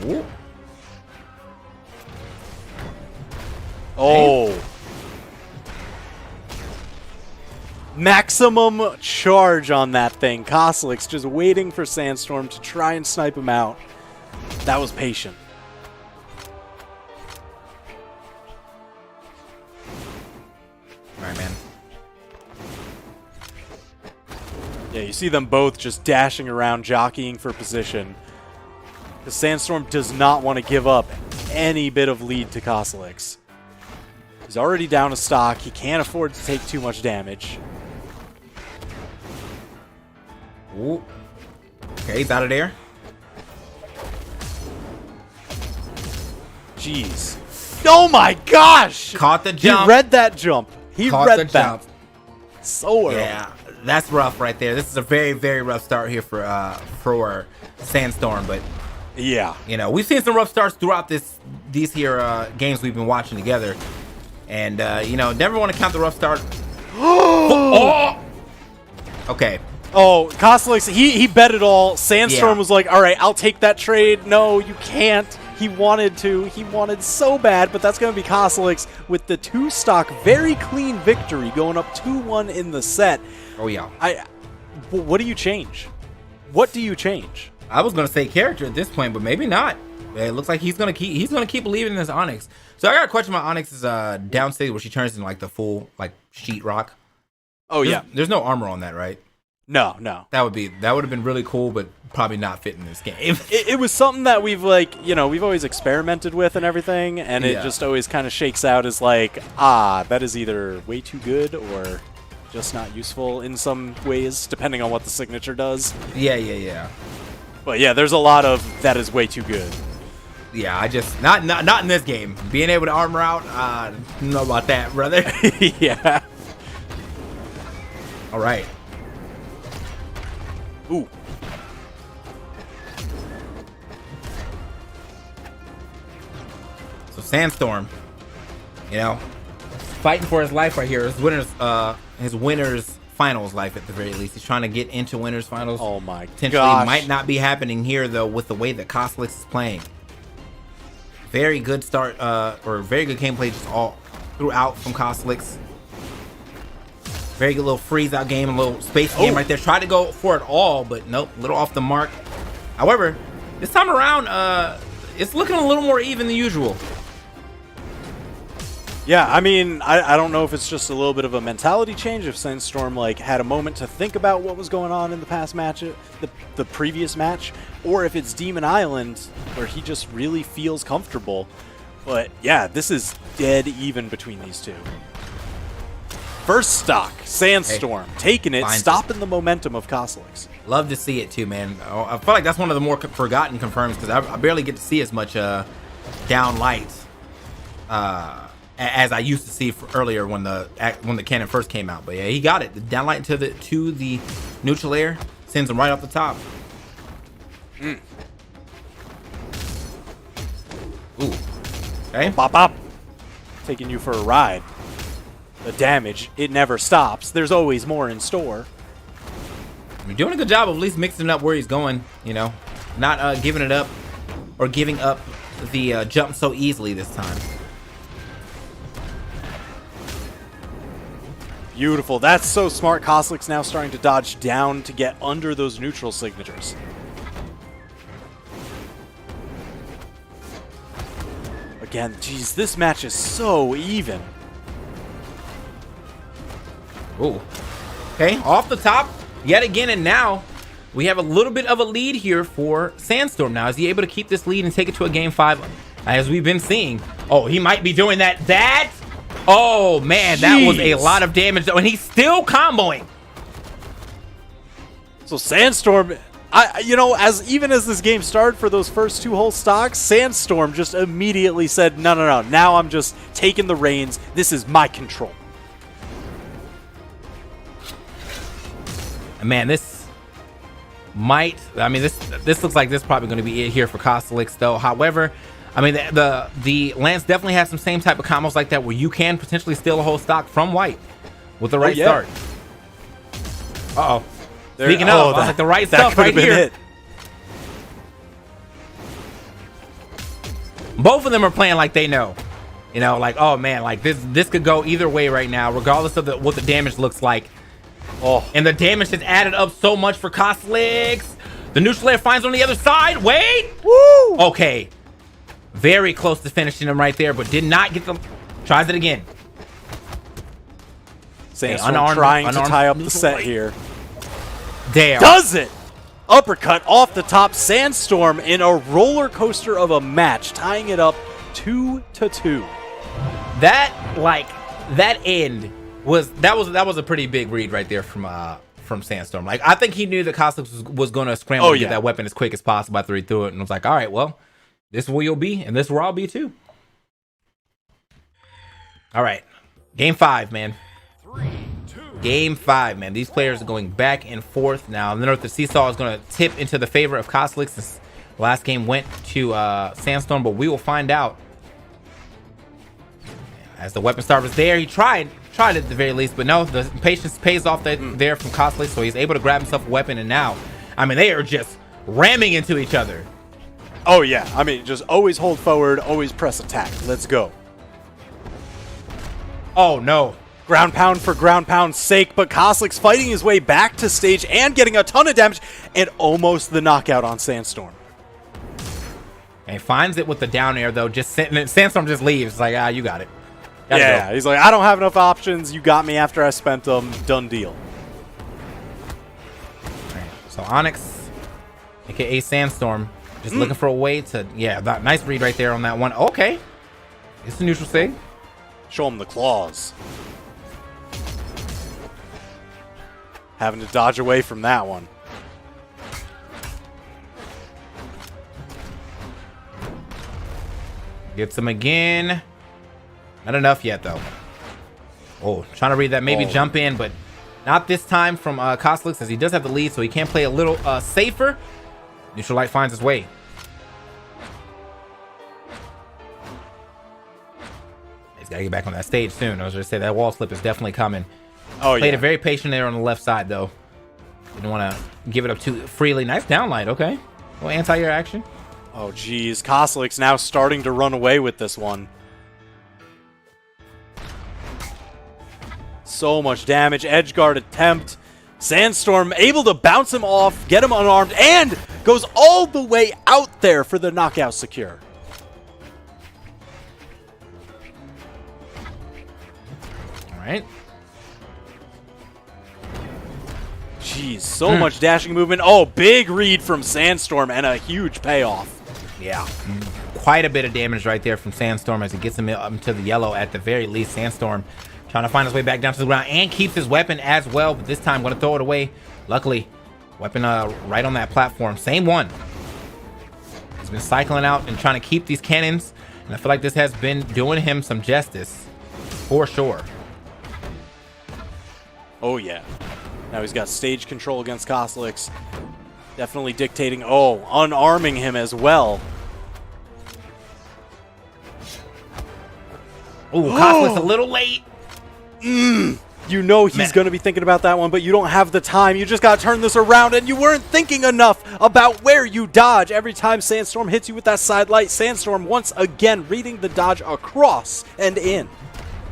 Ooh. Oh. Maximum charge on that thing. Koslix just waiting for Sandstorm to try and snipe him out. That was patient. All right, man. Yeah, you see them both just dashing around, jockeying for position. The Sandstorm does not want to give up any bit of lead to Koslix. He's already down a stock. He can't afford to take too much damage. Ooh. Okay, he's out of there. Jeez. Oh my gosh! Caught the jump. He read that jump. He Caught read the that. jump. So early. Yeah, that's rough right there. This is a very, very rough start here for Sandstorm, but Yeah. you know, we've seen some rough starts throughout these here games we've been watching together. And you know, never want to count the rough start. Oh! Okay. Oh, Koslix, he bet it all. Sandstorm Yeah. was like, all right, I'll take that trade. No, you can't. He wanted to. He wanted so bad, but that's going to be Koslix with the 2-stock, very clean victory, going up 2-1 in the set. Oh yeah. What do you change? What do you change? I was gonna say character at this point, but maybe not. It looks like he's gonna keep believing in this Onyx. So I got a question about Onyx's down stage where she turns into like the full like sheetrock. Oh yeah. There's no armor on that, right? No. That would have been really cool, but probably not fit in this game. It was something that we've we've always experimented with and everything, and it Yeah. just always kind of shakes out as like, that is either way too good or just not useful in some ways, depending on what the signature does. Yeah. But yeah, there's a lot of that is way too good. Yeah, I just not in this game. Being able to armor out, I don't know about that, brother. Yeah. All right. Ooh. So Sandstorm, you know, fighting for his life right here. His winners finals life at the very least. He's trying to get into winners finals. Oh my Potentially gosh. might not be happening here though with the way that Koslix is playing. Very good start, or very good gameplay just all throughout from Koslix. Very good little freeze out game, a little space game right there. Tried to go for it all, but nope, a little off the mark. However, this time around, it's looking a little more even than usual. Yeah, I mean, I don't know if it's just a little bit of a mentality change, if Sandstorm had a moment to think about what was going on in the past match, the previous match, or if it's Demon Island where he just really feels comfortable. But yeah, this is dead even between these two. First stock, Sandstorm, taking it, stopping the momentum of Koslix. Love to see it too, man. I feel like that's one of the more forgotten confirms because I barely get to see as much down lights as I used to see earlier when the cannon first came out. But yeah, he got it. The down light to the neutral air sends him right off the top. Okay. Bop, bop. Taking you for a ride. The damage, it never stops. There's always more in store. You're doing a good job of at least mixing up where he's going, you know. Not giving it up or giving up the jump so easily this time. Beautiful. That's so smart. Koslik's now starting to dodge down to get under those neutral signatures. Again, geez, this match is so even. Ooh. Okay, off the top, yet again, and now we have a little bit of a lead here for Sandstorm. Now, is he able to keep this lead and take it to a game 5? As we've been seeing. Oh, he might be doing that. Oh, man, that was a lot of damage, though, and he's still comboing. So Sandstorm, even as this game started for those first 2 whole stocks, Sandstorm just immediately said, no, now I'm just taking the reins. This is my control. Man, this looks like this is probably going to be it here for Koslik, though. However, I mean, the Lance definitely has some same type of combos like that where you can potentially steal a whole stock from white with the right start. Uh-oh. Speaking of, like the right stuff right here. It. Both of them are playing like they know. You know, like, oh man, like this could go either way right now, regardless of what the damage looks like. Oh, and the damage has added up so much for Koslik. The neutral layer finds on the other side. Wait. Woo! Okay. Very close to finishing him right there, but did not get the... Tries it again. Sandstorm trying to tie up the set here. Damn. Does it! Uppercut off the top. Sandstorm in a roller coaster of a match, tying it up 2-2. That end was a pretty big read right there from Sandstorm. Like, I think he knew that Koslik was going to scramble to get that weapon as quick as possible after he threw it, and was like, all right, well, this is where you'll be, and this is where I'll be too. All right, game 5, man. Game 5, man. These players are going back and forth now. I don't know if the seesaw is going to tip into the favor of Koslik since the last game went to Sandstorm, but we will find out. As the weapon star was there, he tried at the very least, but no, the patience pays off there from Koslik, so he's able to grab himself a weapon, and now, I mean, they are just ramming into each other. Oh yeah, I mean, just always hold forward, always press attack. Let's go. Oh no. Ground pound for ground pound's sake, but Koslik's fighting his way back to stage and getting a ton of damage, and almost the knockout on Sandstorm. And he finds it with the down air, though. Sandstorm just leaves. It's like, you got it. Yeah, he's like, I don't have enough options. You got me after I spent them. Done deal. Right, so Onyx, a.k.a. Sandstorm, just looking for a way to, that nice read right there on that one. Okay. It's a neutral sig. Show him the claws. Having to dodge away from that one. Gets him again. Not enough yet, though. Oh, trying to read that. Maybe jump in, but not this time from Koslik, as he does have the lead, so he can play a little safer. Neutral light finds his way. He's got to get back on that stage soon. I was going to say that wall slip is definitely coming. Played it very patient there on the left side, though. Didn't want to give it up too freely. Nice downlight. Okay. Well, anti-air action. Oh, geez. Koslik's now starting to run away with this one. So much damage. Edgeguard attempt. Sandstorm able to bounce him off, get him unarmed, and goes all the way out there for the knockout secure. All right. Jeez, so much dashing movement. Oh, big read from Sandstorm and a huge payoff. Yeah, quite a bit of damage right there from Sandstorm as he gets him up into the yellow at the very least. Sandstorm trying to find his way back down to the ground and keeps his weapon as well, but this time going to throw it away. Luckily, weapon right on that platform. Same one. He's been cycling out and trying to keep these cannons, and I feel like this has been doing him some justice for sure. Oh, yeah. Now he's got stage control against Koslik. Definitely dictating, unarming him as well. Ooh, Coslick's a little late. You know he's going to be thinking about that one, but you don't have the time. You just got to turn this around, and you weren't thinking enough about where you dodge. Every time Sandstorm hits you with that side light, Sandstorm once again reading the dodge across and in.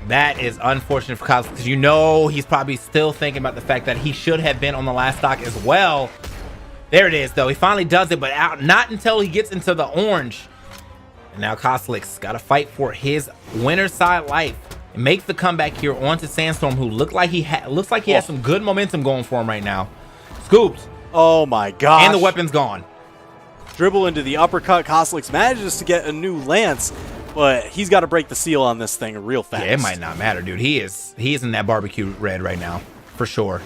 That is unfortunate for Coslick because you know he's probably still thinking about the fact that he should have been on the last stock as well. There it is, though. He finally does it, but not until he gets into the orange. And now Coslick's got to fight for his winner's side life. And make the comeback here onto Sandstorm, who looks like he has some good momentum going for him right now. Scoops. Oh my gosh. And the weapon's gone. Dribble into the uppercut. Coslick's manages to get a new lance, but he's got to break the seal on this thing real fast. Yeah, it might not matter, dude. He is in that barbecue red right now, for sure.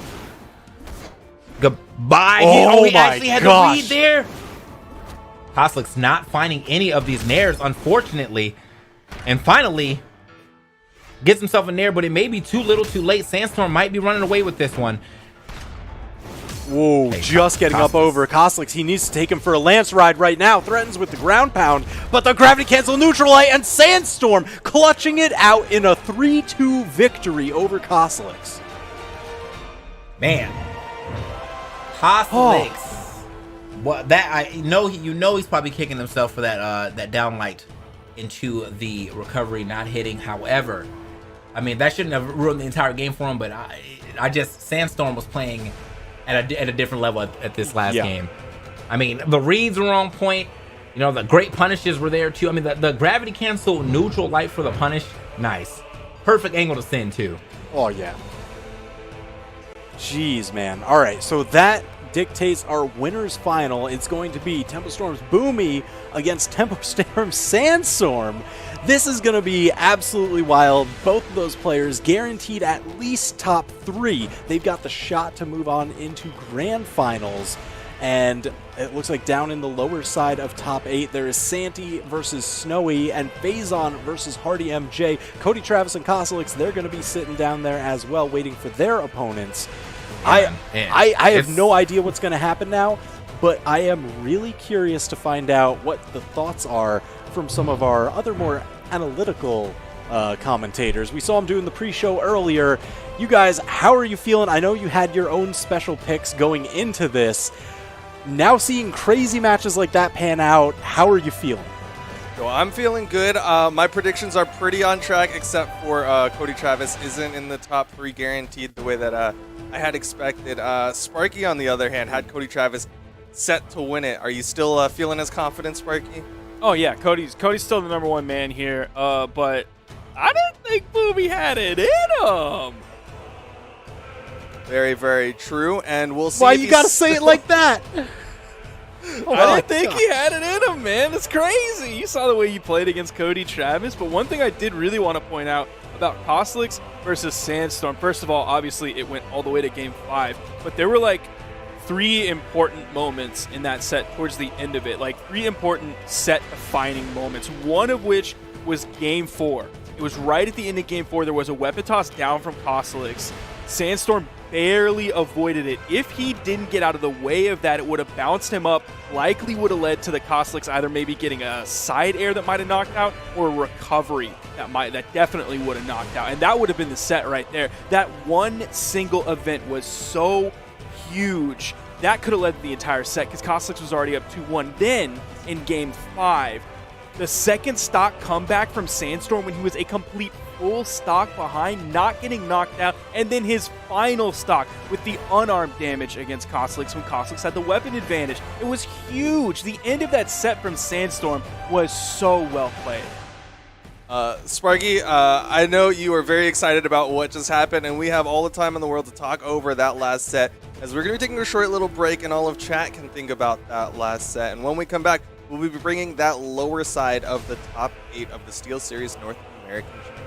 Goodbye. He actually had the lead there. Coslick's not finding any of these nairs, unfortunately. And finally, gets himself a nair, but it may be too little too late. Sandstorm might be running away with this one. Whoa, hey, just getting up over Coslick's. He needs to take him for a lance ride right now. Threatens with the ground pound, but the gravity cancel neutral light, and Sandstorm clutching it out in a 3-2 victory over Coslick's. Man. Coslick's. What that you know he's probably kicking himself for that down light into the recovery not hitting. However, I mean that shouldn't have ruined the entire game for him, but I just Sandstorm was playing at a different level at this last game. I mean the reads were on point. You know the great punishes were there too. I mean the gravity cancel neutral light for the punish, nice, perfect angle to send too. Oh yeah. Jeez, man. All right, so that dictates our winner's final. It's going to be Tempo Storm's Boomie against Tempo Storm's Sandstorm. This is going to be absolutely wild. Both of those players guaranteed at least top 3. They've got the shot to move on into grand finals. And it looks like down in the lower side of top 8, there is Santi versus Snowy and Faison versus Hardy MJ. Cody, Travis, and Coslick's, they're going to be sitting down there as well, waiting for their opponents. I have no idea what's going to happen now, but I am really curious to find out what the thoughts are from some of our other more analytical commentators. We saw them doing the pre-show earlier. You guys, how are you feeling? I know you had your own special picks going into this. Now seeing crazy matches like that pan out, how are you feeling? So I'm feeling good. My predictions are pretty on track, except for Cody Travis isn't in the top 3 guaranteed the way that I had expected. Sparky, on the other hand, had Cody Travis set to win it. Are you still feeling as confident, Sparky? Oh yeah, Cody's still the #1 man here. But I didn't think Boomie had it in him. Very, very true, and we'll see. Why you gotta say it like that? I didn't think he had it in him, man. It's crazy. You saw the way he played against Cody Travis, but one thing I did really want to point out about Coslick's versus Sandstorm. First of all, obviously it went all the way to Game 5, but there were like 3 important moments in that set towards the end of it, like 3 important set-defining moments, one of which was Game 4. It was right at the end of Game 4. There was a weapon toss down from Coslick's. Sandstorm barely avoided it. If he didn't get out of the way of that, it would have bounced him up, likely would have led to the Coslick's either maybe getting a side air that might have knocked out or a recovery that definitely would have knocked out. And that would have been the set right there. That one single event was so huge. That could have led to the entire set because Coslick's was already up 2-1. Then, in Game 5, the second stock comeback from Sandstorm when he was a complete full stock behind, not getting knocked out, and then his final stock with the unarmed damage against Coslick's when Coslick's had the weapon advantage. It was huge. The end of that set from Sandstorm was so well played. Sparky, I know you are very excited about what just happened, and we have all the time in the world to talk over that last set, as we're going to be taking a short little break, and all of chat can think about that last set. And when we come back, we'll be bringing that lower side of the top 8 of the SteelSeries North American Championship.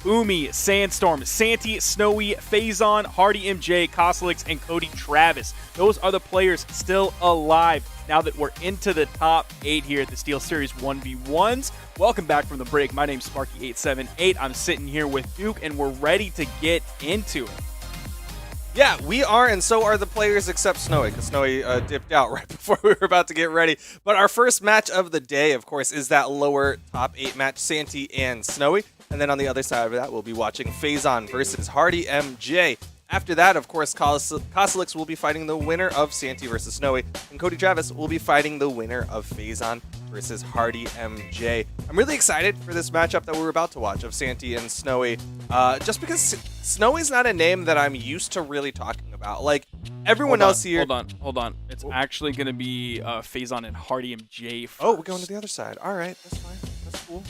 Boomie, Sandstorm, Santi, Snowy, Faison, Hardy MJ, Koslix, and Cody Travis. Those are the players still alive now that we're into the top 8 here at the SteelSeries 1v1s. Welcome back from the break. My name's Sparky878. I'm sitting here with Duke, and we're ready to get into it. Yeah, we are, and so are the players except Snowy, because Snowy dipped out right before we were about to get ready. But our first match of the day, of course, is that lower top 8 match, Santi and Snowy. And then on the other side of that, we'll be watching Faison versus Hardy MJ. After that, of course, Koslix will be fighting the winner of Santi versus Snowy, and Cody Travis will be fighting the winner of Faison versus Hardy MJ. I'm really excited for this matchup that we're about to watch of Santi and Snowy, just because Snowy's not a name that I'm used to really talking about. Like, everyone else here... Hold on. It's actually going to be Faison and Hardy MJ first. Oh, we're going to the other side. All right, that's fine. That's cool.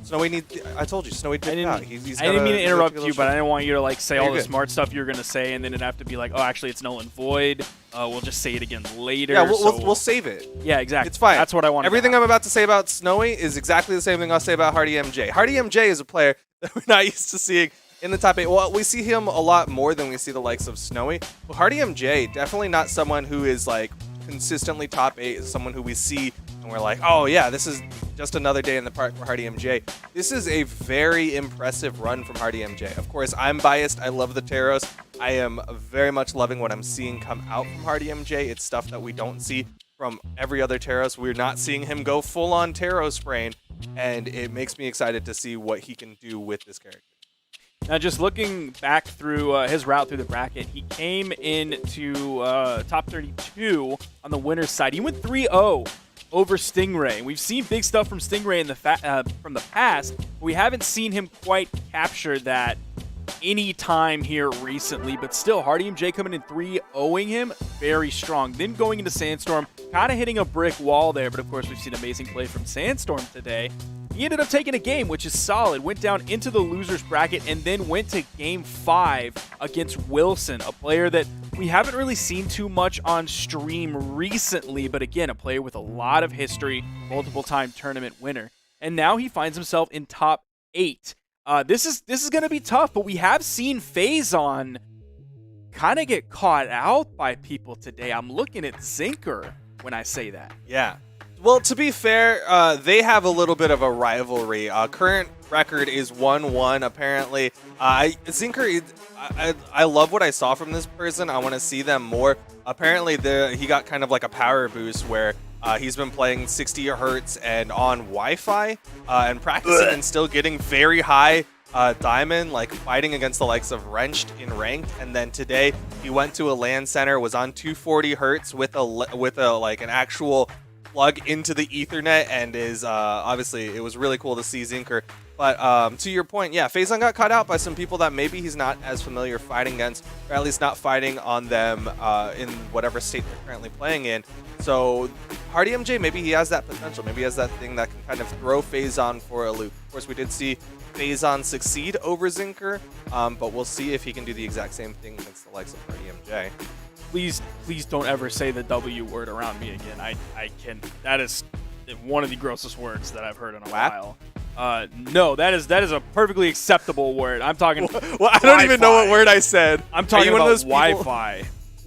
Snowy I told you, Snowy dipped out. I didn't mean to interrupt you, but I didn't want you to like say all the smart stuff you were going to say, and then it'd have to be like, oh, actually, it's null and void. We'll just say it again later. Yeah, we'll save it. Yeah, exactly. It's fine. That's what I want. Everything I'm about to say about Snowy is exactly the same thing I'll say about Hardy MJ. Hardy MJ is a player that we're not used to seeing in the top 8. Well, we see him a lot more than we see the likes of Snowy. But Hardy MJ, definitely not someone who is like consistently top 8. Is someone who we see and we're like, oh yeah, this is just another day in the park for Hardy MJ. This is a very impressive run from Hardy MJ. Of course, I'm biased. I love the Taros. I am very much loving what I'm seeing come out from Hardy MJ. It's stuff that we don't see from every other Taros. We're not seeing him go full-on Taros brain, and it makes me excited to see what he can do with this character. Now, just looking back through his route through the bracket, he came into top 32 on the winner's side. He went 3-0 over Stingray. We've seen big stuff from Stingray in the from the past, but we haven't seen him quite capture that any time here recently. But still, Hardy MJ coming in 3-0ing him, very strong. Then going into Sandstorm, kind of hitting a brick wall there, but of course we've seen amazing play from Sandstorm today. He ended up taking a game, which is solid, went down into the loser's bracket, and then went to Game 5 against Wilson, a player that we haven't really seen too much on stream recently, but again, a player with a lot of history, multiple-time tournament winner. And now he finds himself in top 8. This is going to be tough, but we have seen Faison kind of get caught out by people today. I'm looking at Zinker when I say that. Yeah. Well, to be fair, they have a little bit of a rivalry. Current record is 1-1, apparently. Zinker, I love what I saw from this person. I want to see them more. Apparently, he got kind of like a power boost where he's been playing 60 hertz and on Wi-Fi and practicing and still getting very high diamond, like fighting against the likes of Wrenched in ranked. And then today he went to a LAN center, was on 240 hertz with a like an actual plug into the Ethernet, and is obviously it was really cool to see Zinker. But to your point, yeah, Faison got caught out by some people that maybe he's not as familiar fighting against, or at least not fighting on them in whatever state they're currently playing in. So Hardy MJ, maybe he has that potential. Maybe he has that thing that can kind of throw Faison for a loop. Of course, we did see Faison succeed over Zinker, but we'll see if he can do the exact same thing against the likes of Hardy MJ. Please don't ever say the W word around me again. I can. That is one of the grossest words that I've heard in a while. No, that is a perfectly acceptable word. I'm talking. Well, I don't even know what word I said. I'm talking about Wi-Fi.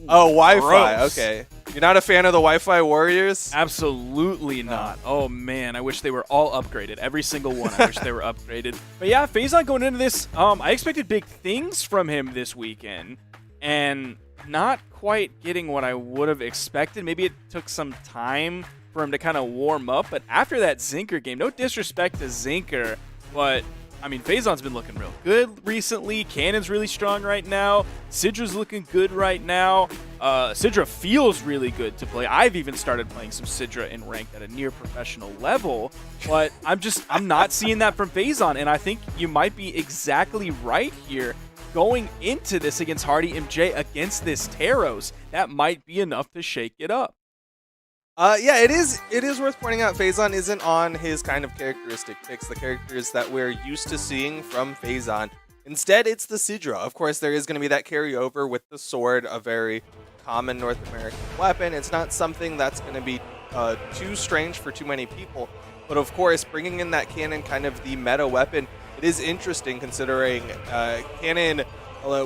Oh, Wi-Fi. Gross. Okay. You're not a fan of the Wi-Fi warriors? Absolutely not. Oh, man. I wish they were all upgraded. Every single one. I wish they were upgraded. But yeah, Faison going into this, I expected big things from him this weekend. And not quite getting what I would have expected. Maybe it took some time for him to kind of warm up. But after that Zinker game, no disrespect to Zinker, but I mean, Faison's been looking real good recently. Cannon's really strong right now. Sidra's looking good right now. Sidra feels really good to play. I've even started playing some Sidra in ranked at a near professional level, but I'm not seeing that from Faison, and I think you might be exactly right here. Going into this against Hardy MJ, against this Taros, that might be enough to shake it up. Yeah, it is worth pointing out Faison isn't on his kind of characteristic picks, the characters that we're used to seeing from Faison. Instead, it's the Sidra. Of course, there is going to be that carryover with the sword, a very common North American weapon. It's not something that's going to be too strange for too many people. But of course, bringing in that cannon, kind of the meta weapon, it is interesting considering cannon.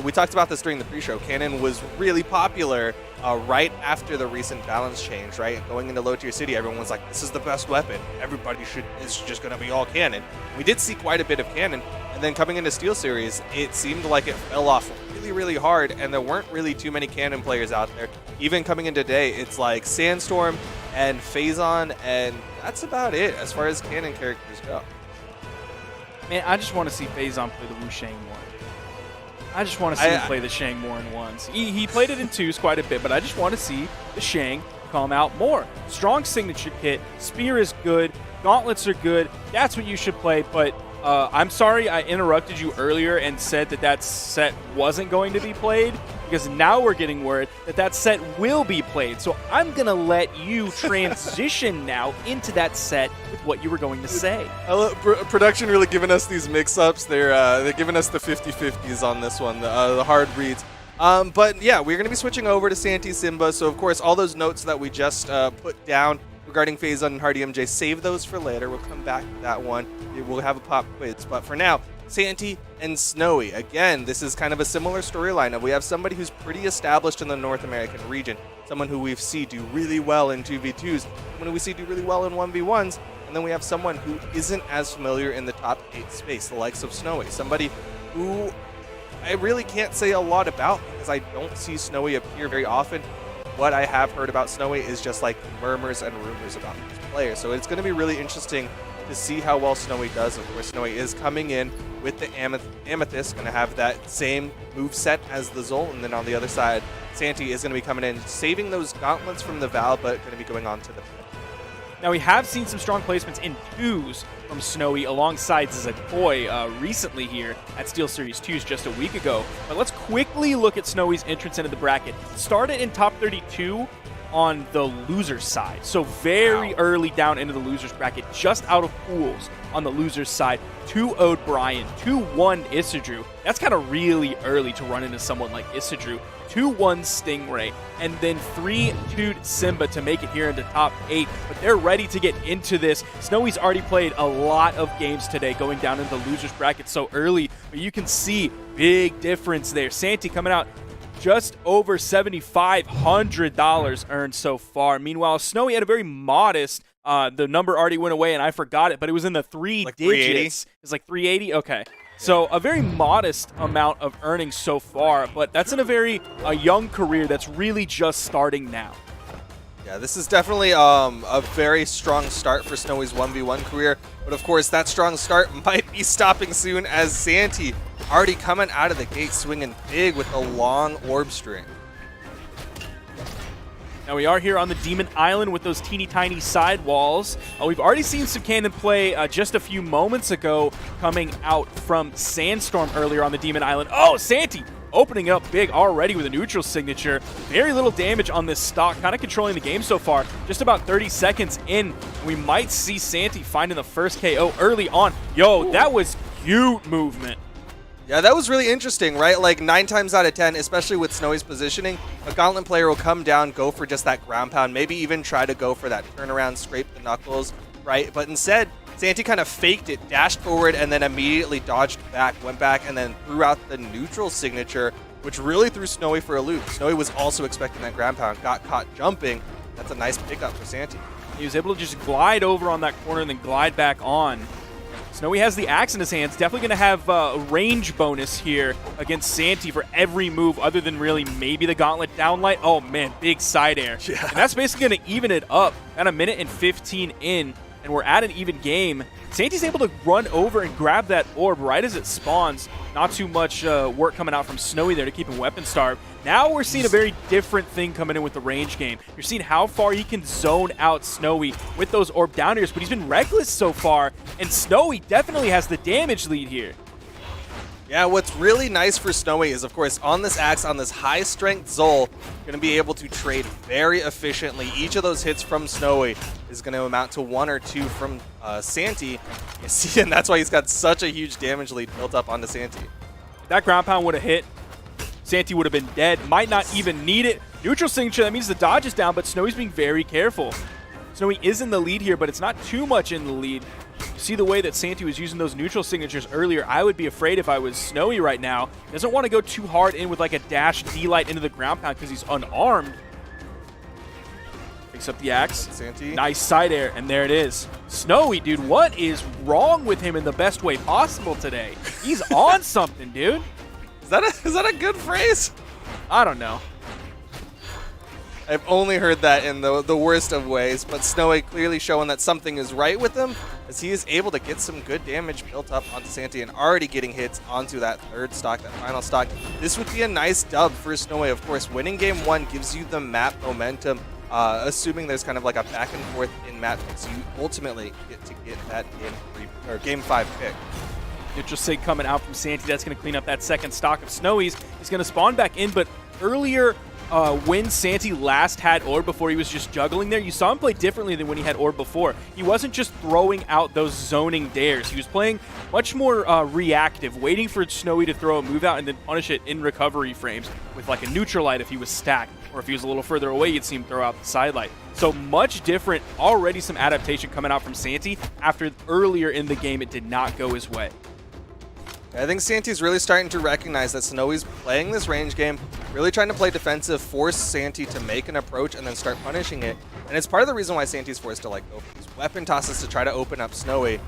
We talked about this during the pre-show. Cannon was really popular right after the recent balance change, right? Going into low-tier city, everyone was like, this is the best weapon. Everybody is just going to be all cannon. We did see quite a bit of cannon. And then coming into SteelSeries, it seemed like it fell off really, really hard, and there weren't really too many cannon players out there. Even coming in today, it's like Sandstorm and Faison, and that's about it as far as cannon characters go. Man, I just want to see Faison play the Wu Shang one. I just want to see him play the Shang more in ones. He played it in twos quite a bit, but I just want to see the Shang come out more. Strong signature kit, spear is good, gauntlets are good. That's what you should play, but I'm sorry I interrupted you earlier and said that set wasn't going to be played, because now we're getting word that set will be played. So I'm going to let you transition now into that set with what you were going to say. Production really giving us these mix-ups. They're giving us the 50-50s on this one, the hard reads. But yeah, we're going to be switching over to Santi, Simba. So of course, all those notes that we just put down regarding Faison and Hardy MJ, save those for later. We'll come back to that one. We'll have a pop quiz. But for now, Santi and Snowy. Again, this is kind of a similar storyline. We have somebody who's pretty established in the North American region, someone who we see do really well in 2v2s, someone who we see do really well in 1v1s, and then we have someone who isn't as familiar in the top 8 space, the likes of Snowy, somebody who I really can't say a lot about because I don't see Snowy appear very often. What I have heard about Snowy is just like murmurs and rumors about these players. So it's going to be really interesting to see how well Snowy does. Of course, Snowy is coming in with the Amethyst, going to have that same move set as the Zol. And then on the other side, Santi is going to be coming in, saving those gauntlets from the Val, but going to be going on to the pit. Now, we have seen some strong placements in twos from Snowy alongside Zaky recently here at SteelSeries 2s just a week ago. But let's quickly look at Snowy's entrance into the bracket. Started in top 32 on the loser's side. So very early down into the loser's bracket, just out of pools on the loser's side. 2-0'd Brian, 2-1 Isadrew. That's kind of really early to run into someone like Isadrew. 2-1 Stingray, and then 3-2'd Simba to make it here into top 8. But they're ready to get into this. Snowy's already played a lot of games today going down into the loser's bracket so early, but you can see big difference there. Santi coming out just over $7,500 earned so far. Meanwhile, Snowy had a very modest, the number already went away and I forgot it, but it was in the three digits. It's like 380? Okay. So a very modest amount of earnings so far, but that's in a young career that's really just starting now. Yeah, this is definitely a very strong start for Snowy's 1v1 career, but of course that strong start might be stopping soon as Santi already coming out of the gate swinging big with a long orb string. Now we are here on the Demon Island with those teeny tiny sidewalls. We've already seen some cannon play just a few moments ago coming out from Sandstorm earlier on the Demon Island. Oh, Santi opening up big already with a neutral signature. Very little damage on this stock, kind of controlling the game so far. Just about 30 seconds in, we might see Santi finding the first KO early on. Yo, that was cute movement. Yeah, that was really interesting, right? Like 9 times out of 10, especially with Snowy's positioning, a Gauntlet player will come down, go for just that ground pound, maybe even try to go for that turnaround, scrape the knuckles, right? But instead, Santi kind of faked it, dashed forward, and then immediately dodged back, went back, and then threw out the neutral signature, which really threw Snowy for a loop. Snowy was also expecting that ground pound, got caught jumping. That's a nice pickup for Santi. He was able to just glide over on that corner and then glide back on. Snowy has the axe in his hands. Definitely going to have a range bonus here against Santi for every move other than really maybe the Gauntlet downlight. Oh, man, big side air. Yeah. And that's basically going to even it up. At a minute and 15 in, and we're at an even game. Santi's able to run over and grab that orb right as it spawns. Not too much work coming out from Snowy there to keep him weapon starved. Now we're seeing a very different thing coming in with the range game. You're seeing how far he can zone out Snowy with those orb down airs, but he's been reckless so far, and Snowy definitely has the damage lead here. Yeah, what's really nice for Snowy is, of course, on this axe, on this high-strength Zol, going to be able to trade very efficiently. Each of those hits from Snowy is going to amount to 1 or 2 from Santi. You see, and that's why he's got such a huge damage lead built up onto Santi. If that ground pound would have hit, Santi would have been dead. Might not even need it. Neutral signature, that means the dodge is down, but Snowy's being very careful. Snowy is in the lead here, but it's not too much in the lead. You see the way that Santi was using those neutral signatures earlier. I would be afraid if I was Snowy right now. He doesn't want to go too hard in with like a dash D-light into the ground pound because he's unarmed. Picks up the axe. Santi. Nice side air, and there it is. Snowy, dude, what is wrong with him in the best way possible today? He's on something, dude. Is that a good phrase? I don't know. I've only heard that in the worst of ways, but Snowy clearly showing that something is right with him as he is able to get some good damage built up onto Santi and already getting hits onto that third stock, that final stock. This would be a nice dub for Snowy. Of course, winning game 1 gives you the map momentum. Assuming there's kind of like a back and forth in map picks, you ultimately get to get that game 5 pick. Neutral sig coming out from Santi. That's going to clean up that second stock of Snowy's. He's going to spawn back in, but earlier when Santi last had orb before he was just juggling there, you saw him play differently than when he had orb before. He wasn't just throwing out those zoning dares. He was playing much more reactive, waiting for Snowy to throw a move out and then punish it in recovery frames with like a neutral light if he was stacked, or if he was a little further away, you'd see him throw out the side light. So much different, already some adaptation coming out from Santi after earlier in the game it did not go his way. I think Santi's really starting to recognize that Snowy's playing this range game, really trying to play defensive, force Santi to make an approach and then start punishing it. And it's part of the reason why Santi's forced to like go for these weapon tosses to try to open up Snowy.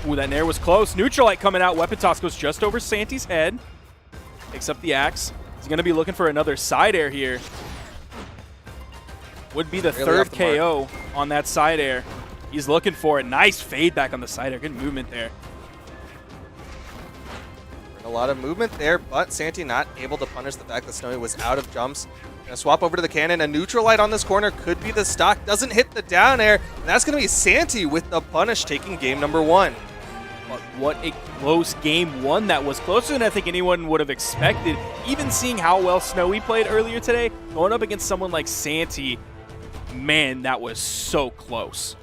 Ooh, that nair was close. Neutral light coming out. Weapon toss goes just over Santi's head. Picks up the axe. He's going to be looking for another side air here. Would be the third KO on that side air. He's looking for it. Nice fade back on the side air. Good movement there. A lot of movement there, but Santi not able to punish the fact that Snowy was out of jumps. Gonna swap over to the cannon. A neutral light on this corner could be the stock. Doesn't hit the down air. And that's going to be Santi with the punish taking game number 1. But what a close game 1 that was. Closer than I think anyone would have expected. Even seeing how well Snowy played earlier today, going up against someone like Santi, man, that was so close.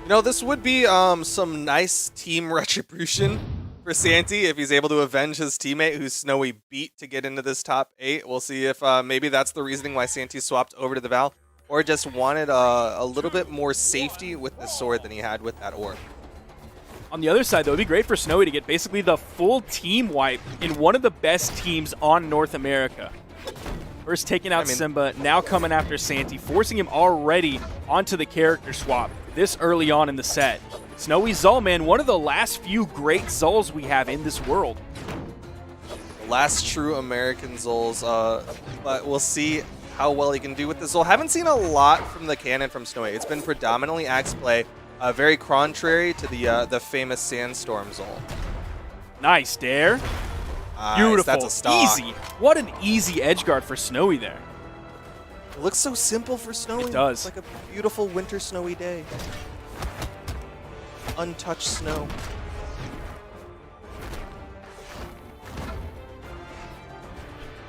You know, this would be some nice team retribution for Santi if he's able to avenge his teammate who Snowy beat to get into this top 8. We'll see if maybe that's the reasoning why Santi swapped over to the Val, or just wanted a little bit more safety with the sword than he had with that orb. On the other side, though, it'd be great for Snowy to get basically the full team wipe in one of the best teams on North America. First taking out Simba, now coming after Santi, forcing him already onto the character swap this early on in the set. Snowy Zul, man, one of the last few great Zuls we have in this world. Last true American Zuls, but we'll see how well he can do with the Zul. Haven't seen a lot from the cannon from Snowy. It's been predominantly axe play, very contrary to the famous Sandstorm Zul. Nice dare. Beautiful. That's a stock. Easy. What an easy edge guard for Snowy there. It looks so simple for Snowy. It does. It's like a beautiful winter snowy day. Untouched snow.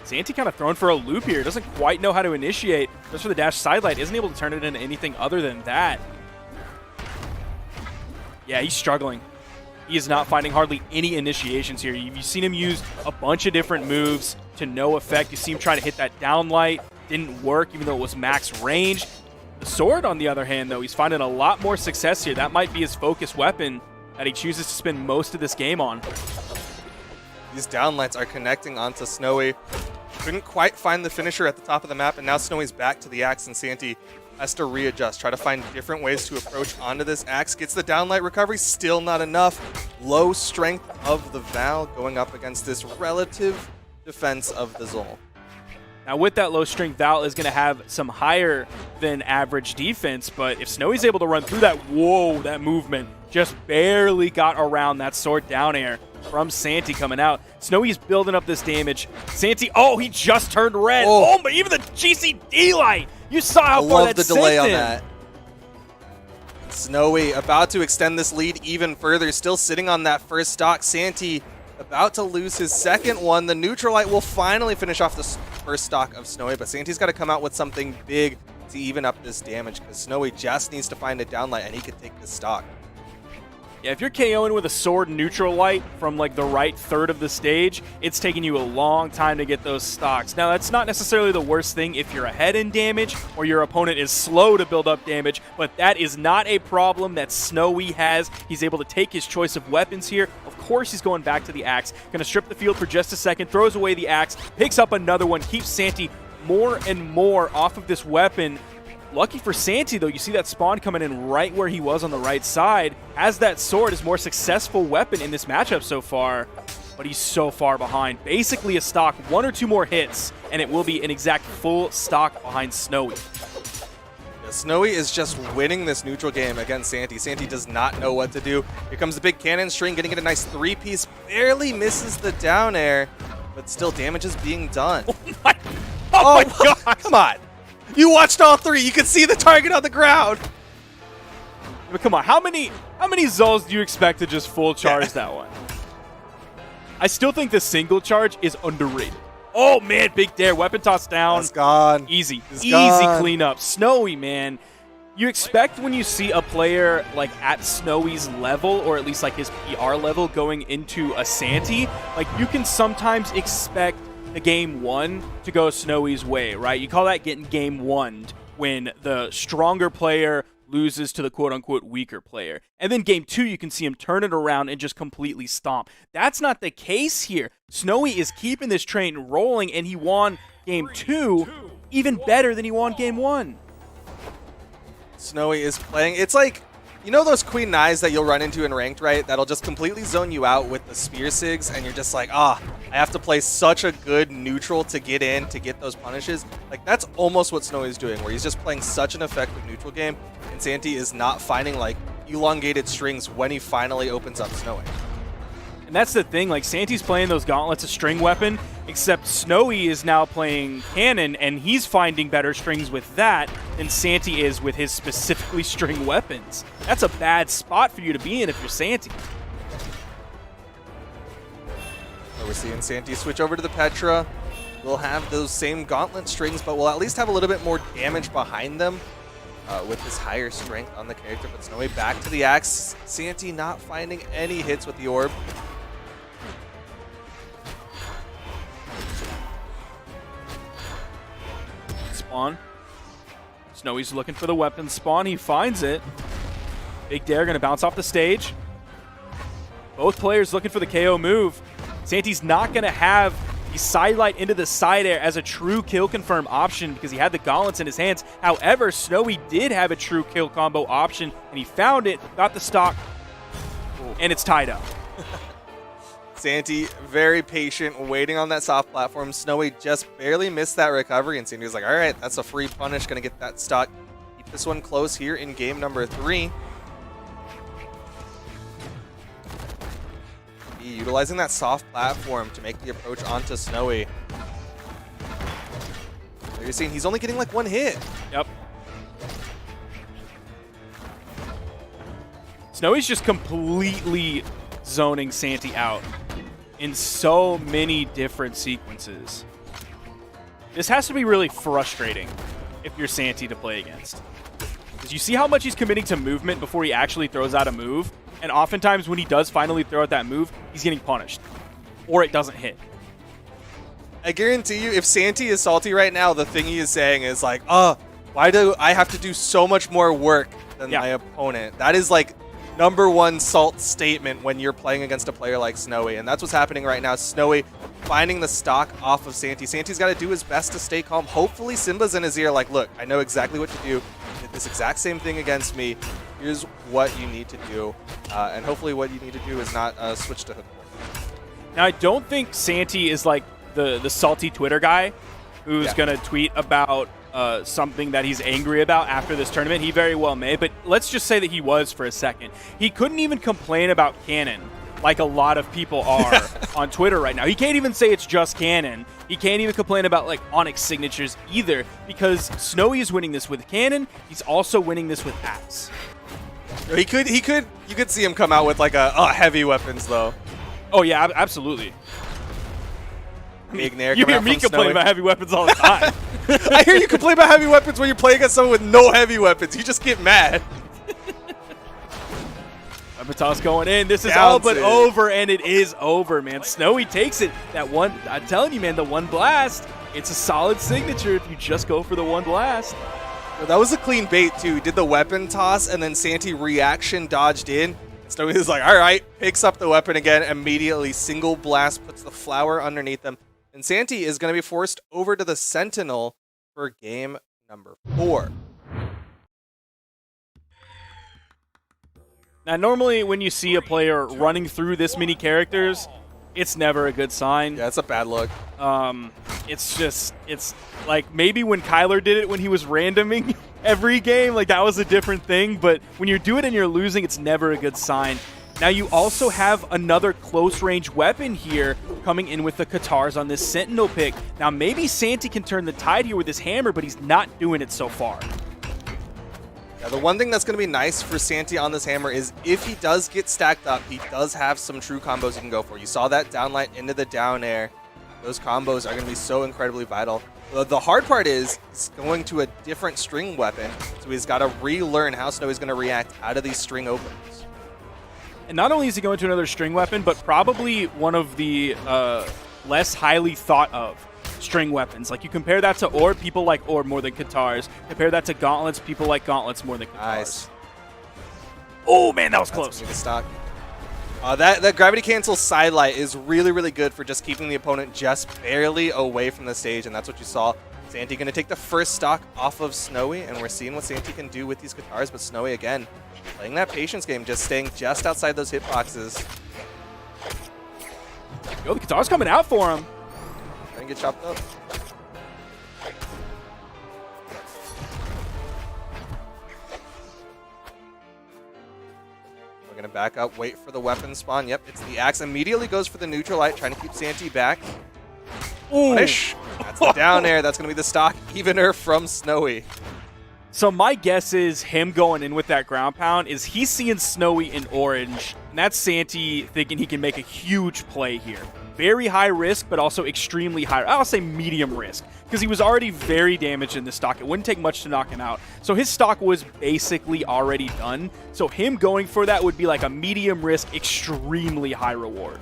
Santi kind of thrown for a loop here. Doesn't quite know how to initiate. Goes for the dash sidelight. Isn't able to turn it into anything other than that. Yeah, he's struggling. He is not finding hardly any initiations here. You've seen him use a bunch of different moves to no effect. You see him try to hit that downlight. Didn't work, even though it was max range. The sword, on the other hand, though, he's finding a lot more success here. That might be his focus weapon that he chooses to spend most of this game on. These downlights are connecting onto Snowy. Couldn't quite find the finisher at the top of the map, and now Snowy's back to the axe, and Santi has to readjust, try to find different ways to approach onto this axe. Gets the downlight recovery, still not enough. Low strength of the Val going up against this relative defense of the Zul. Now with that low strength, Val is going to have some higher than average defense, but if Snowy's able to run through that, whoa, that movement just barely got around that sword down air from Santi coming out. Snowy's building up this damage. Santi, oh, he just turned red. Oh, but even the GCD light. You saw how far that the delay sent on him. that. Snowy about to extend this lead even further, still sitting on that first stock. Santi about to lose his second one. The neutral light will finally finish off the first stock of Snowy, but Santi's got to come out with something big to even up this damage, because Snowy just needs to find a downlight and he could take this stock. Yeah, if you're KOing with a sword neutral light from like the right third of the stage, it's taking you a long time to get those stocks. Now, that's not necessarily the worst thing if you're ahead in damage or your opponent is slow to build up damage, but that is not a problem that Snowy has. He's able to take his choice of weapons here. Of course, he's going back to the axe. Gonna strip the field for just a second, throws away the axe, picks up another one, keeps Santi more and more off of this weapon. Lucky for Santi, though, you see that spawn coming in right where he was on the right side. Has that sword, his more successful weapon in this matchup so far, but he's so far behind. Basically a stock, one or two more hits, and it will be an exact full stock behind Snowy. Yeah, Snowy is just winning this neutral game against Santi. Santi does not know what to do. Here comes the big cannon string, getting it a nice three-piece. Barely misses the down air, but still damage is being done. Oh my God! Come on. You watched all three. You could see the target on the ground. But come on, how many Zuls do you expect to just full charge that one? I still think the single charge is underrated. Oh man, big dare, weapon toss down. It's gone. Easy, It's easy gone. cleanup. Snowy, man. You expect when you see a player like at Snowy's level, or at least like his PR level, going into a Santi, like you can sometimes expect the game one to go Snowy's way, right? You call that getting game one when the stronger player loses to the quote-unquote weaker player. And then game two, you can see him turn it around and just completely stomp. That's not the case here. Snowy is keeping this train rolling, and he won game two even better than he won game one. Snowy is playing. It's like, you know those queen knives that you'll run into in ranked, right? That'll just completely zone you out with the spear sigs, and you're just like, I have to play such a good neutral to get in, to get those punishes. Like, that's almost what Snowy's doing, where he's just playing such an effective neutral game, and Santi is not finding, like, elongated strings when he finally opens up Snowy. And that's the thing, like Santi's playing those gauntlets, a string weapon, except Snowy is now playing cannon, and he's finding better strings with that than Santi is with his specifically string weapons. That's a bad spot for you to be in if you're Santi. So we're seeing Santi switch over to the Petra. We'll have those same gauntlet strings, but we'll at least have a little bit more damage behind them with this higher strength on the character. But Snowy back to the axe. Santi not finding any hits with the orb. Spawn. Snowy's looking for the weapon spawn. He finds it. Big dare going to bounce off the stage. Both players looking for the KO move. Santi's not going to have the sidelight into the side air as a true kill confirm option because he had the gauntlets in his hands. However, Snowy did have a true kill combo option, and he found it, got the stock, and it's tied up. Santi, very patient, waiting on that soft platform. Snowy just barely missed that recovery, and Santi was like, all right, that's a free punish, going to get that stock. Keep this one close here in game number 3. Utilizing that soft platform to make the approach onto Snowy. There you're seeing he's only getting like 1 hit. Yep. Snowy's just completely zoning Santi out in so many different sequences. This has to be really frustrating if you're Santi to play against. Because you see how much he's committing to movement before he actually throws out a move. And oftentimes when he does finally throw out that move, he's getting punished. Or it doesn't hit. I guarantee you, if Santi is salty right now, the thing he is saying is like, oh, why do I have to do so much more work than my opponent? That is like #1 salt statement when you're playing against a player like Snowy. And that's what's happening right now. Snowy finding the stock off of Santi. Santi's got to do his best to stay calm. Hopefully Simba's in his ear like, look, I know exactly what to do. You did this exact same thing against me. Here's what you need to do. And hopefully what you need to do is not switch to hook. Now, I don't think Santi is like the salty Twitter guy who's going to tweet about something that he's angry about after this tournament. He very well may, but let's just say that he was for a second. He couldn't even complain about Canon like a lot of people are on Twitter right now. He can't even say it's just Canon. He can't even complain about like Onyx signatures either because Snowy is winning this with Canon. He's also winning this with Axe. You could see him come out with like a heavy weapons though. Oh yeah, absolutely. Big Nair You coming hear out me from complain Snowy. about heavy weapons all the time. I hear you complain about heavy weapons when you're playing against someone with no heavy weapons. You just get mad. Abatas going in. This is Down all but to. over, and it is over, man. Snowy takes it. That one, I'm telling you, man, the one blast, it's a solid signature if you just go for the one blast. Well, that was a clean bait, too. He did the weapon toss, and then Santi reaction dodged in. Snowy is like, all right, picks up the weapon again, immediately single blast, puts the flower underneath them. And Santi is going to be forced over to the Sentinel for game number 4. Now, normally when you see a player running through this many characters, it's never a good sign. Yeah, that's a bad look. It's like maybe when Kyler did it when he was randoming every game, like that was a different thing. But when you do it and you're losing, it's never a good sign. Now you also have another close range weapon here coming in with the Katars on this Sentinel pick. Now maybe Santi can turn the tide here with his hammer, but he's not doing it so far. Yeah, the one thing that's going to be nice for Santi on this hammer is if he does get stacked up, he does have some true combos he can go for. You saw that downlight into the down air. Those combos are going to be so incredibly vital. The hard part is he's going to a different string weapon, so he's got to relearn how Snowy's going to react out of these string openings. And not only is he going to another string weapon, but probably one of the less highly thought of string weapons. Like you compare that to Orb, people like Orb more than Katars. Compare that to Gauntlets, people like Gauntlets more than Katars. Nice. Oh man, that was close. That's stock. That gravity cancel sidelight is really, really good for just keeping the opponent just barely away from the stage, and that's what you saw. Santi going to take the first stock off of Snowy, and we're seeing what Santi can do with these Katars, but Snowy, again, playing that patience game, just staying just outside those hitboxes. Yo, the Katar's coming out for him. Trying to get chopped up. We're going to back up, wait for the weapon spawn. Yep, it's the axe. Immediately goes for the neutral light, trying to keep Santi back. Punish. That's the down air. That's going to be the stock evener from Snowy. So my guess is him going in with that ground pound is he's seeing Snowy in orange, and that's Santi thinking he can make a huge play here. Very high risk, but also extremely high. I'll say medium risk, because he was already very damaged in this stock. It wouldn't take much to knock him out. So his stock was basically already done. So him going for that would be like a medium risk, extremely high reward.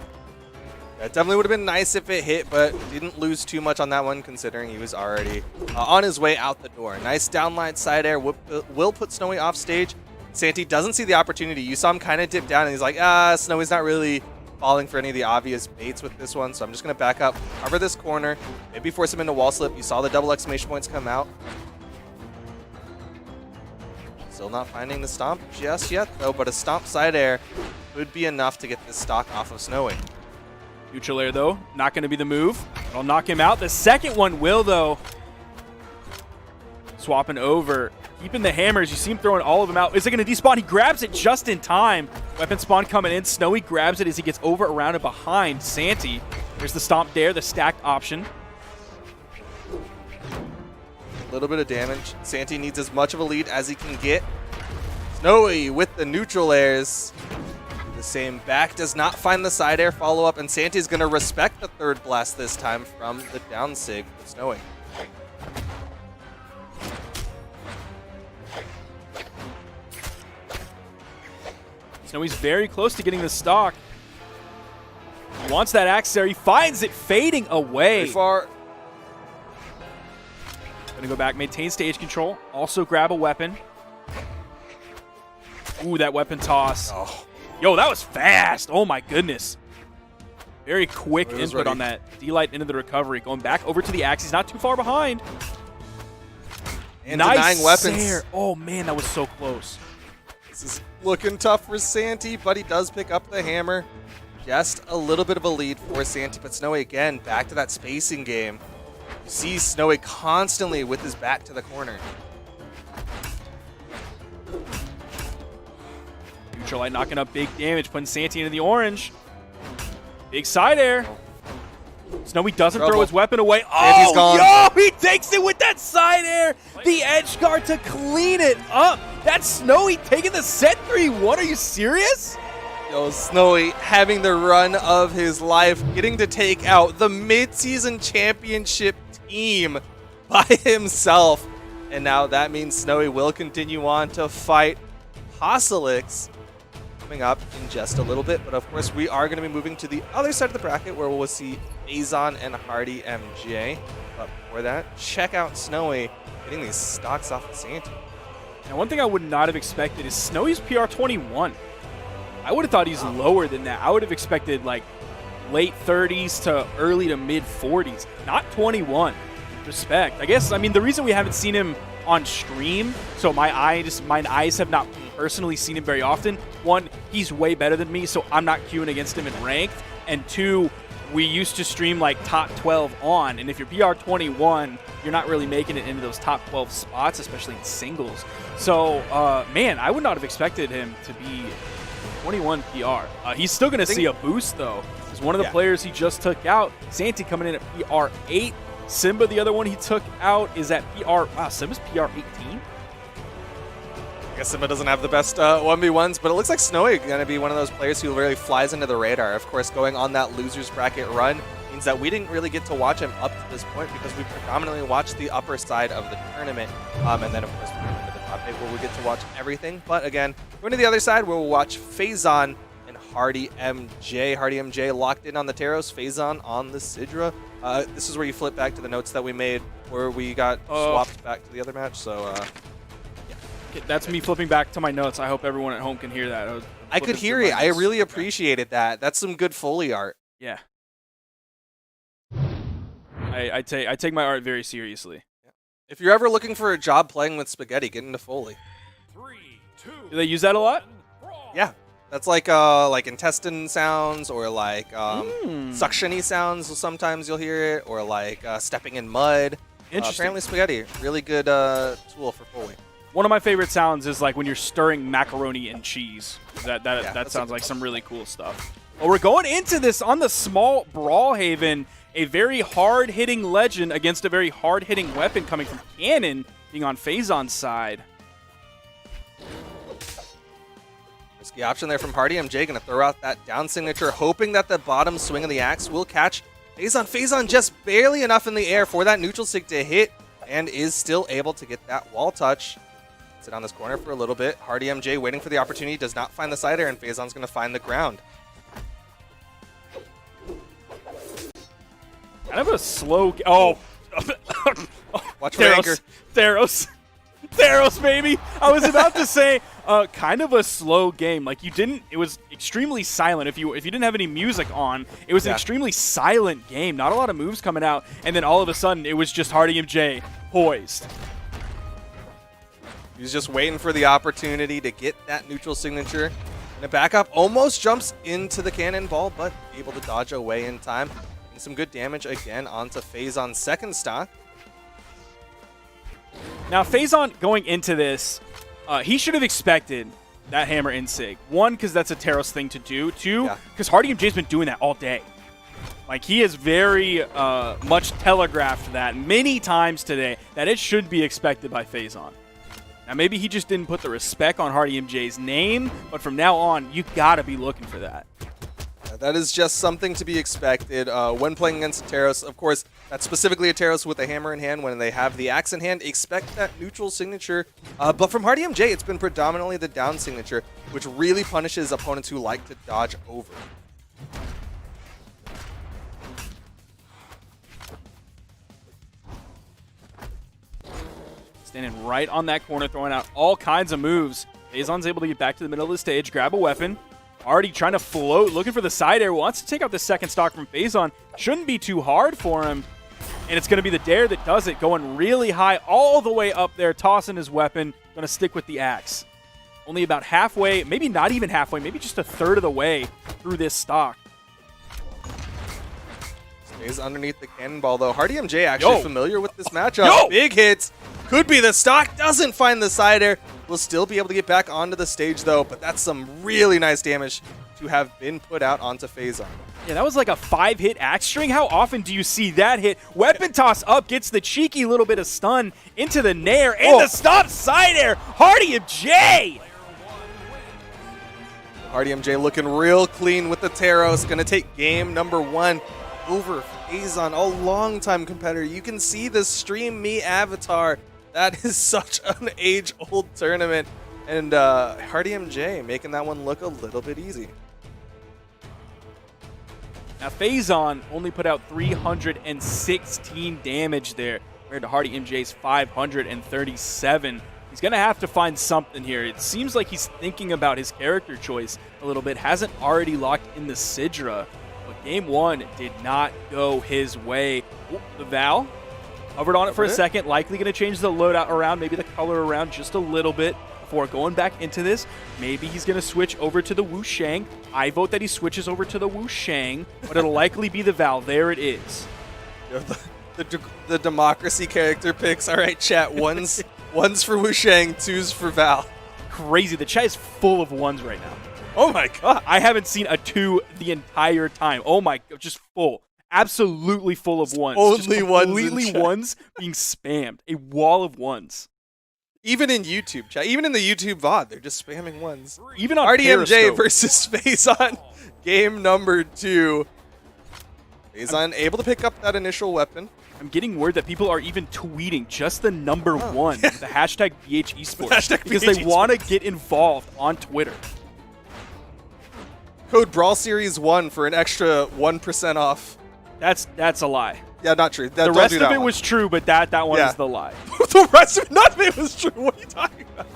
Yeah, it definitely would have been nice if it hit, but didn't lose too much on that one considering he was already on his way out the door. Nice downline side air will put Snowy off stage. Santi doesn't see the opportunity. You saw him kind of dip down, and he's like, Snowy's not really falling for any of the obvious baits with this one, so I'm just going to back up, cover this corner, maybe force him into wall slip. You saw the double exclamation points come out. Still not finding the stomp just yet, though, but a stomp side air would be enough to get this stock off of Snowy. Neutral air, though, not going to be the move. It'll knock him out. The second one will, though. Swapping over. Keeping the hammers. You see him throwing all of them out. Is it going to despawn? He grabs it just in time. Weapon spawn coming in. Snowy grabs it as he gets over, around, and behind Santi. There's the stomp dare, the stacked option. A little bit of damage. Santi needs as much of a lead as he can get. Snowy with the neutral airs. The same back does not find the side air follow-up, and Santi's going to respect the third blast this time from the down sig with Snowy. Snowy's very close to getting the stock. He wants that axe there. He finds it fading away. Pretty far. Gonna go back, maintain stage control. Also grab a weapon. Ooh, that weapon toss. Oh. Yo, that was fast. Oh my goodness. Very quick input ready. on that. D-Light into the recovery. Going back over to the axe. He's not too far behind. And nice denying weapons. Sair. Oh man, that was so close. This is looking tough for Santi, but he does pick up the hammer. Just a little bit of a lead for Santi, but Snowy again, back to that spacing game. You see Snowy constantly with his back to the corner. Neutral Light knocking up big damage, putting Santi into the orange. Big side air. Snowy doesn't throw his weapon away. Santi's gone. Yo, he takes it with that side air. The edge guard to clean it up. That's Snowy taking the set 3-1. Are you serious? Yo, Snowy having the run of his life, getting to take out the mid-season championship team by himself. And now that means Snowy will continue on to fight Posilix coming up in just a little bit. But of course, we are going to be moving to the other side of the bracket where we'll see Faison and Hardy MJ. But before that, check out Snowy getting these stocks off of Santi. Now, one thing I would not have expected is Snowy's PR 21. I would have thought he's lower than that. I would have expected like late 30s to early to mid 40s, not 21. Respect. I guess, I mean, the reason we haven't seen him on stream, so my eyes have not personally seen him very often. One, he's way better than me, so I'm not queuing against him in ranked. And two, we used to stream like top 12 on, and if you're PR 21, you're not really making it into those top 12 spots, especially in singles. So, man, I would not have expected him to be 21 PR. He's still going to see a boost, though. He's one of the players he just took out. Santi coming in at PR 8. Simba, the other one he took out, is at PR. Wow, Simba's PR 18? I guess Simba doesn't have the best 1v1s, but it looks like Snowy going to be one of those players who really flies into the radar. Of course, going on that loser's bracket run means that we didn't really get to watch him up to this point because we predominantly watched the upper side of the tournament. And then, of course, we went into the top 8 where we get to watch everything. But again, going to the other side where we'll watch Faison and Hardy MJ. Hardy MJ locked in on the Taros, Faison on the Sidra. This is where you flip back to the notes that we made where we got swapped back to the other match. So, That's me flipping back to my notes. I hope everyone at home can hear that. I could hear it. I really appreciated that. That's some good Foley art. Yeah. I take my art very seriously. If you're ever looking for a job playing with spaghetti, get into Foley. 3, 2. Do they use that a lot? Yeah. That's like intestine sounds or like suction-y sounds. Sometimes you'll hear it, or like stepping in mud. Interesting. Apparently spaghetti, really good tool for Foley. One of my favorite sounds is like when you're stirring macaroni and cheese. That sounds like some really cool stuff. Well, we're going into this on the small Brawlhaven, a very hard-hitting legend against a very hard-hitting weapon coming from Cannon, being on Faison's side. Risky option there from Hardy MJ, going to throw out that down signature, hoping that the bottom swing of the axe will catch Faison. Faison just barely enough in the air for that neutral sig to hit, and is still able to get that wall touch. Sit on this corner for a little bit. Hardy MJ waiting for the opportunity, does not find the side air, and Faison's going to find the ground. Kind of a slow... Oh. Watch for anchor. Theros, baby. I was about to say, kind of a slow game. Like it was extremely silent. If you didn't have any music on, it was an extremely silent game. Not a lot of moves coming out, and then all of a sudden it was just Hardy MJ poised. He was just waiting for the opportunity to get that neutral signature. And a backup almost jumps into the cannonball, but able to dodge away in time. And some good damage again onto Faison's second stock. Now, Faison going into this, he should have expected that hammer in sig. One, because that's a Taros thing to do. Two, because Hardy MJ's been doing that all day. Like, he has very much telegraphed that many times today that it should be expected by Faison. Now, maybe he just didn't put the respect on Hardy MJ's name, but from now on, you gotta be looking for that. That is just something to be expected when playing against a Taros. Of course, that's specifically a Taros with a hammer in hand. When they have the axe in hand, expect that neutral signature. But from Hardy MJ, it's been predominantly the down signature, which really punishes opponents who like to dodge over. Standing right on that corner, throwing out all kinds of moves. Faison's able to get back to the middle of the stage, grab a weapon. Already trying to float, looking for the side air. Wants to take out the second stock from Faison. Shouldn't be too hard for him. And it's going to be the Dare that does it, going really high all the way up there, tossing his weapon. Going to stick with the axe. Only about halfway, maybe not even halfway, maybe just a third of the way through this stock. Stays underneath the cannonball, though. Hardy MJ actually familiar with this matchup. Big hits. Could be the stock. Doesn't find the side air. Will still be able to get back onto the stage, though. But that's some really nice damage to have been put out onto Faison. Yeah, that was like a 5-hit axe string. How often do you see that hit? Weapon toss up, gets the cheeky little bit of stun into the nair, and the stop side air. Hardy MJ! Hardy MJ looking real clean with the Taros. Going to take game number 1 over Faison, a longtime competitor. You can see the Stream Me avatar. That is such an age-old tournament. And Hardy MJ making that one look a little bit easy. Now, Faison only put out 316 damage there, compared to Hardy MJ's 537. He's going to have to find something here. It seems like he's thinking about his character choice a little bit. Hasn't already locked in the Sidra. But game 1 did not go his way. Ooh, the Val hovered on it for a second. Likely going to change the loadout around, maybe the color around just a little bit before going back into this. Maybe he's going to switch over to the Wu Shang. I vote that he switches over to the Wu Shang, but it'll likely be the Val. There it is. The democracy character picks. All right, chat. One's for Wu Shang, 2's for Val. Crazy. The chat is full of 1s right now. Oh my god. I haven't seen a 2 the entire time. Oh my god, just full. Absolutely full of 1s. Only just completely 1s being spammed. A wall of 1s. Even in YouTube chat, even in the YouTube VOD, they're just spamming 1s. Even on Hardy MJ Periscope. versus Faison. Game number 2. Faison able to pick up that initial weapon. I'm getting word that people are even tweeting just the number 1, the hashtag BH Esports, because they want to get involved on Twitter. Code Brawlseries1 for an extra 1% off. That's a lie. Yeah, not true. The rest of it was true, but that one is the lie. The rest of it, none of it was true. What are you talking about?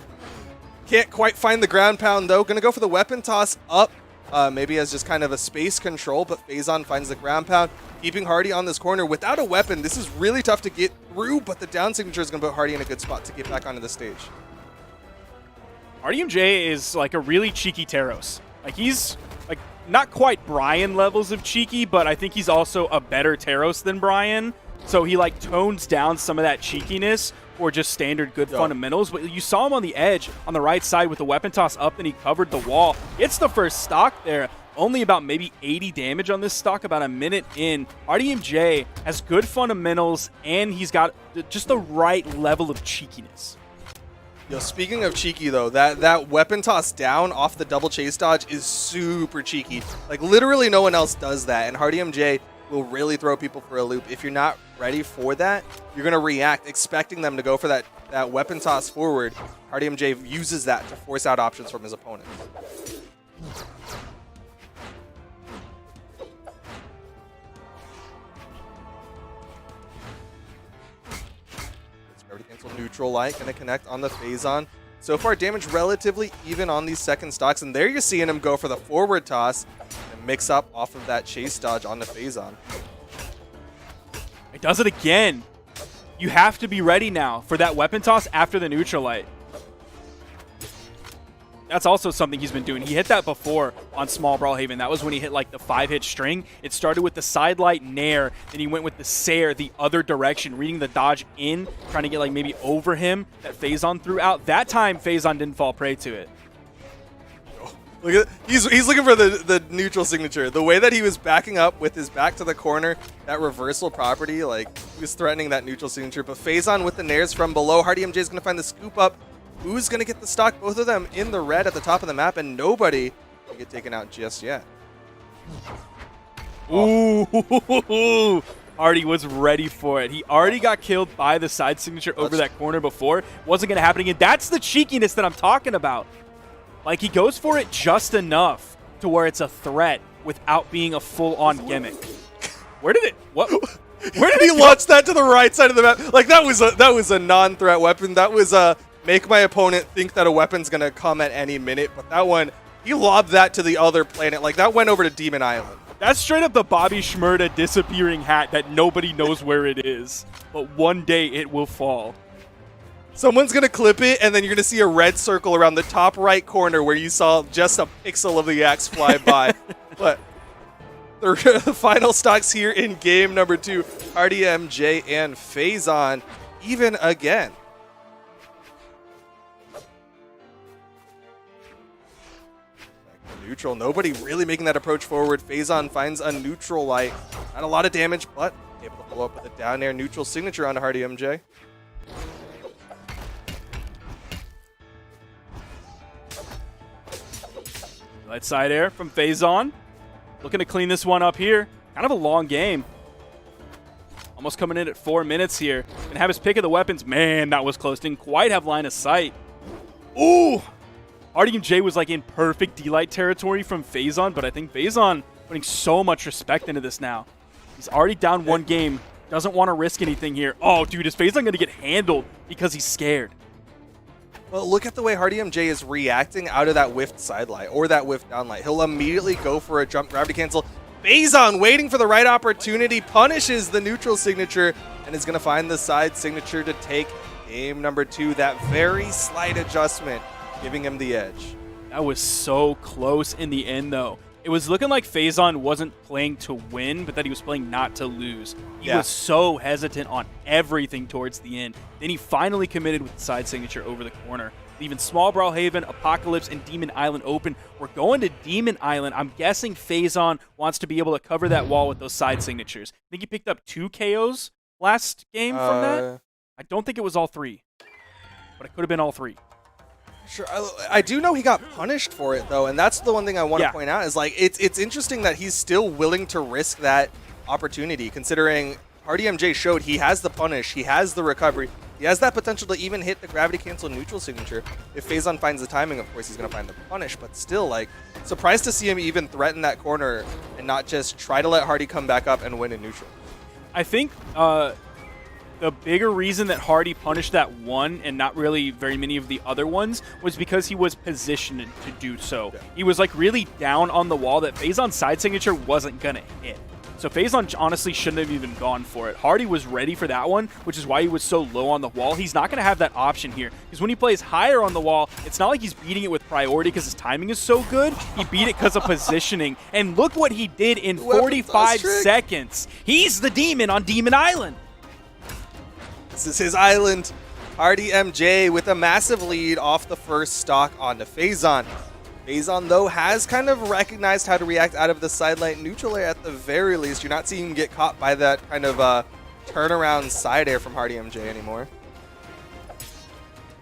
Can't quite find the ground pound, though. Going to go for the weapon toss up. Maybe as just kind of a space control, but Faison finds the ground pound, keeping Hardy on this corner. Without a weapon, this is really tough to get through, but the down signature is going to put Hardy in a good spot to get back onto the stage. Hardy MJ is like a really cheeky Taros. Like, he's like not quite Brian levels of cheeky, but I think he's also a better Taros than Brian. So he like tones down some of that cheekiness for just standard good fundamentals. But you saw him on the edge on the right side with the weapon toss up, and he covered the wall. It's the first stock there. Only about maybe 80 damage on this stock, about a minute in. Hardy MJ has good fundamentals, and he's got just the right level of cheekiness. Yo, speaking of cheeky, though, that weapon toss down off the double chase dodge is super cheeky. Like, literally no one else does that, and Hardy MJ will really throw people for a loop. If you're not ready for that, you're going to react, expecting them to go for that weapon toss forward. Hardy MJ uses that to force out options from his opponent. Everything's neutral-like, going to connect on the Faison. So far, damage relatively even on these second stocks, and there you're seeing him go for the forward toss and mix up off of that chase dodge onto Faison. It does it again. You have to be ready now for that weapon toss after the neutral light. That's also something he's been doing. He hit that before on Small Brawlhaven. That was when he hit like the 5-hit string. It started with the side light nair, then he went with the Sair the other direction, reading the dodge in, trying to get like maybe over him that Faison threw out. That time, Faison didn't fall prey to it. Look at, he's looking for the neutral signature. The way that he was backing up with his back to the corner, that reversal property, like he was threatening that neutral signature. But Faison with the nairs from below. Hardy MJ is going to find the scoop up. Who's going to get the stock? Both of them in the red at the top of the map, and nobody can get taken out just yet. Ooh, Hardy was ready for it. He already got killed by the side signature over that corner before. Wasn't going to happen again. That's the cheekiness that I'm talking about. Like, he goes for it just enough to where it's a threat without being a full-on gimmick. Where did it? What? Where did he launch that to the right side of the map? Like, that was a non-threat weapon. That was make my opponent think that a weapon's gonna come at any minute. But that one, he lobbed that to the other planet. Like, that went over to Demon Island. That's straight up the Bobby Shmurda disappearing hat that nobody knows where it is. But one day it will fall. Someone's going to clip it, and then you're going to see a red circle around the top right corner where you saw just a pixel of the axe fly by. But the final stocks here in game number 2, Hardy MJ and Faison even again. Neutral. Nobody really making that approach forward. Faison finds a neutral light. Not a lot of damage, but able to follow up with a down air neutral signature on Hardy MJ. Light side air from Faison. Looking to clean this one up here. Kind of a long game. Almost coming in at 4 minutes here. Gonna have his pick of the weapons. Man, that was close. Didn't quite have line of sight. Ooh! Hardy MJ was like in perfect D-Light territory from Faison, but I think Faison putting so much respect into this now. He's already down one game. Doesn't want to risk anything here. Oh, dude, is Faison going to get handled because he's scared? Well, look at the way Hardy MJ is reacting out of that whiffed side light or that whiffed down light. He'll immediately go for a jump gravity cancel. Faison waiting for the right opportunity, punishes the neutral signature, and is going to find the side signature to take game number 2. That very slight adjustment giving him the edge. That was so close in the end, though. It was looking like Faison wasn't playing to win, but that he was playing not to lose. He was so hesitant on everything towards the end. Then he finally committed with the side signature over the corner. Even Small Brawlhaven, Apocalypse, and Demon Island open. We're going to Demon Island. I'm guessing Faison wants to be able to cover that wall with those side signatures. I think he picked up 2 KOs last game from that. I don't think it was all 3, but it could have been all 3. Sure, I do know he got punished for it though, and that's the one thing I want to point out is like it's interesting that he's still willing to risk that opportunity, considering Hardy MJ showed he has the punish, he has the recovery, he has that potential to even hit the gravity cancel neutral signature. If Faison finds the timing, of course he's going to find the punish, but still, like, surprised to see him even threaten that corner and not just try to let Hardy come back up and win in neutral. I think the bigger reason that Hardy punished that one and not really very many of the other ones was because he was positioned to do so. Yeah. He was like really down on the wall that Faison's side signature wasn't going to hit. So Faison honestly shouldn't have even gone for it. Hardy was ready for that one, which is why he was so low on the wall. He's not going to have that option here because when he plays higher on the wall, it's not like he's beating it with priority because his timing is so good. He beat it because of positioning. And look what he did in 45 seconds. He's the demon on Demon Island. This is his island. Hardy MJ with a massive lead off the first stock onto Faison. Faison, though, has kind of recognized how to react out of the sidelight neutral air at the very least. You're not seeing him get caught by that kind of turnaround side air from Hardy MJ anymore.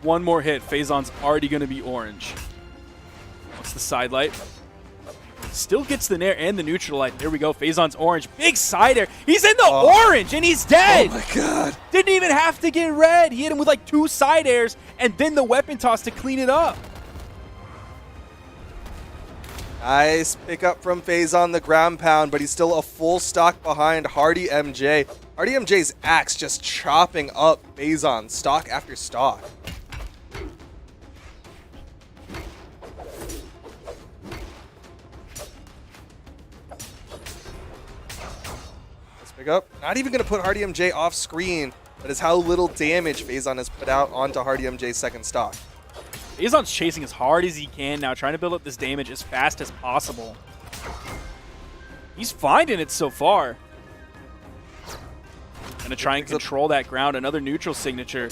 One more hit. Faison's already going to be orange. What's the sidelight? Still gets the nair and the neutral light. There we go. Faison's orange. Big side air. He's in the orange, and he's dead. Oh, my God. Didn't even have to get red. He hit him with like 2 side airs, and then the weapon toss to clean it up. Nice pick up from Faison, the ground pound, but he's still a full stock behind Hardy MJ. Hardy MJ's axe just chopping up Faison stock after stock. Pick up. Not even going to put Hardy MJ off screen. That is how little damage Faison has put out onto Hardy MJ's second stock. Faison's chasing as hard as he can now, trying to build up this damage as fast as possible. He's finding it so far. Gonna try and control that ground. Another neutral signature.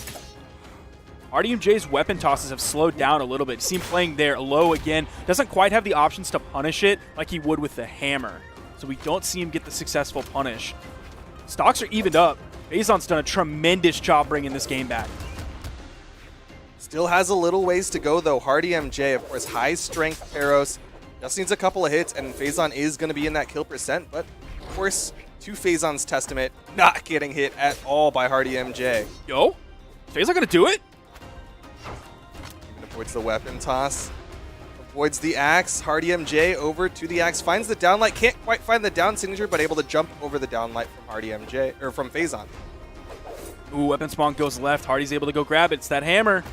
Hardy MJ's weapon tosses have slowed down a little bit. See him playing there low again. Doesn't quite have the options to punish it like he would with the hammer. So we don't see him get the successful punish. Stocks are evened up. Faison's done a tremendous job bringing this game back. Still has a little ways to go, though. Hardy MJ, of course, high strength Peros. Just needs a couple of hits, and Faison is going to be in that kill percent. But, of course, to Faison's testament, not getting hit at all by Hardy MJ. Yo, Faison going to do it? Even avoids the weapon toss. Avoids the axe. Hardy MJ over to the axe. Finds the downlight. Can't quite find the down signature, but able to jump over the downlight from Hardy MJ, or from Faison. Ooh, weapon spawn goes left. Hardy's able to go grab it. It's that hammer.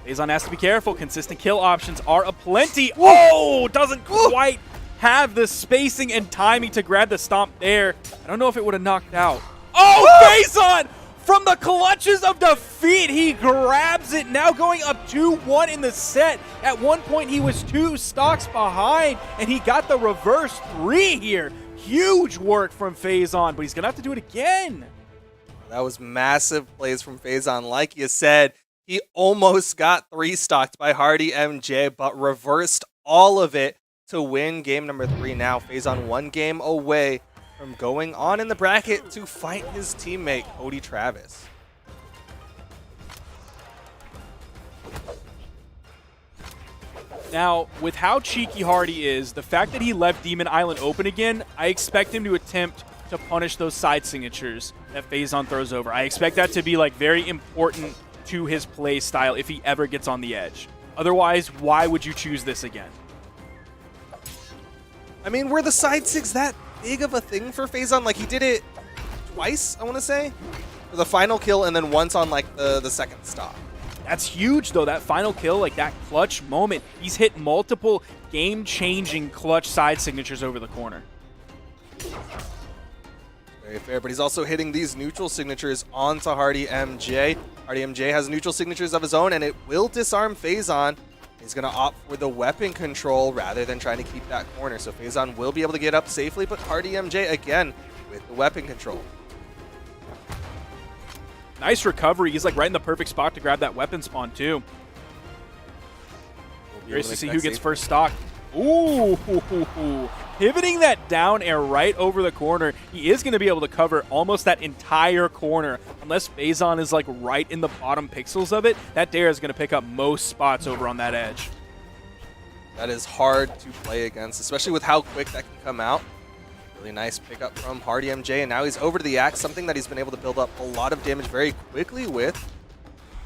Faison has to be careful. Consistent kill options are aplenty. Oh, doesn't quite have the spacing and timing to grab the stomp there. I don't know if it would have knocked out. Oh, Faison! From the clutches of defeat, he grabs it. Now going up 2-1 in the set. At one point, he was 2 stocks behind, and he got the reverse 3 here. Huge work from Faison, but he's going to have to do it again. That was massive plays from Faison. Like you said, he almost got 3 stocked by Hardy MJ, but reversed all of it to win game number 3. Now Faison 1 game away from going on in the bracket to fight his teammate, Cody Travis. Now, with how cheeky Hardy is, the fact that he left Demon Island open again, I expect him to attempt to punish those side signatures that Faison throws over. I expect that to be like very important to his play style if he ever gets on the edge. Otherwise, why would you choose this again? I mean, were the side sigs that big of a thing for Faison? Like, he did it twice, I want to say, for the final kill, and then once on like the second stop. That's huge, though. That final kill, like that clutch moment. He's hit multiple game-changing clutch side signatures over the corner. Very fair, but he's also hitting these neutral signatures onto Hardy MJ. Hardy MJ has neutral signatures of his own, and it will disarm Faison. He's going to opt for the weapon control rather than trying to keep that corner. So Faison will be able to get up safely, but Hardy MJ again with the weapon control. Nice recovery. He's like right in the perfect spot to grab that weapon spawn too. Curious to see who gets first stock. Ooh, pivoting that down air right over the corner. He is going to be able to cover almost that entire corner. Unless Faison is like right in the bottom pixels of it, that dare is going to pick up most spots over on that edge. That is hard to play against, especially with how quick that can come out. Really nice pickup from Hardy MJ, and now he's over to the axe, something that he's been able to build up a lot of damage very quickly with.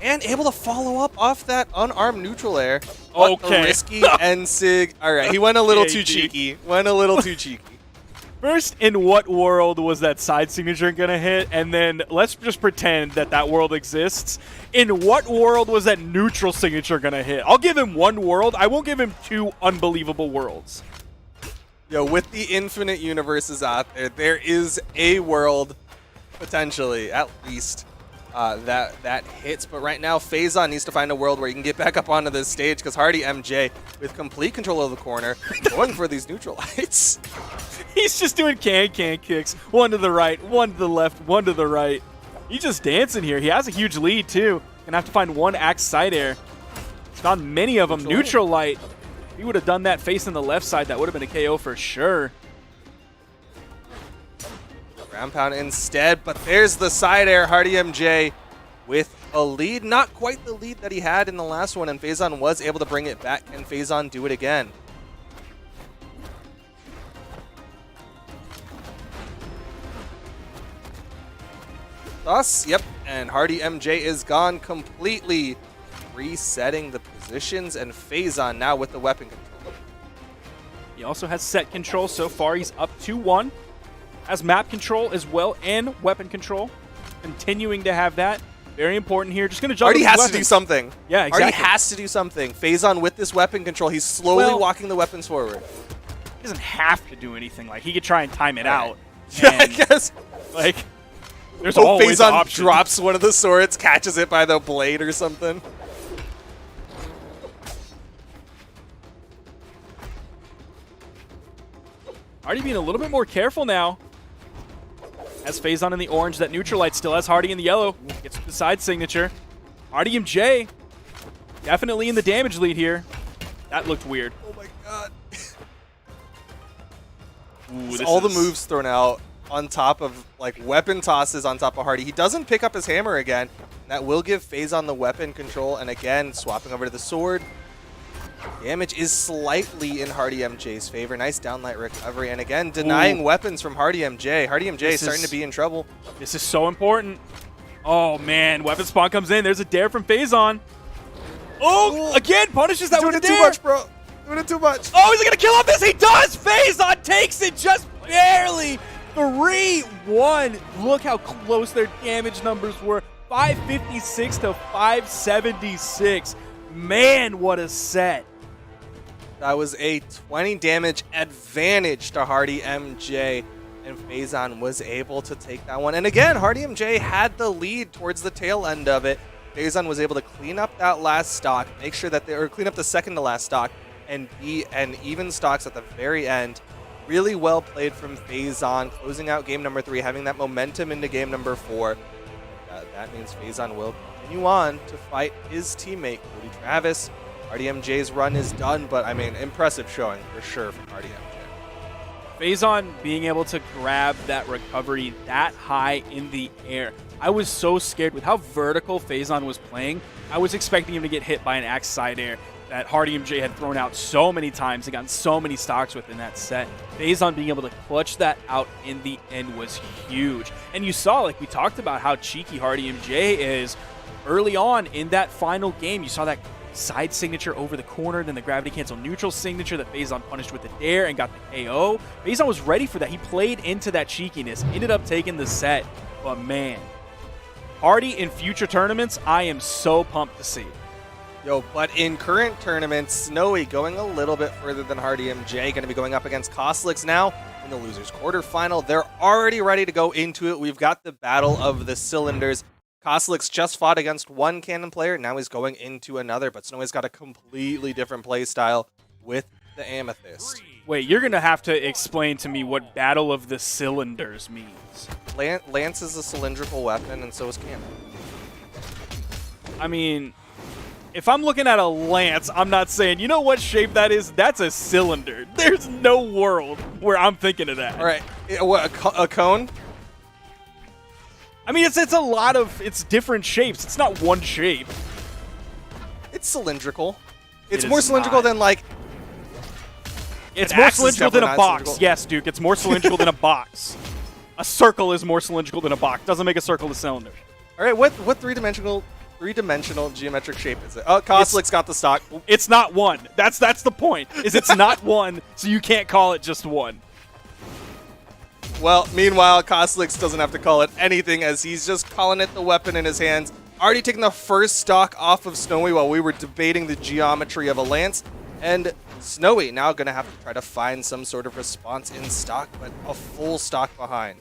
And able to follow up off that unarmed neutral air. What a risky end sig. All right, he went a little too cheeky. Went a little too cheeky. First, in what world was that side signature going to hit? And then let's just pretend that that world exists. In what world was that neutral signature going to hit? I'll give him 1 world. I won't give him 2 unbelievable worlds. Yo, with the infinite universes out there, there is a world, potentially, at least, that hits. But right now, Faison needs to find a world where he can get back up onto this stage, because Hardy MJ, with complete control of the corner, going for these neutral lights. He's just doing can kicks. 1 to the right, 1 to the left, 1 to the right. He's just dancing here. He has a huge lead, too. Gonna have to find 1 axe side air. He's found many of them. Neutral light. If he would have done that facing the left side, that would have been a KO for sure. Ground pound instead, but there's the side air. Hardy MJ with a lead. Not quite the lead that he had in the last one, and Faison was able to bring it back. Can Faison do it again? Thus, yep, and Hardy MJ is gone completely, resetting the positions, and Faison now with the weapon control. He also has set control so far. He's up 2-1. Has map control as well and weapon control. Continuing to have that. Very important here. Just going to jump. Hardy has to do something. Yeah, exactly. Hardy has to do something. Faison with this weapon control, he's slowly walking the weapons forward. He doesn't have to do anything. Like, he could try and time it out. Yeah, I guess. Like, there's Hope always Faison options. drops one of the swords, catches it by the blade or something. Hardy being a little bit more careful now. Has Faison in the orange, that neutralite still has Hardy in the yellow. Gets the side signature. Hardy MJ definitely in the damage lead here. That looked weird. Oh my god. Ooh, All the moves thrown out on top of, like, weapon tosses on top of Hardy. He doesn't pick up his hammer again. That will give Faison the weapon control. And again, swapping over to the sword. Damage is slightly in Hardy MJ's favor. Nice downlight recovery. And again, denying weapons from Hardy MJ. Hardy MJ is starting to be in trouble. This is so important. Oh, man. Weapon spawn comes in. There's a dare from Faison. Oh, again, punishes that with a dare. Doing it too much, bro. Doing it too much. Oh, is he going to kill off this? He does! Faison takes it just barely. 3-1. Look how close their damage numbers were. 556 to 576. Man, what a set. That was a 20 damage advantage to Hardy MJ, and Faison was able to take that one. And again, Hardy MJ had the lead towards the tail end of it. Faison was able to clean up that last stock, make sure that clean up the second to last stock, and be an even stocks at the very end. Really well played from Faison, closing out game number 3, having that momentum into game number 4. That means Faison will continue on to fight his teammate, Cody Travis. Hardy MJ's run is done, but I mean, impressive showing for sure from Hardy MJ. Faison being able to grab that recovery that high in the air. I was so scared with how vertical Faison was playing. I was expecting him to get hit by an axe side air that Hardy MJ had thrown out so many times and gotten so many stocks within that set. Faison being able to clutch that out in the end was huge. And you saw, like we talked about, how cheeky Hardy MJ is early on in that final game. You saw that side signature over the corner, then the gravity cancel neutral signature that Faison punished with the dare and got the KO. Faison was ready for that. He played into that cheekiness, ended up taking the set. But man, Hardy in future tournaments, I am so pumped to see. Yo, but in current tournaments, Snowy going a little bit further than Hardy MJ, going to be going up against Costlix now in the losers quarterfinal. They're already ready to go into it. We've got the battle of the cylinders. Costlix just fought against one cannon player. Now he's going into another, but Snowy's got a completely different play style with the Amethyst. Wait, you're going to have to explain to me what Battle of the Cylinders means. Lance is a cylindrical weapon, and so is cannon. I mean, if I'm looking at a lance, I'm not saying, you know what shape that is? That's a cylinder. There's no world where I'm thinking of that. All right, what, a cone? I mean, it's a lot of, it's different shapes. It's not one shape. It's cylindrical. It's It more is cylindrical not. than, like... It's An more axe is cylindrical than a definitely not box. cylindrical. Yes, Duke, it's more cylindrical than a box. A circle is more cylindrical than a box. Doesn't make a circle a cylinder. All right, what three-dimensional geometric shape is it? Oh, Costlix got the stock. It's not one. That's the point. Is it's not one, so you can't call it just one. Well, meanwhile, Costlix doesn't have to call it anything as he's just calling it the weapon in his hands. Already taking the first stock off of Snowy while we were debating the geometry of a lance. And Snowy now going to have to try to find some sort of response in stock, but a full stock behind.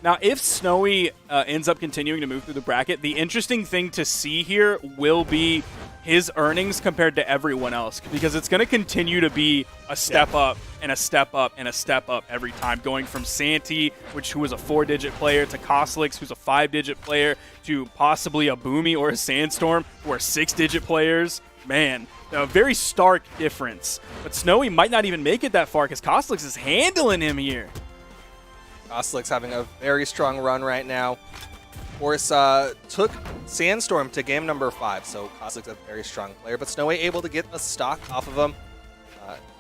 Now, if Snowy ends up continuing to move through the bracket, the interesting thing to see here will be his earnings compared to everyone else, because it's going to continue to be a step up and a step up and a step up every time, going from Santi, who was a 4-digit player, to Costlix, who's a 5-digit player, to possibly a Boomie or a Sandstorm, who are 6-digit players. Man, a very stark difference. But Snowy might not even make it that far because Costlix is handling him here. Costlix having a very strong run right now. Of course, took Sandstorm to game number 5, so Costlix a very strong player, but Snowy able to get a stock off of him.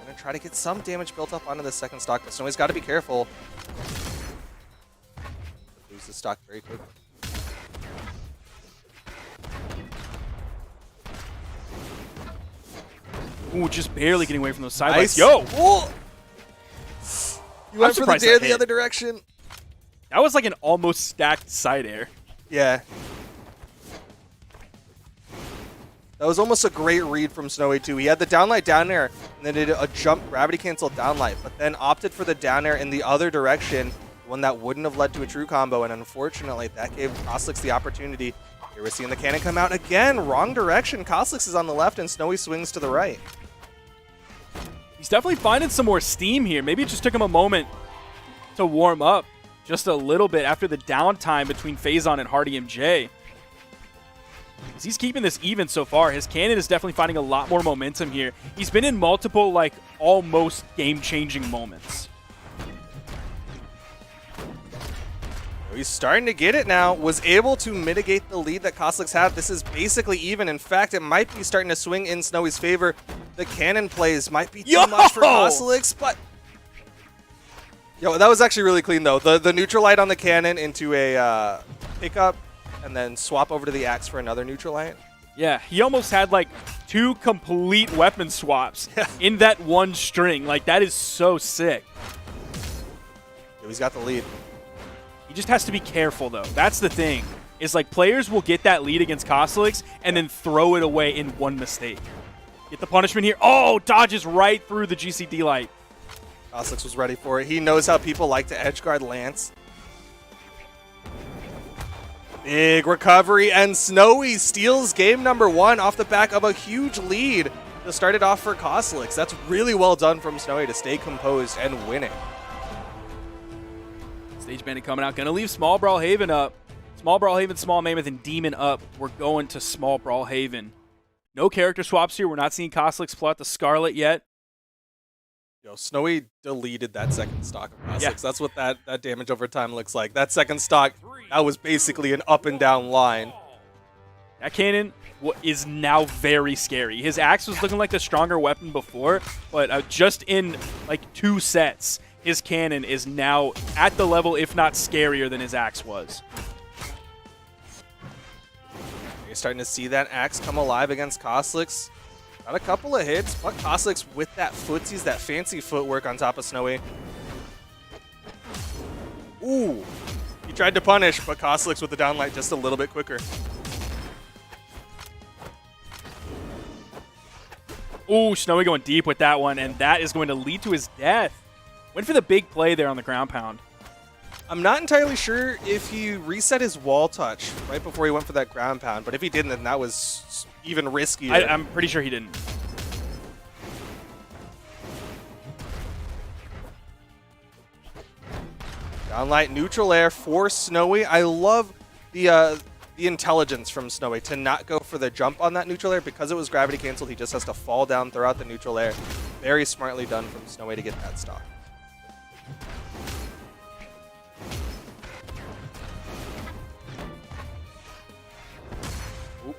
Gonna try to get some damage built up onto the second stock, but Snowy's got to be careful. Lose the stock very quickly. Ooh, just barely getting away from those sideways. Nice. Yo! Whoa! You went for the surprised dare that the hit. other direction. That was like an almost stacked side air. Yeah. That was almost a great read from Snowy, too. He had the downlight down air, and then did a jump gravity cancel downlight, but then opted for the down air in the other direction one that wouldn't have led to a true combo, and unfortunately, that gave Koslix the opportunity. Here we're seeing the cannon come out again. Wrong direction. Koslix is on the left, and Snowy swings to the right. He's definitely finding some more steam here. Maybe it just took him a moment to warm up just a little bit after the downtime between Faison and Hardy MJ. He's keeping this even so far. His cannon is definitely finding a lot more momentum here. He's been in multiple, like, almost game-changing moments. He's starting to get it now. Was able to mitigate the lead that Koslix had. This is basically even. In fact, it might be starting to swing in Snowy's favor. The cannon plays might be too much for Koslix, but... Yo, that was actually really clean, though. The neutral light on the cannon into a pickup, and then swap over to the axe for another neutral light. Yeah, he almost had like 2 complete weapon swaps in that one string. Like, that is so sick. Yo, he's got the lead. He just has to be careful, though. That's the thing. Is like players will get that lead against Koslix and then throw it away in one mistake. Get the punishment here. Oh, dodges right through the GCD light. Koslix was ready for it. He knows how people like to edgeguard Lance. Big recovery, and Snowy steals game number 1 off the back of a huge lead to start it off for Koslix. That's really well done from Snowy to stay composed and win it. Stage Bandit coming out. Going to leave Small Brawlhaven up. Small Brawlhaven, Small Mammoth, and Demon up. We're going to Small Brawlhaven. No character swaps here. We're not seeing Koslix pull out the Scarlet yet. Yo, Snowy deleted that second stock of Koslix. Yeah. That's what that damage over time looks like. That second stock, that was basically an up and down line. That cannon is now very scary. His axe was looking like the stronger weapon before, but just in like 2 sets, his cannon is now at the level, if not scarier, than his axe was. You're starting to see that axe come alive against Koslix. Got a couple of hits, but Koslix with that footsies, that fancy footwork on top of Snowy. Ooh. He tried to punish, but Koslix with the downlight just a little bit quicker. Ooh, Snowy going deep with that one, and that is going to lead to his death. Went for the big play there on the ground pound. I'm not entirely sure if he reset his wall touch right before he went for that ground pound, but if he didn't, then that was even riskier. I'm pretty sure he didn't. Downlight neutral air for Snowy. I love the intelligence from Snowy to not go for the jump on that neutral air because it was gravity canceled. He just has to fall down, throw out the neutral air. Very smartly done from Snowy to get that stock.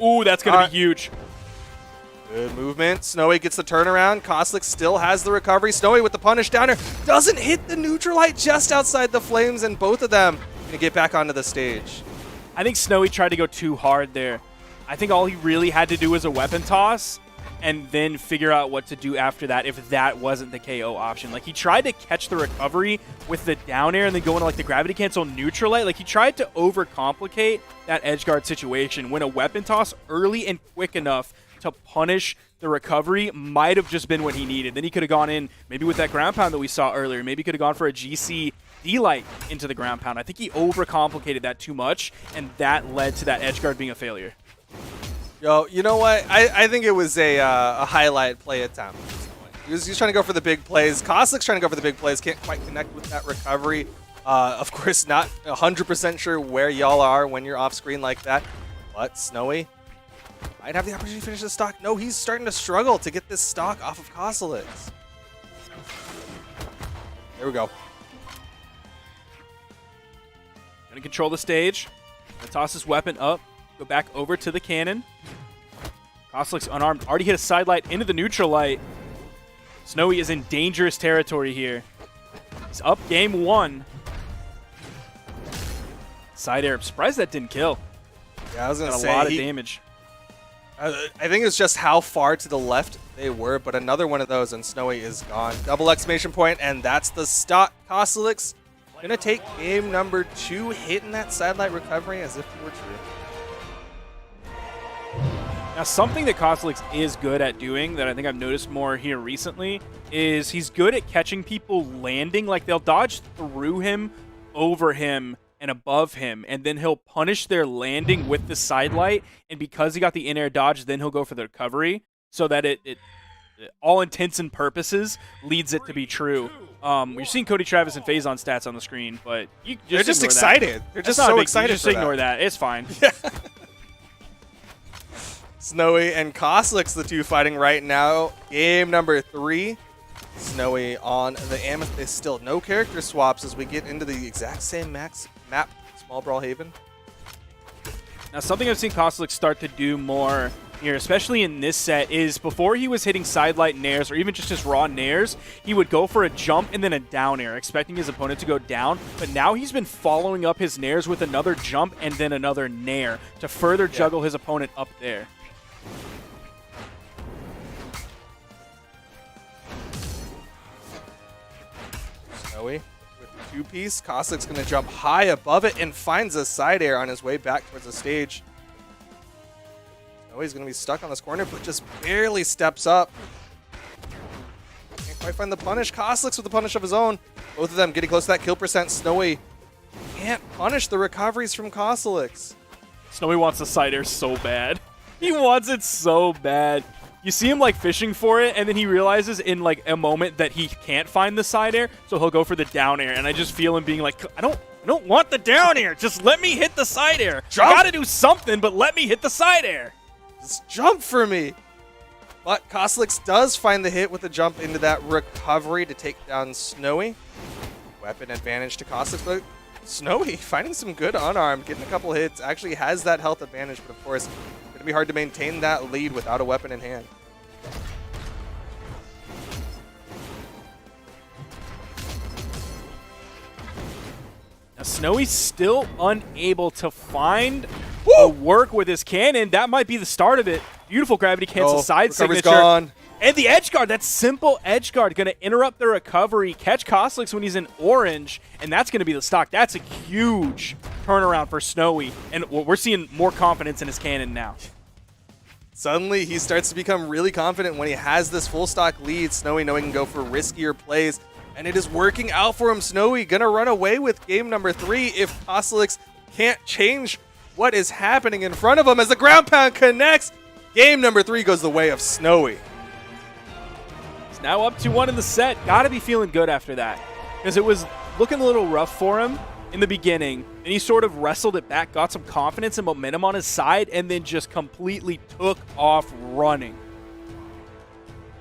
Ooh, that's going to be huge. Good movement. Snowy gets the turnaround. Koslix still has the recovery. Snowy with the punish downer. Doesn't hit the neutral light just outside the flames, and both of them going to get back onto the stage. I think Snowy tried to go too hard there. I think all he really had to do was a weapon toss and then figure out what to do after that if that wasn't the KO option. Like, he tried to catch the recovery with the down air and then go into, like, the gravity cancel neutral light. Like, he tried to overcomplicate that edge guard situation when a weapon toss early and quick enough to punish the recovery might have just been what he needed. Then he could have gone in maybe with that ground pound that we saw earlier. Maybe he could have gone for a GC D-Light into the ground pound. I think he overcomplicated that too much, and that led to that edge guard being a failure. Yo, you know what? I think it was a highlight play attempt. He was trying to go for the big plays. Koslix trying to go for the big plays. Can't quite connect with that recovery. Of course, not 100% sure where y'all are when you're off screen like that. But Snowy might have the opportunity to finish the stock. No, he's starting to struggle to get this stock off of Koslix. There we go. Gonna control the stage. Gonna toss his weapon up. Go back over to the cannon. Koslix unarmed. Already hit a side light into the neutral light. Snowy is in dangerous territory here. He's up game 1. Side air. I'm surprised that didn't kill. Yeah, I was going to Got say. a lot of damage. I think it's just how far to the left they were, but another one of those and Snowy is gone. Double exclamation point, and that's the stock. Koslix going to take game number 2, hitting that sidelight recovery as if it were true. Now, something that Koslix is good at doing that I think I've noticed more here recently is he's good at catching people landing. Like, they'll dodge through him over him and above him, and then he'll punish their landing with the sidelight, and because he got the in-air dodge, then he'll go for the recovery, so that it all intents and purposes leads it to be true. You're seeing Cody Travis and Faison stats on the screen, but they're just excited. That. They're just so excited. Just ignore that. It's fine. Yeah. Snowy and Koslix, the two fighting right now. Game number 3. Snowy on the Amethyst. Still no character swaps as we get into the exact same map, Small Brawlhaven. Now, something I've seen Koslix start to do more here, especially in this set, is before he was hitting sidelight nairs or even just his raw nairs, he would go for a jump and then a down air, expecting his opponent to go down. But now he's been following up his nairs with another jump and then another nair to further juggle his opponent up there. Snowy with the 2-piece. Koslix going to jump high above it and finds a side air on his way back towards the stage. Snowy's going to be stuck on this corner, but just barely steps up. Can't quite find the punish. Koslix with the punish of his own. Both of them getting close to that kill percent. Snowy can't punish the recoveries from Koslix. Snowy wants the side air so bad. He wants it so bad. You see him like fishing for it, and then he realizes in like a moment that he can't find the side air, so he'll go for the down air. And I just feel him being like, I don't want the down air. Just let me hit the side air. Jump. I gotta do something, but let me hit the side air. Just jump for me. But Koslix does find the hit with a jump into that recovery to take down Snowy. Weapon advantage to Koslix, but Snowy finding some good unarmed, getting a couple hits, actually has that health advantage, but of course, going to be hard to maintain that lead without a weapon in hand. Now, Snowy's still unable to find a work with his cannon. That might be the start of it. Beautiful gravity cancel side signature. Gone. And the edge guard, that simple edge guard, going to interrupt the recovery, catch Koslix when he's in orange, and that's going to be the stock. That's a huge turnaround for Snowy, and we're seeing more confidence in his cannon now. Suddenly, he starts to become really confident when he has this full stock lead. Snowy knowing he can go for riskier plays, and it is working out for him. Snowy going to run away with game number 3 if Koslix can't change what is happening in front of him as the ground pound connects. Game number 3 goes the way of Snowy. Now up 2-1 in the set. Got to be feeling good after that, because it was looking a little rough for him in the beginning. And he sort of wrestled it back, got some confidence and momentum on his side, and then just completely took off running.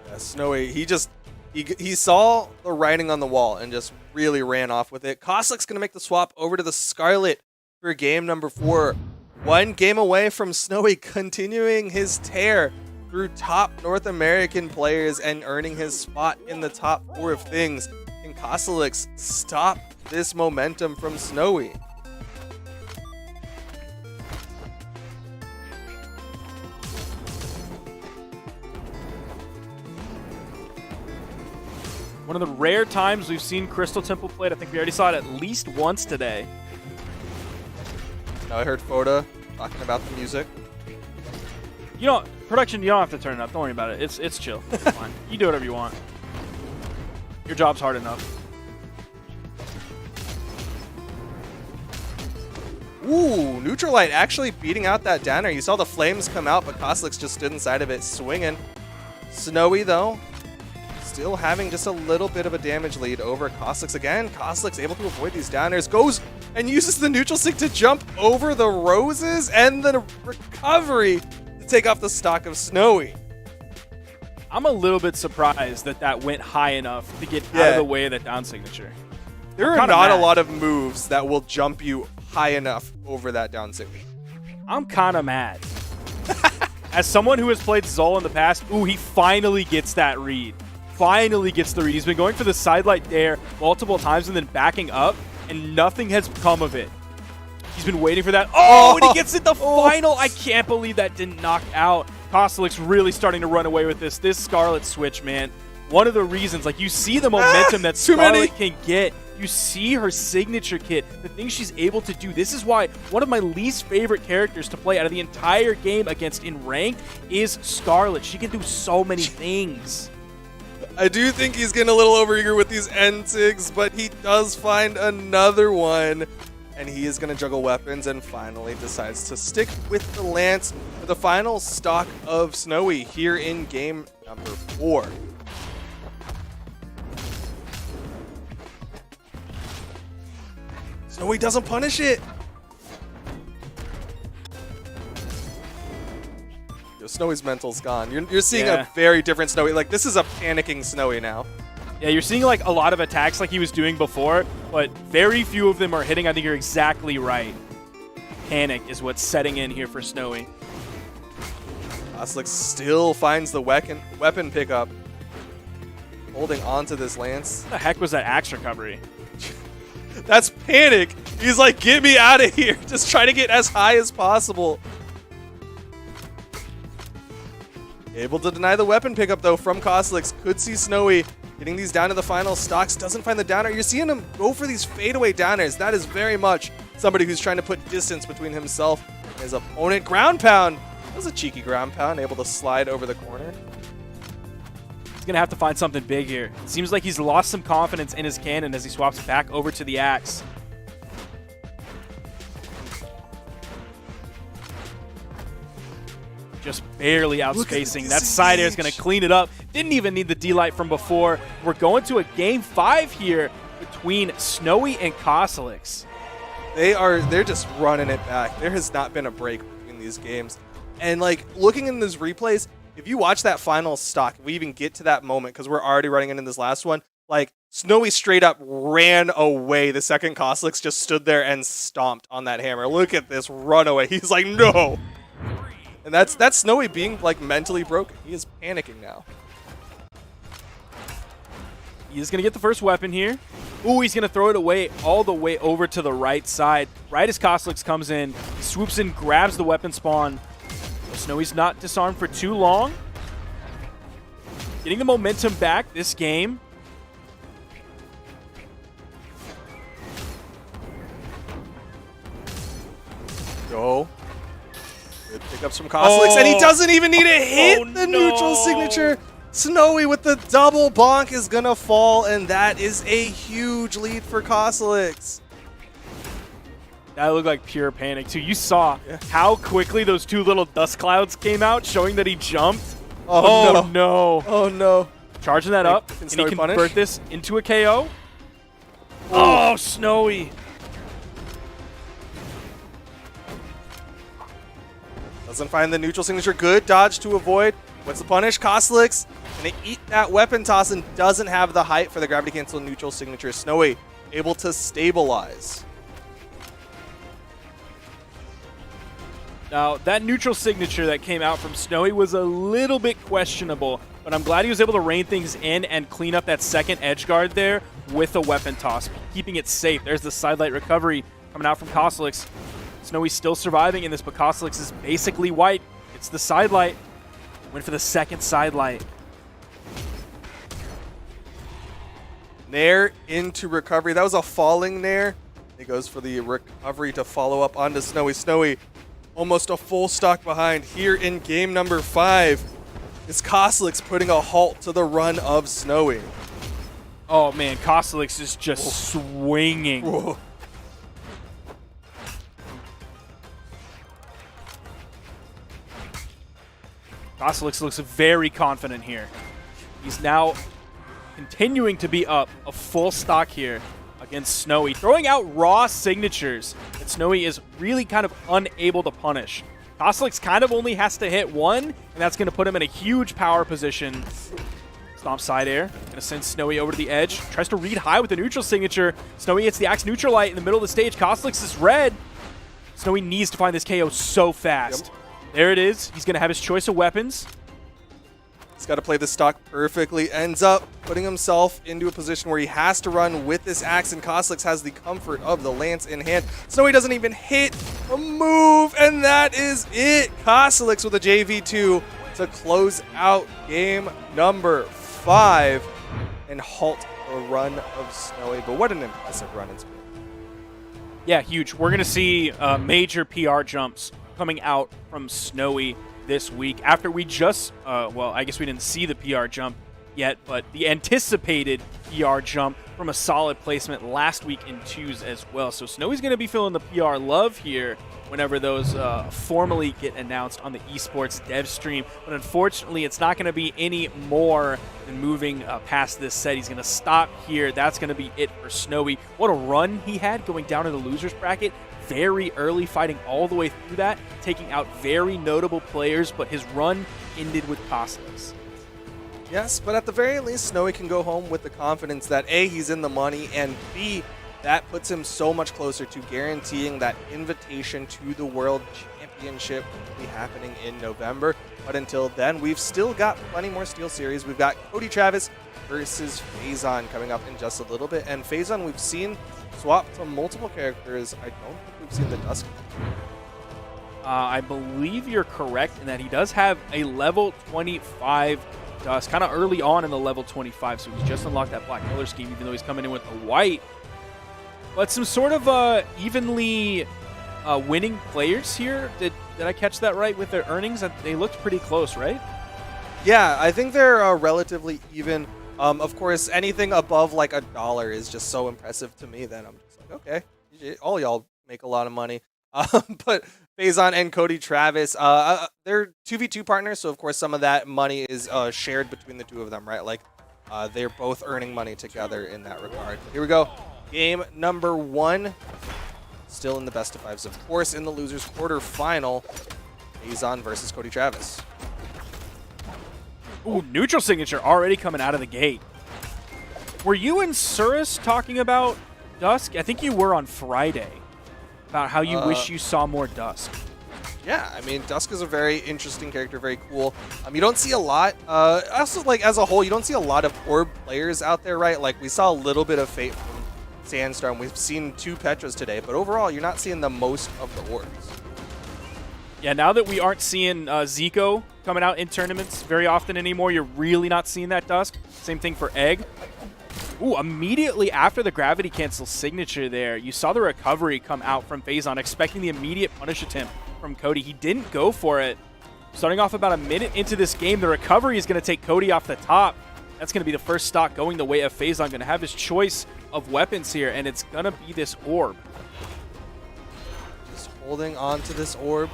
Yeah, Snowy, he saw the writing on the wall and just really ran off with it. Koslix going to make the swap over to the Scarlet for game number 4. 1 game away from Snowy continuing his tear through top North American players and earning his spot in the top 4 of things. Can Koslix stop this momentum from Snowy? One of the rare times we've seen Crystal Temple played. I think we already saw it at least once today. Now I heard Foda talking about the music. You know, production, you don't have to turn it up. Don't worry about it. It's chill. It's fine. You do whatever you want. Your job's hard enough. Ooh, Neutralite actually beating out that downer. You saw the flames come out, but Koslix just stood inside of it, swinging. Snowy, though, still having just a little bit of a damage lead over Koslix. Again, Koslix able to avoid these downers, goes and uses the neutral stick to jump over the roses and the recovery to take off the stock of Snowy. I'm a little bit surprised that went high enough to get out of the way of that down signature. There are not a lot of moves that will jump you high enough over that down signature. I'm kind of mad. As someone who has played Zol in the past, ooh, he finally gets that read. Finally gets the read. He's been going for the sidelight there multiple times and then backing up, and nothing has come of it. He's been waiting for that. Oh, and he gets it the final. I can't believe that didn't knock out. Koslix really starting to run away with this. This Scarlet switch, man. One of the reasons, like, you see the momentum that Scarlet can get. You see her signature kit, the things she's able to do. This is why one of my least favorite characters to play out of the entire game against in ranked is Scarlet. She can do so many things. I do think he's getting a little overeager with these N6s, but he does find another one. And he is going to juggle weapons and finally decides to stick with the lance for the final stock of Snowy here in game number 4. Snowy doesn't punish it. Yo, Snowy's mental's gone. You're seeing a very different Snowy. Like, this is a panicking Snowy now. Yeah, you're seeing like a lot of attacks like he was doing before, but very few of them are hitting. I think you're exactly right. Panic is what's setting in here for Snowy. Koslix still finds the weapon pickup. Holding on to this lance. What the heck was that axe recovery? That's panic. He's like, get me out of here. Just try to get as high as possible. Able to deny the weapon pickup, though, from Koslix. Could see Snowy getting these down to the final stocks. Doesn't find the downer. You're seeing him go for these fadeaway downers. That is very much somebody who's trying to put distance between himself and his opponent. Ground pound. That was a cheeky ground pound. Able to slide over the corner. He's going to have to find something big here. It seems like he's lost some confidence in his cannon as he swaps back over to the axe. Just barely outspacing. That side air is going to clean it up. Didn't even need the D-Light from before. We're going to a game 5 here between Snowy and Koslix. They're just running it back. There has not been a break between these games. And like looking in these replays, if you watch that final stock, we even get to that moment because we're already running into this last one. Like Snowy straight up ran away the second Koslix just stood there and stomped on that hammer. Look at this runaway. He's like, no. And that's Snowy being like mentally broken. He is panicking now. He is going to get the first weapon here. Ooh, he's going to throw it away all the way over to the right side. Right as Koslix comes in, he swoops in, grabs the weapon spawn. Snowy's not disarmed for too long. Getting the momentum back this game. Go. Good pickups from Koslix, and he doesn't even need a hit. The neutral signature. Snowy with the double bonk is going to fall, and that is a huge lead for Koslix. That looked like pure panic, too. You saw how quickly those two little dust clouds came out, showing that he jumped. Oh, no. Oh, no. Charging that up. Can he Snowy convert punish? this into a KO? Oh, Snowy. Doesn't find the neutral signature. Good dodge to avoid. What's the punish? Koslix gonna eat that weapon toss and doesn't have the height for the gravity cancel neutral signature. Snowy able to stabilize. Now, that neutral signature that came out from Snowy was a little bit questionable, but I'm glad he was able to rein things in and clean up that second edge guard there with a weapon toss, keeping it safe. There's the sidelight recovery coming out from Koslix. Snowy's still surviving in this, but Koslix is basically white. It's the sidelight. Went for the second sidelight. Nair into recovery. That was a falling Nair. He goes for the recovery to follow up onto Snowy. Snowy almost a full stock behind here in game number 5. Is Koslix putting a halt to the run of Snowy? Oh, man. Koslix is just swinging. Whoa. Koslix looks very confident here. He's now continuing to be up a full stock here against Snowy, throwing out raw signatures that Snowy is really kind of unable to punish. Koslix kind of only has to hit one, and that's going to put him in a huge power position. Stomp side air. Going to send Snowy over to the edge. Tries to read high with the neutral signature. Snowy hits the axe neutral light in the middle of the stage. Koslix is red. Snowy needs to find this KO so fast. Yep. There it is. He's going to have his choice of weapons. He's got to play the stock perfectly. Ends up putting himself into a position where he has to run with this axe, and Koslix has the comfort of the lance in hand. Snowy doesn't even hit a move, and that is it. Koslix with a JV2 to close out game number 5 and halt the run of Snowy. But what an impressive run it's been. Yeah, huge. We're going to see major PR jumps coming out from Snowy this week after we just, well, I guess we didn't see the PR jump yet, but the anticipated PR jump from a solid placement last week in 2s as well. So Snowy's going to be feeling the PR love here whenever those formally get announced on the esports dev stream. But unfortunately, it's not going to be any more than moving past this set. He's going to stop here. That's going to be it for Snowy. What a run he had going down in the losers bracket. Very early, fighting all the way through that, taking out very notable players, but his run ended with costless. Yes, but at the very least, Snowy can go home with the confidence that A, he's in the money, and B, that puts him so much closer to guaranteeing that invitation to the World Championship will be happening in November. But until then, we've still got plenty more SteelSeries. We've got Cody Travis versus Faison coming up in just a little bit. And Faison, we've seen swap to multiple characters. I don't think we've seen the Dusk. I believe you're correct in that he does have a level 25 Dusk, kind of early on in the level 25, so he's just unlocked that black color scheme, even though he's coming in with the white. But some sort of evenly winning players here. Did I catch that right with their earnings? They looked pretty close, right? Yeah, I think they're relatively even. Of course, anything above like $1 is just so impressive to me that I'm just like, okay, all y'all make a lot of money. But Faison and Cody Travis, they're 2v2 partners, so of course some of that money is shared between the two of them, right? Like, they're both earning money together in that regard. Here we go. Game number 1. Still in the best of 5s, of course, in the losers quarterfinal. Faison versus Cody Travis. Ooh, neutral signature already coming out of the gate. Were you and Surus talking about Dusk? I think you were on Friday. About how you wish you saw more Dusk. Yeah, I mean, Dusk is a very interesting character, very cool. You don't see a lot. Also, like, as a whole, you don't see a lot of orb players out there, right? Like, we saw a little bit of Fate from Sandstorm. We've seen 2 Petras today, but overall, you're not seeing the most of the orbs. Yeah, now that we aren't seeing Zico coming out in tournaments very often anymore, you're really not seeing that Dusk. Same thing for Egg. Ooh, immediately after the gravity cancel signature there, you saw the recovery come out from Faison, expecting the immediate punish attempt from Cody. He didn't go for it. Starting off about a minute into this game, the recovery is going to take Cody off the top. That's going to be the first stock going the way of Faison. Going to have his choice of weapons here, and it's going to be this orb. Just holding on to this orb.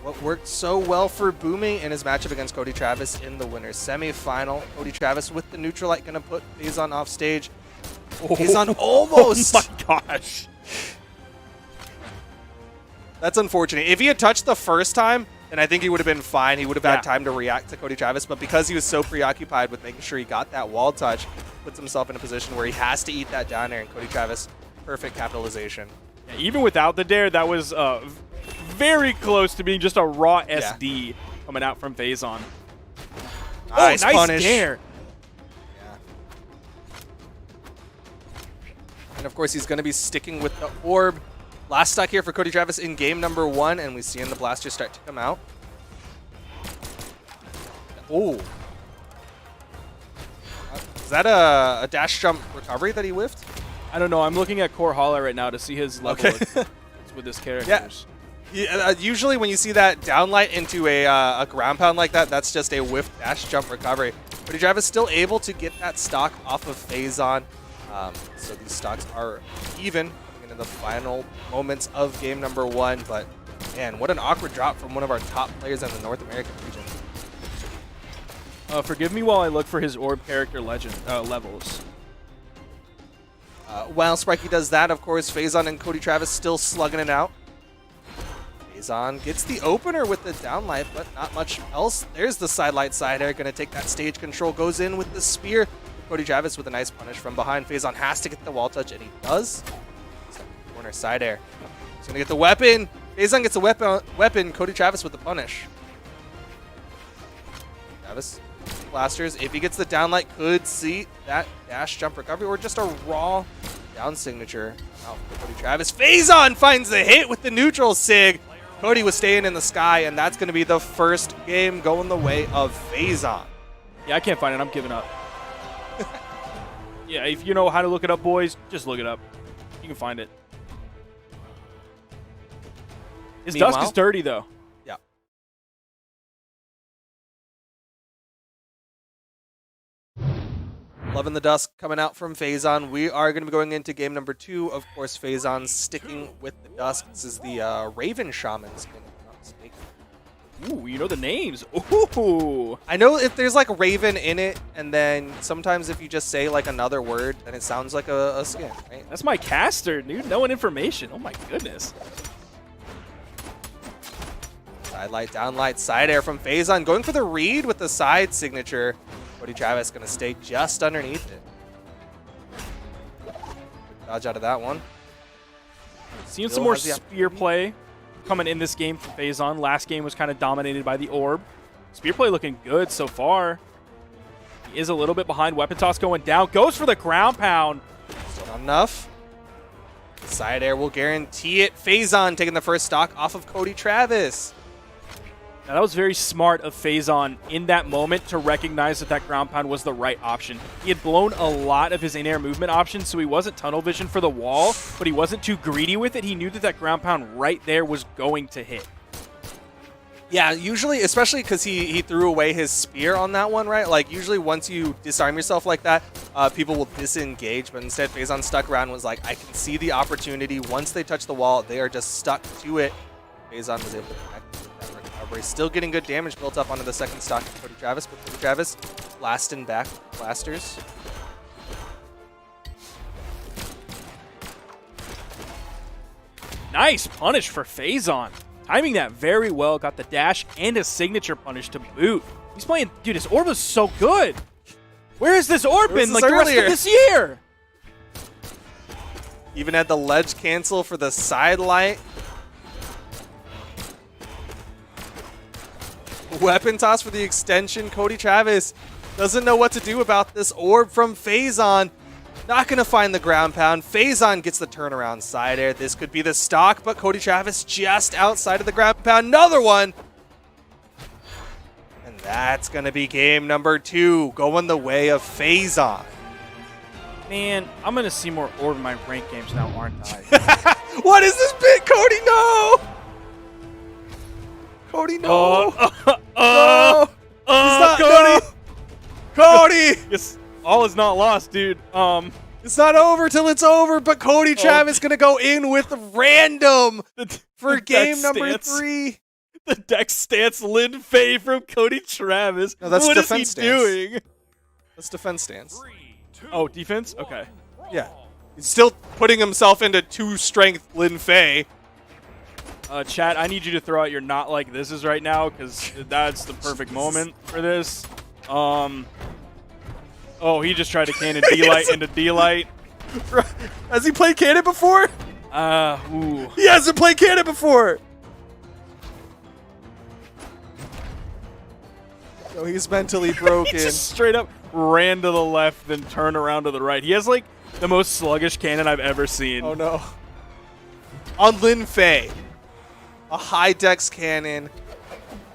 What worked so well for Boomie in his matchup against Cody Travis in the winner's semifinal. Cody Travis with the neutral light going to put Faison off stage. Faison almost. Oh my gosh. That's unfortunate. If he had touched the first time, then I think he would have been fine. He would have had time to react to Cody Travis. But because he was so preoccupied with making sure he got that wall touch, puts himself in a position where he has to eat that down air. And Cody Travis, perfect capitalization. Yeah, even without the dare, that was very close to being just a raw SD coming out from Faison. Nice punish. Dare. Yeah. And of course, he's going to be sticking with the orb. Last stock here for Cody Travis in game number 1, and we see the blaster start to come out. Oh. Is that a dash jump recovery that he whiffed? I don't know. I'm looking at Brawlhalla right now to see his level with his characters. Yeah, usually when you see that downlight into a ground pound like that, that's just a whiff dash jump recovery. Cody Travis still able to get that stock off of Faison. So these stocks are even in the final moments of game number 1. But man, what an awkward drop from one of our top players in the North American region. Forgive me while I look for his orb character levels. While Sparky does that, of course, Faison and Cody Travis still slugging it out. Faison gets the opener with the downlight, but not much else. There's the sidelight side air, going to take that stage control, goes in with the spear. Cody Travis with a nice punish from behind. Faison has to get the wall touch, and he does. Corner side air. He's going to get the weapon. Faison gets a weapon. Cody Travis with the punish. Travis blasters. If he gets the downlight, could see that dash jump recovery or just a raw down signature out for Cody Travis. Faison finds the hit with the neutral sig. Cody was staying in the sky, and that's going to be the first game going the way of Faison. Yeah, I can't find it. I'm giving up. Yeah, if you know how to look it up, boys, just look it up. You can find it. His Dusk is dirty, though. Loving the dusk coming out from Faison. We are going to be going into game number 2. Of course, Faison sticking with the dusk. This is the Raven Shaman skin, if I'm not mistaken. Ooh, you know the names. Ooh. I know if there's like Raven in it, and then sometimes if you just say like another word, then it sounds like a skin, right? That's my caster, dude. Knowing information. Oh my goodness. Side light, down light, side air from Faison. Going for the read with the side signature. Cody Travis going to stay just underneath it. Dodge out of that one. Seeing Still some more has the spear play coming in this game from Faison. Last game was kind of dominated by the orb. Spear play looking good so far. He is a little bit behind. Weapon toss going down. Goes for the ground pound. Still not enough. Side air will guarantee it. Faison taking the first stock off of Cody Travis. Now, that was very smart of Faison in that moment to recognize that that ground pound was the right option. He had blown a lot of his in-air movement options, so he wasn't tunnel vision for the wall, but he wasn't too greedy with it. He knew that that ground pound right there was going to hit. Yeah, usually, especially because he threw away his spear on that one, right? Like, usually once you disarm yourself like that, people will disengage, but instead Faison stuck around and was like, I can see the opportunity. Once they touch the wall, they are just stuck to it. Faison was able to connect with that recovery. Still getting good damage built up onto the second stock of Cody Travis, but Cody Travis blasting back with blasters. Nice punish for Faison. Timing that very well. Got the dash and a signature punish to boot. He's playing... Dude, his orb is so good. Where has this orb been like the rest of this year? Even had the ledge cancel for the side light. Weapon toss for the extension. Cody Travis doesn't know what to do about this orb from Faison. Not going to find the ground pound. Faison gets the turnaround side air. This could be the stock, but Cody Travis just outside of the ground pound. Another one. And that's going to be game number 2, going the way of Faison. Man, I'm going to see more orb in my ranked games now, aren't I? What is this bit, Cody? No! Cody, no! No! He's not, Cody! no! Cody! Yes, all is not lost, dude. It's not over till it's over, but Cody Travis gonna go in with random for game number 3. The deck stance Lin Fei from Cody Travis. No, that's what is he defense stance. doing? That's defense stance. Oh, defense? Okay. Yeah. He's still putting himself into 2-strength Lin Fei. Chat, I need you to throw out your not like this is right now, because that's the perfect moment for this. Oh, he just tried to cannon D-Light into D-Light. Has he played cannon before? Ooh. He hasn't played cannon before! So he's mentally broken. He just straight up ran to the left, then turned around to the right. He has, like, the most sluggish cannon I've ever seen. Oh, no. On Lin Fei. A high dex cannon.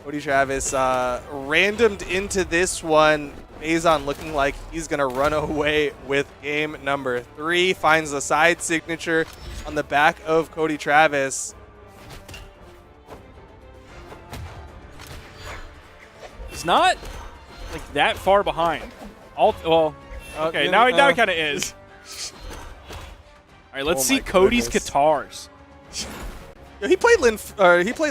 Cody Travis randomed into this one. Faison looking like he's going to run away with game number 3. Finds the side signature on the back of Cody Travis. He's not, like, that far behind. Well, okay, now he kind of is. All right, let's see Cody's guitars. Yo, he played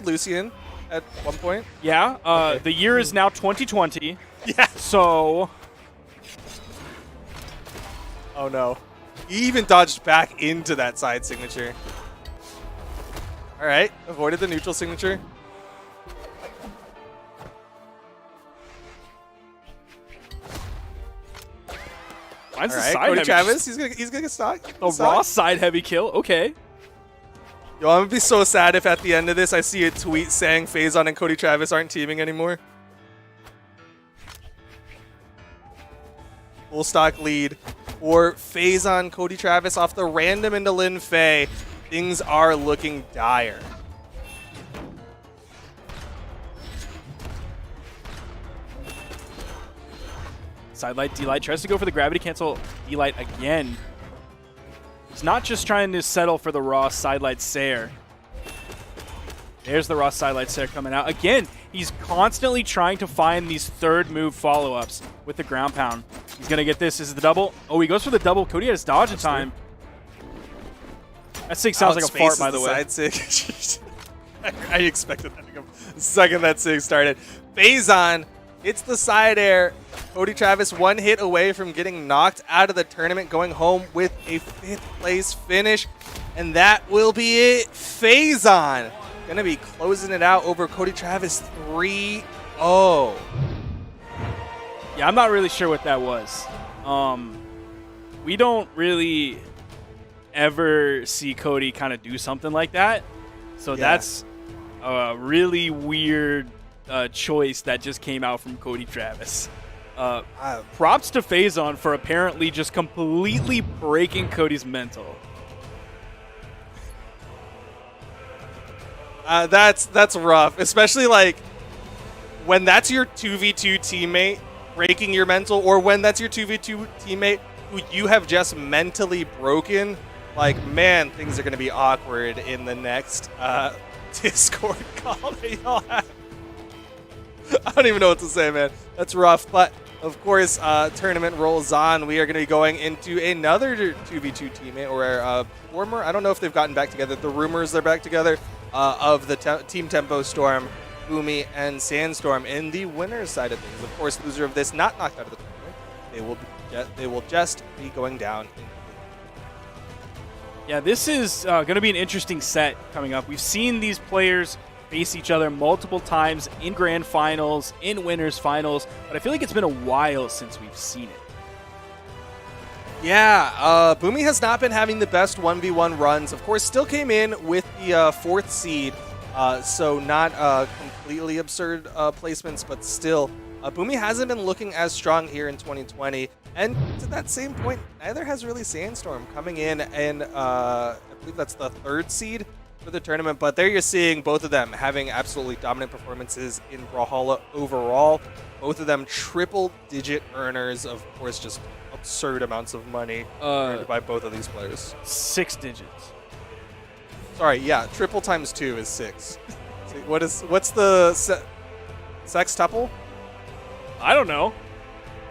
Lucian at one point. Yeah, the year is now 2020. Yeah. So... Oh, no. He even dodged back into that side signature. All right. Avoided the neutral signature. Finds All the right, side Cody heavy. Travis, he's gonna get stock. A raw side heavy kill. Okay. Yo, I'm gonna be so sad if at the end of this I see a tweet saying Faison and Cody Travis aren't teaming anymore. Full stock lead for Faison. Cody Travis off the random into Lin Fei. Things are looking dire. Sidelight, D-Light tries to go for the gravity cancel. D-Light again. He's not just trying to settle for the raw sidelight Sair. There's the raw sidelight Sair coming out. Again, he's constantly trying to find these third move follow-ups with the ground pound. He's going to get this. This is the double. Oh, he goes for the double. Cody has dodge in time. That Sig sounds like a fart, by the way. Side Sig. I expected that to come the second that Sig started. Faison hits the side air. Cody Travis 1 hit away from getting knocked out of the tournament, going home with a 5th place finish. And that will be it. Faison going to be closing it out over Cody Travis 3-0. Yeah, I'm not really sure what that was. We don't really ever see Cody kind of do something like that. So that's a really weird choice that just came out from Cody Travis. Props to Faison for apparently just completely breaking Cody's mental. That's rough, especially like when that's your 2v2 teammate breaking your mental, or when that's your 2v2 teammate who you have just mentally broken. Like, man, things are going to be awkward in the next Discord call that y'all have. I don't even know what to say, man. That's rough. But, of course, tournament rolls on. We are going to be going into another 2v2 teammate, or former. I don't know if they've gotten back together. The rumors they're back together of the Team Tempo Storm, Boomie, and Sandstorm in the winner's side of things. Of course, loser of this not knocked out of the tournament. They will just be going down in. Yeah, this is going to be an interesting set coming up. We've seen these players face each other multiple times in grand finals, in winners finals, but I feel like it's been a while since we've seen it. Yeah, Boomie has not been having the best 1v1 runs. Of course, still came in with the 4th seed, so not completely absurd placements, but still, Boomie hasn't been looking as strong here in 2020. And to that same point, neither has really Sandstorm coming in, and I believe that's the 3rd seed for the tournament. But there you're seeing both of them having absolutely dominant performances in Brawlhalla overall. Both of them triple-digit earners, of course, just absurd amounts of money earned by both of these players. 6 digits. Sorry, yeah, triple times 2 is 6. What's the sextuple? I don't know.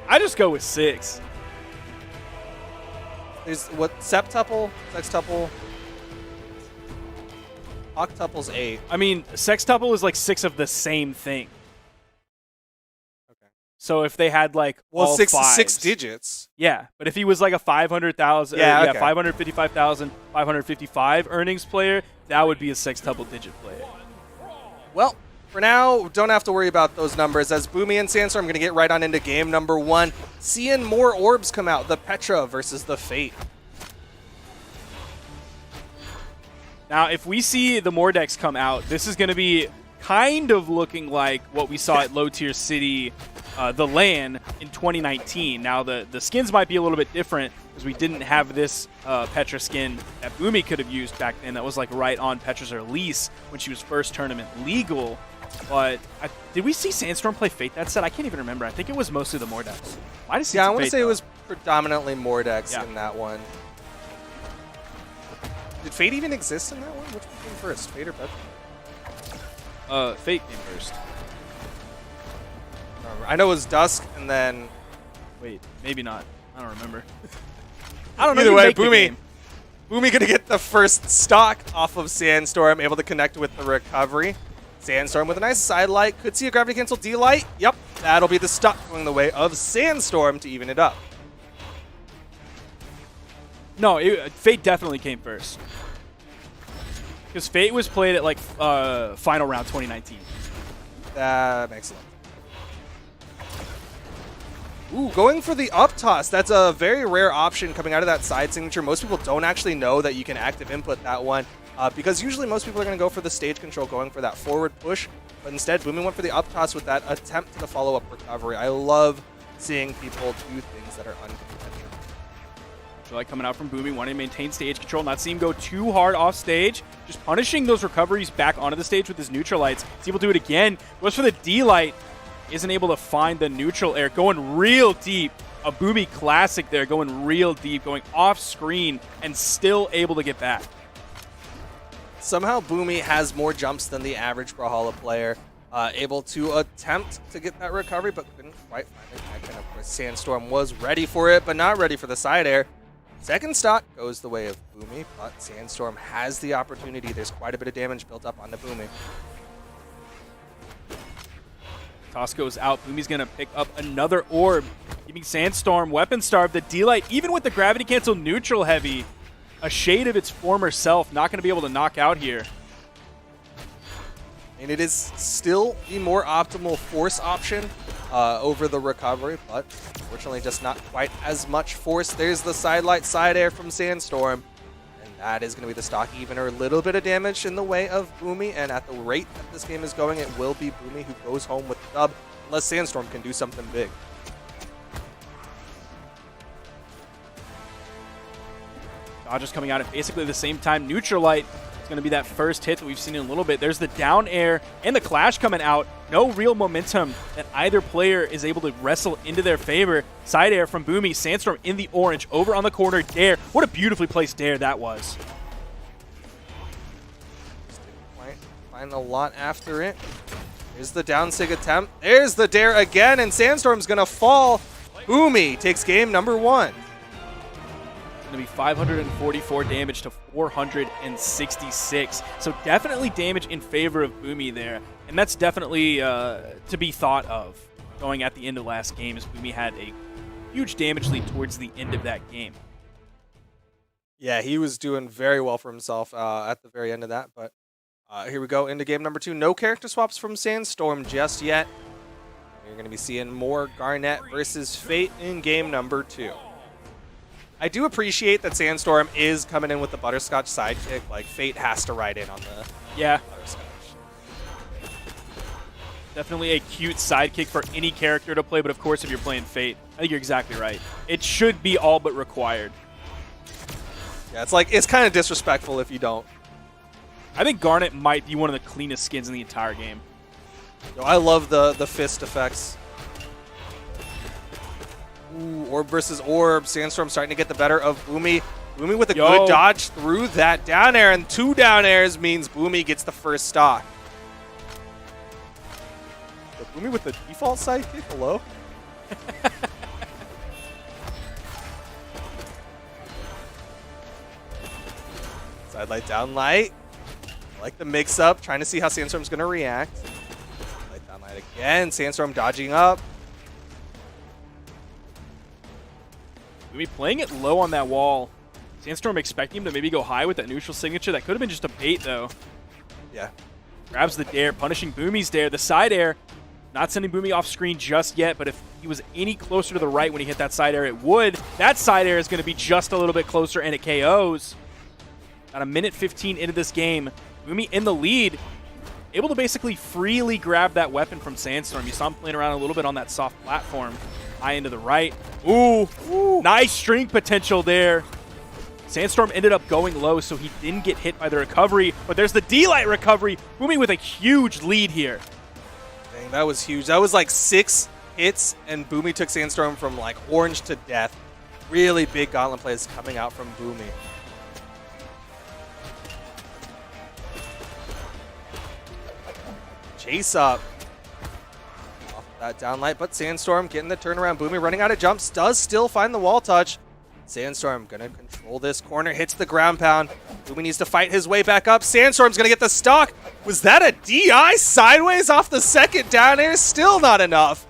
I just go with 6. There's what, septuple, sextuple, octuple's 8. I mean, sextuple is like 6 of the same thing. Okay. So if they had like all 6 fives, digits. Yeah, but if he was like a 500,000, okay. 555,000, 555 earnings player, that would be a sextuple digit player. Well, for now, don't have to worry about those numbers, as Boomie and Sandstorm are going to get right on into game number 1. Seeing more orbs come out, the Petra versus the Fate. Now, if we see the Mordex come out, this is going to be kind of looking like what we saw at Low Tier City, the LAN, in 2019. Now, the skins might be a little bit different, because we didn't have this Petra skin that Boomie could have used back then. That was like right on Petra's release when she was first tournament legal. But did we see Sandstorm play Fate that set? I can't even remember. I think it was mostly the Mordex. Yeah, I want to say it was predominantly Mordex in that one. Did Fate even exist in that one? Which one came first, Fate or Petra? Fate came first. I know it was Dusk, and then... Wait, maybe not. I don't remember. I don't know. Either way, Boomie going to get the first stock off of Sandstorm, able to connect with the recovery. Sandstorm with a nice side light. Could see a gravity cancel D-light. Yep, that'll be the stock going the way of Sandstorm to even it up. No, Fate definitely came first. Because Fate was played at like final round 2019. That makes sense. Ooh, going for the up toss. That's a very rare option coming out of that side signature. Most people don't actually know that you can active input that one, because usually most people are going to go for the stage control, going for that forward push. But instead, Boomie went for the up toss with that attempt to the follow-up recovery. I love seeing people do things that are unconventional. Like coming out from Boomie, wanting to maintain stage control, not see him go too hard off stage, just punishing those recoveries back onto the stage with his neutral lights. See, we'll do it again. Goes for the D-light. Isn't able to find the neutral air. Going real deep. A Boomie classic there, going real deep, going off screen, and still able to get back. Somehow Boomie has more jumps than the average Brawlhalla player. able to attempt to get that recovery, but couldn't quite find it. And of course, Sandstorm was ready for it, but not ready for the side air. Second stock goes the way of Boomie, but Sandstorm has the opportunity. There's quite a bit of damage built up on the Boomie. Toss goes out. Boomie's going to pick up another orb, giving Sandstorm weapon starve. The D-Light, even with the gravity cancel neutral heavy, a shade of its former self, not going to be able to knock out here. And it is still the more optimal force option over the recovery, but unfortunately just not quite as much force. There's the sidelight side air from Sandstorm, and that is going to be the stock even or a little bit of damage in the way of Boomie, and at the rate that this game is going, it will be Boomie who goes home with the dub, unless Sandstorm can do something big. Dodgers coming out at basically the same time. Neutral Light is going to be that first hit that we've seen in a little bit. There's the down air and the clash coming out. No real momentum that either player is able to wrestle into their favor. Side air from Boomie. Sandstorm in the orange. Over on the corner. Dare. What a beautifully placed dare that was. Find a lot after it. There's the down sig attempt. There's the dare again, and Sandstorm's going to fall. Boomie takes game number 1. Going to be 544 damage to 466. So definitely damage in favor of Boomie there. And that's definitely to be thought of going at the end of last game, as Boomie had a huge damage lead towards the end of that game. Yeah, he was doing very well for himself at the very end of that. But here we go into game number 2. No character swaps from Sandstorm just yet. You're going to be seeing more Garnet versus Fate in game number 2. I do appreciate that Sandstorm is coming in with the butterscotch sidekick. Like, Fate has to ride in on the butterscotch. Definitely a cute sidekick for any character to play, but of course if you're playing Fate, I think you're exactly right. It should be all but required. Yeah, it's kind of disrespectful if you don't. I think Garnet might be one of the cleanest skins in the entire game. Yo, I love the fist effects. Ooh, orb versus orb. Sandstorm starting to get the better of Boomie. Boomie with a good dodge through that down air, and 2 down airs means Boomie gets the first stock. So Boomie with the default sidekick, hello? Side light, down light. I like the mix up, trying to see how Sandstorm's going to react. Light, down light again. Sandstorm dodging up. Boomie playing it low on that wall. Sandstorm expecting him to maybe go high with that neutral signature. That could have been just a bait, though. Yeah. Grabs the dare, punishing Boomie's dare. The side air, not sending Boomie off screen just yet, but if he was any closer to the right when he hit that side air, it would. That side air is going to be just a little bit closer, and it KOs. About a minute 15 into this game. Boomie in the lead, able to basically freely grab that weapon from Sandstorm. You saw him playing around a little bit on that soft platform. High into the right. Ooh, nice string potential there. Sandstorm ended up going low, so he didn't get hit by the recovery, but there's the D-Light recovery. Boomie with a huge lead here. Dang, that was huge. That was like 6 hits, and Boomie took Sandstorm from like orange to death. Really big gauntlet plays coming out from Boomie. Chase up. Off that downlight, but Sandstorm getting the turnaround. Boomie running out of jumps, does still find the wall touch. Sandstorm gonna control this corner, hits the ground pound. Boomie needs to fight his way back up. Sandstorm's gonna get the stock. Was that a DI sideways off the second down air? Still not enough.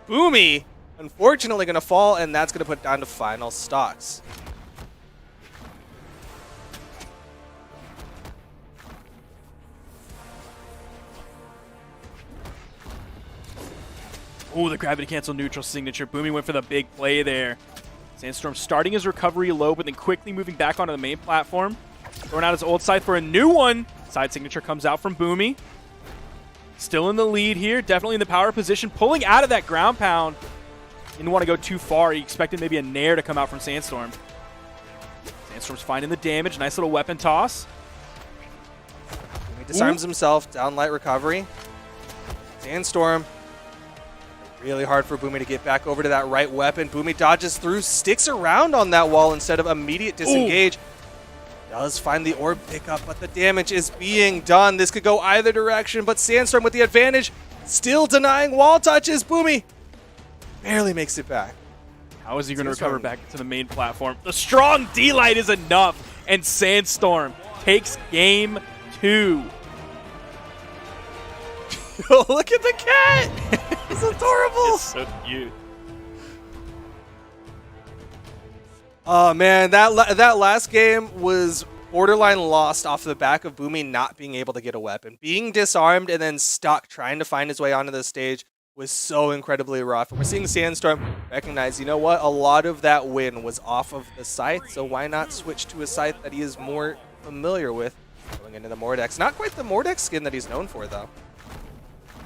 Boomie, unfortunately, gonna fall, and that's gonna put down to final stocks. Ooh, the gravity cancel neutral signature. Boomie went for the big play there. Sandstorm starting his recovery low, but then quickly moving back onto the main platform. Throwing out his old side for a new one. Side signature comes out from Boomie. Still in the lead here. Definitely in the power position. Pulling out of that ground pound. Didn't want to go too far. He expected maybe a nair to come out from Sandstorm. Sandstorm's finding the damage. Nice little weapon toss. Boomie disarms himself. Downlight recovery. Sandstorm. Really hard for Boomie to get back over to that right weapon. Boomie dodges through, sticks around on that wall instead of immediate disengage. Does find the orb pickup, but the damage is being done. This could go either direction, but Sandstorm with the advantage. Still denying wall touches. Boomie barely makes it back. How is he going to recover back to the main platform? The strong D-Light is enough, and Sandstorm takes game 2. Look at the cat. It's adorable. It's so cute. Oh man, that last game was borderline lost off the back of Boomie not being able to get a weapon. Being disarmed and then stuck trying to find his way onto the stage was so incredibly rough. And we're seeing Sandstorm recognize, you know what, a lot of that win was off of the scythe, so why not switch to a scythe that he is more familiar with going into the Mordex. Not quite the Mordex skin that he's known for, though.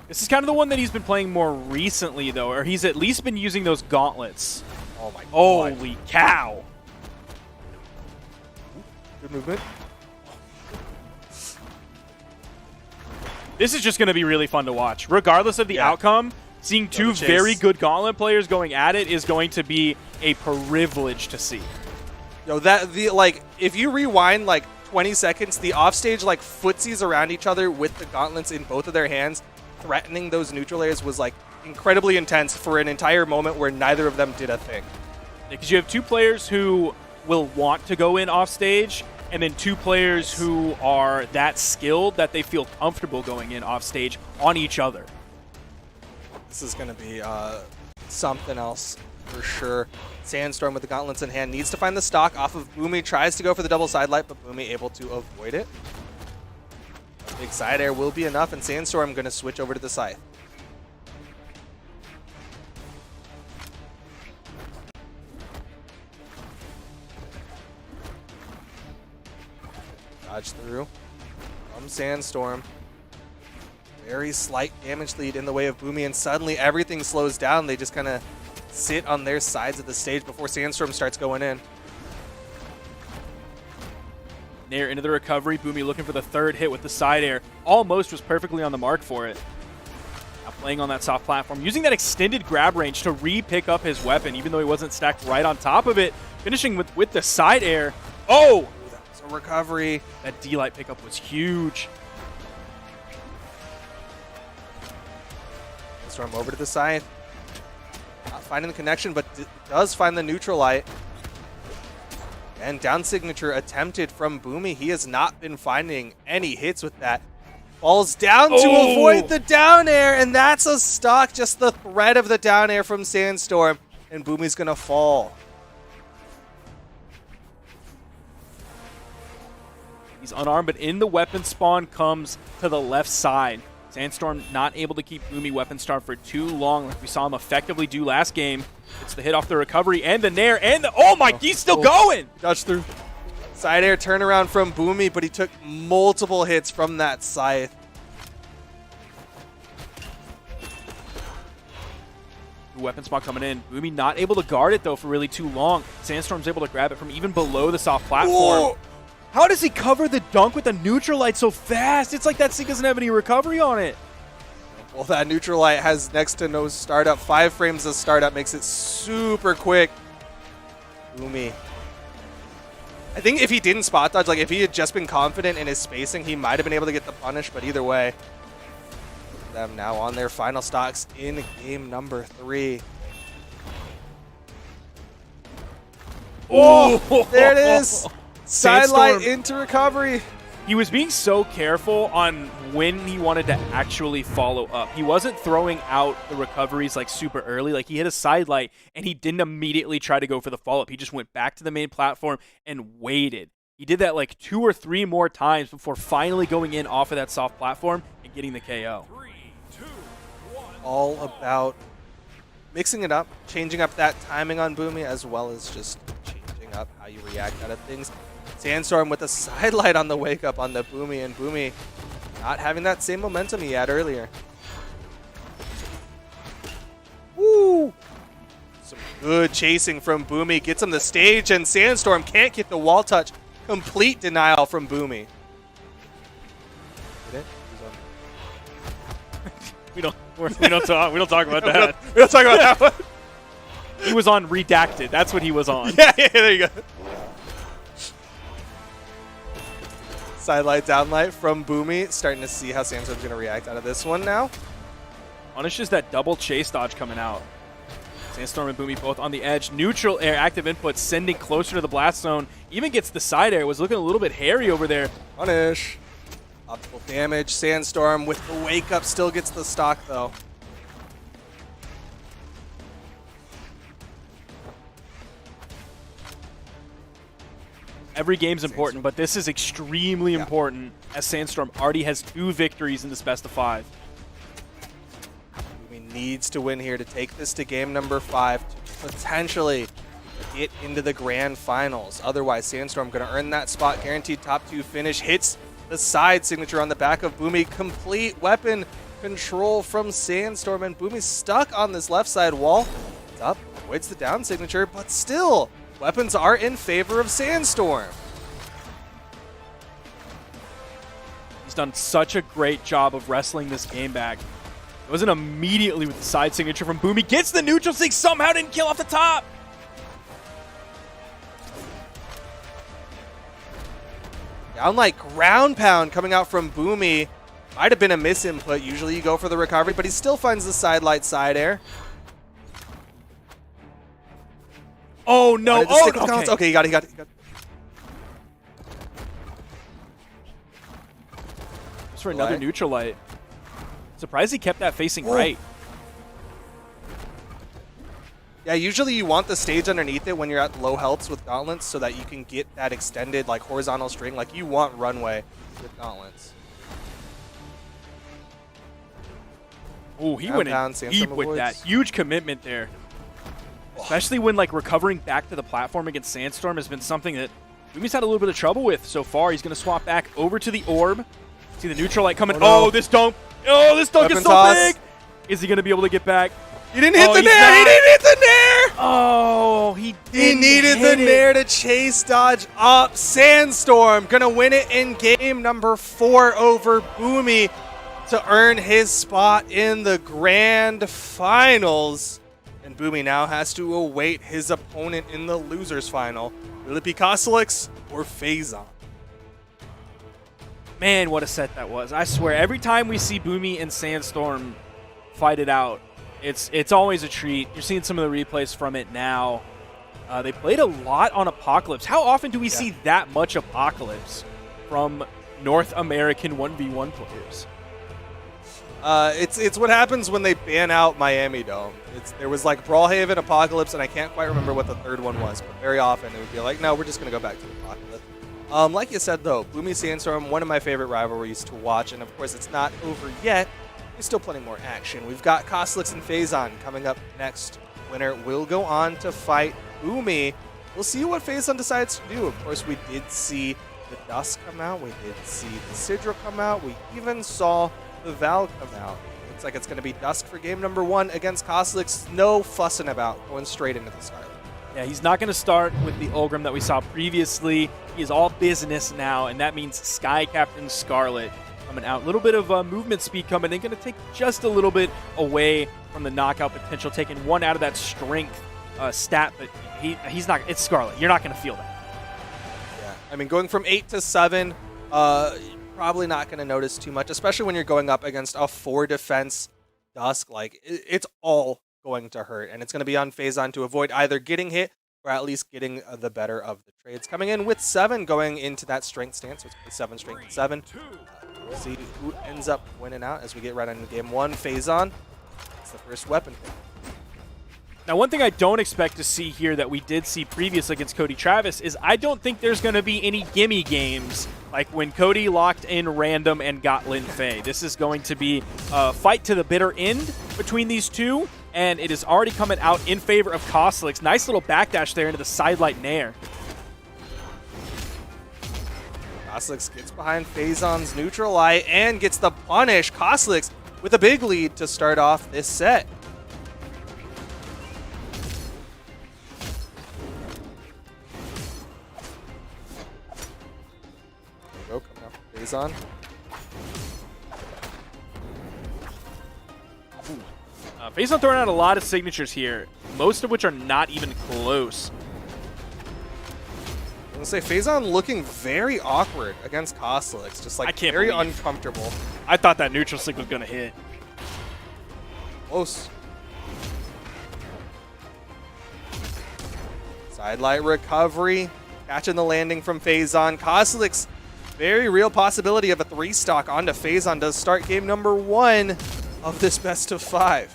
This is kind of the one that he's been playing more recently, though, or he's at least been using those gauntlets. Oh my god. Holy cow. Good movement. This is just going to be really fun to watch. Regardless of the outcome, seeing two very good gauntlet players going at it is going to be a privilege to see. Yo, if you rewind like 20 seconds, the offstage like footsies around each other with the gauntlets in both of their hands, threatening those neutral layers was like incredibly intense for an entire moment where neither of them did a thing. Because you have two players who will want to go in off stage, and then two players who are that skilled that they feel comfortable going in off stage on each other. This is going to be something else for sure. Sandstorm with the gauntlets in hand needs to find the stock off of Boomie, tries to go for the double side light, but Boomie able to avoid it. A big side air will be enough, and Sandstorm going to switch over to the scythe. Dodge through from Sandstorm. Very slight damage lead in the way of Boomie, and suddenly everything slows down. They just kind of sit on their sides of the stage before Sandstorm starts going in. Nair into the recovery. Boomie looking for the third hit with the side air. Almost was perfectly on the mark for it. Now playing on that soft platform, using that extended grab range to re-pick up his weapon, even though he wasn't stacked right on top of it. Finishing with the side air. Oh! A recovery. That D-Light pickup was huge. Storm over to the scythe. Not finding the connection, but does find the neutral light. And down signature attempted from Boomie. He has not been finding any hits with that. Falls down to avoid the down air, and that's a stock. Just the threat of the down air from Sandstorm, and Boomie's gonna fall. He's unarmed, but in the weapon spawn comes to the left side. Sandstorm not able to keep Boomie weapon star for too long, like we saw him effectively do last game. It's the hit off the recovery and the nair and the he's still going. Dodge through. Side air turnaround from Boomie, but he took multiple hits from that scythe. The weapon spot coming in. Boomie not able to guard it though for really too long. Sandstorm's able to grab it from even below the soft platform. Whoa. How does he cover the dunk with the neutral light so fast? It's like that thing doesn't have any recovery on it. Well, that neutral light has next to no startup. 5 frames of startup makes it super quick. Boomie. I think if he didn't spot dodge, like if he had just been confident in his spacing, he might have been able to get the punish, but either way. Them now on their final stocks in game number 3. Oh, there it is. Sidelight into recovery. He was being so careful on when he wanted to actually follow up. He wasn't throwing out the recoveries like super early. Like he hit a sidelight and he didn't immediately try to go for the follow-up. He just went back to the main platform and waited. He did that like 2 or 3 more times before finally going in off of that soft platform and getting the KO. 3, 2, 1. All about mixing it up, changing up that timing on Boomie, as well as just changing up how you react out of things. Sandstorm with a sidelight on the wake up on the Boomie, and Boomie not having that same momentum he had earlier. Woo! Some good chasing from Boomie. Gets him the stage, and Sandstorm can't get the wall touch. Complete denial from Boomie. Did it? We don't talk about that. We don't talk about that one. He was on redacted. That's what he was on. Yeah, there you go. Sidelight, downlight from Boomie. Starting to see how Sandstorm's going to react out of this one now. punishes that double chase dodge coming out. Sandstorm and Boomie both on the edge. Neutral air active input sending closer to the blast zone. Even gets the side air. Was looking a little bit hairy over there. Punish. Optical damage. Sandstorm with the wake up still gets the stock though. Every game's important, but this is extremely important as Sandstorm already has 2 victories in this best of 5. He needs to win here to take this to game number 5 to potentially get into the grand finals. Otherwise, Sandstorm going to earn that spot. Guaranteed top 2 finish. Hits the side signature on the back of Boomie. Complete weapon control from Sandstorm, and Boomie's stuck on this left side wall. It's up, avoids the down signature, but still, weapons are in favor of Sandstorm. He's done such a great job of wrestling this game back. It wasn't immediately with the side signature from Boomie. Gets the neutral sig, somehow didn't kill off the top. Down like ground pound coming out from Boomie. Might have been a misinput. Usually you go for the recovery, but he still finds the side light side air. Oh no! Oh, okay. Okay, he got it. Just for another neutral light. Surprised he kept that facing right. Yeah, usually you want the stage underneath it when you're at low healths with gauntlets so that you can get that extended like horizontal string. Like you want runway with gauntlets. Oh, he went in deep with that. Huge commitment there. Especially when like recovering back to the platform against Sandstorm has been something that Boomie's had a little bit of trouble with so far. He's going to swap back over to the orb. See the neutral light coming. Oh, this dunk. Oh, this dunk is so big. Is he going to be able to get back? He didn't hit the nair. He didn't hit the nair. Oh, he needed the nair to chase dodge up. Sandstorm going to win it in game number 4 over Boomie to earn his spot in the grand finals. And Boomie now has to await his opponent in the losers final. Will it be Koslix or Faison? Man, what a set that was. I swear, every time we see Boomie and Sandstorm fight it out, it's always a treat. You're seeing some of the replays from it now. They played a lot on Apocalypse. How often do we see that much Apocalypse from North American 1v1 players? It's what happens when they ban out Miami Dome. There was like Brawlhaven, Apocalypse, and I can't quite remember what the third one was, but very often it would be like, no, we're just going to go back to Apocalypse. Like you said, though, Boomie Sandstorm, one of my favorite rivalries to watch, and of course it's not over yet. There's still plenty more action. We've got Koslix and Faison coming up next. Winner will go on to fight Boomie. We'll see what Faison decides to do. Of course, we did see the Dust come out. We did see the Isadrew come out. We even saw the Val come out. Looks like it's going to be Dusk for game number 1 against Koslix. No fussing about, going straight into the Scarlet. Yeah, he's not going to start with the Ulgrim that we saw previously. He is all business now, and that means Sky Captain Scarlet coming out. A little bit of movement speed coming in, going to take just a little bit away from the knockout potential, taking 1 out of that strength stat, but he's not. It's Scarlet. You're not going to feel that. Yeah, I mean, going from 8 to 7, probably not going to notice too much, especially when you're going up against a 4 defense Dusk. Like, it's all going to hurt, and it's going to be on Faison to avoid either getting hit or at least getting the better of the trades. Coming in with 7 going into that strength stance, so it's 7 strength and 7. We'll see who ends up winning out as we get right into game 1. Faison, it's the first weapon pick. Now, one thing I don't expect to see here that we did see previous against Cody Travis is I don't think there's going to be any gimme games like when Cody locked in random and got Lin Fei. This is going to be a fight to the bitter end between these two, and it is already coming out in favor of Koslix. Nice little backdash there into the sidelight nair. Koslix gets behind Faison's neutral light and gets the punish. Koslix with a big lead to start off this set. There we go, coming off Faison. Faison throwing out a lot of signatures here, most of which are not even close. I'm going to say Faison looking very awkward against Koslix, just like very uncomfortable. I thought that neutral sig was going to hit. Close. Sidelight recovery. Catching the landing from Faison. Kozilek's very real possibility of a 3-stock onto Faison does start game number 1 of this best of 5.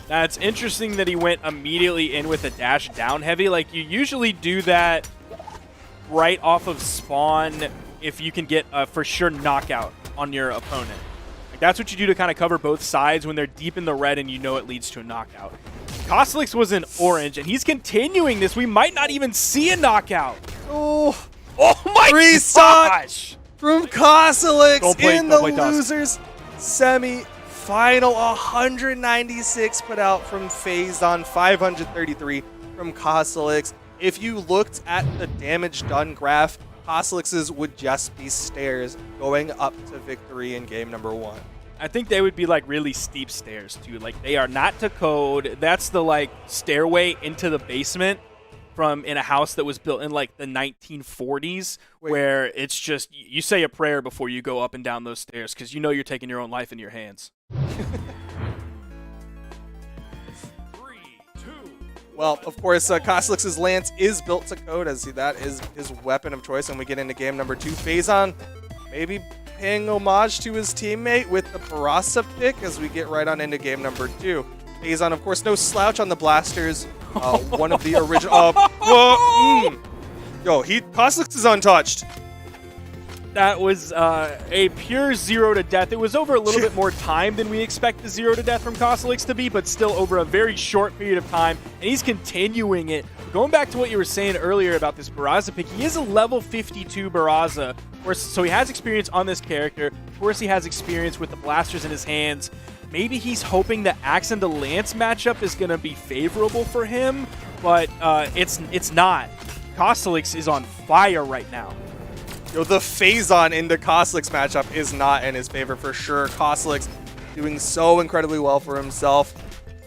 Now, it's interesting that he went immediately in with a dash down heavy. Like, you usually do that right off of spawn if you can get a for sure knockout on your opponent. Like, that's what you do to kind of cover both sides when they're deep in the red and you know it leads to a knockout. Kozilek's was in orange, and he's continuing this. We might not even see a knockout. Oh my 3-stock gosh! from Kozilek in the don't play toss. losers semi-final. 196 put out from Faison, 533 from Kozilek. If you looked at the damage done graph, Kozilek's would just be stairs going up to victory in game number 1. I think they would be like really steep stairs too. Like, they are not to code. That's the like stairway into the basement from in a house that was built in like the 1940s, where it's just you say a prayer before you go up and down those stairs because you know you're taking your own life in your hands. 3, 2. Well, of course, Kozilek's lance is built to code, as that is his weapon of choice. And we get into game number 2. Faison maybe paying homage to his teammate with the Barasa pick as we get right on into game number 2. Faison, of course, no slouch on the blasters. One of the original. Yo, Kozilek is untouched. That was a pure 0 to death. It was over a little bit more time than we expect the 0 to death from Kozilek to be, but still over a very short period of time, and he's continuing it. Going back to what you were saying earlier about this Barasa pick, he is a level 52 Barasa, so he has experience on this character. Of course, he has experience with the blasters in his hands. Maybe he's hoping the Axe and the Lance matchup is going to be favorable for him, but it's not. Kozilek is on fire right now. Yo, the Faison into Kozilek's matchup is not in his favor for sure. Kozilek doing so incredibly well for himself.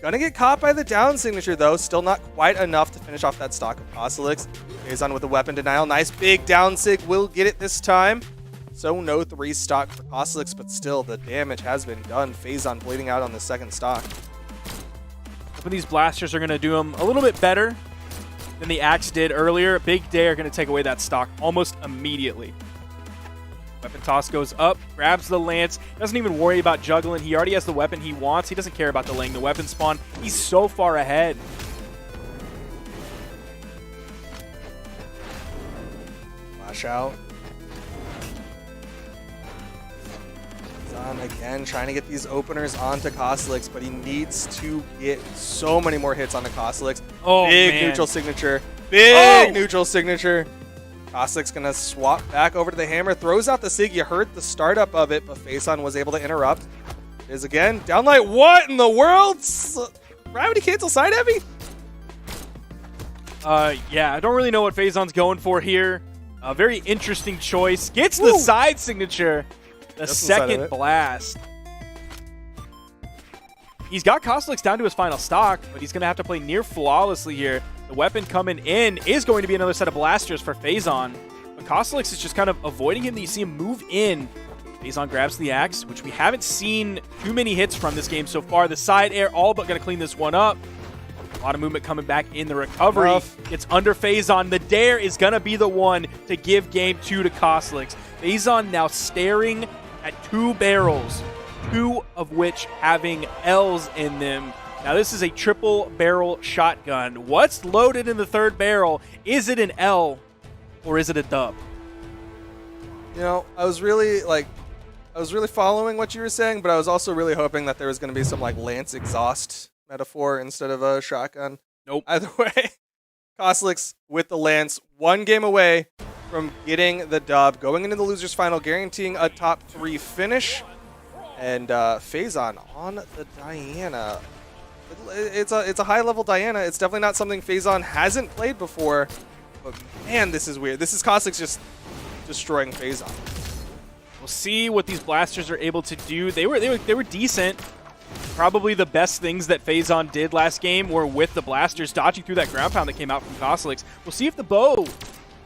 Gonna get caught by the down signature though. Still not quite enough to finish off that stock of Kozilek. Faison with the weapon denial. Nice big down sig. Will get it this time. So no 3-stock for Kozilek, but still the damage has been done. Faison bleeding out on the 2nd stock. But these blasters are going to do him a little bit better than the Axe did earlier. Big Day are going to take away that stock almost immediately. Weapon toss goes up, grabs the lance, doesn't even worry about juggling. He already has the weapon he wants. He doesn't care about delaying the weapon spawn. He's so far ahead. Flash out. Again, trying to get these openers onto Kozilek, but he needs to get so many more hits onto Kozilek. Oh, big man. neutral signature. Big neutral signature. Kozilek's going to swap back over to the hammer. Throws out the sig. You heard the startup of it, but Faison was able to interrupt. It is again. Downlight. What in the world? Gravity cancel side heavy? Yeah, I don't really know what Faison's going for here. A very interesting choice. Gets the side signature. The second blast. He's got Kozilek down to his final stock, but he's going to have to play near flawlessly here. The weapon coming in is going to be another set of blasters for Faison. But Kozilek is just kind of avoiding him. You see him move in. Faison grabs the Axe, which we haven't seen too many hits from this game so far. The side air all but going to clean this one up. A lot of movement coming back in the recovery. It's under Faison. The dare is going to be the one to give game 2 to Kozilek. Faison now staring at 2 barrels, 2 of which having L's in them. Now this is a triple barrel shotgun. What's loaded in the 3rd barrel? Is it an L or is it a dub? You know, I was really following what you were saying, but I was also really hoping that there was going to be some like Lance exhaust metaphor instead of a shotgun. Nope. Either way, Kozilek with the Lance, 1 game away from getting the dub, going into the losers final, guaranteeing a top 3 finish. And Faison on the Diana. It's a high level Diana. It's definitely not something Faison hasn't played before. But man, this is weird. This is Kozilek just destroying Faison. We'll see what these blasters are able to do. They were decent. Probably the best things that Faison did last game were with the blasters, dodging through that ground pound that came out from Kozilek. We'll see if the bow,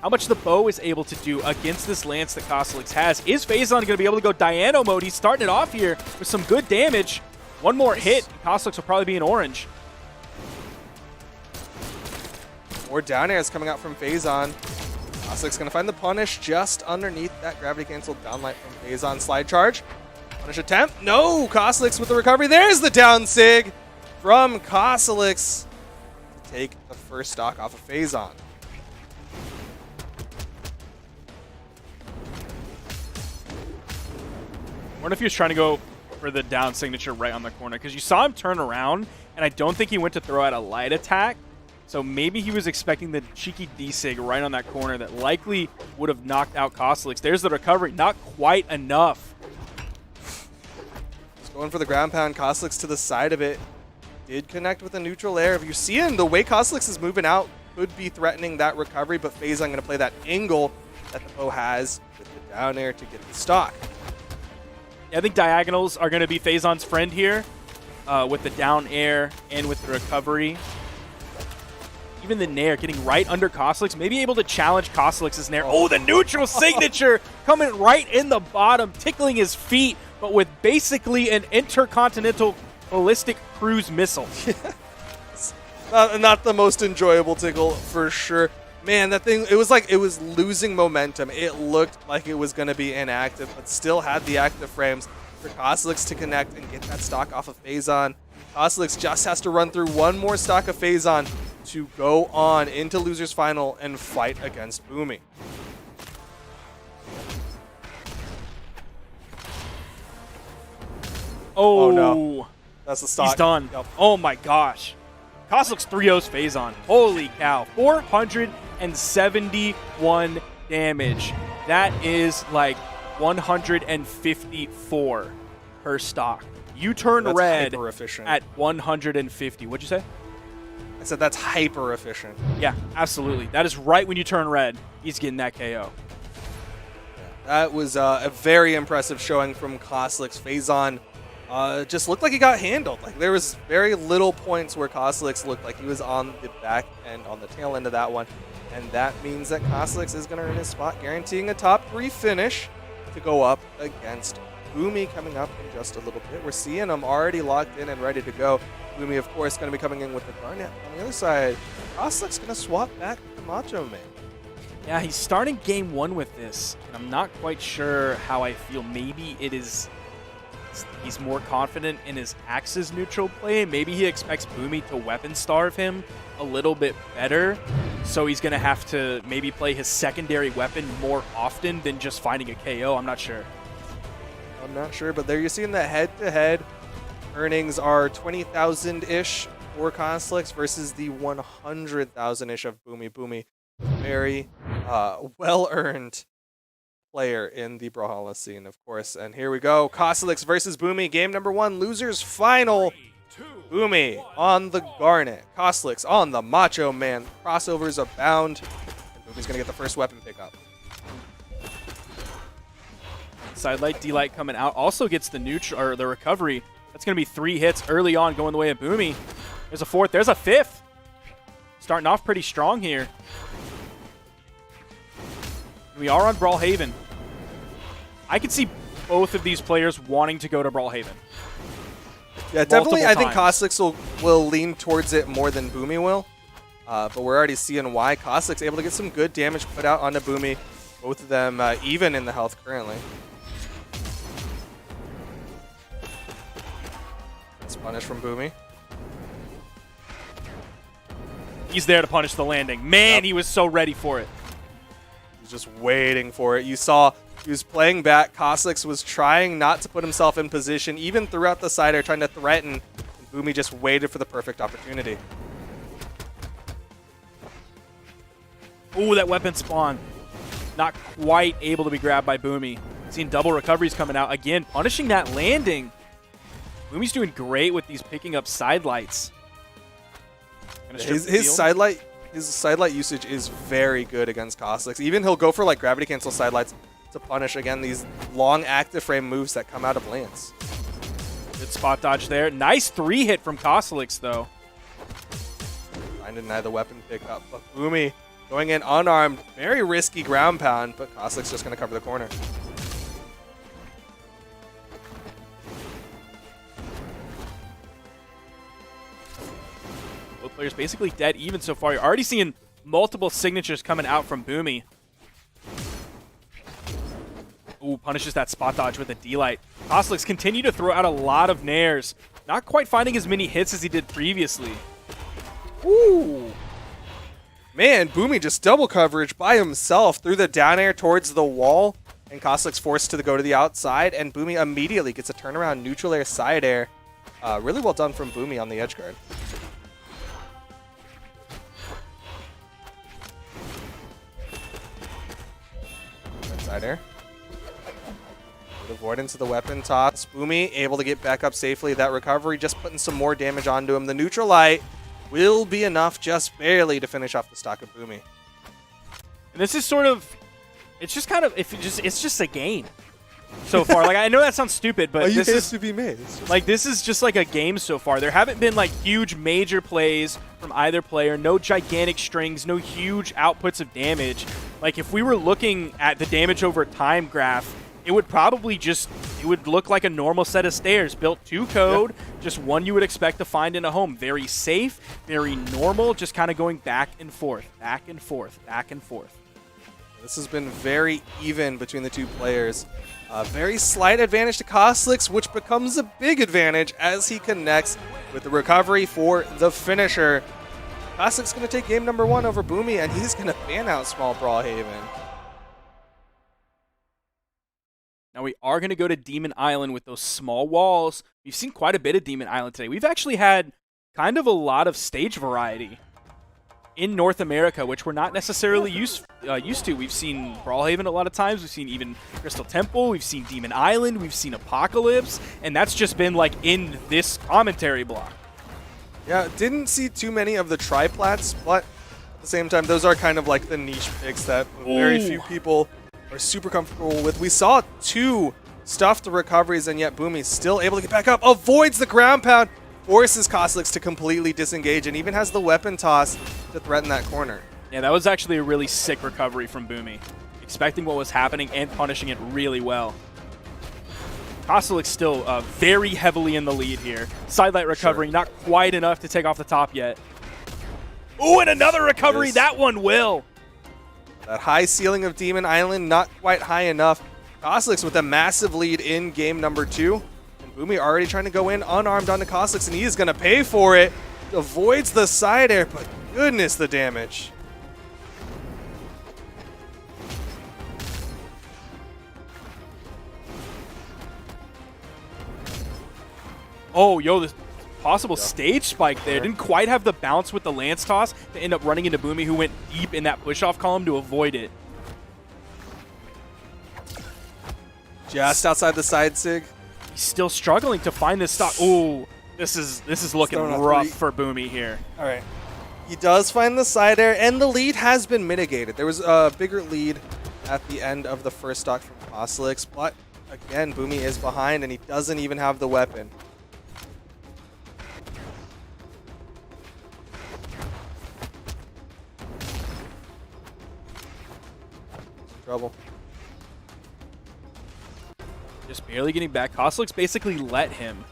how much the bow is able to do against this lance that Kozilek has. Is Faison going to be able to go Diana mode? He's starting it off here with some good damage. One more hit, and Koslix will probably be in orange. More down airs coming out from Faison. Koslix going to find the punish just underneath that gravity cancel downlight from Faison. Slide charge. Punish attempt. No! Koslix with the recovery. There's the down sig from Koslix to take the first stock off of Faison. I wonder if he was trying to go for the down signature right on the corner, because you saw him turn around, and I don't think he went to throw out a light attack. So maybe he was expecting the cheeky D-Sig right on that corner that likely would have knocked out Koslix. There's the recovery. Not quite enough. Just going for the ground pound. Koslix to the side of it. Did connect with a neutral air. If you're seeing the way Koslix is moving out, could be threatening that recovery, but Faison going to play that angle that the foe has with the down air to get the stock. I think diagonals are going to be Faison's friend here with the down air and with the recovery. Even the nair getting right under Koslix, maybe able to challenge Koslix's nair. Oh, the neutral signature coming right in the bottom, tickling his feet, but with basically an intercontinental ballistic cruise missile. Not the most enjoyable tickle for sure. Man, that thing, it was like it was losing momentum. It looked like it was going to be inactive, but still had the active frames for Koslix to connect and get that stock off of Faison. Koslix just has to run through one more stock of Faison to go on into Losers Final and fight against Boomie. Oh, no. That's the stock. He's done. Yep. Oh my gosh. Koslix 3-0's Faison. Holy cow. 471 damage. That is like 154 per stock. You turn That's red hyper efficient. at 150. What'd you say? I said that's hyper efficient. Yeah, absolutely. That is right when you turn red. He's getting that KO. That was a very impressive showing from Koslix. Faison just looked like he got handled. Like there was very little points where Koslix looked like he was on the back end, on the tail end of that one. And that means that Koslix is going to earn his spot, guaranteeing a top 3 finish to go up against Boomie coming up in just a little bit. We're seeing him already locked in and ready to go. Boomie, of course, going to be coming in with the Garnet. On the other side, Koslix going to swap back to the Macho Man. Yeah, he's starting game 1 with this, and I'm not quite sure how I feel. Maybe it is he's more confident in his Axe's neutral play. Maybe he expects Boomie to weapon starve him a little bit better, so he's going to have to maybe play his secondary weapon more often than just finding a KO. I'm not sure. I'm not sure, but there you're seeing the head-to-head earnings are 20,000-ish for Koslix versus the 100,000-ish of Boomie. Boomie, very well-earned player in the Brawlhalla scene, of course. And here we go, Koslix versus Boomie, game number 1, Losers Final. Boomie on the Garnet, Koslix on the Macho Man. Crossovers abound, and Boomie's going to get the first weapon pickup. Sidelight, D-Light coming out. Also gets the neutral or the recovery. That's going to be 3 hits early on going the way of Boomie. There's a 4th. There's a 5th. Starting off pretty strong here. We are on Brawlhaven. I could see both of these players wanting to go to Brawlhaven. Yeah, definitely. Multiple I think times. Koslix will lean towards it more than Boomie will. But we're already seeing why. Koslix able to get some good damage put out onto Boomie. Both of them even in the health currently. It's punish from Boomie. He's there to punish the landing. Man, Yep. he was so ready for it. He's just waiting for it. You saw he was playing back. Koslix was trying not to put himself in position, even throughout the side air, trying to threaten. And Boomie just waited for the perfect opportunity. Ooh, that weapon spawn. Not quite able to be grabbed by Boomie. Seen double recoveries coming out. Again, punishing that landing. Boomie's doing great with these picking up sidelights. His sidelight usage is very good against Koslix. Even he'll go for like gravity cancel sidelights to punish again these long active frame moves that come out of Lance. Good spot dodge there. Nice 3 hit from Koslix though. Trying to deny the weapon pickup, but Boomie going in unarmed. Very risky ground pound, but Koslix just going to cover the corner. Both players basically dead even so far. You're already seeing multiple signatures coming out from Boomie. Ooh, punishes that spot dodge with a D-Light. Koslix continue to throw out a lot of nairs. Not quite finding as many hits as he did previously. Ooh. Man, Boomie just double coverage by himself through the down air towards the wall. And Koslix forced to go to the outside. And Boomie immediately gets a turnaround neutral air side air. Really well done from Boomie on the edge guard. Side air. Avoidance of the weapon toss. Boomie able to get back up safely. That recovery just putting some more damage onto him. The neutral light will be enough just barely to finish off the stock of Boomie. And this is sort of, it's just kind of, it's just a game so far. Like, I know that sounds stupid, but this is to be made. like, this is just like a game so far. There haven't been like huge major plays from either player, no gigantic strings, no huge outputs of damage. Like, if we were looking at the damage over time graph, it would probably it would look like a normal set of stairs built to code, just one you would expect to find in a home. Very safe, very normal, just kind of going back and forth, back and forth, back and forth. This has been very even between the two players. Very slight advantage to Koslix, which becomes a big advantage as he connects with the recovery for the finisher. Koslix going to take game number 1 over Boomie, and he's going to ban out small Brawlhaven. Now we are going to go to Demon Island with those small walls. We've seen quite a bit of Demon Island today. We've actually had kind of a lot of stage variety in North America, which we're not necessarily used to. We've seen Brawlhaven a lot of times. We've seen even Crystal Temple. We've seen Demon Island. We've seen Apocalypse. And that's just been like in this commentary block. Yeah, didn't see too many of the triplats, but at the same time, those are kind of like the niche picks that very few people are super comfortable with. We saw 2 stuffed recoveries, and yet Boomie's still able to get back up, avoids the ground pound, forces Koslix to completely disengage, and even has the weapon toss to threaten that corner. Yeah, that was actually a really sick recovery from Boomie. Expecting what was happening and punishing it really well. Koslix still very heavily in the lead here. Sidelight recovery, not quite enough to take off the top yet. Ooh, and another recovery. That one will. That high ceiling of Demon Island, not quite high enough. Koslix with a massive lead in game number 2. And Boomie already trying to go in unarmed onto Koslix, and he is going to pay for it. Avoids the side air, but goodness, the damage. Oh, yo, this possible stage spike there. Didn't quite have the bounce with the lance toss to end up running into Boomie, who went deep in that push-off column to avoid it. Just outside the side sig. He's still struggling to find this stock. Ooh, this is looking rough for Boomie here. All right. He does find the side air, and the lead has been mitigated. There was a bigger lead at the end of the first stock from Koslix, but again, Boomie is behind, and he doesn't even have the weapon. Trouble. Just barely getting back. Koslix basically let him.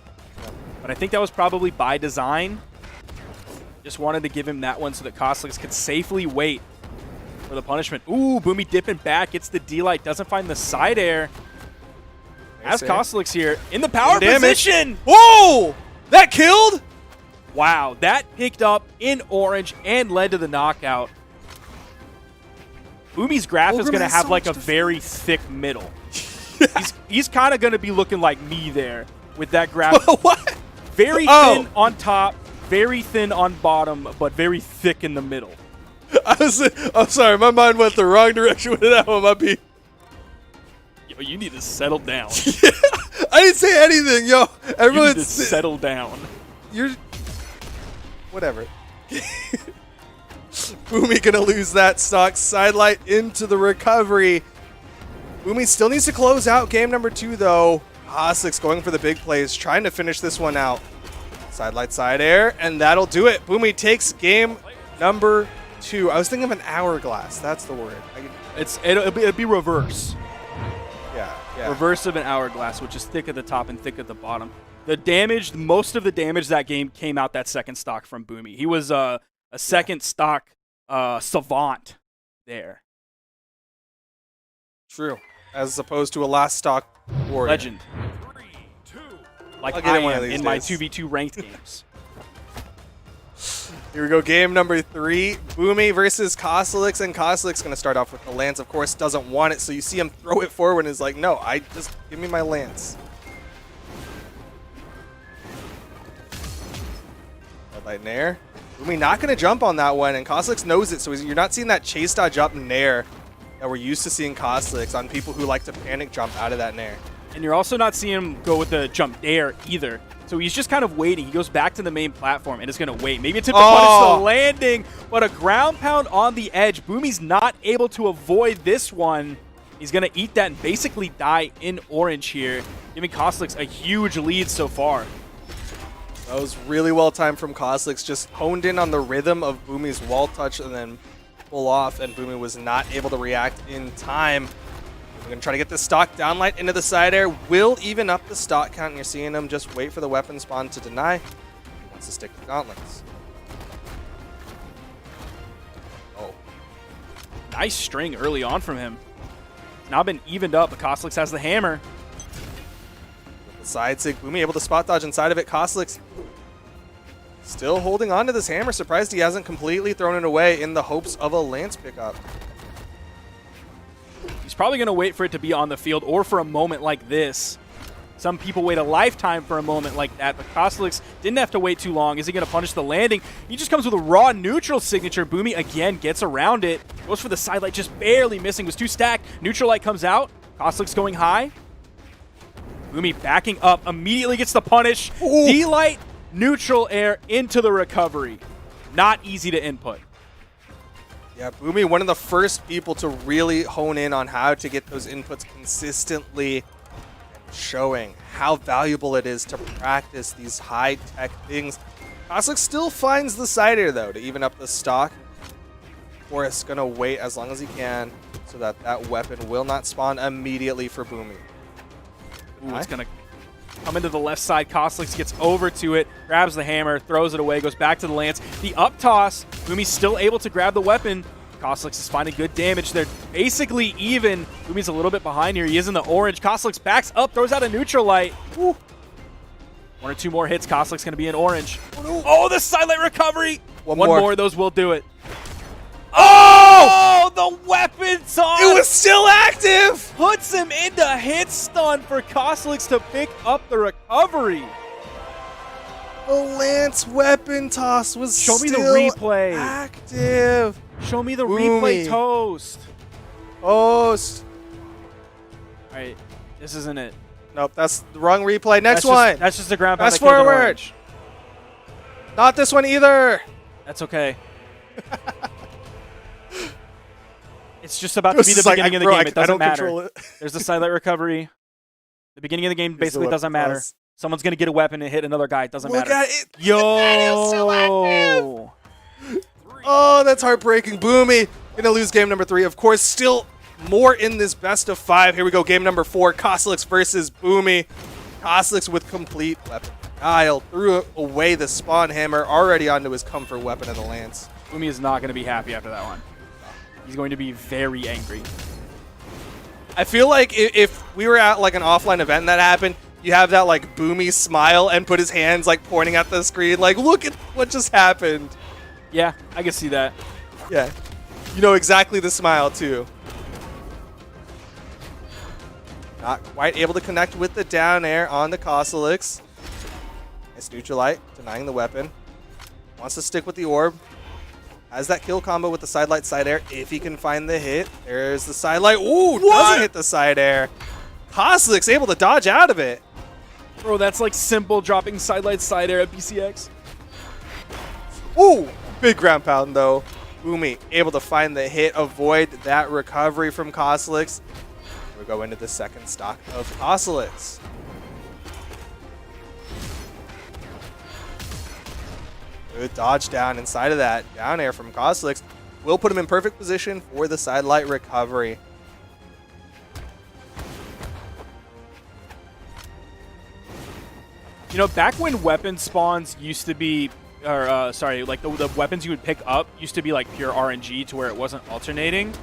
But I think that was probably by design. Just wanted to give him that one so that Koslix could safely wait for the punishment. Ooh, Boomie dipping back. Gets the D-Light. Doesn't find the side air. As Koslix here in the power position. Whoa! That killed? Wow, that picked up in orange and led to the knockout. Boomie's graph is going to have like a very thick middle. He's kind of going to be looking like me there with that graph. What? Very thin on top, very thin on bottom, but very thick in the middle. I'm sorry, my mind went the wrong direction with that one. Might be. Yo, you need to settle down. I didn't say anything, yo. Everyone, you need to settle down. You're. Whatever. Boomie gonna lose that stock. Sidelight into the recovery. Boomie still needs to close out game number 2, though. Koslix going for the big plays, trying to finish this one out. Sidelight side air, and that'll do it. Boomie takes game number 2. I was thinking of an hourglass. That's the word. It'll be reverse. Yeah. Reverse of an hourglass, which is thick at the top and thick at the bottom. The damage, most of the damage that game came out that second stock from Boomie. He was a second stock savant there. True. As opposed to a last stock warrior. Legend. Like I am in my 2v2 ranked games. Here we go, game number 3. Boomie versus Koslix, and Koslix going to start off with the lance. Of course, doesn't want it, so you see him throw it forward and is like, no, give me my lance. Light nair. Boomie not going to jump on that one, and Koslix knows it, so you're not seeing that chase dodge up nair that we're used to seeing Koslix on people who like to panic jump out of that nair. And you're also not seeing him go with the jump dare either. So he's just kind of waiting. He goes back to the main platform and is going to wait. Maybe attempt to punish the landing, but a ground pound on the edge. Boomie's not able to avoid this one. He's going to eat that and basically die in orange here, giving Koslix a huge lead so far. That was really well timed from Koslix. Just honed in on the rhythm of Boomie's wall touch and then pull off, and Boomie was not able to react in time. We're going to try to get the stock downlight into the side air. Will even up the stock count, and you're seeing him just wait for the weapon spawn to deny. He wants to stick to gauntlets. Oh. Nice string early on from him. Now been evened up, but Koslix has the hammer. With the side sig, Boomie able to spot dodge inside of it. Koslix still holding on to this hammer. Surprised he hasn't completely thrown it away in the hopes of a lance pickup. He's probably going to wait for it to be on the field or for a moment like this. Some people wait a lifetime for a moment like that, but Koslix didn't have to wait too long. Is he going to punish the landing? He just comes with a raw neutral signature. Boomie again gets around it. Goes for the side light, just barely missing. Was too stacked. Neutral light comes out. Koslix going high. Boomie backing up. Immediately gets the punish. D-light, neutral air into the recovery. Not easy to input. Yeah, Boomie, one of the first people to really hone in on how to get those inputs consistently, showing how valuable it is to practice these high-tech things. Koslix still finds the side air, though, to even up the stock. Forrest's going to wait as long as he can so that that weapon will not spawn immediately for Boomie. Ooh, it's going to come into the left side. Koslix gets over to it, grabs the hammer, throws it away, goes back to the lance. The up toss, Boomie's still able to grab the weapon. Koslix is finding good damage. They're basically even. Boomie's a little bit behind here. He is in the orange. Koslix backs up, throws out a neutral light. Woo. One or two more hits. Koslix going to be in orange. Oh, the side light recovery. One more of those will do it. Oh, the weapon toss! It was still active! Puts him into hit stun for Koslix to pick up the recovery. The lance weapon toss was Show me the still replay. active. Show me the Boomie. replay toast. Toast. All right, this isn't it. Nope, that's the wrong replay. Next That's one. That's just the ground pound. Fast that killed an forward. orange. Not this one either. That's okay. It's just about to be the beginning of the game. It doesn't matter. There's the side light recovery. The beginning of the game basically doesn't matter. Someone's going to get a weapon and hit another guy. It doesn't matter. Look at it. Yo! Oh, that's heartbreaking. Boomie gonna lose game number 3. Of course, still more in this best of 5. Here we go, game number 4. Koslix versus Boomie. Koslix with complete weapon denial. Threw away the spawn hammer, already onto his comfort weapon of the lance. Boomie is not going to be happy after that one. He's going to be very angry. I feel like if we were at like an offline event and that happened, you have that like Boomie smile and put his hands like pointing at the screen, like, look at what just happened. Yeah, I can see that. Yeah. You know exactly the smile, too. Not quite able to connect with the down air on the Koslix. Nice neutral light, denying the weapon. Wants to stick with the orb. Has that kill combo with the side light side air if he can find the hit. There's the side light. Ooh, doesn't hit the side air. Koslix able to dodge out of it. Bro, that's like simple dropping side light side air at BCX. Ooh, big ground pound though. Boomie able to find the hit, avoid that recovery from Koslix. We go into the second stock of Koslix. Good dodge down inside of that. Down air from Koslix will put him in perfect position for the side light recovery. You know, back when weapon spawns used to be, or sorry, like the weapons you would pick up used to be like pure RNG to where it wasn't alternating.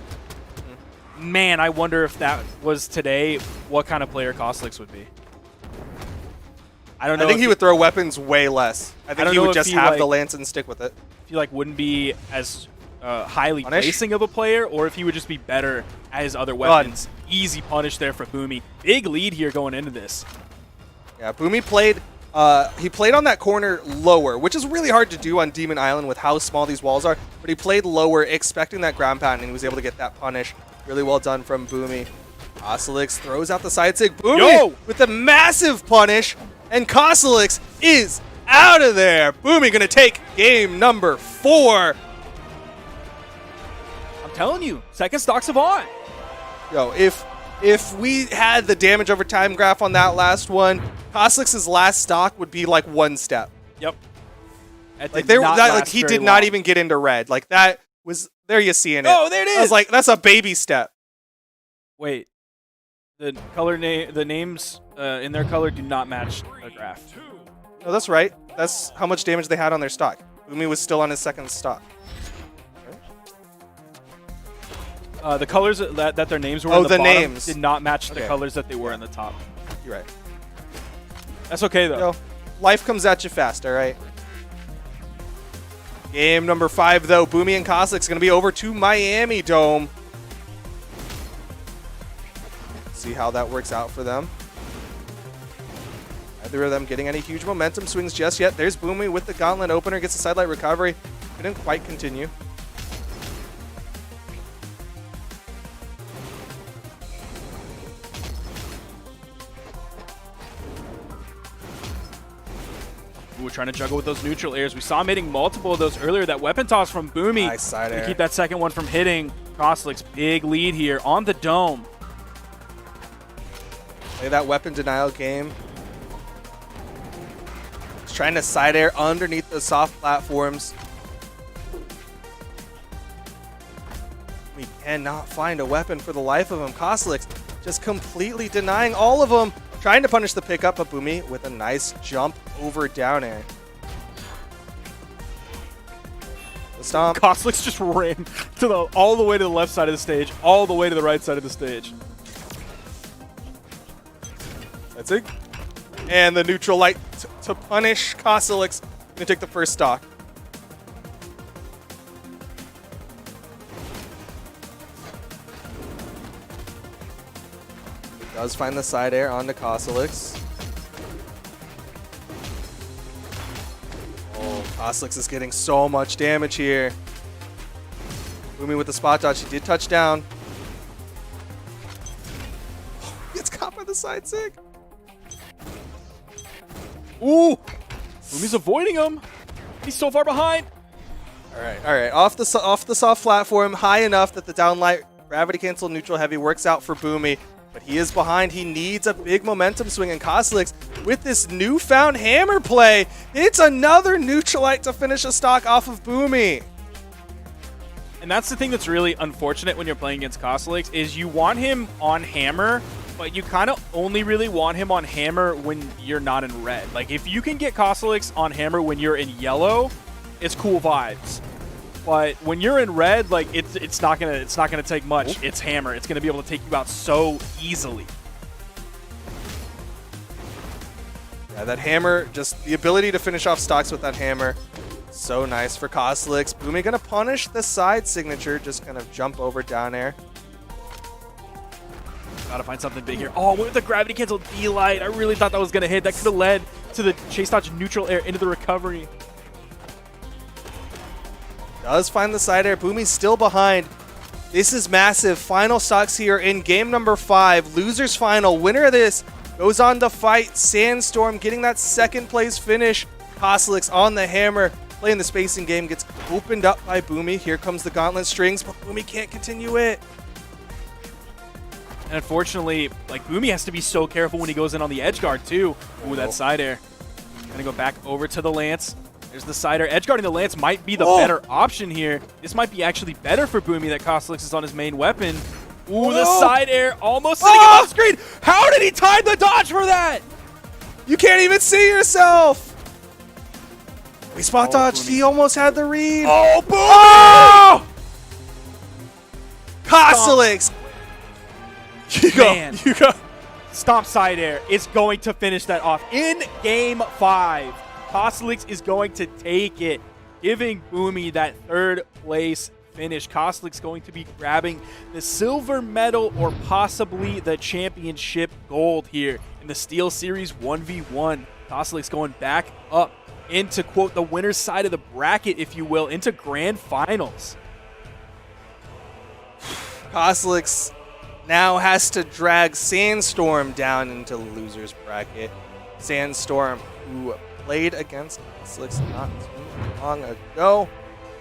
Man, I wonder if that was today, what kind of player Costlix would be. I don't know. I think he would throw weapons way less. I think he would just have the lance and stick with it. If he like wouldn't be as highly placing of a player, or if he would just be better at his other weapons. Easy punish there for Boomie. Big lead here going into this. Yeah, Boomie played. He played on that corner lower, which is really hard to do on Demon Island with how small these walls are. But he played lower, expecting that ground pound, and he was able to get that punish. Really well done from Boomie. Costlix throws out the side sig. Boomie with a massive punish, and Costlix is out of there. Boomie gonna take game number 4. I'm telling you, second stock Savant. Yo, if we had the damage over time graph on that last one, Costlix's last stock would be like 1 step. Yep. Like he did not even get into red. Like that was there. You seeing it? Oh, there it is. I was like, that's a baby step. Wait, the names in their color do not match the graph. No, that's right. That's how much damage they had on their stock. Boomie was still on his second stock. The colors that their names were Oh, in the the bottom names did not match the colors that they were in the top. You're right. That's okay, though. Yo, life comes at you fast, all right? Game number 5, though. Boomie and Costlix going to be over to Miami Dome. See how that works out for them. Neither of them getting any huge momentum swings just yet. There's Boomie with the gauntlet opener. Gets a sidelight recovery. Couldn't quite continue. We're trying to juggle with those neutral airs. We saw him hitting multiple of those earlier. That weapon toss from Boomie. Nice side air. To keep that second one from hitting. Costlix, big lead here on the dome. Play that weapon denial game. He's trying to side air underneath the soft platforms. We cannot find a weapon for the life of him. Costlix just completely denying all of them. Trying to punish the pickup of Boomie with a nice jump over down air. The stomp. Costlix just ran to all the way to the left side of the stage, all the way to the right side of the stage. That's it. And the neutral light to punish Costlix. Gonna take the first stock. Does find the side air onto Costlix. Oh, Costlix is getting so much damage here. Boomie with the spot dodge. He did touch down. Oh, gets caught by the side sig. Ooh! Boomie's avoiding him. He's so far behind. All right. Off the soft platform, high enough that the downlight gravity cancel neutral heavy works out for Boomie. But he is behind. He needs a big momentum swing. And Costlix, with this newfound hammer play, it's another neutralite to finish a stock off of Boomie. And that's the thing that's really unfortunate when you're playing against Costlix is you want him on hammer, but you kind of only really want him on hammer when you're not in red. Like, if you can get Costlix on hammer when you're in yellow, it's cool vibes. But when you're in red, like it's not gonna take much. It's hammer. It's gonna be able to take you out so easily. Yeah, that hammer, just the ability to finish off stocks with that hammer, so nice for Costlix. Boomie gonna punish the side signature, just kind of jump over down air. Gotta find something big here. Oh, with the gravity cancel D-light, I really thought that was gonna hit. That could have led to the chase dodge neutral air into the recovery. Does find the side air. Boomie's still behind. This is massive. Final stocks here in game number 5. Losers final. Winner of this goes on to fight Sandstorm, getting that second place finish. Costlix on the hammer. Playing the spacing game. Gets opened up by Boomie. Here comes the gauntlet strings, but Boomie can't continue it. And unfortunately, like, Boomie has to be so careful when he goes in on the edge guard too. Ooh, that side air. Gonna go back over to the lance. There's the side air. Edge guarding the lance might be the better option here. This might be actually better for Boomie that Costlix is on his main weapon. Ooh, the side air almost sitting him off screen. How did he time the dodge for that? You can't even see yourself! We spot dodged. He almost had the read. Oh, boom! Oh! Costelix! Man. You go. Stomp side air is going to finish that off in game 5. Costelix is going to take it, giving Boomie that 3rd place finish. Costelix going to be grabbing the silver medal or possibly the championship gold here in the SteelSeries 1v1. Costelix going back up into, quote, the winner's side of the bracket, if you will, into grand finals. Costelix now has to drag Sandstorm down into the loser's bracket. Sandstorm, who played against Costelix not too long ago.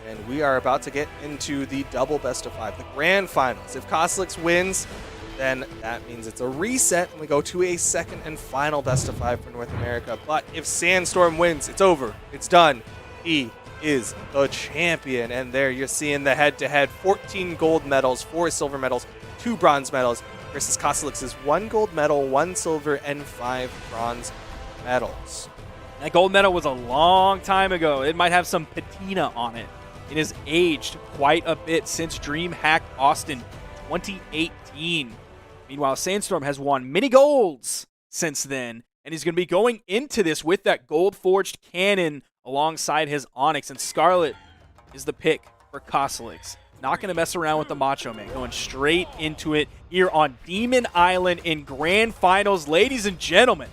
And we are about to get into the double best of 5, the grand finals. If Costelix wins, then that means it's a reset and we go to a second and final best of 5 for North America. But if Sandstorm wins, it's over. It's done. He is the champion. And there you're seeing the head-to-head 14 gold medals, 4 silver medals, 2 bronze medals versus Costelix's 1 gold medal, 1 silver, and 5 bronze medals. That gold medal was a long time ago. It might have some patina on it. It has aged quite a bit since DreamHack Austin 2018. Meanwhile, Sandstorm has won many golds since then, and he's going to be going into this with that gold-forged cannon alongside his Onyx, and Scarlet is the pick for Costelix. Not going to mess around with the Macho Man, going straight into it here on Demon Island in Grand Finals. Ladies and gentlemen,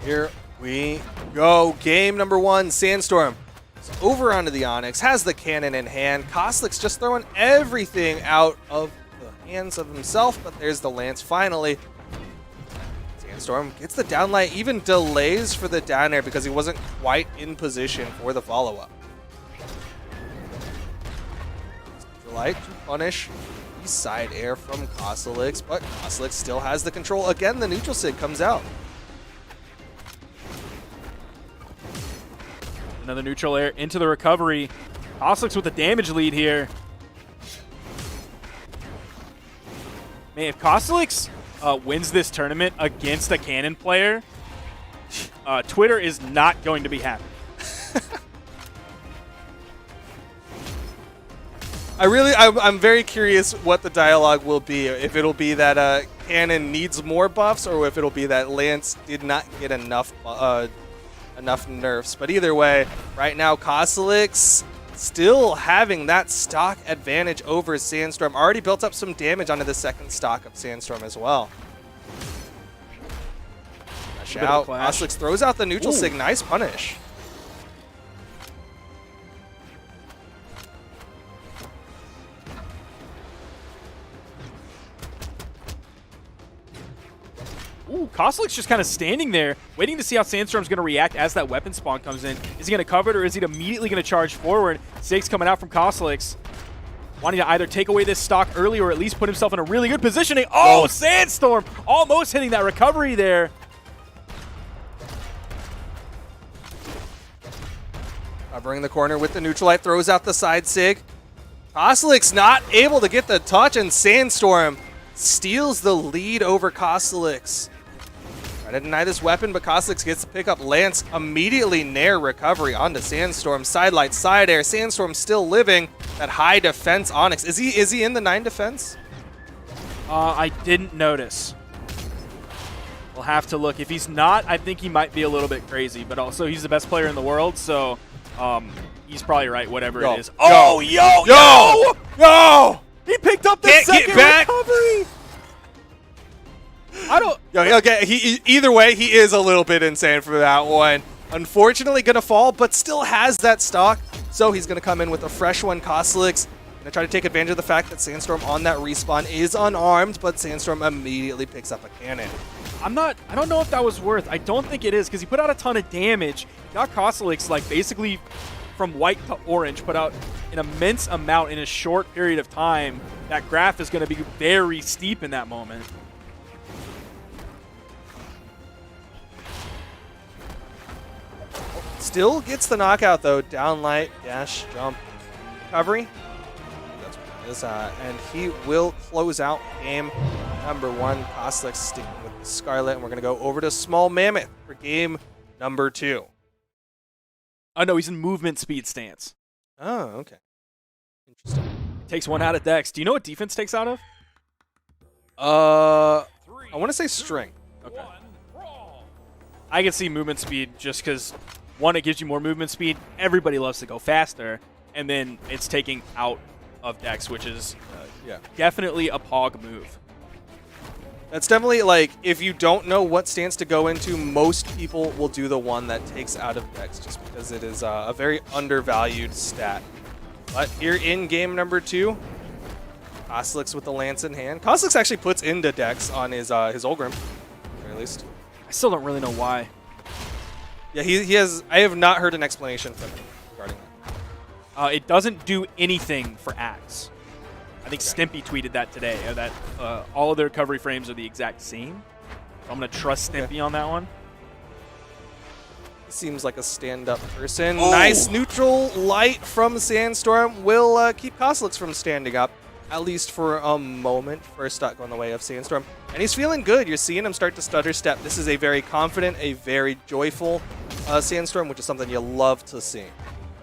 here we go. Game number 1, Sandstorm is over onto the Onyx, has the cannon in hand. Costelix just throwing everything out of the hands of himself, but there's the lance finally. Sandstorm gets the downlight, even delays for the down air because he wasn't quite in position for the follow-up. Light to punish the side air from Costelix, but Costelix still has the control. Again, the neutral sig comes out. another neutral air into the recovery. Costelix with the damage lead here. Man, if Costelix wins this tournament against a Cannon player, Twitter is not going to be happy. I'm very curious what the dialogue will be. If it'll be that Cannon needs more buffs, or if it'll be that Lance did not get enough nerfs. But either way, right now Costelix still having that stock advantage over Sandstorm. Already built up some damage onto the second stock of Sandstorm as well. Flash out. Costelix throws out the neutral sig. Nice punish. Ooh, Costelix just kind of standing there, waiting to see how Sandstorm's going to react as that weapon spawn comes in. Is he going to cover it, or is he immediately going to charge forward? Stakes coming out from Costelix, wanting to either take away this stock early or at least put himself in a really good positioning. Oh, Sandstorm almost hitting that recovery there. Covering the corner with the neutral light, throws out the side sig. Costelix not able to get the touch, and Sandstorm steals the lead over Costelix. Try to deny this weapon, but Costelix gets to pick up Lance immediately. Nair recovery onto Sandstorm. Sidelight, side air. Sandstorm still living. That high defense Onyx. Is he in the 9 defense? I didn't notice. We'll have to look. If he's not, I think he might be a little bit crazy, but also he's the best player in the world, so he's probably right, whatever it is. Oh, yo! He picked up the second recovery. I don't. Okay. Either way, he is a little bit insane for that one. Unfortunately, gonna fall, but still has that stock. So he's gonna come in with a fresh one. Costelix gonna try to take advantage of the fact that Sandstorm on that respawn is unarmed, but Sandstorm immediately picks up a cannon. I don't know if that was worth. I don't think it is, because he put out a ton of damage. Got Costelix like basically from white to orange, put out an immense amount in a short period of time. That graph is going to be very steep in that moment. Still gets the knockout though. Downlight, dash, jump, recovery. That's what it is. And he will close out game number 1. Koslik sticking with the Scarlet, and we're going to go over to Small Mammoth for game number 2. Oh, no, he's in movement speed stance. Oh, okay. Interesting. Takes 1 out of Dex. Do you know what defense takes out of? I want to say String. Okay. I can see movement speed just because, 1, it gives you more movement speed. Everybody loves to go faster. And then it's taking out of Dex, which is definitely a Pog move. That's definitely, like, if you don't know what stance to go into, most people will do the one that takes out of Dex just because it is a very undervalued stat. But here in game number 2, Koslik's with the lance in hand. Koslik's actually puts into Dex on his Olgrim, at the very least. I still don't really know why. Yeah, he has. I have not heard an explanation from him regarding that. It doesn't do anything for Axe. I think Stimpy tweeted that today, that all of the recovery frames are the exact same. So I'm going to trust Stimpy on that one. He seems like a stand-up person. Oh! Nice neutral light from Sandstorm will keep Koslik from standing up, at least for a moment. First stock going the way of Sandstorm. And he's feeling good. You're seeing him start to stutter step. This is a very confident, a very joyful Sandstorm, which is something you love to see.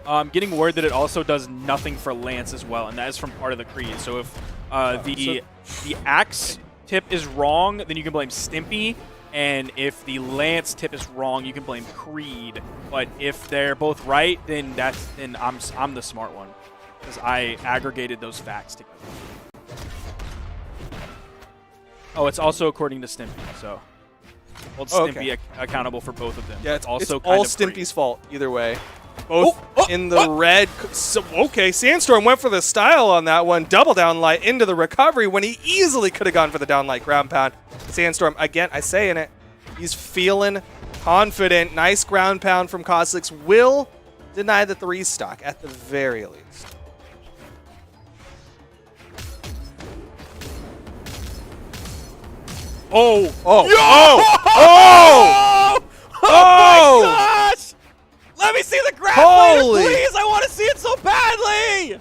I'm getting word that it also does nothing for Lance as well, and that is from part of the Creed. So if the Axe tip is wrong, then you can blame Stimpy, and if the Lance tip is wrong, you can blame Creed. But if they're both right, then I'm the smart one, because I aggregated those facts together. Oh, it's also according to Stimpy, so hold Stimpy accountable for both of them. Yeah, it's also all Stimpy's fault either way. Both in the red. So, okay, Sandstorm went for the style on that one. Double down light into the recovery when he easily could have gone for the down light ground pound. Sandstorm, again, I say in it, he's feeling confident. Nice ground pound from Koslik. Will deny the 3 stock at the very least. Oh my gosh! Let me see the graph Holy. later, please! I want to see it so badly!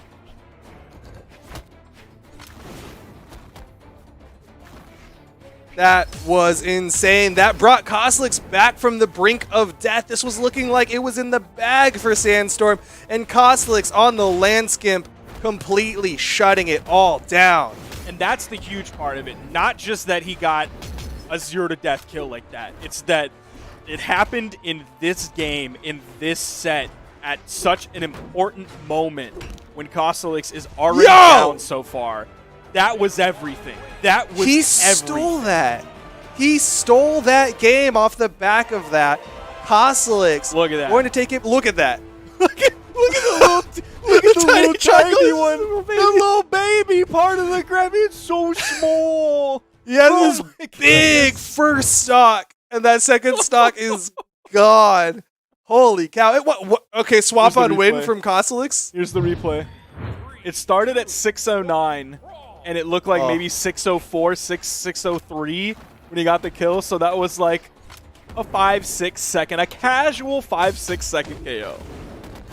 That was insane. That brought Koslik back from the brink of death. This was looking like it was in the bag for Sandstorm. And Koslik on the land skimp, completely shutting it all down. And that's the huge part of it. Not just that he got a 0-to-death kill like that. It's that it happened in this game, in this set, at such an important moment when Koslik is already down so far. That was everything. That was He everything. stole that. He stole that game off the back of that. Koslik. Look at that. Going to take it. Look at that. Look at the little tiny one. The little baby part of the graph. It's so small. He has this big first stock, and that second stock is gone. Holy cow. Okay, swap on win from Koslik. Here's the replay. It started at 609, and it looked like maybe 604, 603 when he got the kill. So that was like a 5-6 second, a casual 5-6 second KO.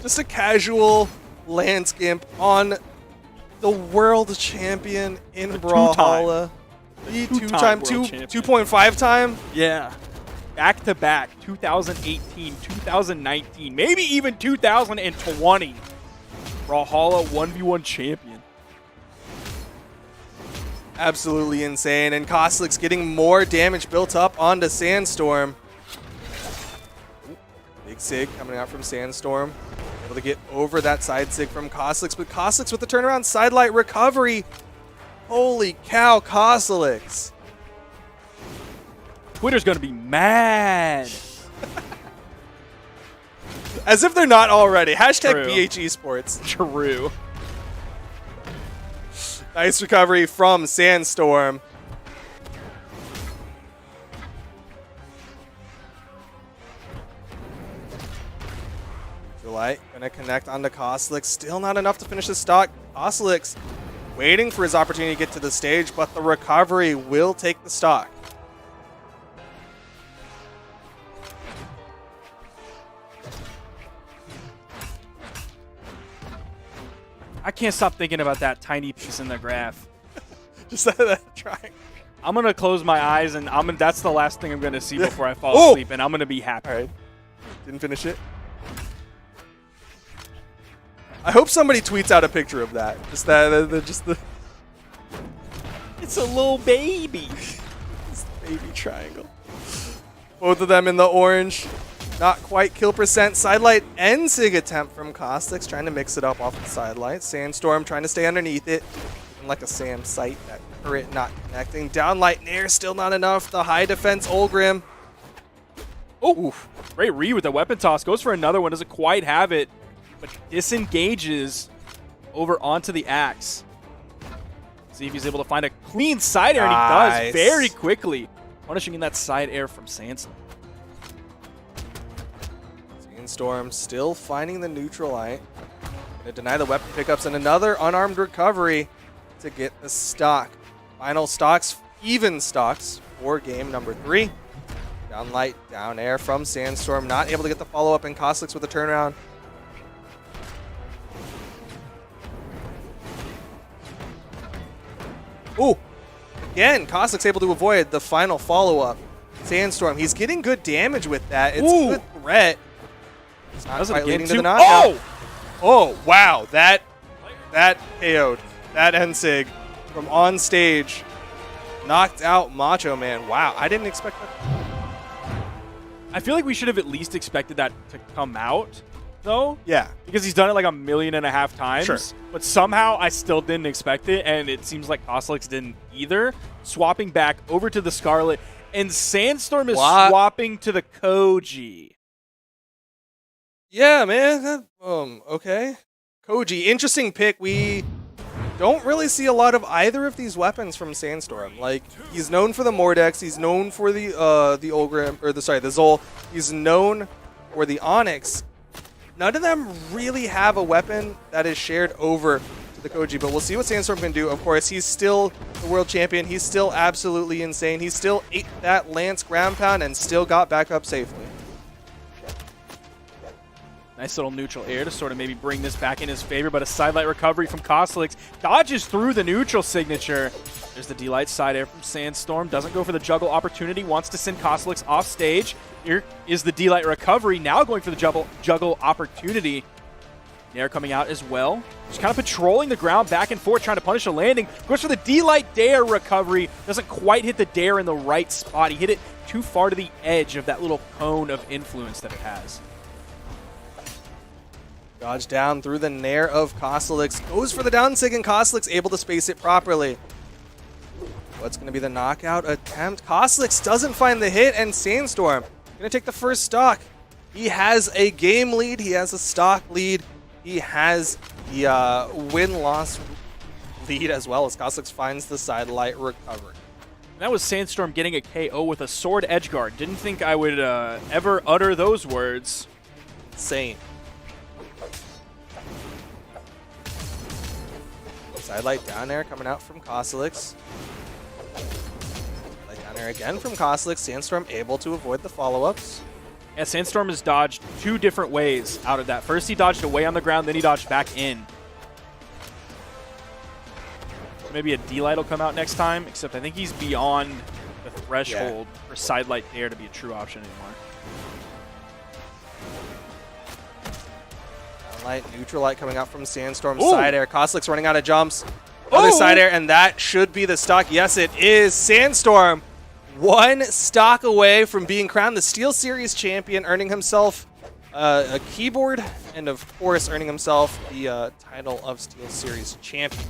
Just a casual land skimp on the world champion in Brawlhalla. The two-time, 2.5 time? Yeah. Back-to-back, 2018, 2019, maybe even 2020. Brawlhalla 1v1 champion. Absolutely insane. And Koslik's getting more damage built up onto Sandstorm. Big Sig coming out from Sandstorm. Able to get over that side Sig from Koslik. But Koslik with the turnaround sidelight recovery. Holy cow, Koslik. Twitter's going to be mad. As if they're not already. Hashtag True. BH Esports. True. Nice recovery from Sandstorm. Light gonna connect onto Koslik. Still not enough to finish the stock. Koslik waiting for his opportunity to get to the stage, but the recovery will take the stock. I can't stop thinking about that tiny piece in the graph. Just that trying. I'm going to close my eyes, and that's the last thing I'm going to see before I fall asleep, and I'm going to be happy. All right. Didn't finish it. I hope somebody tweets out a picture of that. Just the. It's a little baby. It's the baby triangle. Both of them in the orange. Not quite kill percent. Sidelight and Sig attempt from Caustic's, trying to mix it up off the sidelight. Sandstorm trying to stay underneath it. Looking like a Sam sight. That turret not connecting. Downlight Nair still not enough. The high defense Olgrim. Oh, great read with the weapon toss. Goes for another one. Doesn't quite have it, but disengages over onto the axe. See if he's able to find a clean side air, and he does very quickly. Punishing in that side air from Sandstorm. Sandstorm still finding the neutral light. Gonna deny the weapon pickups and another unarmed recovery to get the stock. Final stocks, even stocks for game number 3. Down light, down air from Sandstorm. Not able to get the follow-up, and Caustic's with a turnaround. Ooh! Again, Caustic's able to avoid the final follow-up. Sandstorm, he's getting good damage with that. It's a good threat. It's not quite leading to the knockout. Oh, wow. That KO'd. That Ensig from on stage knocked out Macho Man. Wow, I didn't expect that. I feel like we should have at least expected that to come out, though. Yeah. Because he's done it like 1.5 million times. Sure. But somehow I still didn't expect it, and it seems like Caustic's didn't either. Swapping back over to the Scarlet, and Sandstorm is swapping to the Koji. Yeah, man. Okay. Koji, interesting pick. We don't really see a lot of either of these weapons from Sandstorm. Like, he's known for the Mordex, he's known for the Olgrim, or the Zol. He's known for the Onyx. None of them really have a weapon that is shared over to the Koji, but we'll see what Sandstorm can do. Of course, he's still the world champion. He's still absolutely insane. He still ate that Lance ground pound and still got back up safely. Nice little neutral air to sort of maybe bring this back in his favor, but a sidelight recovery from Caustic. Dodges through the neutral signature. There's the D-Light side air from Sandstorm. Doesn't go for the juggle opportunity. Wants to send Caustic off stage. Here is the D-Light recovery. Now going for the juggle opportunity. Nair coming out as well. Just kind of patrolling the ground back and forth, trying to punish a landing. Goes for the D-Light dare recovery. Doesn't quite hit the dare in the right spot. He hit it too far to the edge of that little cone of influence that it has. Dodge down through the Nair of Caustic. Goes for the down sig, and Caustic's able to space it properly. What's going to be the knockout attempt? Caustic doesn't find the hit, and Sandstorm going to take the first stock. He has a game lead. He has a stock lead. He has the win-loss lead as well as Caustic finds the sidelight recovery. That was Sandstorm getting a KO with a sword edgeguard. Didn't think I would ever utter those words. Insane. Sidelight down there coming out from Caustic. Sidelight down there again from Caustic. Sandstorm able to avoid the follow-ups. Yeah, Sandstorm has dodged 2 different ways out of that. First he dodged away on the ground, then he dodged back in. Maybe a D-Light will come out next time, except I think he's beyond the threshold for sidelight dare to be a true option anymore. Light, neutral light coming out from Sandstorm. Side air. Caustic's running out of jumps. Other side air, and that should be the stock. Yes, it is. Sandstorm, 1 stock away from being crowned the SteelSeries champion, earning himself a keyboard, and of course, earning himself the title of SteelSeries champion.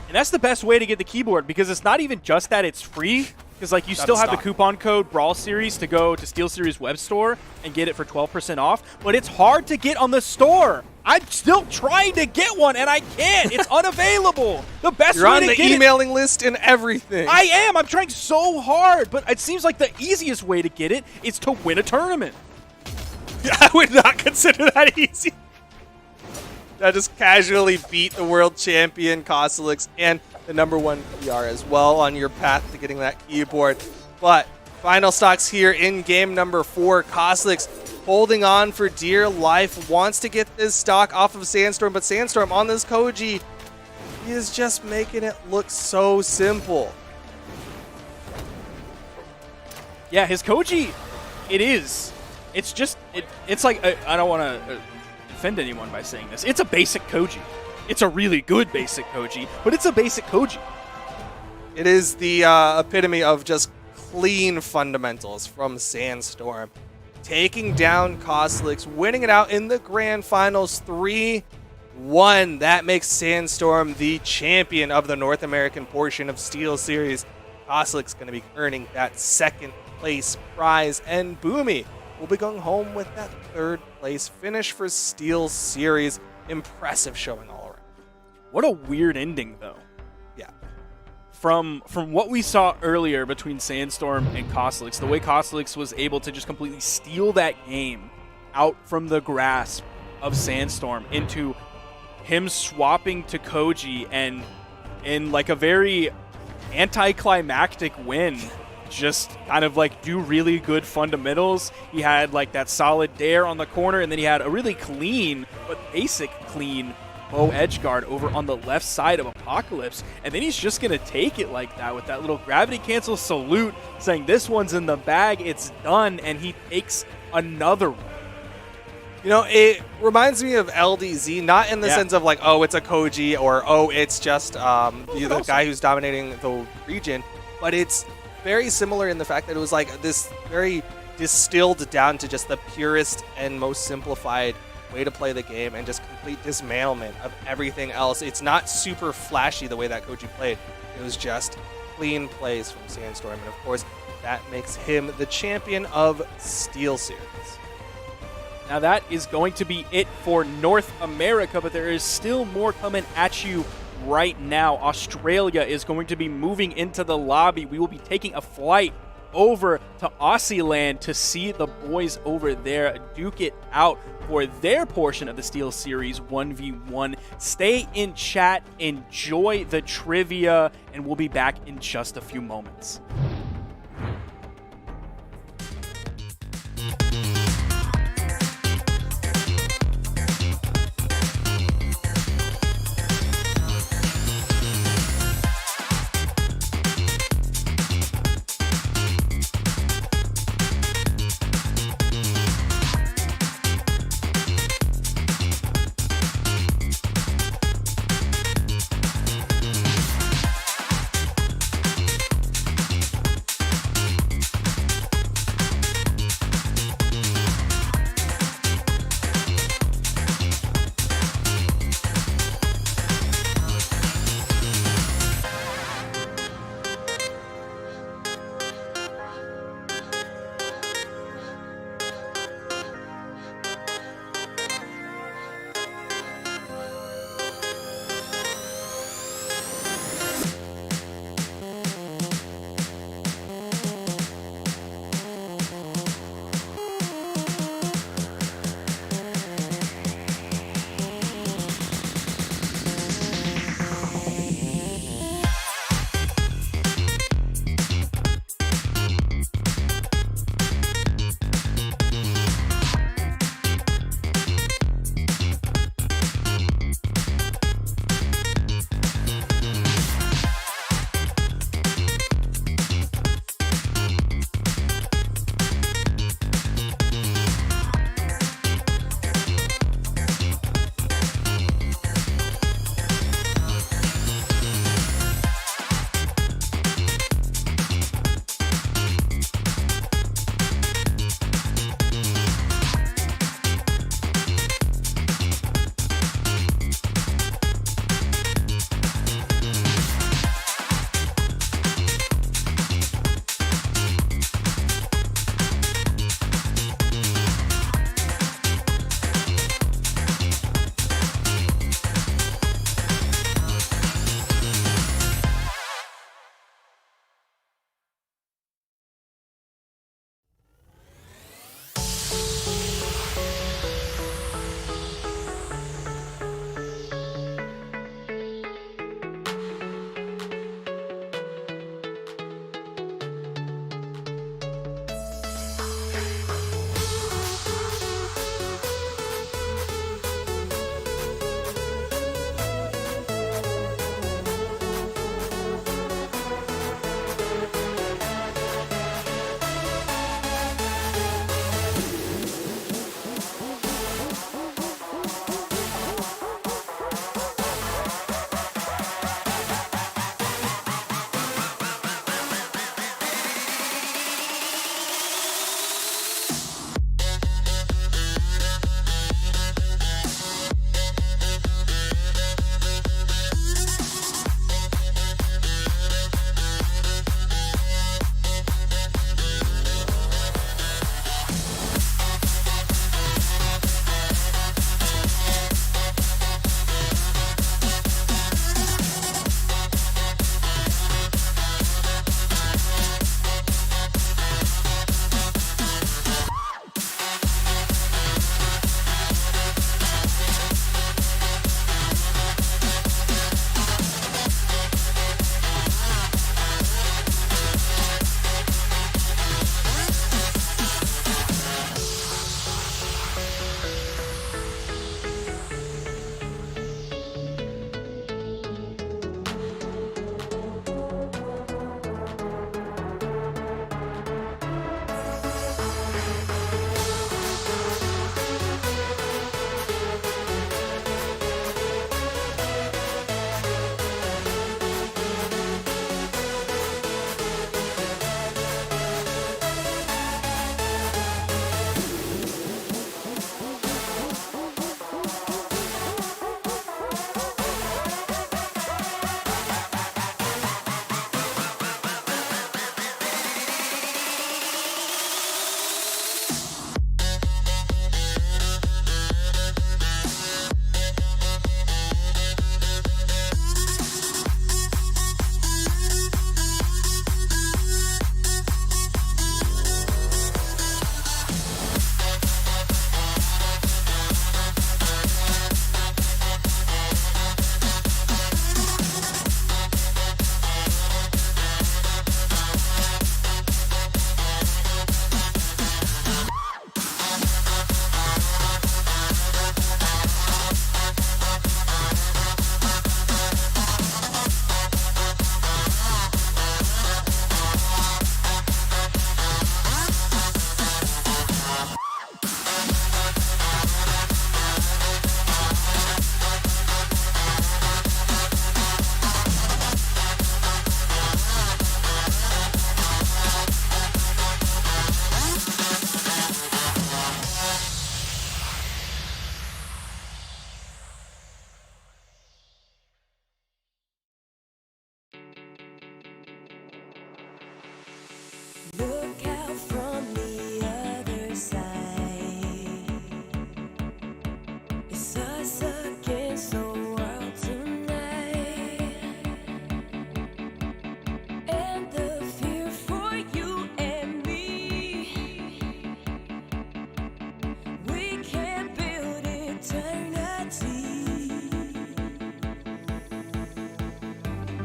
And that's the best way to get the keyboard, because it's not even just that it's free. Because like you still have the coupon code Brawl Series to go to SteelSeries web store and get it for 12% off, but it's hard to get on the store. I'm still trying to get one and I can't. It's unavailable. The best You're way on to the get emailing list and everything. I am. I'm trying so hard, but it seems like the easiest way to get it is to win a tournament. I would not consider that easy. That just casually beat the world champion Caustic and the #1 PR as well on your path to getting that keyboard. But final stocks here in game number 4. Caustic holding on for dear life, wants to get this stock off of Sandstorm, but Sandstorm on this Koji, he is just making it look so simple. Yeah, his Koji, it is. It's just, it's like, I don't want to offend anyone by saying this. It's a basic Koji. It's a really good basic Koji, but it's a basic Koji. It is the epitome of just clean fundamentals from Sandstorm. Taking down Costlix, winning it out in the grand finals 3-1. That makes Sandstorm the champion of the North American portion of SteelSeries. Costlix going to be earning that second place prize, and Boomie will be going home with that third place finish for SteelSeries. Impressive showing all around. What a weird ending, though. Yeah. From what we saw earlier between Sandstorm and Costlix, the way Costlix was able to just completely steal that game out from the grasp of Sandstorm into him swapping to Koji, and in like a very anticlimactic win, just kind of like do really good fundamentals. He had like that solid dare on the corner, and then he had a really clean but basic clean bow edge guard over on the left side of Apocalypse, and then he's just gonna take it like that with that little gravity cancel salute, saying this one's in the bag, it's done, and he takes another one. You know, it reminds me of LDZ, not in the sense of like, oh, it's a Koji, or oh, it's just the guy who's dominating the region, but it's very similar in the fact that it was like this very distilled down to just the purest and most simplified way to play the game, and just complete dismantlement of everything else. It's not super flashy the way that Koji played. It was just clean plays from Sandstorm, and of course, that makes him the champion of SteelSeries. Now that is going to be it for North America, but there is still more coming at you right now. Australia is going to be moving into the lobby. We will be taking a flight over to Aussie land to see the boys over there duke it out for their portion of the SteelSeries 1v1. Stay in chat, enjoy the trivia, and we'll be back in just a few moments.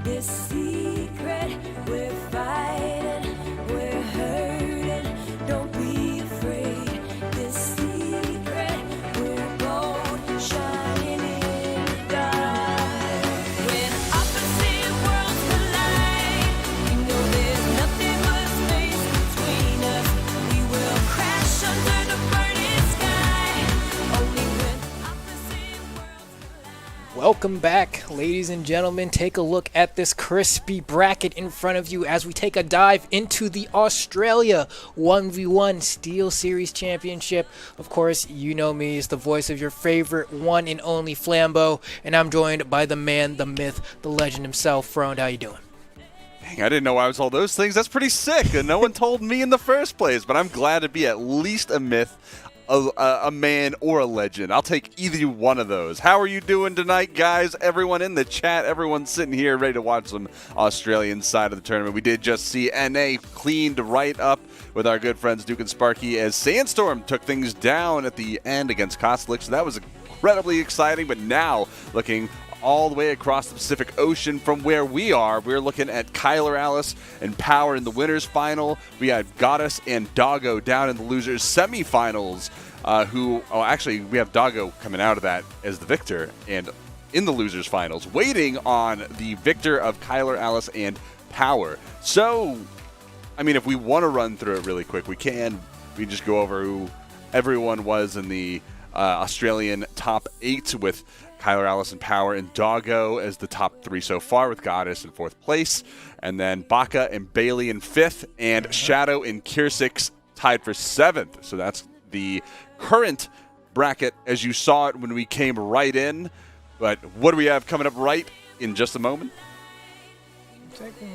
this secret. We're fighting, we're hurting. Don't be afraid. This secret, we're bold, shining in the dark. When opposite worlds collide, we know there's nothing but space between us. We will crash under the burning sky. Only when opposite worlds collide. Welcome back, ladies and gentlemen. Take a look at this crispy bracket in front of you as we take a dive into the Australia 1v1 SteelSeries Championship. Of course, you know me as the voice of your favorite one and only Flambeau, and I'm joined by the man, the myth, the legend himself. Frond, how you doing? Dang, I didn't know I was all those things. That's pretty sick. And no one told me in the first place, but I'm glad to be at least a myth, a man, or a legend. I'll take either one of those. How are you doing tonight, guys? Everyone in the chat, everyone sitting here ready to watch some Australian side of the tournament. We did just see NA cleaned right up with our good friends Duke and Sparky as Sandstorm took things down at the end against Kostlik. So that was incredibly exciting, but now looking all the way across the Pacific Ocean from where we are, we're looking at Kyler Alice and Power in the winners final. We had Goddess and Doggo down in the losers semifinals, actually we have Doggo coming out of that as the victor and in the losers finals, waiting on the victor of Kyler Alice and Power. So, I mean, if we want to run through it really quick, we can. We just go over who everyone was in the Australian top 8 with Kyler Alice and Power and Doggo as the top 3 so far, with Goddess in 4th place. And then Baka and Bailey in 5th, and Shadow and Kirsix tied for 7th. So that's the current bracket as you saw it when we came right in. But what do we have coming up right in just a moment?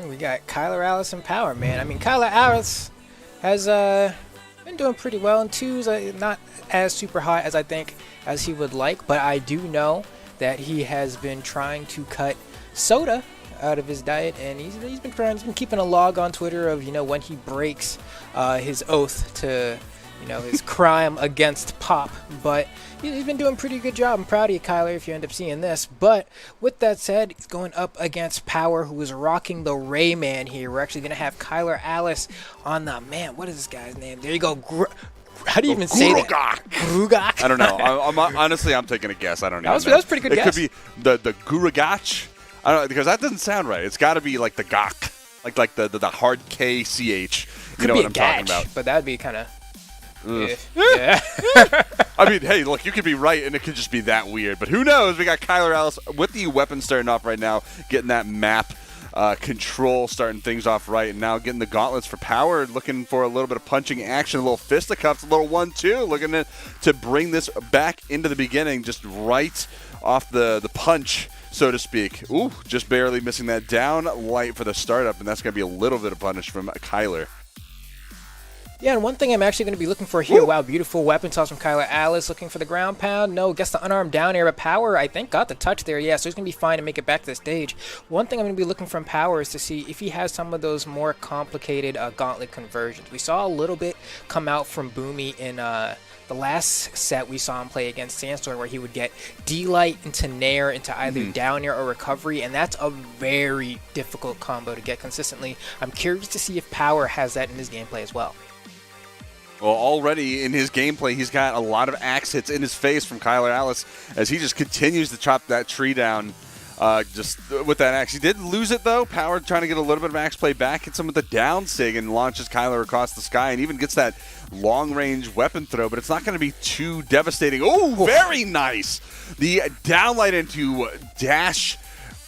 We got Kyler Alice and Power, man. I mean, Kyler Alice has been doing pretty well in 2s, not as super hot as I think as he would like, but I do know that he has been trying to cut soda out of his diet, and he's been keeping a log on Twitter of, you know, when he breaks his oath to, you know, his crime against pop. But he's been doing a pretty good job. I'm proud of you, Kyler, if you end up seeing this. But with that said, he's going up against Power, who is rocking the Rayman here. We're actually going to have Kyler Alice on the, man, what is this guy's name? There you go. How do you even say that? Grugak? I don't know. Honestly, I'm taking a guess. I don't know. That was a pretty good guess. It could be the Gurugach. I don't know, because that doesn't sound right. It's got to be like the Gok, like the hard KCH. You know what I'm talking about? But that'd be kind of. Yeah. I mean, hey, look, you could be right, and it could just be that weird. But who knows? We got Kyler Alice with the weapon starting off right now, getting that map control, starting things off right, and now getting the gauntlets for Power, looking for a little bit of punching action, a little fisticuffs, a little 1-2, looking to bring this back into the beginning, just right off the punch, so to speak. Ooh, just barely missing that down light for the startup, and that's going to be a little bit of punish from Kyler. Yeah, and one thing I'm actually going to be looking for here, wow, beautiful weapon toss from Kyler Alice, looking for the ground pound. No, gets the unarmed down air, but Power, I think, got the touch there. Yeah, so he's going to be fine to make it back to the stage. One thing I'm going to be looking from Power is to see if he has some of those more complicated gauntlet conversions. We saw a little bit come out from Boomie in the last set we saw him play against Sandstorm, where he would get D-Light into Nair into either down air or recovery, and that's a very difficult combo to get consistently. I'm curious to see if Power has that in his gameplay as well. Well, already in his gameplay, he's got a lot of axe hits in his face from Kyler Alice as he just continues to chop that tree down just with that axe. He did lose it, though. Power trying to get a little bit of axe play back, hits him with the down sig and launches Kyler across the sky and even gets that long-range weapon throw, but it's not going to be too devastating. Oh, very nice! The downlight into dash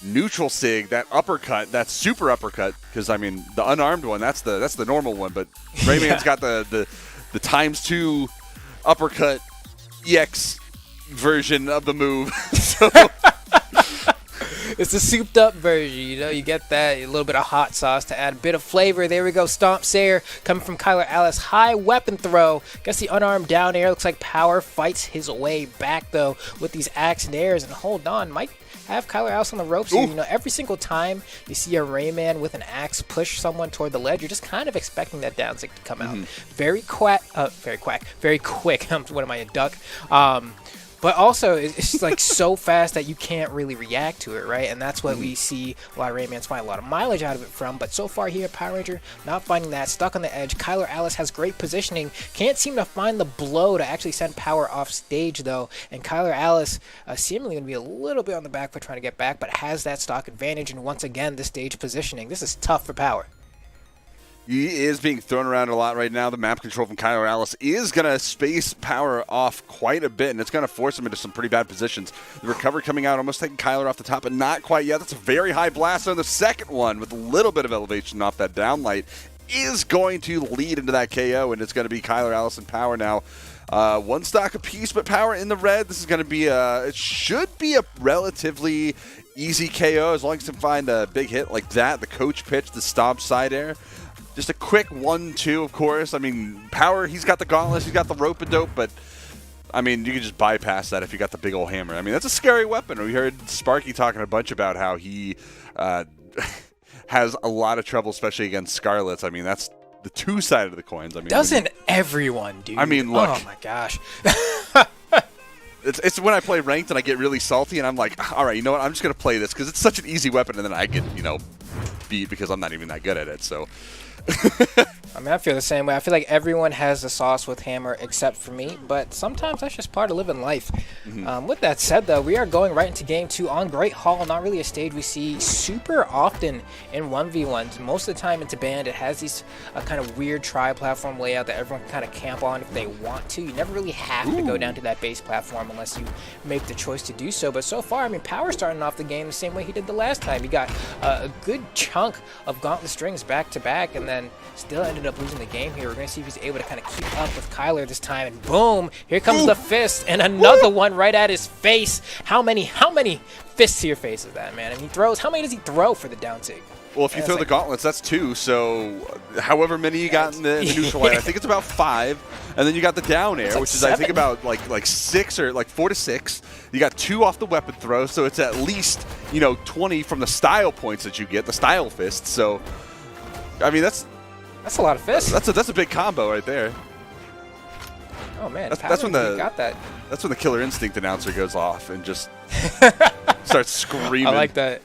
neutral sig, that uppercut, that super uppercut, because, I mean, the unarmed one, that's the normal one, but Rayman's got the ×2 uppercut EX version of the move. So it's the souped up version, you know, you get that, a little bit of hot sauce to add a bit of flavor. There we go, Stomp Sayer coming from Kyler Alice, high weapon throw, gets the unarmed down air. Looks like Power fights his way back though with these axe nairs, and hold on, might have Kyler Alice on the ropes here. You know, every single time you see a Rayman with an axe push someone toward the ledge, you're just kind of expecting that down stick to come out. Very quick. What am I, a duck? But also, it's like so fast that you can't really react to it, right? And that's what we see a lot of Raymans find a lot of mileage out of it from. But so far here, Power Ranger not finding that, stuck on the edge. Kyler Alice has great positioning, can't seem to find the blow to actually send Power off stage, though. And Kyler Alice seemingly going to be a little bit on the back foot trying to get back, but has that stock advantage. And once again, the stage positioning. This is tough for Power. He is being thrown around a lot right now. The map control from Kyler Alice is going to space Power off quite a bit, and it's going to force him into some pretty bad positions. The recovery coming out, almost taking Kyler off the top, but not quite yet. That's a very high blast on the second one with a little bit of elevation off that downlight. Is going to lead into that KO, and it's going to be Kyler Alice and Power now. One stock apiece, but Power in the red. This is going to be it should be a relatively easy KO as long as you can find a big hit like that. The coach pitch, the stomp side air. Just a quick 1-2, of course. I mean, Power, he's got the gauntlets, he's got the rope-a-dope, but, I mean, you can just bypass that if you got the big old hammer. I mean, that's a scary weapon. We heard Sparky talking a bunch about how he has a lot of trouble, especially against Scarlets. I mean, that's the two sides of the coins. I mean, doesn't everyone, dude? I mean, look. Oh, my gosh. It's when I play ranked and I get really salty and I'm like, all right, you know what? I'm just going to play this because it's such an easy weapon, and then I get, beat because I'm not even that good at it, so... I mean, I feel the same way. I feel like everyone has the sauce with hammer except for me, but sometimes that's just part of living life. With that said, though, we are going right into Game 2 on Great Hall, not really a stage we see super often in 1v1s. Most of the time it's a band. It has these kind of weird tri-platform layout that everyone can kind of camp on if they want to. You never really have to go down to that base platform unless you make the choice to do so. But so far, I mean, Power starting off the game the same way he did the last time. He got a good chunk of gauntlet strings back to back, and then still ended up losing the game here. We're going to see if he's able to kind of keep up with Kyler this time. And boom, here comes the fist and another one right at his face. How many fists to your face is that, man? And he throws, how many does he throw for the down sig? Well, if you throw the gauntlets, that's 2. So however many you got in the neutral light, I think it's about 5. And then you got the down air, like which is 7. I think about like 6 or like 4 to 6. You got 2 off the weapon throw, so it's at least 20 from the style points that you get, the style fists. So I mean that's a lot of fists. That's a big combo right there. Oh man, that's when got that. That's when the Killer Instinct announcer goes off and just starts screaming. I like that.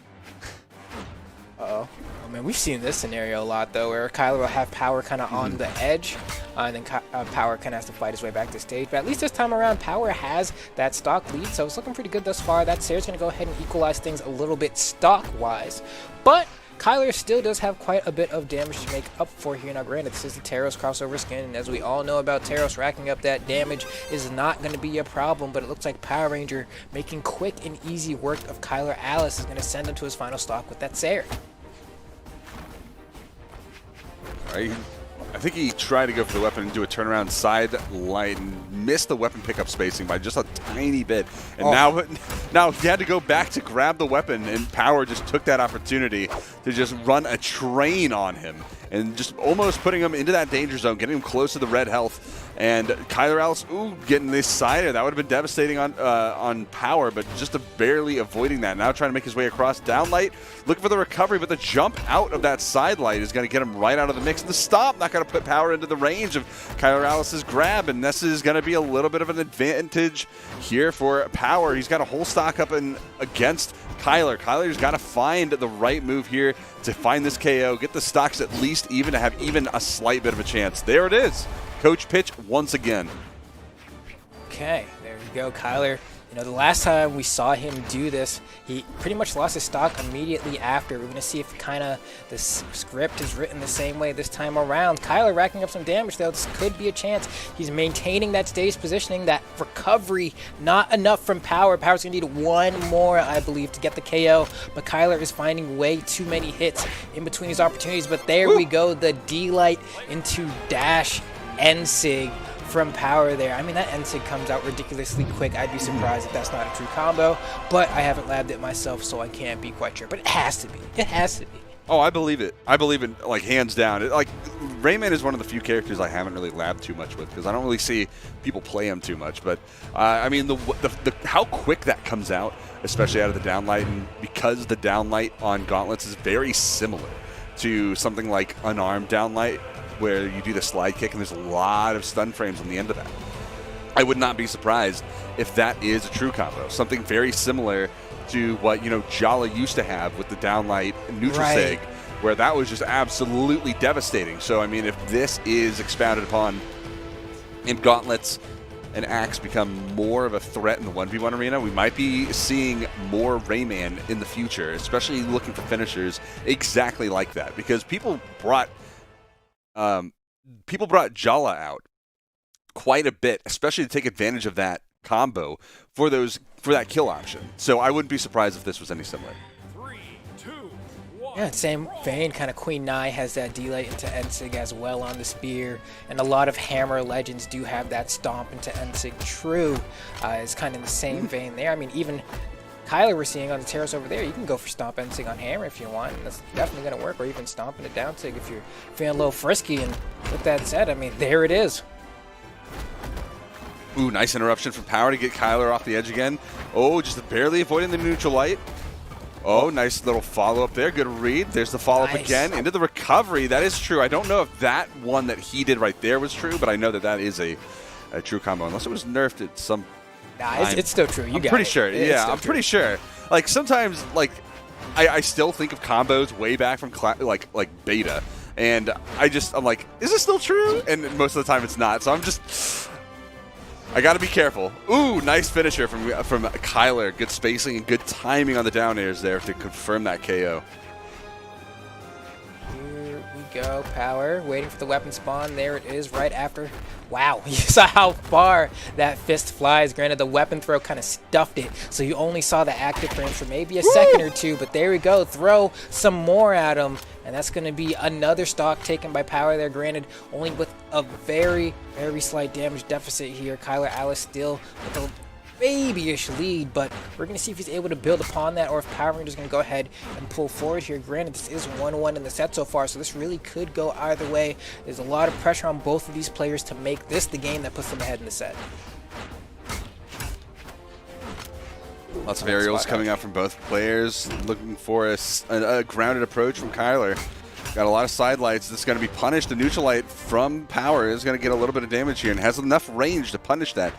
Uh-oh. Oh man, we've seen this scenario a lot though, where Kyler will have Power kind of on the edge, and then Power kind of has to fight his way back to stage. But at least this time around, Power has that stock lead, so it's looking pretty good thus far. That Sayre's going to go ahead and equalize things a little bit stock-wise, but Kyler still does have quite a bit of damage to make up for here. Now, granted, this is the Taros crossover skin, and as we all know about Taros, racking up that damage is not going to be a problem, but it looks like Power Ranger making quick and easy work of Kyler Alice is going to send him to his final stock with that Sayre. I think he tried to go for the weapon and do a turnaround side light and missed the weapon pickup spacing by just a tiny bit. And now he had to go back to grab the weapon, and Power just took that opportunity to just run a train on him and just almost putting him into that danger zone, getting him close to the red health. And Kyler Alice, getting this side air. That would have been devastating on Power, but just barely avoiding that. Now trying to make his way across downlight, looking for the recovery, but the jump out of that side light is going to get him right out of the mix. The stop not going to put Power into the range of Kyler Alice's grab, and this is going to be a little bit of an advantage here for Power. He's got a whole stock up and against Kyler. Kyler's got to find the right move here to find this KO, get the stocks at least even to have even a slight bit of a chance. There it is. Coach pitch once again. Okay, there we go, Kyler. The last time we saw him do this, he pretty much lost his stock immediately after. We're going to see if kind of the script is written the same way this time around. Kyler racking up some damage, though. This could be a chance. He's maintaining that stage positioning, that recovery. Not enough from Power. Power's going to need one more, I believe, to get the KO. But Kyler is finding way too many hits in between his opportunities. But there we go, the D-Light into dash N-Sig from Power there. I mean, that N-Sig comes out ridiculously quick. I'd be surprised if that's not a true combo, but I haven't labbed it myself, so I can't be quite sure. But it has to be. It has to be. Oh, I believe it. I believe it, like, hands down. Rayman is one of the few characters I haven't really labbed too much with because I don't really see people play him too much. But, I mean, how quick that comes out, especially out of the downlight, and because the downlight on Gauntlets is very similar to something like unarmed downlight, where you do the slide kick and there's a lot of stun frames on the end of that. I would not be surprised if that is a true combo. Something very similar to what, Jala used to have with the downlight neutral sig, where that was just absolutely devastating. So, I mean, if this is expounded upon and gauntlets and Axe become more of a threat in the 1v1 arena, we might be seeing more Rayman in the future, especially looking for finishers exactly like that. Because people brought Jala out quite a bit, especially to take advantage of that combo for that kill option. So I wouldn't be surprised if this was any similar. Yeah, same vein, kind of Queen Nai has that delay into Ensig as well on the spear, and a lot of Hammer legends do have that stomp into Ensig. True is kind of in the same vein there. I mean, even Kyler we're seeing on the terrace over there, you can go for stomp Ensig on Hammer if you want, and that's definitely going to work, or even stomping it down Sig if you're feeling a little frisky. And with that said, I mean, there it is. Ooh, nice interruption from Power to get Kyler off the edge again. Oh, just barely avoiding the neutral light. Oh, nice little follow-up there. Good read. There's the follow-up again into the recovery. That is true. I don't know if that one that he did right there was true, but I know that is a true combo, unless it was nerfed at some Nah, it's still true. I'm pretty sure. Yeah, I'm pretty sure. Like, sometimes, like, I still think of combos way back from, like beta, and I'm like, is this still true? And most of the time it's not, so I got to be careful. Ooh, nice finisher from Kyler. Good spacing and good timing on the down airs there to confirm that KO. Here we go. Power waiting for the weapon spawn. There it is right after. Wow, you saw how far that fist flies. Granted, the weapon throw kind of stuffed it, so you only saw the active frames for maybe a second or two, but there we go. Throw some more at him. And that's going to be another stock taken by Power there, granted, only with a very, very slight damage deficit here. Kyler Alice still with a babyish lead, but we're going to see if he's able to build upon that, or if Power Rangers is going to go ahead and pull forward here. Granted, this is 1-1 in the set so far, so this really could go either way. There's a lot of pressure on both of these players to make this the game that puts them ahead in the set. Lots of aerials coming out from both players, looking for a grounded approach from Kyler. Got a lot of side lights. This is going to be punished. The neutral light from Power is going to get a little bit of damage here and has enough range to punish that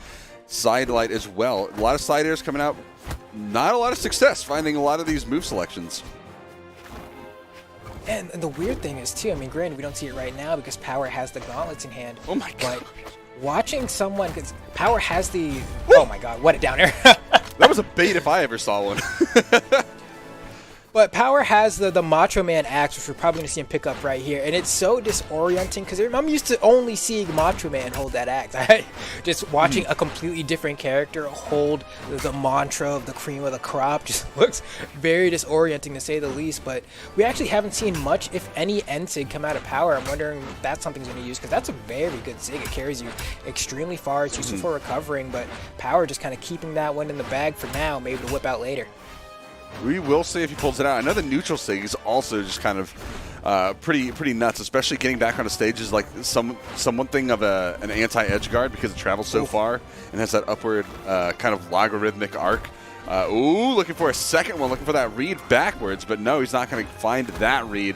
side light as well. A lot of side airs coming out. Not a lot of success finding a lot of these move selections. And the weird thing is, too, I mean, granted, we don't see it right now because Power has the gauntlets in hand. Oh, my God. But watching someone, because Power has the... Woo! Oh, my God, what a down air. That was a bait if I ever saw one. But Power has the Macho Man axe, which we're probably going to see him pick up right here. And it's so disorienting because I'm used to only seeing Macho Man hold that axe. Just watching a completely different character hold the mantra of the cream of the crop just looks very disorienting, to say the least. But we actually haven't seen much, if any, N-Sig come out of Power. I'm wondering if that's something he's going to use, because that's a very good Sig. It carries you extremely far. It's useful for recovering, but Power just kind of keeping that one in the bag for now, maybe to whip out later. We will see if he pulls it out. I know the neutral sig is also just kind of pretty nuts, especially getting back on the stage is like something of an anti-edge guard because it travels so far and has that upward kind of logarithmic arc. Ooh, looking for a second one, looking for that read backwards, but no, he's not going to find that read.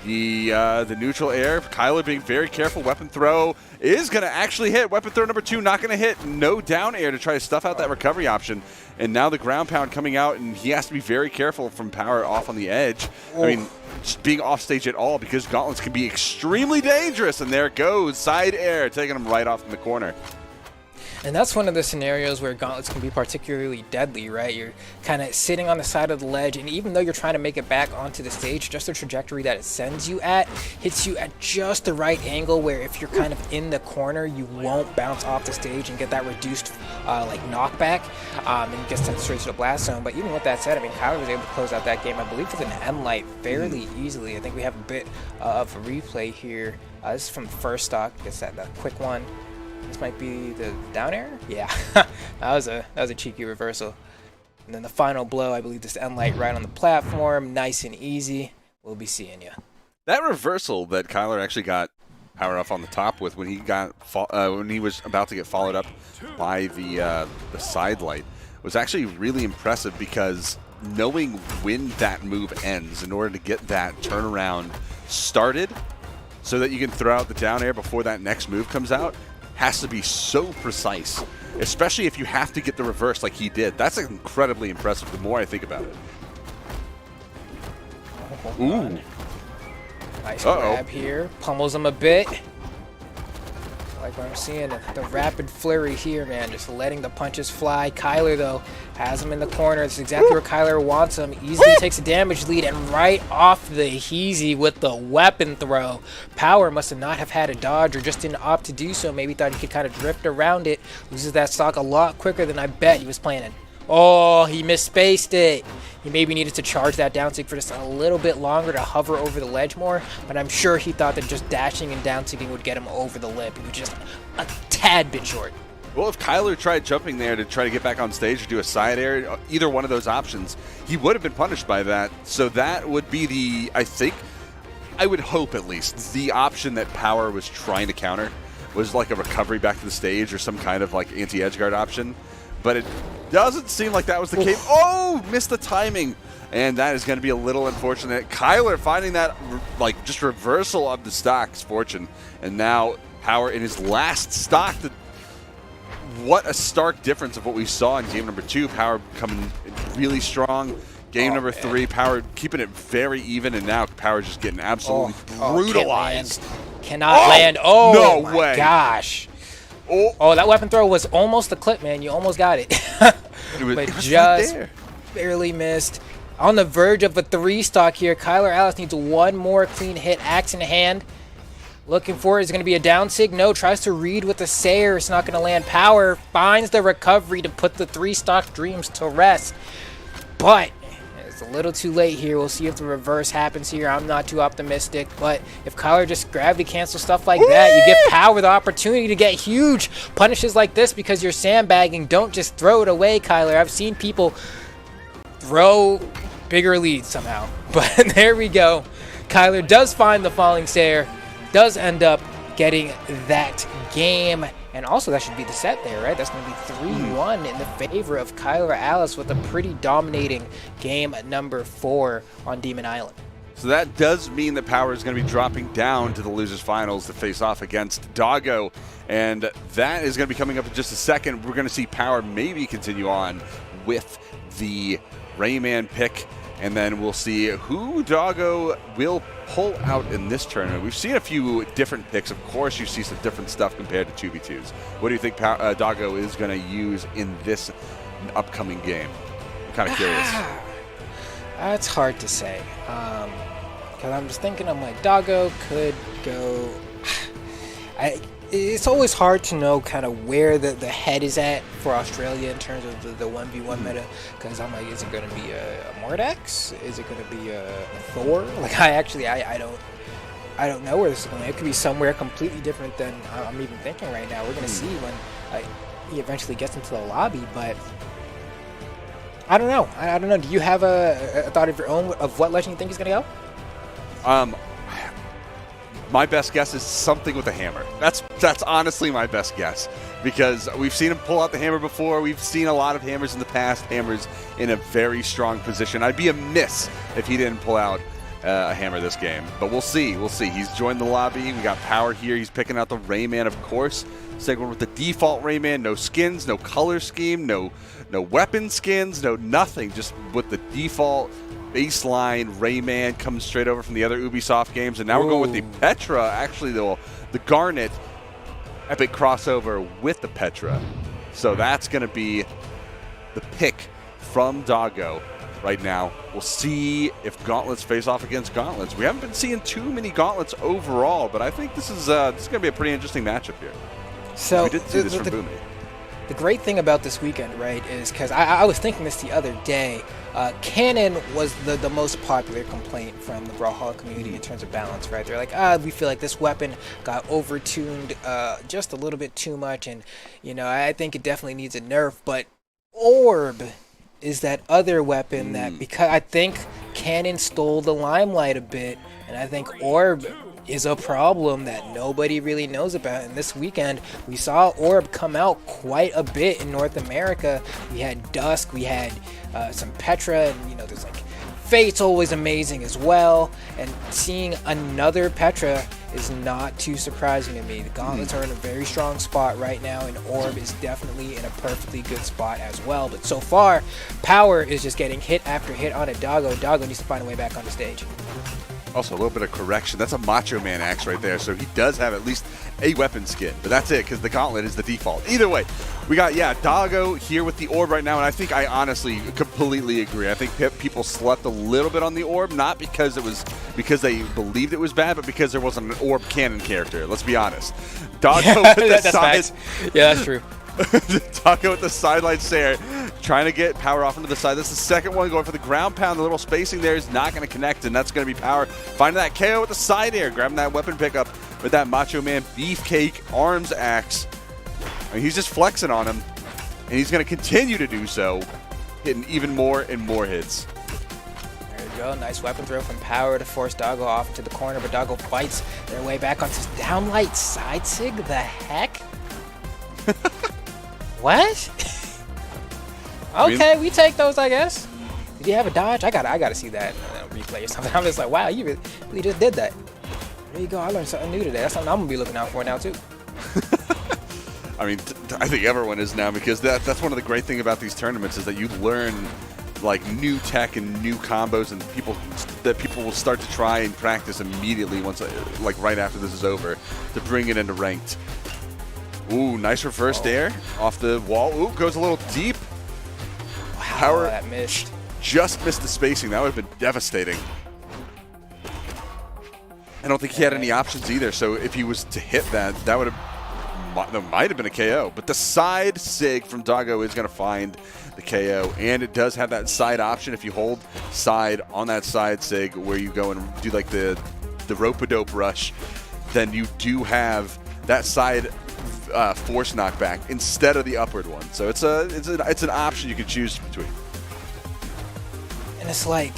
The neutral air, Kyler being very careful. Weapon throw is going to actually hit. Weapon throw number 2 not going to hit. No down air to try to stuff out that recovery option. And now the ground pound coming out, and he has to be very careful from Power off on the edge. I mean, just being off stage at all, because gauntlets can be extremely dangerous. And there it goes. Side air, taking him right off in the corner. And that's one of the scenarios where gauntlets can be particularly deadly, right? You're kind of sitting on the side of the ledge, and even though you're trying to make it back onto the stage, just the trajectory that it sends you at hits you at just the right angle where if you're kind of in the corner, you won't bounce off the stage and get that reduced like knockback and get sent straight to the blast zone. But even with that said, I mean, Kyler was able to close out that game, I believe, with an M-Light fairly easily. I think we have a bit of a replay here. This is from the first stock. I guess that quick one. This might be the down air? Yeah, that was a cheeky reversal. And then the final blow, I believe this N-Light right on the platform, nice and easy. We'll be seeing you. That reversal that Kyler actually got Power off on the top with when he was about to get followed up by the side light was actually really impressive, because knowing when that move ends in order to get that turnaround started so that you can throw out the down air before that next move comes out, has to be so precise, especially if you have to get the reverse like he did. That's incredibly impressive the more I think about it. Ooh. Nice grab here. Pummels him a bit. Like what I'm seeing, the rapid flurry here, man. Just letting the punches fly. Kyler, though, has him in the corner. It's exactly where Kyler wants him. Easily takes a damage lead, and right off the heezy with the weapon throw. Power must have not have had a dodge or just didn't opt to do so. Maybe thought he could kind of drift around it. Loses that stock a lot quicker than I bet he was planning. Oh, he misspaced it. He maybe needed to charge that down sig for just a little bit longer to hover over the ledge more, but I'm sure he thought that just dashing and down sigging would get him over the lip. He was just a tad bit short. Well, if Kyler tried jumping there to try to get back on stage or do a side air, either one of those options, he would have been punished by that. So that would be the, I would hope at least, the option that Power was trying to counter was like a recovery back to the stage or some kind of like anti-edge guard option. But it doesn't seem like that was the case. Oh, missed the timing. And that is going to be a little unfortunate. Kyler finding that like just reversal of the stock's fortune. And now Power in his last stock. What a stark difference of what we saw in game number 2. Power coming really strong. Game number 3, Power keeping it very even. And now Power just getting absolutely brutalized. Cannot land. Oh, no my way. Gosh. Oh, that weapon throw was almost the clip, man. You almost got it. But just barely missed. On the verge of a 3-stock here. Kyler Alice needs one more clean hit. Axe in hand. Looking for it. Is going to be a down sig? No. Tries to read with the Sayer. It's not going to land. Power finds the recovery to put the 3-stock dreams to rest. But it's a little too late here. We'll see if the reverse happens here. I'm not too optimistic. But if Kyler just gravity cancels stuff like that, you give Power the opportunity to get huge punishes like this because you're sandbagging. Don't just throw it away, Kyler. I've seen people throw bigger leads somehow. But there we go. Kyler does find the falling Sayer. Does end up getting that game. And also, that should be the set there, right? That's going to be 3-1 in the favor of Kyler Alice with a pretty dominating game number 4 on Demon Island. So that does mean that Power is going to be dropping down to the losers finals to face off against Doggo. And that is going to be coming up in just a second. We're going to see Power maybe continue on with the Rayman pick. And then we'll see who Doggo will pull out in this tournament. We've seen a few different picks. Of course, you see some different stuff compared to 2v2s. What do you think Doggo is going to use in this upcoming game? I'm kind of curious. That's hard to say. Because I'm just thinking, I'm like, Doggo could go... It's always hard to know kind of where the head is at for Australia in terms of the 1v1 meta, because I'm like, is it going to be a Mordex? Is it going to be a Thor? Like, I don't know where this is going. It could be somewhere completely different than I'm even thinking right now. We're going to see when he eventually gets into the lobby, but I don't know. I don't know. Do you have a thought of your own of what legend you think is going to go? My best guess is something with a hammer. That's honestly my best guess, because we've seen him pull out the hammer before. We've seen a lot of hammers in the past. Hammers in a very strong position. I'd be amiss if he didn't pull out a hammer this game. But we'll see. We'll see. He's joined the lobby. We got Power here. He's picking out the Rayman, of course. Second with the default Rayman. No skins, no color scheme, no weapon skins, no nothing. Just with the default baseline Rayman comes straight over from the other Ubisoft games. And now we're going with the Petra, actually the Garnet epic crossover with the Petra. So that's going to be the pick from Doggo right now. We'll see if Gauntlets face off against Gauntlets. We haven't been seeing too many Gauntlets overall, but I think this is going to be a pretty interesting matchup here. So we did see this from Boomie. The great thing about this weekend, right, is because I was thinking this the other day, Cannon was the most popular complaint from the Brawlhalla community in terms of balance, right? They're like, we feel like this weapon got over-tuned just a little bit too much, and, I think it definitely needs a nerf, but Orb is that other weapon that, because I think Cannon stole the limelight a bit, and I think Orb is a problem that nobody really knows about. And this weekend, we saw Orb come out quite a bit in North America. We had Dusk, we had some Petra, and there's like Fate's always amazing as well. And seeing another Petra is not too surprising to me. The gauntlets are in a very strong spot right now, and Orb is definitely in a perfectly good spot as well. But so far, Power is just getting hit after hit on a Doggo. Doggo needs to find a way back on the stage. Also, a little bit of correction. That's a Macho Man axe right there, so he does have at least a weapon skin. But that's it, because the gauntlet is the default. Either way, we got, Doggo here with the orb right now, and I think I honestly completely agree. I think people slept a little bit on the orb, not because they believed it was bad, but because there wasn't an orb cannon character. Let's be honest. Doggo with the side. Yeah, that's true. Doggo with the sideline stare, trying to get Power off into the side. This is the second one, going for the ground pound. The little spacing there is not going to connect, and that's going to be Power finding that KO with the side air, grabbing that weapon pickup with that Macho Man Beefcake Arms Axe. I mean, he's just flexing on him, and he's going to continue to do so, hitting even more and more hits. There we go. Nice weapon throw from Power to force Doggo off into the corner, but Doggo fights their way back onto downlight side sig. The heck? What? Okay, we take those, I guess. Did he have a dodge? I gotta see that replay or something. I'm just like, wow, you really just did that. There you go. I learned something new today. That's something I'm gonna be looking out for now too. I mean, I think everyone is now, because that's one of the great things about these tournaments is that you learn like new tech and new combos, and people will start to try and practice immediately once, like right after this is over, to bring it into ranked. Ooh, nice reverse air off the wall. Ooh, goes a little deep. Wow, Power that missed. Just missed the spacing. That would have been devastating. I don't think he had any options either, so if he was to hit that might have been a KO. But the side sig from Doggo is going to find the KO, and it does have that side option. If you hold side on that side sig where you go and do like the rope-a-dope rush, then you do have that side force knockback instead of the upward one. So it's an option you can choose between. And it's like,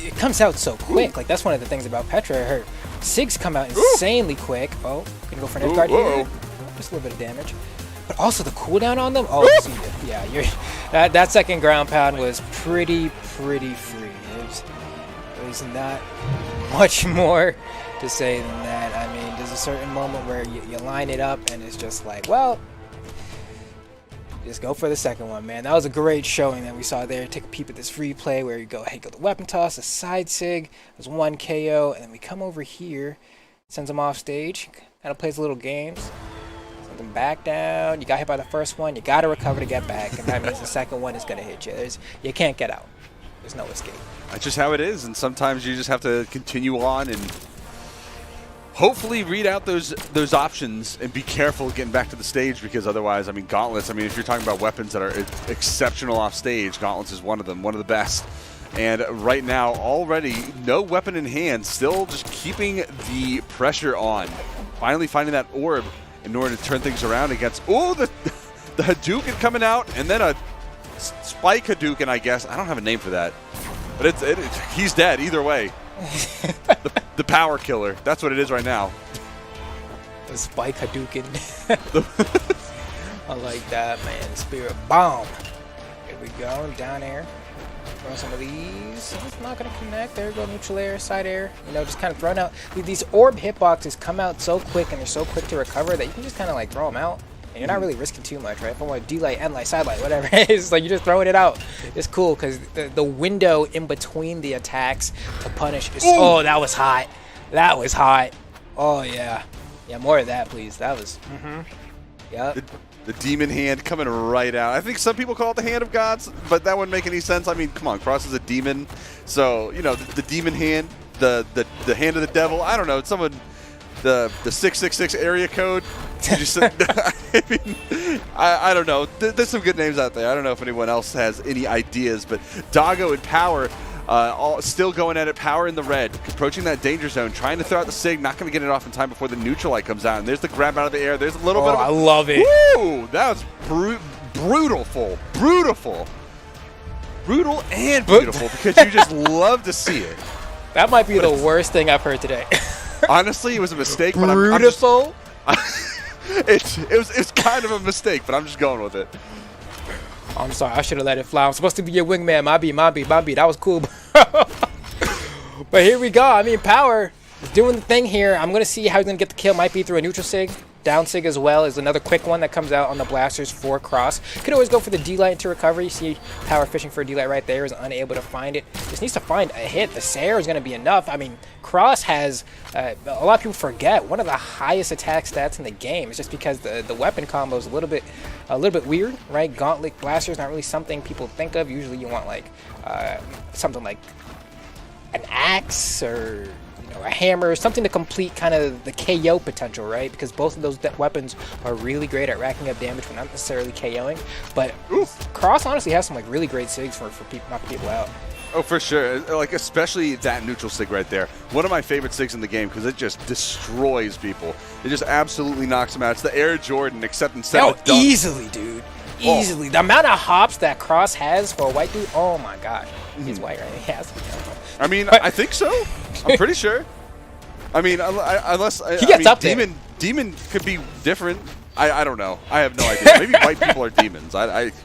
it comes out so quick. Like, that's one of the things about Petra. Her SIGs come out insanely quick. Oh, gonna go for an edge guard here. Just a little bit of damage. But also the cooldown on them. Oh, yeah, that second ground pound was pretty free. There's not much more to say than that. I mean, there's a certain moment where you line it up and it's just like, well, just go for the second one, man. That was a great showing that we saw there. Take a peep at this free play where you go, hey, go the weapon toss, a side sig, there's one KO, and then we come over here, sends him off stage, kind of plays little games, sends him back down. You got hit by the first one, you got to recover to get back, and that means the second one is going to hit you. You can't get out. There's no escape. That's just how it is, and sometimes you just have to continue on and hopefully read out those options and be careful getting back to the stage, because otherwise, I mean, gauntlets, I mean, if you're talking about weapons that are exceptional off stage, gauntlets is one of them, one of the best. And right now, already, no weapon in hand, still just keeping the pressure on. Finally finding that orb in order to turn things around against, oh, the Hadouken coming out, and then a Spike Hadouken, I guess. I don't have a name for that. But he's dead either way. The power killer. That's what it is right now. The Spike Hadouken. I like that, man. Spirit bomb. Here we go. Down air. Throw some of these. It's not going to connect. There we go. Neutral air, side air. You know, just kind of thrown out. These orb hitboxes come out so quick and they're so quick to recover that you can just kind of like throw them out. And you're not really risking too much, right? If I want to D-light, end light, side light, whatever it is, like you're just throwing it out. It's cool because the window in between the attacks to punish is... Oh, that was hot. That was hot. Oh, yeah. Yeah, more of that, please. That was... Yep. The demon hand coming right out. I think some people call it the hand of gods, but that wouldn't make any sense. I mean, come on, Cross is a demon. So, you know, the demon hand, the hand of the devil. I don't know. Someone... The 666 area code. I mean, I don't know. There's some good names out there. I don't know if anyone else has any ideas, but Doggo and Power all still going at it. Power in the red, approaching that danger zone, trying to throw out the sig, not going to get it off in time before the neutral light comes out. And there's the grab out of the air. There's a little bit of... I love it. Woo! That was brutal and beautiful, because you just love to see it. That might be the worst thing I've heard today. Honestly, it was a mistake. But Beautiful. It's kind of a mistake, but I'm just going with it. I'm sorry. I should have let it fly. I'm supposed to be your wingman. My beat. That was cool. But here we go. I mean, Power He's doing the thing here. I'm going to see how he's going to get the kill. Might be through a neutral sig. Down sig as well is another quick one that comes out on the blasters for Cross. Could always go for the D-Light into recovery. You see Power fishing for a D-Light right there, is unable to find it. Just needs to find a hit. The Sair is going to be enough. I mean, Cross has, a lot of people forget, one of the highest attack stats in the game. It's just because the weapon combo is a little bit weird, right? Gauntlet Blaster is not really something people think of. Usually you want like something like an axe or a hammer, something to complete kind of the KO potential, right? Because both of those weapons are really great at racking up damage when not necessarily KOing. But Cross honestly has some like really great sigs for people, knocking people out. Oh, for sure. Like, especially that neutral sig right there. One of my favorite sigs in the game because it just destroys people. It just absolutely knocks them out. It's the Air Jordan, except instead of dunk. Easily, dude. Easily. The amount of hops that Cross has for a white dude, oh my gosh. He's white, right? He has. I mean, I think so. I'm pretty sure. I mean, unless he gets up there. Demon could be different. I don't know. I have no idea. Maybe white people are demons.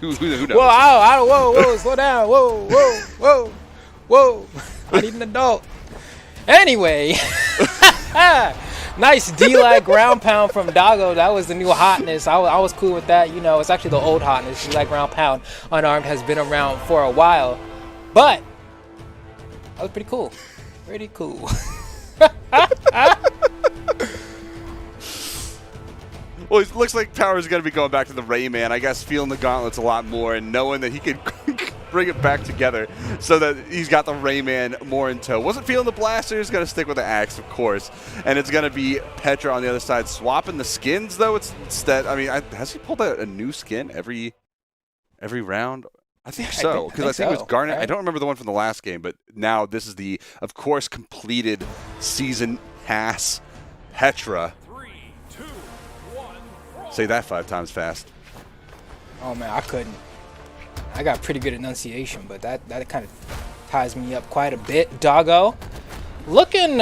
Who knows? Whoa, slow down. Whoa. I need an adult. Anyway. Nice D-Lag ground pound from Doggo. That was the new hotness. I was cool with that. You know, it's actually the old hotness. D-Lag ground pound unarmed has been around for a while. But that was pretty cool. Pretty cool. Well, it looks like Power's going to be going back to the Rayman. I guess feeling the gauntlets a lot more and knowing that he could bring it back together so that he's got the Rayman more in tow. Wasn't feeling the blaster. He's going to stick with the axe, of course. And it's going to be Petra on the other side swapping the skins, though. Instead, I mean, has he pulled out a new skin every round? I think so, because I think it was Garnet. Right. I don't remember the one from the last game, but now this is the, of course, completed season pass Petra. 3, 2, 1. Say that 5 times fast. Oh man, I couldn't. I got pretty good enunciation, but that kind of ties me up quite a bit. Doggo, looking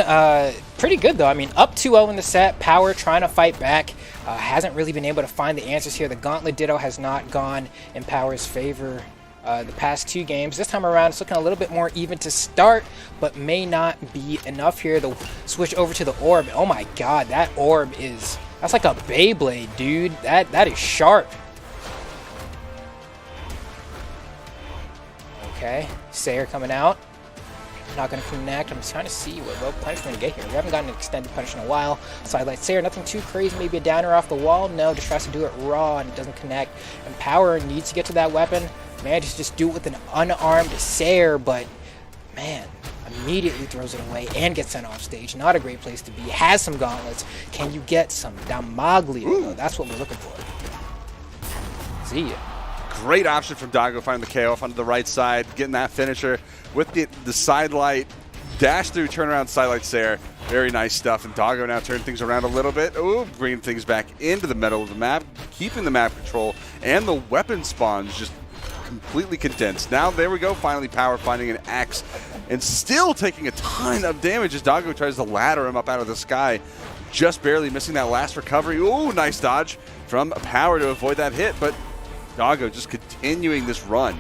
pretty good though. I mean, up 2-0 in the set. Power trying to fight back. Hasn't really been able to find the answers here. The Gauntlet Ditto has not gone in Power's favor the past 2 games. This time around, it's looking a little bit more even to start, but may not be enough here. The switch over to the orb. Oh my god, that orb is... That's like a Beyblade, dude. That is sharp. Okay, Sair coming out. Not going to connect. I'm trying to see what low punish we're going to get here. We haven't gotten an extended punish in a while. Sidelight Sair, nothing too crazy. Maybe a downer off the wall. No, just tries to do it raw and it doesn't connect. And Power needs to get to that weapon. Manages to just do it with an unarmed Sair, but man, immediately throws it away and gets sent off stage. Not a great place to be. Has some gauntlets. Can you get some Damaglio? That's what we're looking for. See ya. Great option from Doggo, finding the KO off onto the right side, getting that finisher with the sidelight, dash through, turnaround sidelight Sair. Very nice stuff. And Doggo now turning things around a little bit. Ooh, bringing things back into the middle of the map, keeping the map control, and the weapon spawns just completely condensed. Now there we go, finally Power finding an axe and still taking a ton of damage as Doggo tries to ladder him up out of the sky, just barely missing that last recovery. Ooh, nice dodge from Power to avoid that hit, but Doggo just continuing this run.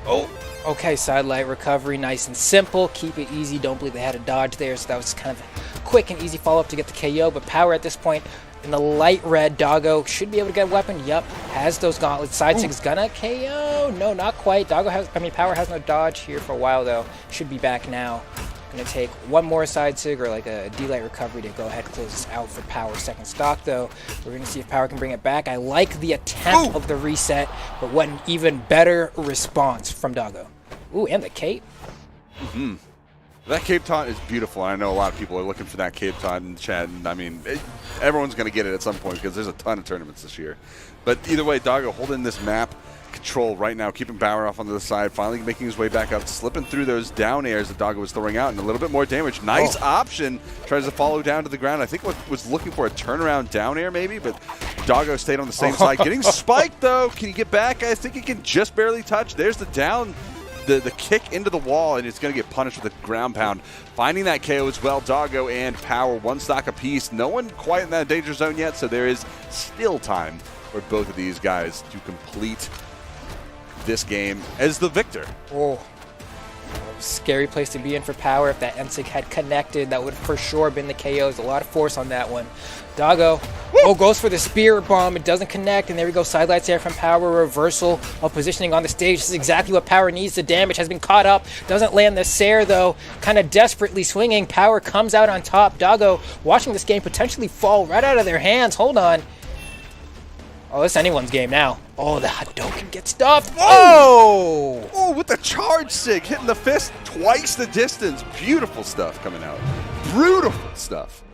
Oh, okay, sidelight recovery, nice and simple. Keep it easy. Don't believe they had a dodge there, so that was kind of a quick and easy follow-up to get the KO, but Power at this point in the light red. Doggo should be able to get a weapon. Yep, has those gauntlets. Side sig's gonna KO. No, not quite. Power has no dodge here for a while though. Should be back now. Gonna take one more side sig or like a D-Light recovery to go ahead and close this out for Power's second stock though. We're gonna see if Power can bring it back. I like the attempt of the reset, but what an even better response from Doggo. Ooh, and the cape. That cape taunt is beautiful. I know a lot of people are looking for that cape taunt in chat, and I mean, everyone's going to get it at some point because there's a ton of tournaments this year. But either way, Doggo holding this map control right now, keeping Power off on the side, finally making his way back up, slipping through those down airs that Doggo was throwing out, and a little bit more damage. Nice option. Tries to follow down to the ground. I think what was looking for a turnaround down air maybe, but Doggo stayed on the same side. Getting spiked though. Can he get back? I think he can just barely touch. There's the down. The kick into the wall, and it's going to get punished with a ground pound. Finding that KO as well, Doggo and Power, one stock apiece. No one quite in that danger zone yet, so there is still time for both of these guys to complete this game as the victor. Oh, scary place to be in for Power. If that NSIG had connected, that would for sure been the KO. There's a lot of force on that one. Doggo, goes for the spear bomb. It doesn't connect, and there we go. Sidelights there from Power. Reversal of positioning on the stage. This is exactly what Power needs. The damage has been caught up. Doesn't land the Sair, though. Kind of desperately swinging. Power comes out on top. Doggo watching this game potentially fall right out of their hands. Hold on. Oh, it's anyone's game now. Oh, the Hadouken gets stuffed. Oh! Oh, with the charge sig, hitting the fist twice the distance. Beautiful stuff coming out. Beautiful stuff.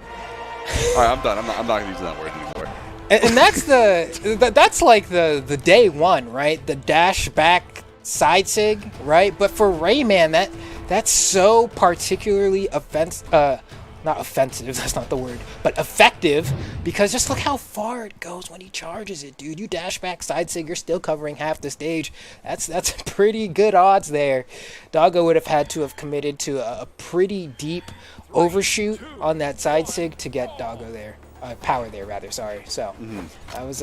All right, I'm done. I'm not going to use that word anymore. And that's like the day one, right? The dash back side sig, right? But for Rayman, that's so particularly not offensive, that's not the word, but effective, because just look how far it goes when he charges it, dude. You dash back side sig, you're still covering half the stage. That's pretty good odds there. Doggo would have had to have committed to a pretty deep overshoot on that side sig to get Doggo there. Power there, rather, sorry. So, that was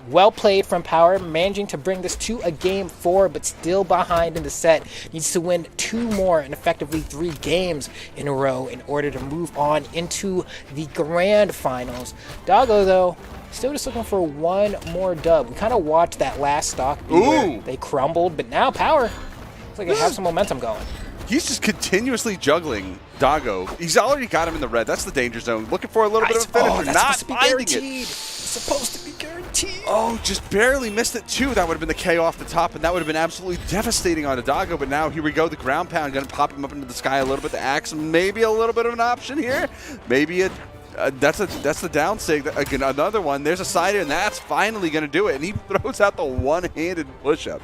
well played from Power, managing to bring this to a game 4, but still behind in the set. Needs to win 2 more and effectively 3 games in a row in order to move on into the grand finals. Doggo, though, still just looking for 1 more dub. We kind of watched that last stock where they crumbled, but now Power looks like they have some momentum going. He's just continuously juggling Doggo. He's already got him in the red. That's the danger zone. Looking for a little bit of a finisher. That's not finding it. It's supposed to be guaranteed. Oh, just barely missed it too. That would have been the K off the top, and that would have been absolutely devastating on Doggo. But now here we go. The ground pound going to pop him up into the sky a little bit. The axe, maybe a little bit of an option here. Maybe that's the down sig. Again, another one. There's a side, and that's finally going to do it. And he throws out the one-handed push-up.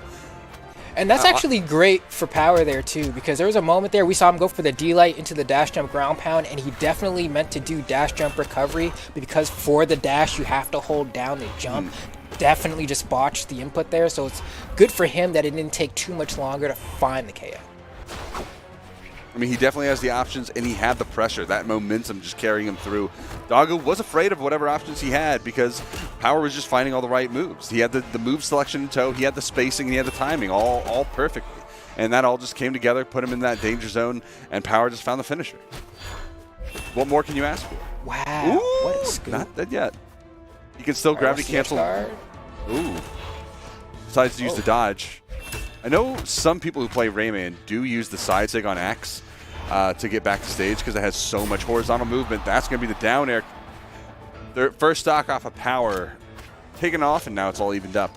And that's actually great for Power there, too, because there was a moment there we saw him go for the D-Light into the dash jump ground pound, and he definitely meant to do dash jump recovery, because for the dash, you have to hold down the jump. Definitely just botched the input there, so it's good for him that it didn't take too much longer to find the KO. I mean, he definitely has the options, and he had the pressure, that momentum just carrying him through. Doggo was afraid of whatever options he had because Power was just finding all the right moves. He had the move selection in tow, he had the spacing, and he had the timing all perfectly. And that all just came together, put him in that danger zone, and Power just found the finisher. What more can you ask for? Wow, Ooh, what a scoop. not dead yet. You can still gravity cancel. Ooh. Decides to use the dodge. I know some people who play Rayman do use the side sig on X to get back to stage because it has so much horizontal movement. That's going to be the down air. Their first stock off of Power taken off, and now it's all evened up.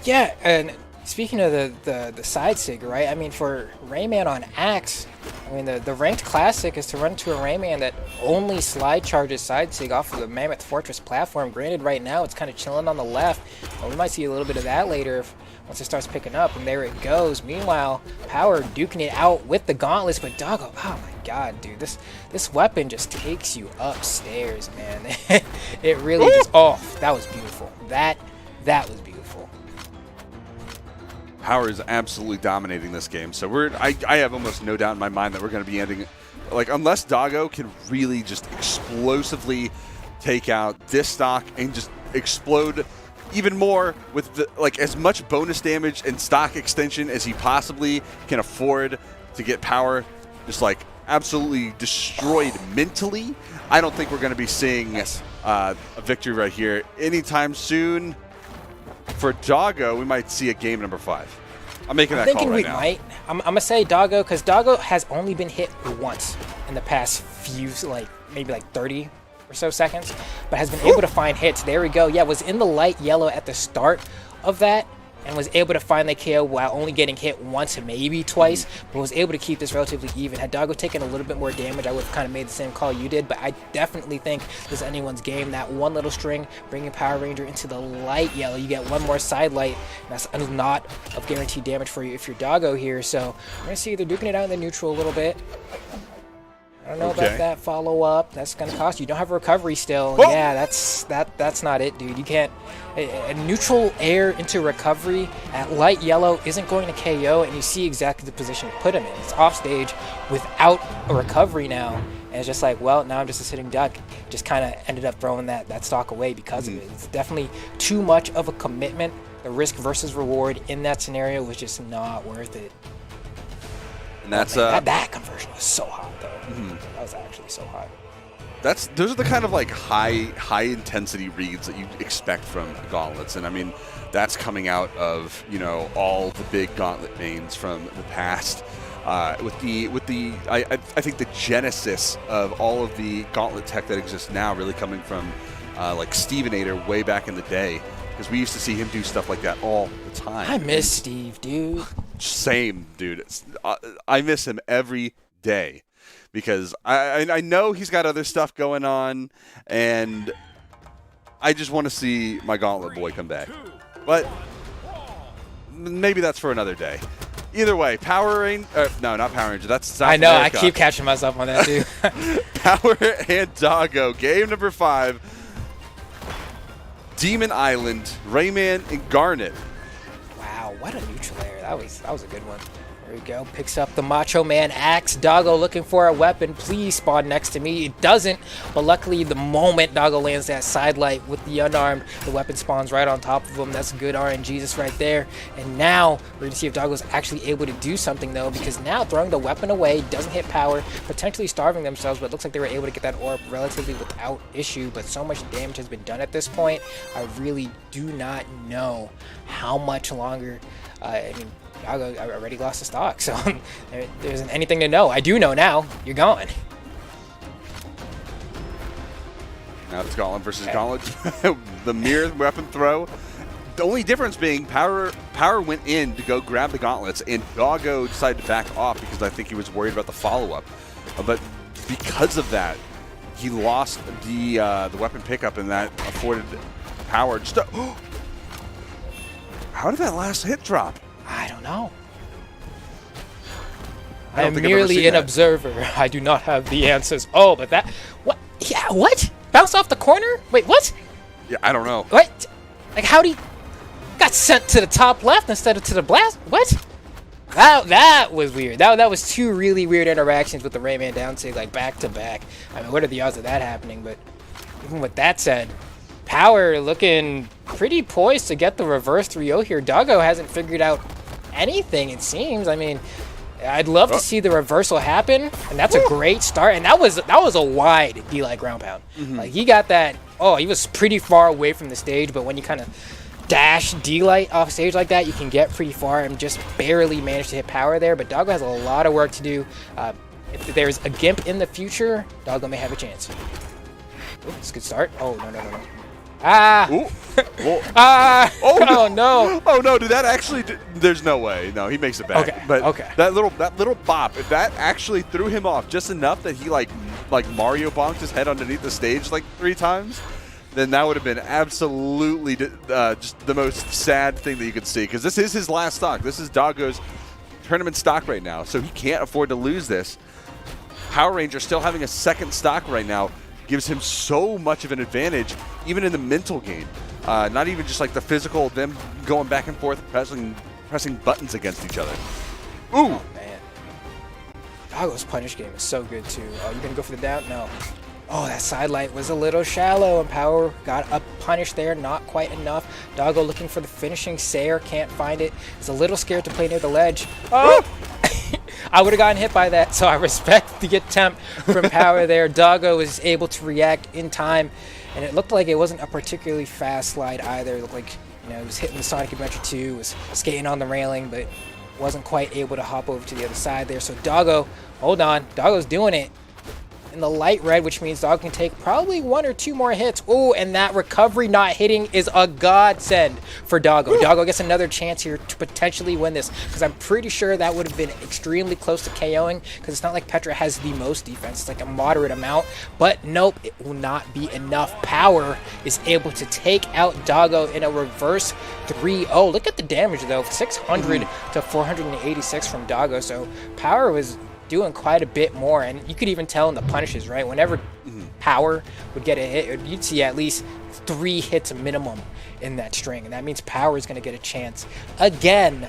Yeah, and speaking of the side sig, right? I mean, for Rayman on Axe, I mean, the ranked classic is to run to a Rayman that only slide charges side sig off of the Mammoth Fortress platform. Granted, right now it's kind of chilling on the left, but we might see a little bit of that later once it starts picking up, and there it goes. Meanwhile, Power duking it out with the gauntlets, but Doggo, oh my god, dude, this weapon just takes you upstairs, man. It really just, that was beautiful. That was beautiful. Power is absolutely dominating this game, so I have almost no doubt in my mind that we're going to be ending, like, unless Doggo can really just explosively take out this stock and just explode even more with as much bonus damage and stock extension as he possibly can afford to get Power just like absolutely destroyed mentally. I don't think we're going to be seeing a victory right here anytime soon. For Doggo, we might see a game number 5. I'm making that call right now. I'm thinking we might. I'm going to say Doggo, because Doggo has only been hit once in the past few, maybe 30 or so seconds, but has been able to find hits. There we go. Yeah, was in the light yellow at the start of that and was able to find the KO while only getting hit once, maybe twice, but was able to keep this relatively even. Had Doggo taken a little bit more damage, I would have kind of made the same call you did, but I definitely think this is anyone's game. That one little string, bringing Power Ranger into the light yellow, you get one more side light, and that's a lot of guaranteed damage for you if you're Doggo here. So we're going to see they're duking it out in the neutral a little bit. I don't know about that follow-up. That's going to cost you. You don't have a recovery still. Whoa. Yeah, that's not it, dude. You can't... A neutral air into recovery at light yellow isn't going to KO, and you see exactly the position you put him in. It's off stage without a recovery now, and it's just like, well, now I'm just a sitting duck. Just kind of ended up throwing that stock away because of it. It's definitely too much of a commitment. The risk versus reward in that scenario was just not worth it. And that's that conversion was so hot though. That was actually so hot. Those are the kind of like high intensity reads that you expect from gauntlets, and I mean that's coming out of all the big gauntlet mains from the past. I think the genesis of all of the gauntlet tech that exists now really coming from like Stevenator way back in the day, because we used to see him do stuff like that all the time. I miss Steve, dude. Same, dude. I miss him every day. Because I know he's got other stuff going on, and I just want to see my Gauntlet boy come back. But maybe that's for another day. Either way, Power Ranger. No, not Power Ranger. That's South I know. America. I keep catching myself on that, too. Power and Doggo. Game number 5. Demon Island, Rayman, and Garnet. Wow, what a neutral air. That was a good one. There we go. Picks up the Macho Man axe. Doggo looking for a weapon. Please spawn next to me. It doesn't, but luckily the moment Doggo lands that side light with the unarmed, the weapon spawns right on top of him. That's good RNGesus right there. And now we're going to see if Doggo's actually able to do something though, because now throwing the weapon away doesn't hit power, potentially starving themselves, but it looks like they were able to get that orb relatively without issue, but so much damage has been done at this point. I really do not know how much longer. Doggo already lost the stock, so there isn't anything to know. I do know now. You're gone. Now it's Gauntlet versus Gauntlet. The mirror weapon throw. The only difference being Power went in to go grab the gauntlets, and Doggo decided to back off because I think he was worried about the follow-up. But because of that, he lost the weapon pickup, and that afforded Power just to, how did that last hit drop? I don't know. I am merely an observer. I do not have the answers. Oh, but that... What? Yeah, what? Bounced off the corner? Wait, what? Yeah, I don't know. What? Like, how'd he... Got sent to the top left instead of to the blast? What? That was weird. That was two really weird interactions with the Rayman down sig, like, back to back. I mean, what are the odds of that happening? But even with that said, Power looking pretty poised to get the reverse 3-0 here. Doggo hasn't figured out anything, it seems. I mean, I'd love to see the reversal happen, and that's a great start. And that was a wide D-light ground pound. Like, he got that. Oh, he was pretty far away from the stage, but when you kind of dash D-light off stage like that, you can get pretty far and just barely manage to hit Power there. But Doggo has a lot of work to do. If there's a Gimp in the future, Doggo may have a chance. Oh, it's a good start. Oh, no. Ah! Oh no! Oh no! Did that actually? There's no way. No, he makes it back. Okay. But okay. that little bop, if that actually threw him off just enough that he like Mario bonked his head underneath the stage like 3 times, then that would have been absolutely just the most sad thing that you could see. Because this is his last stock. This is Doggo's tournament stock right now, so he can't afford to lose this. Power Ranger still having a second stock right now gives him so much of an advantage, even in the mental game. Not even just like the physical, them going back and forth, pressing buttons against each other. Ooh! Oh, man. Doggo's punish game is so good, too. Oh, you gonna go for the down? No. Oh, that side light was a little shallow, and Power got a punish there, not quite enough. Doggo looking for the finishing Sayer, can't find it. He's a little scared to play near the ledge. Oh! I would have gotten hit by that, so I respect the attempt from Power there. Doggo was able to react in time, and it looked like it wasn't a particularly fast slide either. It looked like, he was hitting the Sonic Adventure 2, was skating on the railing, but wasn't quite able to hop over to the other side there. So Doggo, hold on, Doggo's doing it in the light red, which means Doggo can take probably 1 or 2 more hits. Oh, and that recovery not hitting is a godsend for Doggo. Doggo gets another chance here to potentially win this, because I'm pretty sure that would have been extremely close to KOing, because it's not like Petra has the most defense. It's like a moderate amount, but nope, it will not be enough. Power is able to take out Doggo in a reverse 3-0. Look at the damage, though. 600 to 486 from Doggo, so Power was doing quite a bit more, and you could even tell in the punishes, right? Whenever Power would get a hit, you'd see at least 3 hits minimum in that string, and that means Power is going to get a chance again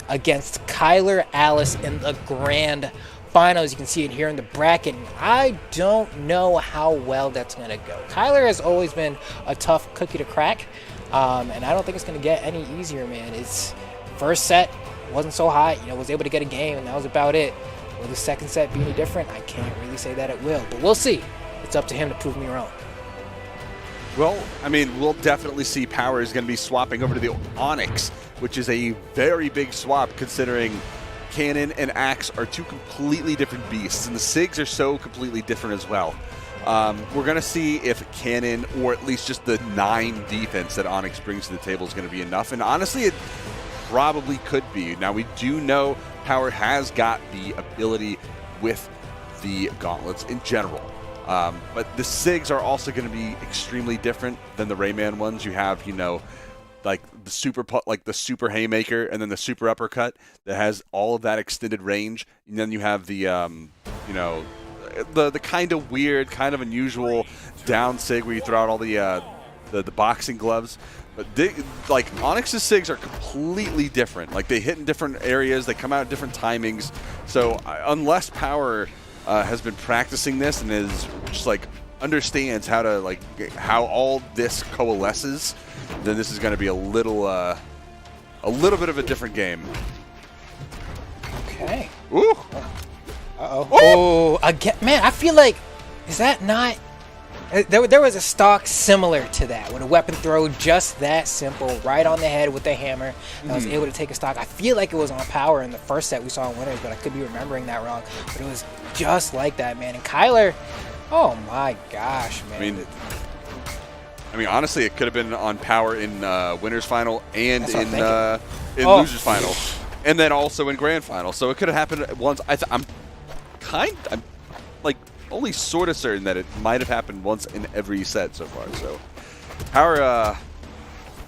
against Kyler Alice in the grand finals. You can see it here in the bracket. I don't know how well that's going to go. Kyler has always been a tough cookie to crack, and I don't think it's going to get any easier, man. His first set wasn't so hot, was able to get a game, and that was about it. Will the second set be any different? I can't really say that it will, but we'll see. It's up to him to prove me wrong. Well, I mean, we'll definitely see Power is going to be swapping over to the Onyx, which is a very big swap considering Cannon and Axe are two completely different beasts, and the SIGs are so completely different as well. We're going to see if Cannon, or at least just the 9 defense that Onyx brings to the table is going to be enough, and honestly, it probably could be. Now, we do know Power has got the ability with the gauntlets in general. But the SIGs are also going to be extremely different than the Rayman ones. You have, you know, like the super haymaker, and then the super uppercut that has all of that extended range. And then you have the, you know, the kind of weird, kind of unusual down SIG where you throw out all the boxing gloves. But like Onyx's SIGs are completely different. Like they hit in different areas, they come out at different timings. So unless Power has been practicing this and is just like understands how to like how all this coalesces, then this is going to be a little bit of a different game. Okay. Ooh. Uh-oh. Oh, again, man, I feel like, is that not... There was a stock similar to that, with a weapon throw just that simple, right on the head with the hammer, and I was able to take a stock. I feel like it was on Power in the first set we saw in Winners, but I could be remembering that wrong. But it was just like that, man. And Kyler, oh my gosh, man. I mean, honestly, it could have been on Power in Winners Final and in Losers Final, and then also in Grand Final. So it could have happened once. I'm like only sort of certain that it might have happened once in every set so far. So Power,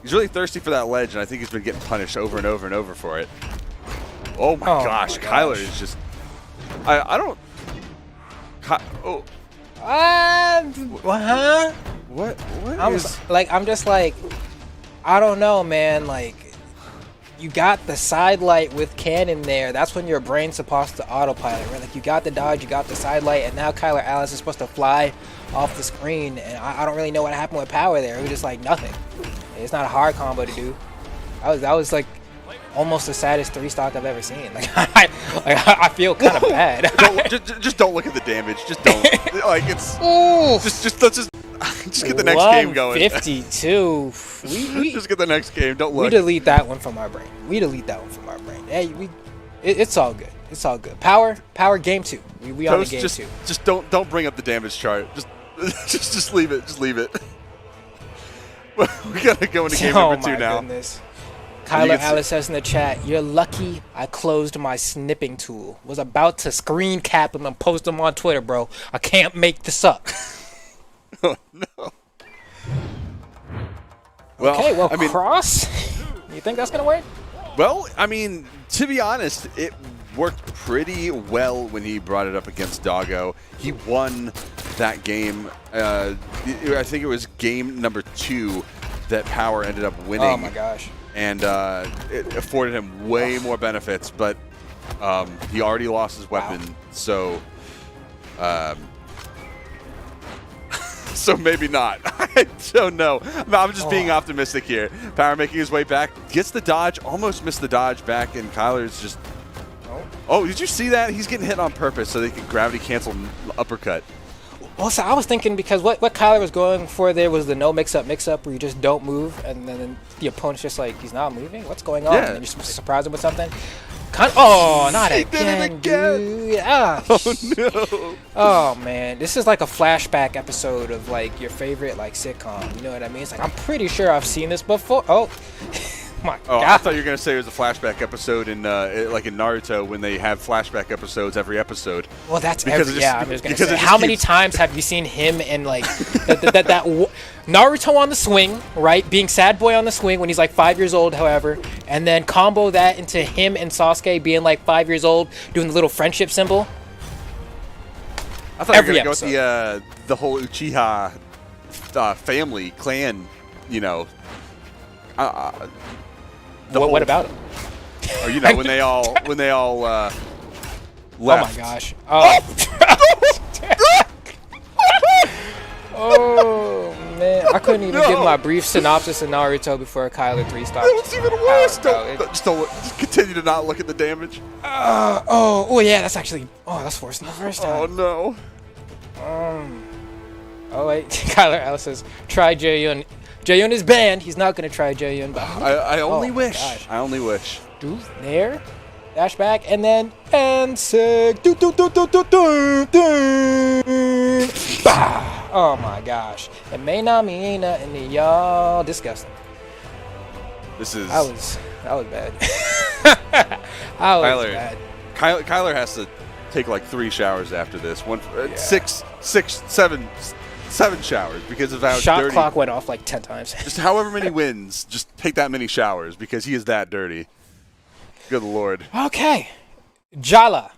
he's really thirsty for that ledge, and I think he's been getting punished over and over and over for it. Oh my gosh, Kyler is just. I don't. Oh. What I'm just like, I don't know, man. Like, you got the side light with Cannon there. That's when your brain's supposed to autopilot, right? Like, you got the dodge, you got the side light, and now Kyler Alice is supposed to fly off the screen. And I don't really know what happened with Power there. It was just like nothing. It's not a hard combo to do. That was like almost the saddest 3-stock I've ever seen. Like, I feel kind of bad. just don't look at the damage. Just don't. Like it's. Just get the next game going. 52. Just get the next game. Don't look. We delete that one from our brain. Hey, it's all good. It's all good. Power game 2. We on the game 2. Just don't bring up the damage chart. Just leave it. Just leave it. We gotta go into game number 2 now. Goodness. Kyler Alice says in the chat, "You're lucky I closed my snipping tool. Was about to screen cap him and post him on Twitter, bro. I can't make this up." Oh no. Well, okay, well, I mean, Cross, you think that's gonna work? Well, I mean, to be honest, it worked pretty well when he brought it up against Doggo. He won that game. I think it was game number 2 that Power ended up winning. Oh my gosh. And it afforded him way more benefits, but he already lost his weapon, so so maybe not. I don't know. I'm just being optimistic here. Power making his way back, gets the dodge, almost missed the dodge back, and Kyler's just. Oh, did you see that? He's getting hit on purpose so they can gravity cancel uppercut. Well, so I was thinking because what Kyler was going for there was the no mix-up where you just don't move, and then the opponent's just like, he's not moving? What's going on? Yeah. And then you're supposed to surprise him with something. Oh, not again, dude. Ah. Oh, no. Oh, man. This is like a flashback episode of, like, your favorite, like, sitcom. You know what I mean? It's like, I'm pretty sure I've seen this before. Oh. My God. I thought you were going to say it was a flashback episode in like in Naruto when they have flashback episodes every episode. Well, that's I'm just going to say. How many times have you seen him in like that Naruto on the swing, right? Being sad boy on the swing when he's like 5 years old, however, and then combo that into him and Sasuke being like 5 years old doing the little friendship symbol. I thought you were going to go with the whole Uchiha family, clan, you know. What about him? Or, you know, when they all left. Oh my gosh! Oh, oh man! I couldn't even give my brief synopsis of Naruto before Kyler 3 stopped. That was even worse. Bro, Just continue to not look at the damage. oh yeah, that's actually. Oh, that's worse than the first Oh time. no. Oh wait, Kyler Alice says try Jaehyun. Jaehyun is banned. He's not gonna try Jaehyun. But I only Oh, wish. gosh. I only wish. do there, dash back, and then sick. Bah! Oh my gosh. And Mayna, Miena, and the y'all disgusting. This is. That was bad. That was Kyler. bad. Kyler has to take like 3 showers after this. Six, 7 showers because of how Shot dirty. clock went off like 10 times. Just however many wins, just take that many showers because he is that dirty. Good Lord. Okay. Jala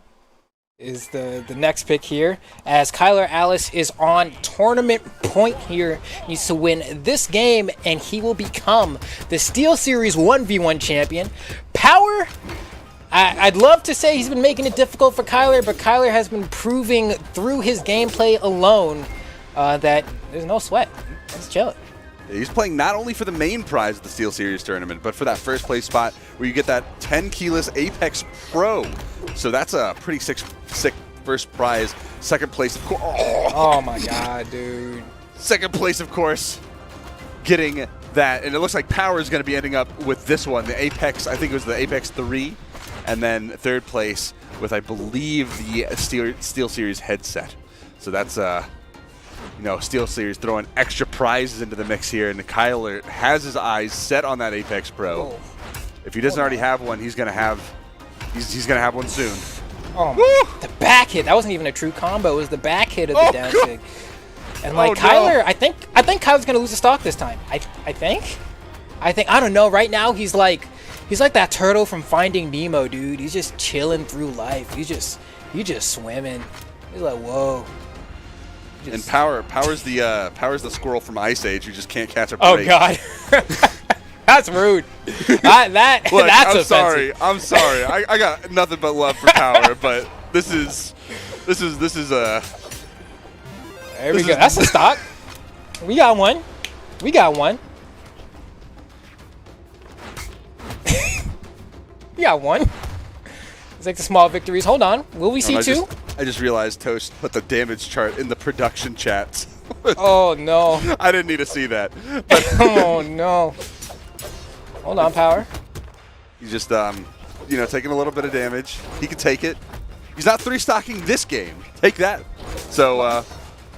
is the next pick here, as Kyler Alice is on tournament point here. Needs to win this game, and he will become the SteelSeries 1v1 champion. Power, I'd love to say he's been making it difficult for Kyler, but Kyler has been proving through his gameplay alone that there's no sweat. Let's chill it. He's playing not only for the main prize of the SteelSeries tournament, but for that first place spot where you get that 10 keyless Apex Pro. So that's a pretty sick first prize. Second place, of course. Oh my god, dude. Second place, of course, getting that. And it looks like Power is going to be ending up with this one, the Apex, I think it was the Apex 3. And then third place with, I believe, the SteelSeries headset. So that's SteelSeries throwing extra prizes into the mix here, and Kyler has his eyes set on that Apex Pro. Oh. If he doesn't already have one, he's gonna have one soon. Oh my, the back hit. That wasn't even a true combo. It was the back hit of the down God. sig. And like Oh, no. Kyler, I think Kyler's gonna lose the stock this time. I think. I don't know. Right now he's like that turtle from Finding Nemo, dude. He's just chilling through life. He's just swimming. He's like, whoa. And Power's the squirrel from Ice Age who just can't catch a break. Oh god. That's rude. Look, that's I'm offensive. sorry. I got nothing but love for Power, but this is There we go. That's a stock. We got one. We got one. It's like the small victories. Hold on. Will we see two? I just realized Toast put the damage chart in the production chats. Oh no. I didn't need to see that. Oh no. Hold on, Power. He's just taking a little bit of damage. He can take it. He's not 3-stocking this game. Take that. So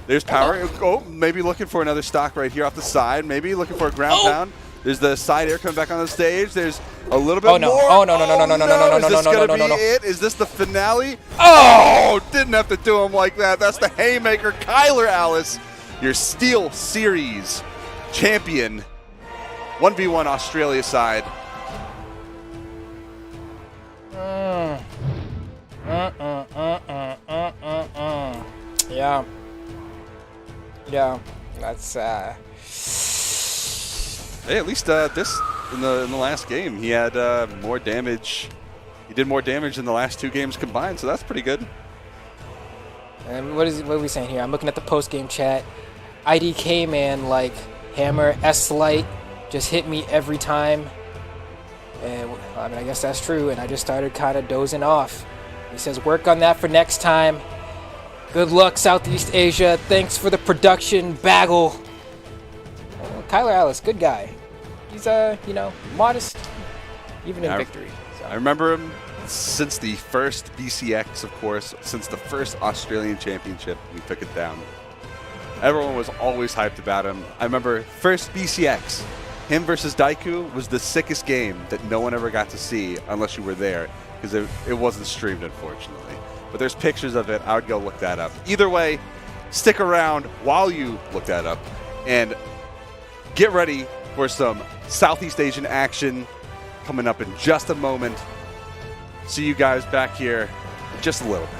there's Power. Oh, maybe looking for another stock right here off the side. Maybe looking for a ground pound. There's the side air coming back on the stage. There's a little bit more. Oh no. Is this gonna be it? Is this the finale? Oh, didn't have to do him like that. That's the haymaker. Kyler Alice, your Steel Series champion. 1v1 Australia side. Yeah. That's Hey, at least this in the last game, he had more damage. He did more damage than the last 2 games combined, so that's pretty good. And what are we saying here? I'm looking at the post game chat. IDK man, like Hammer S Light just hit me every time. And I mean, I guess that's true. And I just started kind of dozing off. He says, work on that for next time. Good luck, Southeast Asia. Thanks for the production, Bagel. Kyler Alice, good guy. He's modest, even in victory. So. I remember him since the first BCX, of course, since the first Australian Championship. We took it down. Everyone was always hyped about him. I remember first BCX, him versus Daiku was the sickest game that no one ever got to see unless you were there, because it wasn't streamed, unfortunately. But there's pictures of it. I would go look that up. Either way, stick around while you look that up, and get ready for some Southeast Asian action coming up in just a moment. See you guys back here in just a little bit.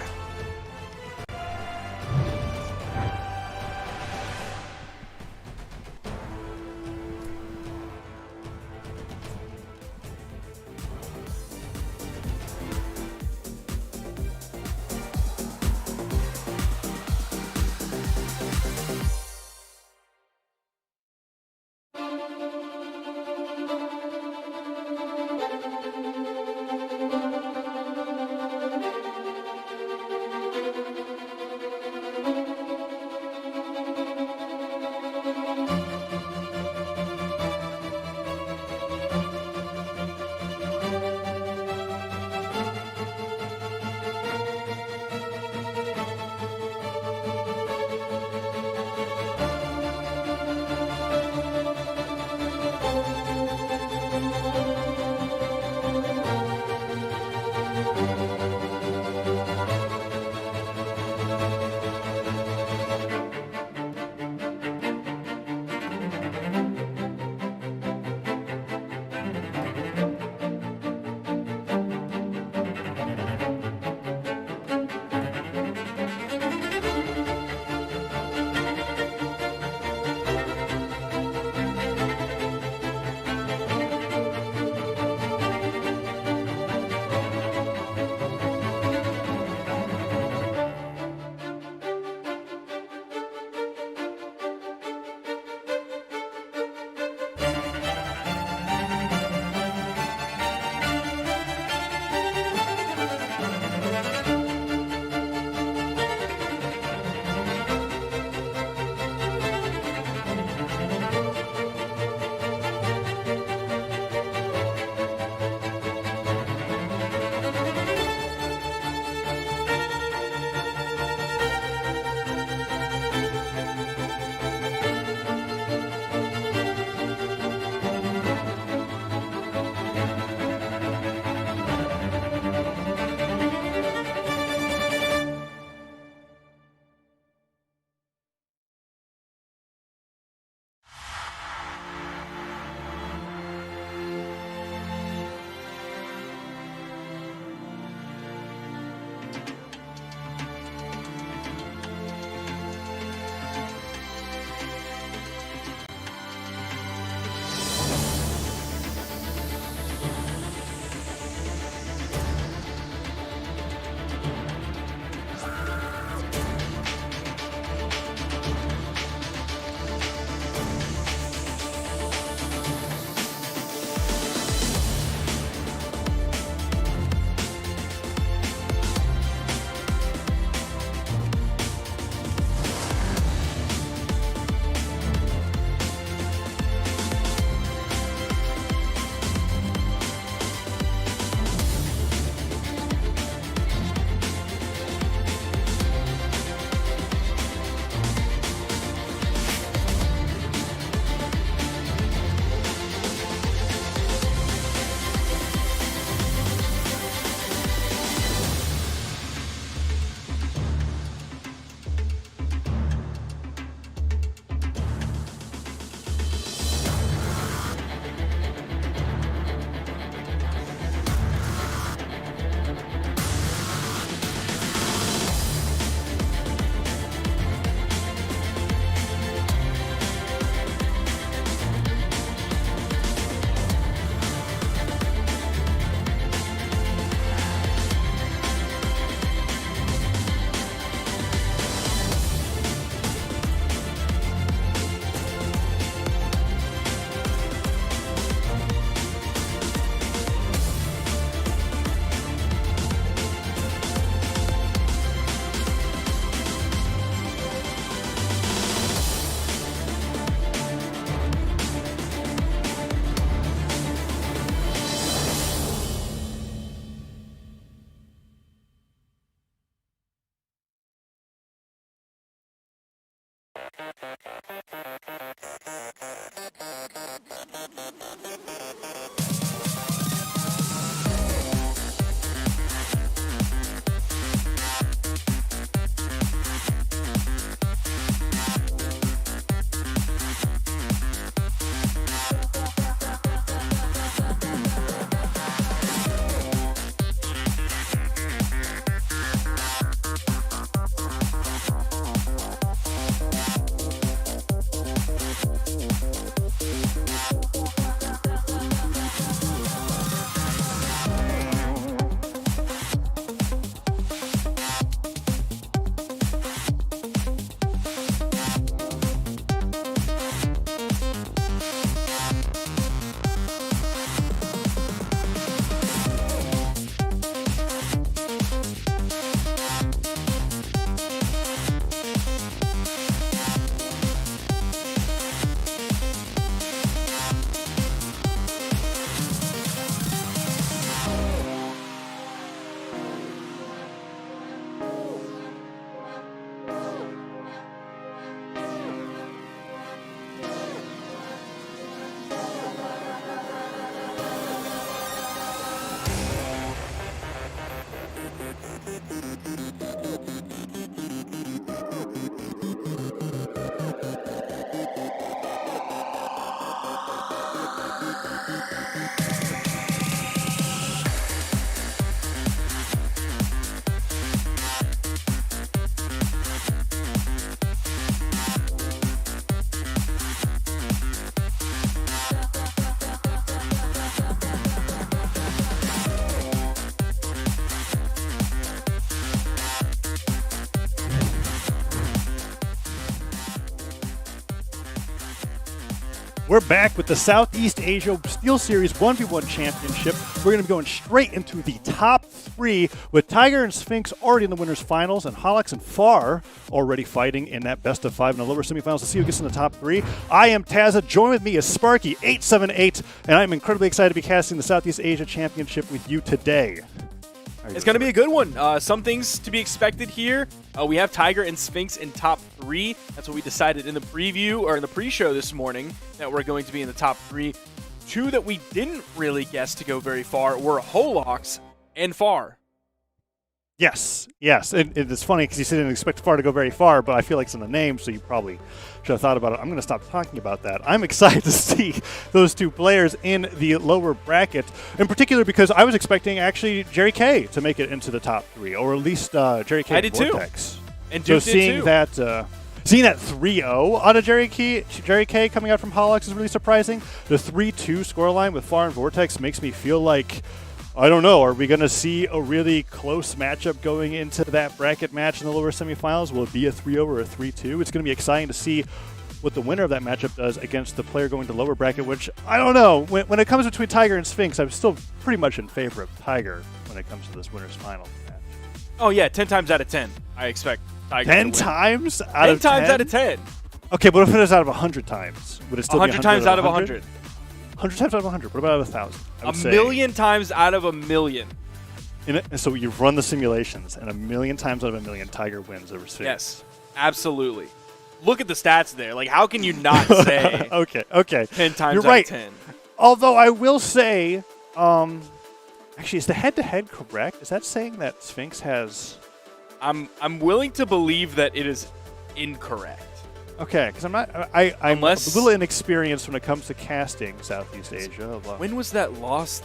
We're back with the Southeast Asia SteelSeries 1v1 Championship. We're going to be going straight into the top 3 with Tiger and Sphinx already in the winners finals and Holox and Far already fighting in that best of 5 in the lower semifinals to see who gets in the top 3. I am Tazza. Join with me is Sparky878, and I'm incredibly excited to be casting the Southeast Asia Championship with you today. It's going to be a good one. Some things to be expected here. We have Tiger and Sphinx in top 3. That's what we decided in the preview or in the pre-show this morning, that we're going to be in the top 3. 2 that we didn't really guess to go very far were Holox and Far. Yes. And it's funny because you didn't expect Far to go very far, but I feel like it's in the name, so you probably should have thought about it. I'm going to stop talking about that. I'm excited to see those 2 players in the lower bracket, in particular because I was expecting actually Jerry K to make it into the top 3, or at least Jerry K. I did Vortex. Too. And so Duke seeing did too. Seeing that 3-0 out of Jerry K coming out from Holox is really surprising. The 3-2 scoreline with Far and Vortex makes me feel like, I don't know, are we going to see a really close matchup going into that bracket match in the lower semifinals? Will it be a 3-0 or a 3-2? It's going to be exciting to see what the winner of that matchup does against the player going to lower bracket, which, I don't know. When it comes between Tiger and Sphinx, I'm still pretty much in favor of Tiger when it comes to this winner's final match. Oh, yeah, 10 times out of 10, I expect Tiger 10 to win. times out of 10? 10 times out of 10. Okay, but if it is out of 100 times, would it still be 100 times out of 100? 100 times out of 100. What about out of 1,000? A million times out of a million. So you've run the simulations, and a million times out of a million, Tiger wins over Sphinx. Yes, absolutely. Look at the stats there. Like, how can you not say okay. 10 times You're out right. of 10? Although I will say, actually, is the head-to-head correct? Is that saying that Sphinx has... I'm willing to believe that it is incorrect. Okay, because I'm a little inexperienced when it comes to casting Southeast Asia. When was that lost?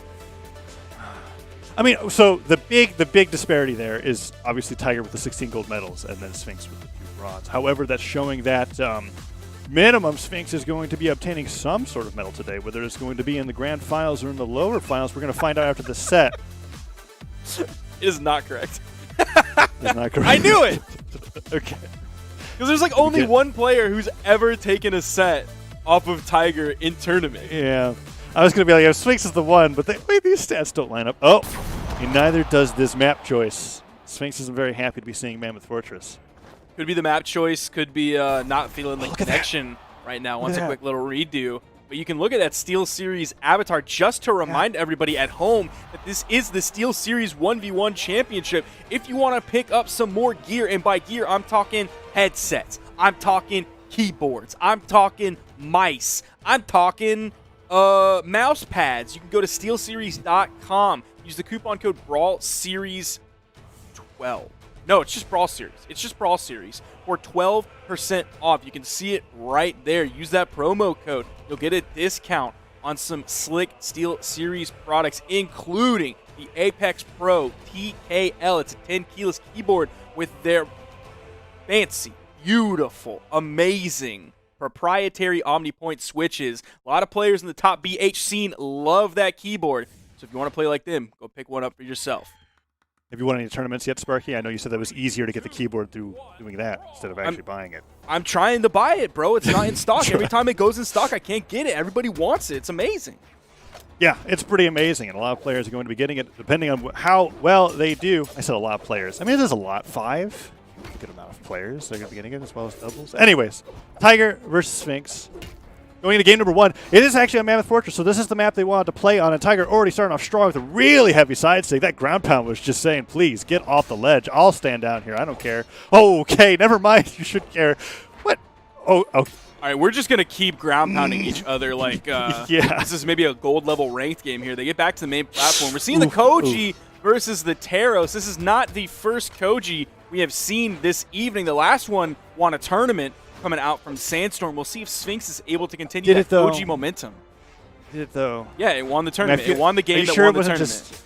I mean, so the big disparity there is obviously Tiger with the 16 gold medals and then Sphinx with the 2 bronze. However, that's showing that minimum Sphinx is going to be obtaining some sort of medal today. Whether it's going to be in the grand finals or in the lower finals, we're going to find out after the set. It is not correct. It's not correct. I knew it! Okay. Because there's like only one player who's ever taken a set off of Tiger in tournament. Yeah. I was going to be like, Sphinx is the one, but wait, these stats don't line up. Oh, and neither does this map choice. Sphinx isn't very happy to be seeing Mammoth Fortress. Could be the map choice. Could be not feeling the connection right now. Wants a quick little redo. But you can look at that SteelSeries avatar just to remind everybody at home that this is the SteelSeries 1v1 Championship. If you want to pick up some more gear, and by gear, I'm talking headsets. I'm talking keyboards. I'm talking mice. I'm talking mouse pads. You can go to SteelSeries.com. Use the coupon code BrawlSeries12. No, it's just Brawl Series. It's just Brawl Series for 12% off. You can see it right there. Use that promo code. You'll get a discount on some slick SteelSeries products, including the Apex Pro TKL. It's a 10-keyless keyboard with their fancy, beautiful, amazing proprietary OmniPoint switches. A lot of players in the top BH scene love that keyboard. So if you want to play like them, go pick one up for yourself. Have you won any tournaments yet, Sparky? I know you said that was easier to get the keyboard through doing that instead of actually buying it. I'm trying to buy it, bro. It's not in stock. Every time it goes in stock, I can't get it. Everybody wants it. It's amazing. Yeah, it's pretty amazing, and a lot of players are going to be getting it depending on how well they do. I said a lot of players. I mean, there's a lot. 5? A good amount of players. They're going to be getting it as well as doubles. Anyways, Tiger versus Sphinx. Going into game number 1, it is actually on Mammoth Fortress, so this is the map they wanted to play on, and Tiger already starting off strong with a really heavy side stick. That ground pound was just saying, please, get off the ledge. I'll stand down here. I don't care. Oh, okay, never mind. You should care. What? Oh. All right, we're just going to keep ground pounding each other like this is maybe a gold level ranked game here. They get back to the main platform. We're seeing the Koji versus the Taros. This is not the first Koji we have seen this evening. The last one won a tournament coming out from Sandstorm. We'll see if Sphinx is able to continue that Koji momentum. Did it, though? Yeah, it won the tournament. It won the game that won the tournament.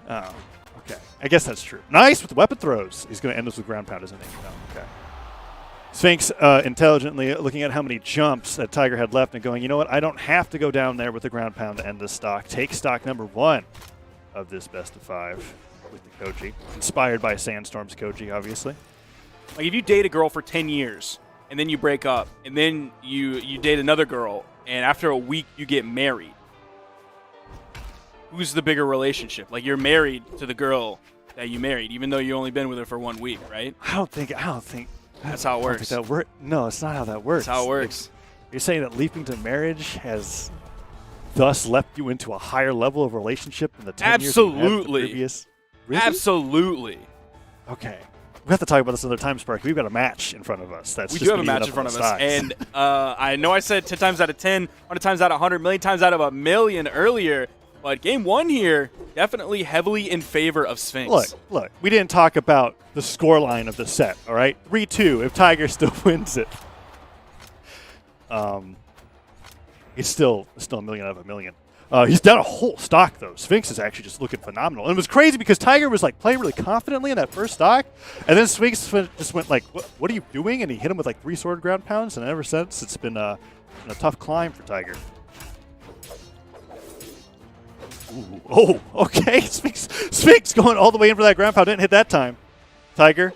Oh, okay. I guess that's true. Nice with the weapon throws. He's going to end this with ground pound, isn't he? No, okay. Sphinx intelligently looking at how many jumps that Tiger had left and going, you know what, I don't have to go down there with the ground pound to end this stock. Take stock number 1 of this best of 5 with the Koji. Inspired by Sandstorm's Koji, obviously. Like if you date a girl for 10 years and then you break up and then you date another girl and after a week you get married. Who's the bigger relationship? Like, you're married to the girl that you married, even though you only been with her for 1 week, right? I don't think That's how it works. No, it's not how that works. That's how it works. You're saying that leaping to marriage has thus left you into a higher level of relationship than the 10 years you had with the previous? Really? Absolutely. Okay. We have to talk about this another time, Sparky. We've got a match in front of us. We do have a match in front of us. And I know I said 10 times out of 10, 100 times out of 100, million times out of a million earlier, but game one here, definitely heavily in favor of Sphinx. Look. We didn't talk about the scoreline of the set, all right? 3-2 if Tiger still wins it. It's still a million out of a million. He's down a whole stock, though. Sphinx is actually just looking phenomenal. And it was crazy because Tiger was like playing really confidently in that first stock, and then Sphinx just went like, what are you doing? And he hit him with like 3 sword ground pounds, and ever since, it's been a tough climb for Tiger. Ooh, oh, okay. Sphinx going all the way in for that ground pound. Didn't hit that time. Tiger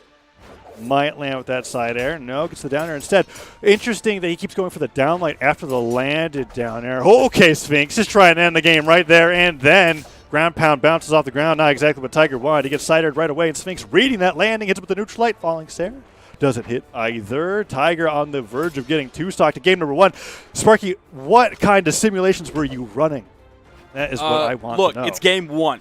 might land with that side air. No, gets the down air instead. Interesting that he keeps going for the downlight after the landed down air. Okay, Sphinx, just try and end the game right there. And then ground pound bounces off the ground. Not exactly what Tiger wanted. He gets side aired right away. And Sphinx reading that landing, hits with the neutral light, falling Sarah. Doesn't hit either. Tiger on the verge of getting 2 stock to game number 1. Sparky, what kind of simulations were you running? That is what I want to know. Look, it's game 1.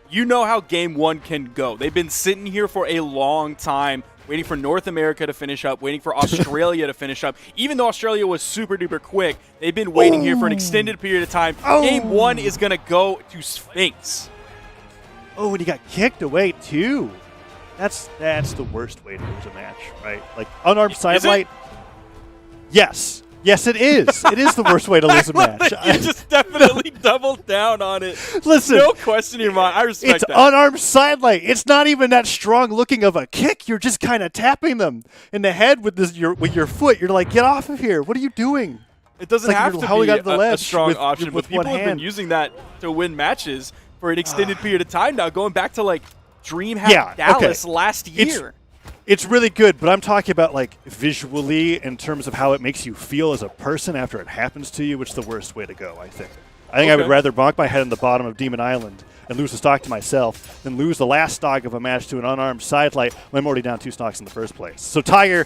You know how game 1 can go. They've been sitting here for a long time, waiting for North America to finish up, waiting for Australia to finish up. Even though Australia was super duper quick, they've been waiting here for an extended period of time. Game 1 is going to go to Sphinx. Oh, and he got kicked away too. That's the worst way to lose a match, right? Like unarmed sidelight. Yes. Yes, it is. It is the worst way to lose a match. You just definitely doubled down on it. Listen. No question in your mind. I respect it's that. It's unarmed sidelight. It's not even that strong looking of a kick. You're just kind of tapping them in the head with your foot. You're like, get off of here. What are you doing? It doesn't like have to be a strong with, option, with but people have been using that to win matches for an extended period of time now, going back to like DreamHack Dallas last year. It's really good, but I'm talking about like visually in terms of how it makes you feel as a person after it happens to you, which is the worst way to go, I think. I would rather bonk my head in the bottom of Demon Island and lose the stock to myself than lose the last stock of a match to an unarmed sidelight when I'm already down 2 stocks in the first place. So Tiger,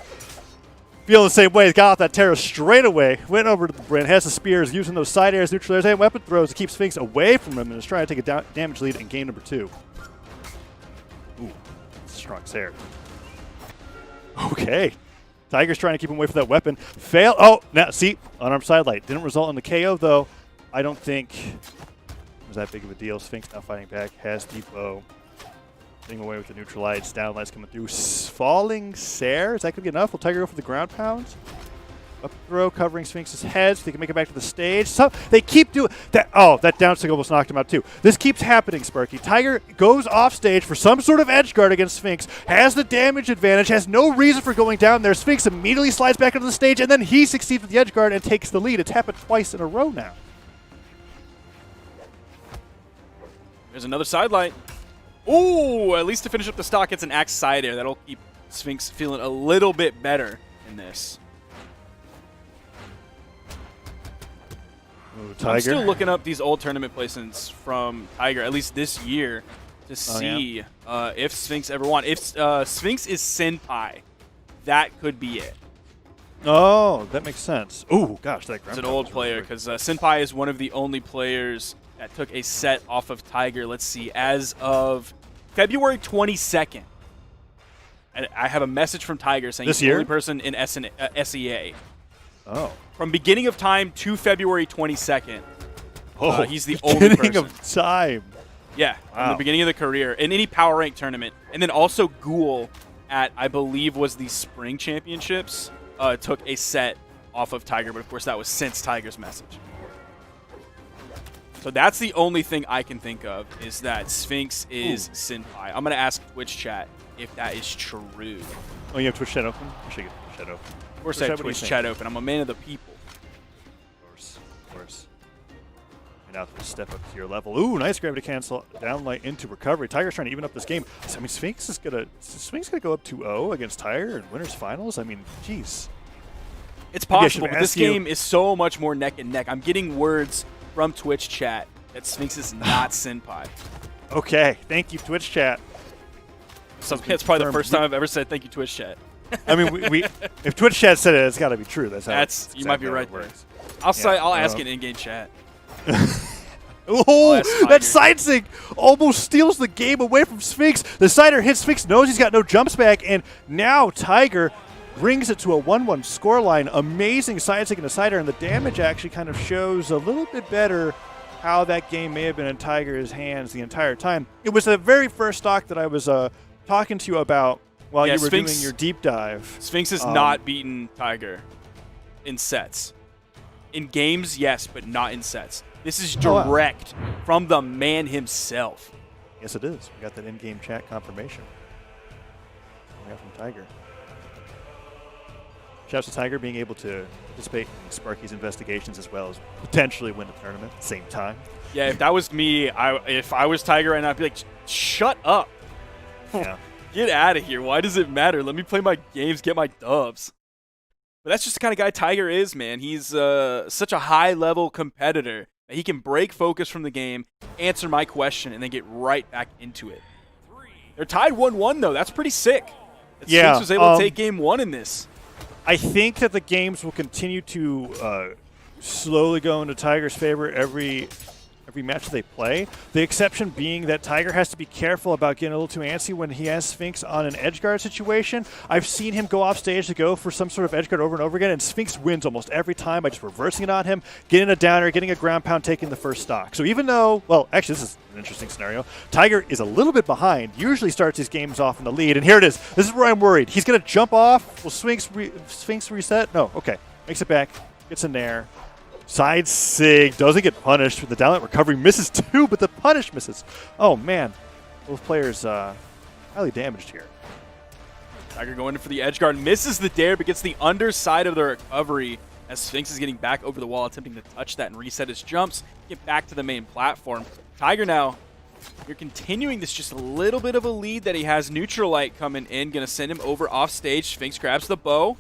feeling the same way, got off that terror straight away, went over to the Brent, has the spears, using those side airs, neutral airs, and weapon throws to keep Sphinx away from him and is trying to take a damage lead in game number 2. Ooh, strong Sarah. Okay. Tiger's trying to keep him away from that weapon. Fail. Oh, now see, unarmed sidelight. Didn't result in the KO, though. I don't think it was that big of a deal. Sphinx now fighting back. Has depot. Getting away with the neutral lights. Down lights coming through. Falling Sarah. Is that going to be enough? Will Tiger go for the ground pound? Up throw, covering Sphinx's head so they can make it back to the stage. So they keep doing that. Oh, that down stick almost knocked him out too. This keeps happening, Sparky. Tiger goes off stage for some sort of edge guard against Sphinx, has the damage advantage, has no reason for going down there. Sphinx immediately slides back onto the stage, and then he succeeds with the edge guard and takes the lead. It's happened twice in a row now. There's another sidelight. Ooh, at least to finish up the stock, it's an axe side air. That'll keep Sphinx feeling a little bit better in this. Ooh, Tiger. I'm still looking up these old tournament placements from Tiger, at least this year, to see if Sphinx ever won. If Sphinx is Senpai, that could be it. Oh, that makes sense. Ooh, gosh, that It's an old player because Senpai is one of the only players that took a set off of Tiger. Let's see, as of February 22nd. And I have a message from Tiger saying he's the only person in SEA. Oh. From beginning of time to February 22nd, he's the only person. Beginning of time. Yeah, from the beginning of the career. In any power rank tournament. And then also Ghoul at, I believe, was the Spring Championships, took a set off of Tiger. But, of course, that was since Tiger's message. So that's the only thing I can think of is that Sphinx is Senpai. I'm going to ask Twitch chat if that is true. Oh, you have Twitch chat open? I should get Twitch chat open. Of course I have Twitch chat open. I'm a man of the people. Of course. And now to step up to your level. Ooh, nice gravity cancel. Downlight into recovery. Tiger's trying to even up this game. I mean, Sphinx is gonna go up 2-0 against Tiger in winners finals. I mean, jeez. It's possible, but this game is so much more neck and neck. I'm getting words from Twitch chat that Sphinx is not Senpai. Okay, thank you, Twitch chat. It's probably the first time I've ever said thank you, Twitch chat. I mean, we if Twitch chat said it, it's got to be true. That's you might be right there. I'll ask in in-game chat. Oh, that side sig almost steals the game away from Sphinx. The sider hits Sphinx, knows he's got no jumps back, and now Tiger brings it to a 1-1 scoreline. Amazing side sig and a sider, and the damage actually kind of shows a little bit better how that game may have been in Tiger's hands the entire time. It was the very first stock that I was talking to you about while you were doing your deep dive. Sphinx has not beaten Tiger in sets. In games, yes, but not in sets. This is direct from the man himself. Yes, it is. We got that in-game chat confirmation. We got from Tiger. Shouts to Tiger being able to participate in Sparky's investigations as well as potentially win the tournament at the same time. Yeah, if that was me, if I was Tiger right now, I'd be like, shut up. Yeah. Get out of here. Why does it matter? Let me play my games, get my dubs. But that's just the kind of guy Tiger is, man. He's such a high-level competitor that he can break focus from the game, answer my question, and then get right back into it. They're tied 1-1, though. That's pretty sick. Sphinx was able to take game 1 in this. I think that the games will continue to slowly go into Tiger's favor every match they play. The exception being that Tiger has to be careful about getting a little too antsy when he has Sphinx on an edgeguard situation. I've seen him go off stage to go for some sort of edgeguard over and over again, and Sphinx wins almost every time by just reversing it on him, getting a downer, getting a ground pound, taking the first stock. So even though, well, actually this is an interesting scenario, Tiger is a little bit behind, usually starts his games off in the lead, and here it is. This is where I'm worried. He's going to jump off. Will Sphinx reset? No. Okay. Makes it back. Gets in there. Side sig doesn't get punished. The downlight recovery misses too, but the punish misses. Oh, man. Both players highly damaged here. Tiger going in for the edge guard. Misses the dare, but gets the underside of the recovery as Sphinx is getting back over the wall, attempting to touch that and reset his jumps, get back to the main platform. Tiger now, you're continuing this just a little bit of a lead that he has. Neutral light coming in, going to send him over off stage. Sphinx grabs the bow.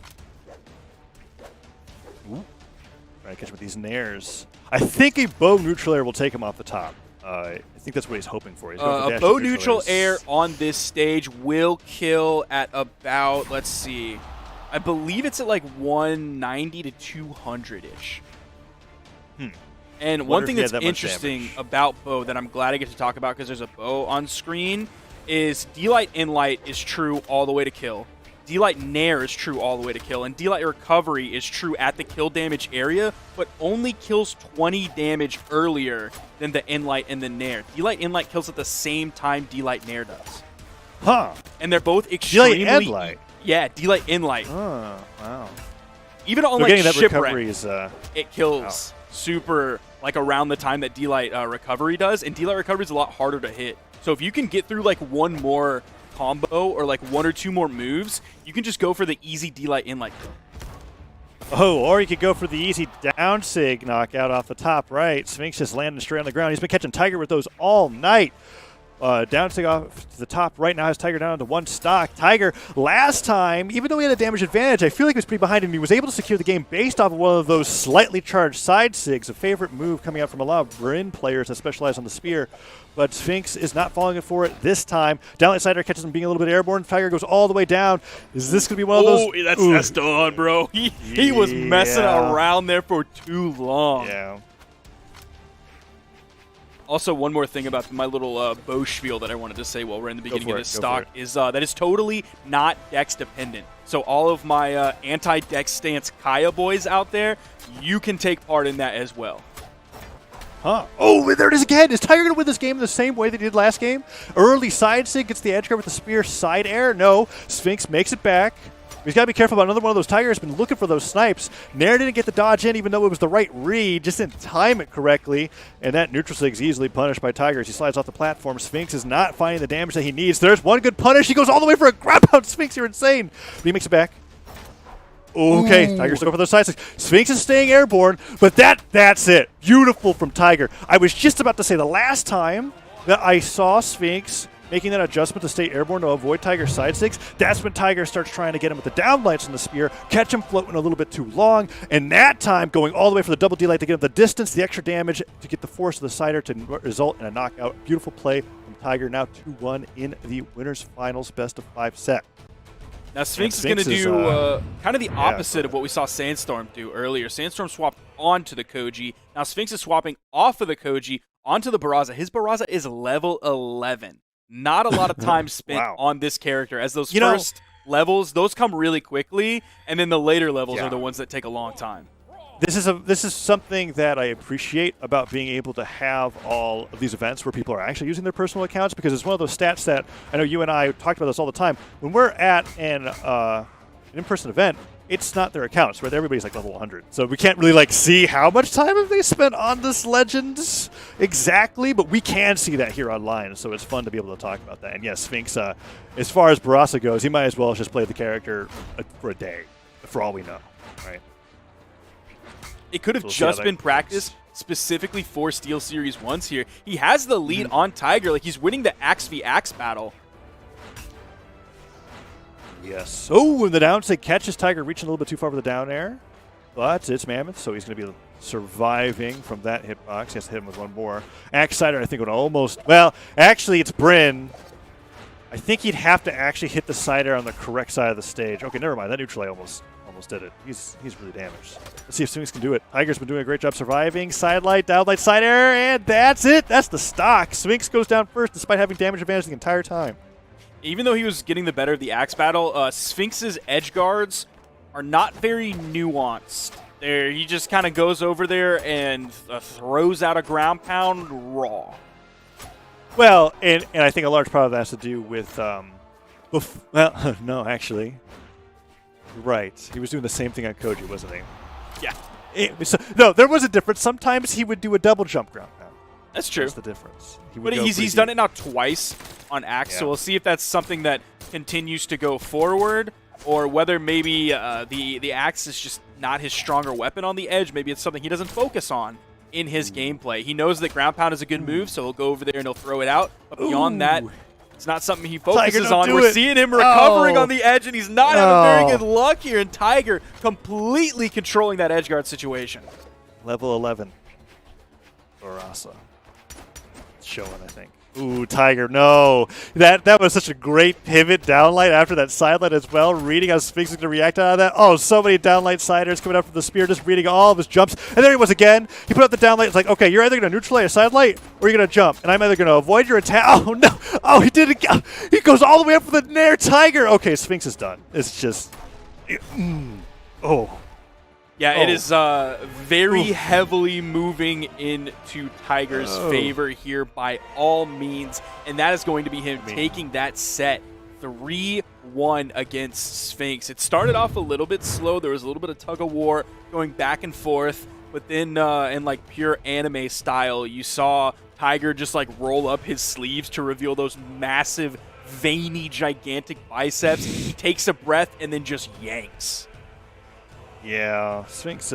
Trying to catch him with these nairs. I think a bow neutral air will take him off the top. I think that's what he's hoping for. He's a bow neutral air on this stage will kill at about, let's see, I believe it's at like 190 to 200-ish. And one thing that's interesting about bow that I'm glad I get to talk about because there's a bow on screen is D-Light in-light is true all the way to kill. D-Light Nair is true all the way to kill, and D-Light Recovery is true at the kill damage area, but only kills 20 damage earlier than the Inlight and the Nair. D-Light Inlight kills at the same time D-Light Nair does. Huh. And they're both extremely... D-Light Inlight? Yeah, D-Light Inlight. Oh, wow. Even on, so like, that Shipwreck, is, it kills super, like, around the time that D-Light Recovery does, and D-Light Recovery is a lot harder to hit. So if you can get through, like, one more combo or like one or two more moves, you can just go for the easy D-Light in-light kill. Oh, or you could go for the easy down sig knockout off the top right. Sphinx just landing straight on the ground. He's been catching Tiger with those all night. Down sig off to the top right now has Tiger down to one stock. Tiger, last time, even though he had a damage advantage, I feel like he was pretty behind and he was able to secure the game based off of one of those slightly charged side sigs, a favorite move coming out from a lot of Bryn players that specialize on the spear. But Sphinx is not falling for it this time. Downlight Sider catches him being a little bit airborne. Tiger goes all the way down. Is this going to be one of those? Oh, that's done, bro. He was messing around there for too long. Yeah. Also, one more thing about my little bow spiel that I wanted to say while we're in the beginning of this stock is that it's totally not dex dependent. So all of my anti-dex stance Kaya boys out there, you can take part in that as well. Huh. Oh, there it is again. Is Tiger going to win this game the same way they did last game? Early side sig gets the edge guard with the spear side air. No. Sphinx makes it back. He's got to be careful about another one of those. Tiger's been looking for those snipes. Nair didn't get the dodge in, even though it was the right read. Just didn't time it correctly. And that neutral sig's easily punished by Tiger as he slides off the platform. Sphinx is not finding the damage that he needs. There's one good punish. He goes all the way for a grab out. Sphinx, you're insane. But he makes it back. Okay, Tiger's looking for those side sigs. Sphinx is staying airborne, but that's it. Beautiful from Tiger. I was just about to say the last time that I saw Sphinx making that adjustment to stay airborne to avoid Tiger's side stakes. That's when Tiger starts trying to get him with the down lights on the spear, catch him floating a little bit too long, and that time going all the way for the double D light to get him the distance, the extra damage to get the force of the Cider to result in a knockout. Beautiful play from Tiger, now 2-1 in the winners finals best of 5 set. Now Sphinx is going to do kind of the opposite of what we saw Sandstorm do earlier. Sandstorm swapped onto the Koji. Now Sphinx is swapping off of the Koji onto the Barraza. His Barraza is level 11. Not a lot of time spent on this character, as those first levels, those come really quickly, and then the later levels are the ones that take a long time. This is something that I appreciate about being able to have all of these events where people are actually using their personal accounts, because it's one of those stats that I know you and I talked about this all the time. When we're at an in-person event, it's not their accounts, right? Everybody's like level 100, so we can't really like see how much time have they spent on this legend exactly, but we can see that here online, so it's fun to be able to talk about that. And yes, Sphinx, as far as Barraza goes, he might as well just play the character for a day, for all we know, right? It could have just been practice specifically for SteelSeries once here. He has the lead on Tiger. Like, he's winning the Axe v Axe battle. Yes. Oh, and the down stick catches Tiger reaching a little bit too far for the down air. But it's Mammoth, so he's going to be surviving from that hitbox. He has to hit him with one more. Axe Cider, I think, would almost... Well, actually, it's Bryn. I think he'd have to actually hit the Cider on the correct side of the stage. Okay, never mind. That neutral almost did it. He's really damaged. Let's see if Sphinx can do it. Tiger's been doing a great job surviving. Sidelight, downlight, side air, and that's it. That's the stock. Sphinx goes down first despite having damage advantage the entire time. Even though he was getting the better of the Axe battle, Sphinx's edge guards are not very nuanced. He just kind of goes over there and throws out a ground pound raw. Well, and I think a large part of that has to do with, well, no, actually. Right. He was doing the same thing on Koji, wasn't he? Yeah. No, there was a difference. Sometimes he would do a double jump ground pound. That's true. That's the difference. But he's done it now twice on Axe, so we'll see if that's something that continues to go forward, or whether maybe the Axe is just not his stronger weapon on the edge. Maybe it's something he doesn't focus on in his gameplay. He knows that ground pound is a good move, so he'll go over there and he'll throw it out. But beyond that, it's not something he focuses on. We're seeing him recovering on the edge, and he's not having very good luck here. And Tiger completely controlling that edge guard situation. Level 11. Barraza. It's showing, I think. Ooh, Tiger, no. That was such a great pivot downlight after that sidelight as well. Reading how Sphinx is going to react out of that. Oh, so many downlight siders coming up from the spear, just reading all of his jumps. And there he was again. He put out the downlight. It's like, okay, you're either going to neutralize a sidelight or you're going to jump. And I'm either going to avoid your attack. Oh, no. Oh, he did it. He goes all the way up for the Nair. Tiger. Okay, Sphinx is done. It's just... Oh. Yeah, it is very heavily moving into Tiger's favor here by all means, and that is going to be him taking that set 3-1 against Sphinx. It started off a little bit slow. There was a little bit of tug-of-war going back and forth, but then in like pure anime style, you saw Tiger just like roll up his sleeves to reveal those massive, veiny, gigantic biceps. He takes a breath and then just yanks. Yeah, Sphinx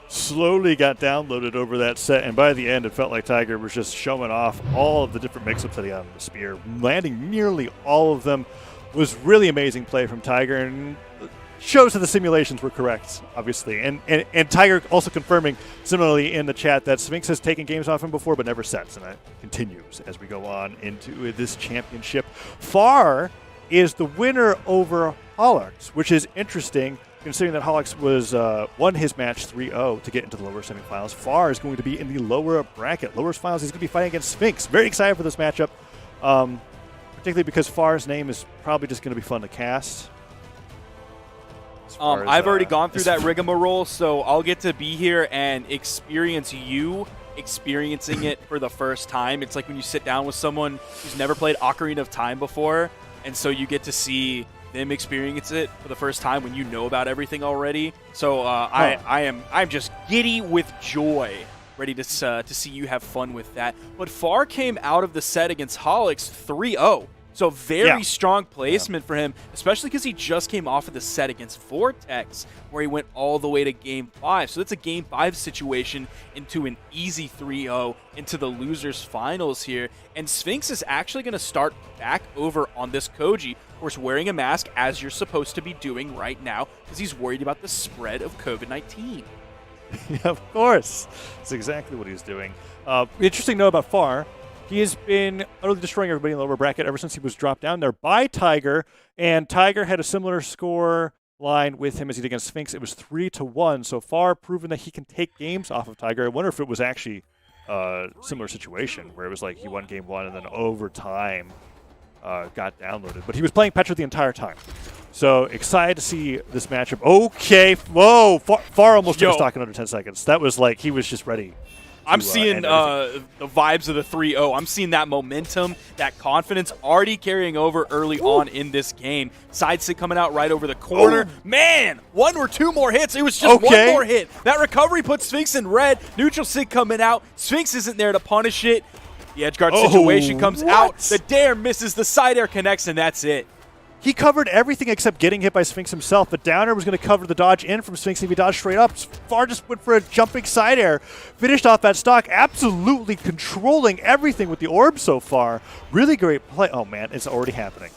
slowly got downloaded over that set, and by the end, it felt like Tiger was just showing off all of the different mix-ups that he had on the spear. Landing nearly all of them was really amazing play from Tiger, and shows that the simulations were correct, obviously. And Tiger also confirming, similarly in the chat, that Sphinx has taken games off him before, but never sets, and that continues as we go on into this championship. Far is the winner over Hollux, which is interesting, considering that Hollux was won his match 3-0 to get into the lower semifinals. Far is going to be in the lower bracket. Lower finals, he's going to be fighting against Sphinx. Very excited for this matchup, particularly because Far's name is probably just going to be fun to cast. I've already gone through that rigmarole, so I'll get to be here and experience you experiencing it for the first time. It's like when you sit down with someone who's never played Ocarina of Time before, and so you get to see them experience it for the first time when you know about everything already. So I'm just giddy with joy, ready to see you have fun with that. But Far came out of the set against Hollux 3-0. So very strong placement for him, especially because he just came off of the set against Vortex, where he went all the way to Game 5. So that's a Game 5 situation into an easy 3-0 into the losers finals here. And Sphinx is actually going to start back over on this Koji, of course wearing a mask as you're supposed to be doing right now, because he's worried about the spread of COVID-19. Yeah, of course. That's exactly what he's doing. Interesting note about Far. He has been utterly destroying everybody in the lower bracket ever since he was dropped down there by Tiger, and Tiger had a similar score line with him as he did against Sphinx. It was 3-1, so Far proven that he can take games off of Tiger. I wonder if it was actually a similar situation where it was like he won game 1 and then overtime got downloaded. But he was playing Petra the entire time. So excited to see this matchup. Okay, whoa, Far almost took a stock in under 10 seconds. That was like he was just ready. I'm seeing the vibes of the 3-0. I'm seeing that momentum, that confidence already carrying over early on in this game. Side sig coming out right over the corner. Man, 1 or 2 more hits. It was just one more hit. That recovery puts Sphinx in red. Neutral sig coming out. Sphinx isn't there to punish it. The edgeguard situation comes out. The dare misses. The side air connects, and that's it. He covered everything except getting hit by Sphinx himself, but Downer was going to cover the dodge in from Sphinx, and if he dodged straight up, Far just went for a jumping side air, finished off that stock, absolutely controlling everything with the orb so far. Really great play. Oh, man, it's already happening.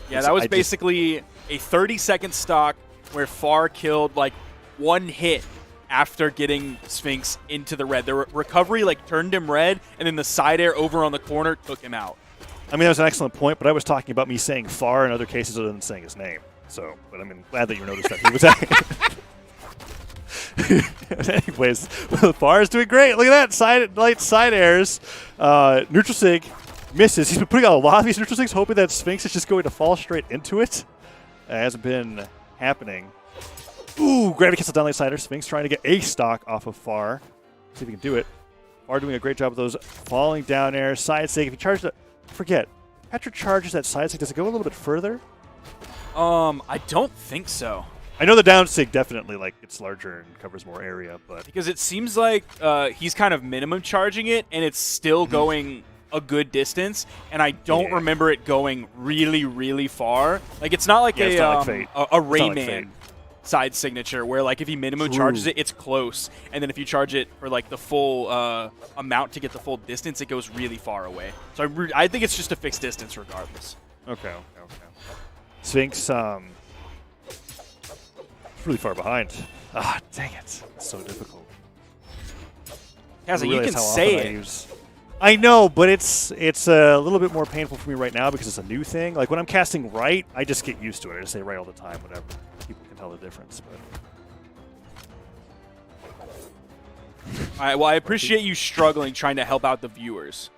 Yeah, that was basically a 30-second stock where Far killed, like, 1 hit after getting Sphinx into the red. The recovery, like, turned him red, and then the side air over on the corner took him out. I mean, that was an excellent point, but I was talking about me saying Far in other cases other than saying his name. So, but I mean, glad that you noticed that he was Anyways, Far is doing great. Look at that, light side airs. Neutral sig misses. He's been putting out a lot of these neutral sigs, hoping that Sphinx is just going to fall straight into it. It hasn't been happening. Ooh, gravity cancel down late sider. Sphinx trying to get a stock off of Far. See if he can do it. Far doing a great job of those falling down air. Side sig. If he charged it, forget. Petra charges that side sig. Does it go a little bit further? I don't think so. I know the down sig definitely, like, it's larger and covers more area, but because it seems like he's kind of minimum charging it, and it's still going a good distance, and I don't remember it going really, really far. Like, it's not like a Rayman side signature where, like, if he minimum charges it, it's close, and then if you charge it for, like, the full amount to get the full distance, it goes really far away. So I think it's just a fixed distance regardless. Okay. Sphinx, really far behind. Ah, dang it. It's so difficult. Kazza, you can say it. I know, but it's a little bit more painful for me right now because it's a new thing. Like, when I'm casting right, I just get used to it. I just say right all the time, whatever. People can tell the difference. But all right, well, I appreciate you struggling trying to help out the viewers.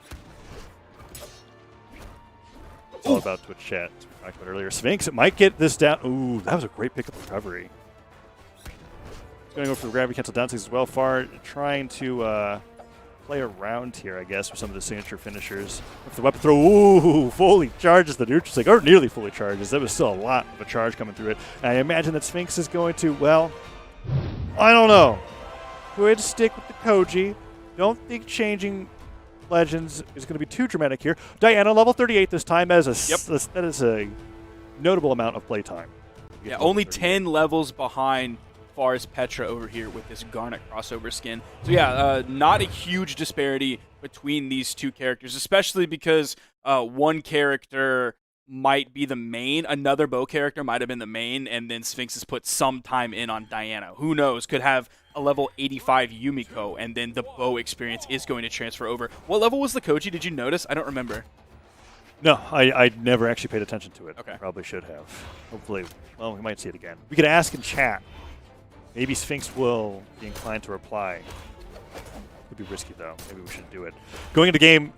It's all about Twitch chat, as we talked about earlier. Sphinx, it might get this down. Ooh, that was a great pickup recovery. He's going to go for the gravity cancel down as well. Far trying to play around here, I guess, with some of the signature finishers. With the weapon throw, ooh, fully charges the neutral sig, or nearly fully charges. That was still a lot of a charge coming through it. And I imagine that Sphinx is going to, well, I don't know. Go ahead and stick with the Koji. Don't think changing Legends is going to be too dramatic here. Diana, level 38 this time. That is a notable amount of playtime. Yeah, only 10 levels behind far as Petra over here with this Garnet crossover skin. So yeah, not a huge disparity between these two characters, especially because one character might be the main, another bow character might have been the main, and then Sphinx has put some time in on Diana. Who knows? Could have a level 85 Yumiko, and then the bow experience is going to transfer over. What level was the Koji? Did you notice? I don't remember. No, I never actually paid attention to it. Okay. Probably should have. Hopefully, well, we might see it again. We could ask in chat. Maybe Sphinx will be inclined to reply. Would be risky though. Maybe we shouldn't do it. Going into game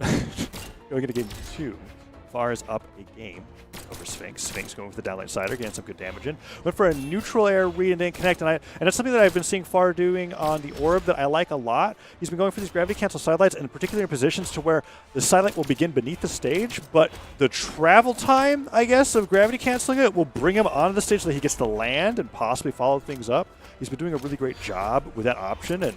2. Far is up a game over Sphinx. Sphinx going with the downlight sider, getting some good damage in. Went for a neutral air read and didn't connect, and that's something that I've been seeing Far doing on the orb that I like a lot. He's been going for these gravity cancel sidelights, and particularly in positions to where the sidelight will begin beneath the stage, but the travel time, I guess, of gravity canceling it will bring him onto the stage so that he gets to land and possibly follow things up. He's been doing a really great job with that option, and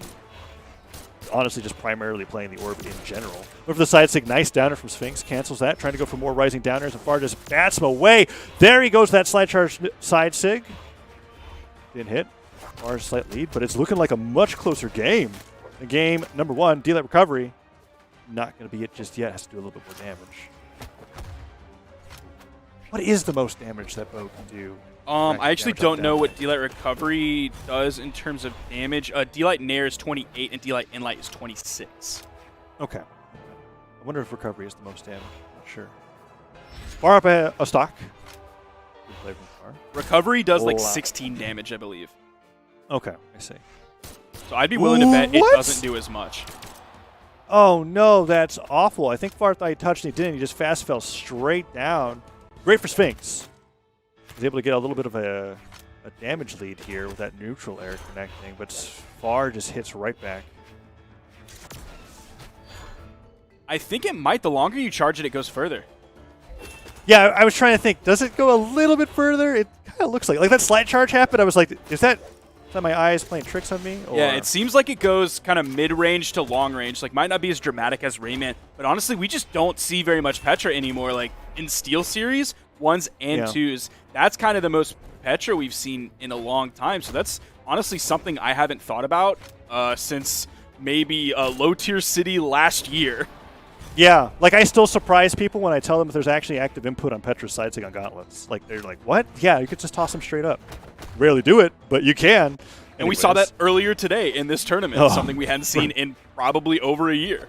honestly just primarily playing the orb in general. But for the side sig, nice downer from Sphinx. Cancels that, trying to go for more rising downers, and Far just bats him away. There he goes, that slide charge side sig. Didn't hit. Far's slight lead, but it's looking like a much closer game. In game number 1, D-Light recovery. Not going to be it just yet. Has to do a little bit more damage. What is the most damage that bow can do? I actually don't know what D-Light recovery does in terms of damage. D-Light Nair is 28 and D-Light Inlight is 26. Okay. I wonder if recovery is the most damage. Not sure. Far up a stock. Good play from Far. Recovery does like 16 damage, I believe. Okay, I see. So I'd be willing to bet it doesn't do as much. Oh no, that's awful. I think Far thought he touched and he didn't. He just fast fell straight down. Great for Sphinx. He's able to get a little bit of a damage lead here with that neutral air connecting, but Far just hits right back. I think it might. The longer you charge it, it goes further. Yeah, I was trying to think. Does it go a little bit further? It kind of looks like that slide charge happened. I was like, is that my eyes playing tricks on me? Or? Yeah, it seems like it goes kind of mid-range to long-range. Like, might not be as dramatic as Rayman, but honestly, we just don't see very much Petra anymore. Like, in SteelSeries, 1s and 2s, that's kind of the most Petra we've seen in a long time. So that's honestly something I haven't thought about since maybe Low-Tier City last year. Yeah, like I still surprise people when I tell them if there's actually active input on Petra's side sig on Gauntlets. Like, they're like, what? Yeah, you could just toss them straight up. Rarely do it, but you can. And we saw that earlier today in this tournament, something we hadn't seen in probably over a year.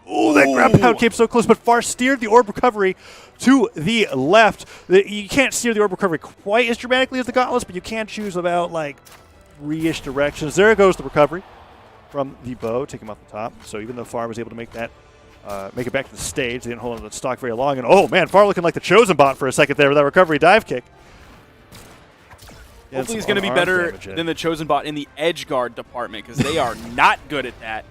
Oh, that ground pound came so close, but Far steered the orb recovery to the left. You can't steer the orb recovery quite as dramatically as the Gauntlets, but you can choose about like 3-ish directions. There goes the recovery from the bow, take him off the top. So even though Far was able to make that, make it back to the stage, they didn't hold on to the stock very long. And oh man, Far looking like the Chosen Bot for a second there with that recovery dive kick. Yeah, hopefully he's going to be better than the Chosen Bot in the edge guard department, because they are not good at that.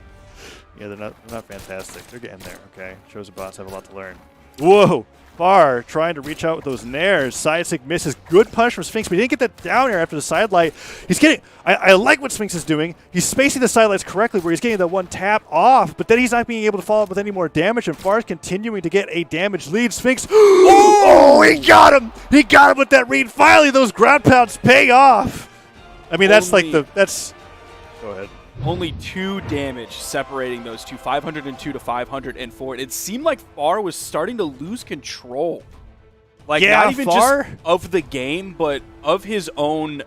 Yeah, they're not fantastic. They're getting there, okay? Chosen Bots have a lot to learn. Whoa! Far trying to reach out with those nairs. Side sig misses. Good punch from Sphinx, but he didn't get that down air after the side light. He's getting... I like what Sphinx is doing. He's spacing the side lights correctly where he's getting that one tap off, but then he's not being able to follow up with any more damage, and Far's continuing to get a damage lead. Sphinx... Oh, he got him! He got him with that read. Finally, those ground pounds pay off! I mean, that's like the... That's... Go ahead. Only 2 damage separating those two, 502 to 504. It seemed like Far was starting to lose control. Like, yeah, not even Far? just of the game, but of his own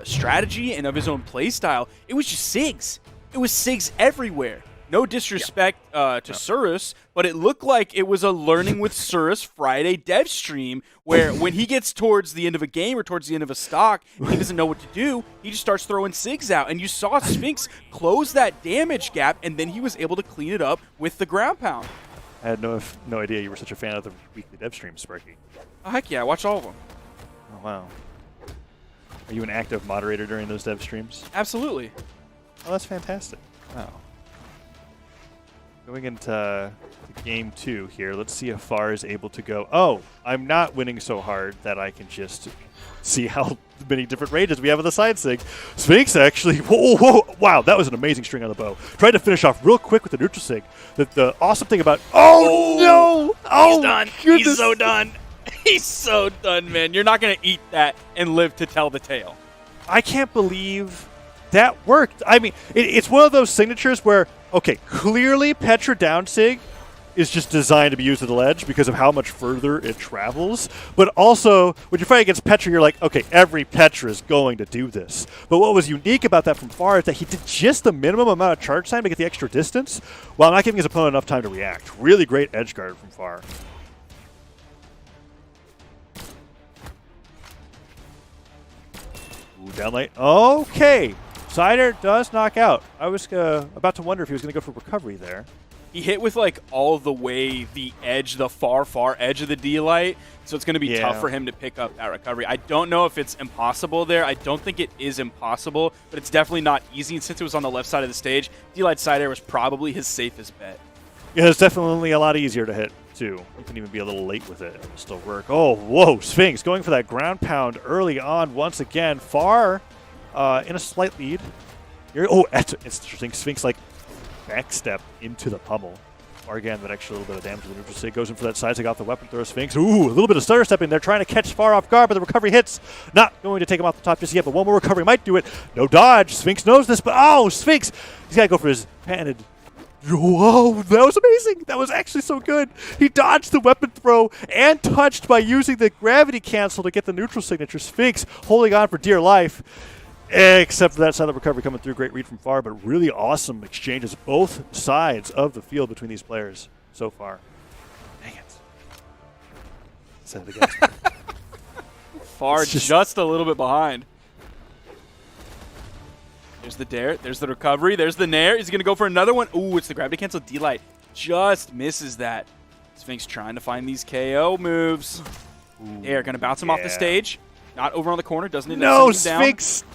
strategy and of his own play style. It was just SIGs. It was SIGs everywhere. No disrespect to Surus, but it looked like it was a Learning with Surus Friday dev stream where when he gets towards the end of a game or towards the end of a stock, he doesn't know what to do, he just starts throwing SIGs out. And you saw Sphinx close that damage gap, and then he was able to clean it up with the ground pound. I had no idea you were such a fan of the weekly dev streams, Sparky. Oh, heck yeah, I watch all of them. Oh, wow. Are you an active moderator during those dev streams? Absolutely. Oh, that's fantastic. Wow. Going into game 2 here, let's see if Far is able to go, oh, I'm not winning so hard that I can just see how many different ranges we have on the side sig. Sphinx actually, whoa, wow, that was an amazing string on the bow. Tried to finish off real quick with the neutral sig. The awesome thing about, no! Oh, he's done. Goodness. He's so done. He's so done, man. You're not going to eat that and live to tell the tale. I can't believe that worked. I mean, it's one of those signatures where, okay, clearly Petra down sig is just designed to be used at the ledge because of how much further it travels. But also, when you're fighting against Petra, you're like, okay, every Petra is going to do this. But what was unique about that from Far is that he did just the minimum amount of charge time to get the extra distance while not giving his opponent enough time to react. Really great edge guard from Far. Ooh, down late. Okay. Ziner does knock out. I was about to wonder if he was going to go for recovery there. He hit with like all the way the edge, the far edge of the D-Light, so it's going to be tough for him to pick up that recovery. I don't know if it's impossible there. I don't think it is impossible, but it's definitely not easy. And since it was on the left side of the stage, D-Light side air was probably his safest bet. Yeah, it's definitely a lot easier to hit, too. You can even be a little late with it. It'll still work. Oh, whoa, Sphinx going for that ground pound early on once again. Far in a slight lead. Oh, it's interesting. Sphinx, like, backstep into the pummel. Again, that extra little bit of damage to the neutral state goes in for that side stick off the weapon throw. Sphinx. Ooh, a little bit of stutter stepping there, trying to catch Far off guard, but the recovery hits. Not going to take him off the top just yet, but one more recovery might do it. No dodge. Sphinx knows this, but oh, Sphinx! He's got to go for his patented. Whoa, that was amazing. That was actually so good. He dodged the weapon throw and touched by using the gravity cancel to get the neutral signature. Sphinx holding on for dear life. Except for that silent recovery coming through. Great read from Far, but really awesome exchanges both sides of the field between these players so far. Dang it. Said it again. Far just a little bit behind. There's the dare. There's the recovery. There's the nair. He's going to go for another one. Ooh, it's the gravity cancel. D-Light just misses that. Sphinx trying to find these KO moves. They're going to bounce him off the stage. Not over on the corner, doesn't it? No, Sphinx,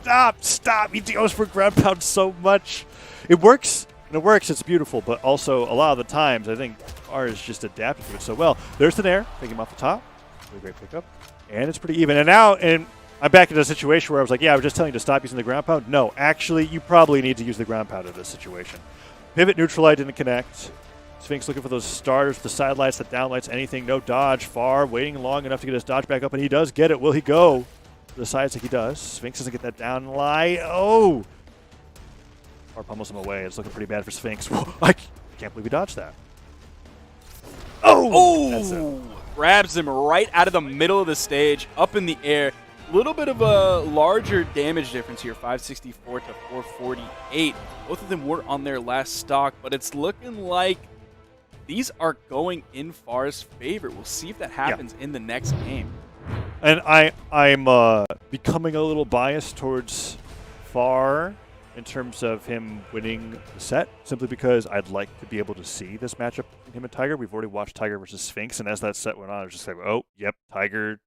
stop. He goes for ground pound so much. It works, and it works. It's beautiful, but also a lot of the times, I think R is just adapted to it so well. There's the nair, taking him off the top. Really great pickup. And it's pretty even. And now, I'm back into a situation where I was like, yeah, I was just telling you to stop using the ground pound. No, actually, you probably need to use the ground pound in this situation. Pivot neutral light didn't connect. Sphinx looking for those starters, the side lights, the down lights, anything. No dodge. Far waiting long enough to get his dodge back up, and he does get it. Will he go? The sides like he does. Sphinx doesn't get that down lie. Oh! Far pummels him away. It's looking pretty bad for Sphinx. I can't believe he dodged that. Oh! Grabs him right out of the middle of the stage, up in the air. A little bit of a larger damage difference here, 564 to 448. Both of them were on their last stock, but it's looking like these are going in Far's favor. We'll see if that happens in the next game. And I'm becoming a little biased towards Far in terms of him winning the set, simply because I'd like to be able to see this matchup between him and Tiger. We've already watched Tiger versus Sphinx, and as that set went on, I was just like, oh, yep, Tiger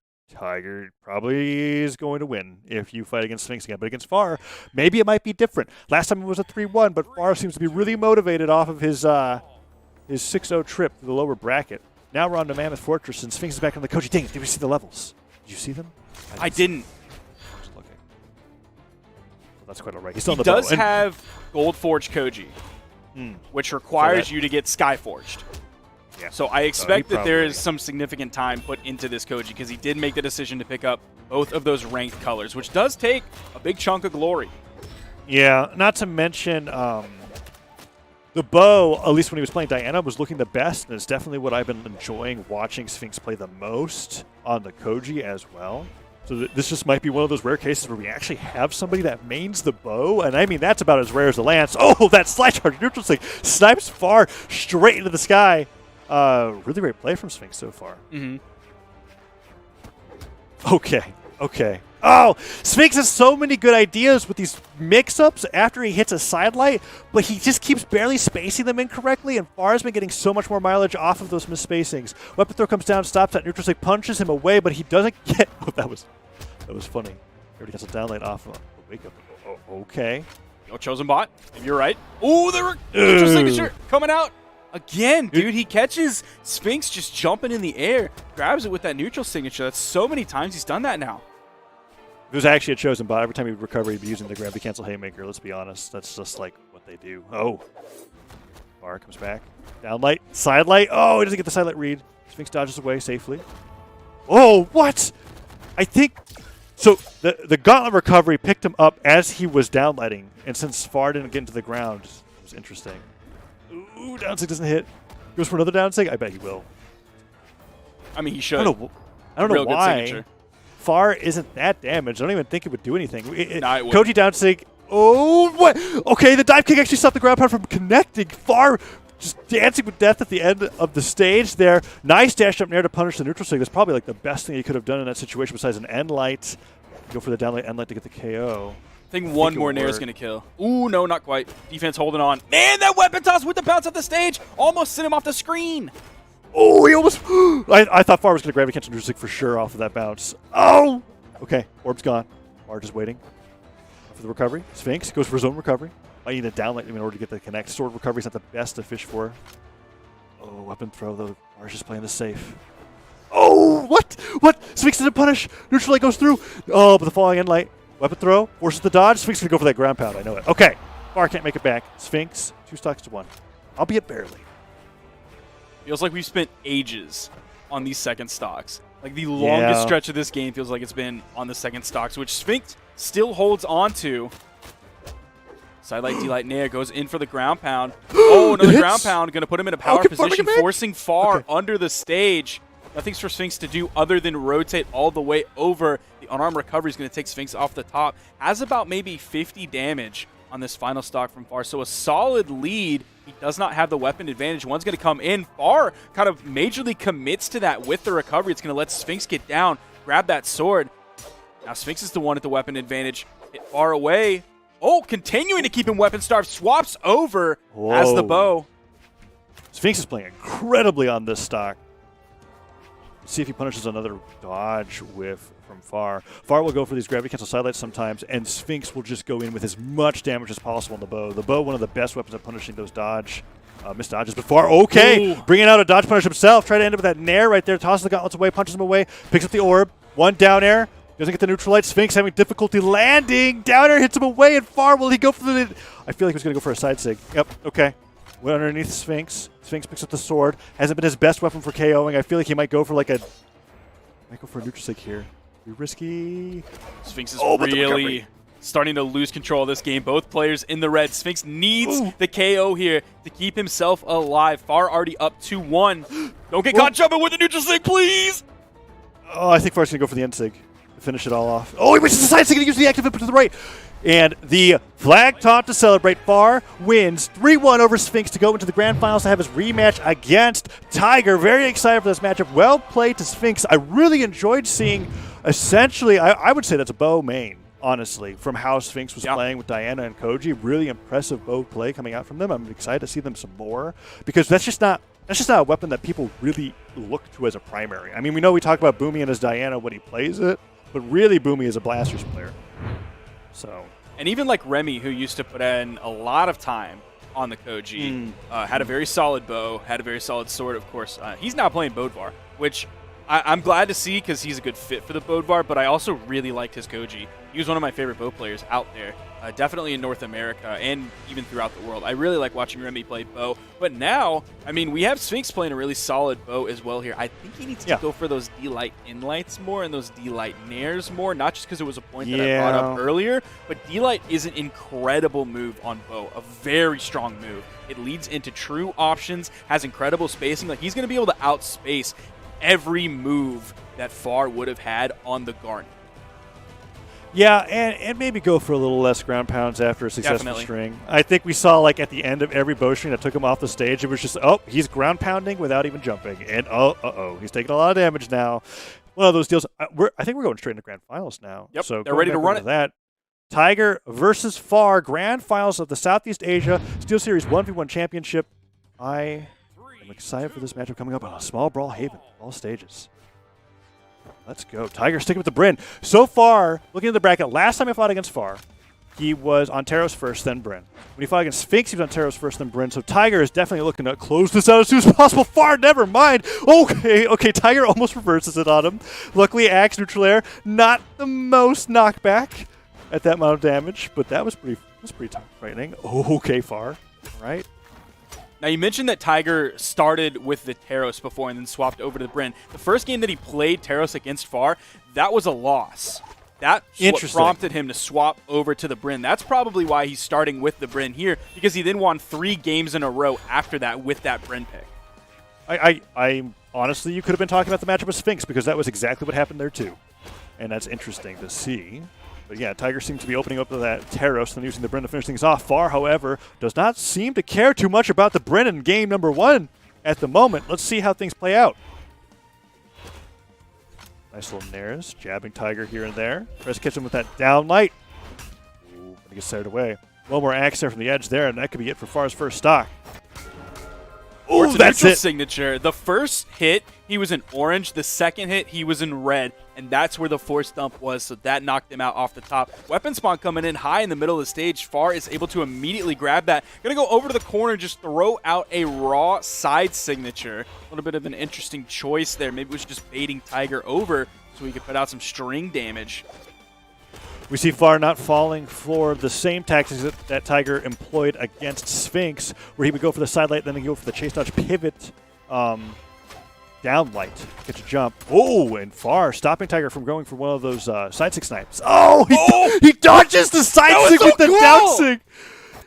probably is going to win if you fight against Sphinx again. But against Far, maybe it might be different. Last time it was a 3-1, but Far seems to be really motivated off of his 6-0 trip to the lower bracket. Now we're on to Mammoth Fortress, and Sphinx is back on the Cody. Dang it, did we see the levels? Did you see them? I didn't. I was looking. Well, that's quite all right. He does have Gold Forged Koji, which requires you to get Sky Forged. Yeah. So I expect that there is some significant time put into this Koji, because he did make the decision to pick up both of those ranked colors, which does take a big chunk of glory. Yeah, not to mention the bow, at least when he was playing Diana, was looking the best, and it's definitely what I've been enjoying watching Sphinx play the most on the Koji as well. So this just might be one of those rare cases where we actually have somebody that mains the bow, and I mean, that's about as rare as the lance. Oh, that slide charge neutral stick snipes Far straight into the sky. Really great play from Sphinx so far. Okay. Oh, Sphinx has so many good ideas with these mix-ups after he hits a sidelight, but he just keeps barely spacing them incorrectly, and Far's been getting so much more mileage off of those misspacings. Weapon throw comes down, stops that neutral stick, punches him away, but he doesn't get... Oh, that was funny. Already gets a downlight off of a wake-up. Oh, okay. Yo, Chosen Bot, if you're right. Ooh, the neutral signature coming out. Again, dude, he catches Sphinx just jumping in the air, grabs it with that neutral signature. That's so many times he's done that now. If it was actually a Chosen Bot, every time he would recover, he'd be using the gravity cancel haymaker. Let's be honest. That's just like what they do. Oh. Far comes back. Downlight. Sidelight. Oh, he doesn't get the sidelight read. Sphinx dodges away safely. Oh, what? I think... So the gauntlet recovery picked him up as he was downlighting, and since Far didn't get into the ground, it was interesting. Ooh, downsig doesn't hit. Goes for another downsig? I bet he will. I mean, he should. I don't know why. Far isn't that damaged. I don't even think it would do anything. Nah, it wouldn't. Koji downsig. Oh, what? Okay, the dive kick actually stopped the ground pound from connecting. Far just dancing with death at the end of the stage there. Nice dash up nair to punish the neutral sig. That's probably like the best thing he could have done in that situation besides an end light. Go for the downlight end light to get the KO. I think one more nair is going to kill. Ooh, no, not quite. Defense holding on. Man, that weapon toss with the bounce off the stage almost sent him off the screen. Oh, he almost... I thought Far was going to gravity cancel neutral sig for sure off of that bounce. Oh! Okay, orb's gone. Far just waiting for the recovery. Sphinx goes for his own recovery. Might need a downlight in order to get the connect. Sword recovery is not the best to fish for. Oh, weapon throw, though. Far's just playing this safe. Oh, what? What? Sphinx didn't punish. Neutral light goes through. Oh, but the falling end light. Weapon throw forces the dodge. Sphinx going to go for that ground pound. I know it. Okay. Far can't make it back. Sphinx, 2 stocks to 1. Albeit barely. Feels like we've spent ages on these second stocks. Like the longest stretch of this game feels like it's been on the second stocks, which Sphinx still holds on to. Sidelight, D-Light, Nair goes in for the ground pound. Oh, another ground pound. Going to put him in a power position, forcing Far under the stage. Nothing's for Sphinx to do other than rotate all the way over. The unarmed recovery is going to take Sphinx off the top. Has about maybe 50 damage on this final stock from Far. So a solid lead. He does not have the weapon advantage. One's going to come in. Far kind of majorly commits to that with the recovery. It's going to let Sphinx get down, grab that sword. Now Sphinx is the one at the weapon advantage. Hit Far away. Oh, continuing to keep him weapon starved. Swaps over as the bow. Sphinx is playing incredibly on this stock. See if he punishes another dodge whiff from Far. Far will go for these gravity cancel sidelights sometimes, and Sphinx will just go in with as much damage as possible on the bow. The bow, one of the best weapons at punishing those missed dodges. But Far, bringing out a dodge punish himself. Try to end up with that nair right there. Tosses the gauntlets away, punches him away, picks up the orb. One down air. Doesn't get the neutral light. Sphinx having difficulty landing. Down air hits him away, and Far will he go for the... I feel like he was going to go for a side sig. Yep, okay. Went underneath Sphinx. Sphinx picks up the sword. Hasn't been his best weapon for KOing. I feel like he might go for like a... Might go for a neutral sig here. Be risky. Sphinx is really starting to lose control of this game. Both players in the red. Sphinx needs the KO here to keep himself alive. Far already up 2-1. Don't get caught jumping with the neutral sig, please! Oh, I think Far's going to go for the end sig to finish it all off. Oh, he wastes the side sig and uses the active input to the right. And the flag taunt to celebrate. Far wins 3-1 over Sphinx to go into the grand finals to have his rematch against Tiger. Very excited for this matchup. Well played to Sphinx. I really enjoyed seeing, essentially, I would say that's a bow main, honestly, from how Sphinx was playing with Diana and Cody. Really impressive bow play coming out from them. I'm excited to see them some more because that's just not a weapon that people really look to as a primary. I mean, we know we talk about Boomie and his Diana when he plays it, but really Boomie is a blasters player. So, and even like Remy, who used to put in a lot of time on the Koji, had a very solid bow, had a very solid sword, of course. He's now playing Bodvar, which I'm glad to see because he's a good fit for the Bodvar, but I also really liked his Koji. He was one of my favorite bow players out there, definitely in North America and even throughout the world. I really like watching Remy play bow, but now, I mean, we have Sphinx playing a really solid bow as well here. I think he needs to go for those D-Light inlights more and those D-Light nairs more, not just because it was a point that I brought up earlier, but D-Light is an incredible move on bow, a very strong move. It leads into true options, has incredible spacing. Like, he's going to be able to outspace every move that Far would have had on the Garnet. Yeah, and maybe go for a little less ground pounds after a successful string. I think we saw, like, at the end of every bow string that took him off the stage, it was just, he's ground pounding without even jumping. And, he's taking a lot of damage now. One of those deals. I think we're going straight into grand finals now. Yep, so they're ready to run it. That. Tiger versus Far, grand finals of the Southeast Asia SteelSeries 1v1 Championship. I am excited for this matchup coming up on a small Brawl Haven, all stages. Let's go. Tiger sticking with the Bryn. So far, looking at the bracket, last time I fought against Far, he was on Taros first, then Bryn. When he fought against Sphinx, he was on Taros first, then Bryn. So Tiger is definitely looking to close this out as soon as possible. Far, never mind. Okay, Tiger almost reverses it on him. Luckily, Axe neutral air, not the most knockback at that amount of damage, but that was pretty frightening. Okay, Far. All right. Now, you mentioned that Tiger started with the Taros before and then swapped over to the Bryn. The first game that he played Taros against Far, that was a loss. That's what prompted him to swap over to the Bryn. That's probably why he's starting with the Bryn here, because he then won 3 games in a row after that with that Bryn pick. I honestly, you could have been talking about the matchup with Sphinx because that was exactly what happened there too. And that's interesting to see. But yeah, Tiger seems to be opening up to that Taros and using the Bryn to finish things off. Far, however, does not seem to care too much about the Bryn in game number 1 at the moment. Let's see how things play out. Nice little nairs, jabbing Tiger here and there. Tries to catch him with that down light. Ooh, but he gets started away. One more axe there from the edge there, and that could be it for Far's first stock. Oh, that's it. Signature. The first hit, he was in orange. The second hit, he was in red. And that's where the force dump was, so that knocked him out off the top. Weapon spawn coming in high in the middle of the stage. Far is able to immediately grab that. Gonna go over to the corner, just throw out a raw side signature. A little bit of an interesting choice there. Maybe it was just baiting Tiger over so he could put out some string damage. We see Far not falling for the same tactics that Tiger employed against Sphinx, where he would go for the side light, then he'd go for the chase dodge pivot down light, get a jump. Oh, and Far stopping Tiger from going for one of those side sig snipes. Oh, he dodges the side sig with the down sig.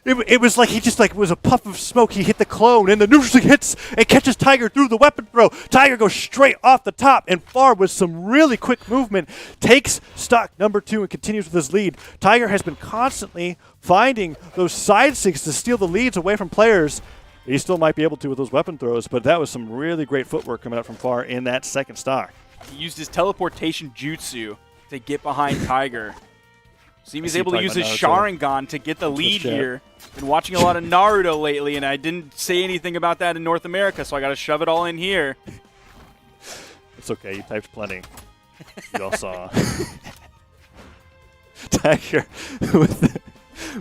It was like he just like was a puff of smoke. He hit the clone, and the neutral sig hits and catches Tiger through the weapon throw. Tiger goes straight off the top, and Far with some really quick movement takes stock number 2 and continues with his lead. Tiger has been constantly finding those side sigs to steal the leads away from players. He still might be able to with those weapon throws, but that was some really great footwork coming out from Far in that second stock. He used his teleportation jutsu to get behind Tiger. So he was able to use his Sharingan to get the lead here. Been watching a lot of Naruto lately, and I didn't say anything about that in North America, so I got to shove it all in here. It's okay. You typed plenty. You all saw. Tiger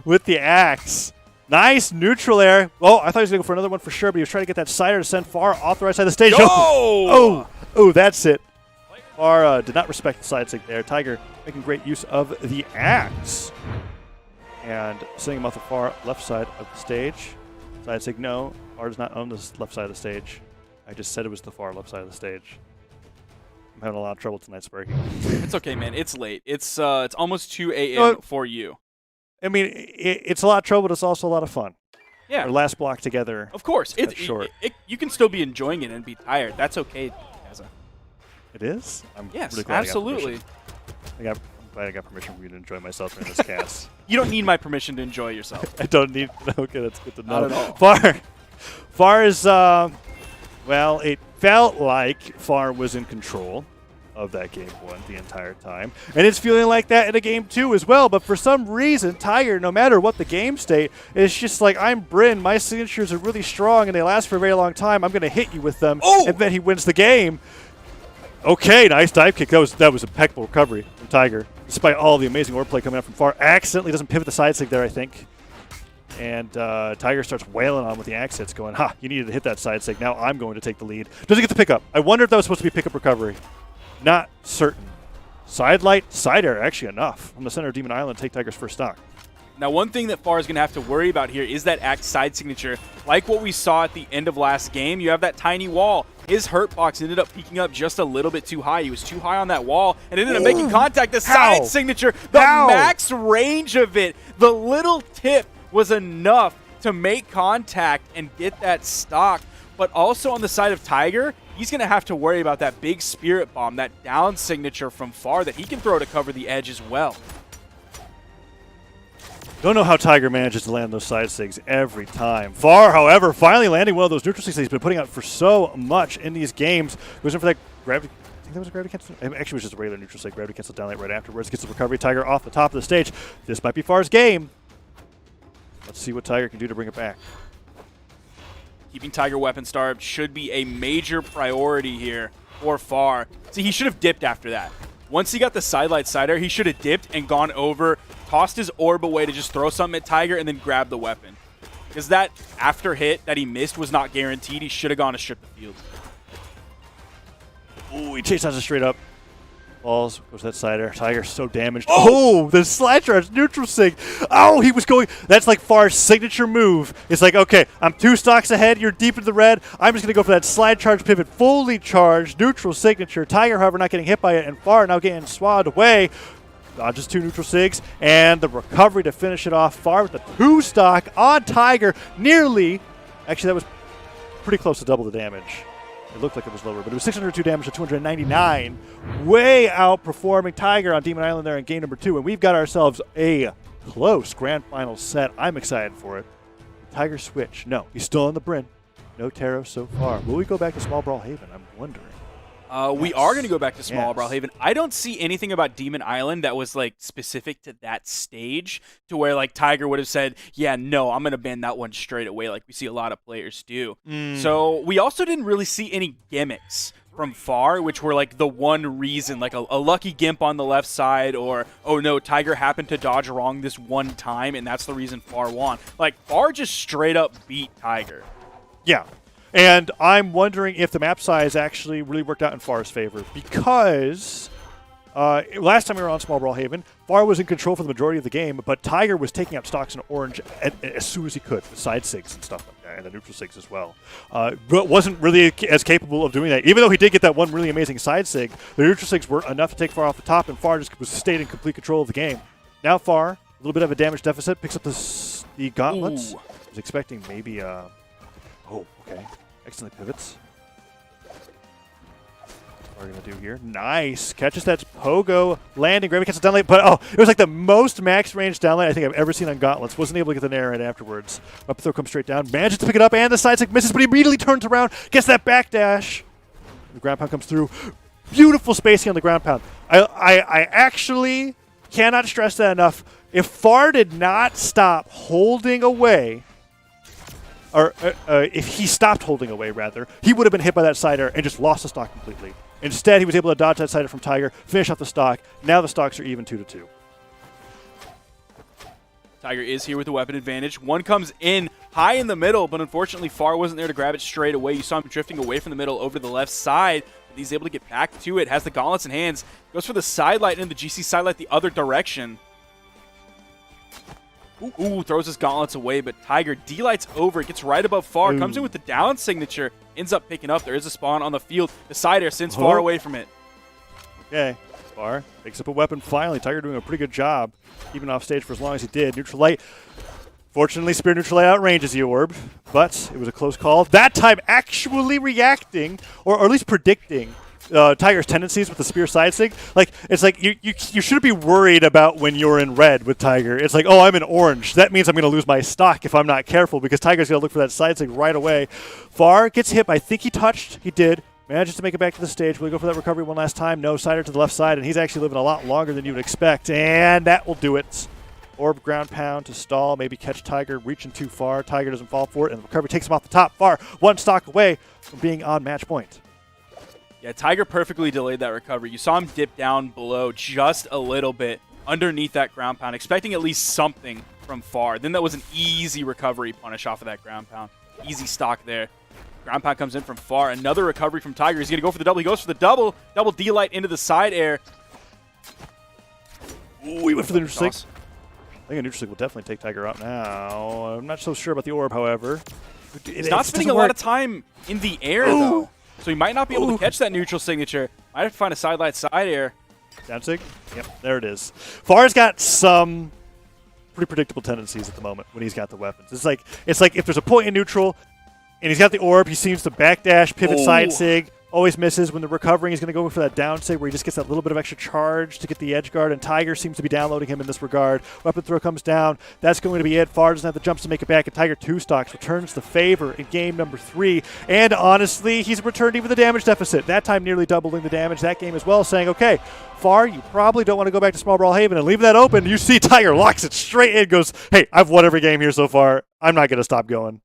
with the axe. Nice neutral air. Oh, I thought he was going to go for another one for sure, but he was trying to get that cider to send Far off the right side of the stage. Oh, that's it. Far did not respect the side sig there. Tiger making great use of the axe. And sending him off the far left side of the stage. Side sig, no. Far does not own this left side of the stage. I just said it was the far left side of the stage. I'm having a lot of trouble tonight, Sparky. It's okay, man. It's late. It's almost 2 a.m. for you. I mean, it's a lot of trouble, but it's also a lot of fun. Yeah. Our last block together. Of course. It's short. You can still be enjoying it and be tired. That's okay, Gaza. It is? Yes, really glad absolutely. I'm glad I got permission for you to enjoy myself during this cast. You don't need my permission to enjoy yourself. I don't need. Okay, that's good to know. Not at all. Far is, well, it felt like Far was in control of that game 1 the entire time. And it's feeling like that in a game 2 as well. But for some reason, Tiger, no matter what the game state, is just like, I'm Bryn. My signatures are really strong and they last for a very long time. I'm going to hit you with them. Oh! And then he wins the game. Okay, nice dive kick. That was impeccable recovery from Tiger, despite all the amazing orb play coming out from Far. Accidentally doesn't pivot the side sig there, I think. And Tiger starts wailing on with the axe hits, going, ha, you needed to hit that side sig. Now I'm going to take the lead. Doesn't get the pickup. I wonder if that was supposed to be pickup recovery. Not certain. Side light, side air, actually enough from the center of Demon Island to take Tiger's first stock. Now, one thing that Far is going to have to worry about here is that axe side signature. Like what we saw at the end of last game, you have that tiny wall. His hurt box ended up peaking up just a little bit too high. He was too high on that wall and ended up making contact. The side signature, the max range of it, the little tip was enough to make contact and get that stock. But also on the side of Tiger, he's going to have to worry about that big spirit bomb, that down signature from Far that he can throw to cover the edge as well. Don't know how Tiger manages to land those side sigs every time. Far, however, finally landing one of those neutral sigs he's been putting out for so much in these games. Goes in for that gravity. I think that was a gravity cancel. Actually, it was just a regular neutral sig. Gravity cancel down light right afterwards. Gets the recovery. Tiger off the top of the stage. This might be Far's game. Let's see what Tiger can do to bring it back. Keeping Tiger weapon starved should be a major priority here for Far. See, he should have dipped after that. Once he got the sidelight side air, he should have dipped and gone over, tossed his orb away to just throw something at Tiger and then grab the weapon. Because that after hit that he missed was not guaranteed. He should have gone to strip the field. Ooh, he chased us straight up. Balls, goes that side air. Tiger's so damaged. Oh, the slide charge, neutral sig. Oh, he was going. That's like Far's signature move. It's like, okay, I'm 2 stocks ahead. You're deep into the red. I'm just going to go for that slide charge pivot. Fully charged, neutral signature. Tiger, however, not getting hit by it, and Far now getting swatted away. Dodges 2 neutral sigs, and the recovery to finish it off. Far with the 2 stock on Tiger. Nearly. Actually, that was pretty close to double the damage. It looked like it was lower, but it was 602 damage to 299. Way outperforming Tiger on Demon Island there in game number 2. And we've got ourselves a close grand final set. I'm excited for it. Tiger switch. No, he's still on the Bryn. No Taro so far. Will we go back to Small Brawlhalla? I'm wondering. We are going to go back to Small Brawlhalla. I don't see anything about Demon Island that was like specific to that stage to where like Tiger would have said, yeah, no, I'm going to ban that one straight away like we see a lot of players do. So we also didn't really see any gimmicks from Far, which were like the one reason, like a lucky gimp on the left side, or, oh no, Tiger happened to dodge wrong this one time and that's the reason Far won. Like Far just straight up beat Tiger. Yeah. And I'm wondering if the map size actually really worked out in Far's favor, because Last time we were on Small Brawlhaven, Far was in control for the majority of the game, but Tiger was taking out stocks in orange as soon as he could, with side sigs and stuff like that, and the neutral sigs as well. But wasn't really as capable of doing that. Even though he did get that one really amazing side sig, the neutral sigs were enough to take Far off the top, and Far just stayed in complete control of the game. Now Far, a little bit of a damage deficit, picks up the gauntlets. Ooh. I was expecting maybe, oh, okay. Excellent pivots. What are we going to do here? Nice. Catches that pogo landing. Remy catches down lane, but it was like the most max range down lane I think I've ever seen on gauntlets. Wasn't able to get the nair right afterwards. Up throw comes straight down. Manages to pick it up, and the side stick misses, but he immediately turns around, gets that back dash. The ground pound comes through. Beautiful spacing on the ground pound. I actually cannot stress that enough. If Far did not stop holding away, or if he stopped holding away, rather, he would have been hit by that side air and just lost the stock completely. Instead, he was able to dodge that side air from Tiger, finish off the stock. Now the stocks are even 2-2. Tiger is here with the weapon advantage. One comes in high in the middle, but unfortunately Far wasn't there to grab it straight away. You saw him drifting away from the middle over to the left side. But he's able to get back to it, has the gauntlets in hands, goes for the sidelight and the GC sidelight the other direction. Ooh, throws his gauntlets away, but Tiger D-lights over, gets right above Far, comes in with the down signature, ends up picking up. There is a spawn on the field. The side air sends Far away from it. Okay, Far picks up a weapon finally. Tiger doing a pretty good job, keeping off stage for as long as he did. Neutral light. Fortunately, Spear Neutral Light outranges the orb, but it was a close call. That time actually reacting, or at least predicting, Tiger's tendencies with the Spear side sig. Like, it's like you shouldn't be worried about when you're in red with Tiger. It's like, oh, I'm in orange. That means I'm going to lose my stock if I'm not careful, because Tiger's going to look for that side sig right away. Far gets hit. I think he touched. He did. Manages to make it back to the stage. Will he go for that recovery one last time? No. Sider to the left side, and he's actually living a lot longer than you would expect. And that will do it. Orb ground pound to stall, maybe catch Tiger, reaching too far. Tiger doesn't fall for it, and the recovery takes him off the top. Far, one stock away from being on match point. Yeah, Tiger perfectly delayed that recovery. You saw him dip down below just a little bit underneath that ground pound, expecting at least something from Far. Then that was an easy recovery punish off of that ground pound. Easy stock there. Ground pound comes in from Far. Another recovery from Tiger. He's going to go for the double. He goes for the double. Double D-light into the side air. Ooh, he went for the neutral sig. I think a neutral sig will definitely take Tiger out now. I'm not so sure about the orb, however. He's not spending a lot of time in the air, though. So he might not be able to catch that neutral signature. Might have to find a sidelight side air. Down sig? Yep, there it is. Far's got some pretty predictable tendencies at the moment when he's got the weapons. It's like if there's a point in neutral and he's got the orb, he seems to backdash, pivot side sig, always misses. When they're recovering, he's going to go for that down sig where he just gets that little bit of extra charge to get the edge guard, and Tiger seems to be downloading him in this regard. Weapon throw comes down. That's going to be it. Far doesn't have the jumps to make it back, and Tiger 2 stocks returns the favor in game number 3. And honestly, he's returned even the damage deficit. That time nearly doubling the damage that game as well, saying, okay, Far, you probably don't want to go back to Small Brawlhaven and leave that open. You see Tiger locks it straight in, goes, hey, I've won every game here so far. I'm not going to stop going.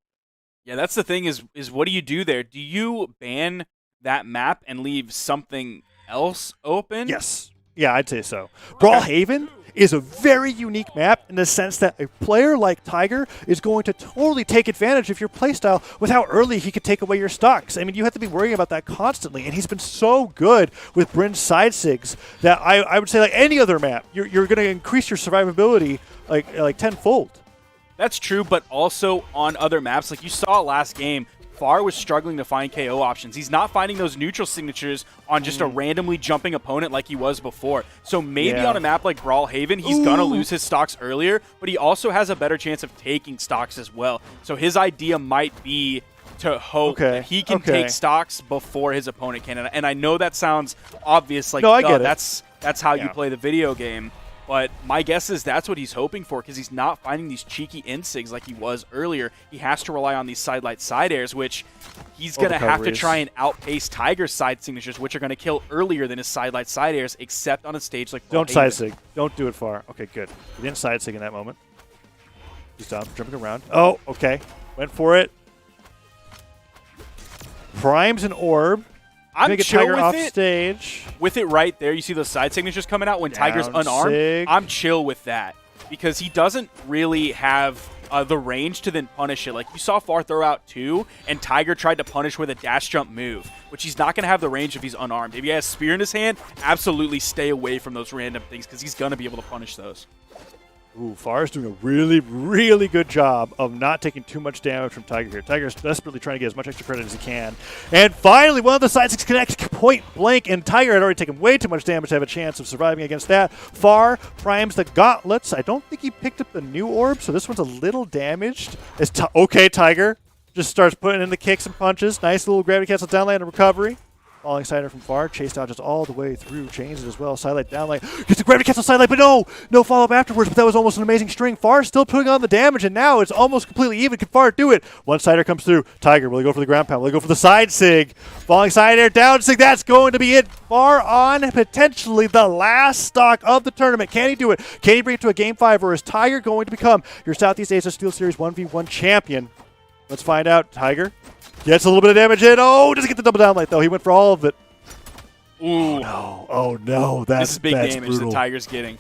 Yeah, that's the thing is what do you do there? Do you ban that map and leave something else open? Yes. Yeah, I'd say so. Brawlhaven is a very unique map in the sense that a player like Tiger is going to totally take advantage of your playstyle with how early he could take away your stocks. I mean, you have to be worrying about that constantly, and he's been so good with Bryn's side sigs that I would say, like any other map, you're going to increase your survivability like tenfold. That's true, but also on other maps, like you saw last game, Far was struggling to find KO options. He's not finding those neutral signatures on just a randomly jumping opponent like he was before. So maybe on a map like Brawlhaven, he's going to lose his stocks earlier, but he also has a better chance of taking stocks as well. So his idea might be to hope that he can take stocks before his opponent can. And I know that sounds obvious, like, no, I get it. That's how you play the video game. But my guess is that's what he's hoping for, because he's not finding these cheeky insigs like he was earlier. He has to rely on these sidelight side airs, which he's going to have to try and outpace Tiger's side signatures, which are going to kill earlier than his sidelight side airs, except on a stage like Don't side sig. Don't do it Far. Okay, good. He didn't side sig in that moment. He's jumping around. Oh, okay. Went for it. Primes an orb. I'm chill Tiger with off it. Stage. With it right there, you see those side signatures coming out when Tiger's unarmed. Sig. I'm chill with that because he doesn't really have the range to then punish it. Like, you saw Far throw out 2, and Tiger tried to punish with a dash jump move, which he's not going to have the range if he's unarmed. If he has Spear in his hand, absolutely stay away from those random things because he's going to be able to punish those. Ooh, Far's doing a really, really good job of not taking too much damage from Tiger here. Tiger's desperately trying to get as much extra credit as he can. And finally, one of the side 6 connects point blank, and Tiger had already taken way too much damage to have a chance of surviving against that. Far primes the gauntlets. I don't think he picked up the new orb, so this one's a little damaged. Okay, Tiger just starts putting in the kicks and punches. Nice little gravity cancel downline and recovery. Falling Ziner from Far, chase dodges all the way through, chains it as well, sidelight, downlight, gets the gravity cancel sidelight, but no follow-up afterwards, but that was almost an amazing string. Far still putting on the damage, and now it's almost completely even. Can Far do it? One Ziner comes through. Tiger, will he go for the ground pound? Will he go for the side sig? Falling side air, down sig, that's going to be it. Far on potentially the last stock of the tournament. Can he do it? Can he bring it to a Game 5, or is Tiger going to become your Southeast Asia SteelSeries 1v1 champion? Let's find out. Tiger gets a little bit of damage in. Oh, doesn't get the double downlight, though. He went for all of it. Ooh. Oh, no. This is big damage brutal. that Tiger's getting.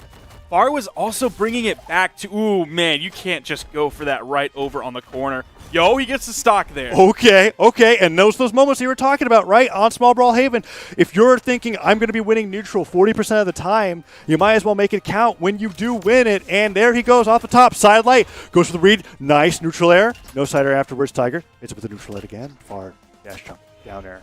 Far was also bringing it back to, ooh, man, you can't just go for that right over on the corner. Yo, he gets the stock there. Okay. And those moments you were talking about, right? On Small Brawlhaven, if you're thinking, I'm going to be winning neutral 40% of the time, you might as well make it count when you do win it. And there he goes off the top. Side light. Goes for the read. Nice neutral air. No side air afterwards, Tiger. Hits it with the neutral air again. Far dash jump. Down air.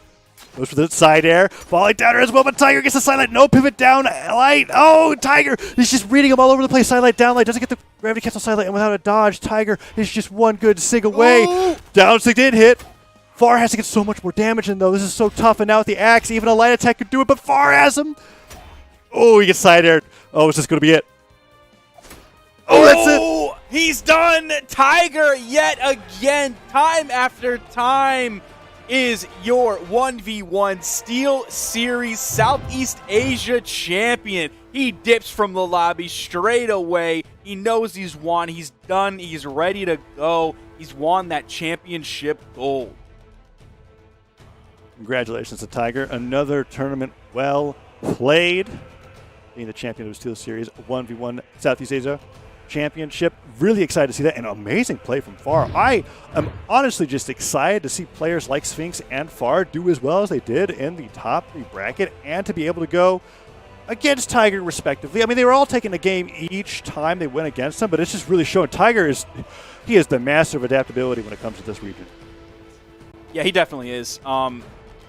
Goes for the side air. Falling down air as well, but Tiger gets the side light. No pivot down light. Oh, Tiger. He's just reading him all over the place. Side light, down light. Doesn't get the gravity cancel side light, and without a dodge, Tiger is just one good sig away. Oh. Down sig did hit. Far has to get so much more damage in, though. This is so tough, and now with the axe, even a light attack could do it, but Far has him. Oh, he gets side aired. Oh, is this going to be it? Oh, that's it. He's done. Tiger yet again, time after time, is your 1v1 SteelSeries Southeast Asia champion. He dips from the lobby straight away. He knows he's won. He's done. He's ready to go. He's won that championship gold. Congratulations to Tiger. Another tournament well played. Being the champion of the SteelSeries 1v1 Southeast Asia Championship. Really excited to see that, and amazing play from Far. I am honestly just excited to see players like Sphinx and Far do as well as they did in the top 3 bracket, and to be able to go against Tiger respectively. I mean, they were all taking a game each time they went against him, but it's just really showing Tiger is the master of adaptability when it comes to this region. Yeah, he definitely is.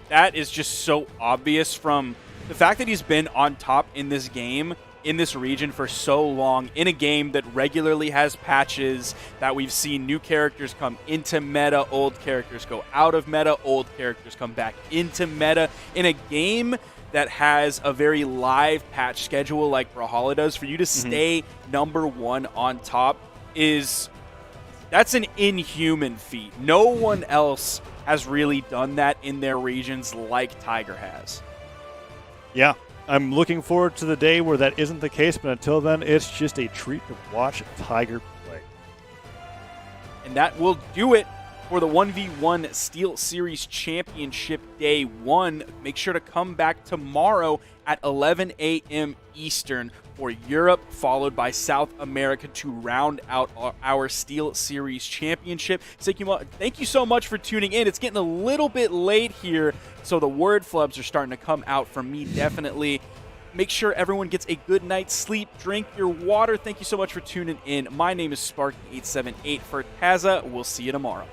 That is just so obvious from the fact that he's been on top in this game, in this region for so long, in a game that regularly has patches, that we've seen new characters come into meta, old characters go out of meta, old characters come back into meta, in a game that has a very live patch schedule like Brawlhalla does. For you to stay number 1 on top that's an inhuman feat. No one else has really done that in their regions like Tiger has. Yeah. I'm looking forward to the day where that isn't the case, but until then, it's just a treat to watch Tiger play. And that will do it for the 1v1 SteelSeries Championship Day 1. Make sure to come back tomorrow at 11 a.m. Eastern for Europe, followed by South America to round out our SteelSeries Championship. Thank you so much for tuning in. It's getting a little bit late here, so the word flubs are starting to come out from me, definitely. Make sure everyone gets a good night's sleep. Drink your water. Thank you so much for tuning in. My name is Sparky878 for Taza. We'll see you tomorrow.